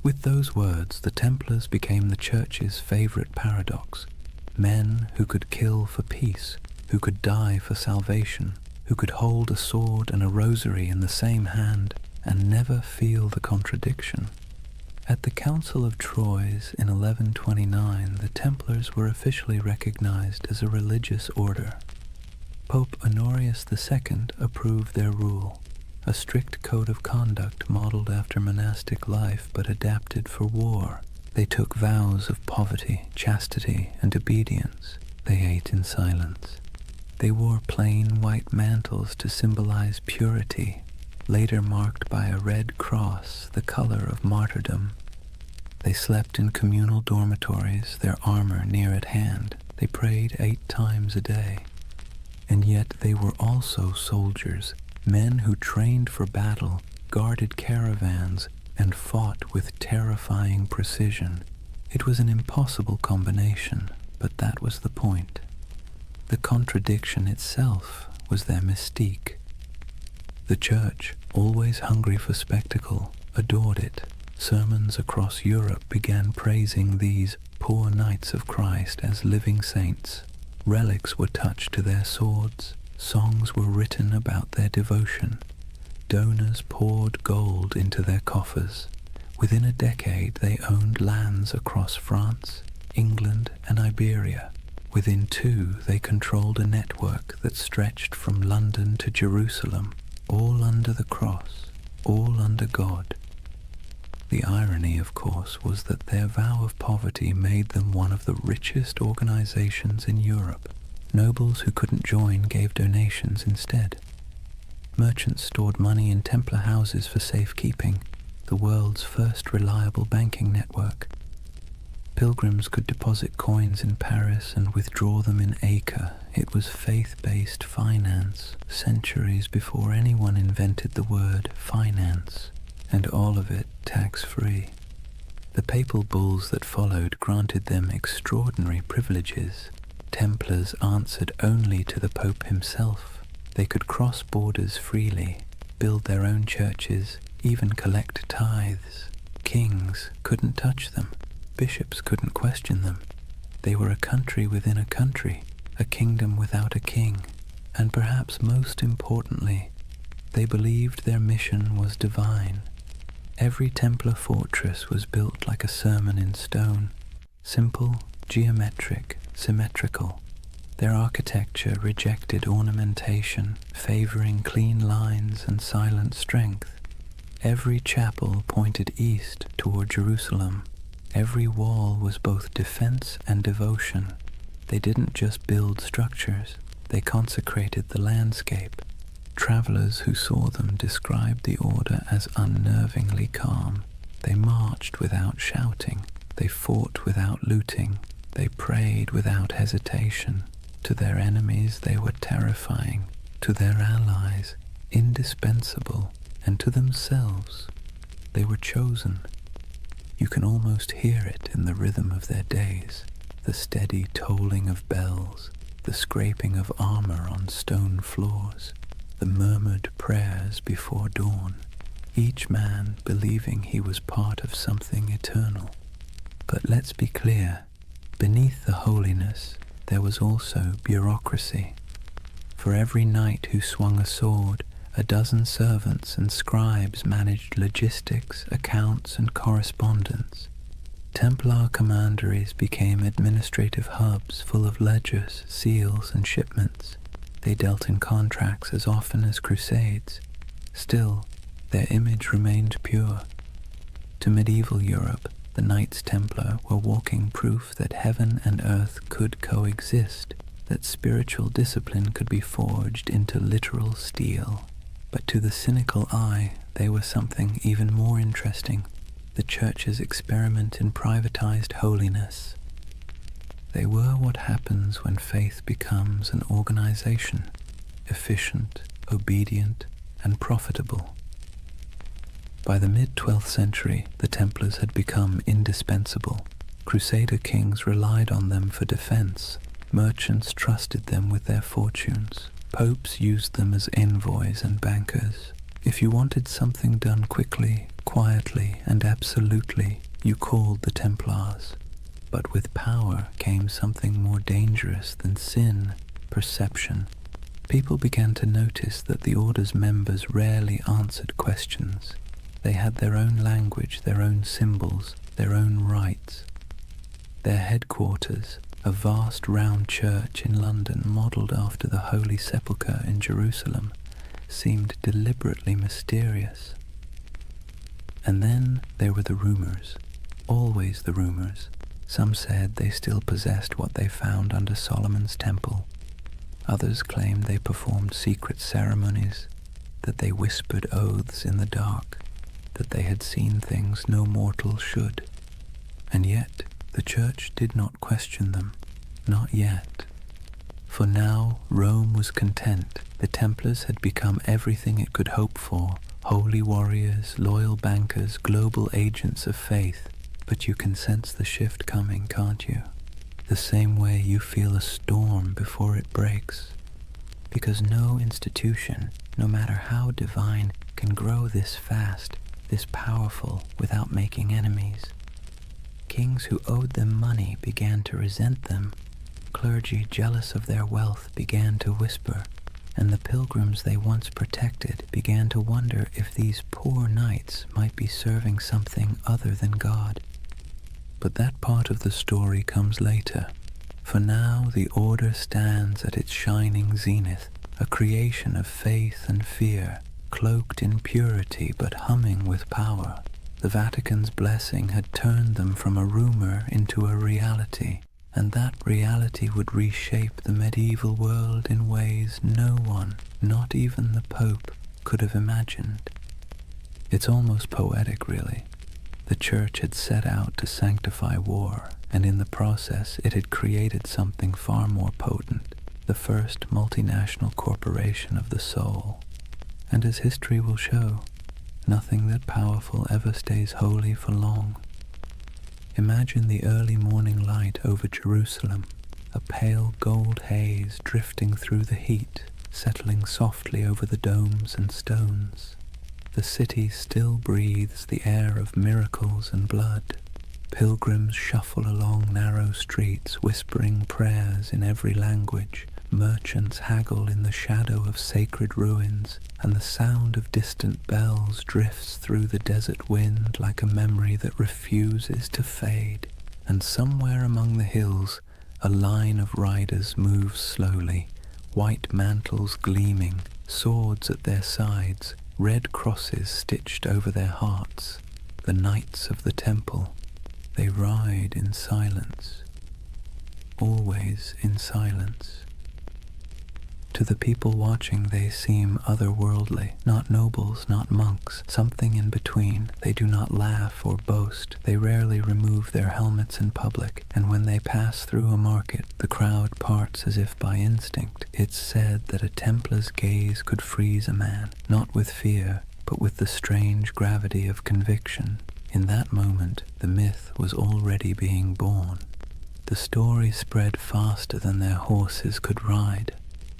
With those words, the Templars became the Church's favorite paradox. Men who could kill for peace, who could die for salvation, who could hold a sword and a rosary in the same hand and never feel the contradiction. At the Council of Troyes in 1129, the Templars were officially recognized as a religious order. Pope Honorius II approved their rule, a strict code of conduct modeled after monastic life but adapted for war. They took vows of poverty, chastity, and obedience. They ate in silence. They wore plain white mantles to symbolize purity, later marked by a red cross, the color of martyrdom. They slept in communal dormitories, their armor near at hand. They prayed 8 times a day. And yet they were also soldiers, men who trained for battle, guarded caravans, and fought with terrifying precision. It was an impossible combination, but that was the point. The contradiction itself was their mystique. The Church, always hungry for spectacle, adored it. Sermons across Europe began praising these poor knights of Christ as living saints. Relics were touched to their swords. Songs were written about their devotion. Donors poured gold into their coffers. Within a decade, they owned lands across France, England, and Iberia. Within 2, they controlled a network that stretched from London to Jerusalem, all under the cross, all under God. The irony, of course, was that their vow of poverty made them one of the richest organizations in Europe. Nobles who couldn't join gave donations instead. Merchants stored money in Templar houses for safekeeping, the world's first reliable banking network. Pilgrims could deposit coins in Paris and withdraw them in Acre. It was faith-based finance, centuries before anyone invented the word finance, and all of it tax-free. The papal bulls that followed granted them extraordinary privileges. Templars answered only to the Pope himself. They could cross borders freely, build their own churches, even collect tithes. Kings couldn't touch them. Bishops couldn't question them. They were a country within a country, a kingdom without a king. And perhaps most importantly, they believed their mission was divine. Every Templar fortress was built like a sermon in stone, simple, geometric, symmetrical. Their architecture rejected ornamentation, favoring clean lines and silent strength. Every chapel pointed east toward Jerusalem. Every wall was both defense and devotion. They didn't just build structures, they consecrated the landscape. Travelers who saw them described the order as unnervingly calm. They marched without shouting. They fought without looting. They prayed without hesitation. To their enemies they were terrifying. To their allies, indispensable. And to themselves, they were chosen. You can almost hear it in the rhythm of their days, the steady tolling of bells, the scraping of armor on stone floors, the murmured prayers before dawn, each man believing he was part of something eternal. But let's be clear, beneath the holiness there was also bureaucracy. For every knight who swung a sword, a dozen servants and scribes managed logistics, accounts, and correspondence. Templar commanderies became administrative hubs full of ledgers, seals, and shipments. They dealt in contracts as often as crusades. Still, their image remained pure. To medieval Europe, the Knights Templar were walking proof that heaven and earth could coexist, that spiritual discipline could be forged into literal steel. But to the cynical eye, they were something even more interesting, the Church's experiment in privatized holiness. They were what happens when faith becomes an organization, efficient, obedient, and profitable. By the mid-12th century, the Templars had become indispensable. Crusader kings relied on them for defense. Merchants trusted them with their fortunes. Popes used them as envoys and bankers. If you wanted something done quickly, quietly, and absolutely, you called the Templars. But with power came something more dangerous than sin, perception. People began to notice that the order's members rarely answered questions. They had their own language, their own symbols, their own rites. Their headquarters, a vast round church in London modelled after the Holy Sepulchre in Jerusalem, seemed deliberately mysterious. And then there were the rumours, always the rumours. Some said they still possessed what they found under Solomon's temple. Others claimed they performed secret ceremonies, that they whispered oaths in the dark, that they had seen things no mortal should. And yet the Church did not question them, not yet. For now Rome was content. The Templars had become everything it could hope for, holy warriors, loyal bankers, global agents of faith. But you can sense the shift coming, can't you? The same way you feel a storm before it breaks. Because no institution, no matter how divine, can grow this fast, this powerful, without making enemies. Kings who owed them money began to resent them. Clergy jealous of their wealth began to whisper, and the pilgrims they once protected began to wonder if these poor knights might be serving something other than God. But that part of the story comes later. For now the order stands at its shining zenith, a creation of faith and fear, cloaked in purity but humming with power. The Vatican's blessing had turned them from a rumor into a reality, and that reality would reshape the medieval world in ways no one, not even the Pope, could have imagined. It's almost poetic, really. The Church had set out to sanctify war, and in the process it had created something far more potent, the first multinational corporation of the soul. And as history will show, nothing that powerful ever stays holy for long. Imagine the early morning light over Jerusalem, a pale gold haze drifting through the heat, settling softly over the domes and stones. The city still breathes the air of miracles and blood. Pilgrims shuffle along narrow streets, whispering prayers in every language. Merchants haggle in the shadow of sacred ruins, and the sound of distant bells drifts through the desert wind like a memory that refuses to fade. And somewhere among the hills, a line of riders moves slowly, white mantles gleaming, swords at their sides, red crosses stitched over their hearts. The Knights of the Temple. They ride in silence, always in silence. To the people watching they seem otherworldly, not nobles, not monks, something in between. They do not laugh or boast. They rarely remove their helmets in public, and when they pass through a market, the crowd parts as if by instinct. It's said that a Templar's gaze could freeze a man, not with fear, but with the strange gravity of conviction. In that moment, the myth was already being born. The story spread faster than their horses could ride.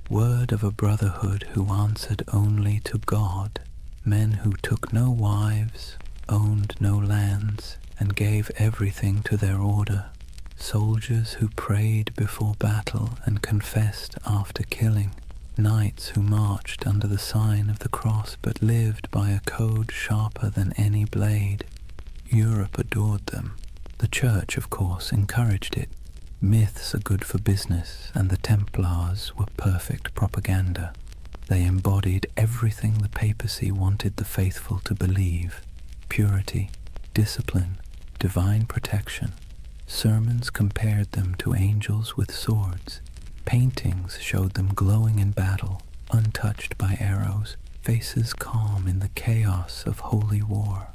Word of a brotherhood who answered only to God, men who took no wives, owned no lands, and gave everything to their order, soldiers who prayed before battle and confessed after killing, knights who marched under the sign of the cross but lived by a code sharper than any blade. Europe adored them. The Church, of course, encouraged it. Myths are good for business, and the Templars were perfect propaganda. They embodied everything the papacy wanted the faithful to believe: purity, discipline, divine protection. Sermons compared them to angels with swords. Paintings showed them glowing in battle, untouched by arrows, faces calm in the chaos of holy war.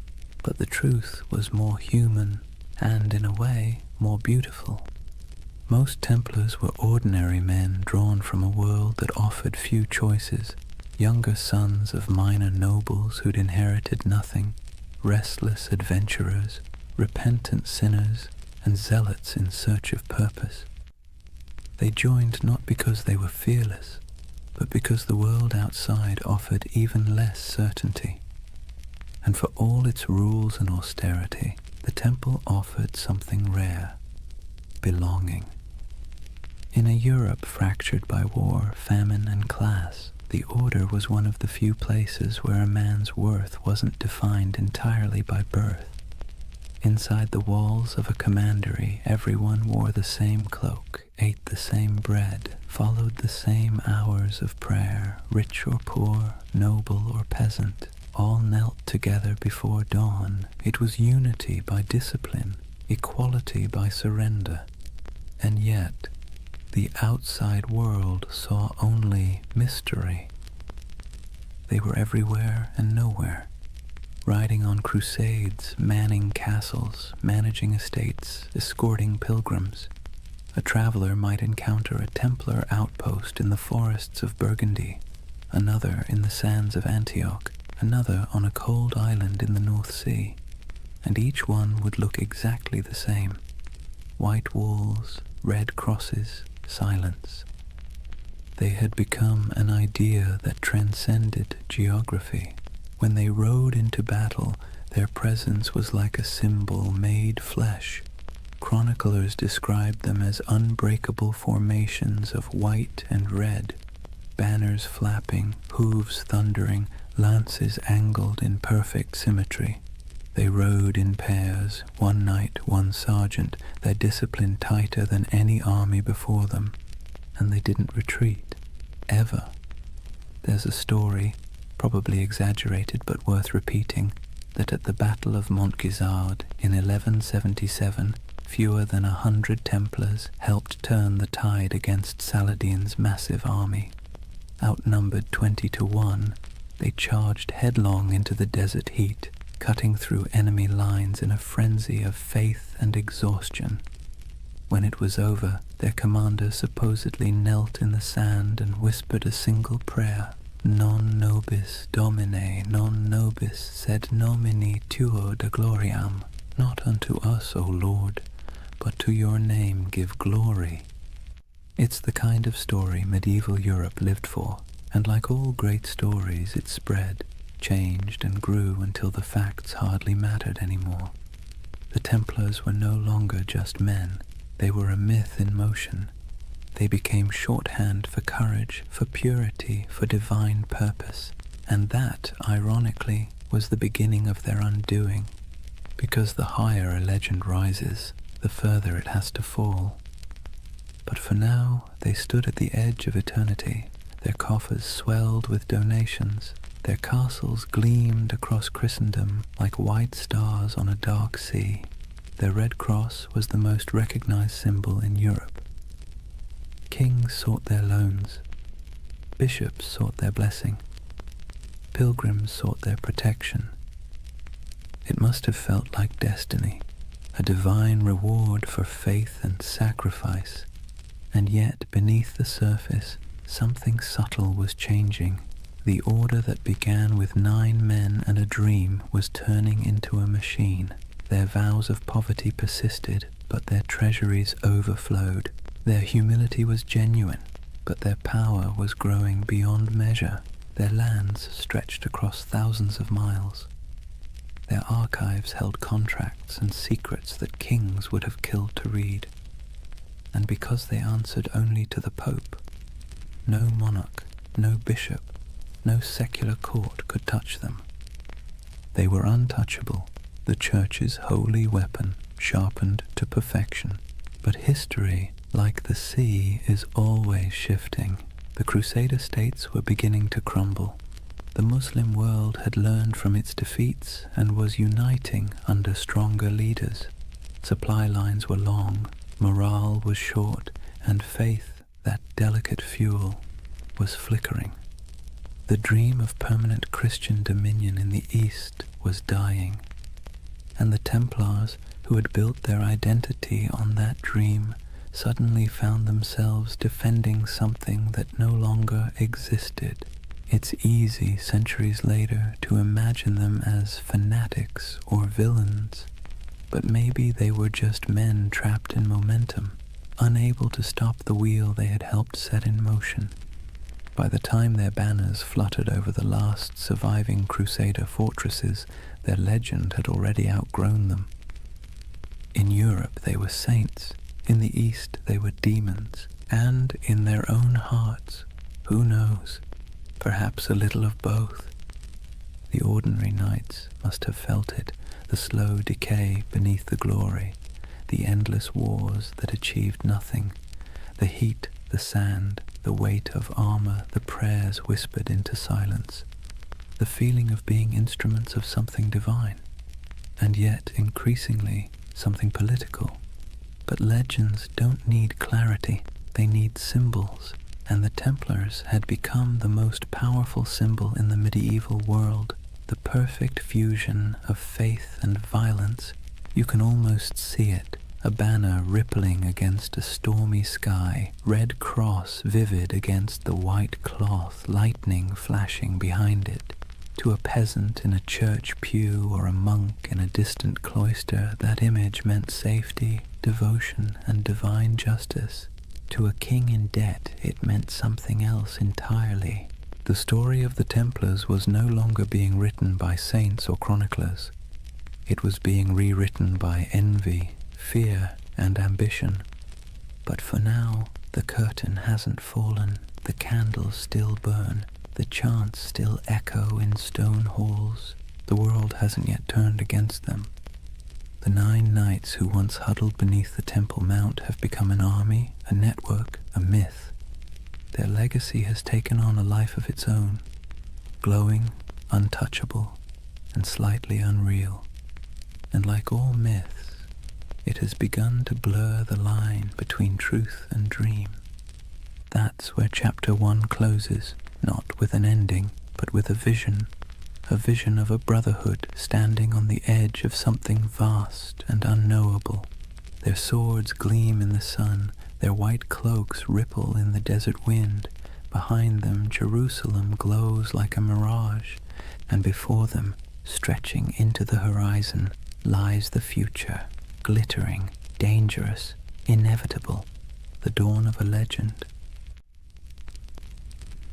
But the truth was more human and, in a way, more beautiful. Most Templars were ordinary men drawn from a world that offered few choices, younger sons of minor nobles who'd inherited nothing, restless adventurers, repentant sinners, and zealots in search of purpose. They joined not because they were fearless, but because the world outside offered even less certainty. And for all its rules and austerity, the temple offered something rare: belonging. In a Europe fractured by war, famine, and class, the order was one of the few places where a man's worth wasn't defined entirely by birth. Inside the walls of a commandery, everyone wore the same cloak, ate the same bread, followed the same hours of prayer. Rich or poor, noble or peasant, all knelt together before dawn. It was unity by discipline, equality by surrender. And yet, the outside world saw only mystery. They were everywhere and nowhere, riding on crusades, manning castles, managing estates, escorting pilgrims. A traveler might encounter a Templar outpost in the forests of Burgundy, another in the sands of Antioch, another on a cold island in the North Sea, and each one would look exactly the same: white walls, red crosses, silence. They had become an idea that transcended geography. When they rode into battle, their presence was like a symbol made flesh. Chroniclers described them as unbreakable formations of white and red, banners flapping, hooves thundering, lances angled in perfect symmetry. They rode in pairs, one knight, one sergeant, their discipline tighter than any army before them, and they didn't retreat, ever. There's a story, probably exaggerated but worth repeating, that at the Battle of Montgisard in 1177, fewer than 100 Templars helped turn the tide against Saladin's massive army. Outnumbered 20 to 1, they charged headlong into the desert heat, cutting through enemy lines in a frenzy of faith and exhaustion. When it was over, their commander supposedly knelt in the sand and whispered a single prayer: Non nobis Domine, non nobis sed nomini tuo de gloriam. Not unto us, O Lord, but to your name give glory. It's the kind of story medieval Europe lived for, and like all great stories, it spread, changed and grew until the facts hardly mattered anymore. The Templars were no longer just men. They were a myth in motion. They became shorthand for courage, for purity, for divine purpose. And that, ironically, was the beginning of their undoing. Because the higher a legend rises, the further it has to fall. But for now, they stood at the edge of eternity. Their coffers swelled with donations. Their castles gleamed across Christendom like white stars on a dark sea. Their red cross was the most recognized symbol in Europe. Kings sought their loans. Bishops sought their blessing. Pilgrims sought their protection. It must have felt like destiny, a divine reward for faith and sacrifice. And yet, beneath the surface, something subtle was changing. The order that began with 9 men and a dream was turning into a machine. Their vows of poverty persisted, but their treasuries overflowed. Their humility was genuine, but their power was growing beyond measure. Their lands stretched across thousands of miles. Their archives held contracts and secrets that kings would have killed to read. And because they answered only to the Pope, no monarch, no bishop, no secular court could touch them. They were untouchable, the Church's holy weapon, sharpened to perfection. But history, like the sea, is always shifting. The Crusader states were beginning to crumble. The Muslim world had learned from its defeats and was uniting under stronger leaders. Supply lines were long, morale was short, and faith, that delicate fuel, was flickering. The dream of permanent Christian dominion in the East was dying, and the Templars, who had built their identity on that dream, suddenly found themselves defending something that no longer existed. It's easy, centuries later, to imagine them as fanatics or villains, but maybe they were just men trapped in momentum, unable to stop the wheel they had helped set in motion. By the time their banners fluttered over the last surviving Crusader fortresses, their legend had already outgrown them. In Europe they were saints, in the East they were demons, and in their own hearts, who knows, perhaps a little of both. The ordinary knights must have felt it, the slow decay beneath the glory, the endless wars that achieved nothing, the heat, the sand, the weight of armor, the prayers whispered into silence, the feeling of being instruments of something divine, and yet increasingly something political. But legends don't need clarity, they need symbols, and the Templars had become the most powerful symbol in the medieval world, the perfect fusion of faith and violence. You can almost see it, a banner rippling against a stormy sky, red cross vivid against the white cloth, lightning flashing behind it. To a peasant in a church pew or a monk in a distant cloister, that image meant safety, devotion, and divine justice. To a king in debt, it meant something else entirely. The story of the Templars was no longer being written by saints or chroniclers. It was being rewritten by envy, fear, and ambition. But for now, the curtain hasn't fallen, the candles still burn, the chants still echo in stone halls. The world hasn't yet turned against them. The 9 knights who once huddled beneath the Temple Mount have become an army, a network, a myth. Their legacy has taken on a life of its own, glowing, untouchable, and slightly unreal. And like all myths, it has begun to blur the line between truth and dream. That's where chapter 1 closes, not with an ending, but with a vision of a brotherhood standing on the edge of something vast and unknowable. Their swords gleam in the sun, their white cloaks ripple in the desert wind. Behind them, Jerusalem glows like a mirage, and before them, stretching into the horizon, lies the future, glittering, dangerous, inevitable, the dawn of a legend.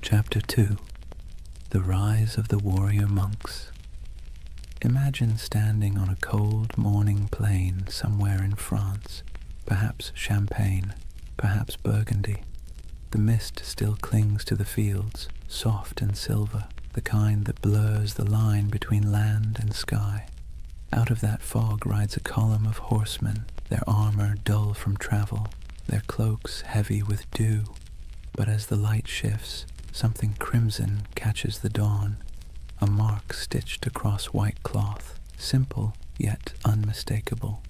Chapter 2. The Rise of the Warrior Monks. Imagine standing on a cold morning plain somewhere in France, perhaps Champagne, perhaps Burgundy. The mist still clings to the fields, soft and silver, the kind that blurs the line between land and sky. Out of that fog rides a column of horsemen, their armor dull from travel, their cloaks heavy with dew. But as the light shifts, something crimson catches the dawn, a mark stitched across white cloth, simple yet unmistakable.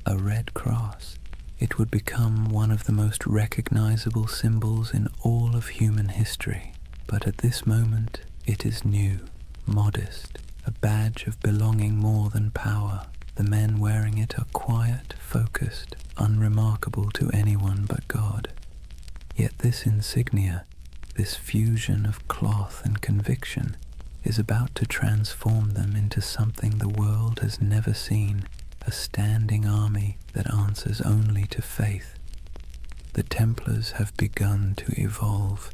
A red cross. It would become one of the most recognizable symbols in all of human history. But at this moment, it is new, modest, a badge of belonging more than power. The men wearing it are quiet, focused, unremarkable to anyone but God. Yet this insignia, this fusion of cloth and conviction, is about to transform them into something the world has never seen, a standing army that answers only to faith. The Templars have begun to evolve.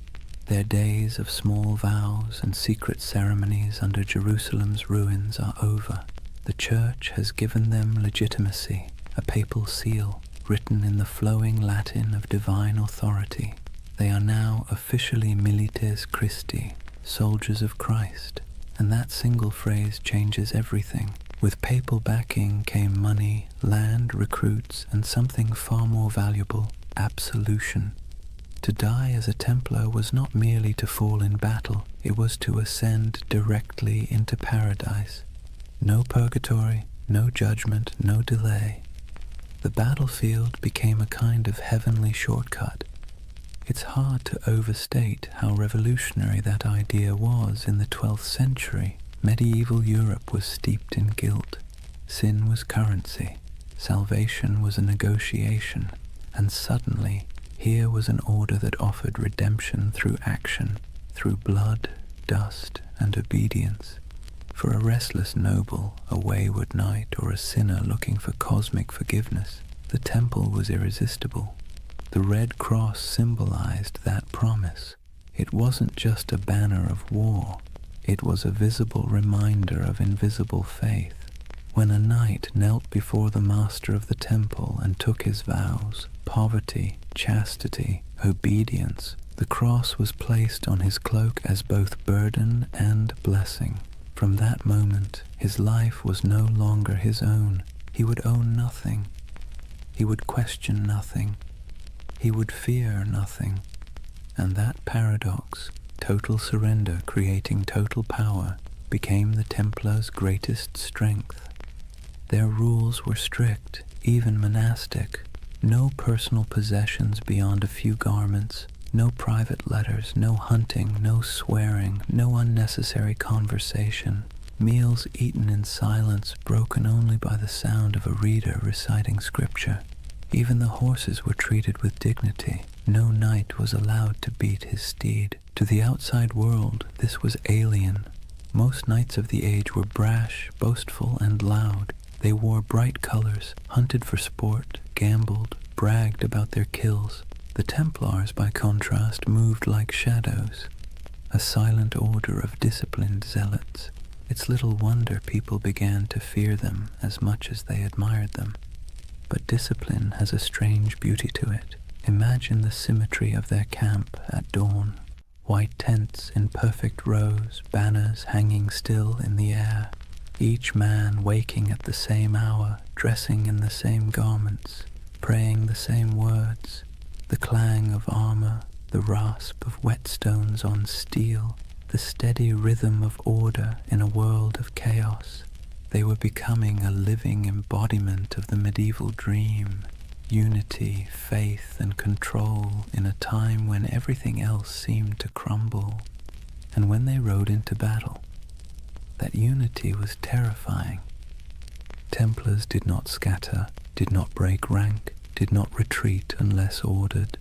Their days of small vows and secret ceremonies under Jerusalem's ruins are over. The Church has given them legitimacy, a papal seal, written in the flowing Latin of divine authority. They are now officially milites Christi, soldiers of Christ, and that single phrase changes everything. With papal backing came money, land, recruits, and something far more valuable, absolution. To die as a Templar was not merely to fall in battle, it was to ascend directly into paradise. No purgatory, no judgment, no delay. The battlefield became a kind of heavenly shortcut. It's hard to overstate how revolutionary that idea was in the 12th century. Medieval Europe was steeped in guilt. Sin was currency. Salvation was a negotiation. And suddenly, here was an order that offered redemption through action, through blood, dust, and obedience. For a restless noble, a wayward knight, or a sinner looking for cosmic forgiveness, the temple was irresistible. The Red Cross symbolized that promise. It wasn't just a banner of war. It was a visible reminder of invisible faith. When a knight knelt before the master of the temple and took his vows, poverty, chastity, obedience, the cross was placed on his cloak as both burden and blessing. From that moment, his life was no longer his own. He would own nothing. He would question nothing. He would fear nothing. And that paradox, total surrender creating total power, became the Templars' greatest strength. Their rules were strict, even monastic. No personal possessions beyond a few garments, no private letters, no hunting, no swearing, no unnecessary conversation. Meals eaten in silence, broken only by the sound of a reader reciting scripture. Even the horses were treated with dignity. No knight was allowed to beat his steed. To the outside world, this was alien. Most knights of the age were brash, boastful, and loud. They wore bright colors, hunted for sport, gambled, bragged about their kills. The Templars, by contrast, moved like shadows, a silent order of disciplined zealots. It's little wonder people began to fear them as much as they admired them. But discipline has a strange beauty to it. Imagine the symmetry of their camp at dawn. White tents in perfect rows, banners hanging still in the air. Each man waking at the same hour, dressing in the same garments, praying the same words. The clang of armor, the rasp of whetstones on steel, the steady rhythm of order in a world of chaos. They were becoming a living embodiment of the medieval dream. Unity, faith, and control in a time when everything else seemed to crumble. And when they rode into battle, that unity was terrifying. Templars did not scatter, did not break rank, did not retreat unless ordered.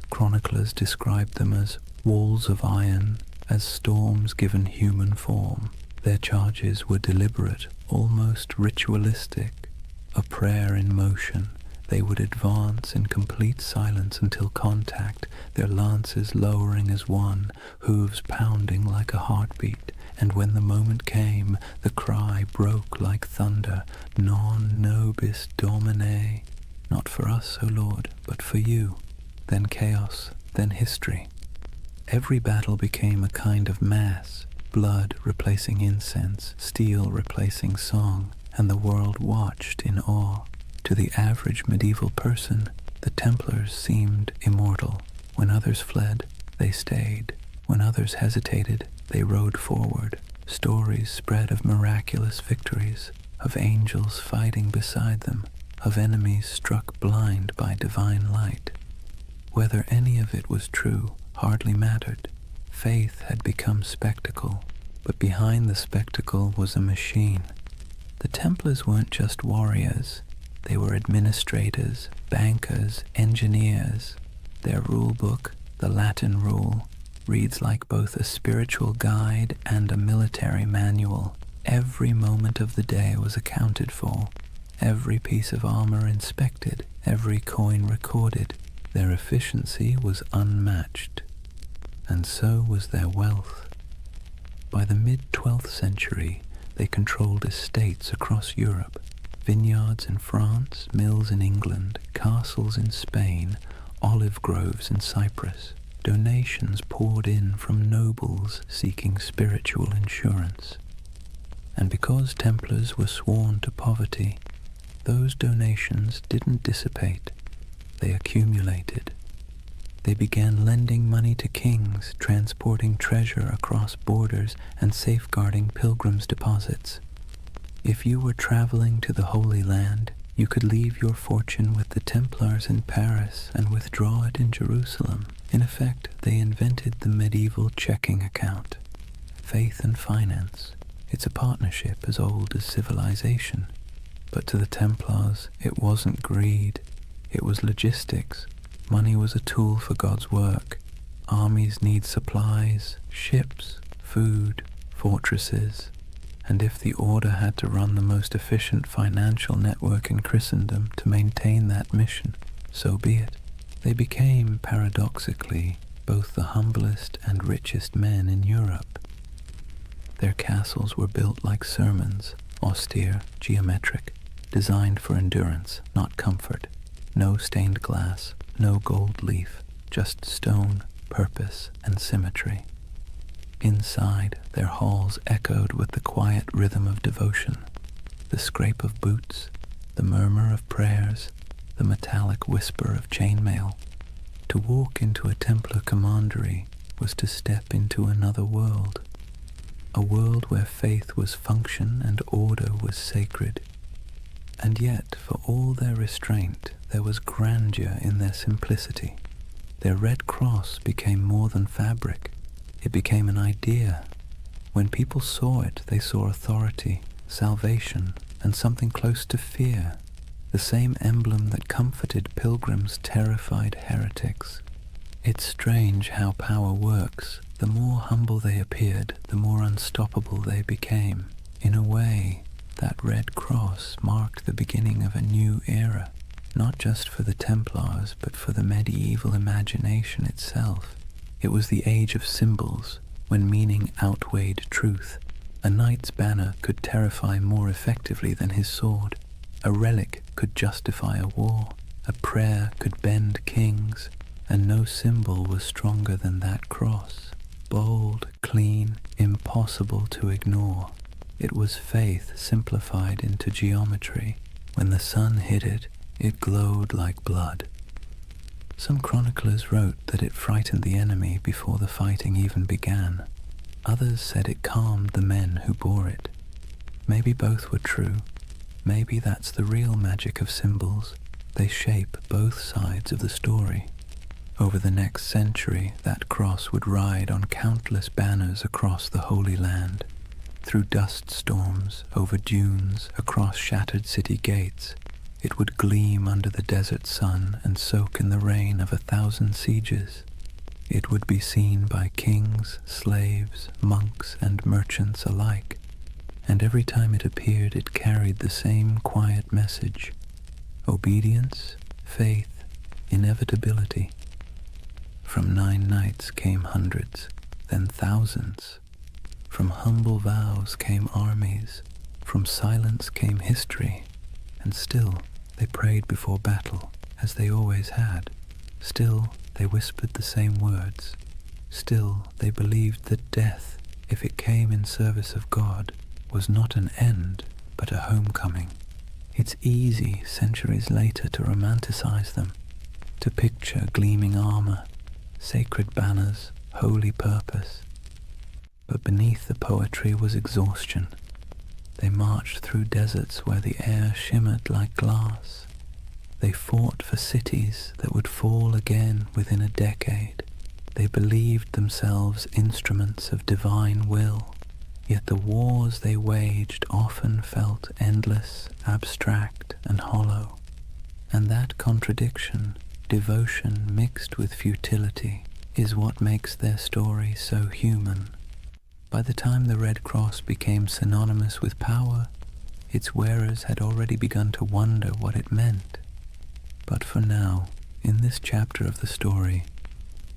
Chroniclers described them as walls of iron, as storms given human form. Their charges were deliberate, almost ritualistic, a prayer in motion. They would advance in complete silence until contact, their lances lowering as one, hooves pounding like a heartbeat. And when the moment came, the cry broke like thunder, Non nobis Domine. Not for us, O Lord, but for you. Then chaos, then history. Every battle became a kind of mass, blood replacing incense, steel replacing song, and the world watched in awe. To the average medieval person, the Templars seemed immortal. When others fled, they stayed. When others hesitated, they rode forward. Stories spread of miraculous victories, of angels fighting beside them, of enemies struck blind by divine light. Whether any of it was true hardly mattered. Faith had become spectacle, but behind the spectacle was a machine. The Templars weren't just warriors. They were administrators, bankers, engineers. Their rule book, the Latin Rule, reads like both a spiritual guide and a military manual. Every moment of the day was accounted for, every piece of armor inspected, every coin recorded. Their efficiency was unmatched, and so was their wealth. By the mid-12th century, they controlled estates across Europe, vineyards in France, mills in England, castles in Spain, olive groves in Cyprus. Donations poured in from nobles seeking spiritual insurance. And because Templars were sworn to poverty, those donations didn't dissipate, they accumulated. They began lending money to kings, transporting treasure across borders, and safeguarding pilgrims' deposits. If you were traveling to the Holy Land, you could leave your fortune with the Templars in Paris and withdraw it in Jerusalem. In effect, they invented the medieval checking account. Faith and finance. It's a partnership as old as civilization. But to the Templars, it wasn't greed. It was logistics. Money was a tool for God's work. Armies need supplies, ships, food, fortresses. And if the order had to run the most efficient financial network in Christendom to maintain that mission, so be it. They became, paradoxically, both the humblest and richest men in Europe. Their castles were built like sermons, austere, geometric, designed for endurance, not comfort. No stained glass, no gold leaf, just stone, purpose, and symmetry. Inside, their halls echoed with the quiet rhythm of devotion, the scrape of boots, the murmur of prayers, the metallic whisper of chainmail. To walk into a Templar commandery was to step into another world, a world where faith was function and order was sacred. And yet, for all their restraint, there was grandeur in their simplicity. Their red cross became more than fabric. It became an idea. When people saw it, they saw authority, salvation, and something close to fear. The same emblem that comforted pilgrims terrified heretics. It's strange how power works. The more humble they appeared, the more unstoppable they became. In a way, that red cross marked the beginning of a new era, not just for the Templars, but for the medieval imagination itself. It was the age of symbols, when meaning outweighed truth. A knight's banner could terrify more effectively than his sword. A relic could justify a war. A prayer could bend kings, and no symbol was stronger than that cross. Bold, clean, impossible to ignore. It was faith simplified into geometry. When the sun hit it, it glowed like blood. Some chroniclers wrote that it frightened the enemy before the fighting even began. Others said it calmed the men who bore it. Maybe both were true. Maybe that's the real magic of symbols. They shape both sides of the story. Over the next century, that cross would ride on countless banners across the Holy Land, through dust storms, over dunes, across shattered city gates. It would gleam under the desert sun and soak in the rain of 1,000 sieges. It would be seen by kings, slaves, monks, and merchants alike, and every time it appeared it carried the same quiet message: obedience, faith, inevitability. From 9 nights came hundreds, then thousands. From humble vows came armies, from silence came history, and still they prayed before battle, as they always had. Still they whispered the same words. Still they believed that death, if it came in service of God, was not an end, but a homecoming. It's easy, centuries later, to romanticize them, to picture gleaming armor, sacred banners, holy purpose. But beneath the poetry was exhaustion. They marched through deserts where the air shimmered like glass. They fought for cities that would fall again within a decade. They believed themselves instruments of divine will. Yet the wars they waged often felt endless, abstract, and hollow. And that contradiction, devotion mixed with futility, is what makes their story so human. By the time the Red Cross became synonymous with power, its wearers had already begun to wonder what it meant. But for now, in this chapter of the story,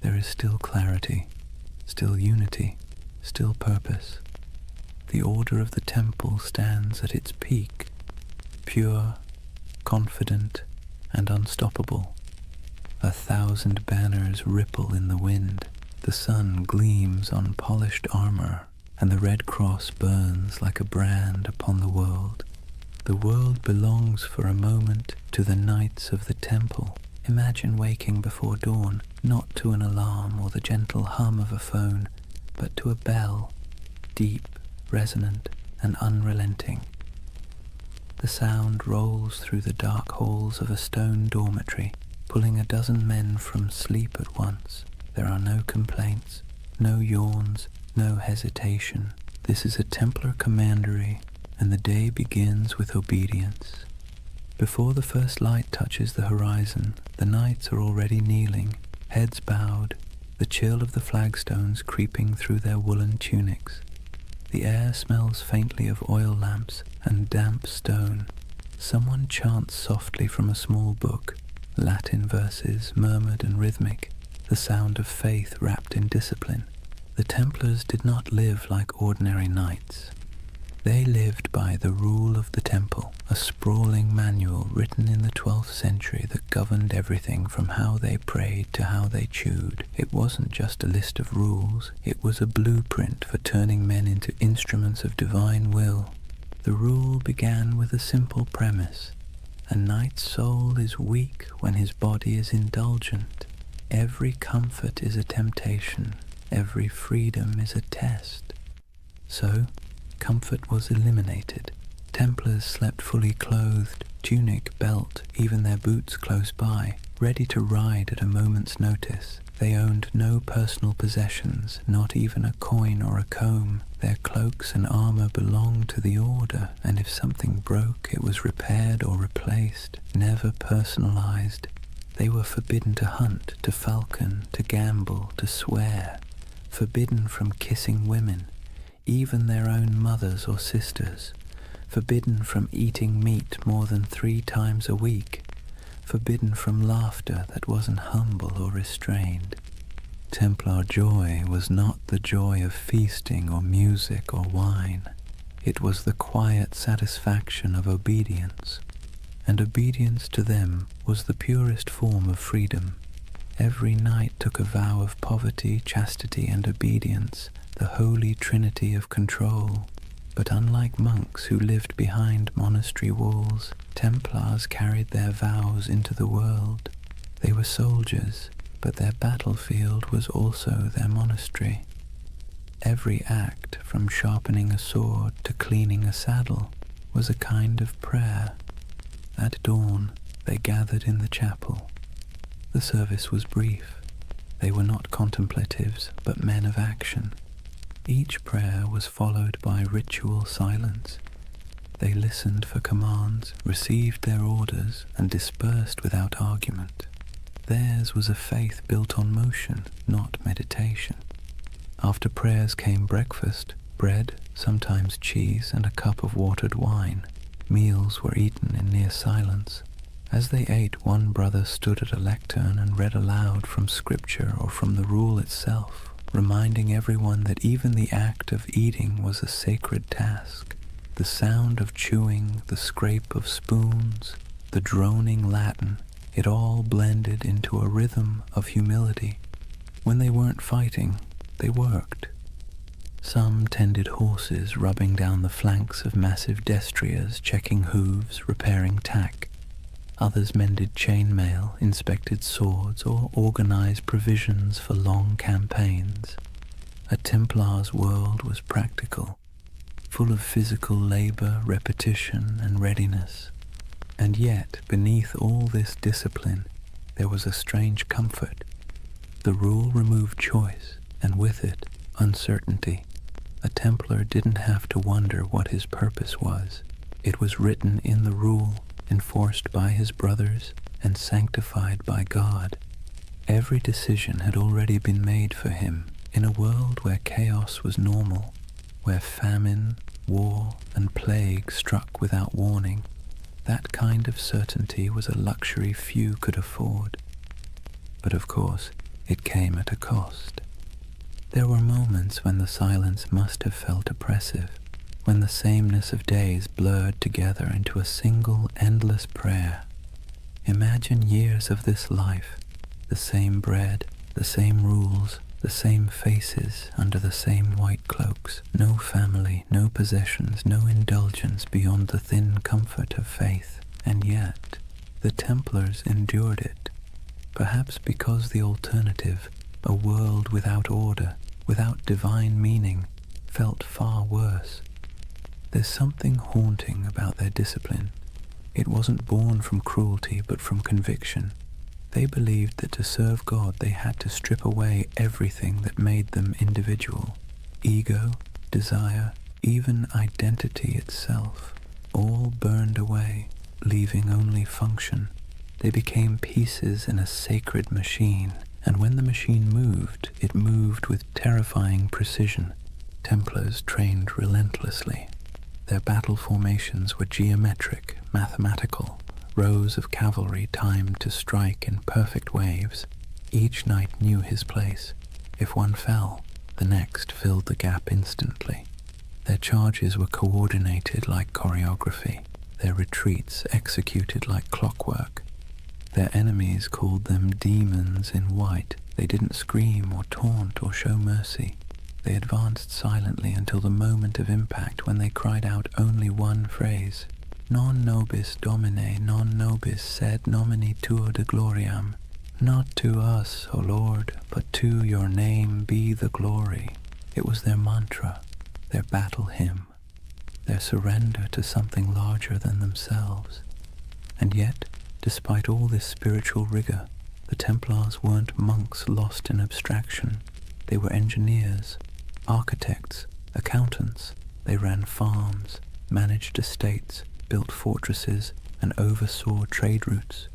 there is still clarity, still unity, still purpose. The order of the temple stands at its peak, pure, confident, and unstoppable. 1,000 banners ripple in the wind. The sun gleams on polished armor, and the red cross burns like a brand upon the world. The world belongs for a moment to the knights of the temple. Imagine waking before dawn, not to an alarm or the gentle hum of a phone, but to a bell, deep, resonant, and unrelenting. The sound rolls through the dark halls of a stone dormitory, pulling a dozen men from sleep at once. There are no complaints, no yawns, no hesitation. This is a Templar commandery, and the day begins with obedience. Before the first light touches the horizon, the knights are already kneeling, heads bowed, the chill of the flagstones creeping through their woolen tunics. The air smells faintly of oil lamps and damp stone. Someone chants softly from a small book, Latin verses murmured and rhythmic, the sound of faith wrapped in discipline. The Templars did not live like ordinary knights. They lived by the rule of the temple, a sprawling manual written in the 12th century that governed everything from how they prayed to how they chewed. It wasn't just a list of rules, it was a blueprint for turning men into instruments of divine will. The rule began with a simple premise. A knight's soul is weak when his body is indulgent. Every comfort is a temptation, every freedom is a test. So, comfort was eliminated. Templars slept fully clothed, tunic, belt, even their boots close by, ready to ride at a moment's notice. They owned no personal possessions, not even a coin or a comb. Their cloaks and armor belonged to the order, and if something broke, it was repaired or replaced, never personalized. They were forbidden to hunt, to falcon, to gamble, to swear, forbidden from kissing women, even their own mothers or sisters, forbidden from eating meat more than 3 times a week, forbidden from laughter that wasn't humble or restrained. Templar joy was not the joy of feasting or music or wine. It was the quiet satisfaction of obedience, and obedience to them was the purest form of freedom. Every knight took a vow of poverty, chastity, and obedience, the holy trinity of control. But unlike monks who lived behind monastery walls, Templars carried their vows into the world. They were soldiers, but their battlefield was also their monastery. Every act, from sharpening a sword to cleaning a saddle, was a kind of prayer. At dawn, they gathered in the chapel. The service was brief. They were not contemplatives, but men of action. Each prayer was followed by ritual silence. They listened for commands, received their orders, and dispersed without argument. Theirs was a faith built on motion, not meditation. After prayers came breakfast, bread, sometimes cheese, and a cup of watered wine. Meals were eaten in near silence. As they ate, one brother stood at a lectern and read aloud from scripture or from the rule itself, reminding everyone that even the act of eating was a sacred task. The sound of chewing, the scrape of spoons, the droning Latin, it all blended into a rhythm of humility. When they weren't fighting, they worked. Some tended horses, rubbing down the flanks of massive destriers, checking hooves, repairing tack. Others mended chainmail, inspected swords, or organized provisions for long campaigns. A Templar's world was practical, full of physical labor, repetition, and readiness. And yet, beneath all this discipline, there was a strange comfort. The rule removed choice, and with it, uncertainty. A Templar didn't have to wonder what his purpose was. It was written in the rule, enforced by his brothers, and sanctified by God. Every decision had already been made for him. In a world where chaos was normal, where famine, war, and plague struck without warning, that kind of certainty was a luxury few could afford. But of course, it came at a cost. There were moments when the silence must have felt oppressive, when the sameness of days blurred together into a single endless prayer. Imagine years of this life, the same bread, the same rules, the same faces under the same white cloaks, no family, no possessions, no indulgence beyond the thin comfort of faith. And yet, the Templars endured it, perhaps because the alternative, a world without order, without divine meaning, felt far worse. There's something haunting about their discipline. It wasn't born from cruelty, but from conviction. They believed that to serve God they had to strip away everything that made them individual. Ego, desire, even identity itself, all burned away, leaving only function. They became pieces in a sacred machine, and when the machine moved, it moved with terrifying precision. Templars trained relentlessly. Their battle formations were geometric, mathematical, rows of cavalry timed to strike in perfect waves. Each knight knew his place. If one fell, the next filled the gap instantly. Their charges were coordinated like choreography, their retreats executed like clockwork. Their enemies called them demons in white. They didn't scream or taunt or show mercy. They advanced silently until the moment of impact, when they cried out only one phrase: Non nobis Domine, non nobis sed nomini tuo de gloriam. Not to us, O Lord, but to your name be the glory. It was their mantra, their battle hymn, their surrender to something larger than themselves. And yet, despite all this spiritual rigor, the Templars weren't monks lost in abstraction. They were engineers, architects, accountants. They ran farms, managed estates, built fortresses, and oversaw trade routes.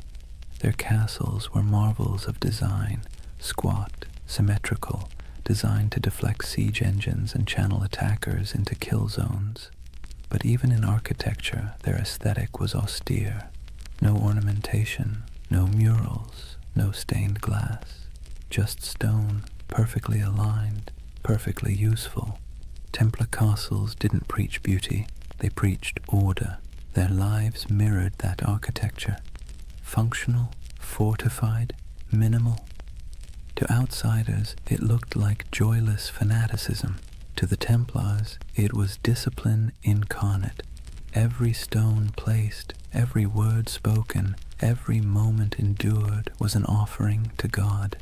Their castles were marvels of design, squat, symmetrical, designed to deflect siege engines and channel attackers into kill zones. But even in architecture, their aesthetic was austere. No ornamentation, no murals, no stained glass, just stone, perfectly aligned, perfectly useful. Templar castles didn't preach beauty, they preached order. Their lives mirrored that architecture. Functional, fortified, minimal. To outsiders, it looked like joyless fanaticism. To the Templars, it was discipline incarnate. Every stone placed, every word spoken, every moment endured was an offering to God.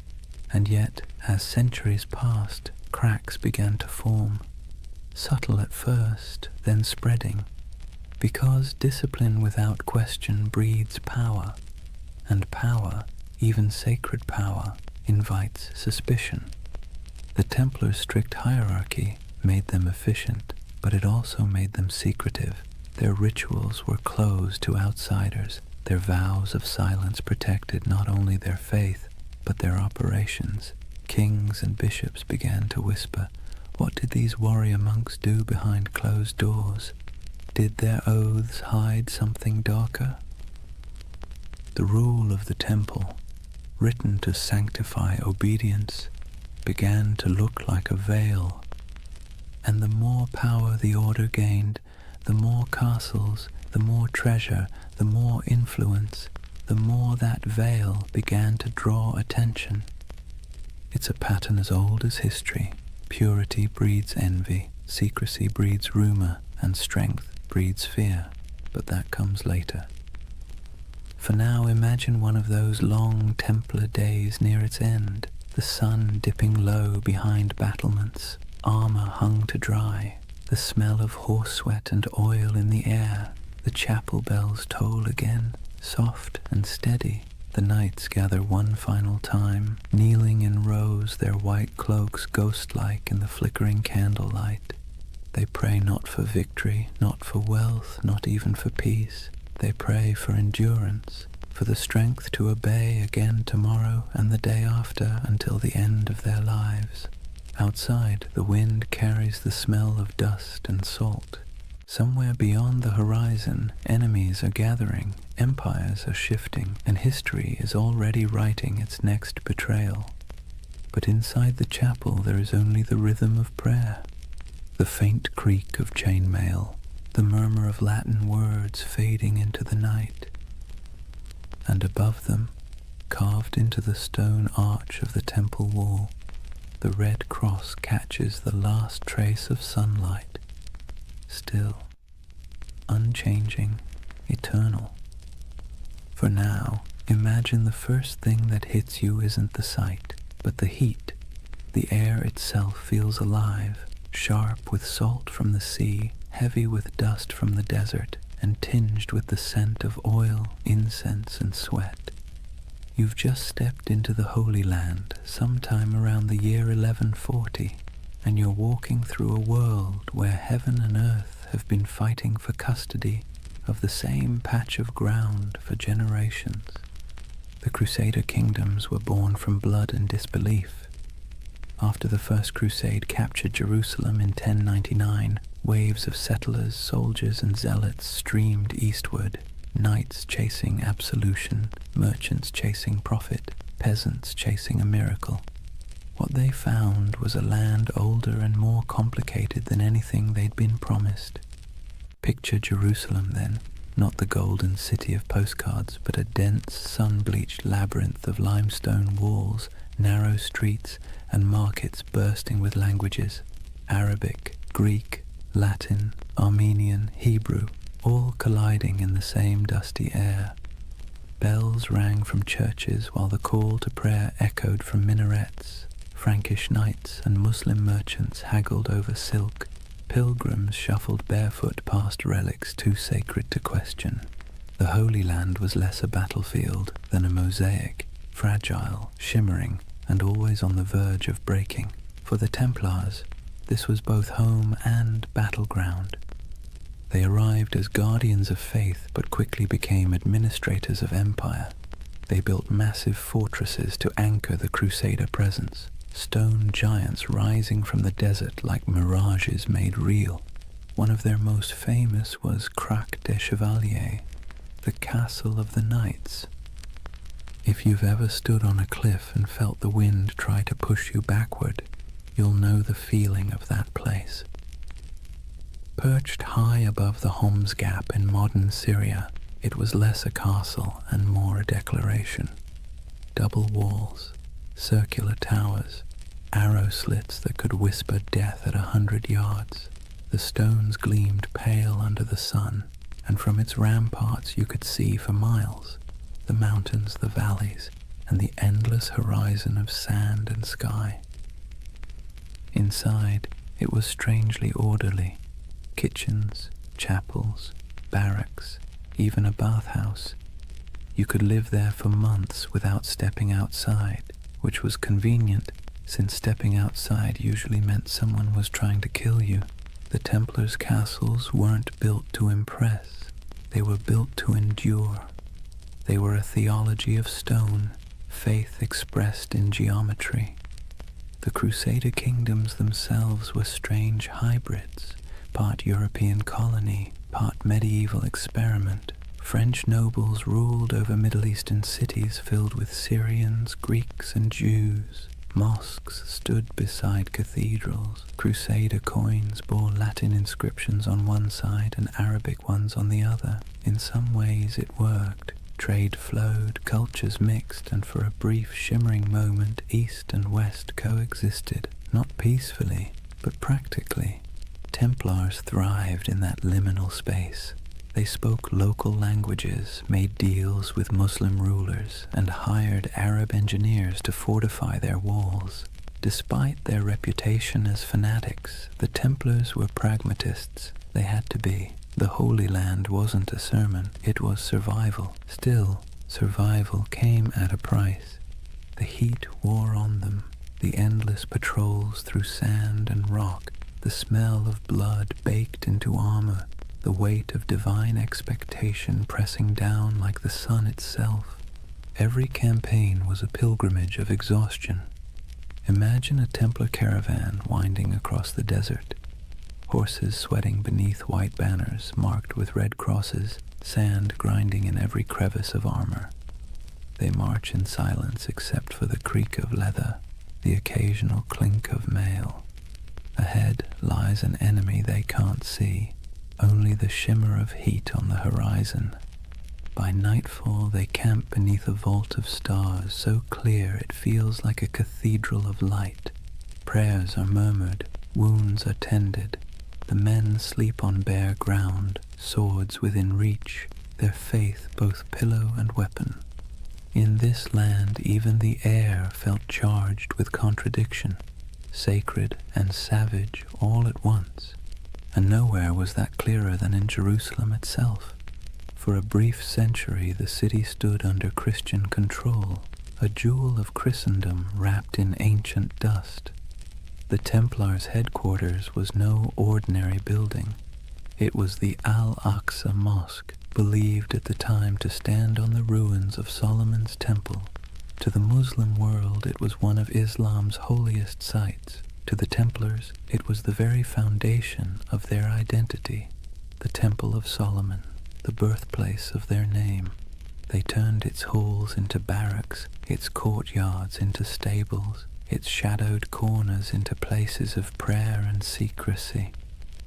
And yet, as centuries passed, cracks began to form. Subtle at first, then spreading. Because discipline without question breeds power, and power, even sacred power, invites suspicion. The Templars' strict hierarchy made them efficient, but it also made them secretive. Their rituals were closed to outsiders. Their vows of silence protected not only their faith, but their operations. Kings and bishops began to whisper, "What did these warrior monks do behind closed doors? Did their oaths hide something darker?" The rule of the temple, written to sanctify obedience, began to look like a veil. And the more power the order gained, the more castles, the more treasure, the more influence, the more that veil began to draw attention. It's a pattern as old as history. Purity breeds envy, secrecy breeds rumor, and strength breeds fear, but that comes later. For now, imagine one of those long Templar days near its end, the sun dipping low behind battlements, armor hung to dry, the smell of horse sweat and oil in the air. The chapel bells toll again, soft and steady. The knights gather one final time, kneeling in rows, their white cloaks ghost-like in the flickering candlelight. They pray not for victory, not for wealth, not even for peace. They pray for endurance, for the strength to obey again tomorrow and the day after until the end of their lives. Outside, the wind carries the smell of dust and salt. Somewhere beyond the horizon, enemies are gathering, empires are shifting, and history is already writing its next betrayal. But inside the chapel there is only the rhythm of prayer, the faint creak of chainmail, the murmur of Latin words fading into the night. And above them, carved into the stone arch of the temple wall, the red cross catches the last trace of sunlight. Still, unchanging, eternal. For now, imagine the first thing that hits you isn't the sight, but the heat. The air itself feels alive, sharp with salt from the sea, heavy with dust from the desert, and tinged with the scent of oil, incense, and sweat. You've just stepped into the Holy Land sometime around the year 1140, and you're walking through a world where heaven and earth have been fighting for custody of the same patch of ground for generations. The Crusader kingdoms were born from blood and disbelief. After the First Crusade captured Jerusalem in 1099, waves of settlers, soldiers, and zealots streamed eastward, knights chasing absolution, merchants chasing profit, peasants chasing a miracle. What they found was a land older and more complicated than anything they'd been promised. Picture Jerusalem then, not the golden city of postcards, but a dense, sun-bleached labyrinth of limestone walls, narrow streets, and markets bursting with languages: Arabic, Greek, Latin, Armenian, Hebrew, all colliding in the same dusty air. Bells rang from churches while the call to prayer echoed from minarets. Frankish knights and Muslim merchants haggled over silk. Pilgrims shuffled barefoot past relics too sacred to question. The Holy Land was less a battlefield than a mosaic, fragile, shimmering, and always on the verge of breaking. For the Templars, this was both home and battleground. They arrived as guardians of faith but quickly became administrators of empire. They built massive fortresses to anchor the Crusader presence, stone giants rising from the desert like mirages made real. One of their most famous was Crac des Chevaliers, the castle of the knights. If you've ever stood on a cliff and felt the wind try to push you backward, you'll know the feeling of that place. Perched high above the Homs Gap in modern Syria, it was less a castle and more a declaration. Double walls, circular towers, arrow slits that could whisper death at 100 yards. The stones gleamed pale under the sun, and from its ramparts you could see for miles the mountains, the valleys, and the endless horizon of sand and sky. Inside, it was strangely orderly. Kitchens, chapels, barracks, even a bathhouse. You could live there for months without stepping outside, which was convenient, since stepping outside usually meant someone was trying to kill you. The Templars' castles weren't built to impress. They were built to endure. They were a theology of stone, faith expressed in geometry. The Crusader kingdoms themselves were strange hybrids, part European colony, part medieval experiment. French nobles ruled over Middle Eastern cities filled with Syrians, Greeks, and Jews. Mosques stood beside cathedrals. Crusader coins bore Latin inscriptions on one side and Arabic ones on the other. In some ways it worked. Trade flowed, cultures mixed, and for a brief shimmering moment East and West coexisted, not peacefully, but practically. Templars thrived in that liminal space. They spoke local languages, made deals with Muslim rulers, and hired Arab engineers to fortify their walls. Despite their reputation as fanatics, the Templars were pragmatists. They had to be. The Holy Land wasn't a sermon, it was survival. Still, survival came at a price. The heat wore on them, the endless patrols through sand and rock, the smell of blood baked into armor, the weight of divine expectation pressing down like the sun itself. Every campaign was a pilgrimage of exhaustion. Imagine a Templar caravan winding across the desert. Horses sweating beneath white banners marked with red crosses, sand grinding in every crevice of armor. They march in silence except for the creak of leather, the occasional clink of mail. Ahead lies an enemy they can't see, only the shimmer of heat on the horizon. By nightfall they camp beneath a vault of stars so clear it feels like a cathedral of light. prayers are murmured, wounds are tended. The men sleep on bare ground, swords within reach, their faith both pillow and weapon. In this land even the air felt charged with contradiction, sacred and savage all at once, and nowhere was that clearer than in Jerusalem itself. For a brief century the city stood under Christian control, a jewel of Christendom wrapped in ancient dust. The Templars' headquarters was no ordinary building. It was the Al-Aqsa Mosque, believed at the time to stand on the ruins of Solomon's temple. To the Muslim world it was one of Islam's holiest sites. To the Templars it was the very foundation of their identity, the Temple of Solomon, the birthplace of their name. They turned its halls into barracks, its courtyards into stables, its shadowed corners into places of prayer and secrecy.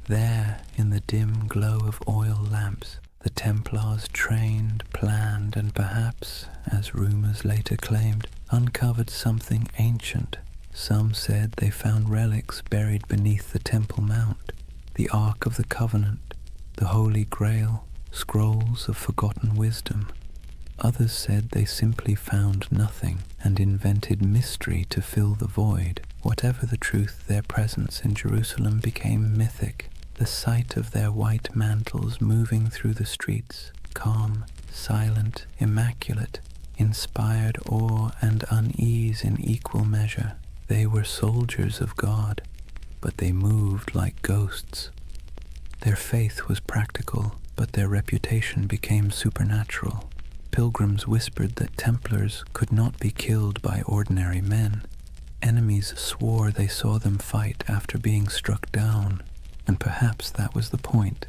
There, in the dim glow of oil lamps, the Templars trained, planned, and perhaps, as rumors later claimed, uncovered something ancient. Some said they found relics buried beneath the Temple Mount, the Ark of the Covenant, the Holy Grail, scrolls of forgotten wisdom. Others said they simply found nothing and invented mystery to fill the void. Whatever the truth, their presence in Jerusalem became mythic. The sight of their white mantles moving through the streets, calm, silent, immaculate, inspired awe and unease in equal measure. They were soldiers of God, but they moved like ghosts. Their faith was practical, but their reputation became supernatural. Pilgrims whispered that Templars could not be killed by ordinary men. Enemies swore they saw them fight after being struck down, and perhaps that was the point.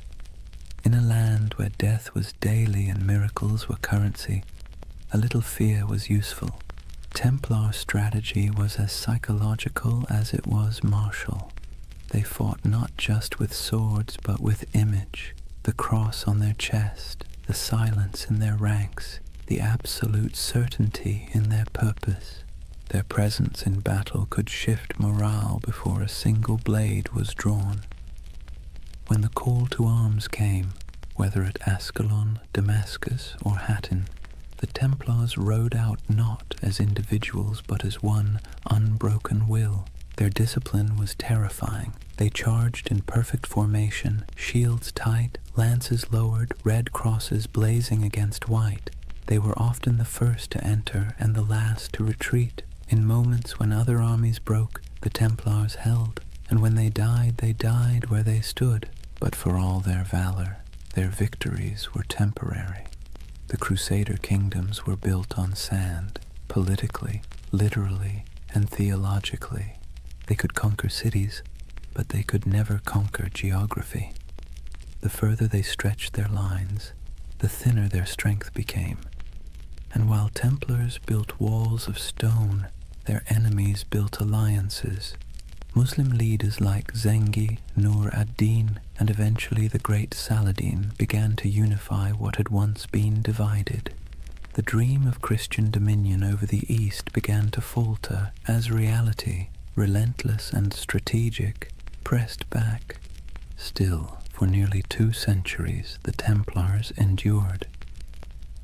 In a land where death was daily and miracles were currency, a little fear was useful. Templar strategy was as psychological as it was martial. They fought not just with swords but with image, the cross on their chest, the silence in their ranks, the absolute certainty in their purpose. Their presence in battle could shift morale before a single blade was drawn. When the call to arms came, whether at Ascalon, Damascus, or Hattin, the Templars rode out not as individuals but as one unbroken will. Their discipline was terrifying. They charged in perfect formation, shields tight, lances lowered, red crosses blazing against white. They were often the first to enter and the last to retreat. In moments when other armies broke, the Templars held, and when they died where they stood. But for all their valor, their victories were temporary. The Crusader kingdoms were built on sand, politically, literally, and theologically. They could conquer cities, but they could never conquer geography. The further they stretched their lines, the thinner their strength became. And while Templars built walls of stone, their enemies built alliances. Muslim leaders like Zengi, Nur ad-Din, and eventually the great Saladin began to unify what had once been divided. The dream of Christian dominion over the East began to falter as reality, relentless and strategic, pressed back. Still, for nearly 2 centuries, the Templars endured.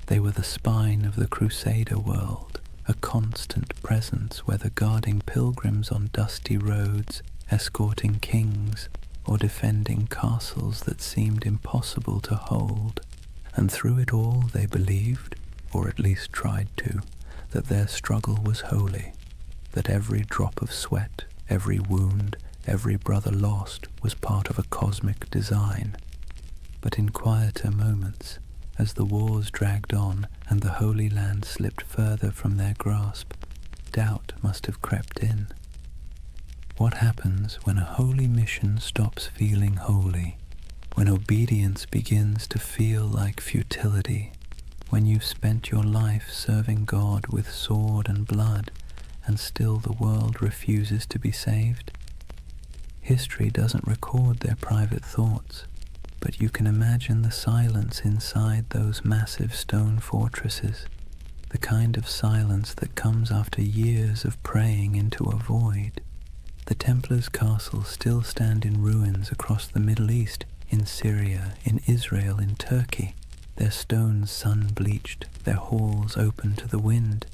They were the spine of the Crusader world, a constant presence, whether guarding pilgrims on dusty roads, escorting kings, or defending castles that seemed impossible to hold. And through it all they believed, or at least tried to, that their struggle was holy, that every drop of sweat, every wound, every brother lost was part of a cosmic design. But in quieter moments, as the wars dragged on and the Holy Land slipped further from their grasp, doubt must have crept in. What happens when a holy mission stops feeling holy? When obedience begins to feel like futility? When you've spent your life serving God with sword and blood, and still the world refuses to be saved? History doesn't record their private thoughts, but you can imagine the silence inside those massive stone fortresses, the kind of silence that comes after years of praying into a void. The Templars' castles still stand in ruins across the Middle East, in Syria, in Israel, in Turkey, their stones sun-bleached, their halls open to the wind.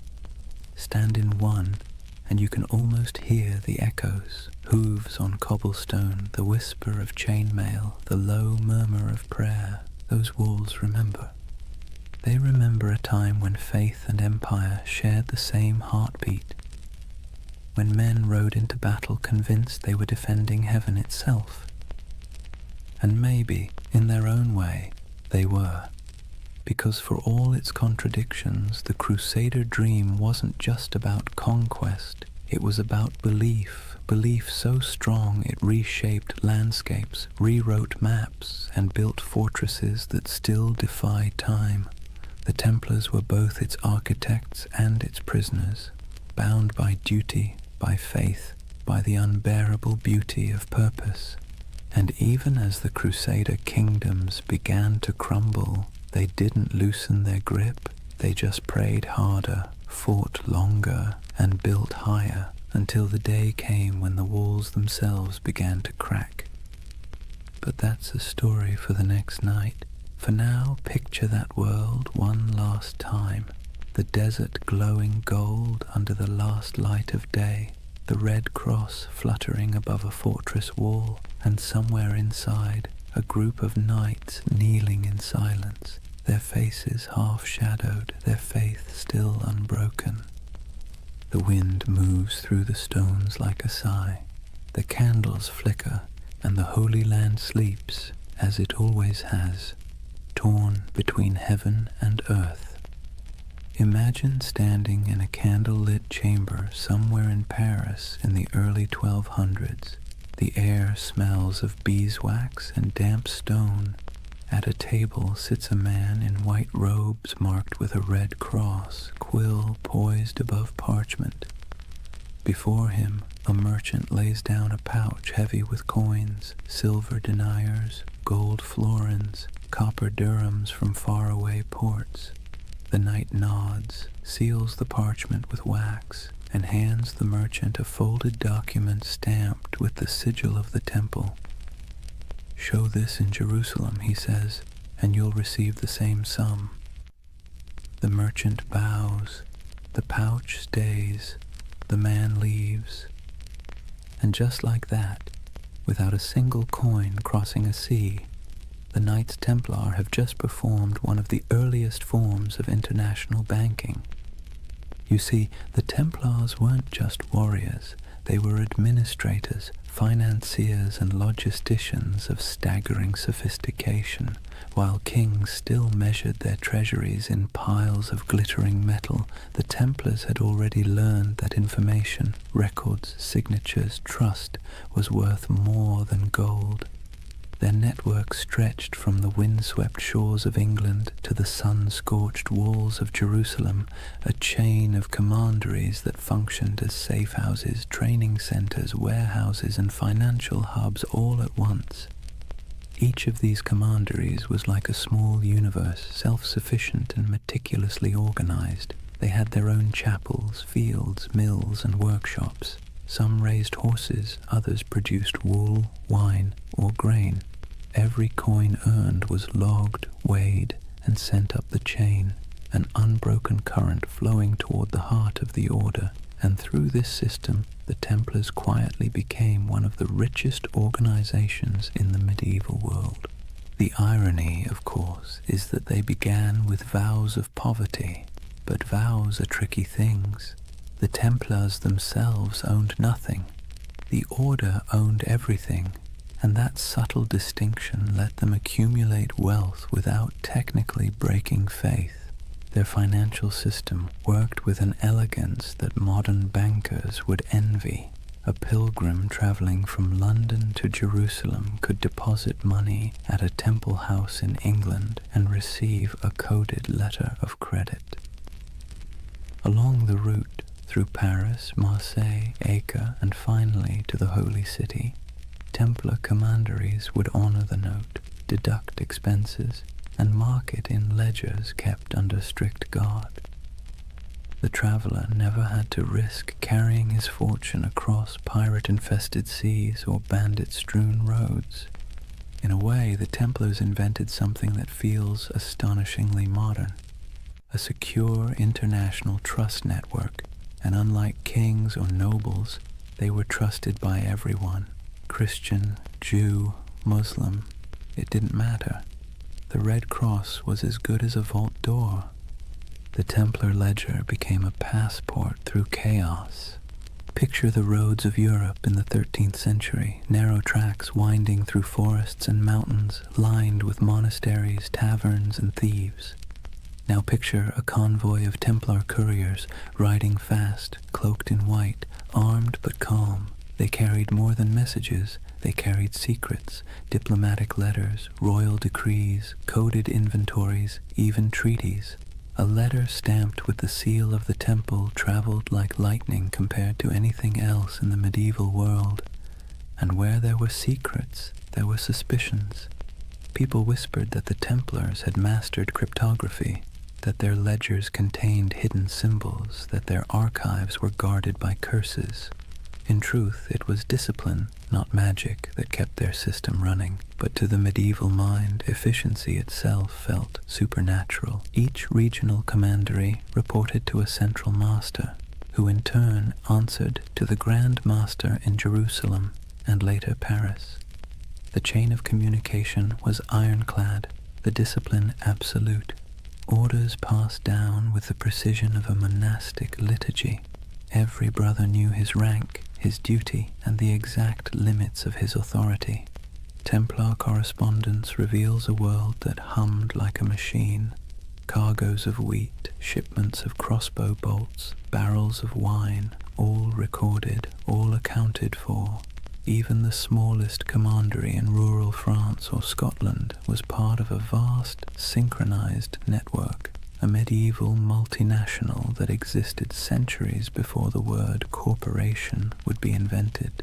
Stand in one, and you can almost hear the echoes, hooves on cobblestone, the whisper of chainmail, the low murmur of prayer. Those walls remember. They remember a time when faith and empire shared the same heartbeat, when men rode into battle convinced they were defending heaven itself. And maybe, in their own way, they were. Because for all its contradictions, the Crusader dream wasn't just about conquest, it was about belief so strong it reshaped landscapes, rewrote maps, and built fortresses that still defy time. The Templars were both its architects and its prisoners, bound by duty, by faith, by the unbearable beauty of purpose. And even as the Crusader kingdoms began to crumble, they didn't loosen their grip, they just prayed harder, fought longer, and built higher, until the day came when the walls themselves began to crack. But that's a story for the next night. For now, picture that world one last time, the desert glowing gold under the last light of day, the red cross fluttering above a fortress wall, and somewhere inside, a group of knights kneeling in silence, their faces half-shadowed, their faith still unbroken. The wind moves through the stones like a sigh, the candles flicker, and the Holy Land sleeps, as it always has, torn between heaven and earth. Imagine standing in a candle-lit chamber somewhere in Paris in the early 1200s. The air smells of beeswax and damp stone. At a table sits a man in white robes marked with a red cross, quill poised above parchment. Before him, a merchant lays down a pouch heavy with coins, silver deniers, gold florins, copper dirhams from faraway ports. The knight nods, seals the parchment with wax, and hands the merchant a folded document stamped with the sigil of the temple. "Show this in Jerusalem," he says, "and you'll receive the same sum." The merchant bows, the pouch stays, the man leaves. And just like that, without a single coin crossing a sea, the Knights Templar have just performed one of the earliest forms of international banking. You see, the Templars weren't just warriors, they were administrators, financiers and logisticians of staggering sophistication. While kings still measured their treasuries in piles of glittering metal, the Templars had already learned that information, records, signatures, trust was worth more than gold. Their network stretched from the windswept shores of England to the sun-scorched walls of Jerusalem, a chain of commanderies that functioned as safe houses, training centers, warehouses, and financial hubs all at once. Each of these commanderies was like a small universe, self-sufficient and meticulously organized. They had their own chapels, fields, mills, and workshops. Some raised horses, others produced wool, wine, or grain. Every coin earned was logged, weighed, and sent up the chain, an unbroken current flowing toward the heart of the order. And through this system, the Templars quietly became one of the richest organizations in the medieval world. The irony, of course, is that they began with vows of poverty, but vows are tricky things. The Templars themselves owned nothing. The order owned everything, and that subtle distinction let them accumulate wealth without technically breaking faith. Their financial system worked with an elegance that modern bankers would envy. A pilgrim traveling from London to Jerusalem could deposit money at a temple house in England and receive a coded letter of credit. Along the route, through Paris, Marseille, Acre, and finally to the Holy City, Templar commanderies would honor the note, deduct expenses, and mark it in ledgers kept under strict guard. The traveler never had to risk carrying his fortune across pirate-infested seas or bandit-strewn roads. In a way, the Templars invented something that feels astonishingly modern. A secure international trust network, and unlike kings or nobles, they were trusted by everyone. Christian, Jew, Muslim, it didn't matter. The Red Cross was as good as a vault door. The Templar ledger became a passport through chaos. Picture the roads of Europe in the 13th century, narrow tracks winding through forests and mountains, lined with monasteries, taverns, and thieves. Now picture a convoy of Templar couriers, riding fast, cloaked in white, armed but calm. They carried more than messages, they carried secrets, diplomatic letters, royal decrees, coded inventories, even treaties. A letter stamped with the seal of the temple traveled like lightning compared to anything else in the medieval world. And where there were secrets, there were suspicions. People whispered that the Templars had mastered cryptography, that their ledgers contained hidden symbols, that their archives were guarded by curses. In truth, it was discipline, not magic, that kept their system running. But to the medieval mind, efficiency itself felt supernatural. Each regional commandery reported to a central master, who in turn answered to the Grand Master in Jerusalem and later Paris. The chain of communication was ironclad, the discipline absolute. Orders passed down with the precision of a monastic liturgy. Every brother knew his rank, his duty, and the exact limits of his authority. Templar correspondence reveals a world that hummed like a machine. Cargoes of wheat, shipments of crossbow bolts, barrels of wine, all recorded, all accounted for. Even the smallest commandery in rural France or Scotland was part of a vast, synchronized network, a medieval multinational that existed centuries before the word corporation would be invented.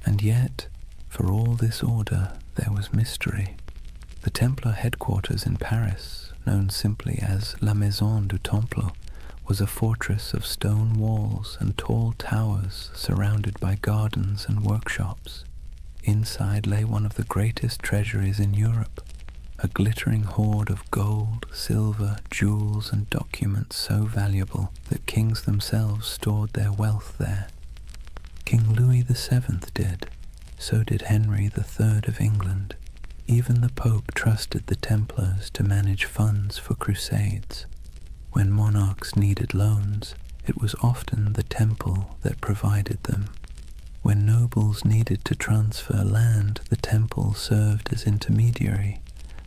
And yet, for all this order, there was mystery. The Templar headquarters in Paris, known simply as La Maison du Temple, was a fortress of stone walls and tall towers surrounded by gardens and workshops. Inside lay one of the greatest treasuries in Europe, a glittering hoard of gold, silver, jewels, and documents so valuable that kings themselves stored their wealth there. King Louis VII did. So did Henry III of England. Even the Pope trusted the Templars to manage funds for crusades. When monarchs needed loans, it was often the temple that provided them. When nobles needed to transfer land, the temple served as intermediary.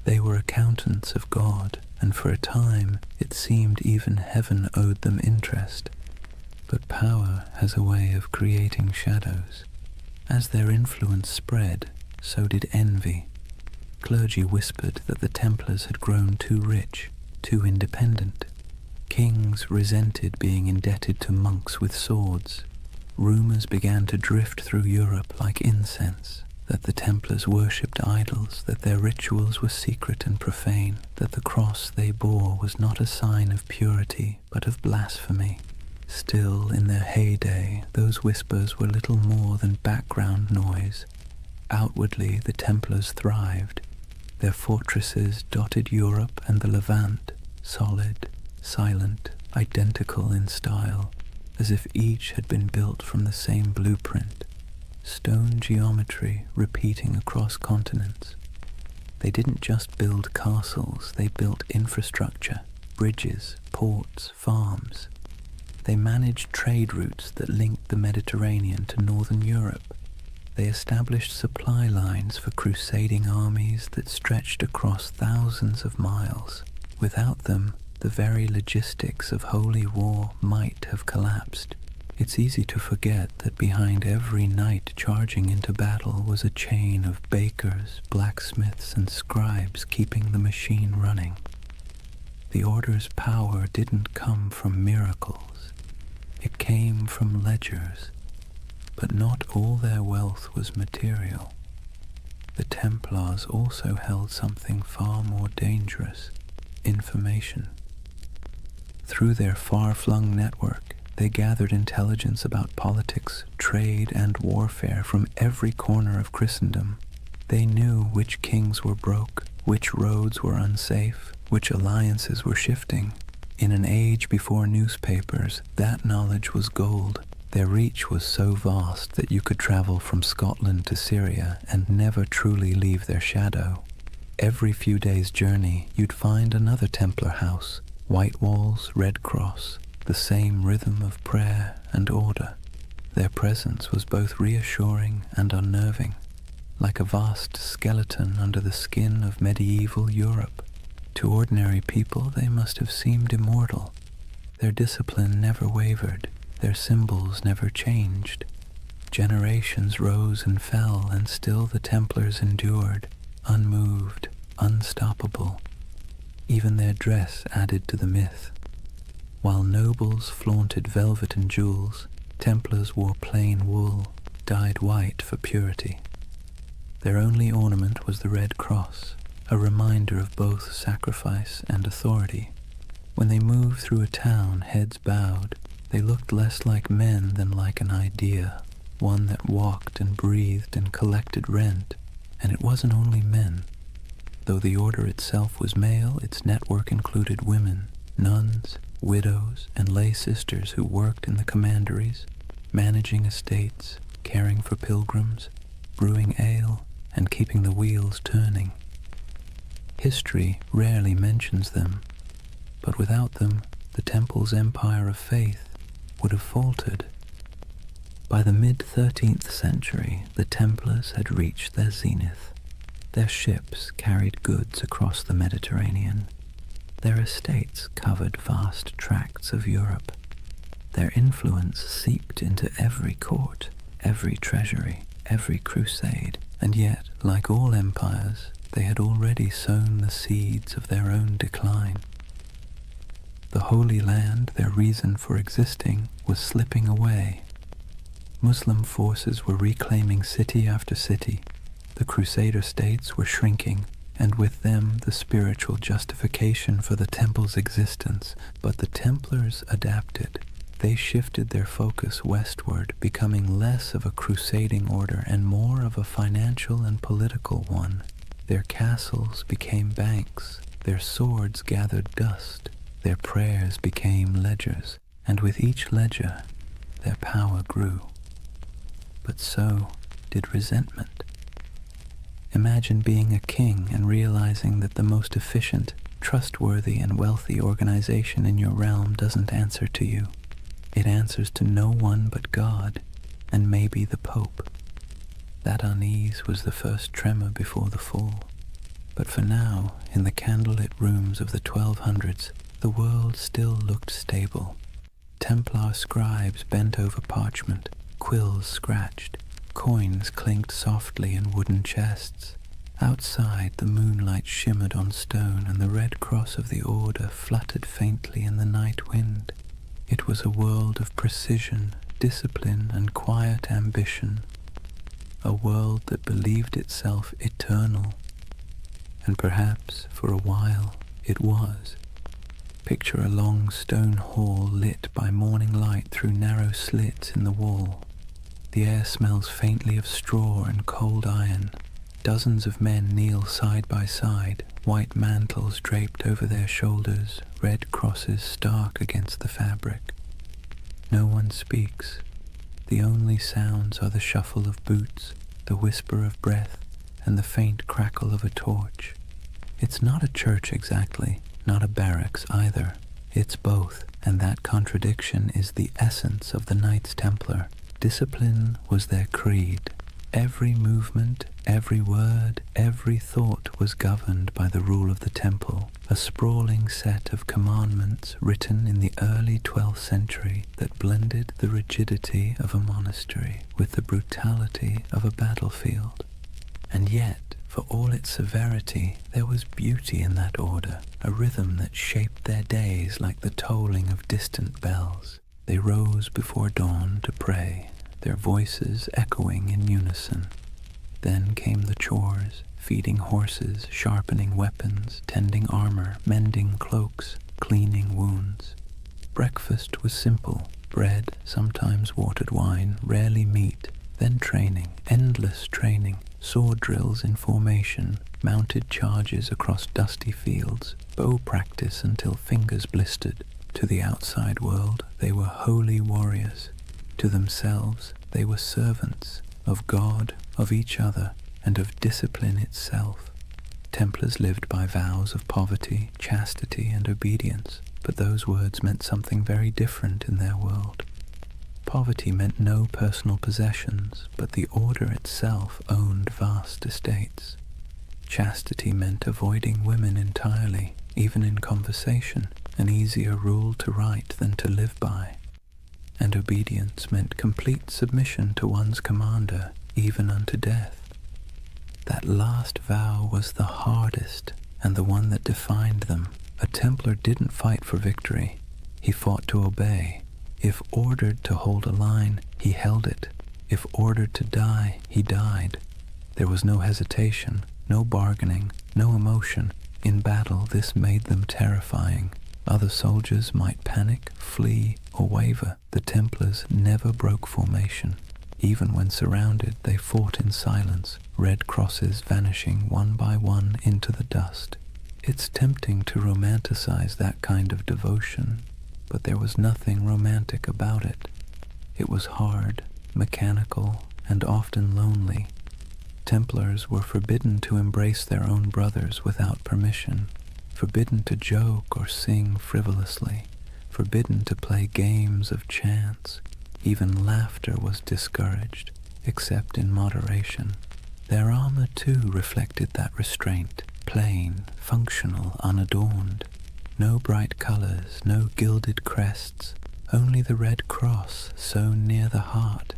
They were accountants of God, and for a time it seemed even heaven owed them interest. But power has a way of creating shadows. As their influence spread, so did envy. Clergy whispered that the Templars had grown too rich, too independent. Kings resented being indebted to monks with swords. Rumors began to drift through Europe like incense, that the Templars worshipped idols, that their rituals were secret and profane, that the cross they bore was not a sign of purity, but of blasphemy. Still, in their heyday, those whispers were little more than background noise. Outwardly, the Templars thrived. Their fortresses dotted Europe and the Levant, solid, silent, identical in style, as if each had been built from the same blueprint, stone geometry repeating across continents. They didn't just build castles, they built infrastructure, bridges, ports, farms. They managed trade routes that linked the Mediterranean to northern Europe. They established supply lines for crusading armies that stretched across thousands of miles. Without them, the very logistics of holy war might have collapsed. It's easy to forget that behind every knight charging into battle was a chain of bakers, blacksmiths, and scribes keeping the machine running. The Order's power didn't come from miracles. It came from ledgers, but not all their wealth was material. The Templars also held something far more dangerous: information. Through their far-flung network, they gathered intelligence about politics, trade, and warfare from every corner of Christendom. They knew which kings were broke, which roads were unsafe, which alliances were shifting. In an age before newspapers, that knowledge was gold. Their reach was so vast that you could travel from Scotland to Syria and never truly leave their shadow. Every few days' journey, you'd find another Templar house, white walls, red cross, the same rhythm of prayer and order. Their presence was both reassuring and unnerving, like a vast skeleton under the skin of medieval Europe. To ordinary people, they must have seemed immortal. Their discipline never wavered, their symbols never changed. Generations rose and fell, and still the Templars endured, unmoved, unstoppable. Even their dress added to the myth. While nobles flaunted velvet and jewels, Templars wore plain wool, dyed white for purity. Their only ornament was the red cross, a reminder of both sacrifice and authority. When they moved through a town, heads bowed, they looked less like men than like an idea, one that walked and breathed and collected rent. And it wasn't only men. Though the order itself was male, its network included women, nuns, widows, and lay sisters who worked in the commanderies, managing estates, caring for pilgrims, brewing ale, and keeping the wheels turning. History rarely mentions them, but without them, the Temple's empire of faith would have faltered. By the mid-13th century, the Templars had reached their zenith. Their ships carried goods across the Mediterranean. Their estates covered vast tracts of Europe. Their influence seeped into every court, every treasury, every crusade, and yet, like all empires, they had already sown the seeds of their own decline. The Holy Land, their reason for existing, was slipping away. Muslim forces were reclaiming city after city. The Crusader states were shrinking, and with them the spiritual justification for the Temple's existence. But the Templars adapted. They shifted their focus westward, becoming less of a crusading order and more of a financial and political one. Their castles became banks, their swords gathered dust, their prayers became ledgers, and with each ledger their power grew. But so did resentment. Imagine being a king and realizing that the most efficient, trustworthy, and wealthy organization in your realm doesn't answer to you. It answers to no one but God, and maybe the Pope. That unease was the first tremor before the fall. But for now, in the candlelit rooms of the 1200s, the world still looked stable. Templar scribes bent over parchment, quills scratched, coins clinked softly in wooden chests. Outside, the moonlight shimmered on stone, and the red cross of the order fluttered faintly in the night wind. It was a world of precision, discipline, and quiet ambition. A world that believed itself eternal. And perhaps, for a while, it was. Picture a long stone hall lit by morning light through narrow slits in the wall. The air smells faintly of straw and cold iron. Dozens of men kneel side by side, white mantles draped over their shoulders, red crosses stark against the fabric. No one speaks. The only sounds are the shuffle of boots, the whisper of breath, and the faint crackle of a torch. It's not a church exactly, not a barracks either. It's both, and that contradiction is the essence of the Knights Templar. Discipline was their creed. Every movement, every word, every thought was governed by the rule of the temple, a sprawling set of commandments written in the early 12th century that blended the rigidity of a monastery with the brutality of a battlefield. And yet, for all its severity, there was beauty in that order, a rhythm that shaped their days like the tolling of distant bells. They rose before dawn to pray, their voices echoing in unison. Then came the chores, feeding horses, sharpening weapons, tending armor, mending cloaks, cleaning wounds. Breakfast was simple: bread, sometimes watered wine, rarely meat. Then training, endless training, sword drills in formation, mounted charges across dusty fields, bow practice until fingers blistered. To the outside world, they were holy warriors. To themselves, they were servants of God, of each other, and of discipline itself. Templars lived by vows of poverty, chastity, and obedience, but those words meant something very different in their world. Poverty meant no personal possessions, but the order itself owned vast estates. Chastity meant avoiding women entirely, even in conversation, an easier rule to write than to live by. And obedience meant complete submission to one's commander, even unto death. That last vow was the hardest, and the one that defined them. A Templar didn't fight for victory. He fought to obey. If ordered to hold a line, he held it. If ordered to die, he died. There was no hesitation, no bargaining, no emotion. In battle, this made them terrifying. Other soldiers might panic, flee, or waver. The Templars never broke formation. Even when surrounded, they fought in silence, red crosses vanishing one by one into the dust. It's tempting to romanticize that kind of devotion, but there was nothing romantic about it. It was hard, mechanical, and often lonely. Templars were forbidden to embrace their own brothers without permission, forbidden to joke or sing frivolously, forbidden to play games of chance. Even laughter was discouraged, except in moderation. Their armor, too, reflected that restraint, plain, functional, unadorned. No bright colors, no gilded crests, only the red cross sewn near the heart.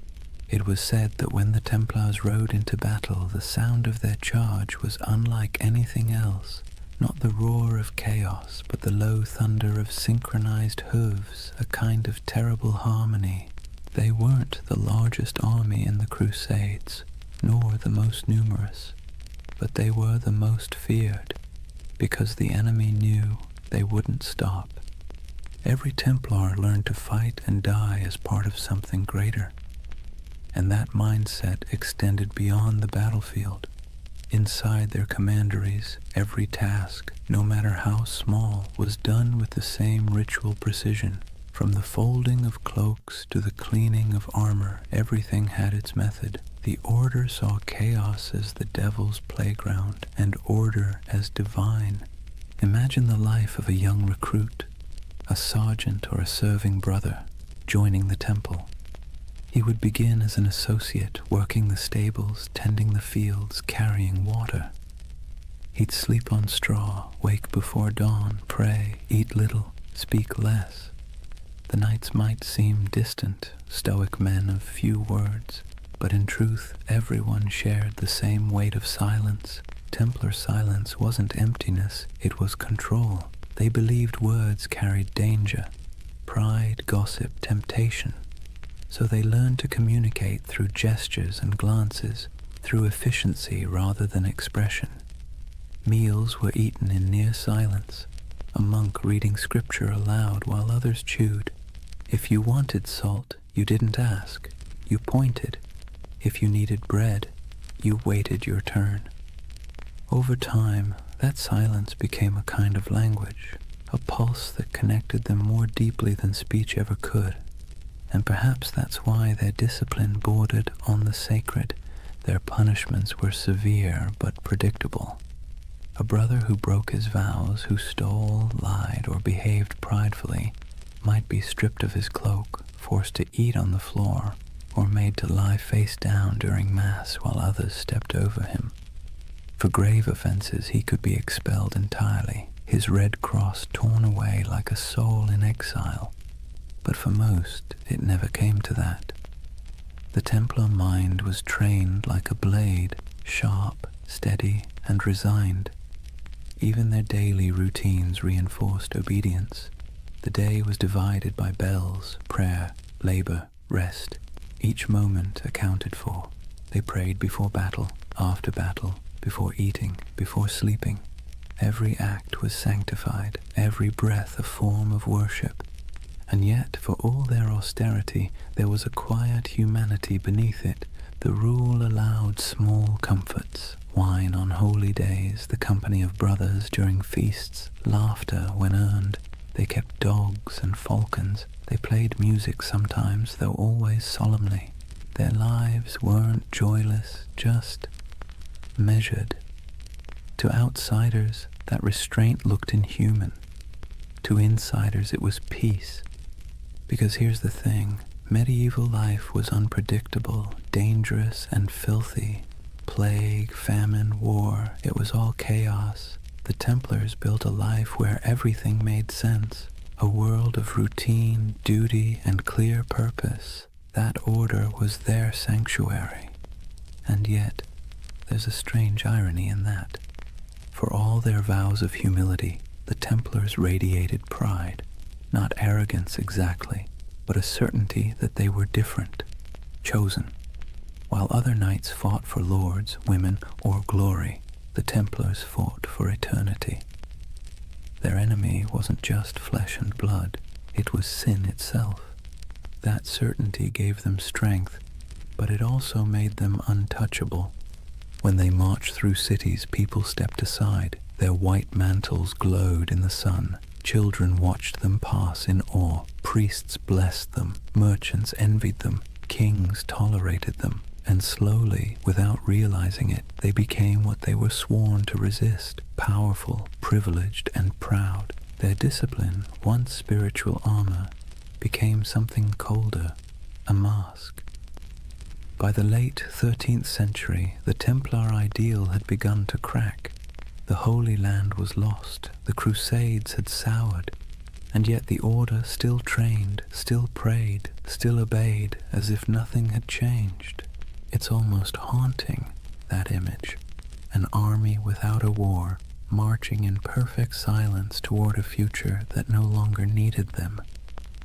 It was said that when the Templars rode into battle, the sound of their charge was unlike anything else. Not the roar of chaos, but the low thunder of synchronized hooves, a kind of terrible harmony. They weren't the largest army in the Crusades, nor the most numerous, but they were the most feared, because the enemy knew they wouldn't stop. Every Templar learned to fight and die as part of something greater, and that mindset extended beyond the battlefield. Inside their commanderies, every task, no matter how small, was done with the same ritual precision. From the folding of cloaks to the cleaning of armor, everything had its method. The order saw chaos as the devil's playground, and order as divine. Imagine the life of a young recruit, a sergeant or a serving brother, joining the temple. He would begin as an associate, working the stables, tending the fields, carrying water. He'd sleep on straw, wake before dawn, pray, eat little, speak less. The nights might seem distant, stoic men of few words, but in truth everyone shared the same weight of silence. Templar silence wasn't emptiness, it was control. They believed words carried danger, pride, gossip, temptation. So they learned to communicate through gestures and glances, through efficiency rather than expression. Meals were eaten in near silence, a monk reading scripture aloud while others chewed. If you wanted salt, you didn't ask, you pointed. If you needed bread, you waited your turn. Over time, that silence became a kind of language, a pulse that connected them more deeply than speech ever could. And perhaps that's why their discipline bordered on the sacred. Their punishments were severe but predictable. A brother who broke his vows, who stole, lied, or behaved pridefully, might be stripped of his cloak, forced to eat on the floor, or made to lie face down during Mass while others stepped over him. For grave offenses he could be expelled entirely, his red cross torn away like a soul in exile. But for most, it never came to that. The Templar mind was trained like a blade, sharp, steady, and resigned. Even their daily routines reinforced obedience. The day was divided by bells, prayer, labor, rest. Each moment accounted for. They prayed before battle, after battle, before eating, before sleeping. Every act was sanctified, every breath a form of worship. And yet, for all their austerity, there was a quiet humanity beneath it. The rule allowed small comforts, wine on holy days, the company of brothers during feasts, laughter when earned. They kept dogs and falcons. They played music sometimes, though always solemnly. Their lives weren't joyless, just measured. To outsiders, that restraint looked inhuman. To insiders, it was peace. Because here's the thing, medieval life was unpredictable, dangerous, and filthy. Plague, famine, war, it was all chaos. The Templars built a life where everything made sense, a world of routine, duty, and clear purpose. That order was their sanctuary. And yet, there's a strange irony in that. For all their vows of humility, the Templars radiated pride. Not arrogance exactly, but a certainty that they were different, chosen. While other knights fought for lords, women, or glory, the Templars fought for eternity. Their enemy wasn't just flesh and blood, it was sin itself. That certainty gave them strength, but it also made them untouchable. When they marched through cities, people stepped aside. Their white mantles glowed in the sun. Children watched them pass in awe. Priests blessed them. Merchants envied them. Kings tolerated them. And slowly, without realizing it, they became what they were sworn to resist, powerful, privileged, and proud. Their discipline, once spiritual armor, became something colder, a mask. By the late 13th century, the Templar ideal had begun to crack. The Holy Land was lost, the Crusades had soured, and yet the Order still trained, still prayed, still obeyed, as if nothing had changed. It's almost haunting, that image. An army without a war, marching in perfect silence toward a future that no longer needed them.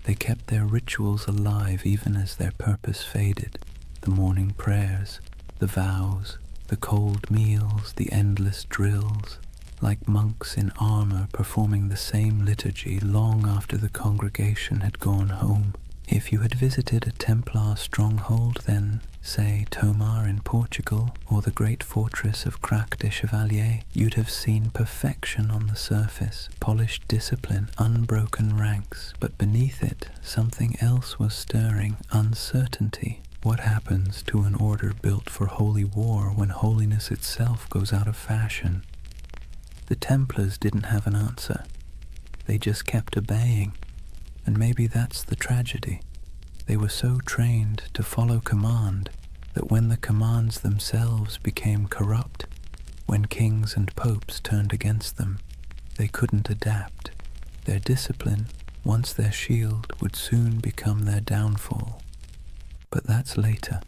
They kept their rituals alive even as their purpose faded. The morning prayers, the vows, the cold meals, the endless drills, like monks in armor performing the same liturgy long after the congregation had gone home. If you had visited a Templar stronghold, then, say, Tomar in Portugal, or the great fortress of Crac des Chevaliers, you'd have seen perfection on the surface, polished discipline, unbroken ranks, but beneath it, something else was stirring, uncertainty. What happens to an order built for holy war when holiness itself goes out of fashion? The Templars didn't have an answer. They just kept obeying. And maybe that's the tragedy. They were so trained to follow command that when the commands themselves became corrupt, when kings and popes turned against them, they couldn't adapt. Their discipline, once their shield, would soon become their downfall. But that's later.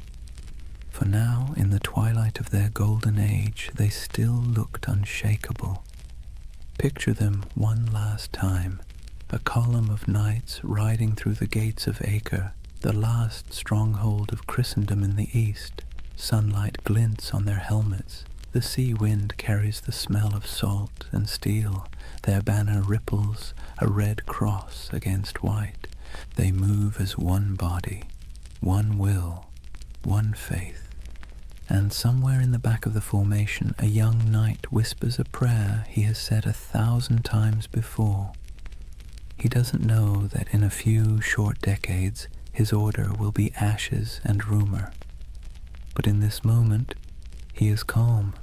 For now, in the twilight of their golden age, they still looked unshakable. Picture them one last time, a column of knights riding through the gates of Acre, the last stronghold of Christendom in the east. Sunlight glints on their helmets. The sea wind carries the smell of salt and steel. Their banner ripples, a red cross against white. They move as one body, one will, one faith. And somewhere in the back of the formation, a young knight whispers a prayer he has said 1,000 times before. He doesn't know that in a few short decades, his order will be ashes and rumor. But in this moment, he is calm,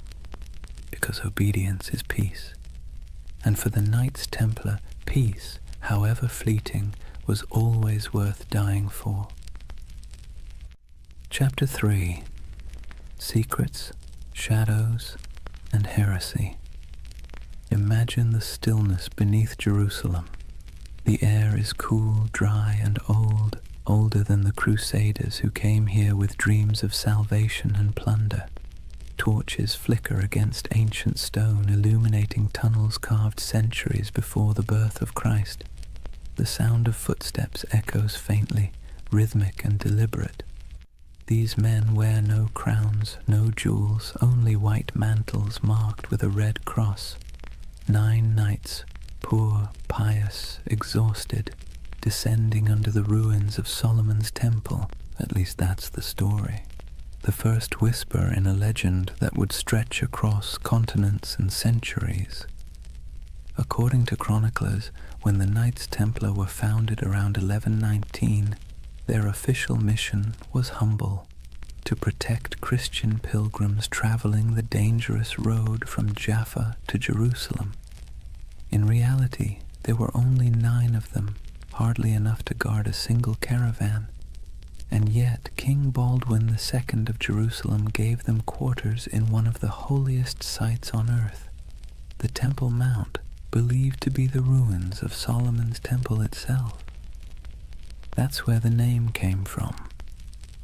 because obedience is peace. And for the Knights Templar, peace, however fleeting, was always worth dying for. Chapter 3. Secrets, Shadows, and Heresy. Imagine the stillness beneath Jerusalem. The air is cool, dry, and old, older than the Crusaders who came here with dreams of salvation and plunder. Torches flicker against ancient stone, illuminating tunnels carved centuries before the birth of Christ. The sound of footsteps echoes faintly, rhythmic and deliberate. These men wear no crowns, no jewels, only white mantles marked with a red cross. 9 knights, poor, pious, exhausted, descending under the ruins of Solomon's temple. At least that's the story. The first whisper in a legend that would stretch across continents and centuries. According to chroniclers, when the Knights Templar were founded around 1119, their official mission was humble: to protect Christian pilgrims traveling the dangerous road from Jaffa to Jerusalem. In reality, there were only 9 of them, hardly enough to guard a single caravan. And yet King Baldwin II of Jerusalem gave them quarters in one of the holiest sites on earth, the Temple Mount, believed to be the ruins of Solomon's temple itself. That's where the name came from,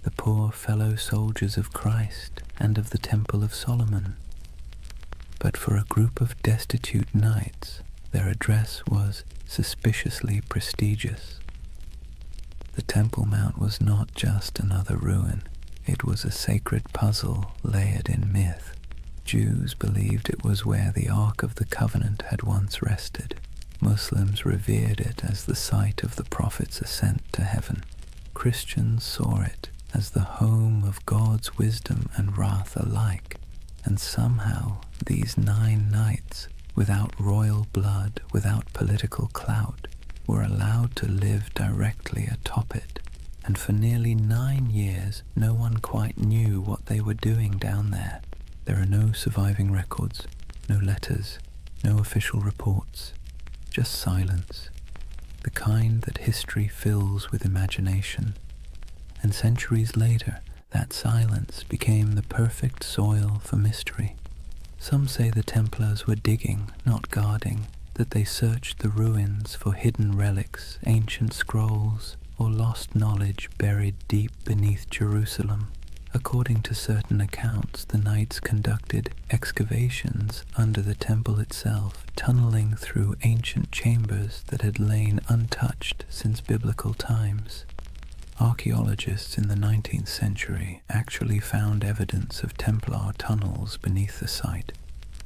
the poor fellow soldiers of Christ and of the Temple of Solomon. But for a group of destitute knights, their address was suspiciously prestigious. The Temple Mount was not just another ruin, it was a sacred puzzle layered in myth. Jews believed it was where the Ark of the Covenant had once rested. Muslims revered it as the site of the Prophet's ascent to heaven. Christians saw it as the home of God's wisdom and wrath alike. And somehow these 9 knights, without royal blood, without political clout, were allowed to live directly atop it. And for nearly 9 years, no one quite knew what they were doing down there. There are no surviving records, no letters, no official reports, just silence, the kind that history fills with imagination. And centuries later, that silence became the perfect soil for mystery. Some say the Templars were digging, not guarding, that they searched the ruins for hidden relics, ancient scrolls, or lost knowledge buried deep beneath Jerusalem. According to certain accounts, the knights conducted excavations under the temple itself, tunneling through ancient chambers that had lain untouched since biblical times. Archaeologists in the 19th century actually found evidence of Templar tunnels beneath the site,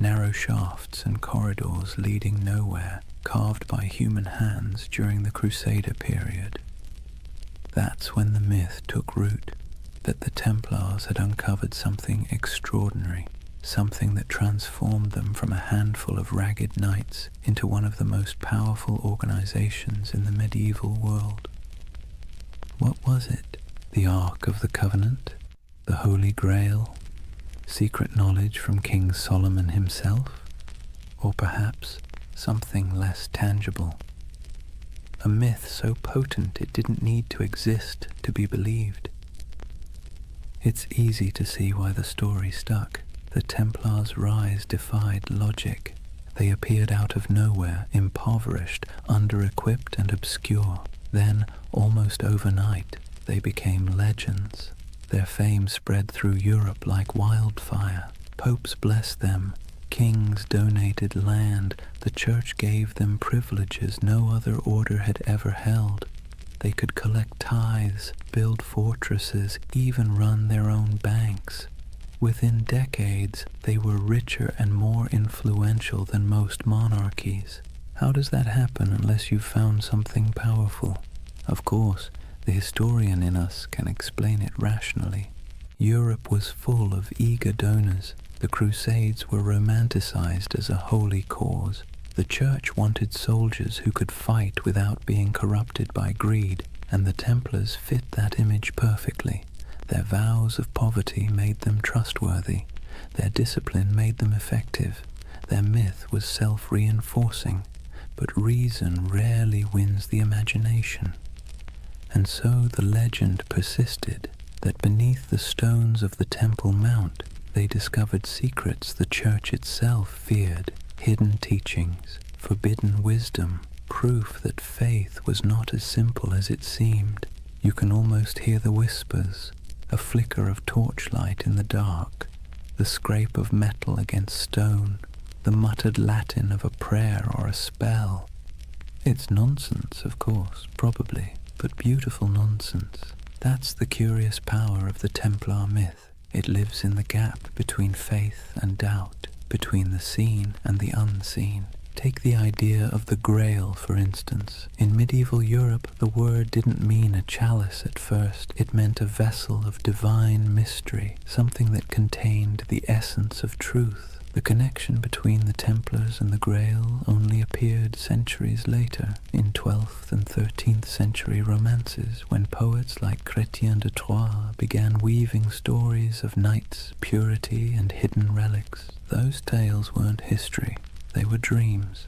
narrow shafts and corridors leading nowhere, carved by human hands during the Crusader period. That's when the myth took root, that the Templars had uncovered something extraordinary, something that transformed them from a handful of ragged knights into one of the most powerful organizations in the medieval world. What was it? The Ark of the Covenant? The Holy Grail? Secret knowledge from King Solomon himself? Or perhaps something less tangible? A myth so potent it didn't need to exist to be believed. It's easy to see why the story stuck. The Templars' rise defied logic. They appeared out of nowhere, impoverished, under-equipped and obscure. Then, almost overnight, they became legends. Their fame spread through Europe like wildfire. Popes blessed them. Kings donated land. The church gave them privileges no other order had ever held. They could collect tithes, build fortresses, even run their own banks. Within decades, they were richer and more influential than most monarchies. How does that happen unless you've found something powerful? Of course, the historian in us can explain it rationally. Europe was full of eager donors. The Crusades were romanticized as a holy cause. The Church wanted soldiers who could fight without being corrupted by greed, and the Templars fit that image perfectly. Their vows of poverty made them trustworthy. Their discipline made them effective. Their myth was self-reinforcing, but reason rarely wins the imagination. And so the legend persisted that beneath the stones of the Temple Mount, they discovered secrets the Church itself feared. Hidden teachings, forbidden wisdom, proof that faith was not as simple as it seemed. You can almost hear the whispers, a flicker of torchlight in the dark, the scrape of metal against stone, the muttered Latin of a prayer or a spell. It's nonsense, of course, probably, but beautiful nonsense. That's the curious power of the Templar myth. It lives in the gap between faith and doubt, between the seen and the unseen. Take the idea of the Grail, for instance. In medieval Europe, the word didn't mean a chalice at first. It meant a vessel of divine mystery, something that contained the essence of truth. The connection between the Templars and the Grail only appeared centuries later, in 12th and 13th century romances, when poets like Chrétien de Troyes began weaving stories of knights, purity, and hidden relics. Those tales weren't history. They were dreams,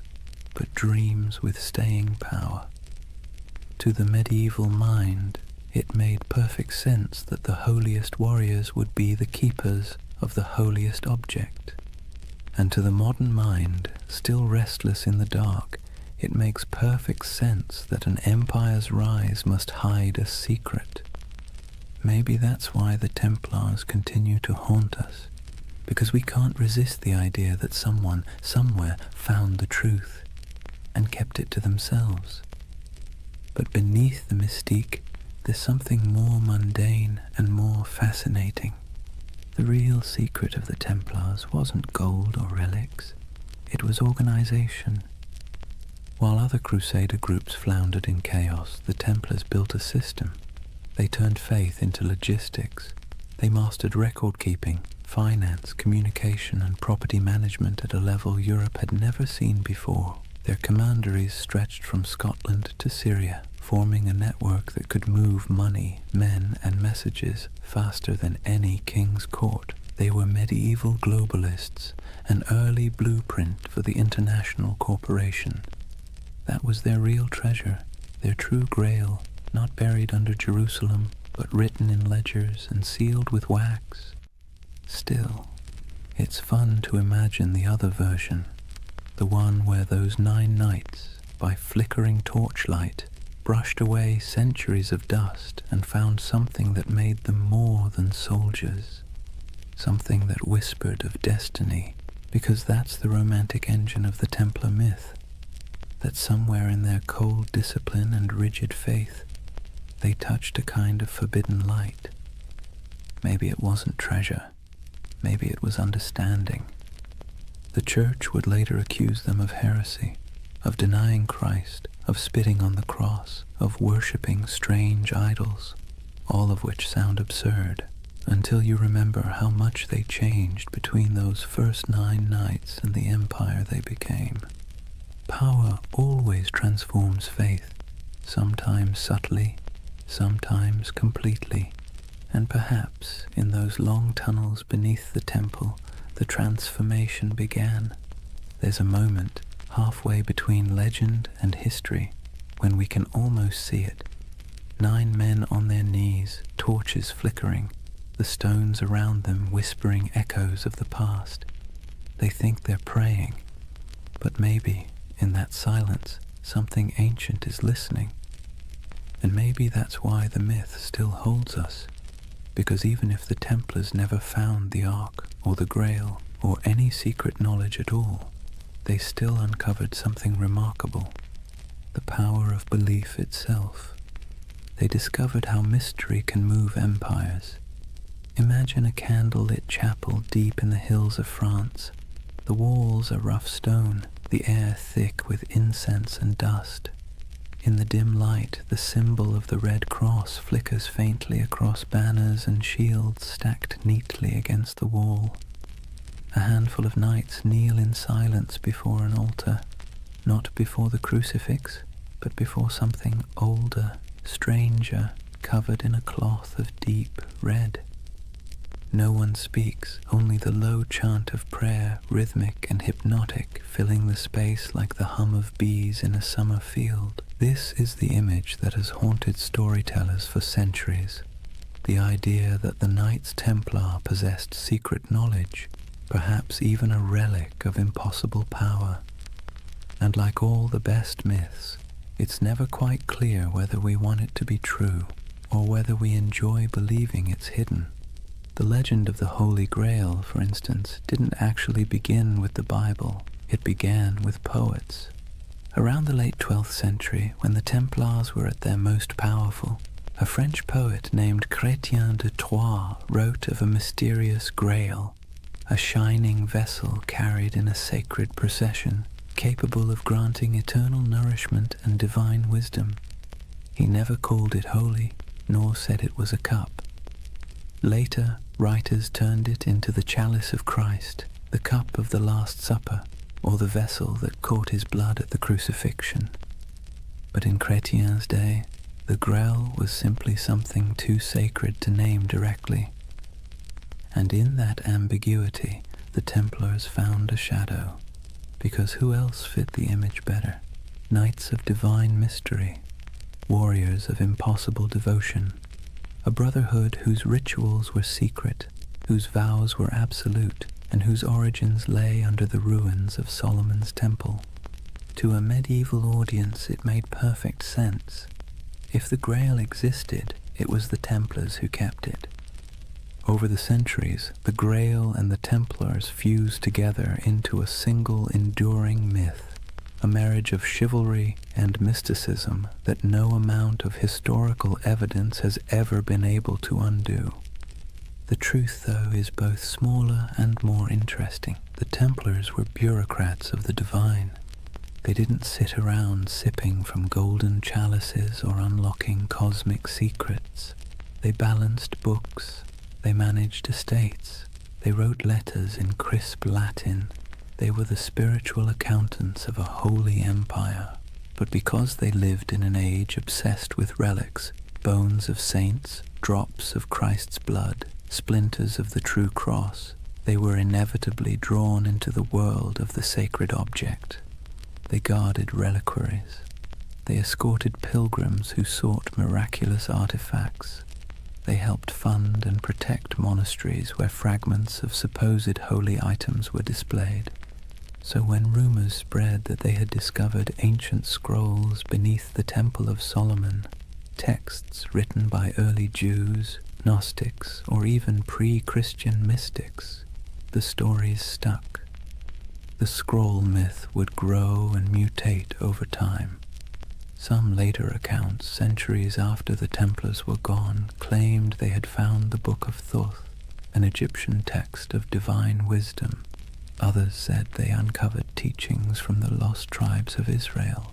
but dreams with staying power. To the medieval mind, it made perfect sense that the holiest warriors would be the keepers of the holiest object. And to the modern mind, still restless in the dark, it makes perfect sense that an empire's rise must hide a secret. Maybe that's why the Templars continue to haunt us, because we can't resist the idea that someone, somewhere, found the truth and kept it to themselves. But beneath the mystique, there's something more mundane and more fascinating. The real secret of the Templars wasn't gold or relics. It was organization. While other Crusader groups floundered in chaos, the Templars built a system. They turned faith into logistics. They mastered record-keeping, finance, communication, and property management at a level Europe had never seen before. Their commanderies stretched from Scotland to Syria, forming a network that could move money, men, and messages faster than any king's court. They were medieval globalists, an early blueprint for the international corporation. That was their real treasure, their true grail, not buried under Jerusalem, but written in ledgers and sealed with wax. Still, it's fun to imagine the other version, the one where those 9 knights, by flickering torchlight, brushed away centuries of dust and found something that made them more than soldiers, something that whispered of destiny, because that's the romantic engine of the Templar myth, that somewhere in their cold discipline and rigid faith, they touched a kind of forbidden light. Maybe it wasn't treasure. Maybe it was understanding. The Church would later accuse them of heresy, of denying Christ, of spitting on the cross, of worshipping strange idols, all of which sound absurd, until you remember how much they changed between those first 9 knights and the empire they became. Power always transforms faith, sometimes subtly, sometimes completely, and perhaps in those long tunnels beneath the temple, the transformation began. There's a moment, halfway between legend and history, when we can almost see it. 9 men on their knees, torches flickering, the stones around them whispering echoes of the past. They think they're praying, but maybe, in that silence, something ancient is listening. And maybe that's why the myth still holds us, because even if the Templars never found the Ark, or the Grail, or any secret knowledge at all, they still uncovered something remarkable, the power of belief itself. They discovered how mystery can move empires. Imagine a candle-lit chapel deep in the hills of France. The walls are rough stone, the air thick with incense and dust. In the dim light, the symbol of the Red Cross flickers faintly across banners and shields stacked neatly against the wall. A handful of knights kneel in silence before an altar, not before the crucifix, but before something older, stranger, covered in a cloth of deep red. No one speaks, only the low chant of prayer, rhythmic and hypnotic, filling the space like the hum of bees in a summer field. This is the image that has haunted storytellers for centuries. The idea that the Knights Templar possessed secret knowledge, perhaps even a relic of impossible power. And like all the best myths, it's never quite clear whether we want it to be true or whether we enjoy believing it's hidden. The legend of the Holy Grail, for instance, didn't actually begin with the Bible. It began with poets. Around the late 12th century, when the Templars were at their most powerful, a French poet named Chrétien de Troyes wrote of a mysterious grail, a shining vessel carried in a sacred procession. capable of granting eternal nourishment and divine wisdom. He never called it holy, nor said it was a cup. Later, writers turned it into the chalice of Christ, the cup of the Last Supper, or the vessel that caught his blood at the crucifixion. But in Chrétien's day, the Grail was simply something too sacred to name directly. And in that ambiguity, the Templars found a shadow, because who else fit the image better? Knights of divine mystery, warriors of impossible devotion, a brotherhood whose rituals were secret, whose vows were absolute, and whose origins lay under the ruins of Solomon's temple. To a medieval audience it made perfect sense. If the Grail existed, it was the Templars who kept it. Over the centuries, the Grail and the Templars fused together into a single enduring myth, a marriage of chivalry and mysticism that no amount of historical evidence has ever been able to undo. The truth, though, is both smaller and more interesting. The Templars were bureaucrats of the divine. They didn't sit around sipping from golden chalices or unlocking cosmic secrets. They balanced books. They managed estates. They wrote letters in crisp Latin. They were the spiritual accountants of a holy empire. But because they lived in an age obsessed with relics, bones of saints, drops of Christ's blood, splinters of the true cross, they were inevitably drawn into the world of the sacred object. They guarded reliquaries. They escorted pilgrims who sought miraculous artifacts. They helped fund and protect monasteries where fragments of supposed holy items were displayed. So when rumors spread that they had discovered ancient scrolls beneath the Temple of Solomon, texts written by early Jews, Gnostics, or even pre-Christian mystics, the stories stuck. The scroll myth would grow and mutate over time. Some later accounts, centuries after the Templars were gone, claimed they had found the Book of Thoth, an Egyptian text of divine wisdom. Others said they uncovered teachings from the lost tribes of Israel,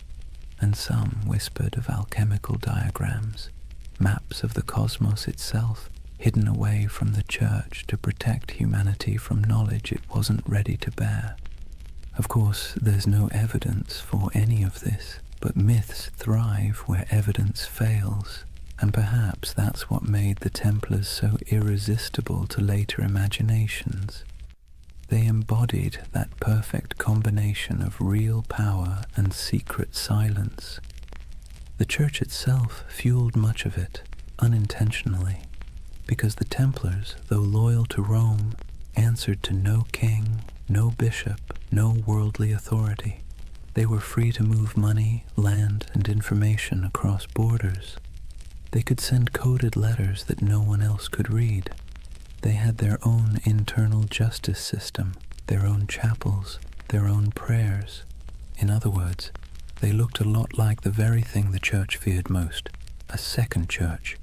and some whispered of alchemical diagrams, maps of the cosmos itself, hidden away from the church to protect humanity from knowledge it wasn't ready to bear. Of course, there's no evidence for any of this, but myths thrive where evidence fails, and perhaps that's what made the Templars so irresistible to later imaginations. They embodied that perfect combination of real power and secret silence. The Church itself fueled much of it, unintentionally, because the Templars, though loyal to Rome, answered to no king, no bishop, no worldly authority. They were free to move money, land, and information across borders. They could send coded letters that no one else could read. They had their own internal justice system, their own chapels, their own prayers. In other words, they looked a lot like the very thing the Church feared most, a second church.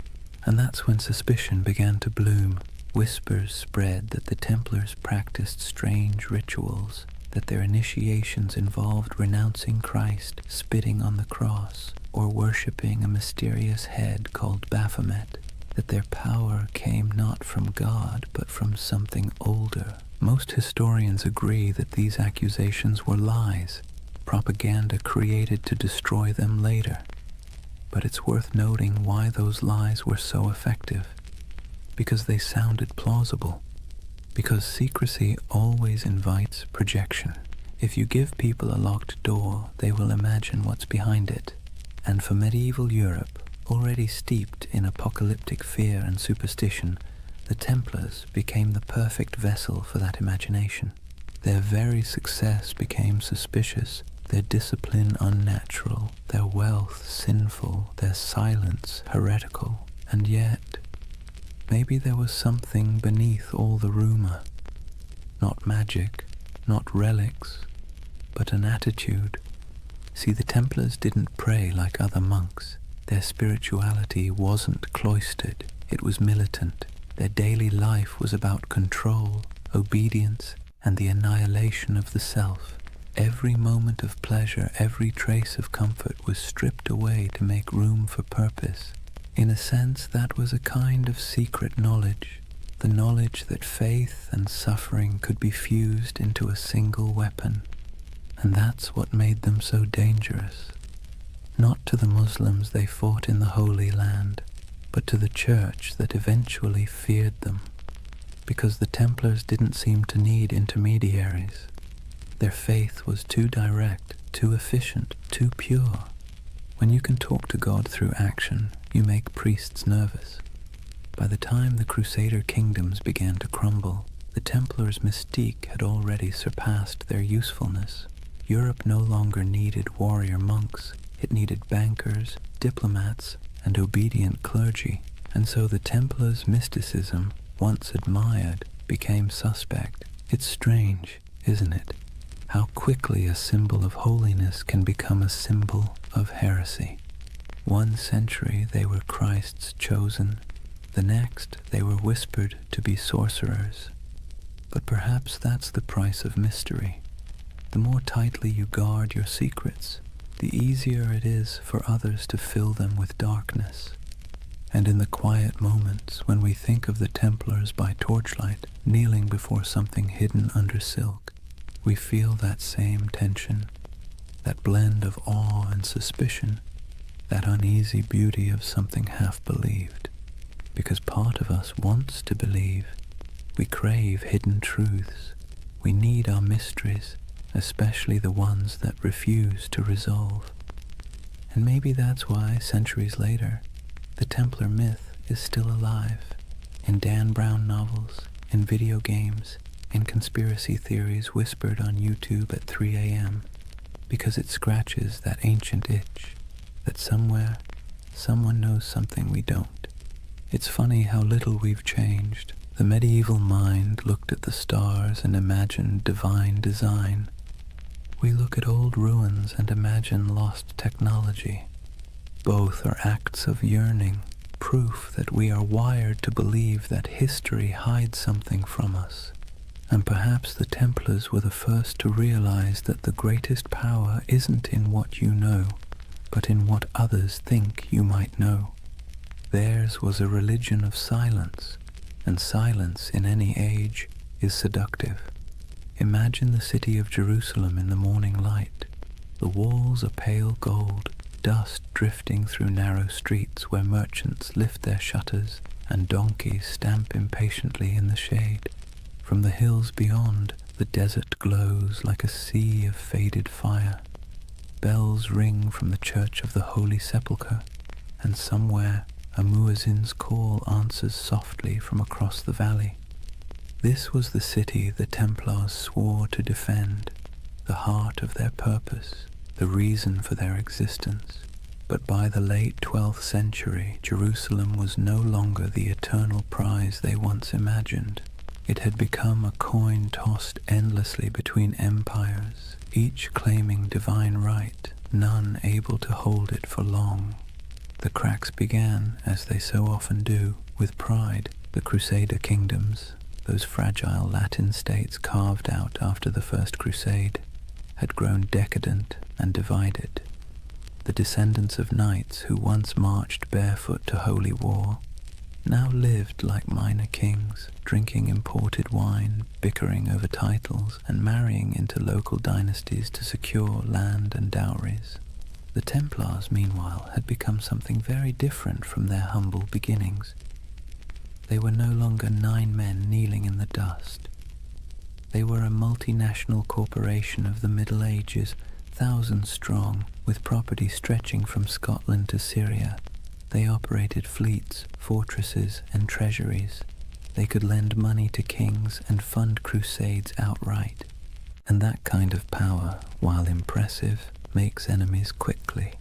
And that's when suspicion began to bloom. Whispers spread that the Templars practiced strange rituals, that their initiations involved renouncing Christ, spitting on the cross, or worshipping a mysterious head called Baphomet, that their power came not from God but from something older. Most historians agree that these accusations were lies, propaganda created to destroy them later. But it's worth noting why those lies were so effective. Because they sounded plausible. Because secrecy always invites projection. If you give people a locked door, they will imagine what's behind it. And for medieval Europe, already steeped in apocalyptic fear and superstition, the Templars became the perfect vessel for that imagination. Their very success became suspicious, their discipline unnatural, their wealth sinful, their silence heretical. And yet, maybe there was something beneath all the rumor. Not magic, not relics, but an attitude. See, the Templars didn't pray like other monks. Their spirituality wasn't cloistered, it was militant. Their daily life was about control, obedience, and the annihilation of the self. Every moment of pleasure, every trace of comfort was stripped away to make room for purpose. In a sense, that was a kind of secret knowledge, the knowledge that faith and suffering could be fused into a single weapon. And that's what made them so dangerous. Not to the Muslims they fought in the Holy Land, but to the church that eventually feared them, because the Templars didn't seem to need intermediaries. Their faith was too direct, too efficient, too pure. When you can talk to God through action, you make priests nervous. By the time the Crusader kingdoms began to crumble, the Templars' mystique had already surpassed their usefulness. Europe no longer needed warrior monks. It needed bankers, diplomats, and obedient clergy. And so the Templars' mysticism, once admired, became suspect. It's strange, isn't it? How quickly a symbol of holiness can become a symbol of heresy. One century they were Christ's chosen, the next they were whispered to be sorcerers. But perhaps that's the price of mystery. The more tightly you guard your secrets, the easier it is for others to fill them with darkness. And in the quiet moments when we think of the Templars by torchlight, kneeling before something hidden under silk, we feel that same tension, that blend of awe and suspicion, that uneasy beauty of something half-believed. Because part of us wants to believe. We crave hidden truths. We need our mysteries, especially the ones that refuse to resolve. And maybe that's why, centuries later, the Templar myth is still alive, in Dan Brown novels, in video games, in conspiracy theories whispered on YouTube at 3 a.m., because it scratches that ancient itch, that somewhere, someone knows something we don't. It's funny how little we've changed. The medieval mind looked at the stars and imagined divine design. We look at old ruins and imagine lost technology. Both are acts of yearning, proof that we are wired to believe that history hides something from us. And perhaps the Templars were the first to realize that the greatest power isn't in what you know, but in what others think you might know. Theirs was a religion of silence, and silence in any age is seductive. Imagine the city of Jerusalem in the morning light. The walls are pale gold, dust drifting through narrow streets where merchants lift their shutters and donkeys stamp impatiently in the shade. From the hills beyond, the desert glows like a sea of faded fire. Bells ring from the Church of the Holy Sepulchre, and somewhere a muezzin's call answers softly from across the valley. This was the city the Templars swore to defend, the heart of their purpose, the reason for their existence. But by the late 12th century, Jerusalem was no longer the eternal prize they once imagined. It had become a coin tossed endlessly between empires, each claiming divine right, none able to hold it for long. The cracks began, as they so often do, with pride. The Crusader kingdoms, those fragile Latin states carved out after the First Crusade, had grown decadent and divided. The descendants of knights who once marched barefoot to holy war now lived like minor kings, drinking imported wine, bickering over titles, and marrying into local dynasties to secure land and dowries. The Templars, meanwhile, had become something very different from their humble beginnings. They were no longer 9 men kneeling in the dust. They were a multinational corporation of the Middle Ages, thousands strong, with property stretching from Scotland to Syria. They operated fleets, fortresses, and treasuries. They could lend money to kings and fund crusades outright. And that kind of power, while impressive, makes enemies quickly.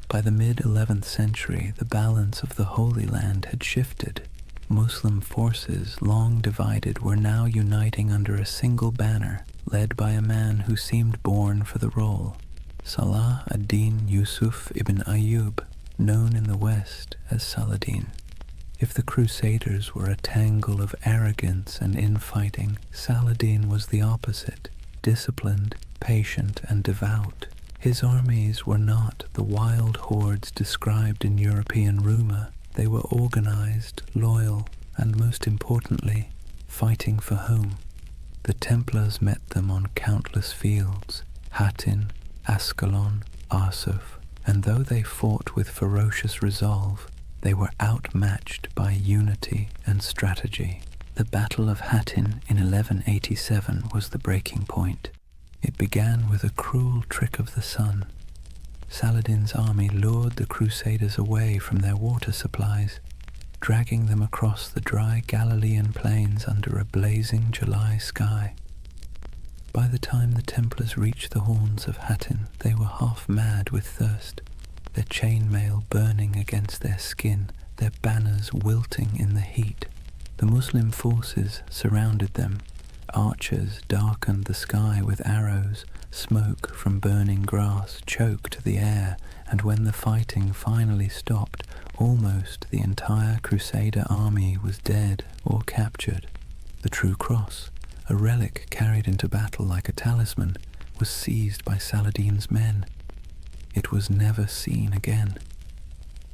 By the mid-11th century, the balance of the Holy Land had shifted. Muslim forces, long divided, were now uniting under a single banner, led by a man who seemed born for the role, Salah ad-Din Yusuf ibn Ayyub, known in the West as Saladin. If the Crusaders were a tangle of arrogance and infighting, Saladin was the opposite, disciplined, patient and devout. His armies were not the wild hordes described in European rumor. They were organized, loyal, and most importantly, fighting for home. The Templars met them on countless fields, Hattin, Ascalon, Arsuf, and though they fought with ferocious resolve, they were outmatched by unity and strategy. The Battle of Hattin in 1187 was the breaking point. It began with a cruel trick of the sun. Saladin's army lured the Crusaders away from their water supplies, dragging them across the dry Galilean plains under a blazing July sky. By the time the Templars reached the horns of Hattin, they were half mad with thirst, their chainmail burning against their skin, their banners wilting in the heat. The Muslim forces surrounded them. Archers darkened the sky with arrows, smoke from burning grass choked the air, and when the fighting finally stopped, almost the entire Crusader army was dead or captured. The True Cross, a relic carried into battle like a talisman, was seized by Saladin's men. It was never seen again.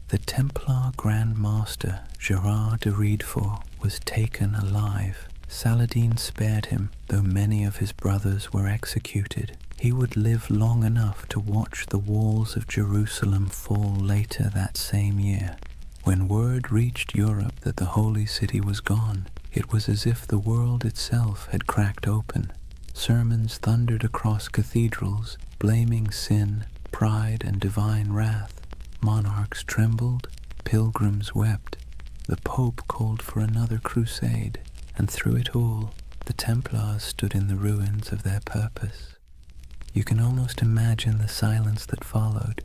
The Templar Grand Master Gerard de Riedfort was taken alive. Saladin spared him, though many of his brothers were executed. He would live long enough to watch the walls of Jerusalem fall later that same year. When word reached Europe that the Holy City was gone, it was as if the world itself had cracked open. Sermons thundered across cathedrals, blaming sin, pride, and divine wrath. Monarchs trembled, pilgrims wept. The Pope called for another crusade, and through it all, the Templars stood in the ruins of their purpose. You can almost imagine the silence that followed.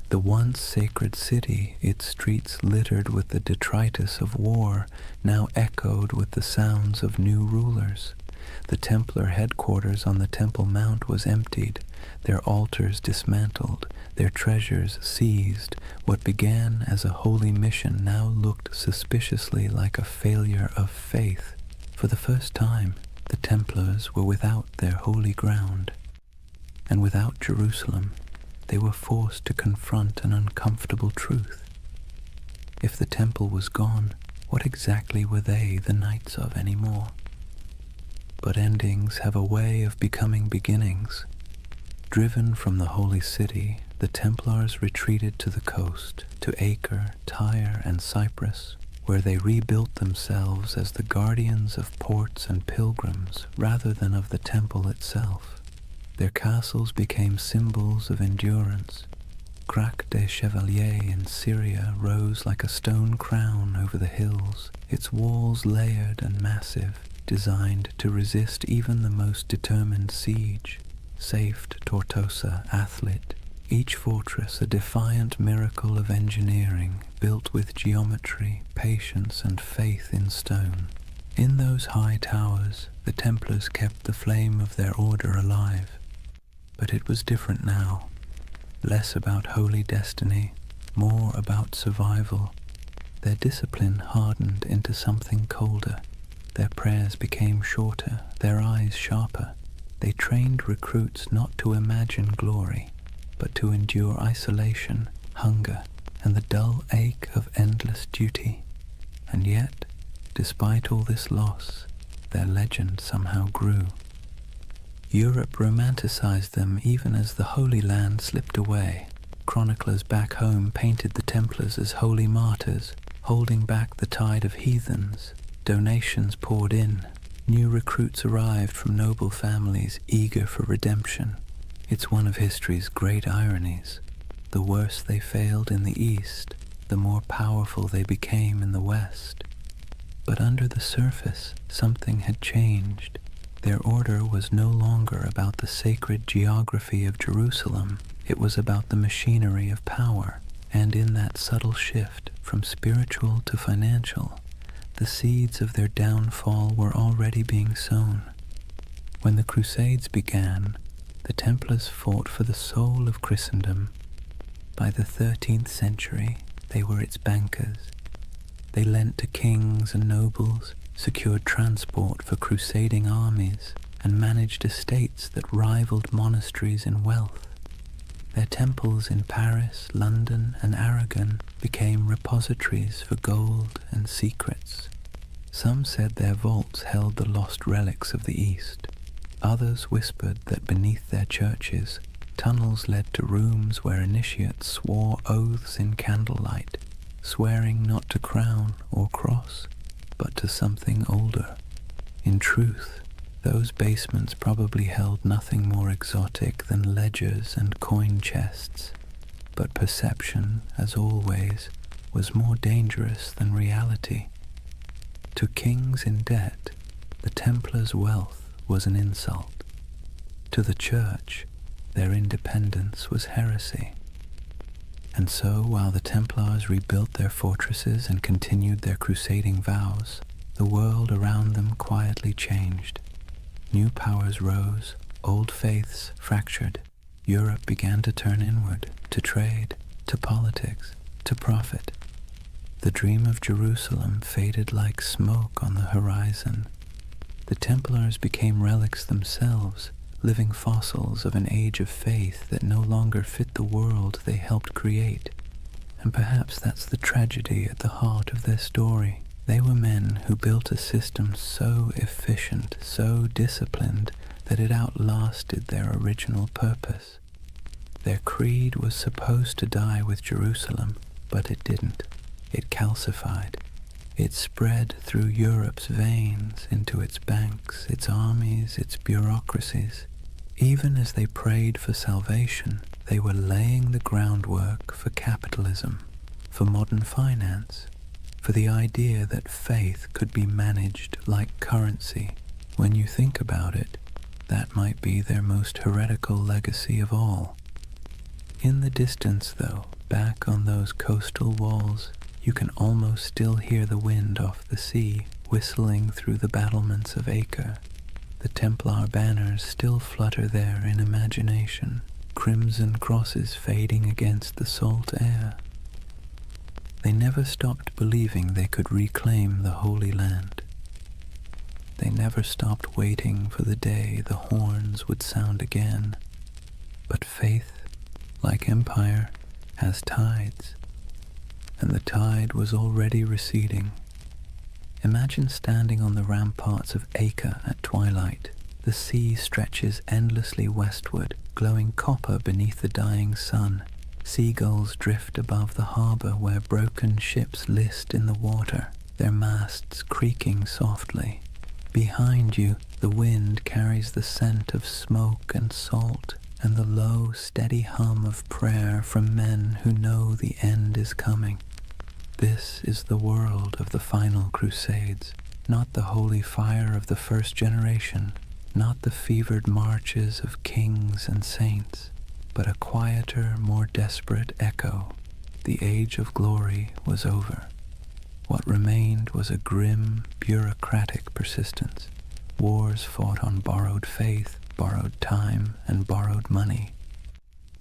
The once sacred city, its streets littered with the detritus of war, now echoed with the sounds of new rulers. The Templar headquarters on the Temple Mount was emptied, their altars dismantled, their treasures seized. What began as a holy mission now looked suspiciously like a failure of faith. For the first time, the Templars were without their holy ground, and without Jerusalem, they were forced to confront an uncomfortable truth. If the temple was gone, what exactly were they the knights of anymore? But endings have a way of becoming beginnings. Driven from the holy city, the Templars retreated to the coast, to Acre, Tyre, and Cyprus, where they rebuilt themselves as the guardians of ports and pilgrims rather than of the temple itself. Their castles became symbols of endurance. Crac des Chevaliers in Syria rose like a stone crown over the hills, its walls layered and massive, designed to resist even the most determined siege. Safed Tortosa, Athlit, each fortress a defiant miracle of engineering, built with geometry, patience, and faith in stone. In those high towers, the Templars kept the flame of their order alive. But it was different now. Less about holy destiny, more about survival. Their discipline hardened into something colder. Their prayers became shorter, their eyes sharper. They trained recruits not to imagine glory, but to endure isolation, hunger, and the dull ache of endless duty. And yet, despite all this loss, their legend somehow grew. Europe romanticized them even as the Holy Land slipped away. Chroniclers back home painted the Templars as holy martyrs, holding back the tide of heathens. Donations poured in. New recruits arrived from noble families eager for redemption. It's one of history's great ironies. The worse they failed in the East, the more powerful they became in the West. But under the surface, something had changed. Their order was no longer about the sacred geography of Jerusalem. It was about the machinery of power. And in that subtle shift from spiritual to financial, the seeds of their downfall were already being sown. When the Crusades began, the Templars fought for the soul of Christendom. By the 13th century, they were its bankers. They lent to kings and nobles, secured transport for crusading armies, and managed estates that rivaled monasteries in wealth. Their temples in Paris, London, and Aragon became repositories for gold and secrets. Some said their vaults held the lost relics of the East. Others whispered that beneath their churches, tunnels led to rooms where initiates swore oaths in candlelight, swearing not to crown or cross, but to something older. In truth, those basements probably held nothing more exotic than ledgers and coin chests, but perception, as always, was more dangerous than reality. To kings in debt, the Templars' wealth was an insult. To the Church, their independence was heresy. And so, while the Templars rebuilt their fortresses and continued their crusading vows, the world around them quietly changed. New powers rose, old faiths fractured. Europe began to turn inward, to trade, to politics, to profit. The dream of Jerusalem faded like smoke on the horizon. The Templars became relics themselves, living fossils of an age of faith that no longer fit the world they helped create. And perhaps that's the tragedy at the heart of their story. They were men who built a system so efficient, so disciplined, that it outlasted their original purpose. Their creed was supposed to die with Jerusalem, but it didn't. It calcified. It spread through Europe's veins, into its banks, its armies, its bureaucracies. Even as they prayed for salvation, they were laying the groundwork for capitalism, for modern finance, for the idea that faith could be managed like currency. When you think about it, that might be their most heretical legacy of all. In the distance, though, back on those coastal walls, you can almost still hear the wind off the sea whistling through the battlements of Acre. The Templar banners still flutter there in imagination, crimson crosses fading against the salt air. They never stopped believing they could reclaim the Holy Land. They never stopped waiting for the day the horns would sound again. But faith, like empire, has tides, and the tide was already receding. Imagine standing on the ramparts of Acre at twilight. The sea stretches endlessly westward, glowing copper beneath the dying sun. Seagulls drift above the harbor where broken ships list in the water, their masts creaking softly. Behind you, the wind carries the scent of smoke and salt, and the low, steady hum of prayer from men who know the end is coming. This is the world of the final crusades, not the holy fire of the first generation, not the fevered marches of kings and saints, but a quieter, more desperate echo. The age of glory was over. What remained was a grim, bureaucratic persistence. Wars fought on borrowed faith, borrowed time, and borrowed money.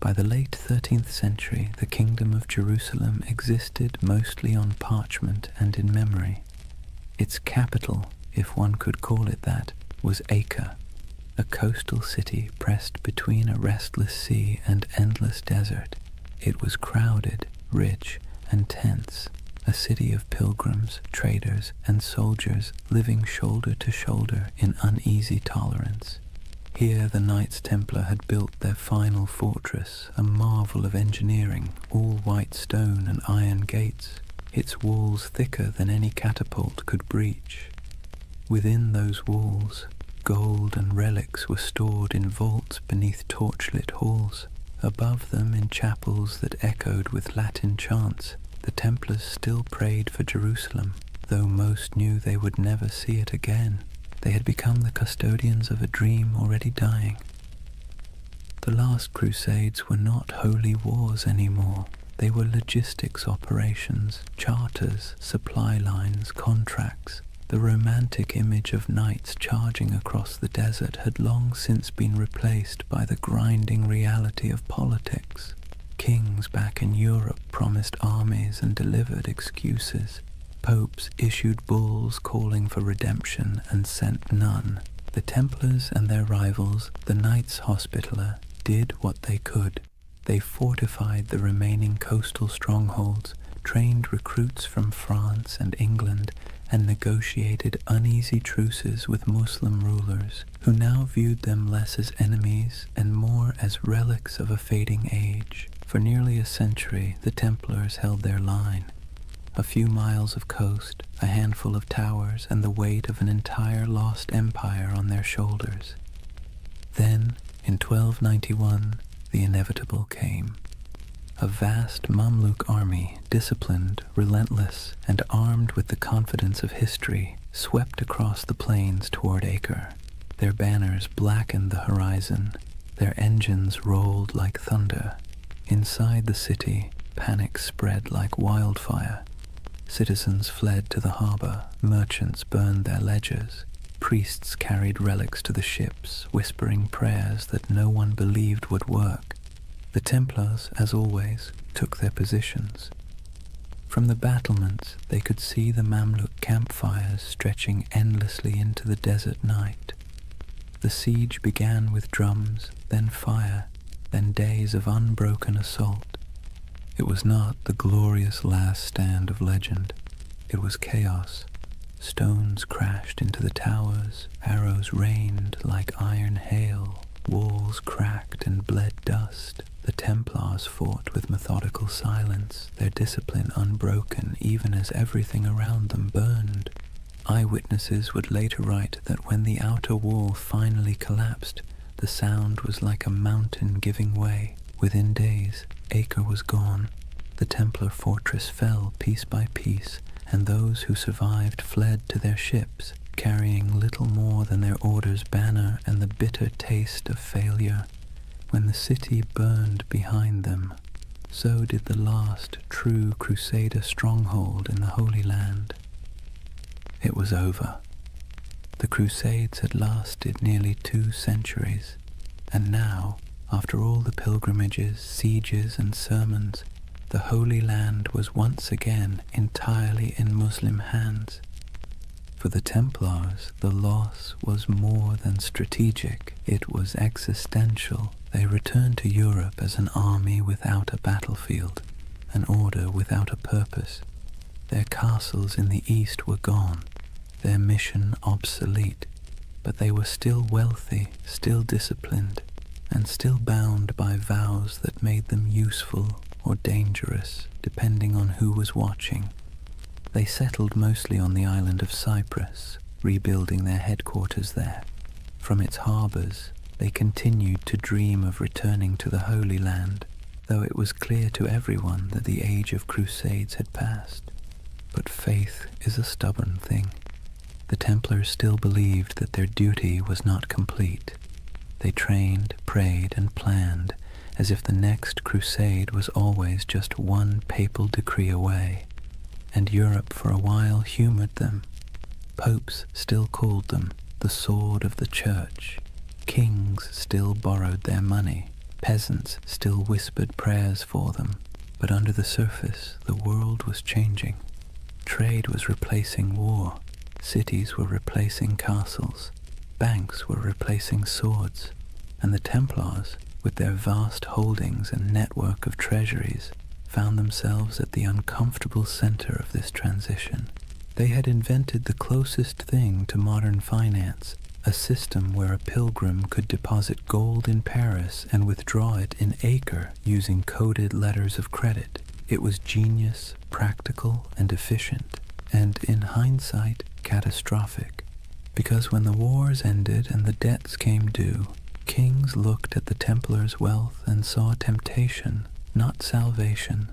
By the late 13th century, the Kingdom of Jerusalem existed mostly on parchment and in memory. Its capital, if one could call it that, was Acre, a coastal city pressed between a restless sea and endless desert. It was crowded, rich, and tense, a city of pilgrims, traders, and soldiers living shoulder to shoulder in uneasy tolerance. Here the Knights Templar had built their final fortress, a marvel of engineering, all white stone and iron gates, its walls thicker than any catapult could breach. Within those walls, gold and relics were stored in vaults beneath torchlit halls. Above them, in chapels that echoed with Latin chants, the Templars still prayed for Jerusalem, though most knew they would never see it again. They had become the custodians of a dream already dying. The last crusades were not holy wars anymore. They were logistics operations, charters, supply lines, contracts. The romantic image of knights charging across the desert had long since been replaced by the grinding reality of politics. Kings back in Europe promised armies and delivered excuses. Popes issued bulls calling for redemption and sent none. The Templars and their rivals, the Knights Hospitaller, did what they could. They fortified the remaining coastal strongholds, trained recruits from France and England, and negotiated uneasy truces with Muslim rulers, who now viewed them less as enemies and more as relics of a fading age. For nearly a century, the Templars held their line. A few miles of coast, a handful of towers, and the weight of an entire lost empire on their shoulders. Then, in 1291, the inevitable came. A vast Mamluk army, disciplined, relentless, and armed with the confidence of history, swept across the plains toward Acre. Their banners blackened the horizon. Their engines rolled like thunder. Inside the city, panic spread like wildfire. Citizens fled to the harbor, merchants burned their ledgers, priests carried relics to the ships, whispering prayers that no one believed would work. The Templars, as always, took their positions. From the battlements, they could see the Mamluk campfires stretching endlessly into the desert night. The siege began with drums, then fire, then days of unbroken assault. It was not the glorious last stand of legend. It was chaos. Stones crashed into the towers, arrows rained like iron hail, walls cracked and bled dust. The Templars fought with methodical silence, their discipline unbroken even as everything around them burned. Eyewitnesses would later write that when the outer wall finally collapsed, the sound was like a mountain giving way. Within days, Acre was gone. The Templar fortress fell piece by piece, and those who survived fled to their ships, carrying little more than their order's banner and the bitter taste of failure. When the city burned behind them, so did the last true Crusader stronghold in the Holy Land. It was over. The Crusades had lasted nearly 2 centuries, and now, after all the pilgrimages, sieges, and sermons, the Holy Land was once again entirely in Muslim hands. For the Templars, the loss was more than strategic, it was existential. They returned to Europe as an army without a battlefield, an order without a purpose. Their castles in the east were gone, their mission obsolete, but they were still wealthy, still disciplined, and still bound by vows that made them useful or dangerous, depending on who was watching. They settled mostly on the island of Cyprus, rebuilding their headquarters there. From its harbors, they continued to dream of returning to the Holy Land, though it was clear to everyone that the age of crusades had passed. But faith is a stubborn thing. The Templars still believed that their duty was not complete. They trained, prayed, and planned as if the next crusade was always just one papal decree away. And Europe for a while humored them. Popes still called them the sword of the church. Kings still borrowed their money. Peasants still whispered prayers for them. But under the surface, the world was changing. Trade was replacing war. Cities were replacing castles. Banks were replacing swords. And the Templars, with their vast holdings and network of treasuries, found themselves at the uncomfortable center of this transition. They had invented the closest thing to modern finance, a system where a pilgrim could deposit gold in Paris and withdraw it in Acre using coded letters of credit. It was genius, practical, and efficient, and in hindsight, catastrophic. Because when the wars ended and the debts came due, kings looked at the Templars' wealth and saw temptation, not salvation.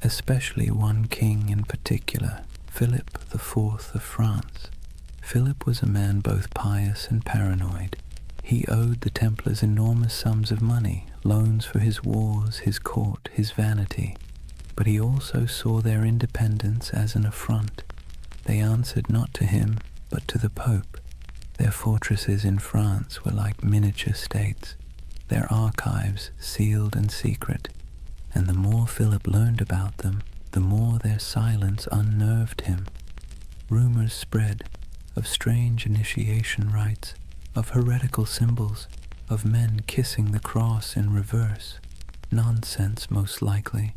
Especially one king in particular, Philip IV of France. Philip was a man both pious and paranoid. He owed the Templars enormous sums of money, loans for his wars, his court, his vanity. But he also saw their independence as an affront. They answered not to him, but to the Pope. Their fortresses in France were like miniature states, their archives sealed and secret, and the more Philip learned about them, the more their silence unnerved him. Rumors spread of strange initiation rites, of heretical symbols, of men kissing the cross in reverse. Nonsense, most likely,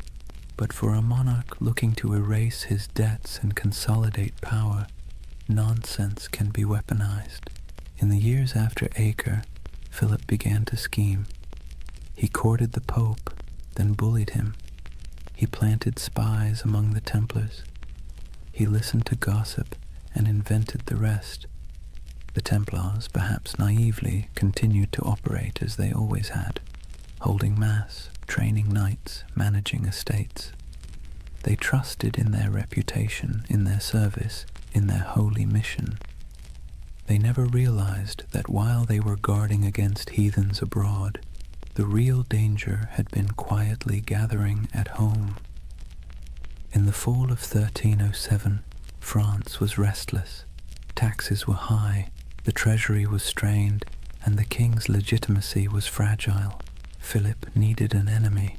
but for a monarch looking to erase his debts and consolidate power, nonsense can be weaponized. In the years after Acre, Philip began to scheme. He courted the Pope, then bullied him. He planted spies among the Templars. He listened to gossip and invented the rest. The Templars, perhaps naively, continued to operate as they always had, holding mass, training knights, managing estates. They trusted in their reputation, in their service, in their holy mission. They never realized that while they were guarding against heathens abroad, the real danger had been quietly gathering at home. In the fall of 1307, France was restless. Taxes were high, the treasury was strained, and the king's legitimacy was fragile. Philip needed an enemy,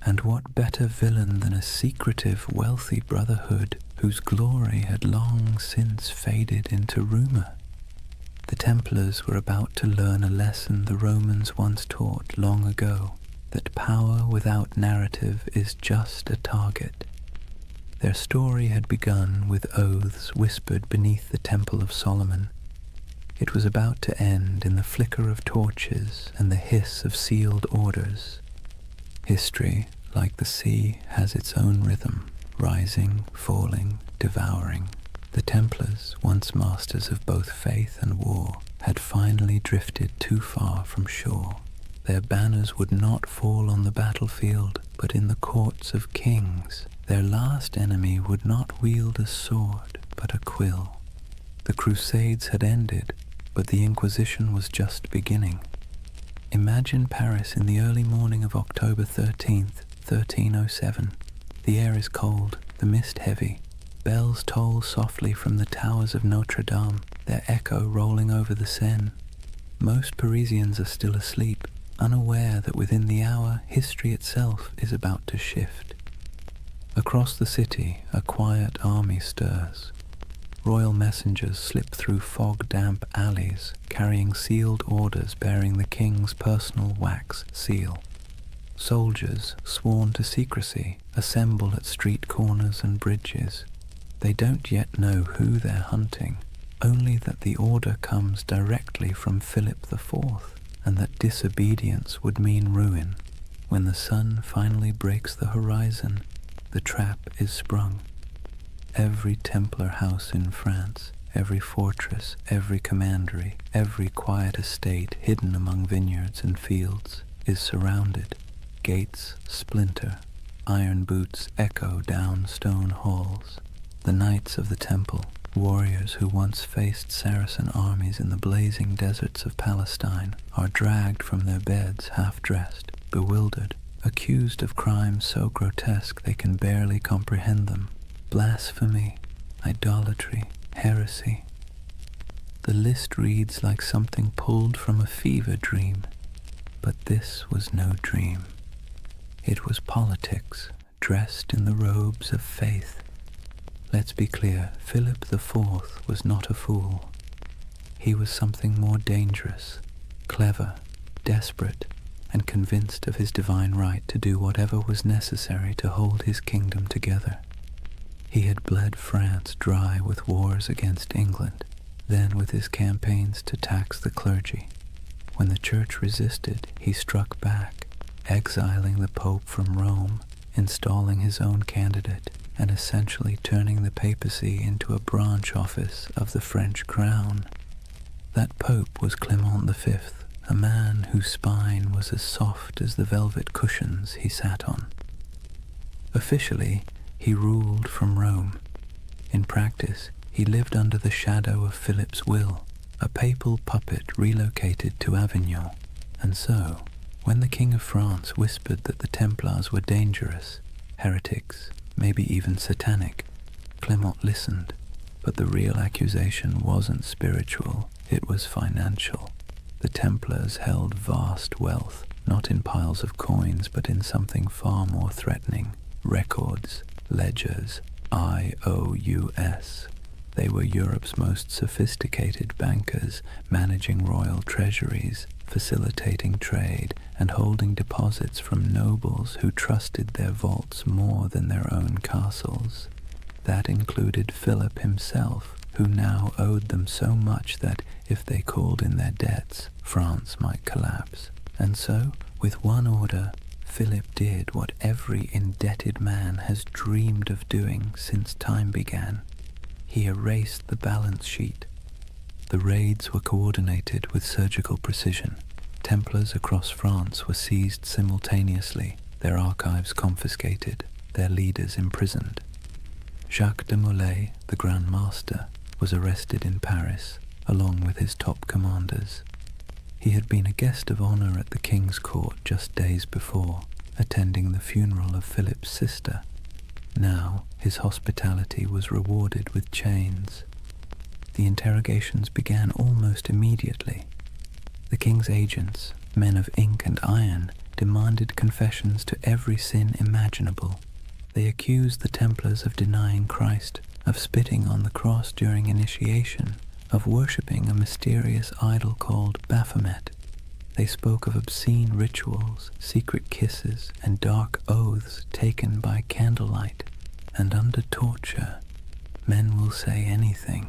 and what better villain than a secretive, wealthy brotherhood whose glory had long since faded into rumor? The Templars were about to learn a lesson the Romans once taught long ago, that power without narrative is just a target. Their story had begun with oaths whispered beneath the Temple of Solomon. It was about to end in the flicker of torches and the hiss of sealed orders. History, like the sea, has its own rhythm, rising, falling, devouring. The Templars, once masters of both faith and war, had finally drifted too far from shore. Their banners would not fall on the battlefield, but in the courts of kings. Their last enemy would not wield a sword, but a quill. The Crusades had ended, but the Inquisition was just beginning. Imagine Paris in the early morning of October 13th, 1307. The air is cold, the mist heavy. Bells toll softly from the towers of Notre Dame, their echo rolling over the Seine. Most Parisians are still asleep, unaware that within the hour history itself is about to shift. Across the city, a quiet army stirs. Royal messengers slip through fog-damp alleys, carrying sealed orders bearing the king's personal wax seal. Soldiers, sworn to secrecy, assemble at street corners and bridges. They don't yet know who they're hunting, only that the order comes directly from Philip IV, and that disobedience would mean ruin. When the sun finally breaks the horizon, the trap is sprung. Every Templar house in France, every fortress, every commandery, every quiet estate hidden among vineyards and fields is surrounded. Gates splinter, iron boots echo down stone halls. The knights of the temple, warriors who once faced Saracen armies in the blazing deserts of Palestine, are dragged from their beds half-dressed, bewildered, accused of crimes so grotesque they can barely comprehend them. Blasphemy, idolatry, heresy. The list reads like something pulled from a fever dream, but this was no dream. It was politics, dressed in the robes of faith. Let's be clear, Philip IV was not a fool. He was something more dangerous, clever, desperate, and convinced of his divine right to do whatever was necessary to hold his kingdom together. He had bled France dry with wars against England, then with his campaigns to tax the clergy. When the church resisted, he struck back, exiling the Pope from Rome, installing his own candidate, and essentially turning the papacy into a branch office of the French crown. That Pope was Clement V, a man whose spine was as soft as the velvet cushions he sat on. Officially, he ruled from Rome. In practice, he lived under the shadow of Philip's will, a papal puppet relocated to Avignon. And so, when the King of France whispered that the Templars were dangerous, heretics, maybe even satanic, Clement listened. But the real accusation wasn't spiritual, it was financial. The Templars held vast wealth, not in piles of coins, but in something far more threatening: records, ledgers, IOUs. They were Europe's most sophisticated bankers, managing royal treasuries, facilitating trade, and holding deposits from nobles who trusted their vaults more than their own castles. That included Philip himself, who now owed them so much that, if they called in their debts, France might collapse. And so, with one order, Philip did what every indebted man has dreamed of doing since time began. He erased the balance sheet. The raids were coordinated with surgical precision. Templars across France were seized simultaneously, their archives confiscated, their leaders imprisoned. Jacques de Molay, the Grand Master, was arrested in Paris, along with his top commanders. He had been a guest of honor at the king's court just days before, attending the funeral of Philip's sister. Now his hospitality was rewarded with chains. The interrogations began almost immediately. The king's agents, men of ink and iron, demanded confessions to every sin imaginable. They accused the Templars of denying Christ, of spitting on the cross during initiation, of worshipping a mysterious idol called Baphomet. They spoke of obscene rituals, secret kisses, and dark oaths taken by candlelight. And under torture, men will say anything.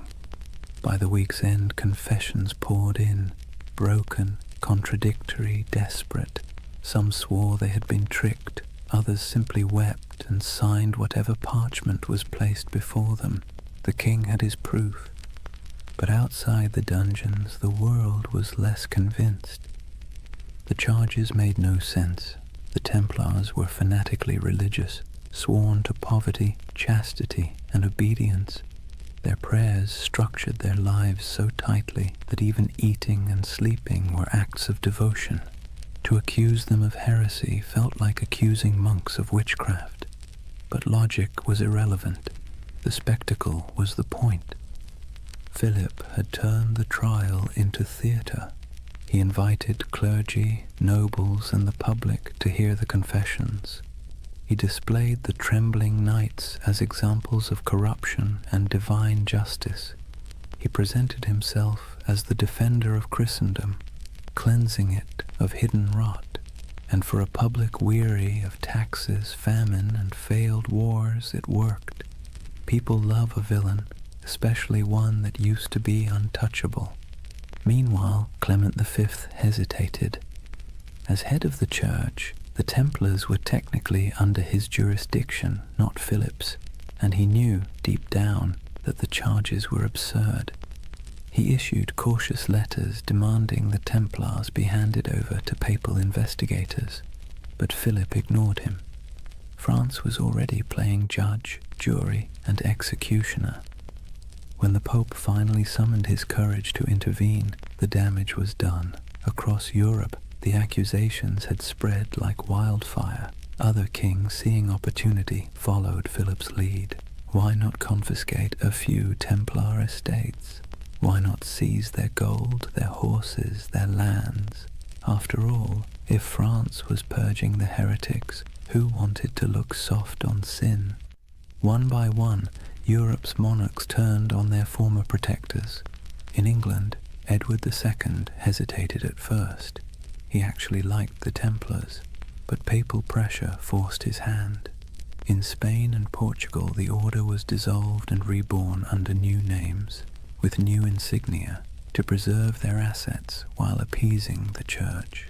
By the week's end, confessions poured in, broken, contradictory, desperate. Some swore they had been tricked, others simply wept and signed whatever parchment was placed before them. The king had his proof. But outside the dungeons, the world was less convinced. The charges made no sense. The Templars were fanatically religious, sworn to poverty, chastity, and obedience. Their prayers structured their lives so tightly that even eating and sleeping were acts of devotion. To accuse them of heresy felt like accusing monks of witchcraft. But logic was irrelevant. The spectacle was the point. Philip had turned the trial into theatre. He invited clergy, nobles, and the public to hear the confessions. He displayed the trembling knights as examples of corruption and divine justice. He presented himself as the defender of Christendom, cleansing it of hidden rot. And for a public weary of taxes, famine, and failed wars, it worked. People love a villain, especially one that used to be untouchable. Meanwhile, Clement V hesitated. As head of the church, the Templars were technically under his jurisdiction, not Philip's, and he knew, deep down, that the charges were absurd. He issued cautious letters demanding the Templars be handed over to papal investigators, but Philip ignored him. France was already playing judge, jury, and executioner. When the Pope finally summoned his courage to intervene, the damage was done. Across Europe, the accusations had spread like wildfire. Other kings, seeing opportunity, followed Philip's lead. Why not confiscate a few Templar estates? Why not seize their gold, their horses, their lands? After all, if France was purging the heretics, who wanted to look soft on sin? One by one, Europe's monarchs turned on their former protectors. In England, Edward II hesitated at first. He actually liked the Templars, but papal pressure forced his hand. In Spain and Portugal, the order was dissolved and reborn under new names, with new insignia, to preserve their assets while appeasing the church.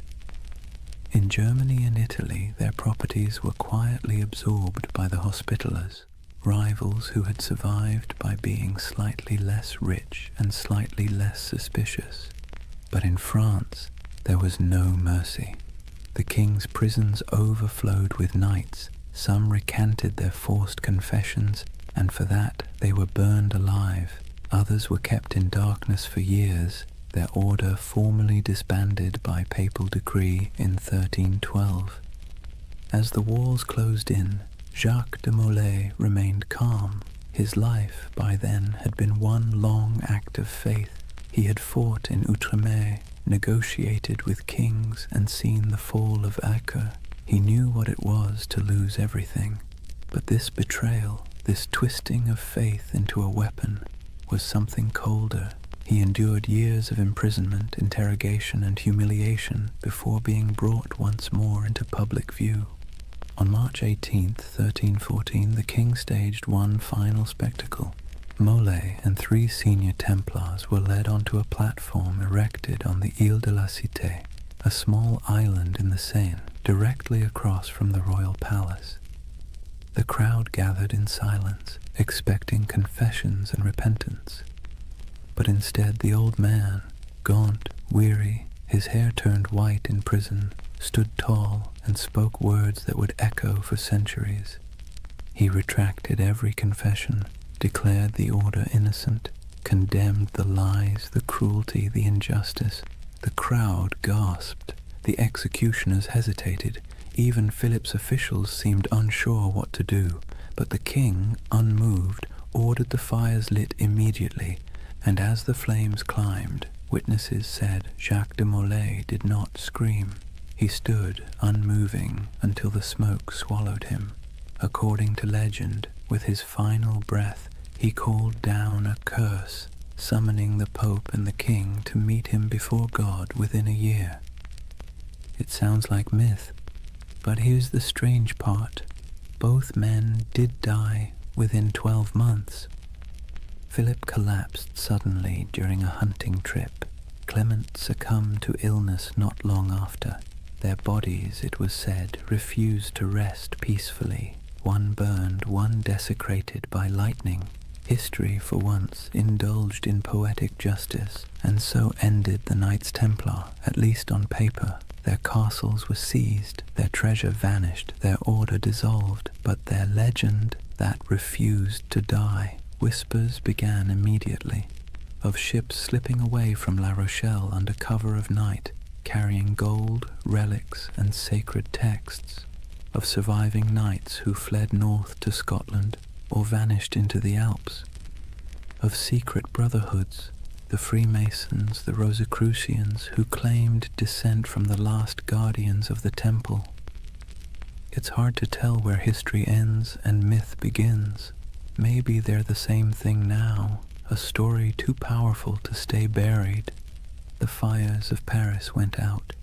In Germany and Italy, their properties were quietly absorbed by the Hospitallers, rivals who had survived by being slightly less rich and slightly less suspicious. But in France, there was no mercy. The king's prisons overflowed with knights. Some recanted their forced confessions, and for that they were burned alive. Others were kept in darkness for years, their order formally disbanded by papal decree in 1312. As the walls closed in, Jacques de Molay remained calm. His life, by then, had been one long act of faith. He had fought in Outremer, negotiated with kings, and seen the fall of Acre. He knew what it was to lose everything. But this betrayal, this twisting of faith into a weapon, was something colder. He endured years of imprisonment, interrogation, and humiliation before being brought once more into public view. On March 18th, 1314, the king staged one final spectacle. Molay and 3 senior Templars were led onto a platform erected on the Ile de la Cité, a small island in the Seine, directly across from the royal palace. The crowd gathered in silence, expecting confessions and repentance. But instead the old man, gaunt, weary, his hair turned white in prison, stood tall and spoke words that would echo for centuries. He retracted every confession, declared the order innocent, condemned the lies, the cruelty, the injustice. The crowd gasped. The executioners hesitated. Even Philip's officials seemed unsure what to do, but the king, unmoved, ordered the fires lit immediately, and as the flames climbed, witnesses said Jacques de Molay did not scream. He stood, unmoving, until the smoke swallowed him. According to legend, with his final breath, he called down a curse, summoning the Pope and the King to meet him before God within a year. It sounds like myth, but here's the strange part. Both men did die within 12 months. Philip collapsed suddenly during a hunting trip. Clement succumbed to illness not long after. Their bodies, it was said, refused to rest peacefully. One burned, one desecrated by lightning. History, for once, indulged in poetic justice, and so ended the Knights Templar, at least on paper. Their castles were seized, their treasure vanished, their order dissolved, but their legend, that refused to die. Whispers began immediately, of ships slipping away from La Rochelle under cover of night, carrying gold, relics, and sacred texts, of surviving knights who fled north to Scotland or vanished into the Alps, of secret brotherhoods, the Freemasons, the Rosicrucians, who claimed descent from the last guardians of the temple. It's hard to tell where history ends and myth begins. Maybe they're the same thing now, a story too powerful to stay buried. The fires of Paris went out,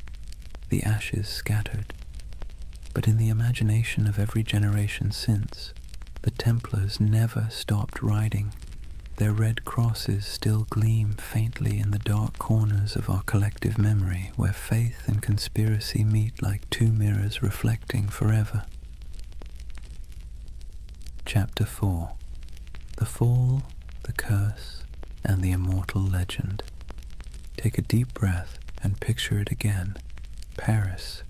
the ashes scattered. But in the imagination of every generation since, the Templars never stopped riding. Their red crosses still gleam faintly in the dark corners of our collective memory, where faith and conspiracy meet like 2 mirrors reflecting forever. Chapter 4. The Fall, the Curse, and the Immortal Legend. Take a deep breath and picture it again. Paris,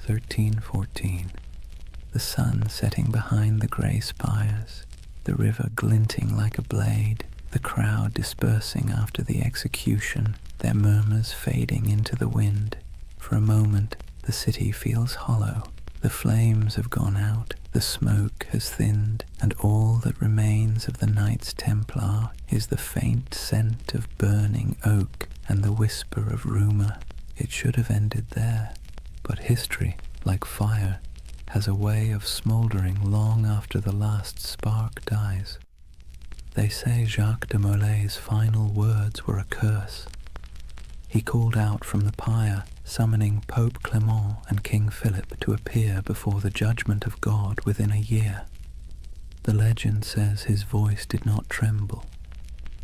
1314. The sun setting behind the grey spires, the river glinting like a blade, the crowd dispersing after the execution, their murmurs fading into the wind. For a moment, the city feels hollow. The flames have gone out, the smoke has thinned, and all that remains of the Knights Templar is the faint scent of burning oak and the whisper of rumour. It should have ended there, but history, like fire, has a way of smouldering long after the last spark dies. They say Jacques de Molay's final words were a curse. He called out from the pyre, summoning Pope Clement and King Philip to appear before the judgment of God within a year. The legend says his voice did not tremble.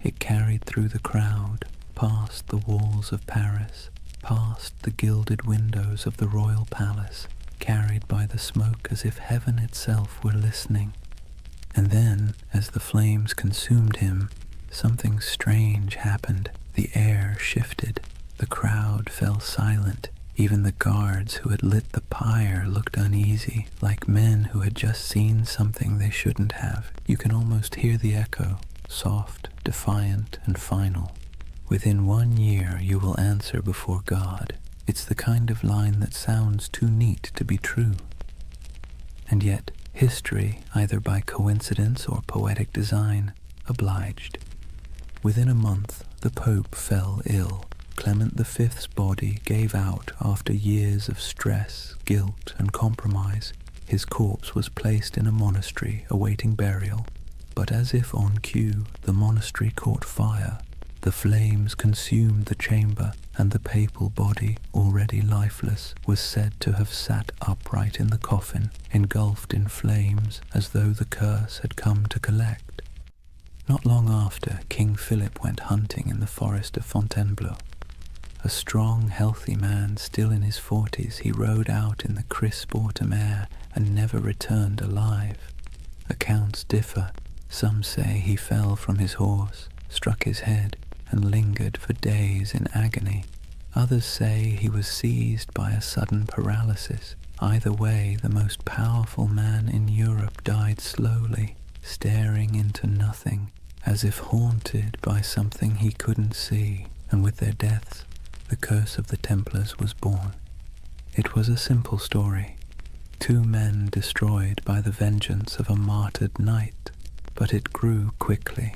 It carried through the crowd, past the walls of Paris, past the gilded windows of the royal palace, carried by the smoke as if heaven itself were listening. And then, as the flames consumed him, something strange happened. The air shifted. The crowd fell silent. Even the guards who had lit the pyre looked uneasy, like men who had just seen something they shouldn't have. You can almost hear the echo, soft, defiant, and final. Within 1 year you will answer before God. It's the kind of line that sounds too neat to be true. And yet, history, either by coincidence or poetic design, obliged. Within a month, the Pope fell ill. Clement V's body gave out after years of stress, guilt, and compromise. His corpse was placed in a monastery awaiting burial. But as if on cue, the monastery caught fire. The flames consumed the chamber, and the papal body, already lifeless, was said to have sat upright in the coffin, engulfed in flames, as though the curse had come to collect. Not long after, King Philip went hunting in the forest of Fontainebleau. A strong, healthy man, still in his 40s, he rode out in the crisp autumn air and never returned alive. Accounts differ. Some say he fell from his horse, struck his head, and lingered for days in agony. Others say he was seized by a sudden paralysis. Either way, the most powerful man in Europe died slowly, staring into nothing, as if haunted by something he couldn't see, and with their deaths, the curse of the Templars was born. It was a simple story. 2 men destroyed by the vengeance of a martyred knight, but it grew quickly.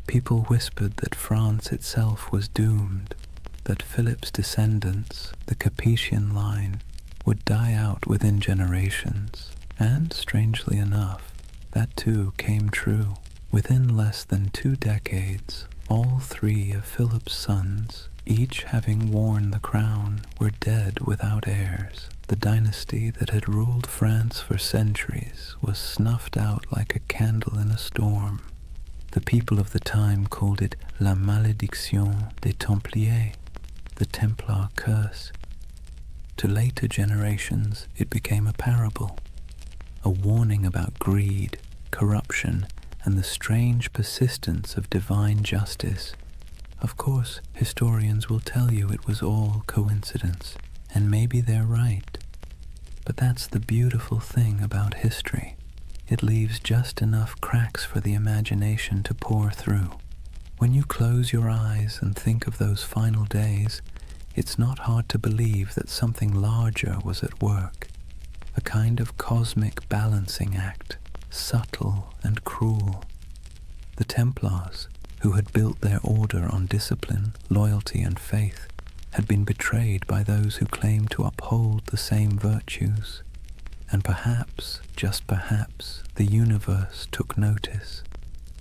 People whispered that France itself was doomed, that Philip's descendants, the Capetian line, would die out within generations, and, strangely enough, that too came true. Within less than 2 decades, all 3 of Philip's sons, each having worn the crown, were dead without heirs. The dynasty that had ruled France for centuries was snuffed out like a candle in a storm. The people of the time called it La Malédiction des Templiers, the Templar curse. To later generations, it became a parable, a warning about greed, corruption, and the strange persistence of divine justice. Of course, historians will tell you it was all coincidence, and maybe they're right. But that's the beautiful thing about history. It leaves just enough cracks for the imagination to pour through. When you close your eyes and think of those final days, it's not hard to believe that something larger was at work, a kind of cosmic balancing act, subtle and cruel. The Templars, who had built their order on discipline, loyalty, and faith, had been betrayed by those who claimed to uphold the same virtues. And perhaps, just perhaps, the universe took notice.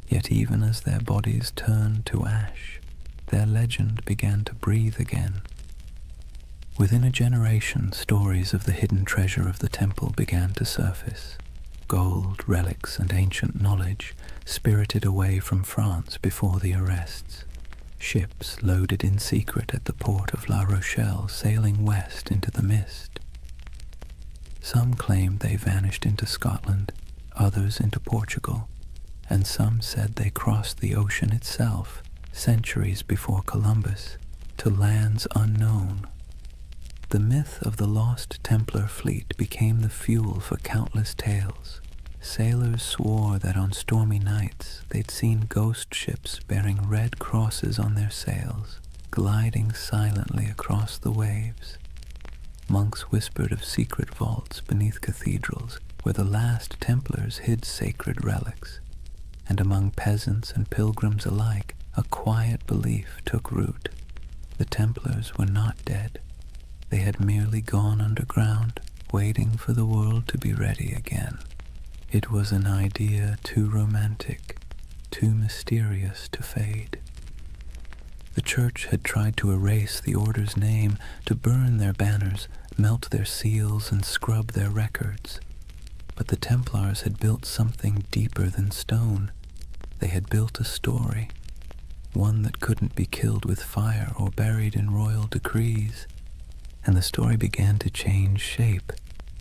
Yet even as their bodies turned to ash, their legend began to breathe again. Within a generation, stories of the hidden treasure of the temple began to surface. Gold, relics, and ancient knowledge spirited away from France before the arrests. Ships loaded in secret at the port of La Rochelle, sailing west into the mist. Some claimed they vanished into Scotland, others into Portugal, and some said they crossed the ocean itself, centuries before Columbus, to lands unknown. The myth of the lost Templar fleet became the fuel for countless tales. Sailors swore that on stormy nights they'd seen ghost ships bearing red crosses on their sails, gliding silently across the waves. Monks whispered of secret vaults beneath cathedrals where the last Templars hid sacred relics, and among peasants and pilgrims alike a quiet belief took root. The Templars were not dead. They had merely gone underground, waiting for the world to be ready again. It was an idea too romantic, too mysterious to fade. The church had tried to erase the order's name, to burn their banners, melt their seals, and scrub their records. But the Templars had built something deeper than stone. They had built a story, one that couldn't be killed with fire or buried in royal decrees. And the story began to change shape.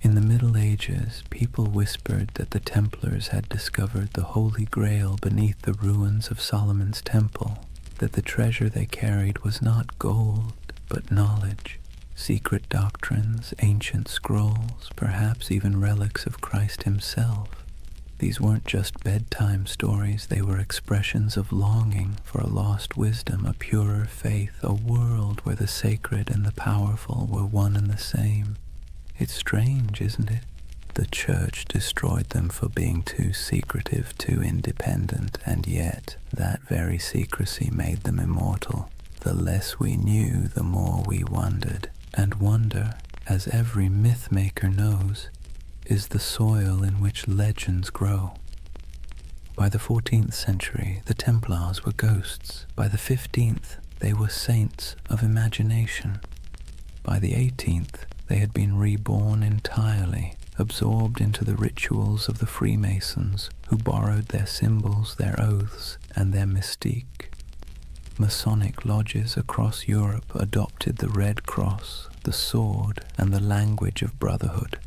In the Middle Ages, people whispered that the Templars had discovered the Holy Grail beneath the ruins of Solomon's Temple, that the treasure they carried was not gold, but knowledge, secret doctrines, ancient scrolls, perhaps even relics of Christ himself. These weren't just bedtime stories, they were expressions of longing for a lost wisdom, a purer faith, a world where the sacred and the powerful were one and the same. It's strange, isn't it? The church destroyed them for being too secretive, too independent, and yet that very secrecy made them immortal. The less we knew, the more we wondered. And wonder, as every myth-maker knows, is the soil in which legends grow. By the 14th century, the Templars were ghosts. By the 15th, they were saints of imagination. By the 18th, they had been reborn entirely, absorbed into the rituals of the Freemasons, who borrowed their symbols, their oaths, and their mystique. Masonic lodges across Europe adopted the Red Cross, the sword, and the language of brotherhood.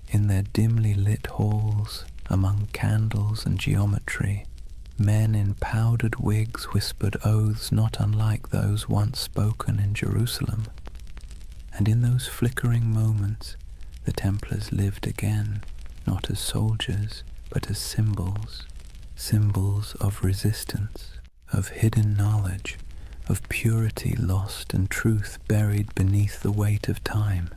In their dimly lit halls, among candles and geometry, men in powdered wigs whispered oaths not unlike those once spoken in Jerusalem. And in those flickering moments, the Templars lived again, not as soldiers, but as symbols. Symbols of resistance, of hidden knowledge, of purity lost and truth buried beneath the weight of time.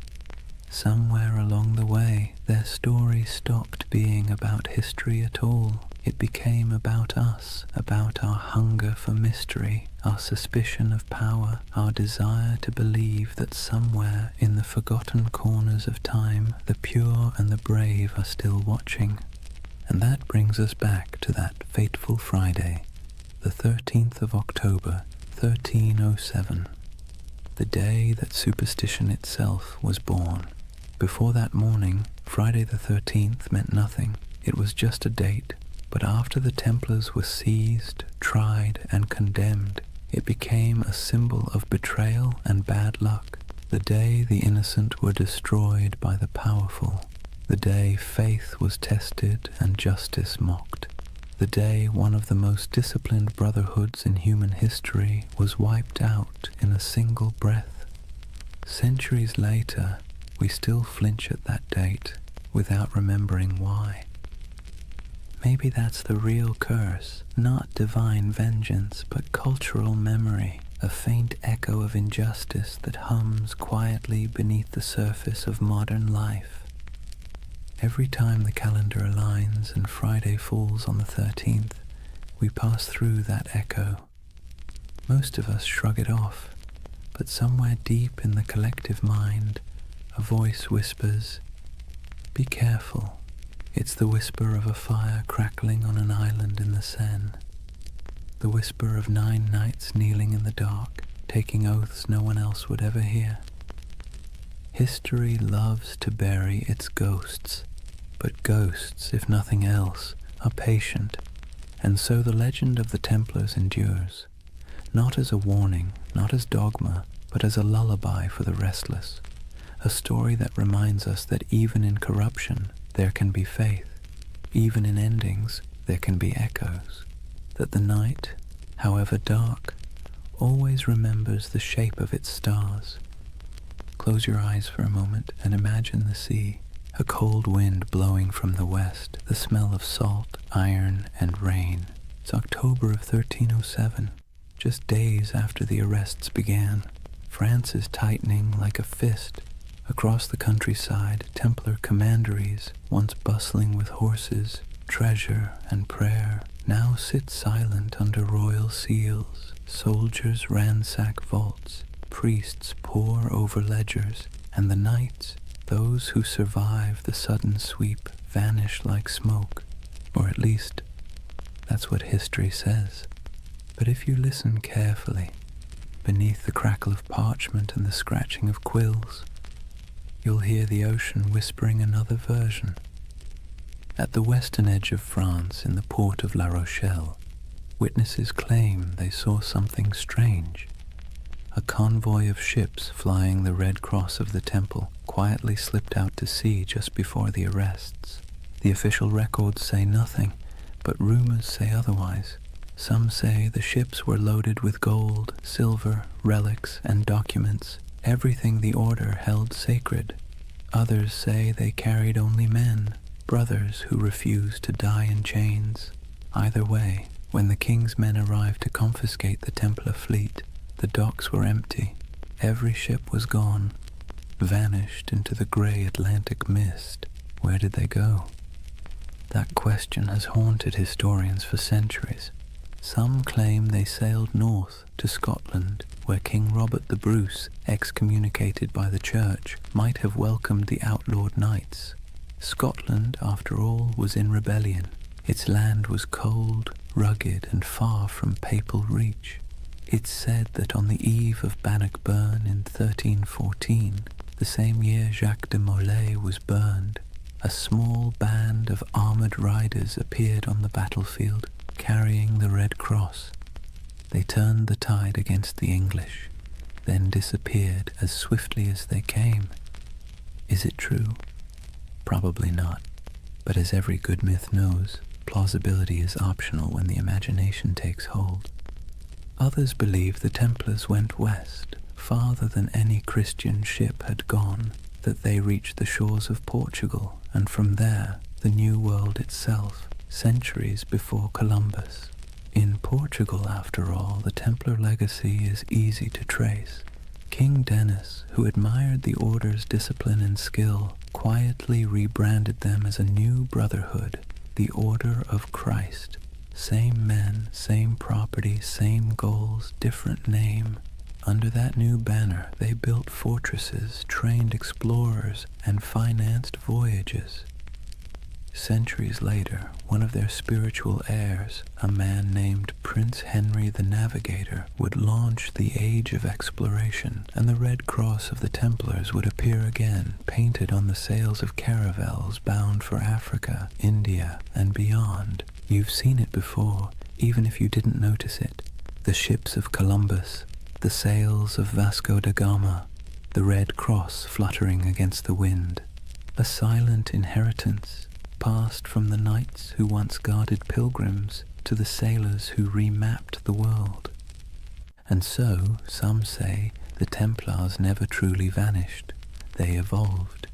Somewhere along the way, their story stopped being about history at all. It became about us, about our hunger for mystery, our suspicion of power, our desire to believe that somewhere in the forgotten corners of time, the pure and the brave are still watching. And that brings us back to that fateful Friday, the 13th of October, 1307, the day that superstition itself was born. Before that morning, Friday the 13th meant nothing. It was just a date. But after the Templars were seized, tried, and condemned, it became a symbol of betrayal and bad luck. The day the innocent were destroyed by the powerful. The day faith was tested and justice mocked. The day one of the most disciplined brotherhoods in human history was wiped out in a single breath. Centuries later, we still flinch at that date without remembering why. Maybe that's the real curse, not divine vengeance, but cultural memory, a faint echo of injustice that hums quietly beneath the surface of modern life. Every time the calendar aligns and Friday falls on the 13th, we pass through that echo. Most of us shrug it off, but somewhere deep in the collective mind, a voice whispers, "Be careful." It's the whisper of a fire crackling on an island in the Seine. The whisper of 9 knights kneeling in the dark, taking oaths no one else would ever hear. History loves to bury its ghosts, but ghosts, if nothing else, are patient, and so the legend of the Templars endures, not as a warning, not as dogma, but as a lullaby for the restless. A story that reminds us that even in corruption, there can be faith. Even in endings, there can be echoes. That the night, however dark, always remembers the shape of its stars. Close your eyes for a moment and imagine the sea. A cold wind blowing from the west, the smell of salt, iron, and rain. It's October of 1307, just days after the arrests began. France is tightening like a fist. Across the countryside, Templar commanderies, once bustling with horses, treasure, and prayer, now sit silent under royal seals. Soldiers ransack vaults, priests pore over ledgers, and the knights, those who survive the sudden sweep, vanish like smoke, or at least, that's what history says. But if you listen carefully, beneath the crackle of parchment and the scratching of quills, you'll hear the ocean whispering another version. At the western edge of France, in the port of La Rochelle, witnesses claim they saw something strange. A convoy of ships flying the Red Cross of the Temple quietly slipped out to sea just before the arrests. The official records say nothing, but rumors say otherwise. Some say the ships were loaded with gold, silver, relics, and documents, everything the order held sacred. Others say they carried only men, brothers who refused to die in chains. Either way, when the king's men arrived to confiscate the Templar fleet, the docks were empty. Every ship was gone, vanished into the grey Atlantic mist. Where did they go? That question has haunted historians for centuries. Some claim they sailed north to Scotland, where King Robert the Bruce, excommunicated by the church, might have welcomed the outlawed knights. Scotland, after all, was in rebellion. Its land was cold, rugged, and far from papal reach. It's said that on the eve of Bannockburn in 1314, the same year Jacques de Molay was burned, a small band of armoured riders appeared on the battlefield, carrying the Red Cross. They turned the tide against the English, then disappeared as swiftly as they came. Is it true? Probably not, but as every good myth knows, plausibility is optional when the imagination takes hold. Others believe the Templars went west, farther than any Christian ship had gone, that they reached the shores of Portugal, and from there, the New World itself, centuries before Columbus. In Portugal, after all, the Templar legacy is easy to trace. King Denis, who admired the order's discipline and skill, quietly rebranded them as a new brotherhood, the Order of Christ. Same men, same property, same goals, different name. Under that new banner, they built fortresses, trained explorers, and financed voyages. Centuries later, one of their spiritual heirs, a man named Prince Henry the Navigator, would launch the Age of Exploration, and the Red Cross of the Templars would appear again, painted on the sails of caravels bound for Africa, India, and beyond. You've seen it before, even if you didn't notice it. The ships of Columbus, the sails of Vasco da Gama, the Red Cross fluttering against the wind. A silent inheritance, passed from the knights who once guarded pilgrims to the sailors who remapped the world. And so, some say, the Templars never truly vanished. They evolved.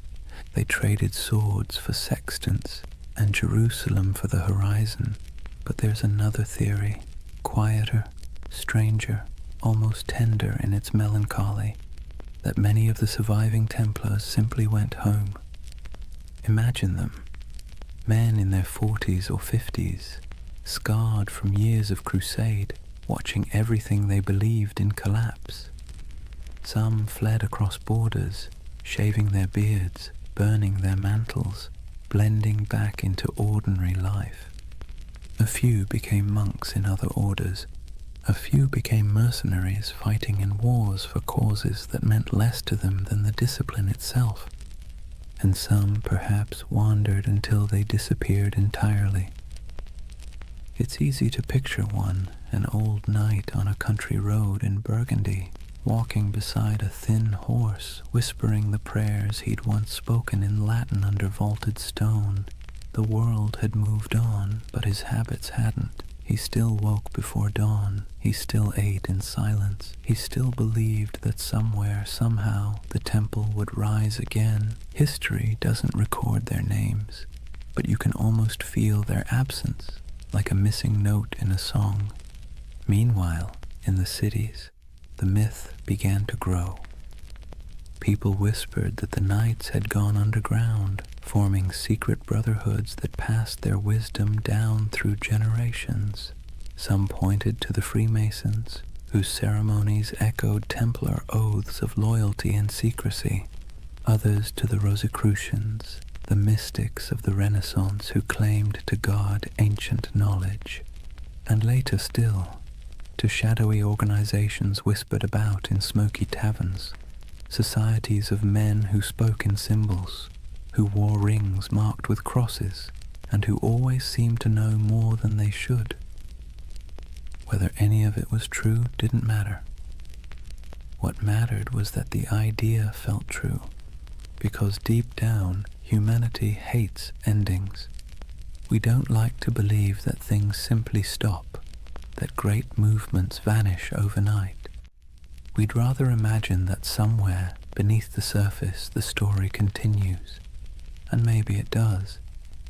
They traded swords for sextants and Jerusalem for the horizon. But there's another theory, quieter, stranger, almost tender in its melancholy, that many of the surviving Templars simply went home. Imagine them. Men in their 40s or 50s, scarred from years of crusade, watching everything they believed in collapse. Some fled across borders, shaving their beards, burning their mantles, blending back into ordinary life. A few became monks in other orders. A few became mercenaries fighting in wars for causes that meant less to them than the discipline itself. And some perhaps wandered until they disappeared entirely. It's easy to picture one, an old knight on a country road in Burgundy, walking beside a thin horse, whispering the prayers he'd once spoken in Latin under vaulted stone. The world had moved on, but his habits hadn't. He still woke before dawn. He still ate in silence. He still believed that somewhere, somehow, the temple would rise again. History doesn't record their names, but you can almost feel their absence, like a missing note in a song. Meanwhile, in the cities, the myth began to grow. People whispered that the knights had gone underground, forming secret brotherhoods that passed their wisdom down through generations. Some pointed to the Freemasons, whose ceremonies echoed Templar oaths of loyalty and secrecy. Others to the Rosicrucians, the mystics of the Renaissance who claimed to guard ancient knowledge. And later still, to shadowy organizations whispered about in smoky taverns, societies of men who spoke in symbols, who wore rings marked with crosses, and who always seemed to know more than they should. Whether any of it was true didn't matter. What mattered was that the idea felt true, because deep down, humanity hates endings. We don't like to believe that things simply stop, that great movements vanish overnight. We'd rather imagine that somewhere, beneath the surface, the story continues. And maybe it does.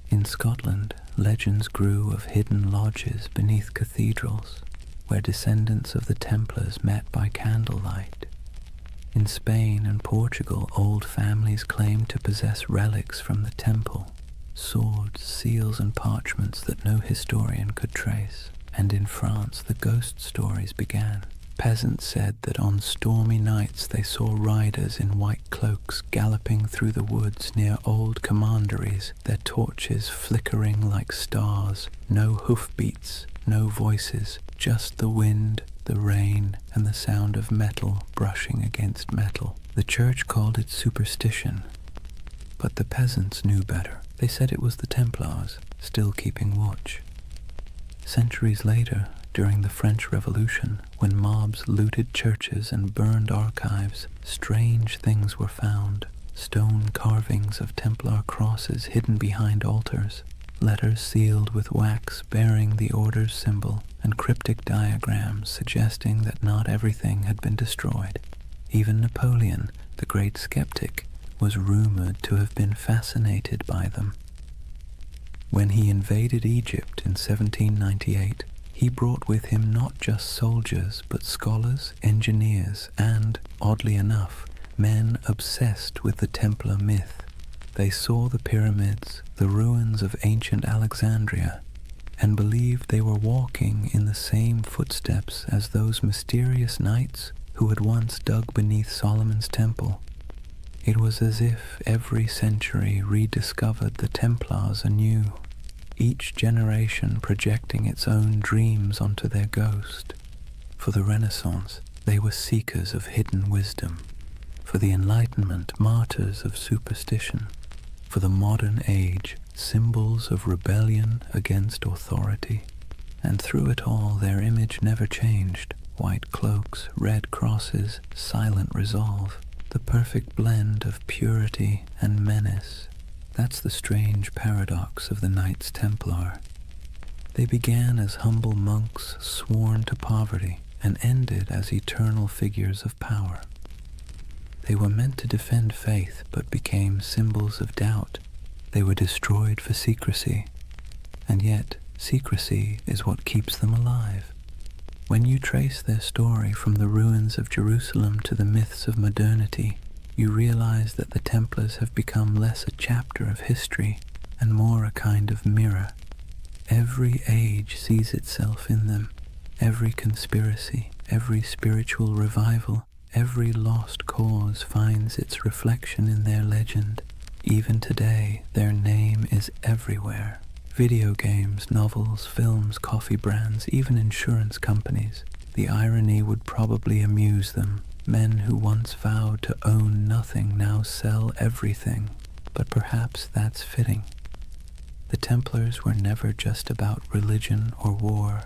In Scotland, legends grew of hidden lodges beneath cathedrals, where descendants of the Templars met by candlelight. In Spain and Portugal, old families claimed to possess relics from the temple, swords, seals, and parchments that no historian could trace. And in France, the ghost stories began. Peasants said that on stormy nights they saw riders in white cloaks galloping through the woods near old commanderies, their torches flickering like stars. No hoofbeats, no voices, just the wind, the rain, and the sound of metal brushing against metal. The church called it superstition, but the peasants knew better. They said it was the Templars, still keeping watch. Centuries later, during the French Revolution, when mobs looted churches and burned archives, strange things were found. Stone carvings of Templar crosses hidden behind altars, letters sealed with wax bearing the order's symbol, and cryptic diagrams suggesting that not everything had been destroyed. Even Napoleon, the great skeptic, was rumored to have been fascinated by them. When he invaded Egypt in 1798, he brought with him not just soldiers, but scholars, engineers, and, oddly enough, men obsessed with the Templar myth. They saw the pyramids, the ruins of ancient Alexandria, and believed they were walking in the same footsteps as those mysterious knights who had once dug beneath Solomon's temple. It was as if every century rediscovered the Templars anew, each generation projecting its own dreams onto their ghost. For the Renaissance, they were seekers of hidden wisdom. For the Enlightenment, martyrs of superstition. For the modern age, symbols of rebellion against authority. And through it all, their image never changed. White cloaks, red crosses, silent resolve. The perfect blend of purity and menace. That's the strange paradox of the Knights Templar. They began as humble monks sworn to poverty and ended as eternal figures of power. They were meant to defend faith but became symbols of doubt. They were destroyed for secrecy, and yet secrecy is what keeps them alive. When you trace their story from the ruins of Jerusalem to the myths of modernity, you realize that the Templars have become less a chapter of history and more a kind of mirror. Every age sees itself in them. Every conspiracy, every spiritual revival, every lost cause finds its reflection in their legend. Even today, their name is everywhere. Video games, novels, films, coffee brands, even insurance companies. The irony would probably amuse them. Men who once vowed to own nothing now sell everything. But perhaps that's fitting. The Templars were never just about religion or war.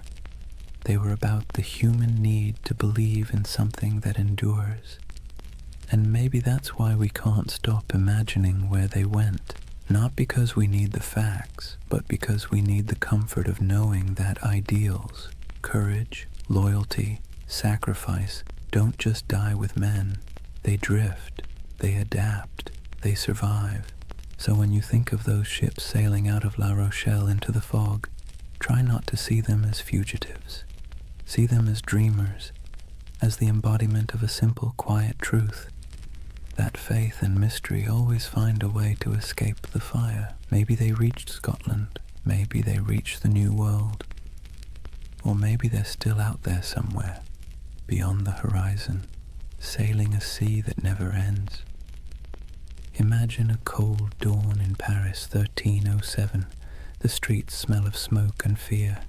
They were about the human need to believe in something that endures. And maybe that's why we can't stop imagining where they went. Not because we need the facts, but because we need the comfort of knowing that ideals, courage, loyalty, sacrifice don't just die with men. They drift, they adapt, they survive. So when you think of those ships sailing out of La Rochelle into the fog, try not to see them as fugitives. See them as dreamers, as the embodiment of a simple, quiet truth. That faith and mystery always find a way to escape the fire. Maybe they reached Scotland, maybe they reached the New World, or maybe they're still out there somewhere, beyond the horizon, sailing a sea that never ends. Imagine a cold dawn in Paris, 1307. The streets smell of smoke and fear.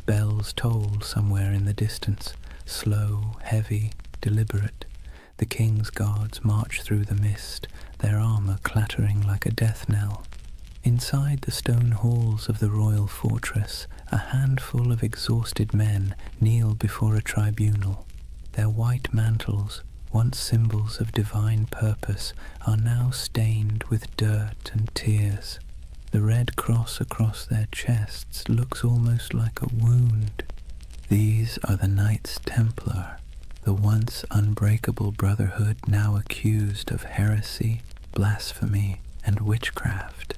Bells toll somewhere in the distance, slow, heavy, deliberate. The king's guards march through the mist, their armor clattering like a death knell. Inside the stone halls of the royal fortress, a handful of exhausted men kneel before a tribunal. Their white mantles, once symbols of divine purpose, are now stained with dirt and tears. The red cross across their chests looks almost like a wound. These are the Knights Templar, the once unbreakable brotherhood now accused of heresy, blasphemy, and witchcraft.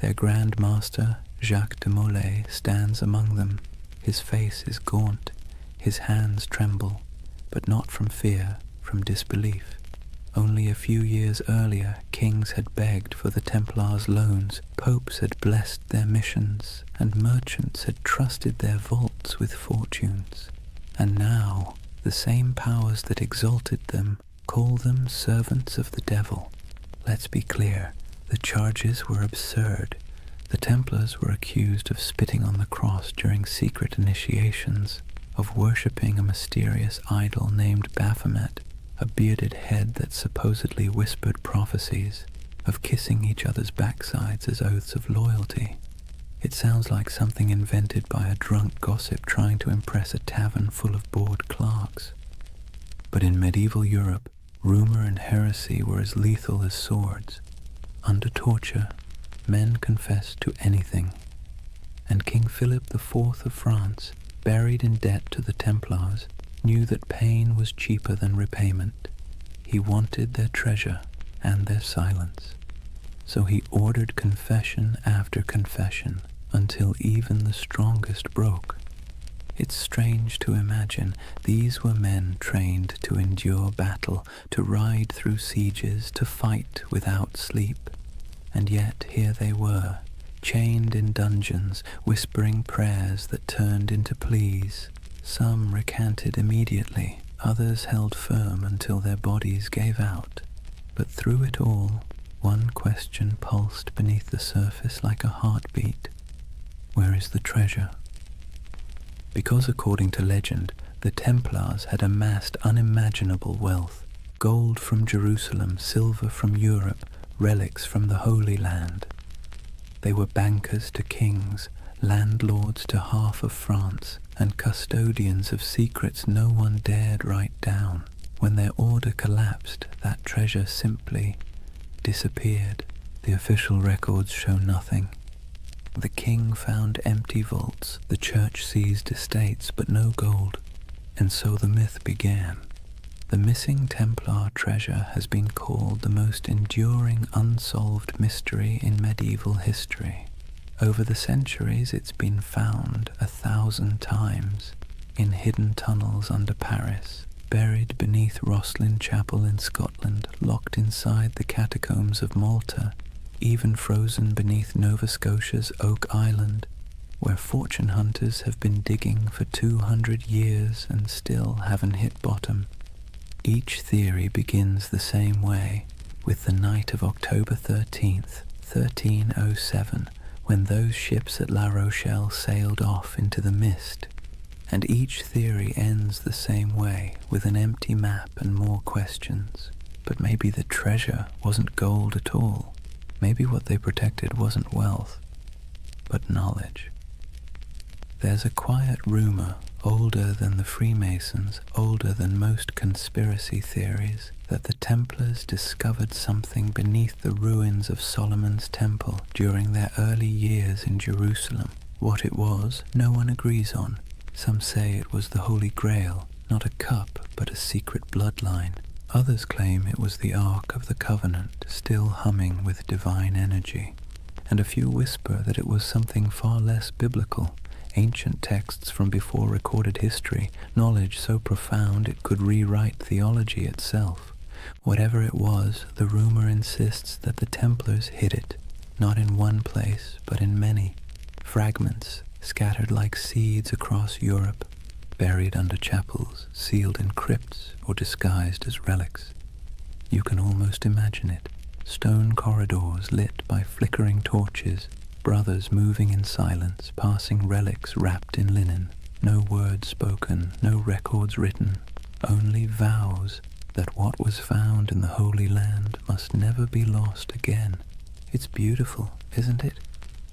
Their Grand Master, Jacques de Molay, stands among them. His face is gaunt, his hands tremble, but not from fear, from disbelief. Only a few years earlier, kings had begged for the Templars' loans, popes had blessed their missions, and merchants had trusted their vaults with fortunes. And now, the same powers that exalted them call them servants of the devil. Let's be clear, the charges were absurd. The Templars were accused of spitting on the cross during secret initiations, of worshipping a mysterious idol named Baphomet, a bearded head that supposedly whispered prophecies, of kissing each other's backsides as oaths of loyalty. It sounds like something invented by a drunk gossip trying to impress a tavern full of bored clerks. But in medieval Europe, rumor and heresy were as lethal as swords. Under torture, men confessed to anything, and King Philip IV of France, buried in debt to the Templars, knew that pain was cheaper than repayment. He wanted their treasure and their silence. So he ordered confession after confession until even the strongest broke. It's strange to imagine these were men trained to endure battle, to ride through sieges, to fight without sleep. And yet here they were, chained in dungeons, whispering prayers that turned into pleas. Some recanted immediately, others held firm until their bodies gave out. But through it all, one question pulsed beneath the surface like a heartbeat. Where is the treasure? Because according to legend, the Templars had amassed unimaginable wealth. Gold from Jerusalem, silver from Europe, relics from the Holy Land. They were bankers to kings, landlords to half of France, and custodians of secrets no one dared write down. When their order collapsed, that treasure simply disappeared. The official records show nothing. The king found empty vaults, the church seized estates, but no gold. And so the myth began. The missing Templar treasure has been called the most enduring unsolved mystery in medieval history. Over the centuries it's been found 1,000 times, in hidden tunnels under Paris, buried beneath Rosslyn Chapel in Scotland, locked inside the catacombs of Malta, even frozen beneath Nova Scotia's Oak Island, where fortune hunters have been digging for 200 years and still haven't hit bottom. Each theory begins the same way, with the night of October 13th, 1307, when those ships at La Rochelle sailed off into the mist. And each theory ends the same way, with an empty map and more questions. But maybe the treasure wasn't gold at all. Maybe what they protected wasn't wealth, but knowledge. There's a quiet rumor, older than the Freemasons, older than most conspiracy theories, that the Templars discovered something beneath the ruins of Solomon's Temple during their early years in Jerusalem. What it was, no one agrees on. Some say it was the Holy Grail, not a cup, but a secret bloodline. Others claim it was the Ark of the Covenant, still humming with divine energy. And a few whisper that it was something far less biblical, ancient texts from before recorded history, knowledge so profound it could rewrite theology itself. Whatever it was, the rumor insists that the Templars hid it, not in one place, but in many. Fragments scattered like seeds across Europe, buried under chapels, sealed in crypts, or disguised as relics. You can almost imagine it. Stone corridors lit by flickering torches, brothers moving in silence, passing relics wrapped in linen. No words spoken, no records written, only vows that what was found in the Holy Land must never be lost again. It's beautiful, isn't it?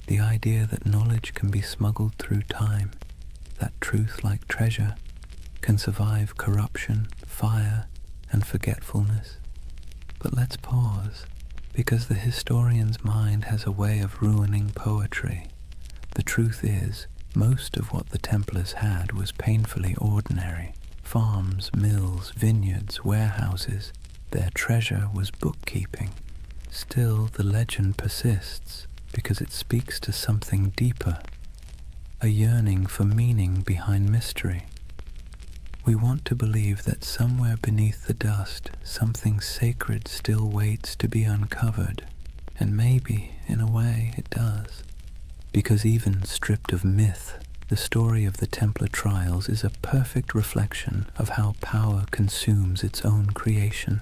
The idea that knowledge can be smuggled through time, that truth, like treasure, can survive corruption, fire, and forgetfulness. But let's pause, because the historian's mind has a way of ruining poetry. The truth is, most of what the Templars had was painfully ordinary. Farms, mills, vineyards, warehouses. Their treasure was bookkeeping. Still, the legend persists, because it speaks to something deeper, a yearning for meaning behind mystery. We want to believe that somewhere beneath the dust, something sacred still waits to be uncovered, and maybe, in a way, it does. Because even stripped of myth, The story of the Templar trials is a perfect reflection of how power consumes its own creation.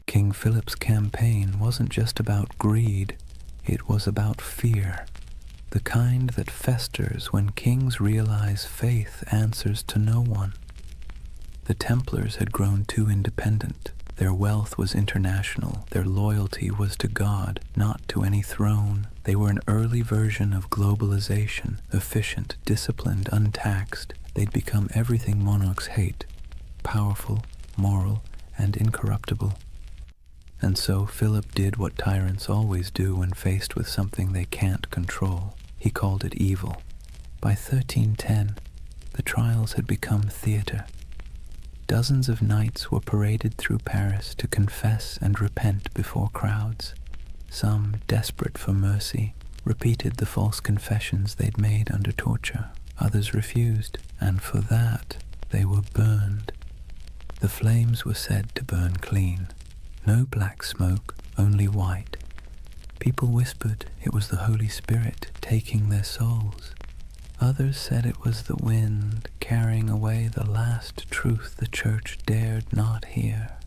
King Philip's campaign wasn't just about greed, it was about fear, the kind that festers when kings realize faith answers to no one. The Templars had grown too independent. Their wealth was international. Their loyalty was to God, not to any throne. They were an early version of globalization, efficient, disciplined, untaxed. They'd become everything monarchs hate, powerful, moral, and incorruptible. And so Philip did what tyrants always do when faced with something they can't control. He called it evil. By 1310, the trials had become theater. Dozens of knights were paraded through Paris to confess and repent before crowds. Some, desperate for mercy, repeated the false confessions they'd made under torture. Others refused, and for that they were burned. The flames were said to burn clean. No black smoke, only white. People whispered it was the Holy Spirit taking their souls. Others said it was the wind carrying away the last truth the church dared not hear.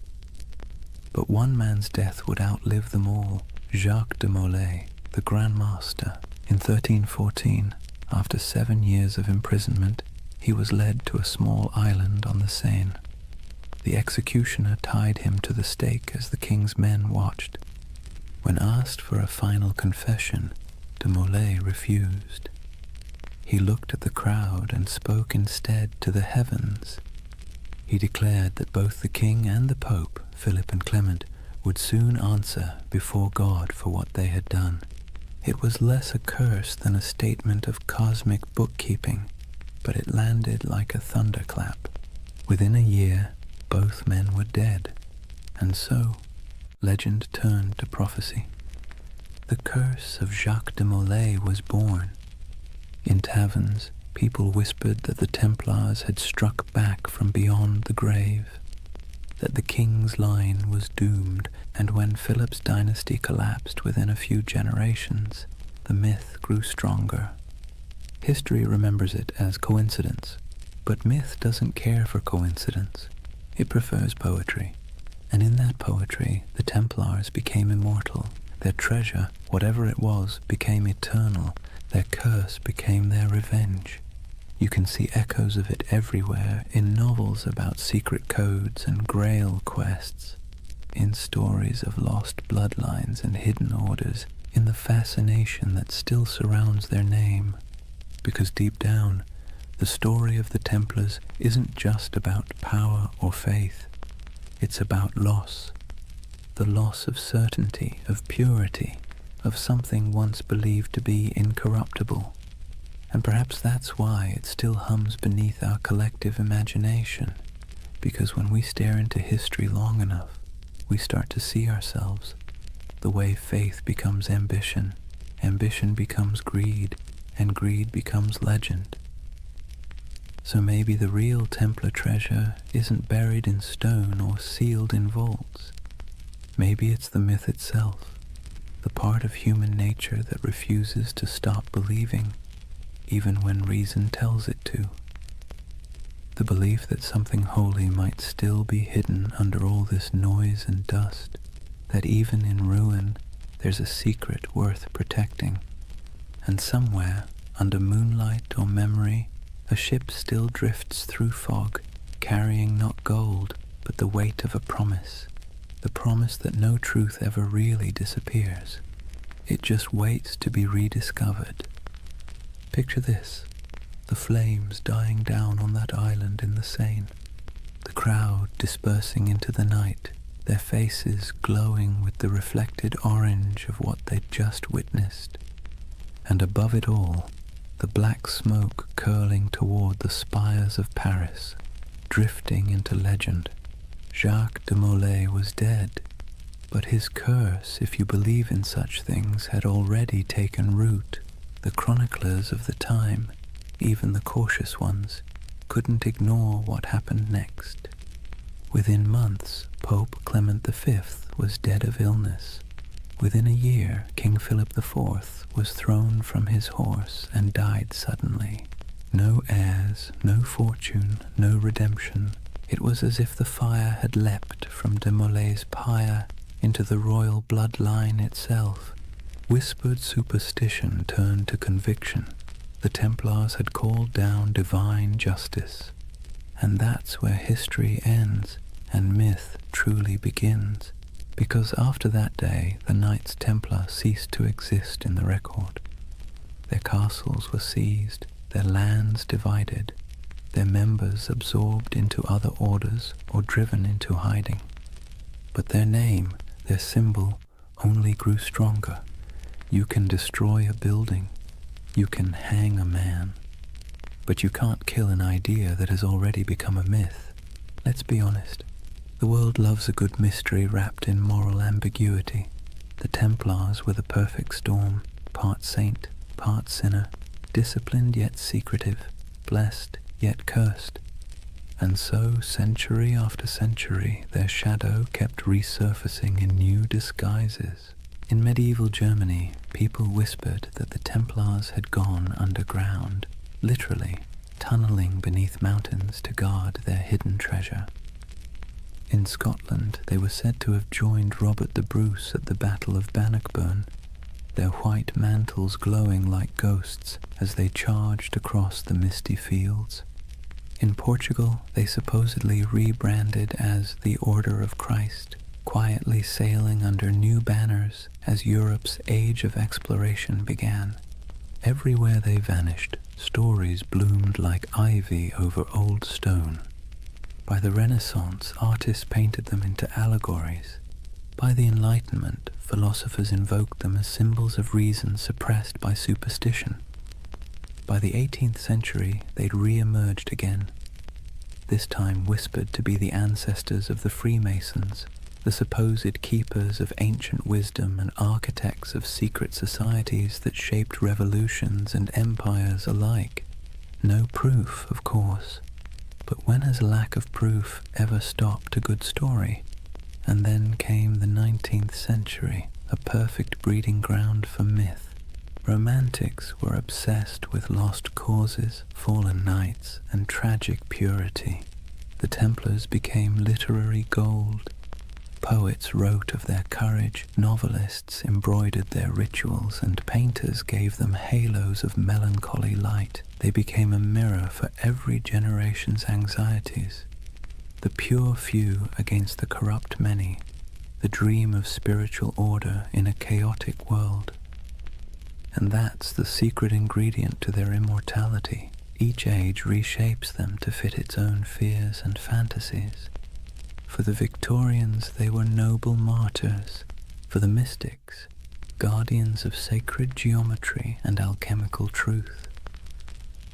But one man's death would outlive them all. Jacques de Molay, the Grand Master. In 1314, after 7 years of imprisonment, he was led to a small island on the Seine. The executioner tied him to the stake as the king's men watched. When asked for a final confession, de Molay refused. He looked at the crowd and spoke instead to the heavens. He declared that both the king and the pope, Philip and Clement, would soon answer before God for what they had done. It was less a curse than a statement of cosmic bookkeeping, but it landed like a thunderclap. Within a year, both men were dead, and so legend turned to prophecy. The curse of Jacques de Molay was born. In taverns, people whispered that the Templars had struck back from beyond the grave, that the king's line was doomed, and when Philip's dynasty collapsed within a few generations, the myth grew stronger. History remembers it as coincidence, but myth doesn't care for coincidence. It prefers poetry, and in that poetry, the Templars became immortal. Their treasure, whatever it was, became eternal. Their curse became their revenge. You can see echoes of it everywhere, in novels about secret codes and grail quests, in stories of lost bloodlines and hidden orders, in the fascination that still surrounds their name. Because deep down, the story of the Templars isn't just about power or faith. It's about loss. The loss of certainty, of purity, of something once believed to be incorruptible. And perhaps that's why it still hums beneath our collective imagination, because when we stare into history long enough, we start to see ourselves. The way faith becomes ambition, ambition becomes greed, and greed becomes legend. So maybe the real Templar treasure isn't buried in stone or sealed in vaults. Maybe it's the myth itself, the part of human nature that refuses to stop believing, even when reason tells it to. The belief that something holy might still be hidden under all this noise and dust, that even in ruin there's a secret worth protecting, and somewhere, under moonlight or memory, a ship still drifts through fog, carrying not gold, but the weight of a promise, the promise that no truth ever really disappears. It just waits to be rediscovered. Picture this, the flames dying down on that island in the Seine, the crowd dispersing into the night, their faces glowing with the reflected orange of what they'd just witnessed. And above it all, the black smoke curling toward the spires of Paris, drifting into legend. Jacques de Molay was dead, but his curse, if you believe in such things, had already taken root. The chroniclers of the time, even the cautious ones, couldn't ignore what happened next. Within months, Pope Clement V was dead of illness. Within a year, King Philip IV was thrown from his horse and died suddenly. No heirs, no fortune, no redemption. It was as if the fire had leapt from de Molay's pyre into the royal bloodline itself. Whispered superstition turned to conviction. The Templars had called down divine justice. And that's where history ends and myth truly begins, because after that day the Knights Templar ceased to exist in the record. Their castles were seized, their lands divided, their members absorbed into other orders or driven into hiding. But their name, their symbol, only grew stronger. You can destroy a building, you can hang a man, but you can't kill an idea that has already become a myth. Let's be honest, the world loves a good mystery wrapped in moral ambiguity. The Templars were the perfect storm, part saint, part sinner, disciplined yet secretive, blessed yet cursed. And so, century after century, their shadow kept resurfacing in new disguises. In medieval Germany, people whispered that the Templars had gone underground, literally tunneling beneath mountains to guard their hidden treasure. In Scotland, they were said to have joined Robert the Bruce at the Battle of Bannockburn, their white mantles glowing like ghosts as they charged across the misty fields. In Portugal, they supposedly rebranded as the Order of Christ, quietly sailing under new banners as Europe's age of exploration began. Everywhere they vanished, stories bloomed like ivy over old stone. By the Renaissance, artists painted them into allegories. By the Enlightenment, philosophers invoked them as symbols of reason suppressed by superstition. By the 18th century, they'd re-emerged again, this time whispered to be the ancestors of the Freemasons, the supposed keepers of ancient wisdom and architects of secret societies that shaped revolutions and empires alike. No proof, of course, but when has lack of proof ever stopped a good story? And then came the 19th century, a perfect breeding ground for myth. Romantics were obsessed with lost causes, fallen knights, and tragic purity. The Templars became literary gold. Poets wrote of their courage, novelists embroidered their rituals, and painters gave them halos of melancholy light. They became a mirror for every generation's anxieties. The pure few against the corrupt many, the dream of spiritual order in a chaotic world. And that's the secret ingredient to their immortality. Each age reshapes them to fit its own fears and fantasies. For the Victorians, they were noble martyrs. For the mystics, guardians of sacred geometry and alchemical truth.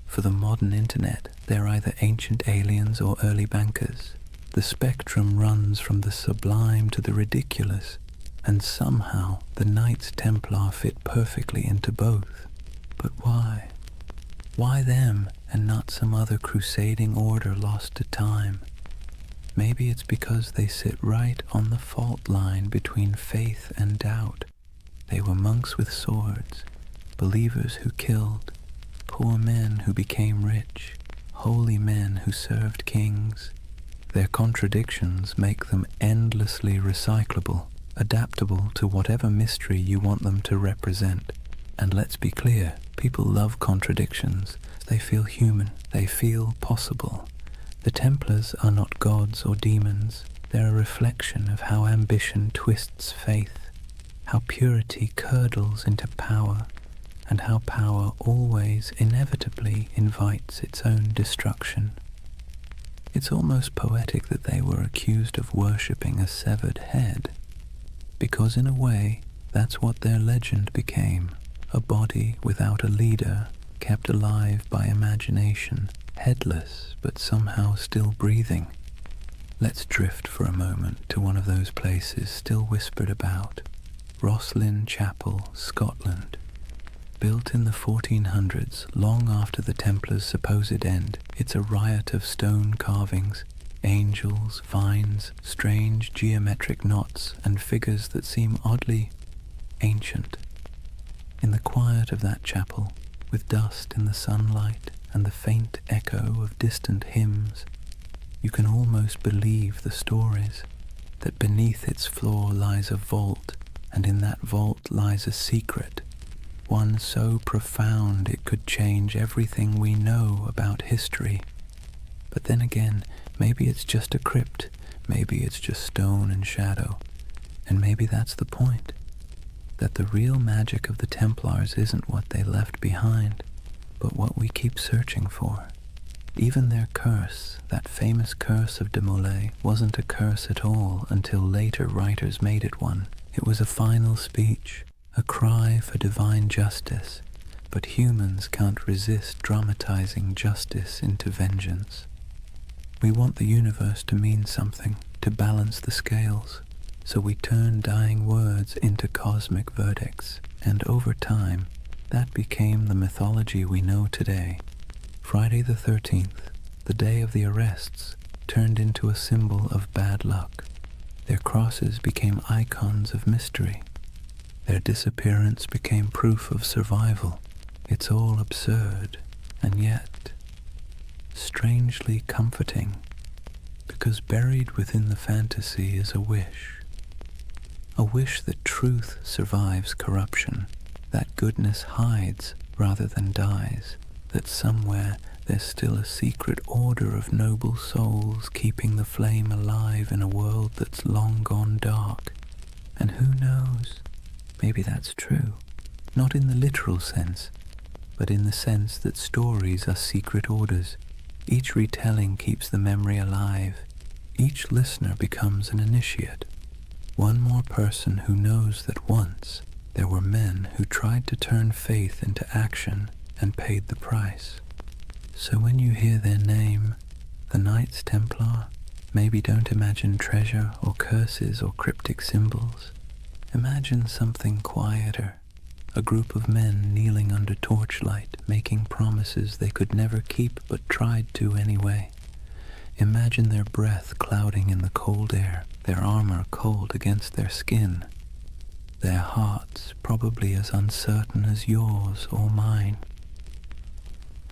For the modern internet, they're either ancient aliens or early bankers. The spectrum runs from the sublime to the ridiculous, and somehow the Knights Templar fit perfectly into both. But why? Why them and not some other crusading order lost to time? Maybe it's because they sit right on the fault line between faith and doubt. They were monks with swords, believers who killed, poor men who became rich, holy men who served kings. Their contradictions make them endlessly recyclable, adaptable to whatever mystery you want them to represent. And let's be clear, people love contradictions. They feel human, they feel possible. The Templars are not gods or demons. They're a reflection of how ambition twists faith, how purity curdles into power, and how power always inevitably invites its own destruction. It's almost poetic that they were accused of worshipping a severed head, because in a way, that's what their legend became, a body without a leader, kept alive by imagination, headless but somehow still breathing. Let's drift for a moment to one of those places still whispered about, Rosslyn Chapel, Scotland. Built in the 1400s, long after the Templars' supposed end, it's a riot of stone carvings, angels, vines, strange geometric knots, and figures that seem oddly ancient. In the quiet of that chapel, with dust in the sunlight, and the faint echo of distant hymns, you can almost believe the stories, that beneath its floor lies a vault, and in that vault lies a secret, one so profound it could change everything we know about history. But then again, maybe it's just a crypt, maybe it's just stone and shadow, and maybe that's the point, that the real magic of the Templars isn't what they left behind, but what we keep searching for. Even their curse, that famous curse of de Molay, wasn't a curse at all until later writers made it one. It was a final speech, a cry for divine justice, but humans can't resist dramatizing justice into vengeance. We want the universe to mean something, to balance the scales, so we turn dying words into cosmic verdicts, and over time, that became the mythology we know today. Friday the 13th, the day of the arrests, turned into a symbol of bad luck. Their crosses became icons of mystery. Their disappearance became proof of survival. It's all absurd, and yet strangely comforting, because buried within the fantasy is a wish that truth survives corruption, that goodness hides rather than dies, that somewhere there's still a secret order of noble souls keeping the flame alive in a world that's long gone dark. And who knows, maybe that's true, not in the literal sense, but in the sense that stories are secret orders. Each retelling keeps the memory alive. Each listener becomes an initiate, one more person who knows that once there were men who tried to turn faith into action and paid the price. So when you hear their name, the Knights Templar, maybe don't imagine treasure or curses or cryptic symbols. Imagine something quieter, a group of men kneeling under torchlight, making promises they could never keep but tried to anyway. Imagine their breath clouding in the cold air, their armor cold against their skin, their hearts probably as uncertain as yours or mine.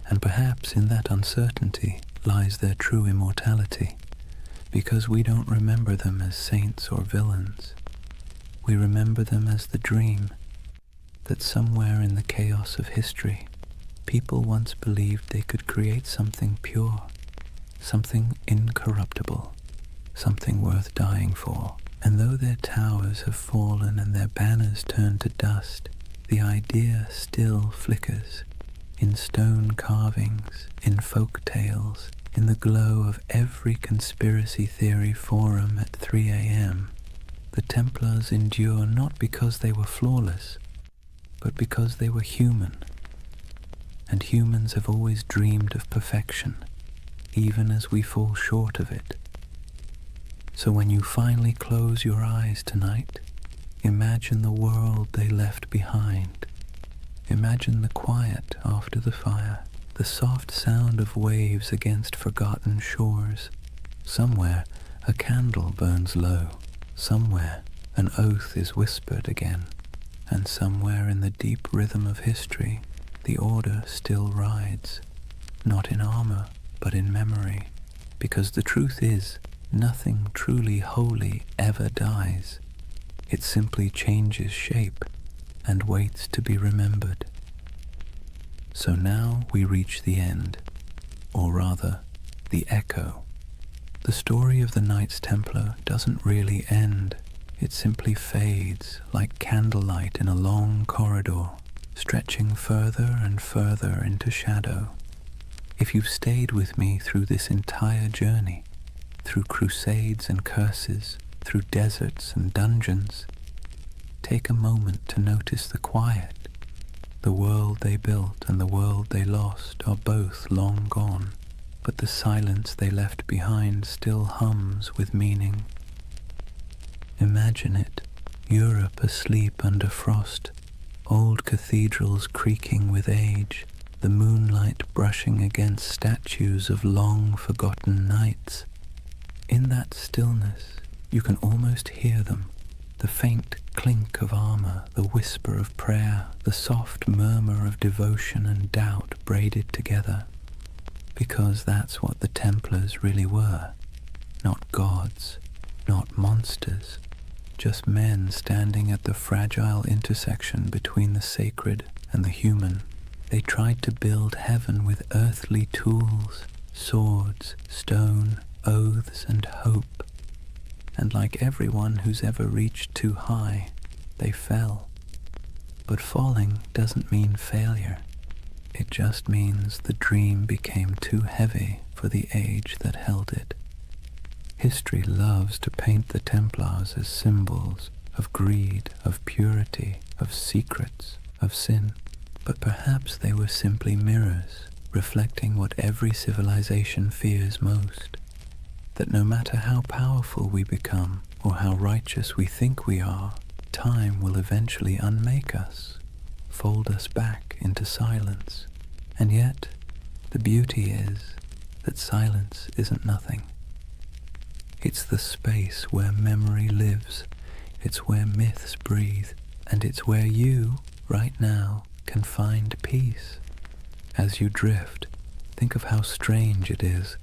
And perhaps in that uncertainty lies their true immortality, because we don't remember them as saints or villains. We remember them as the dream that somewhere in the chaos of history, people once believed they could create something pure, something incorruptible, something worth dying for. And though their towers have fallen and their banners turned to dust, the idea still flickers in stone carvings, in folk tales, in the glow of every conspiracy theory forum at 3 a.m. The Templars endure not because they were flawless, but because they were human. And humans have always dreamed of perfection, even as we fall short of it. So when you finally close your eyes tonight, imagine the world they left behind. Imagine the quiet after the fire, the soft sound of waves against forgotten shores. Somewhere a candle burns low, somewhere an oath is whispered again, and somewhere in the deep rhythm of history, the order still rides, not in armor, but in memory, because the truth is, nothing truly holy ever dies. It simply changes shape and waits to be remembered. So now we reach the end, or rather, the echo. The story of the Knights Templar doesn't really end. It simply fades like candlelight in a long corridor, stretching further and further into shadow. If you've stayed with me through this entire journey, through crusades and curses, through deserts and dungeons, take a moment to notice the quiet. The world they built and the world they lost are both long gone, but the silence they left behind still hums with meaning. Imagine it, Europe asleep under frost, old cathedrals creaking with age, the moonlight brushing against statues of long-forgotten knights. In that stillness, you can almost hear them, the faint clink of armor, the whisper of prayer, the soft murmur of devotion and doubt braided together. because that's what the Templars really were. Not gods, not monsters, just men standing at the fragile intersection between the sacred and the human. They tried to build heaven with earthly tools, swords, stone, oaths, and hope. And like everyone who's ever reached too high, they fell. But falling doesn't mean failure. It just means the dream became too heavy for the age that held it. History loves to paint the Templars as symbols of greed, of purity, of secrets, of sin. But perhaps they were simply mirrors, reflecting what every civilization fears most. That no matter how powerful we become, or how righteous we think we are, time will eventually unmake us, fold us back into silence. And yet, the beauty is that silence isn't nothing. It's the space where memory lives, it's where myths breathe, and it's where you, right now, can find peace. As you drift, think of how strange it is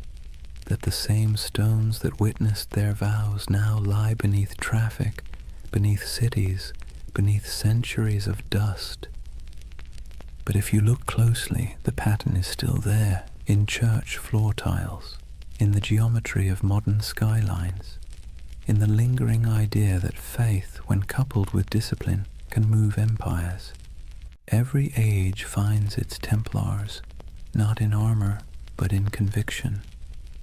that the same stones that witnessed their vows now lie beneath traffic, beneath cities, beneath centuries of dust. But if you look closely, the pattern is still there, in church floor tiles, in the geometry of modern skylines, in the lingering idea that faith, when coupled with discipline, can move empires. Every age finds its Templars, not in armor, but in conviction,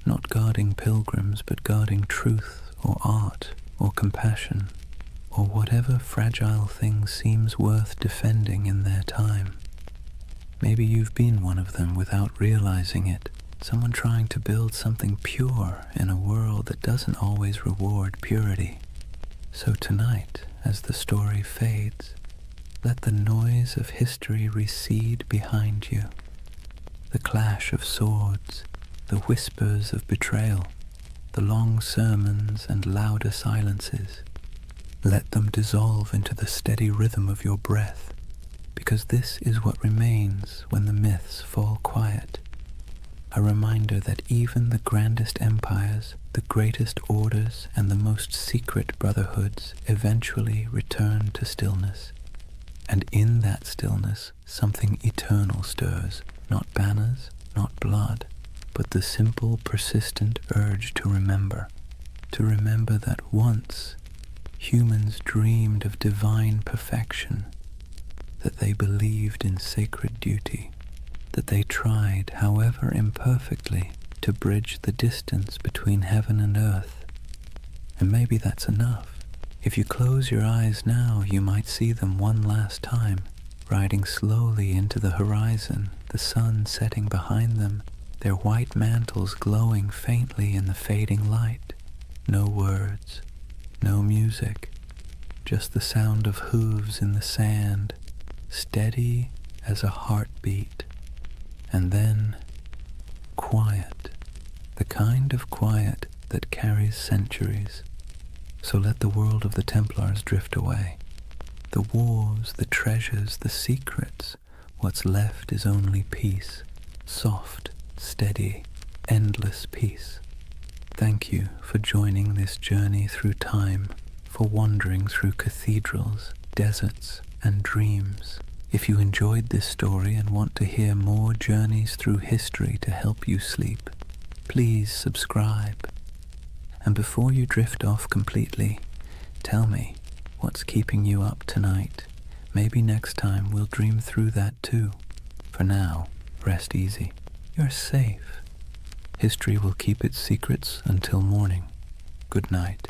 not guarding pilgrims, but guarding truth, or art, or compassion, or whatever fragile thing seems worth defending in their time. Maybe you've been one of them without realizing it, someone trying to build something pure in a world that doesn't always reward purity. So tonight, as the story fades, let the noise of history recede behind you. The clash of swords, the whispers of betrayal, the long sermons and louder silences. Let them dissolve into the steady rhythm of your breath, because this is what remains when the myths fall quiet. A reminder that even the grandest empires, the greatest orders, and the most secret brotherhoods eventually return to stillness. And in that stillness, something eternal stirs, not banners, not blood, but the simple, persistent urge to remember that once humans dreamed of divine perfection, that they believed in sacred duty, that they tried, however imperfectly, to bridge the distance between heaven and earth. And maybe that's enough. If you close your eyes now, you might see them one last time, riding slowly into the horizon, the sun setting behind them, their white mantles glowing faintly in the fading light. No words, no music, just the sound of hooves in the sand, steady as a heartbeat. And then, quiet, the kind of quiet that carries centuries. So let the world of the Templars drift away. The wars, the treasures, the secrets, what's left is only peace, soft, steady, endless peace. Thank you for joining this journey through time, for wandering through cathedrals, deserts, and dreams. If you enjoyed this story and want to hear more journeys through history to help you sleep, please subscribe. And before you drift off completely, tell me what's keeping you up tonight. Maybe next time we'll dream through that too. For now, rest easy. You're safe. History will keep its secrets until morning. Good night.